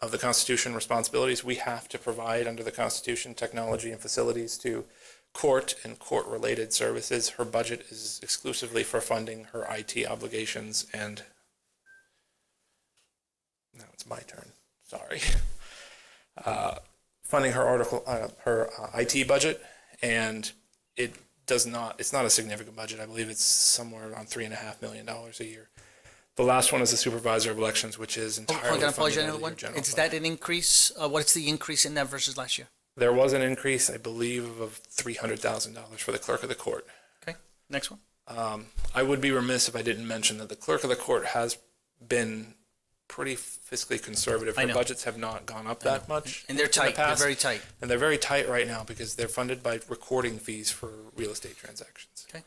of the Constitution responsibilities. We have to provide under the Constitution technology and facilities to court and court-related services. Her budget is exclusively for funding her IT obligations, and now it's my turn. Sorry. Funding her IT budget, and it's not a significant budget. I believe it's somewhere around $3.5 million a year. The last one is the supervisor of elections, which is entirely funded out of your general Is fund. that an increase? What's the increase in that versus last year? There was an increase, I believe, of $300,000 for the clerk of the court. Okay, next one. I would be remiss if I didn't mention that the clerk of the court has been pretty fiscally conservative. I Her know. budgets have not gone up that much. And they're in the tight. They're past. very tight. And they're very tight right now because they're funded by recording fees for real estate transactions. Okay.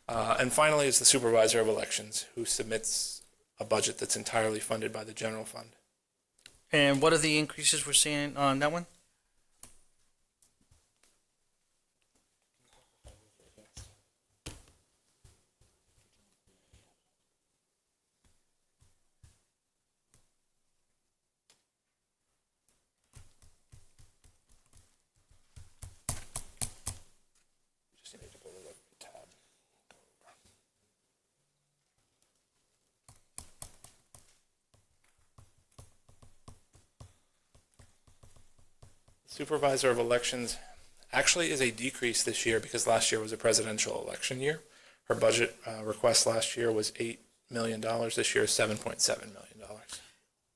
And finally is the supervisor of elections, who submits a budget that's entirely funded by the general fund. And what are the increases we're seeing on that one? Just need to go to the tab. Supervisor of elections actually is a decrease this year because last year was a presidential election year. Her budget request last year was $8 million. This year is $7.7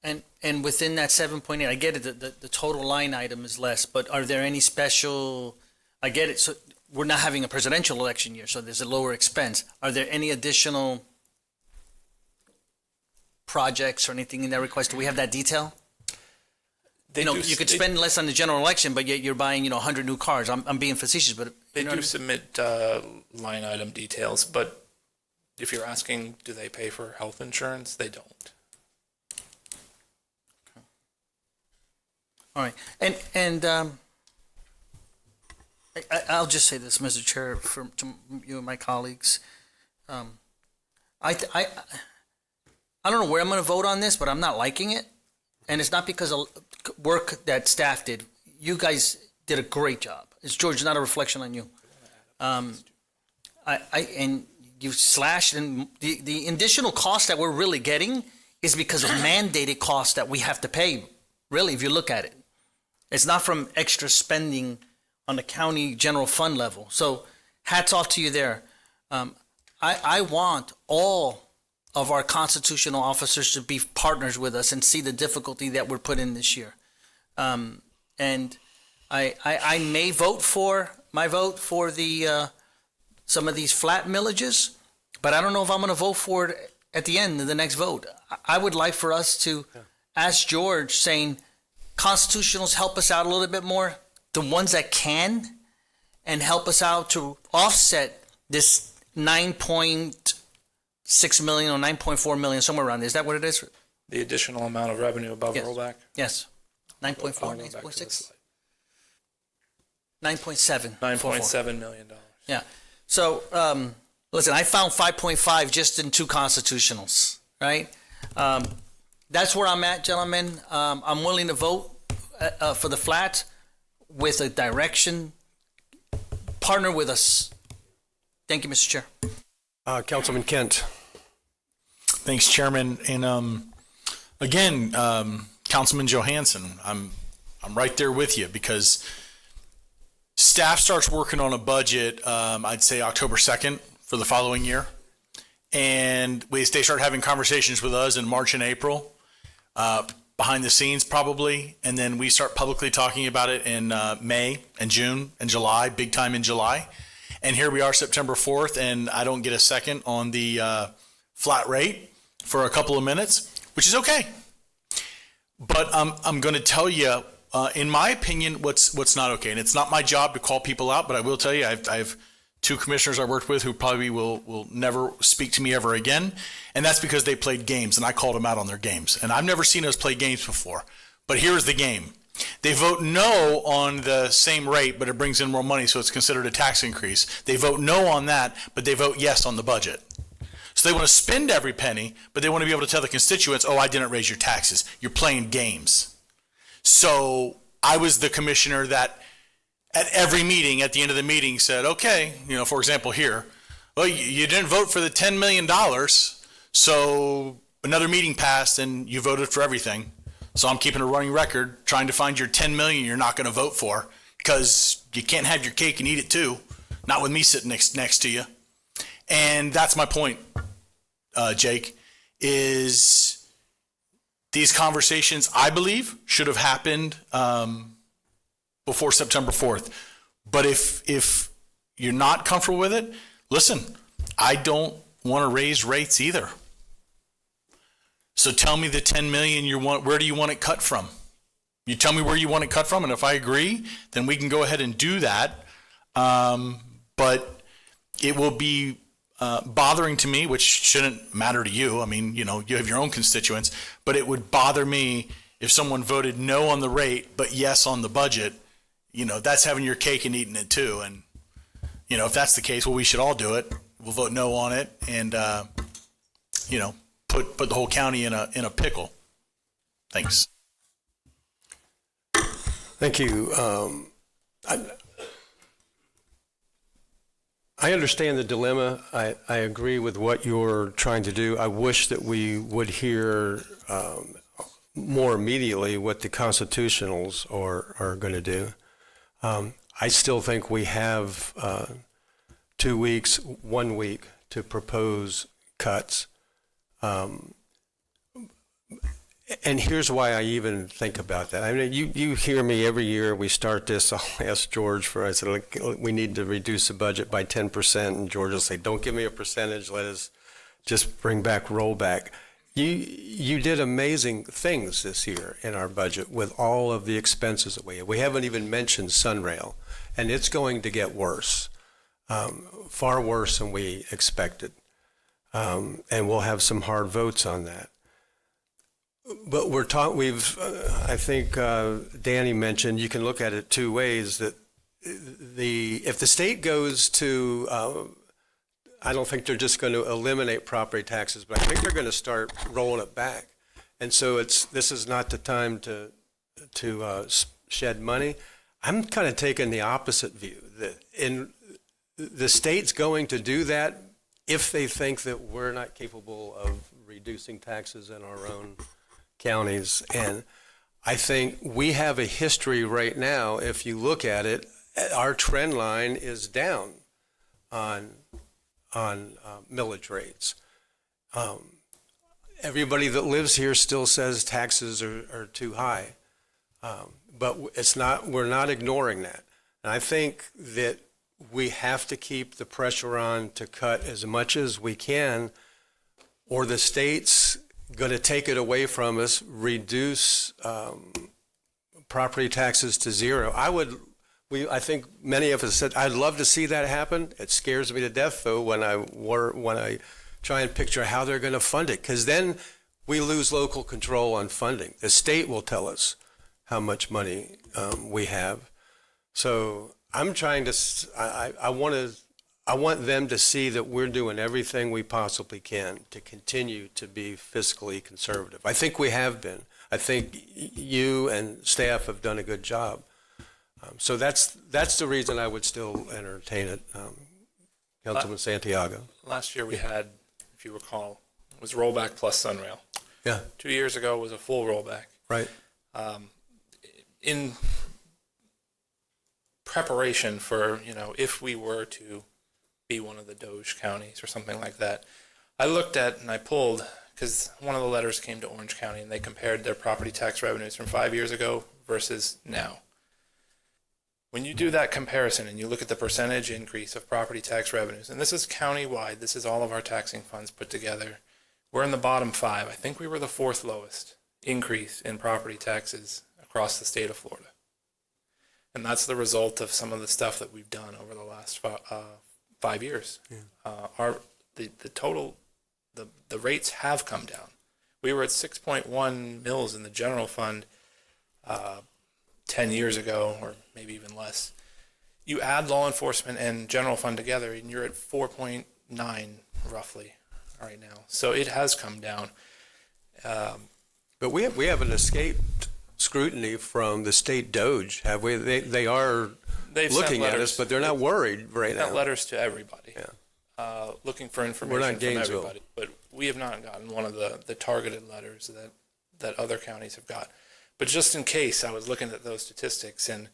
million. And within that 7.8, I get it, the total line item is less, but are there any special, I get it, so we're not having a presidential election year, so there's a lower expense. Are there any additional projects or anything in that request? Do we have that detail? You could spend less on the general election, but yet you're buying, 100 new cars. I'm being facetious, but They do submit line item details, but if you're asking, do they pay for health insurance? They don't. All right, and I'll just say this, Mr. Chair, to you and my colleagues. I don't know where I'm going to vote on this, but I'm not liking it, and it's not because of work that staff did. You guys did a great job. It's George, not a reflection on you. And you slashed, and the additional cost that we're really getting is because of mandated costs that we have to pay. Really, if you look at it, it's not from extra spending on the county general fund level. So hats off to you there. I want all of our constitutional officers to be partners with us and see the difficulty that we're put in this year. And I may vote for the some of these flat millages, but I don't know if I'm going to vote for it at the end of the next vote. I would like for us to ask George, saying, constitutionals, help us out a little bit more, the ones that can, and help us out to offset this 9.6 million or 9.4 million, somewhere around there. Is that what it is? The additional amount of revenue above rollback? Yes. 9.4, 9.6? 9.7. $9.7 million. Yeah. So, listen, I found 5.5 just in two constitutionals, right? That's where I'm at, gentlemen. I'm willing to vote for the flat with a direction. Partner with us. Thank you, Mr. Chair. Councilman Kent. Thanks, Chairman. And again, Councilman Johansson, I'm I'm right there with you because staff starts working on a budget, I'd say October 2nd for the following year. And they start having conversations with us in March and April, behind the scenes probably. And then we start publicly talking about it in May and June and July, big time in July. And here we are September 4th, and I don't get a second on the flat rate for a couple of minutes, which is okay. But I'm going to tell you, in my opinion, what's not okay. And it's not my job to call people out, but I will tell you, I've two commissioners I worked with who probably will never speak to me ever again. And that's because they played games, and I called them out on their games. And I've never seen us play games before. But here's the game. They vote no on the same rate, but it brings in more money, so it's considered a tax increase. They vote no on that, but they vote yes on the budget. So they want to spend every penny, but they want to be able to tell the constituents, oh, I didn't raise your taxes. You're playing games. So I was the commissioner that at every meeting, at the end of the meeting said, okay, for example here, well, you didn't vote for the $10 million, so another meeting passed and you voted for everything. So I'm keeping a running record, trying to find your $10 million you're not going to vote for, because you can't have your cake and eat it too, not with me sitting next to you. And that's my point, Jake, is these conversations, I believe, should have happened before September 4th. But if you're not comfortable with it, listen, I don't want to raise rates either. So tell me the 10 million you want, where do you want it cut from? You tell me where you want it cut from, and if I agree, then we can go ahead and do that. But it will be bothering to me, which shouldn't matter to you. I mean, you have your own constituents, but it would bother me if someone voted no on the rate, but yes on the budget. That's having your cake and eating it too. And, if that's the case, well, we should all do it. We'll vote no on it and, put the whole county in a pickle. Thanks. Thank you. I understand the dilemma. I agree with what you're trying to do. I wish that we would hear more immediately what the constitutionals are going to do. I still think we have 2 weeks, 1 week to propose cuts. And here's why I even think about that. I mean, you hear me every year we start this. I'll ask George I said, look, we need to reduce the budget by 10%. And George will say, don't give me a percentage. Let us just bring back rollback. You did amazing things this year in our budget with all of the expenses that we have. We haven't even mentioned Sunrail, and it's going to get worse, far worse than we expected. And we'll have some hard votes on that. But I think Danny mentioned, you can look at it two ways, that if the state goes to, I don't think they're just going to eliminate property taxes, but I think they're going to start rolling it back. And so this is not the time to shed money. I'm kind of taking the opposite view, that the state's going to do that if they think that we're not capable of reducing taxes in our own counties. And I think we have a history right now, if you look at it, our trend line is down on millage rates. Everybody that lives here still says taxes are too high. But we're not ignoring that. And I think that we have to keep the pressure on to cut as much as we can, or the state's going to take it away from us, reduce property taxes to zero. I think many of us said, I'd love to see that happen. It scares me to death, though, when I try and picture how they're going to fund it, because then we lose local control on funding. The state will tell us how much money we have. So I'm trying to, I want them to see that we're doing everything we possibly can to continue to be fiscally conservative. I think we have been. I think you and staff have done a good job. So that's the reason I would still entertain it, Councilman Santiago. Last year we had, if you recall, it was rollback plus Sunrail. Yeah. 2 years ago was a full rollback. Right. in preparation for, if we were to be one of the Doge counties or something like that, I looked at and I pulled, because one of the letters came to Orange County and they compared their property tax revenues from 5 years ago versus now. When you do that comparison and you look at the percentage increase of property tax revenues, and this is county-wide, this is all of our taxing funds put together, we're in the bottom 5. I think we were the 4th lowest increase in property taxes across the state of Florida. And that's the result of some of the stuff that we've done over the last 5 years. Yeah. The rates have come down. We were at 6.1 mils in the general fund 10 years ago, or maybe even less. You add law enforcement and general fund together, and you're at 4.9 roughly right now. So it has come down. But we haven't escaped scrutiny from the state Doge, have we? They are looking at us, but they're not worried right now. Sent letters to everybody, looking for information from everybody. But we have not gotten one of the targeted letters that other counties have got. But just in case, I was looking at those statistics, and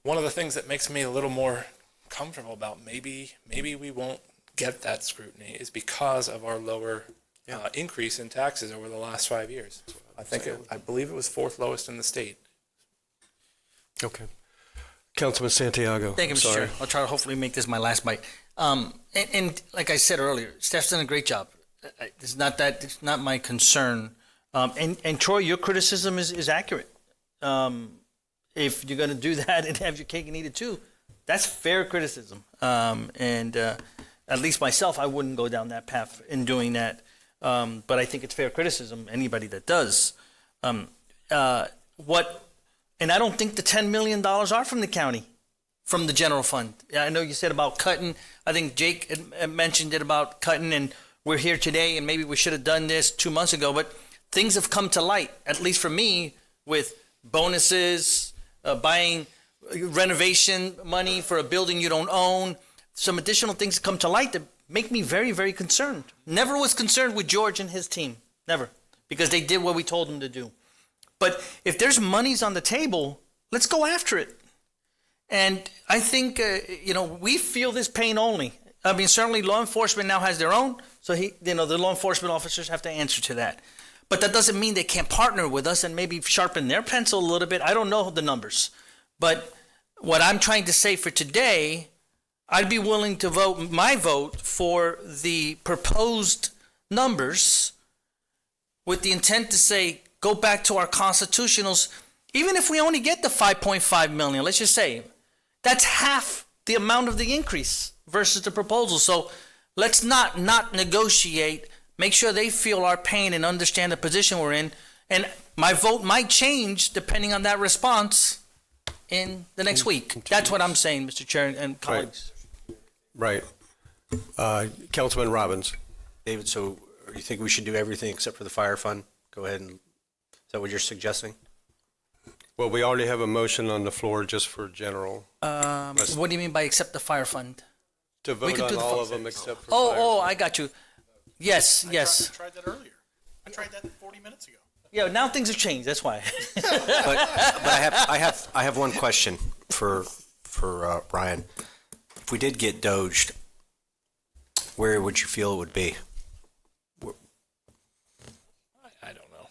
one of the things that makes me a little more comfortable about maybe we won't get that scrutiny is because of our lower increase in taxes over the last 5 years. I believe it was 4th lowest in the state. Okay. Councilman Santiago. Thank you, Mr. Chair. I'll try to hopefully make this my last bite. And like I said earlier, Steph's done a great job. It's not my concern. And Troy, your criticism is accurate. If you're going to do that and have your cake and eat it too, that's fair criticism. And at least myself, I wouldn't go down that path in doing that. But I think it's fair criticism, anybody that does. And I don't think the $10 million are from the county, from the general fund. I know you said about cutting. I think Jake had mentioned it about cutting, and we're here today, and maybe we should have done this 2 months ago. But things have come to light, at least for me, with bonuses, buying renovation money for a building you don't own. Some additional things come to light that make me very, very concerned. Never was concerned with George and his team. Never. Because they did what we told them to do. But if there's monies on the table, let's go after it. And I think, we feel this pain only. I mean, certainly law enforcement now has their own. So, the law enforcement officers have to answer to that. But that doesn't mean they can't partner with us and maybe sharpen their pencil a little bit. I don't know the numbers. But what I'm trying to say for today, I'd be willing to vote for the proposed numbers with the intent to say, go back to our constitutionals. Even if we only get the 5.5 million, let's just say, that's half the amount of the increase versus the proposal. So let's not negotiate. Make sure they feel our pain and understand the position we're in. And my vote might change depending on that response in the next week. That's what I'm saying, Mr. Chair and colleagues. Right. Councilman Robbins. David, so you think we should do everything except for the fire fund? Go ahead and, is that what you're suggesting? Well, we already have a motion on the floor just for general. What do you mean by except the fire fund? To vote on all of them except for fire. Oh, I got you. Yes. I tried that earlier. I tried that 40 minutes ago. Yeah, now things have changed. That's why. But I have one question for Brian. If we did get doged, where would you feel it would be? I don't know.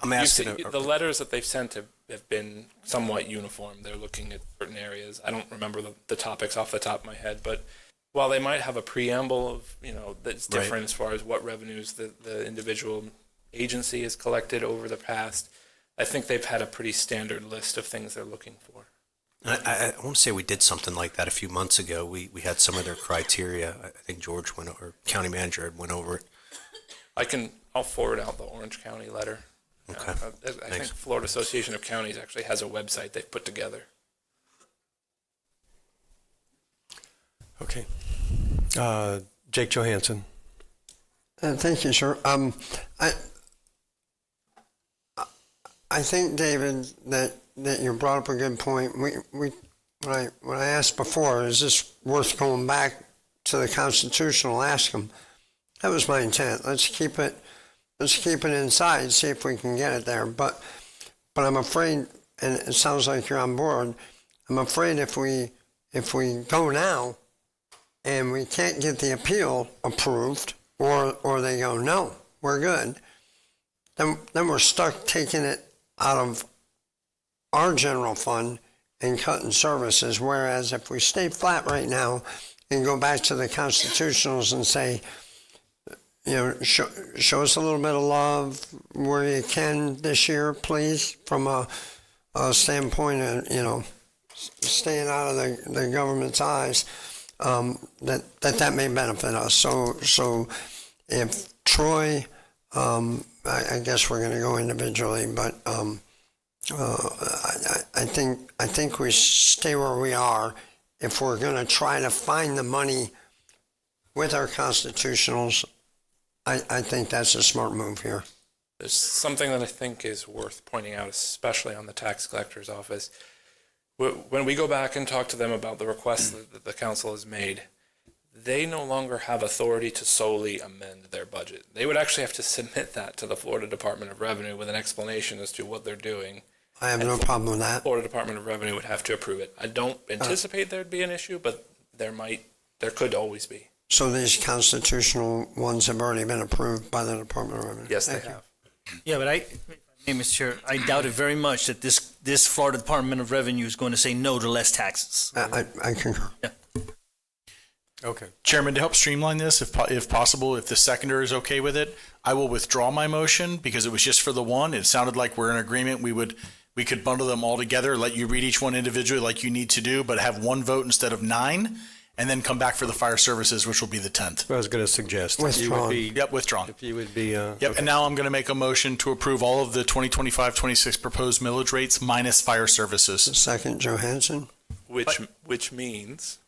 I'm asking. The letters that they've sent have been somewhat uniform. They're looking at certain areas. I don't remember the topics off the top of my head, but while they might have a preamble of, that's different as far as what revenues the individual agency has collected over the past, I think they've had a pretty standard list of things they're looking for. I want to say we did something like that a few months ago. We had some of their criteria. I think George went over, county manager went over it. I'll forward out the Orange County letter. Okay. I think Florida Association of Counties actually has a website they've put together. Okay. Jake Johansson. Thank you, sir. I think, David, that you brought up a good point. What I asked before, is this worth going back to the constitutional, ask them? That was my intent. Let's keep it let's keep it inside, see if we can get it there. But I'm afraid, and it sounds like you're on board, I'm afraid if we go now and we can't get the appeal approved, or they go, no, we're good, then we're stuck taking it out of our general fund and cutting services. Whereas if we stay flat right now and go back to the constitutionals and say, show us a little bit of love where you can this year, please, from a standpoint of, staying out of the government's eyes, that may benefit us. So if Troy, I guess we're going to go individually, but I think we stay where we are if we're going to try to find the money with our constitutionals. I think that's a smart move here. There's something that I think is worth pointing out, especially on the tax collector's office. When we go back and talk to them about the requests that the council has made, they no longer have authority to solely amend their budget. They would actually have to submit that to the Florida Department of Revenue with an explanation as to what they're doing. I have no problem with that. Florida Department of Revenue would have to approve it. I don't anticipate there'd be an issue, but there could always be. So these constitutional ones have already been approved by the Department of Revenue? Yes, they have. Yeah, but Mr. Chair, I doubt it very much that this Florida Department of Revenue is going to say no to less taxes. I concur. Yeah. Okay. Chairman, to help streamline this, if possible, if the seconder is okay with it, I will withdraw my motion because it was just for the one. It sounded like we're in agreement. We could bundle them all together, let you read each one individually like you need to do, but have one vote instead of 9, and then come back for the fire services, which will be the 10th. I was going to suggest. Withdrawn. Withdrawn. If you would be. Yep, Okay. and now I'm going to make a motion to approve all of the 2025-26 proposed millage rates minus fire services. Second, Johansson. Which means...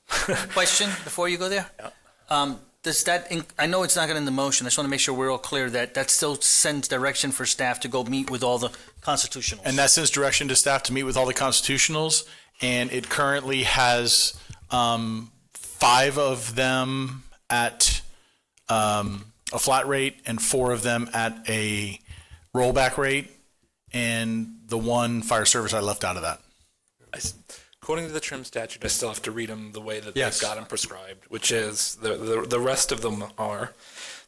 Question before you go there? Yeah. Does that, I know it's not in the motion, I just want to make sure we're all clear that still sends direction for staff to go meet with all the constitutionals. And that sends direction to staff to meet with all the constitutionals, and it currently has 5 of them at a flat rate and 4 of them at a rollback rate, and the one fire service I left out of that. According to the trim statute, I still have to read them the way that Yes. they've got them prescribed, which is the rest of them are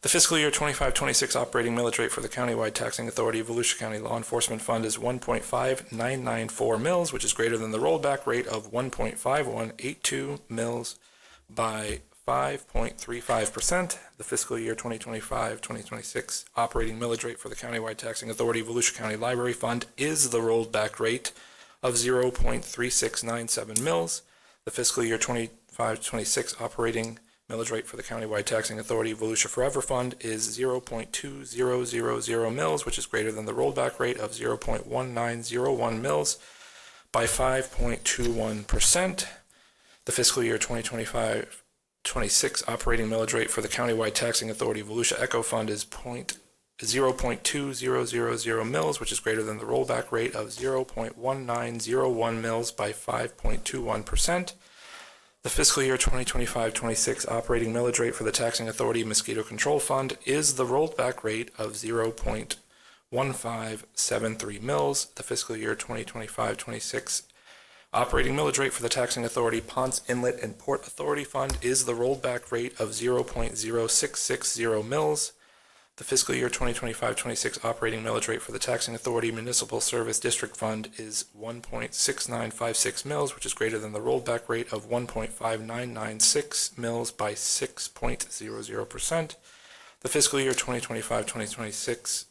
the fiscal year 25-26 operating millage rate for the countywide taxing authority of Volusia County Law Enforcement Fund is 1.5994 mils, which is greater than the rollback rate of 1.5182 mils by 5.35%. The fiscal year 2025-2026 operating millage rate for the countywide taxing authority of Volusia County Library Fund is the rollback rate of 0.3697 mils. The fiscal year 25-26 operating millage rate for the countywide taxing authority of Volusia Forever Fund is 0.2000 mils, which is greater than the rollback rate of 0.1901 mils by 5.21%. The fiscal year 2025-26 operating millage rate for the countywide taxing authority of Volusia Echo Fund is 0.2000 mils, which is greater than the rollback rate of 0.1901 mils by 5.21%. The fiscal year 2025-26 operating millage rate for the taxing authority Mosquito Control Fund is the rollback rate of 0.1573 mils. The fiscal year 2025-26 operating millage rate for the taxing authority Ponce Inlet and Port Authority Fund is the rollback rate of 0.0660 mils. The fiscal year 2025-26 operating millage rate for the taxing authority Municipal Service District Fund is 1.6956 mils, which is greater than the rollback rate of 1.5996 mils by 6.00%. The fiscal year 2025-2026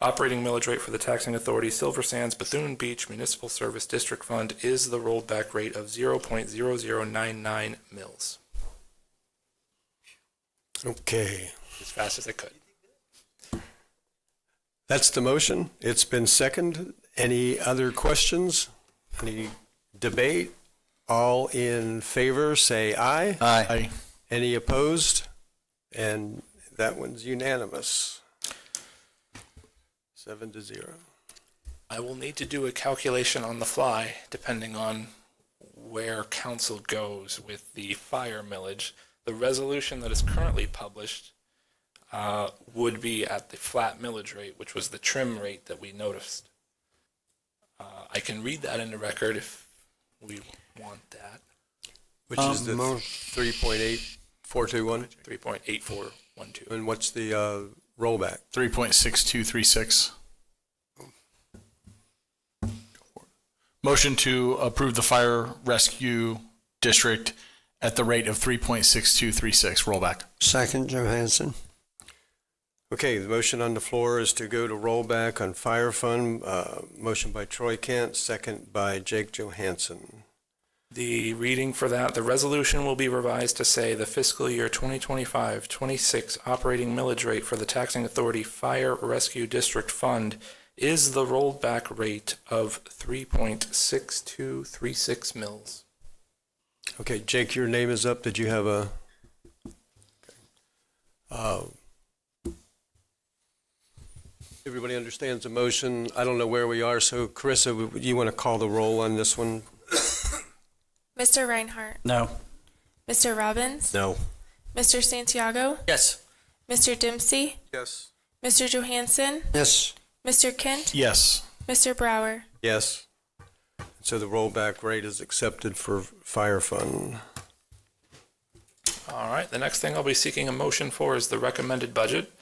operating millage rate for the taxing authority Silver Sands Bethune Beach Municipal Service District Fund is the rollback rate of 0.0099 mils. Okay. As fast as I could. That's the motion. It's been seconded. Any other questions? Any debate? All in favor, say aye. Aye. Any opposed? And that one's unanimous. 7-0. I will need to do a calculation on the fly, depending on where council goes with the fire millage. The resolution that is currently published would be at the flat millage rate, which was the trim rate that we noticed. I can read that in the record if we want that. Which is the 3.8421? 3.8412. And what's the rollback? 3.6236. Motion to approve the fire rescue district at the rate of 3.6236. Rollback. Second, Johansson. Okay, the motion on the floor is to go to rollback on fire fund. Motion by Troy Kent, second by Jake Johansson. The reading for that, the resolution will be revised to say the fiscal year 2025-26 operating millage rate for the taxing authority Fire Rescue District Fund is the rolled back rate of 3.6236 mils. Okay, Jake, your name is up. Did you have a? Everybody understands the motion. I don't know where we are, so Carissa, you want to call the roll on this one? Mr. Reinhardt. No. Mr. Robbins. No. Mr. Santiago. Yes. Mr. Dempsey. Yes. Mr. Johansson. Yes. Mr. Kent. Yes. Mr. Brower. Yes. So the rollback rate is accepted for fire fund. All right, the next thing I'll be seeking a motion for is the recommended budget.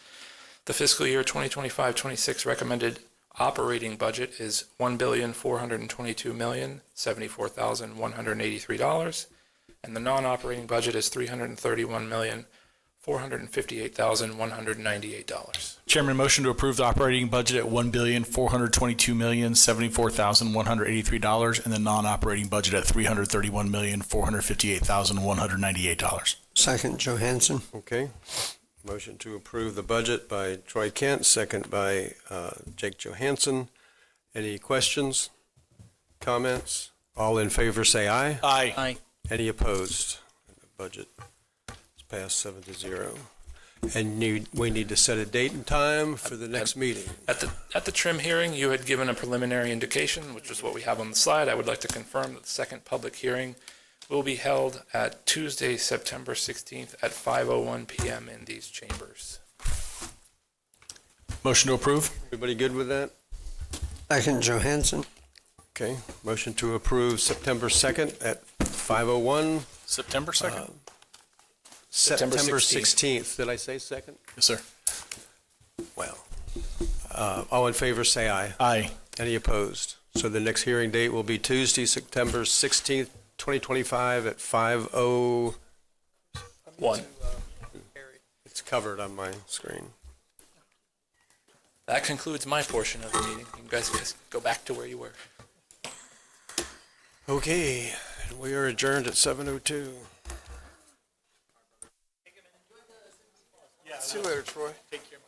The fiscal year 2025-26 recommended operating budget is $1,422,074,183, and the non-operating budget is $331,458,198. Chairman, motion to approve the operating budget at $1,422,074,183 and the non-operating budget at $331,458,198. Second, Johansson. Okay. Motion to approve the budget by Troy Kent, second by Jake Johansson. Any questions, comments? All in favor say aye. Aye. Aye. Any opposed? The budget is passed 7-0. And we need to set a date and time for the next meeting. At the trim hearing, you had given a preliminary indication, which is what we have on the slide. I would like to confirm that the second public hearing will be held at Tuesday, September 16th at 5:01 p.m. in these chambers. Motion to approve. Everybody good with that? Second, Johansson. Okay. Motion to approve September 2nd at 5:01. September 2nd? September 16th. Did I say second? Yes, sir. Well, all in favor say aye. Aye. Any opposed? So the next hearing date will be Tuesday, September 16th, 2025 at 5:01. It's covered on my screen. That concludes my portion of the meeting. You guys go back to where you were. Okay, we are adjourned at 7:02. See you later, Troy. Take care.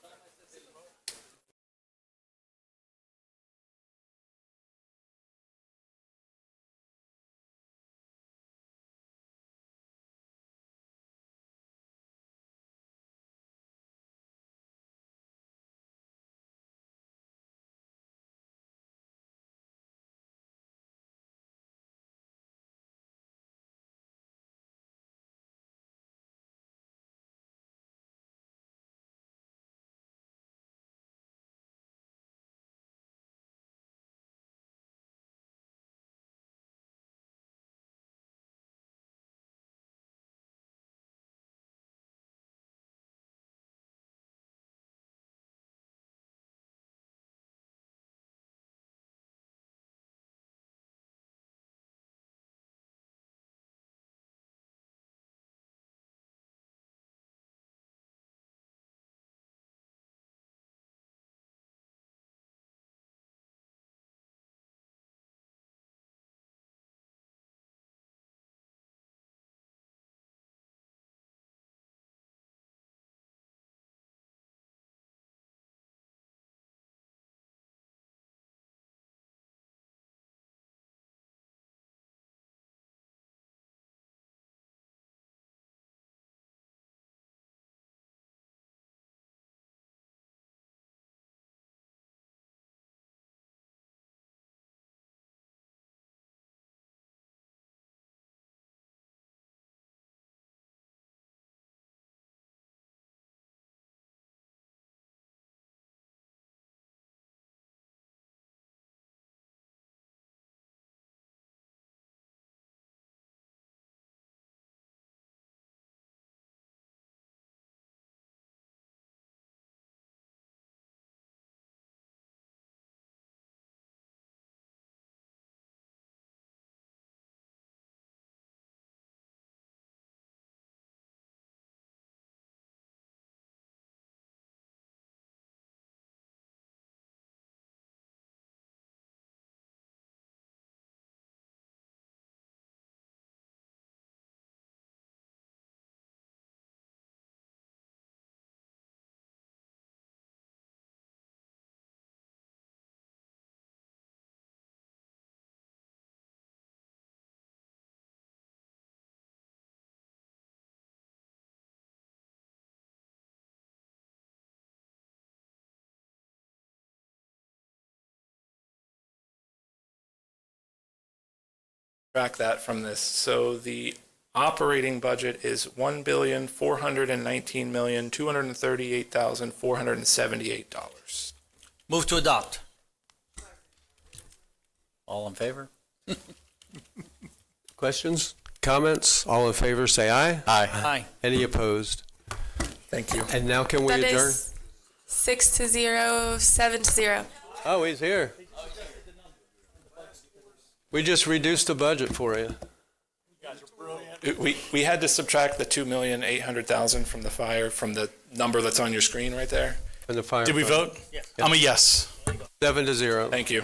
Track that from this. So the operating budget is $1,419,238,478. Move to adopt. All in favor? Questions, comments? All in favor, say aye. Aye. Any opposed? Thank you. And now can we That adjourn? is 6-0, 7-0. Oh, he's here. We just reduced the budget for you. We had to subtract the $2,800,000 from the fire, from the number that's on your screen right there. From the fire. Did we vote? Yes. I'm a yes. 7-0. Thank you.